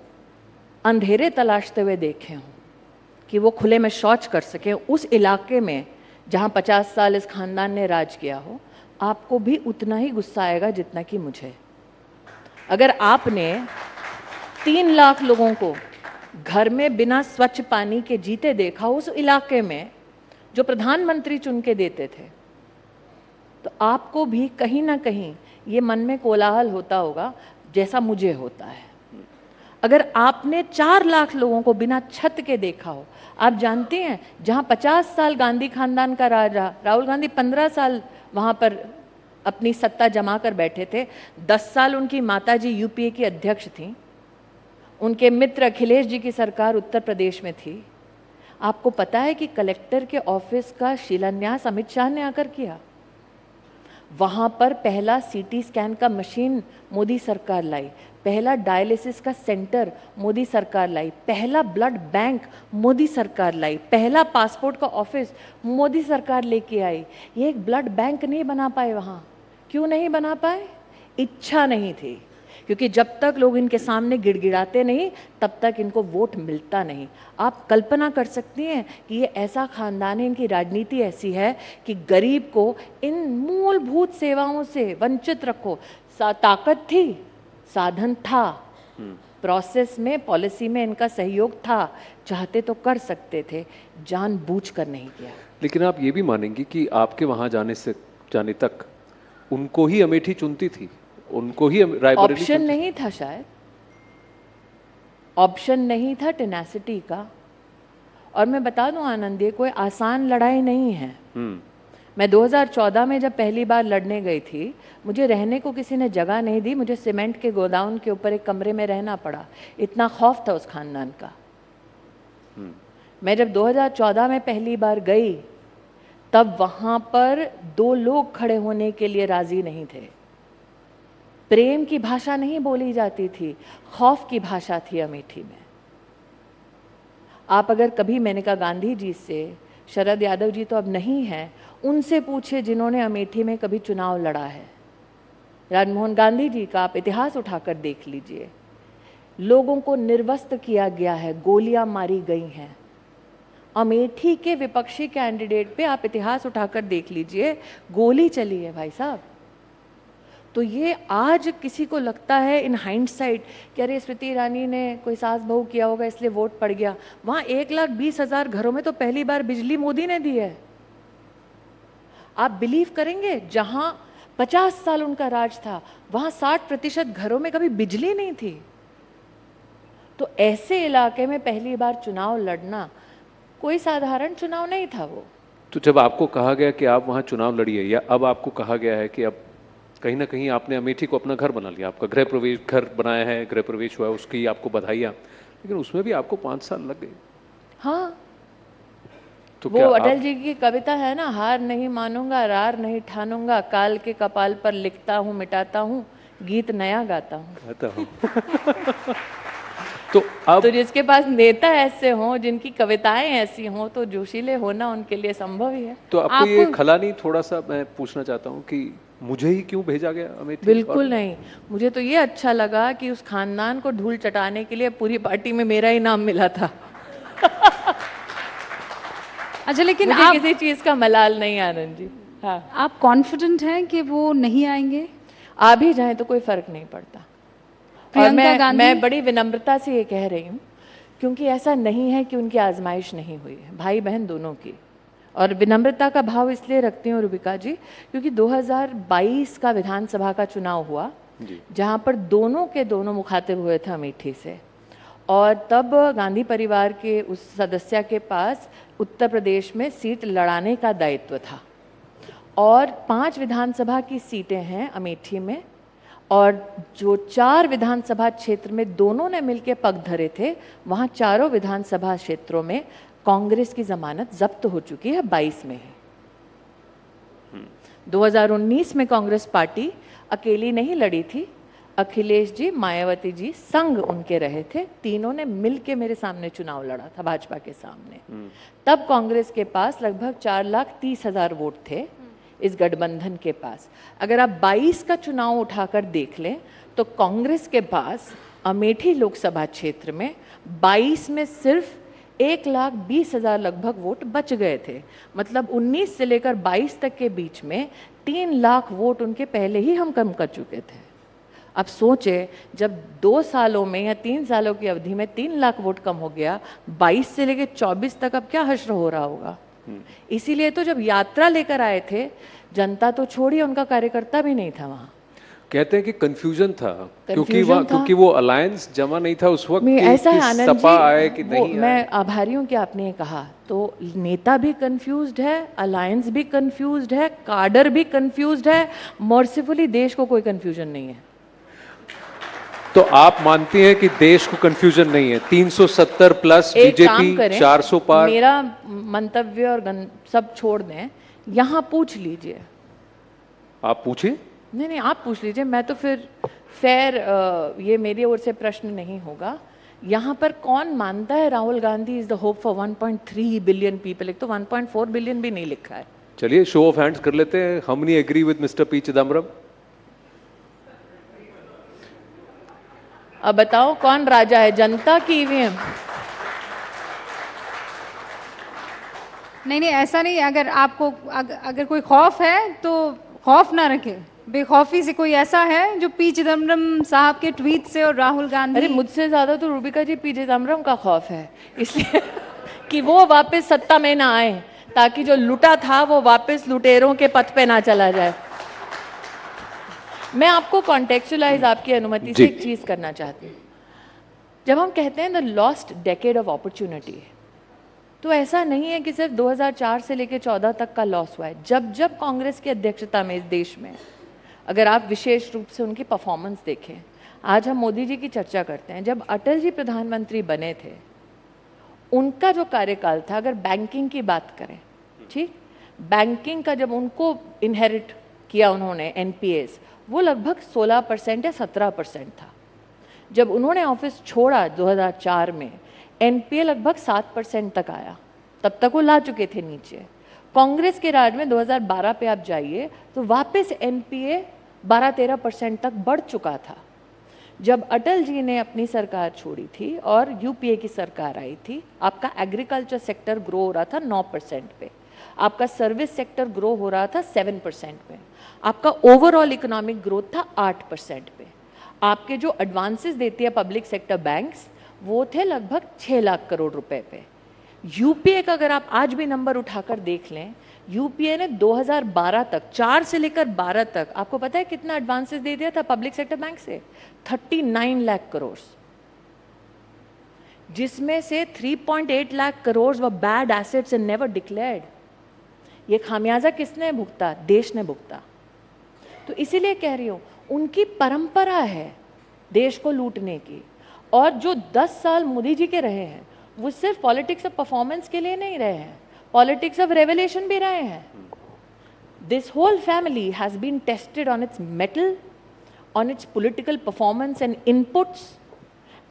अंधेरे तलाशते हुए देखे हों कि वो खुले में शौच कर सके उस इलाके में जहाँ 50 साल इस खानदान ने राज किया हो, आपको भी उतना ही गुस्सा आएगा जितना कि मुझे। अगर आपने 3 लाख लोगों को घर में बिना स्वच्छ पानी के जीते देखा उस इलाके में जो प्रधानमंत्री चुन के देते थे, तो आपको भी कहीं ना कहीं ये मन में कोलाहल होता होगा जैसा मुझे होता है। अगर आपने 4 लाख लोगों को बिना छत के देखा हो, आप जानते हैं जहां 50 साल गांधी खानदान का राज रहा, राहुल गांधी 15 साल वहां पर अपनी सत्ता जमा कर बैठे थे, 10 साल उनकी माताजी यूपीए की अध्यक्ष थी, उनके मित्र अखिलेश जी की सरकार उत्तर प्रदेश में थी। आपको पता है कि कलेक्टर के ऑफिस का शिलान्यास अमित शाह ने आकर किया। वहां पर पहला सीटी स्कैन का मशीन मोदी सरकार लाई, पहला डायलिसिस का सेंटर मोदी सरकार लाई, पहला ब्लड बैंक मोदी सरकार लाई, पहला पासपोर्ट का ऑफिस मोदी सरकार लेके आई। ये एक ब्लड बैंक नहीं बना पाए वहाँ। क्यों नहीं बना पाए? इच्छा नहीं थी। क्योंकि जब तक लोग इनके सामने गिड़गिड़ाते नहीं तब तक इनको वोट मिलता नहीं। आप कल्पना कर सकती हैं कि ये ऐसा खानदान है, इनकी राजनीति ऐसी है कि गरीब को इन मूलभूत सेवाओं से वंचित रखो। ताकत थी, साधन था, प्रोसेस में, पॉलिसी में इनका सहयोग था, चाहते तो कर सकते थे, जानबूझकर नहीं किया। लेकिन आप ये भी मानेंगी कि आपके वहां जाने तक उनको ही अमेठी चुनती थी, उनको ही रायबरेली ऑप्शन नहीं था, शायद ऑप्शन नहीं था टेनेसिटी का। और मैं बता दूं आनंद, ये कोई आसान लड़ाई नहीं है। मैं 2014 में जब पहली बार लड़ने गई थी, मुझे रहने को किसी ने जगह नहीं दी, मुझे सीमेंट के गोदाम के ऊपर एक कमरे में रहना पड़ा, इतना खौफ था उस खानदान का। मैं जब 2014 में पहली बार गई तब वहां पर 2 लोग खड़े होने के लिए राजी नहीं थे। प्रेम की भाषा नहीं बोली जाती थी, खौफ की भाषा थी अमेठी में। आप अगर कभी, मैंने कहा गांधी जी से, शरद यादव जी तो अब नहीं हैं, उनसे पूछे जिन्होंने अमेठी में कभी चुनाव लड़ा है, राजमोहन गांधी जी का आप इतिहास उठाकर देख लीजिए। लोगों को निर्वस्त्र किया गया है, गोलियां मारी गई हैं। अमेठी के विपक्षी कैंडिडेट पे आप इतिहास उठाकर देख लीजिए, गोली चली है भाई साहब। तो ये आज किसी को लगता है इन हाइंडसाइट कि अरे स्मृति ईरानी ने कोई सास बहू किया होगा इसलिए वोट पड़ गया। वहाँ 1,20,000 घरों में तो पहली बार बिजली मोदी ने दी है। आप बिलीव करेंगे, जहाँ 50 साल उनका राज था वहाँ 60% घरों में कभी बिजली नहीं थी। तो ऐसे इलाके में पहली बार चुनाव लड़ना कोई साधारण चुनाव नहीं था वो। तो जब आपको कहा गया कि आप वहाँ चुनाव लड़िए, या अब आपको कहा गया है कि अब कहीं ना कहीं आपने अमेठी को अपना घर बना लिया, आपका गृह प्रवेश घर बनाया है, गृह प्रवेश हुआ है, उसकी आपको बधाइयाँ, लेकिन उसमें भी आपको 5 साल लग गए। हाँ, तो वो अटल जी की कविता है ना, हार नहीं मानूंगा, रार नहीं ठानूंगा, काल के कपाल पर लिखता हूँ मिटाता हूँ, गीत नया गाता हूँ। तो जिसके पास नेता ऐसे हों, जिनकी कविताएं ऐसी हों, तो जोशीले होना उनके लिए संभव ही है। तो आपको ये खला नहीं, थोड़ा सा मैं पूछना चाहता हूँ कि मुझे ही क्यों भेजा गया अमेठी? बिल्कुल नहीं, मुझे तो ये अच्छा लगा कि उस खानदान को धूल चटाने के लिए पूरी पार्टी में मेरा ही नाम मिला था। अच्छा, लेकिन मुझे आप किसी चीज का मलाल नहीं आनंद जी। हाँ, आप कॉन्फिडेंट हैं कि वो नहीं आएंगे? आ भी जाए तो कोई फर्क नहीं पड़ता। और मैं बड़ी विनम्रता से ये कह रही हूँ, क्योंकि ऐसा नहीं है कि उनकी आजमाइश नहीं हुई है, भाई बहन दोनों की। और विनम्रता का भाव इसलिए रखती हूँ रुबिका जी, क्योंकि 2022 का विधानसभा का चुनाव हुआ, जहाँ पर दोनों के दोनों मुखातिब हुए थे अमेठी से। और तब गांधी परिवार के उस सदस्य के पास उत्तर प्रदेश में सीट लड़ाने का दायित्व था। और 5 विधानसभा की सीटें हैं अमेठी में, और जो 4 विधानसभा क्षेत्र में दोनों ने मिलकर पग धरे थे, वहाँ चारों विधानसभा क्षेत्रों में कांग्रेस की जमानत जब्त हो चुकी है, 22 में है। 2019 में कांग्रेस पार्टी अकेली नहीं लड़ी थी, अखिलेश जी, मायावती जी संग उनके रहे थे, तीनों ने मिलके मेरे सामने चुनाव लड़ा था भाजपा के सामने। तब कांग्रेस के पास लगभग 4,30,000 वोट थे इस गठबंधन के पास। अगर आप 22 का चुनाव उठाकर देख लें तो कांग्रेस के पास अमेठी लोकसभा क्षेत्र में 22 में सिर्फ 1,20,000 लगभग वोट बच गए थे। मतलब 19 से लेकर 22 तक के बीच में 3 लाख वोट उनके पहले ही हम कम कर चुके थे। अब सोचे, जब 2 सालों में या 3 सालों की अवधि में 3 लाख वोट कम हो गया, 22 से लेकर 24 तक अब क्या हश्र हो रहा होगा। इसीलिए तो जब यात्रा लेकर आए थे, जनता तो छोड़िए, उनका कार्यकर्ता भी नहीं था वहाँ। कहते हैं कि कंफ्यूजन था, क्योंकि वो अलायंस जमा नहीं था उस वक्त। ऐसा है आनंद जी, आए कि नहीं आए। मैं आभारी हूँ कि आपने कहा। तो नेता भी कंफ्यूज्ड है, अलायंस भी कंफ्यूज्ड है, काडर भी कंफ्यूज्ड है। मर्सीफुली देश को कोई कंफ्यूजन नहीं है। तो आप मानती हैं कि देश को कंफ्यूजन नहीं है? 370 प्लस बीजेपी 400 पार। मेरा मंतव्य और सब छोड़ दें, यहाँ पूछ लीजिए। आप पूछे? नहीं, आप पूछ लीजिए। मैं तो फिर फेयर, ये मेरी ओर से प्रश्न नहीं होगा। यहाँ पर कौन मानता है Rahul Gandhi is the hope for 1.3 billion people? एक तो 1.4 बिलियन भी नहीं लिखा है। चलिए शो ऑफ हैंड्स कर लेते हैं। हम नहीं agree with mister P Chidambaram? अब बताओ कौन राजा है, जनता की ईवीएम? नहीं, ऐसा नहीं। अगर आपको अगर कोई खौफ है तो खौफ ना रखे। बेखौफी से कोई ऐसा है जो पी चिदम्बरम साहब के ट्वीट से और राहुल गांधी। अरे मुझसे ज्यादा तो रूबिका जी पी चिदम्बरम का खौफ है, इसलिए कि वो वापस सत्ता में ना आए, ताकि जो लुटा था वो वापस लुटेरों के पथ पे ना चला जाए। मैं आपको कॉन्टेक्चुअलाइज आपकी अनुमति से एक चीज करना चाहती हूँ। जब हम कहते हैं the lost decade of opportunity, तो ऐसा नहीं है कि सिर्फ 2004 से लेकर 14 तक का लॉस हुआ है। जब जब कांग्रेस की अध्यक्षता में इस देश में, अगर आप विशेष रूप से उनकी परफॉर्मेंस देखें, आज हम मोदी जी की चर्चा करते हैं, जब अटल जी प्रधानमंत्री बने थे, उनका जो कार्यकाल था, अगर बैंकिंग की बात करें, ठीक, बैंकिंग का जब उनको इनहेरिट किया उन्होंने एनपीएस, वो लगभग 16% या 17% था। जब उन्होंने ऑफिस छोड़ा 2004 में, एनपीए लगभग 7% तक आया, तब तक वो ला चुके थे नीचे। कांग्रेस के राज में 2012 पे आप जाइए तो वापस एनपीए 12-13% तक बढ़ चुका था। जब अटल जी ने अपनी सरकार छोड़ी थी और यूपीए की सरकार आई थी, आपका एग्रीकल्चर सेक्टर ग्रो हो रहा था 9% पे, आपका सर्विस सेक्टर ग्रो हो रहा था 7% पे, आपका ओवरऑल इकोनॉमिक ग्रोथ था 8% पे। आपके जो एडवांसेस देती है पब्लिक सेक्टर बैंक्स, वो थे लगभग 6 लाख करोड़ रुपए पे। यूपीए का अगर आप आज भी नंबर उठाकर देख लें, यूपीए ने 2012 तक, 4 से लेकर 12 तक, आपको पता है कितना एडवांसेस दे दिया था पब्लिक सेक्टर बैंक से? 39 लाख करोड़, जिसमें से 3.8 लाख करोड़ व bad assets and never declared. ये खामियाजा किसने भुगता? देश ने भुगता। तो इसीलिए कह रही हूं, उनकी परंपरा है देश को लूटने की। और जो 10 साल मोदी जी के रहे हैं, वो सिर्फ पॉलिटिक्स ऑफ परफॉर्मेंस के लिए नहीं रहे हैं, पॉलिटिक्स ऑफ रेवोल्यूशन भी रहे हैं। This whole family has been tested on its mettle, on its political performance and inputs,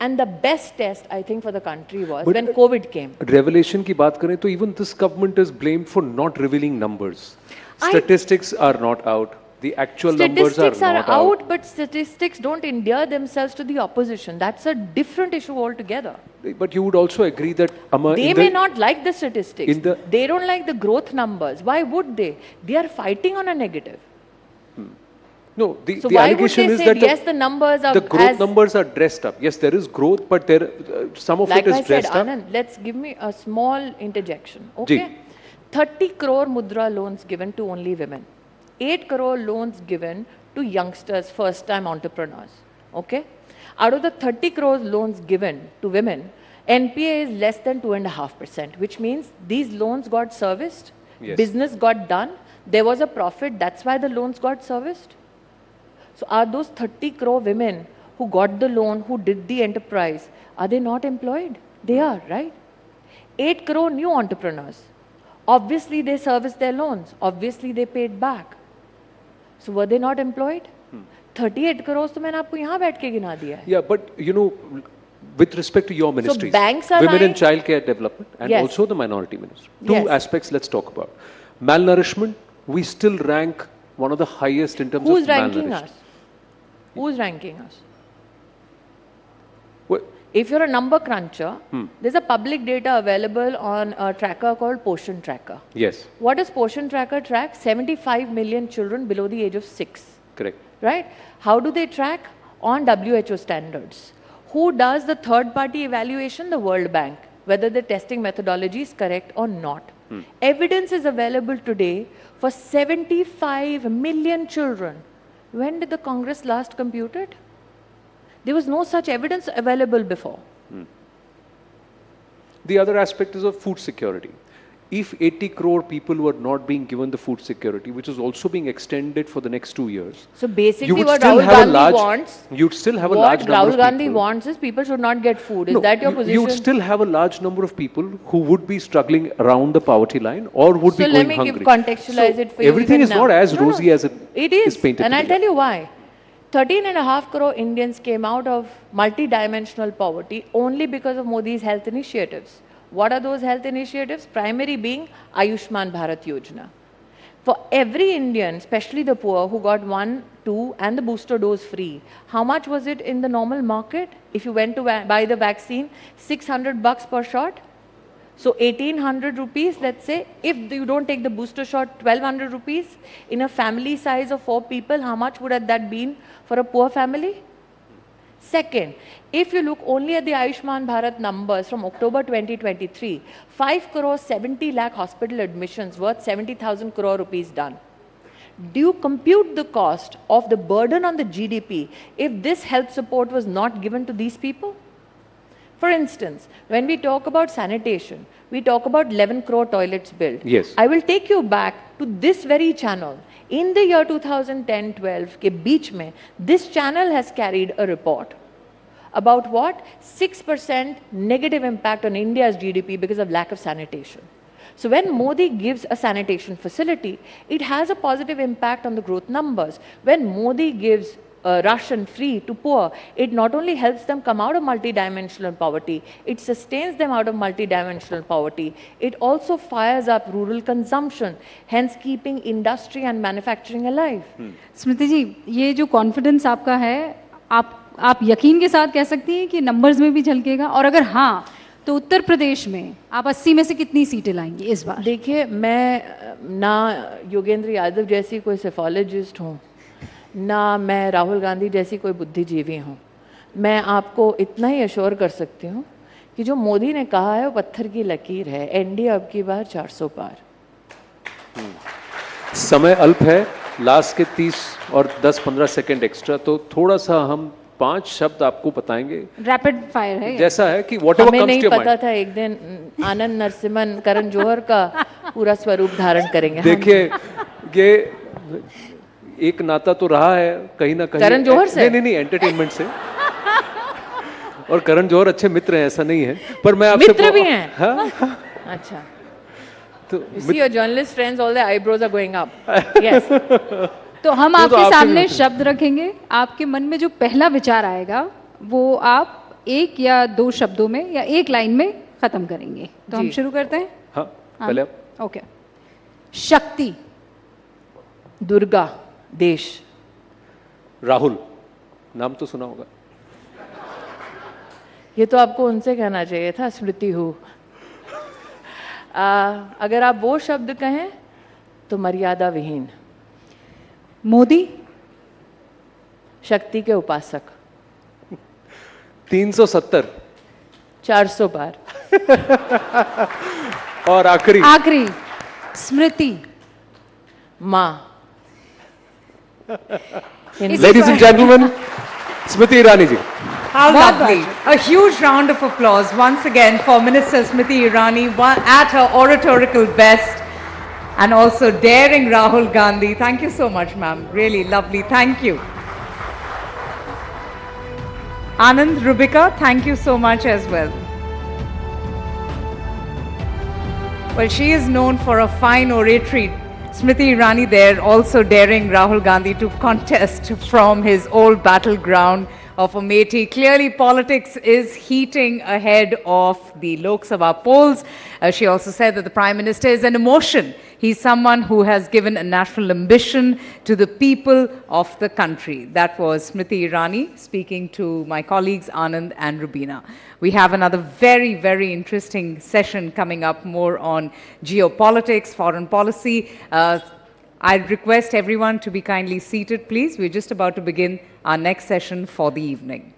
and the best test I think for the country was when COVID came. Revelation की बात करें तो even this government is blamed for not revealing numbers. Statistics are not out. The actual numbers are not out. But statistics don't endear themselves to the opposition. That's a different issue altogether. But you would also agree that they may not like the statistics. They don't like the growth numbers. Why would they? They are fighting on a negative. No, so the allegation is that yes, the numbers are the growth numbers are dressed up. Yes, there is growth, but there some of it is dressed up. Anand, let's give me a small interjection. Okay, 30 crore mudra loans given to only women, 8 crore loans given to youngsters, first-time entrepreneurs. Okay, out of the 30 crore loans given to women, NPA is less than 2.5%, which means these loans got serviced, business got done, there was a profit. That's why the loans got serviced. So are those 30 crore women who got the loan, who did the enterprise, are they not employed? They are, right? 8 crore new entrepreneurs. Obviously they serviced their loans. Obviously they paid back. So were they not employed? 38 crores तो मैंने आपको यहाँ बैठ के गिना दिया है. Yeah, but you know, with respect to your ministries, banks are women and child care development, and also the minority ministry. Two aspects let's talk about. Malnourishment, we still rank one of the highest in terms of malnourishment. Who's ranking us? Who's ranking us? If you're a number cruncher, there's a public data available on a tracker called Partition tracker. Yes. What does Partition tracker track? 75 million children below the age of 6. Correct. Right? How do they track? On WHO standards. Who does the third-party evaluation? The World Bank. Whether the testing methodology is correct or not. Evidence is available today for 75 million children. When did the Congress last compute it? There was no such evidence available before. The other aspect is of food security. If 80 crore people were not being given the food security, which is also being extended for the next 2 years, so basically what Rahul Gandhi wants, you'd still have a large number of people. What Rahul Gandhi wants is people should not get food. Is that your position? You'd still have a large number of people who would be struggling around the poverty line or would be going hungry. So let me contextualize it for you. Everything is not as rosy as it is painted. And I'll tell you why. 13.5 crore Indians came out of multi-dimensional poverty only because of Modi's health initiatives. What are those health initiatives? Primary being Ayushman Bharat Yojana. For every Indian, especially the poor, who got 1, 2 and the booster dose free, how much was it in the normal market? If you went to buy the vaccine, $600 per shot. So 1800 rupees, let's say. If you don't take the booster shot, 1200 rupees. In a family size of 4 people, how much would have that been for a poor family? Second, if you look only at the Ayushman Bharat numbers from October 2023, 5 crore 70 lakh hospital admissions worth 70,000 crore rupees done. Do you compute the cost of the burden on the GDP if this health support was not given to these people? For instance, when we talk about sanitation, we talk about 11 crore toilets built. Yes. I will take you back to this very channel. In the year 2010-12 के बीच में, this channel has carried a report about what? 6% negative impact on India's GDP because of lack of sanitation. So when Modi gives a sanitation facility, it has a positive impact on the growth numbers. When Modi gives ration free to poor, it not only helps them come out of multidimensional poverty, it sustains them out of multidimensional poverty. It also fires up rural consumption, hence keeping industry and manufacturing alive. स्मृति जी, ये जो confidence आपका है, आप यकीन के साथ कह सकती हैं कि नंबर्स में भी झलकेगा, और अगर हाँ तो उत्तर प्रदेश में आप 80 में से कितनी सीटें लाएंगी इस बार? देखिए, मैं ना योगेंद्र यादव जैसी कोई सेफोलॉजिस्ट हूँ, ना मैं राहुल गांधी जैसी कोई बुद्धिजीवी हूँ. मैं आपको इतना ही अश्योर कर सकती हूँ कि जो मोदी ने कहा है वो पत्थर की लकीर है. एनडीए अब की बार 400 पार. समय अल्प है, लास्ट के 30 और 10-15 सेकंड एक्स्ट्रा, तो थोड़ा सा हम 5 शब्द आपको बताएंगे. रैपिड फायर है जैसा है कि व्हाटएवर कम्स टू हमें योर नहीं माइंड. पता था एक दिन आनंद नरसिम्हन करण जौहर का पूरा स्वरूप धारण करेंगे. देखिए, ये एक नाता तो रहा है कहीं ना कहीं करण जौहर से. नहीं, एंटरटेनमेंट से. और करण जौहर अच्छे मित्र हैं, ऐसा नहीं है, पर मैं आपसे मित्र भी हैं. हाँ? अच्छा, तो you see your journalist friends, all their eyebrows are going up. Yes. तो हम आपके सामने शब्द रखेंगे. आपके मन में जो पहला विचार आएगा वो आप 1 या 2 शब्दों में या 1 लाइन में खत्म करेंगे. तो हम शुरू करते हैं. हाँ, पहले आप. ओके. शक्ति. दुर्गा. देश. राहुल, नाम तो सुना होगा. ये तो आपको उनसे कहना चाहिए था. स्मृति हूँ. अगर आप वो शब्द कहें तो मर्यादा विहीन. मोदी. शक्ति के उपासक. 370. 400 पार. और आखिरी. स्मृति. माँ. Ladies and gentlemen, Smriti Irani ji. How lovely. A huge round of applause once again for Minister Smriti Irani at her oratorical best, and also daring Rahul Gandhi. Thank you so much, ma'am. Really lovely. Thank you. Anand Rubika, thank you so much as well. Well, she is known for a fine oratory. Smriti Irani there also daring Rahul Gandhi to contest from his old battleground of Amethi. Clearly, politics is heating ahead of the Lok Sabha polls. She also said that the Prime Minister is an emotion. He's someone who has given a national ambition to the people of the country. That was Smriti Irani speaking to my colleagues Anand and Rubina. We have another very, very interesting session coming up, more on geopolitics, foreign policy. I'd request everyone to be kindly seated, please. We're just about to begin our next session for the evening.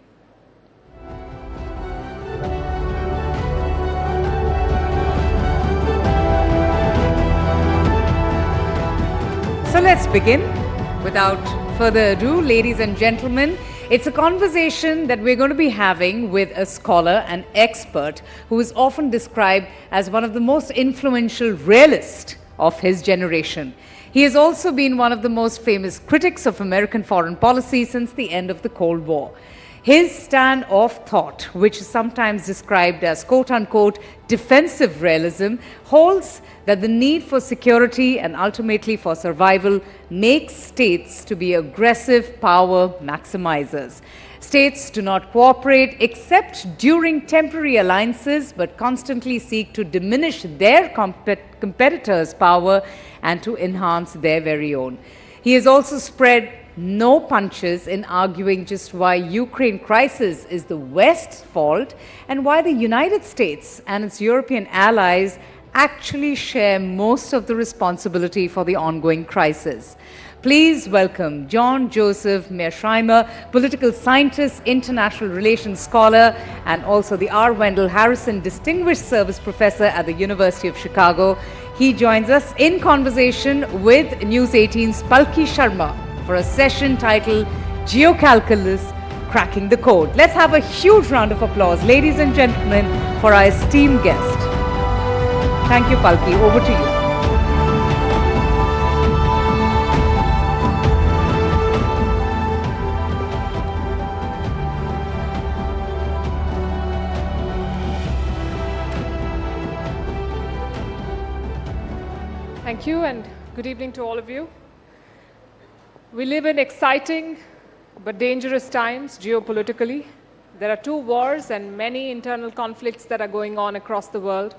So let's begin. Without further ado, ladies and gentlemen, it's a conversation that we're going to be having with a scholar, an expert, who is often described as one of the most influential realists of his generation. He has also been one of the most famous critics of American foreign policy since the end of the Cold War. His stand of thought, which is sometimes described as quote-unquote defensive realism, holds that the need for security and ultimately for survival makes states to be aggressive power maximizers. States do not cooperate except during temporary alliances, but constantly seek to diminish their competitors' power and to enhance their very own. He has also spread no punches in arguing just why Ukraine crisis is the West's fault and why the United States and its European allies actually share most of the responsibility for the ongoing crisis. Please welcome John Joseph Mearsheimer, political scientist, international relations scholar, and also the R. Wendell Harrison Distinguished Service Professor at the University of Chicago. He joins us in conversation with News18's Palki Sharma for a session titled Geocalculus, Cracking the Code. Let's have a huge round of applause, ladies and gentlemen, for our esteemed guest. Thank you, Palki. Over to you. Thank you, and good evening to all of you. We live in exciting but dangerous times geopolitically. There are two wars and many internal conflicts that are going on across the world.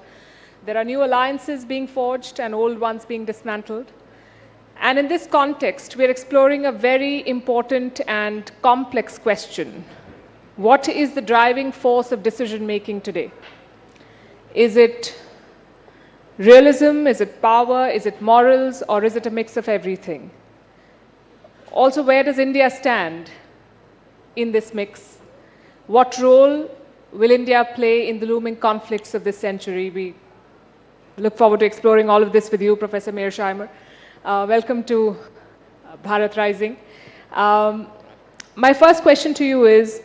There are new alliances being forged and old ones being dismantled. And in this context, we're exploring a very important and complex question. What is the driving force of decision-making today? Is it realism? Is it power? Is it morals? Or is it a mix of everything? Also, where does India stand in this mix? What role will India play in the looming conflicts of this century? We look forward to exploring all of this with you, Professor Mearsheimer. Welcome to Bharat Rising. My first question to you is,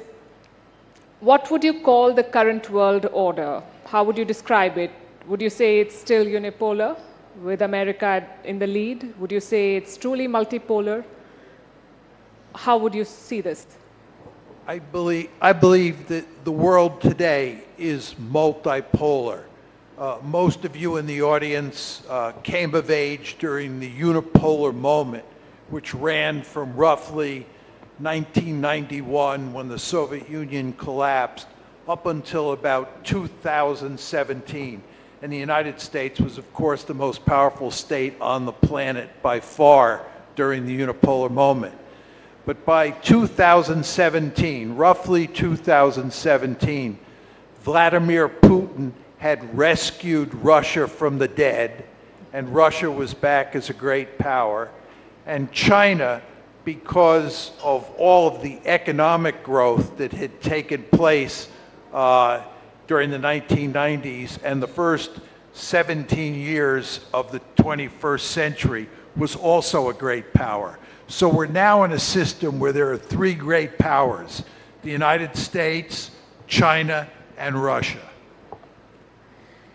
what would you call the current world order? How would you describe it? Would you say it's still unipolar, with America in the lead? Would you say it's truly multipolar? How would you see this? I believe that the world today is multipolar. Most of you in the audience came of age during the unipolar moment, which ran from roughly 1991, when the Soviet Union collapsed, up until about 2017. And the United States was, of course, the most powerful state on the planet by far during the unipolar moment. But by 2017, roughly 2017, Vladimir Putin had rescued Russia from the dead, and Russia was back as a great power. And China, because of all of the economic growth that had taken place during the 1990s and the first 17 years of the 21st century, was also a great power. So we're now in a system where there are three great powers: the United States, China, and Russia.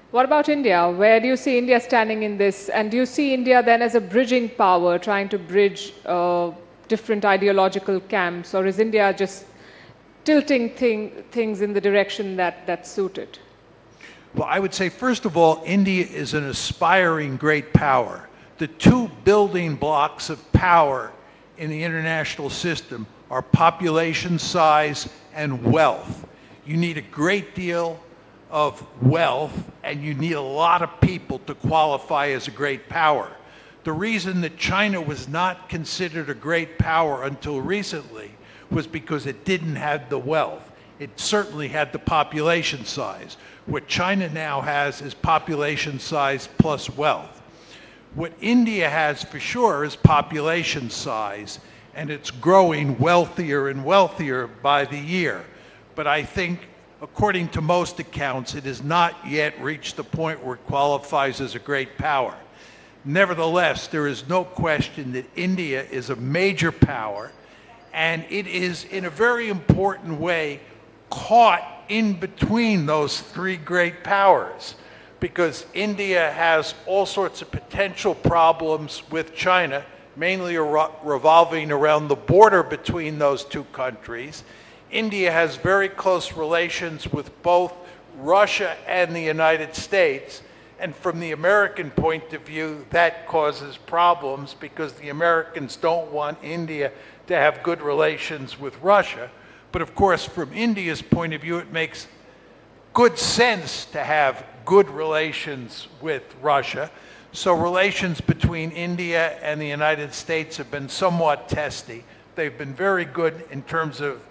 What about India? Where do you see India standing in this? And do you see India then as a bridging power, trying to bridge different ideological camps? Or is India just tilting things in the direction that suit it? Well, I would say, first of all, India is an aspiring great power. The two building blocks of power in the international system are population size and wealth. You need a great deal of wealth, and you need a lot of people to qualify as a great power. The reason that China was not considered a great power until recently was because it didn't have the wealth. It certainly had the population size. What China now has is population size plus wealth. What India has for sure is population size, and it's growing wealthier and wealthier by the year. But I think, according to most accounts, it has not yet reached the point where it qualifies as a great power. Nevertheless, there is no question that India is a major power, and it is, in a very important way, caught in between those three great powers, because India has all sorts of potential problems with China, mainly revolving around the border between those two countries. India has very close relations with both Russia and the United States. And from the American point of view, that causes problems because the Americans don't want India to have good relations with Russia. But of course, from India's point of view, it makes good sense to have good relations with Russia. So relations between India and the United States have been somewhat testy. They've been very good in terms of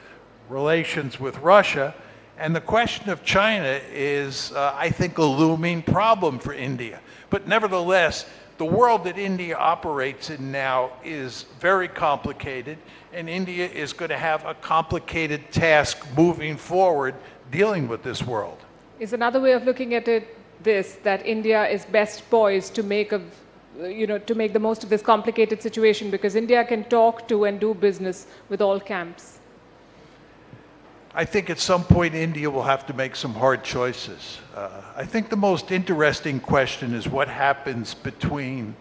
relations with Russia. And the question of China is, I think, a looming problem for India. But nevertheless, the world that India operates in now is very complicated, and India is going to have a complicated task moving forward dealing with this world. Is another way of looking at it this, that India is best poised to make the most of this complicated situation because India can talk to and do business with all camps? I think at some point India will have to make some hard choices. I think the most interesting question is what happens between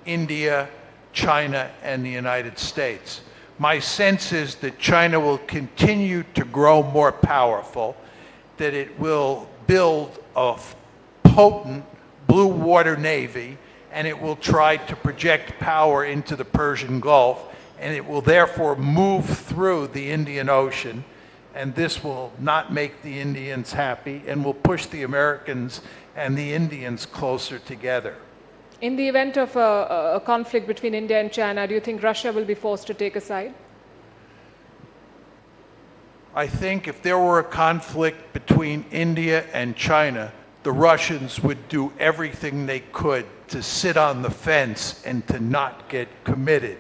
India, China, and the United States. My sense is that China will continue to grow more powerful, that it will build a potent blue water navy, and it will try to project power into the Persian Gulf, and it will therefore move through the Indian Ocean. And this will not make the Indians happy and will push the Americans and the Indians closer together. In the event of a conflict between India and China, do you think Russia will be forced to take a side? I think if there were a conflict between India and China, the Russians would do everything they could to sit on the fence and to not get committed.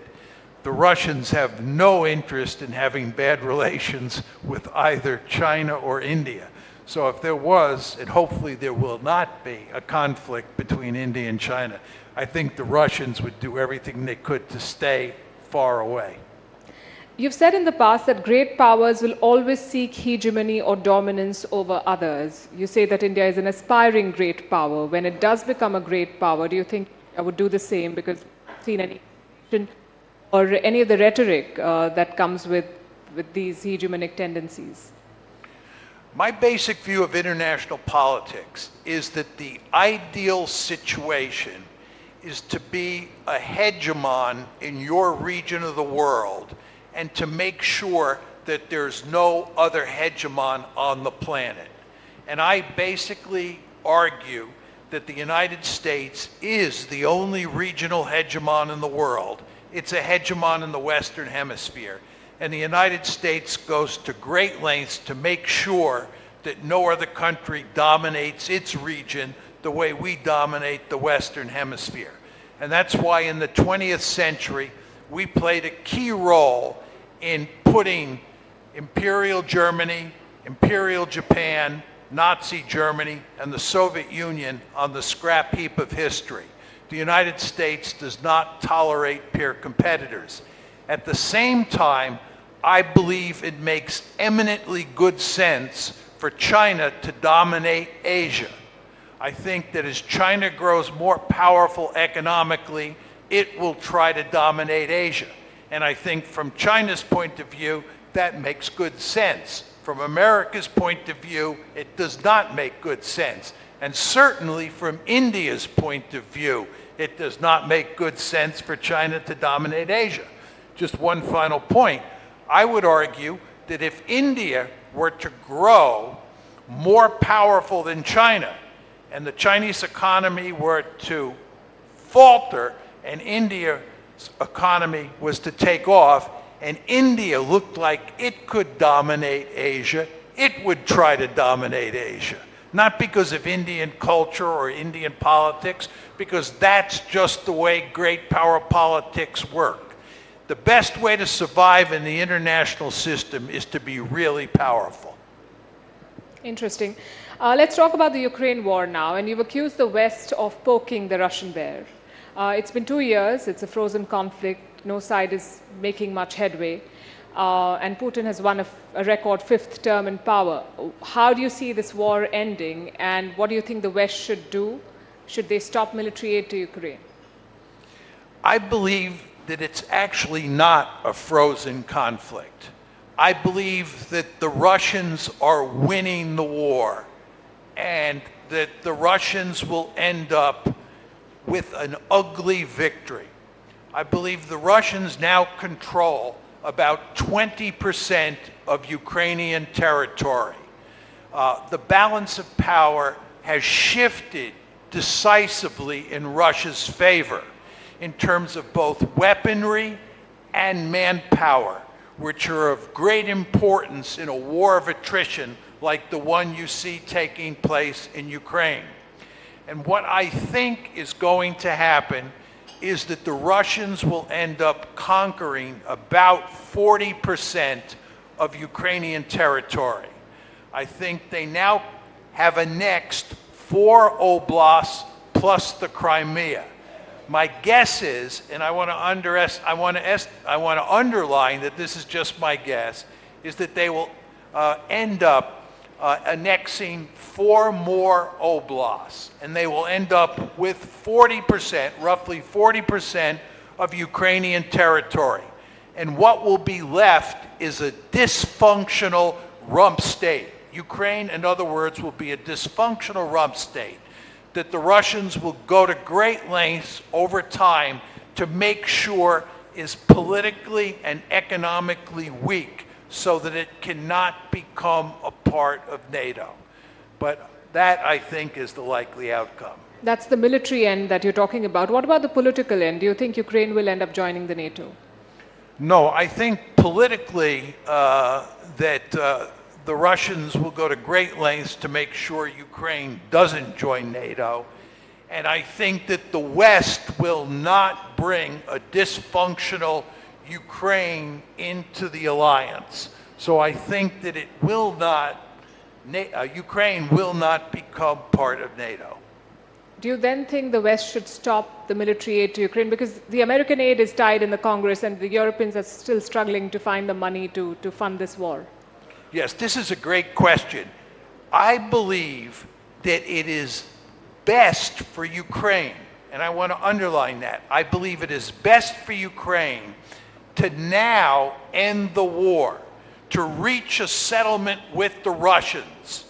The Russians have no interest in having bad relations with either China or India. So if there was, and hopefully there will not be, a conflict between India and China, I think the Russians would do everything they could to stay far away. You've said in the past that great powers will always seek hegemony or dominance over others. You say that India is an aspiring great power. When it does become a great power, do you think I would do the same? Because I've seen any or any of the rhetoric that comes with these hegemonic tendencies? My basic view of international politics is that the ideal situation is to be a hegemon in your region of the world and to make sure that there's no other hegemon on the planet. And I basically argue that the United States is the only regional hegemon in the world. It's a hegemon in the Western Hemisphere. And the United States goes to great lengths to make sure that no other country dominates its region the way we dominate the Western Hemisphere. And that's why in the 20th century, we played a key role in putting Imperial Germany, Imperial Japan, Nazi Germany, and the Soviet Union on the scrap heap of history. The United States does not tolerate peer competitors. At the same time, I believe it makes eminently good sense for China to dominate Asia. I think that as China grows more powerful economically, it will try to dominate Asia. And I think from China's point of view, that makes good sense. From America's point of view, it does not make good sense. And certainly from India's point of view, it does not make good sense for China to dominate Asia. Just one final point. I would argue that if India were to grow more powerful than China, and the Chinese economy were to falter, and India's economy was to take off, and India looked like it could dominate Asia, it would try to dominate Asia. Not because of Indian culture or Indian politics, because that's just the way great power politics work. The best way to survive in the international system is to be really powerful. Interesting. Let's talk about the Ukraine war now. And you've accused the West of poking the Russian bear. It's been 2 years. It's a frozen conflict. No side is making much headway. And Putin has won a record 5th term in power. How do you see this war ending, and what do you think the West should do? Should they stop military aid to Ukraine? I believe that it's actually not a frozen conflict. I believe that the Russians are winning the war and that the Russians will end up with an ugly victory. I believe the Russians now control about 20% of Ukrainian territory. The balance of power has shifted decisively in Russia's favor in terms of both weaponry and manpower, which are of great importance in a war of attrition like the one you see taking place in Ukraine. And what I think is going to happen is that the Russians will end up conquering about 40% of Ukrainian territory. I think they now have annexed 4 oblasts plus the Crimea. My guess is, and I want to underline that this is just my guess, is that they will end up annexing 4 more oblasts, and they will end up with 40%, roughly 40% of Ukrainian territory. And what will be left is a dysfunctional rump state. Ukraine, in other words, will be a dysfunctional rump state that the Russians will go to great lengths over time to make sure is politically and economically weak so that it cannot become a part of NATO. But that, I think, is the likely outcome. That's the military end that you're talking about. What about the political end? Do you think Ukraine will end up joining the NATO? No, I think politically that the Russians will go to great lengths to make sure Ukraine doesn't join NATO. And I think that the West will not bring a dysfunctional Ukraine into the alliance. So I think that it will not, Ukraine will not become part of NATO. Do you then think the West should stop the military aid to Ukraine? Because the American aid is tied in the Congress and the Europeans are still struggling to find the money to fund this war. Yes, this is a great question. I believe that it is best for Ukraine, and I want to underline that. I believe it is best for Ukraine to now end the war, to reach a settlement with the Russians.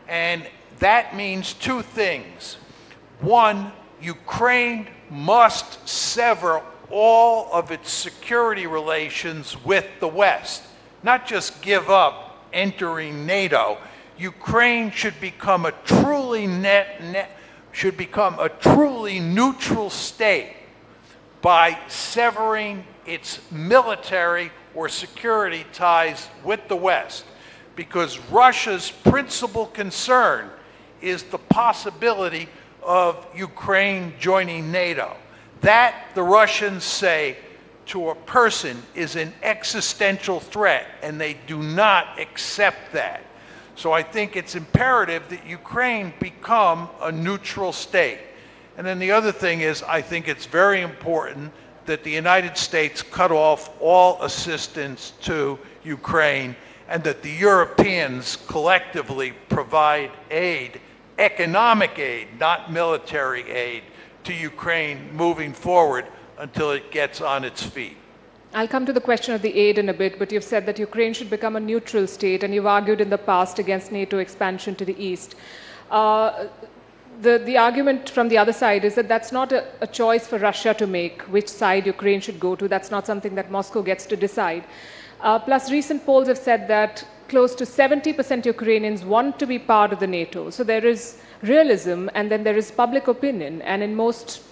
And that means 2 things. One, Ukraine must sever all of its security relations with the West, not just give up entering NATO. Ukraine should become a truly neutral state by severing its military or security ties with the West, because Russia's principal concern is the possibility of Ukraine joining NATO. That, the Russians say, to a person is an existential threat, and they do not accept that. So I think it's imperative that Ukraine become a neutral state. And then the other thing is, I think it's very important that the United States cut off all assistance to Ukraine and that the Europeans collectively provide aid, economic aid, not military aid, to Ukraine moving forward until it gets on its feet. I'll come to the question of the aid in a bit, but you've said that Ukraine should become a neutral state, and you've argued in the past against NATO expansion to the east. The argument from the other side is that that's not a choice for Russia to make, which side Ukraine should go to. That's not something that Moscow gets to decide. Plus, recent polls have said that close to 70% Ukrainians want to be part of the NATO. So there is realism, and then there is public opinion. And in most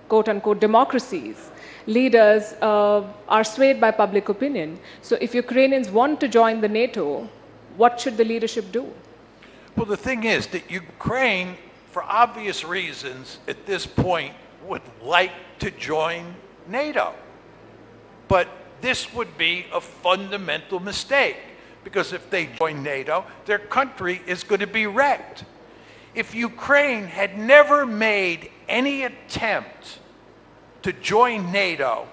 quote-unquote democracies, leaders are swayed by public opinion. So if Ukrainians want to join the NATO, what should the leadership do? Well, the thing is that Ukraine, for obvious reasons, at this point, would like to join NATO. But this would be a fundamental mistake, because if they join NATO, their country is going to be wrecked. If Ukraine had never made any attempt to join NATO,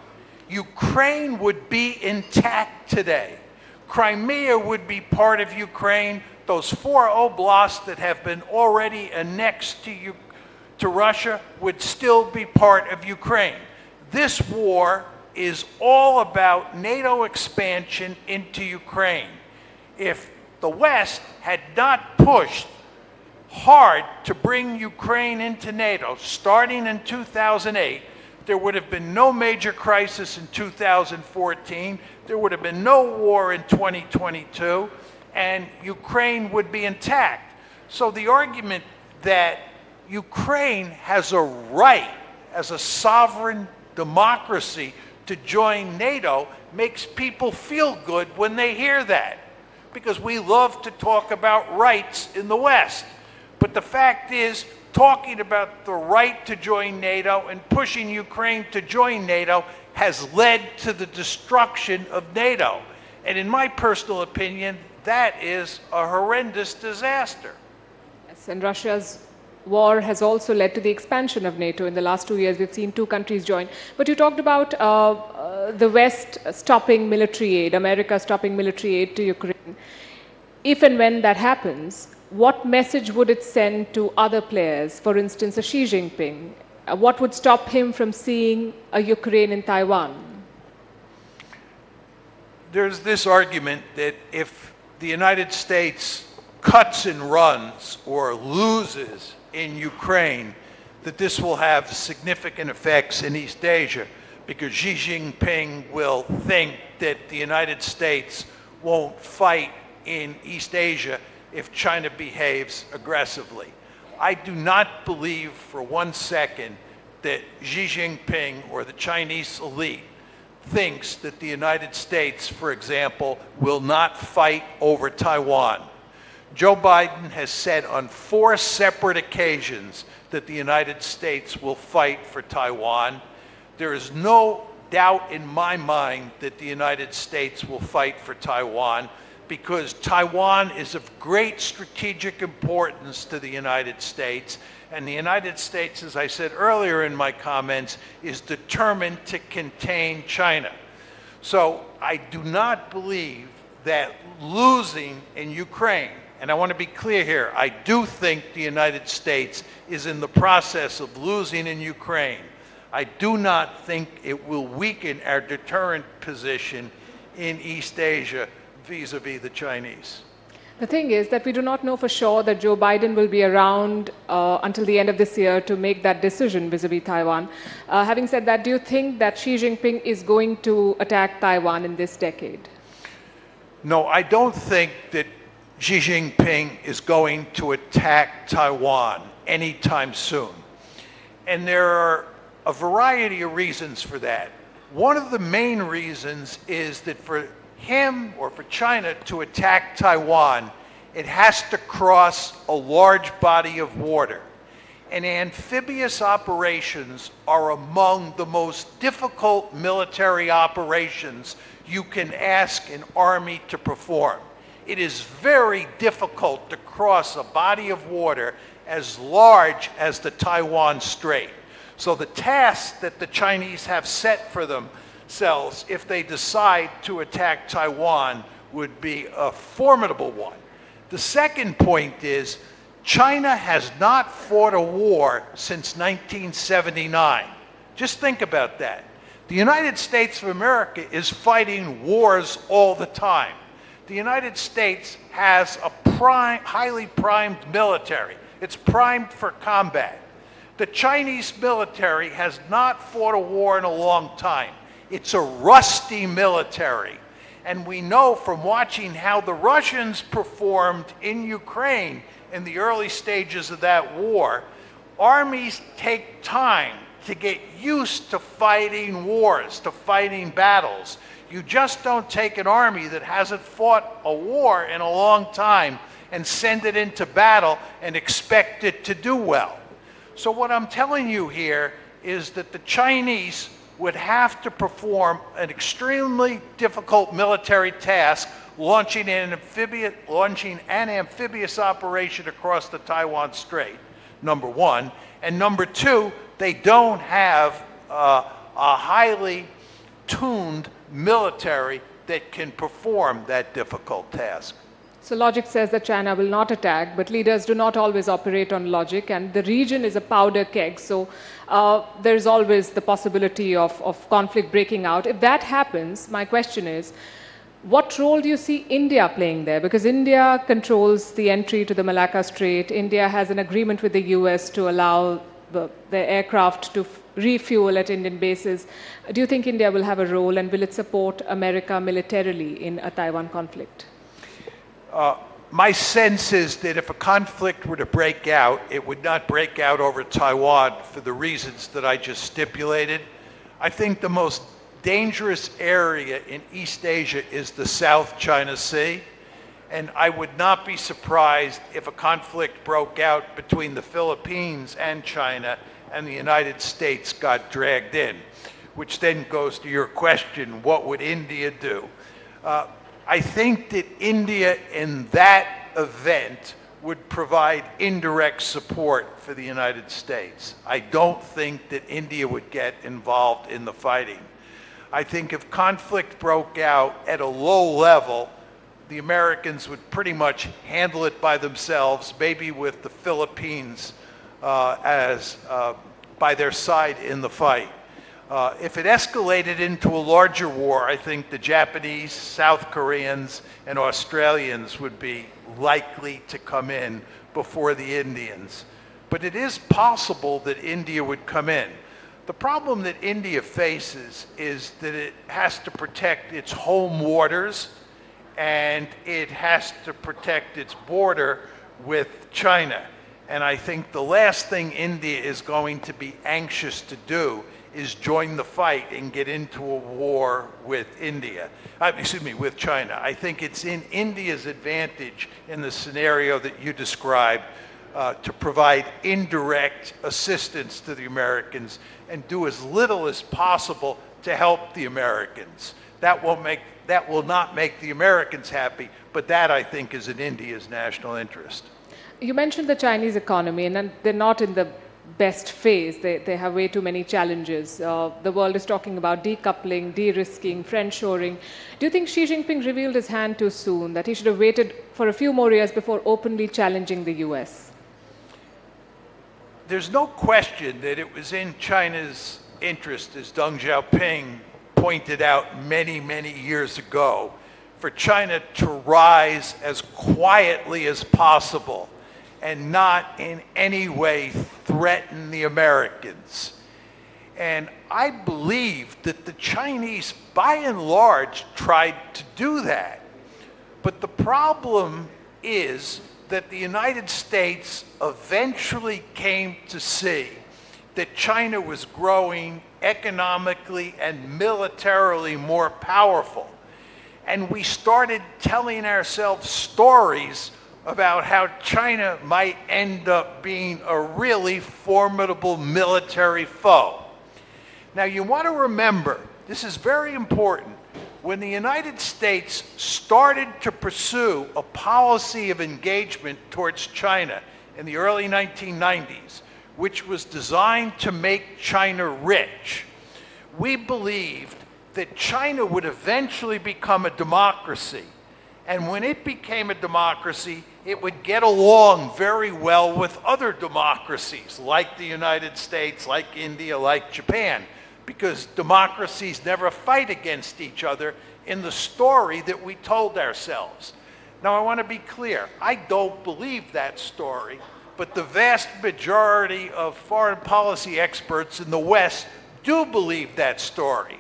Ukraine would be intact today. Crimea would be part of Ukraine. Those 4 oblasts that have been already annexed to Russia would still be part of Ukraine. This war is all about NATO expansion into Ukraine. If the West had not pushed hard to bring Ukraine into NATO, starting in 2008, there would have been no major crisis in 2014, there would have been no war in 2022, and Ukraine would be intact. So the argument that Ukraine has a right as a sovereign democracy to join NATO makes people feel good when they hear that, because we love to talk about rights in the West. But the fact is, talking about the right to join NATO and pushing Ukraine to join NATO has led to the destruction of NATO. And in my personal opinion, that is a horrendous disaster. Yes, and Russia's war has also led to the expansion of NATO. In the last 2 years, we've seen 2 countries join. But you talked about the West stopping military aid, America stopping military aid to Ukraine. If and when that happens, what message would it send to other players, for instance, a Xi Jinping? What would stop him from seeing a Ukraine in Taiwan? There's this argument that if the United States cuts and runs or loses in Ukraine, that this will have significant effects in East Asia, because Xi Jinping will think that the United States won't fight in East Asia if China behaves aggressively. I do not believe for 1 second that Xi Jinping or the Chinese elite thinks that the United States, for example, will not fight over Taiwan. Joe Biden has said on 4 separate occasions that the United States will fight for Taiwan. There is no doubt in my mind that the United States will fight for Taiwan, because Taiwan is of great strategic importance to the United States, and the United States, as I said earlier in my comments, is determined to contain China. So I do not believe that losing in Ukraine, and I want to be clear here, I do think the United States is in the process of losing in Ukraine. I do not think it will weaken our deterrent position in East Asia vis-a-vis the Chinese. The thing is that we do not know for sure that Joe Biden will be around until the end of this year to make that decision vis-a-vis Taiwan. Having said that, do you think that Xi Jinping is going to attack Taiwan in this decade? No, I don't think that Xi Jinping is going to attack Taiwan anytime soon. And there are a variety of reasons for that. One of the main reasons is that for him or for China to attack Taiwan, it has to cross a large body of water. And amphibious operations are among the most difficult military operations you can ask an army to perform. It is very difficult to cross a body of water as large as the Taiwan Strait. So the task that the Chinese have set for themselves, if they decide to attack Taiwan, would be a formidable one. The second point is, China has not fought a war since 1979. Just think about that. The United States of America is fighting wars all the time. The United States has a highly primed military. It's primed for combat. The Chinese military has not fought a war in a long time. It's a rusty military. And we know from watching how the Russians performed in Ukraine in the early stages of that war, armies take time to get used to fighting wars, to fighting battles. You just don't take an army that hasn't fought a war in a long time and send it into battle and expect it to do well. So what I'm telling you here is that the Chinese would have to perform an extremely difficult military task, launching an amphibious operation across the Taiwan Strait, number one. And number two, they don't have a highly tuned military that can perform that difficult task. So logic says that China will not attack, but leaders do not always operate on logic, and the region is a powder keg, so there's always the possibility of conflict breaking out. If that happens, my question is, what role do you see India playing there? Because India controls the entry to the Malacca Strait. India has an agreement with the US to allow the aircraft to refuel at Indian bases. Do you think India will have a role, and will it support America militarily in a Taiwan conflict? My sense is that if a conflict were to break out, it would not break out over Taiwan for the reasons that I just stipulated. I think the most dangerous area in East Asia is the South China Sea, and I would not be surprised if a conflict broke out between the Philippines and China and the United States got dragged in, which then goes to your question, what would India do? I think that India in that event would provide indirect support for the United States. I don't think that India would get involved in the fighting. I think if conflict broke out at a low level, the Americans would pretty much handle it by themselves, maybe with the Philippines by their side in the fight. If it escalated into a larger war, I think the Japanese, South Koreans, and Australians would be likely to come in before the Indians. But it is possible that India would come in. The problem that India faces is that it has to protect its home waters, and it has to protect its border with China. And I think the last thing India is going to be anxious to do is join the fight and get into a war with with China. I think it's in India's advantage in the scenario that you described to provide indirect assistance to the Americans and do as little as possible to help the Americans. That will not make the Americans happy, but that I think is in India's national interest. You mentioned the Chinese economy, and they're not in the best phase. They have way too many challenges. The world is talking about decoupling, de-risking, friendshoring. Do you think Xi Jinping revealed his hand too soon, that he should have waited for a few more years before openly challenging the US? There's no question that it was in China's interest, as Deng Xiaoping pointed out many, many years ago, for China to rise as quietly as possible and not in any way threaten the Americans. And I believe that the Chinese, by and large, tried to do that. But the problem is that the United States eventually came to see that China was growing economically and militarily more powerful. And we started telling ourselves stories about how China might end up being a really formidable military foe. Now you want to remember, this is very important, when the United States started to pursue a policy of engagement towards China in the early 1990s, which was designed to make China rich, we believed that China would eventually become a democracy. And when it became a democracy, it would get along very well with other democracies, like the United States, like India, like Japan, because democracies never fight against each other in the story that we told ourselves. Now, I want to be clear. I don't believe that story, but the vast majority of foreign policy experts in the West do believe that story.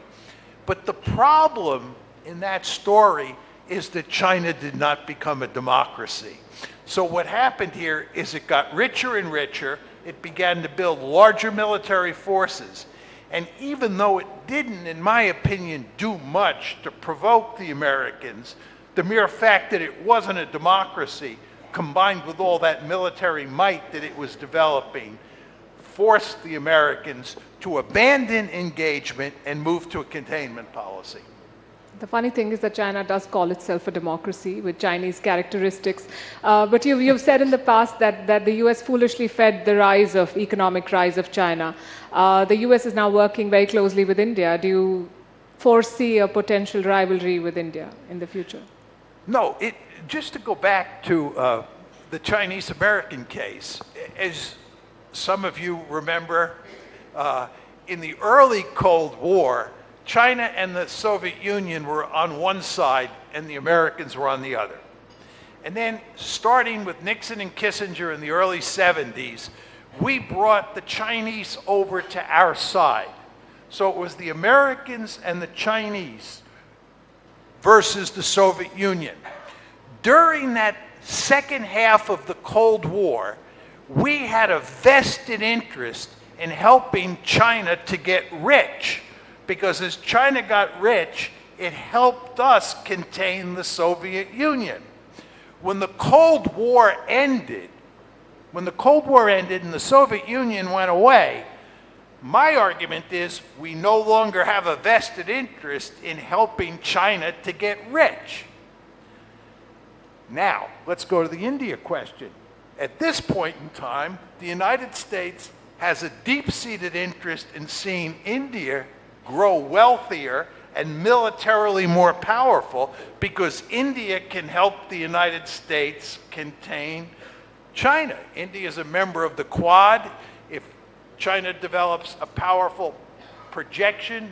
But the problem in that story is that China did not become a democracy. So what happened here is it got richer and richer. It began to build larger military forces. And even though it didn't, in my opinion, do much to provoke the Americans, the mere fact that it wasn't a democracy, combined with all that military might that it was developing, forced the Americans to abandon engagement and move to a containment policy. The funny thing is that China does call itself a democracy with Chinese characteristics. But you've said in the past that the US foolishly fed the economic rise of China. The US is now working very closely with India. Do you foresee a potential rivalry with India in the future? No, just to go back to the Chinese-American case, as some of you remember, in the early Cold War, China and the Soviet Union were on one side and the Americans were on the other. And then starting with Nixon and Kissinger in the early 70s, we brought the Chinese over to our side. So it was the Americans and the Chinese versus the Soviet Union. During that second half of the Cold War, we had a vested interest in helping China to get rich, because as China got rich, it helped us contain the Soviet Union. When the Cold War ended, and the Soviet Union went away, my argument is we no longer have a vested interest in helping China to get rich. Now, let's go to the India question. At this point in time, the United States has a deep-seated interest in seeing India grow wealthier and militarily more powerful, because India can help the United States contain China. India is a member of the Quad. If China develops a powerful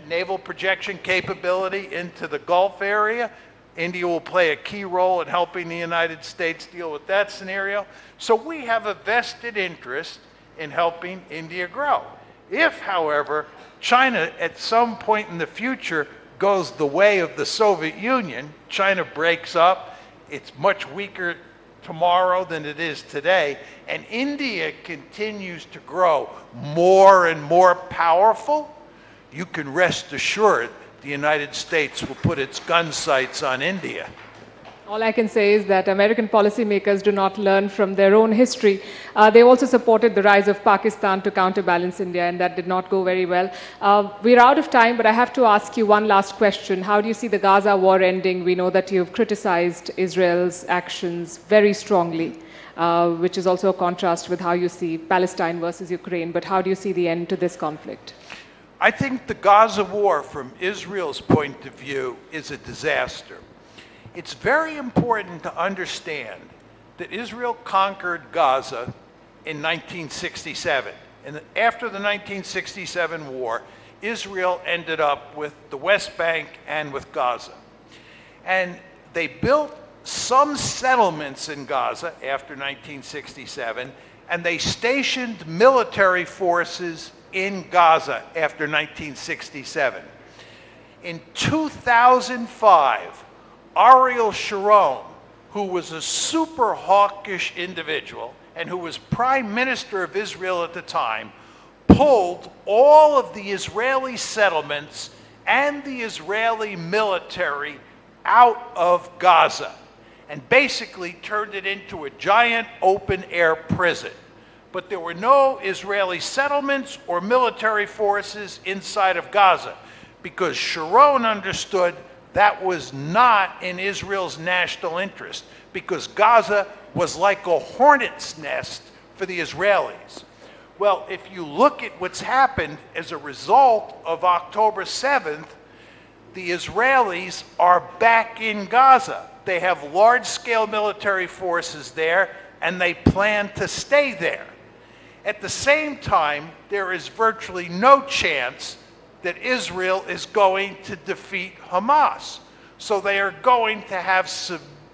naval projection capability into the Gulf area, India will play a key role in helping the United States deal with that scenario. So we have a vested interest in helping India grow. If, however, China at some point in the future goes the way of the Soviet Union, China breaks up, it's much weaker tomorrow than it is today, and India continues to grow more and more powerful, you can rest assured the United States will put its gun sights on India. All I can say is that American policymakers do not learn from their own history. They also supported the rise of Pakistan to counterbalance India, and that did not go very well. We're out of time, but I have to ask you one last question. How do you see the Gaza war ending? We know that you've criticized Israel's actions very strongly, which is also a contrast with how you see Palestine versus Ukraine. But how do you see the end to this conflict? I think the Gaza war, from Israel's point of view, is a disaster. It's very important to understand that Israel conquered Gaza in 1967. And after the 1967 war, Israel ended up with the West Bank and with Gaza. And they built some settlements in Gaza after 1967, and they stationed military forces in Gaza after 1967. In 2005, Ariel Sharon, who was a super hawkish individual and who was prime minister of Israel at the time, pulled all of the Israeli settlements and the Israeli military out of Gaza and basically turned it into a giant open-air prison. But there were no Israeli settlements or military forces inside of Gaza, because Sharon understood that was not in Israel's national interest, because Gaza was like a hornet's nest for the Israelis. Well, if you look at what's happened as a result of October 7th, the Israelis are back in Gaza. They have large-scale military forces there, and they plan to stay there. At the same time, there is virtually no chance that Israel is going to defeat Hamas. So they are going to have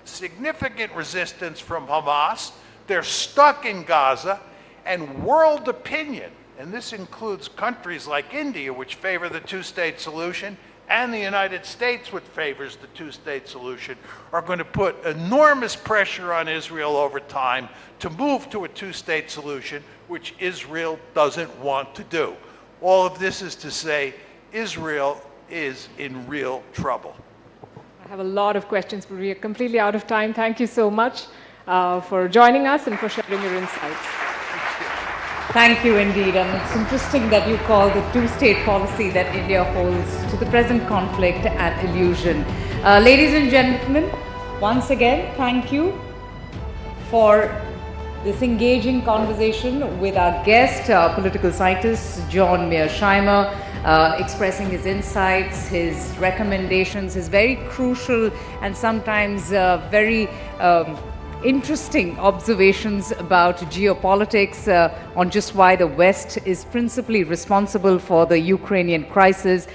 significant resistance from Hamas. They're stuck in Gaza, and world opinion, and this includes countries like India, which favor the two-state solution, and the United States, which favors the two-state solution, are going to put enormous pressure on Israel over time to move to a two-state solution, which Israel doesn't want to do. All of this is to say, Israel is in real trouble. I have a lot of questions, but we are completely out of time. Thank you so much for joining us and for sharing your insights. Thank you indeed. And it's interesting that you call the two-state policy that India holds to the present conflict an illusion. Ladies and gentlemen, once again, thank you for this engaging conversation with our guest, political scientist John Mearsheimer, expressing his insights, his recommendations, his very crucial and sometimes very interesting observations about geopolitics, on just why the West is principally responsible for the Ukrainian crisis,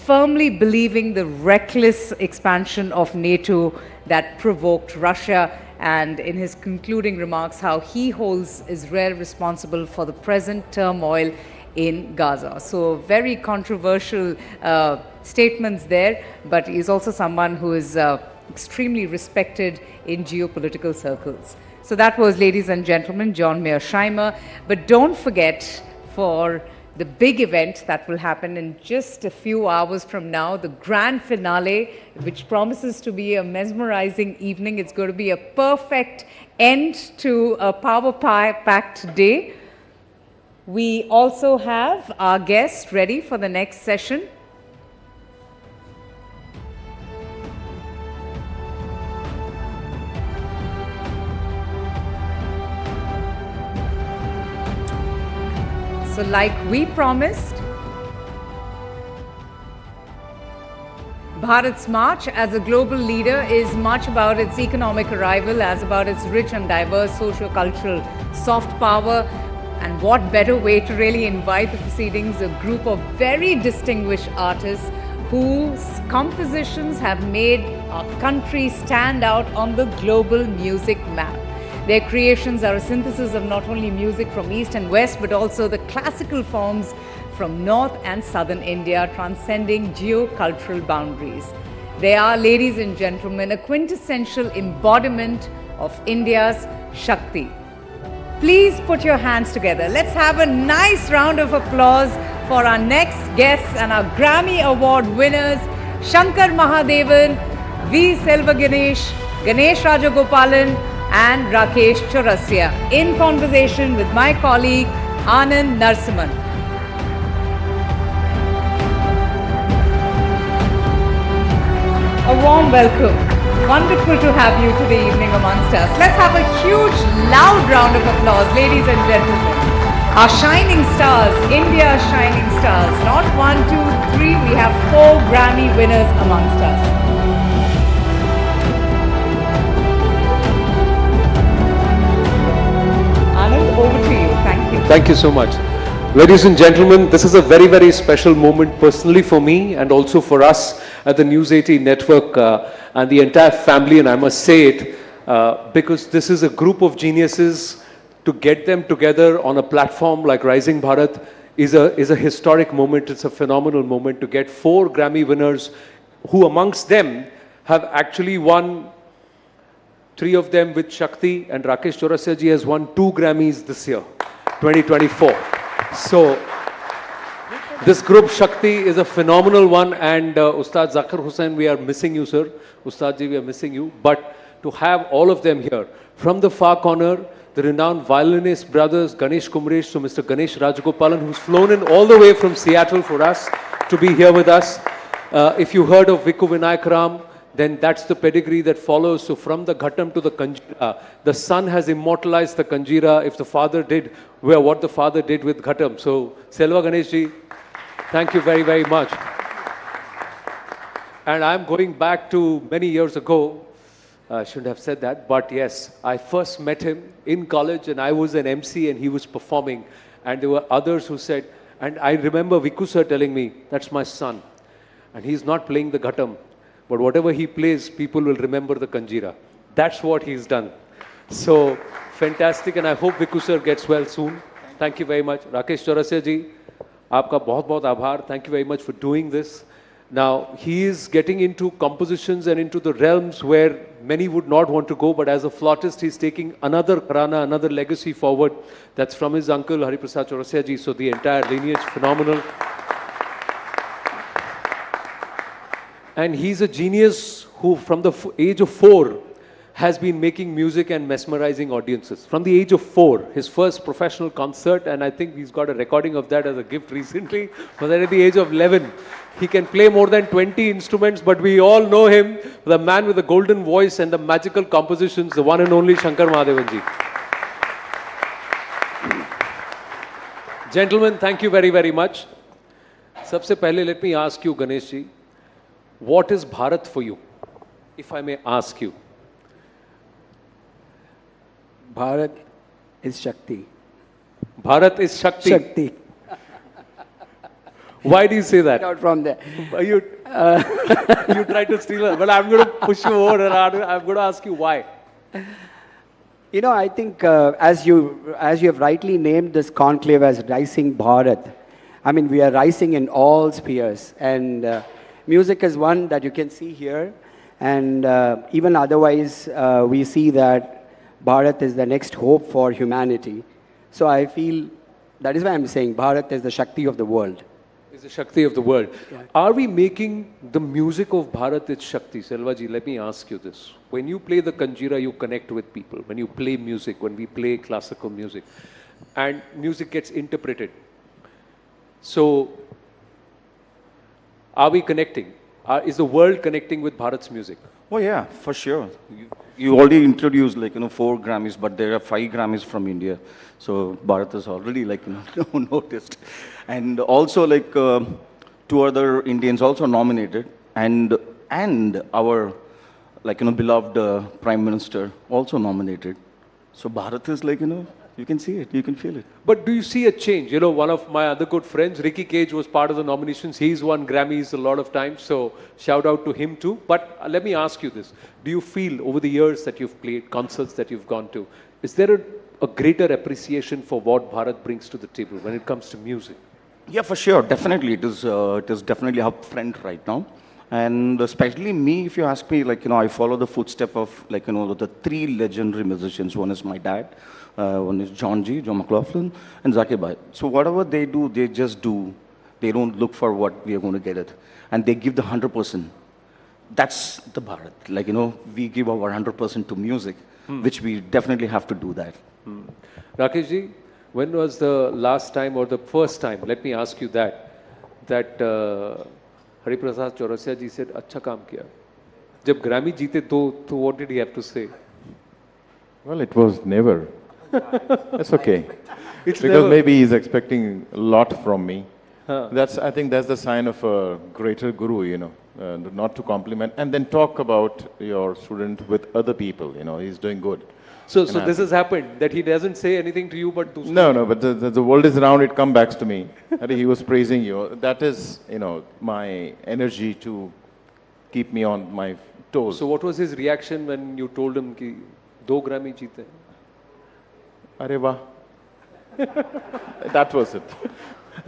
firmly believing the reckless expansion of NATO that provoked Russia, and in his concluding remarks, how he holds Israel responsible for the present turmoil in Gaza. So very controversial statements there, but he's also someone who is extremely respected in geopolitical circles. So that was, ladies and gentlemen, John Mearsheimer. But don't forget, for the big event that will happen in just a few hours from now, the grand finale, which promises to be a mesmerizing evening. It's going to be a perfect end to a power-packed day. We also have our guest ready for the next session. So like we promised, Bharat's march as a global leader is much about its economic arrival as about its rich and diverse socio-cultural soft power. And what better way to really invite the proceedings, a group of very distinguished artists whose compositions have made our country stand out on the global music map. Their creations are a synthesis of not only music from East and West, but also the classical forms from North and Southern India, transcending geocultural boundaries. They are, ladies and gentlemen, a quintessential embodiment of India's Shakti. Please put your hands together. Let's have a nice round of applause for our next guests and our Grammy Award winners, Shankar Mahadevan, V. Selva Ganesh, Ganesh Rajagopalan, and Rakesh Chaurasia, in conversation with my colleague Anand Narsiman. A warm welcome. Wonderful to have you today evening amongst us. Let's have a huge, loud round of applause, ladies and gentlemen. Our shining stars, India's shining stars. Not 1, 2, 3, we have 4 Grammy winners amongst us. Over to you. Thank you. Thank you so much. Ladies and gentlemen, this is a very, very special moment personally for me and also for us at the News18 network and the entire family, and I must say it because this is a group of geniuses. To get them together on a platform like Rising Bharat is a historic moment. It's a phenomenal moment to get 4 Grammy winners who amongst them have actually won 3 of them with Shakti, and Rakesh Chaurasia ji has won 2 Grammys this year, 2024. So this group Shakti is a phenomenal one, and Ustad Zakir Hussain, we are missing you, sir. Ustad ji, we are missing you. But to have all of them here, from the far corner, the renowned violinist brothers Ganesh Kumresh to Mr. Ganesh Rajagopalan, who's flown in all the way from Seattle for us to be here with us. If you heard of Vikku Vinayak Ram, then that's the pedigree that follows. So from the Ghatam to the Kanjira, the son has immortalized the Kanjira if the father did what the father did with Ghatam. So Selva Ganesh ji, thank you very, very much. And I'm going back to many years ago. I shouldn't have said that, but yes, I first met him in college and I was an MC and he was performing. And there were others who said, and I remember Vikku sir telling me, that's my son. And he's not playing the Ghatam. But whatever he plays, people will remember the Kanjira. That's what he's done. So, fantastic, and I hope Vikku sir gets well soon. Thank you very much. Rakesh Chaurasia ji, aapka bahut aabhar. Thank you very much for doing this. Now, he is getting into compositions and into the realms where many would not want to go, but as a flautist, he's taking another gharana, another legacy forward. That's from his uncle, Hariprasad Chaurasia ji. So, the entire lineage, phenomenal. And he's a genius who, from the age of 4, has been making music and mesmerizing audiences. From the age of 4, his first professional concert, and I think he's got a recording of that as a gift recently, was at the age of 11. He can play more than 20 instruments, but we all know him, the man with the golden voice and the magical compositions, the one and only Shankar Mahadevan ji. Gentlemen, thank you very, very much. सबसे पहले, let me ask you, Ganesh ji, what is Bharat for you? If I may ask you. Bharat is Shakti. Bharat is Shakti. Shakti. Why do you say that? Not from there. You try to steal it, but I'm going to push you over and I'm going to ask you why. You know, I think as you have rightly named this conclave as Rising Bharat, I mean, we are rising in all spheres. And music is one that you can see here. And even otherwise, we see that Bharat is the next hope for humanity. So I feel, that is why I'm saying Bharat is the Shakti of the world. Is the Shakti of the world. Yeah. Are we making the music of Bharat its Shakti? Selvaji, let me ask you this. When you play the Kanjira, you connect with people. When you play music, when we play classical music, and music gets interpreted. So, are we connecting? Is the world connecting with Bharat's music? Oh yeah, for sure. You already introduced 4 Grammys, but there are 5 Grammys from India. So Bharat is already noticed. And also 2 other Indians also nominated, and our beloved Prime Minister also nominated. So Bharat is you can see it, you can feel it. But do you see a change? You know, one of my other good friends, Ricky Cage, was part of the nominations. He's won Grammys a lot of times, so shout out to him too. But let me ask you this. Do you feel over the years that you've played, concerts that you've gone to, is there a greater appreciation for what Bharat brings to the table when it comes to music? Yeah, for sure. Definitely. It is definitely up front right now. And especially me, if you ask me, I follow the footstep of, the 3 legendary musicians. One is my dad. One is John McLaughlin, and Zakir Bhai. So whatever they do, they just do. They don't look for what we are going to get it. And they give the 100%. That's the Bharat. We give our 100% to music, which we definitely have to do that. Rakesh ji, when was the last time or the first time, let me ask you that Hariprasad Chaurasia ji said, "Acha kaam kiya." Jab Grammy jeete to what did he have to say? Well, it was never. That's okay. It's because never. Maybe he's expecting a lot from me. Huh. I think that's the sign of a greater guru, not to compliment and then talk about your student with other people, he's doing good. So this has happened, that he doesn't say anything to you but to... No, but the world is around, it comes back to me. He was praising you. That is, my energy to keep me on my toes. So what was his reaction when you told him ki 2 Grammy jeete? Are wah. That was it.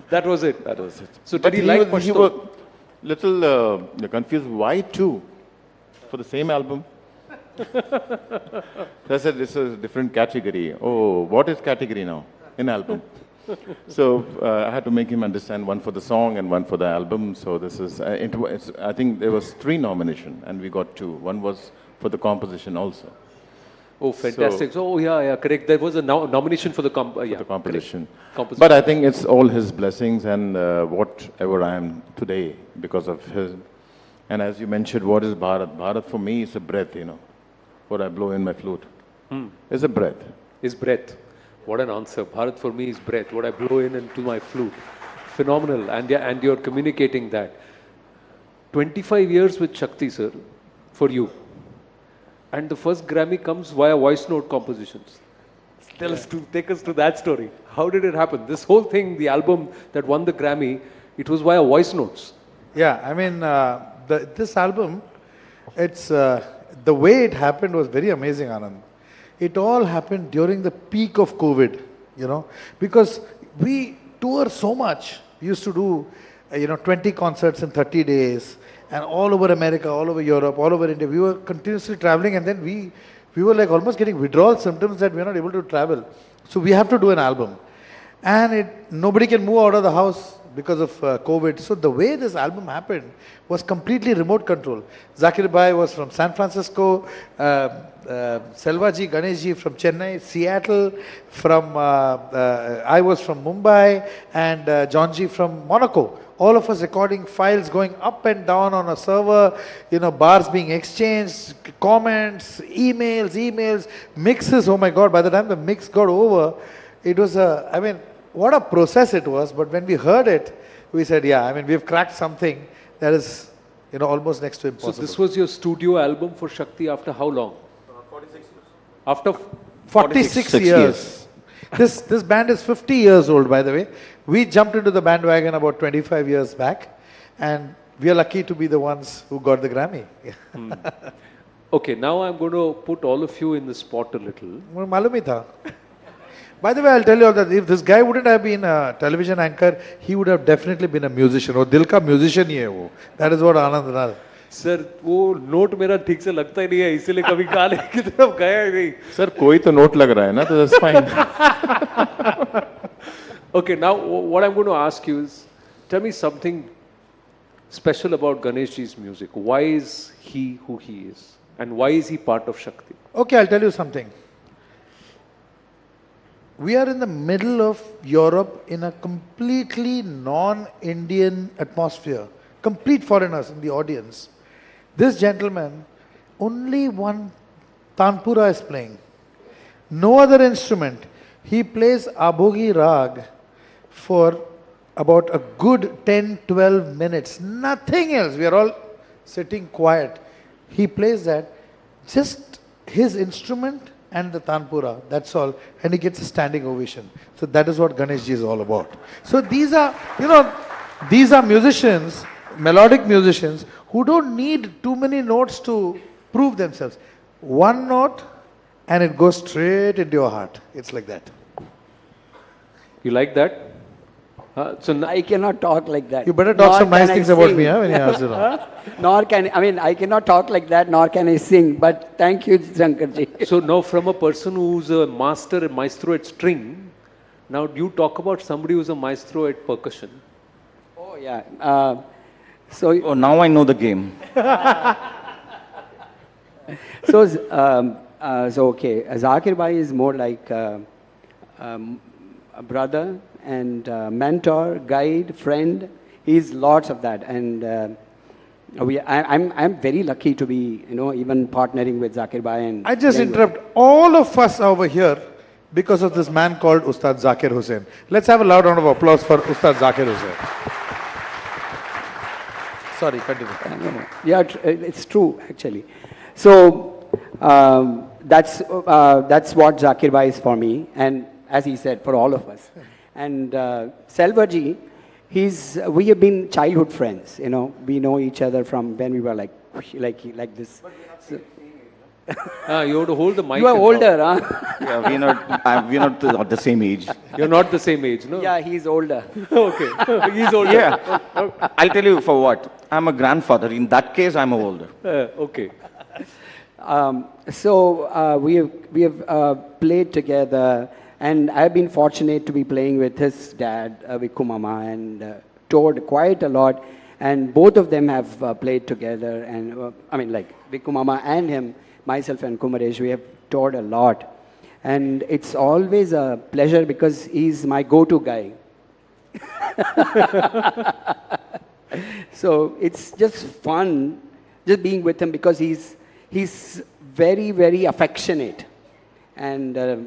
That was it? That was it. So did he like He was little confused. Why 2? For the same album? I said, this is a different category. Oh, what is category now? In album. So I had to make him understand, one for the song and one for the album. So this is, I think there was 3 nominations and we got 2. One was for the composition also. Oh, fantastic. So, yeah, correct. There was a nomination for the composition. But I think it's all his blessings and whatever I am today because of his. And as you mentioned, what is Bharat? Bharat for me is a breath, what I blow in my flute. It's a breath. Is breath. What an answer. Bharat for me is breath. What I blow in into my flute. Phenomenal. And you're communicating that. 25 years with Shakti, sir, for you. And the first Grammy comes via voice note compositions. Take us to that story. How did it happen? This whole thing, the album that won the Grammy, it was via voice notes. Yeah, I mean, this album, it's the way it happened was very amazing, Anand. It all happened during the peak of COVID, because we tour so much. We used to do, 20 concerts in 30 days. And all over America, all over Europe, all over India, we were continuously traveling, and then we were almost getting withdrawal symptoms that we are not able to travel. So we have to do an album. And nobody can move out of the house because of COVID. So the way this album happened was completely remote control. Zakir Bhai was from San Francisco, Selvaji Ganeshji from Chennai, Seattle, I was from Mumbai, and Johnji from Monaco. All of us recording files going up and down on a server, bars being exchanged, comments, emails, mixes. Oh my God, by the time the mix got over, it was what a process it was, but when we heard it, we said, yeah, I mean, we've cracked something that is, almost next to impossible. So this was your studio album for Shakti after how long? 46 years. After 46 years. This band is 50 years old, by the way. We jumped into the bandwagon about 25 years back, and we are lucky to be the ones who got the Grammy. Okay, now I'm going to put all of you in the spot a little. Malum hi tha. By the way, I'll tell you all that if this guy wouldn't have been a television anchor, he would have definitely been a musician. Or dil ka musician hi hai wo. That is what Anand Nal. Sir वो note मेरा ठीक से लगता ही नहीं है इसलिए कभी गाने की तरफ गया ही नहीं सर कोई तो नोट लग रहा है ना तो that's fine. Okay, now what I'm going to ask you is tell me something special about Ganesh ji's music. Why is he who he is and why is he part of Shakti? Okay, I'll tell you something. We are in the middle of Europe in a completely non-Indian atmosphere, complete foreigners in the audience. This gentleman, only one tanpura is playing, no other instrument. He plays Abhogi Rag for about a good 10-12 minutes, nothing else. We are all sitting quiet. He plays that, just his instrument and the tanpura, that's all, and he gets a standing ovation. So that is what Ganesh ji is all about. So these are, these are musicians, melodic musicians, who don't need too many notes to prove themselves. One note and it goes straight into your heart. It's like that. You like that? So I cannot talk like that. You better talk some nice things about me when you answer that. Nor can, I cannot talk like that, nor can I sing, but thank you, Shankarji. So now from a person who's a maestro at string, now you talk about somebody who's a maestro at percussion. Oh yeah. Oh, now I know the game. So okay, Zakir Bhai is more like a brother and mentor, guide, friend. He's lots of that, and I'm very lucky to be even partnering with Zakir Bhai. And I just interrupt all of us over here because of this man called Ustad Zakir Hussain. Let's have a loud round of applause for Ustad Zakir Hussain. Sorry, continue. Yeah, it's true actually. So that's what Zakir Bhai is for me, and as he said, for all of us. And Selvaji, we have been childhood friends. We know each other from when we were like this. You have to hold the mic. You are older, huh? Yeah, we're not the same age. You're not the same age, no? Yeah, he's older. Okay, he's older. Yeah, I'll tell you for what. I'm a grandfather. In that case, I'm older. Okay. So we have played together, and I've been fortunate to be playing with his dad, Vikku Mama, and toured quite a lot. And both of them have played together, and Vikku Mama and him. Myself and Kumaresh, we have toured a lot. And it's always a pleasure because he's my go-to guy. So it's just fun just being with him because he's very, very affectionate and a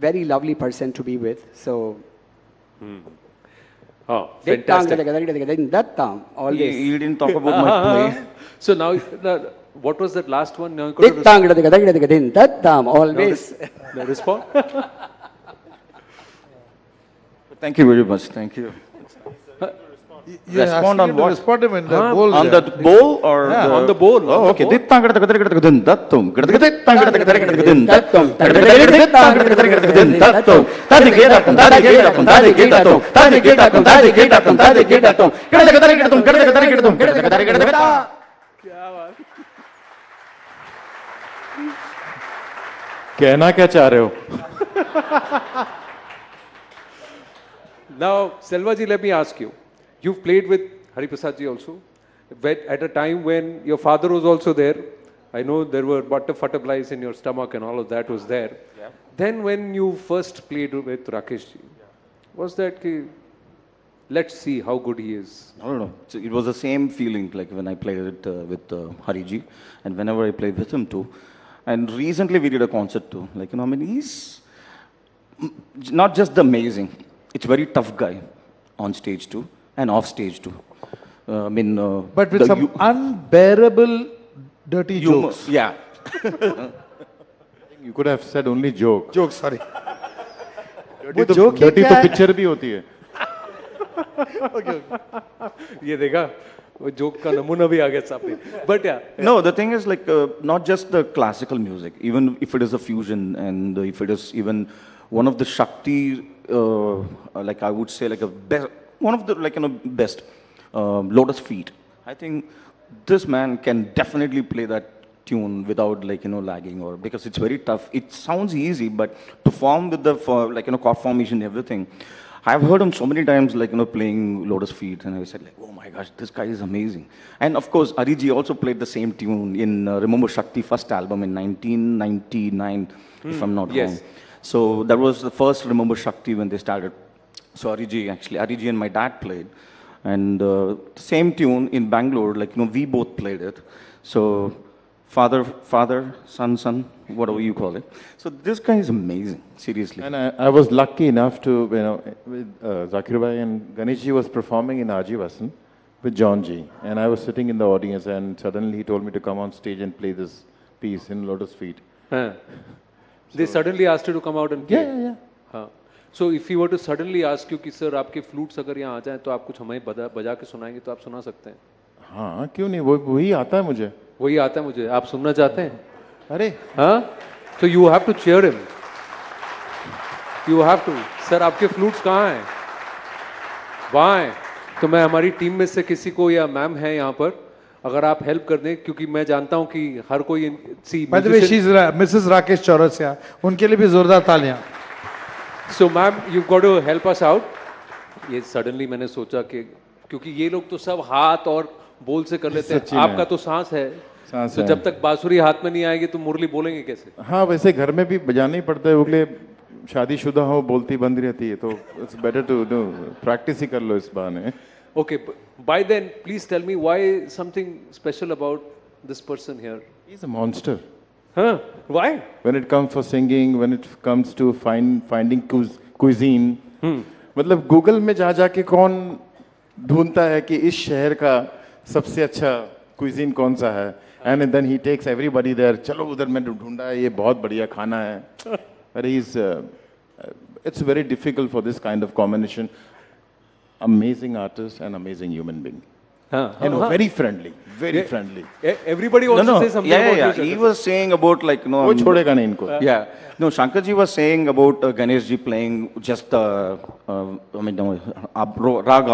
very lovely person to be with. So... Oh, fantastic. Always. You didn't talk about my play. So now, what was that last one? Now always. No response? Thank you very much. Thank you. You respond on what? Respond him in the bowl. On the bowl or on the bowl? Oh, okay. कहना क्या चाह रहे हो? Now, Selvaji, let me ask you. You've played with Hari Prasad ji also. At a time when your father was also there. I know there were butterflies in your stomach and all of that was there. Yeah. Then when you first played with Rakesh ji, was that, let's see how good he is? No. It was the same feeling like when I played it with Hari ji and whenever I played with him too. And recently we did a concert too. He's not just the amazing. it's very tough guy on stage too and off stage too. But with some unbearable dirty humor, jokes. yeah. You could have said only joke. Jokes, sorry. Dirty तो picture भी होती है. ये देखा वो joke का नमूना भी आ गया सामने. But yeah. No, the thing is like not just the classical music, even if it is a fusion and if it is even one of the Shakti, like I would say like a best, one of the best Lotus Feet. I think this man can definitely play that tune without lagging, or because it's very tough. It sounds easy, but to form with the chord formation and everything, I've heard him so many times playing Lotus Feet, and I said oh my gosh, this guy is amazing. And of course Ariji also played the same tune in Remember Shakti first album in 1999 if I'm not wrong. So that was the first Remember Shakti when they started. So Ariji and my dad played, and the same tune in Bangalore, we both played it. So father, son, whatever you call it. So this guy is amazing, seriously. And I was lucky enough to, with Zakir Bhai and Ganeshji was performing in Ajivasan with John G. And I was sitting in the audience, and suddenly he told me to come on stage and play this piece in Lotus Feet. They suddenly asked you to come out and play? Yeah. हाँ. So if he were to suddenly ask you कि sir आपके flutes अगर यहाँ आ जाएं तो आप कुछ हमें बजा के सुनाएंगे तो आप सुना सकते हैं? हाँ, क्यों नहीं, वही आता है मुझे. वही आता है मुझे. आप सुनना चाहते हैं? अरे हाँ? So you have to cheer him. You have to. Sir आपके flutes कहाँ हैं? वहाँ हैं. तो मैं हमारी टीम में से किसी को या मैम है यहाँ पर, अगर आप हेल्प कर दें, क्योंकि मैं जानता हूँ कि हर कोई By the way, she's Mrs. Rakesh Chaurasia. उनके लिए भी जोरदार तालियां. So ma'am, you've got to help us out. ये suddenly मैंने सोचा कि क्योंकि ये लोग तो सब हाथ और बोल से कर लेते हैं, आपका तो सांस है. तो जब तक बांसुरी हाथ में नहीं आएगी तो मुरली बोलेंगे कैसे? हाँ, वैसे घर में भी बजाना ही पड़ता है, उगले शादीशुदा हो बोलती बंद रहती है, तो it's better to practice ही कर लो इस बहाने. Okay, by then, please tell me why something special about this person here. He's a monster. Huh? Why? When it comes for singing, when it comes to finding cuisine, मतलब Google में जाके कौन ढूंढता है कि इस शहर का सबसे अच्छा cuisine कौन सा है, and then he takes everybody there. चलो उधर मैंने ढूंढा है, ये बहुत बढ़िया खाना है. But it's very difficult for this kind of combination. Amazing artist and amazing human being. Very friendly, very friendly. Everybody also says something about you. He was saying about वो छोड़ेगा नहीं इनको. Yeah. No, Shankarji was saying about Ganeshji playing just rag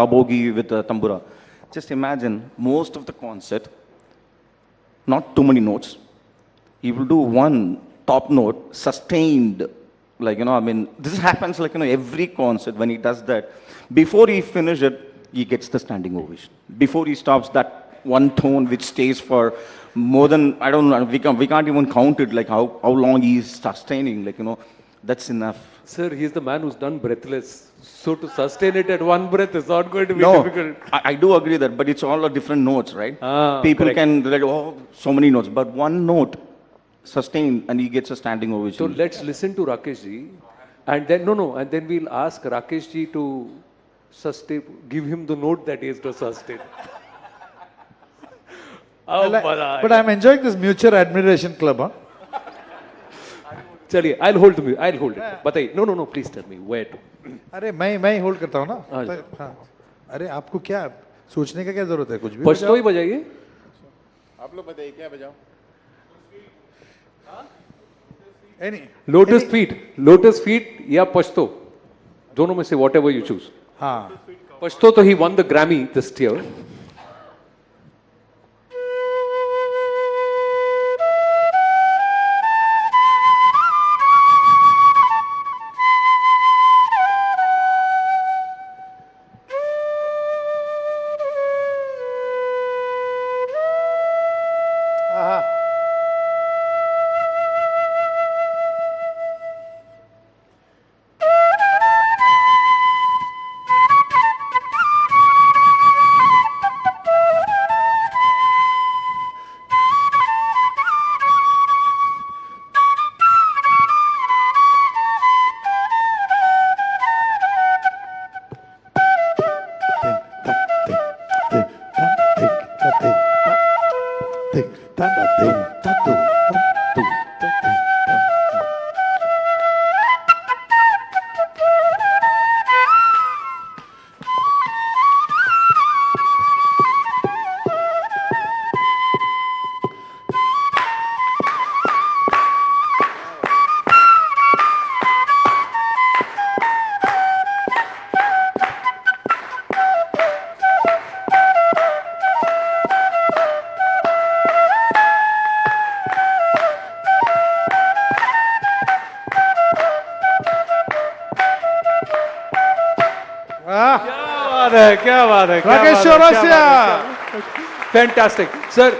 abogi with tambura. Just imagine, most of the concert, not too many notes. He will do one top note, sustained. This happens every concert when he does that. Before he finishes it, he gets the standing ovation. Before he stops, that one tone which stays for more than, I don't know, we can't even count it, how long he is sustaining, that's enough. Sir, he's the man who's done breathless. So to sustain it at one breath is not going to be difficult. I do agree that, but it's all different notes, right? People correct. can relate, so many notes, but one note sustained and he gets a standing ovation. So let's listen to Rakesh ji, and then and then we'll ask Rakesh ji to sustain, give him the note that he has to sustain. But I'm enjoying this mutual admiration club, huh? चलिए, I'll hold it. बताइए. No, please tell me where to. अरे मैं hold करता हूँ ना. हाँ. अरे आपको क्या सोचने का क्या जरूरत है, कुछ भी पश्तो ही बजाइए. आप लोग बताइए क्या बजाओ. Lotus feet या पश्तो, दोनों में से whatever you choose. हाँ. पश्तो तो he won the Grammy this year. बात है, क्या बात है, राकेश चौरसिया। Fantastic sir.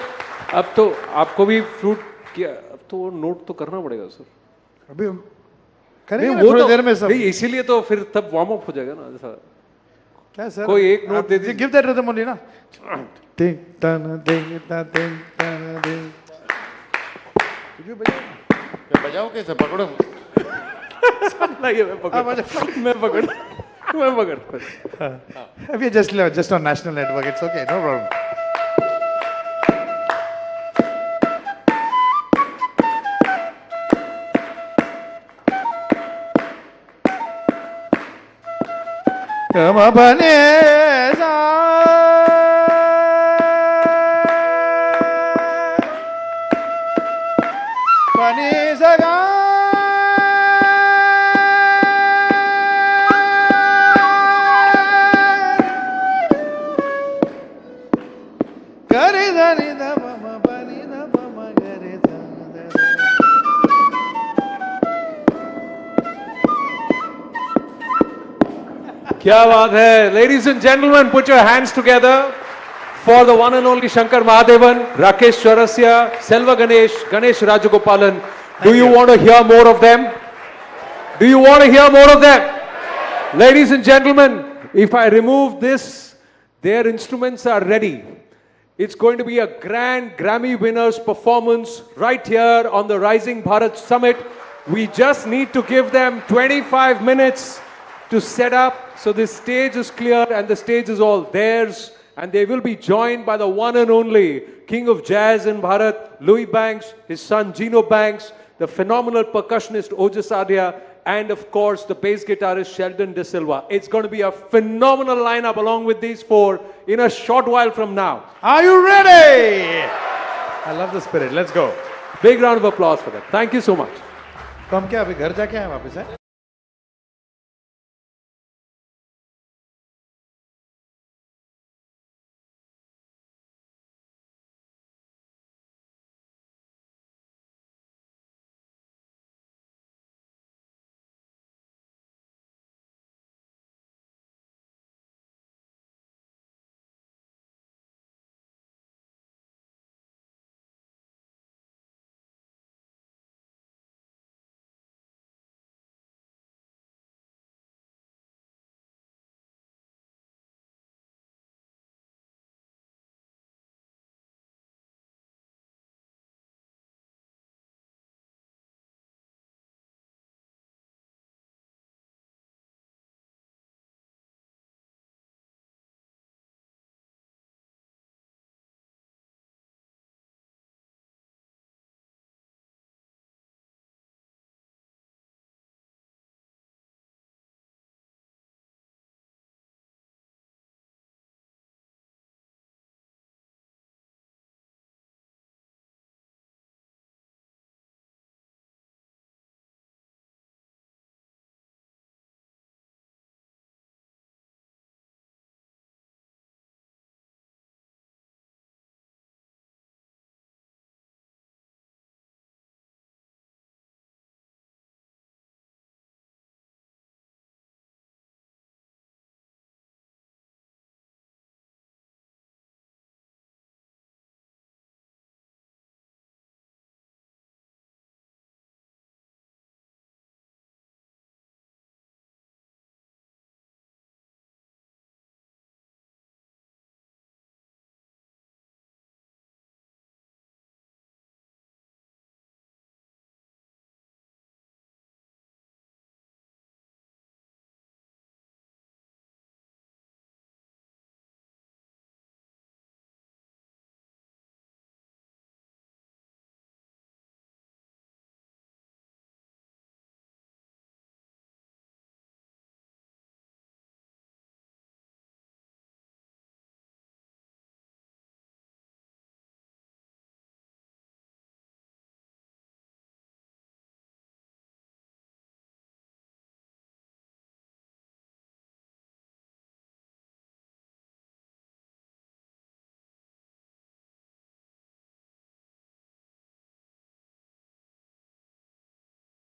अब तो आपको भी फ्रूट किया, अब तो नोट तो करना पड़ेगा सर। अभी करेंगे वो थोड़ी तो देर में सब। नहीं, इसीलिए तो फिर तब वार्म अप हो जाएगा ना जैसा। क्या सर? कोई एक नोट दे दीजिए। गिव दैट रिदम ओनली ना। टिंग टन टिंग टन टिंग टन टिंग। तुझे बजाओ कैसे? पकड़ो। मैं पकड़। अभी just on national network, it's okay, no problem. कम बने बने सगा करे धनी ध म बनी ध म करे ध। क्या बात है। Ladies and gentlemen, put your hands together for the one and only Shankar Mahadevan, Rakesh Chaurasiya, Selva Ganesh, Ganesh Rajagopalan. Do you want to hear more of them? Do you want to hear more of them? Ladies and gentlemen, if I remove this, their instruments are ready. It's going to be a grand Grammy winners performance right here on the Rising Bharat Summit. We just need to give them 25 minutes to set up. So this stage is clear and the stage is all theirs. And they will be joined by the one and only King of Jazz in Bharat, Louis Banks, his son Gino Banks, the phenomenal percussionist Ojas Adya, and of course the bass guitarist Sheldon De Silva. It's going to be a phenomenal lineup along with these four in a short while from now. Are you ready? I love the spirit. Let's go. Big round of applause for them. Thank you so much. तो हम क्या अभी घर जाके आए वापस हैं?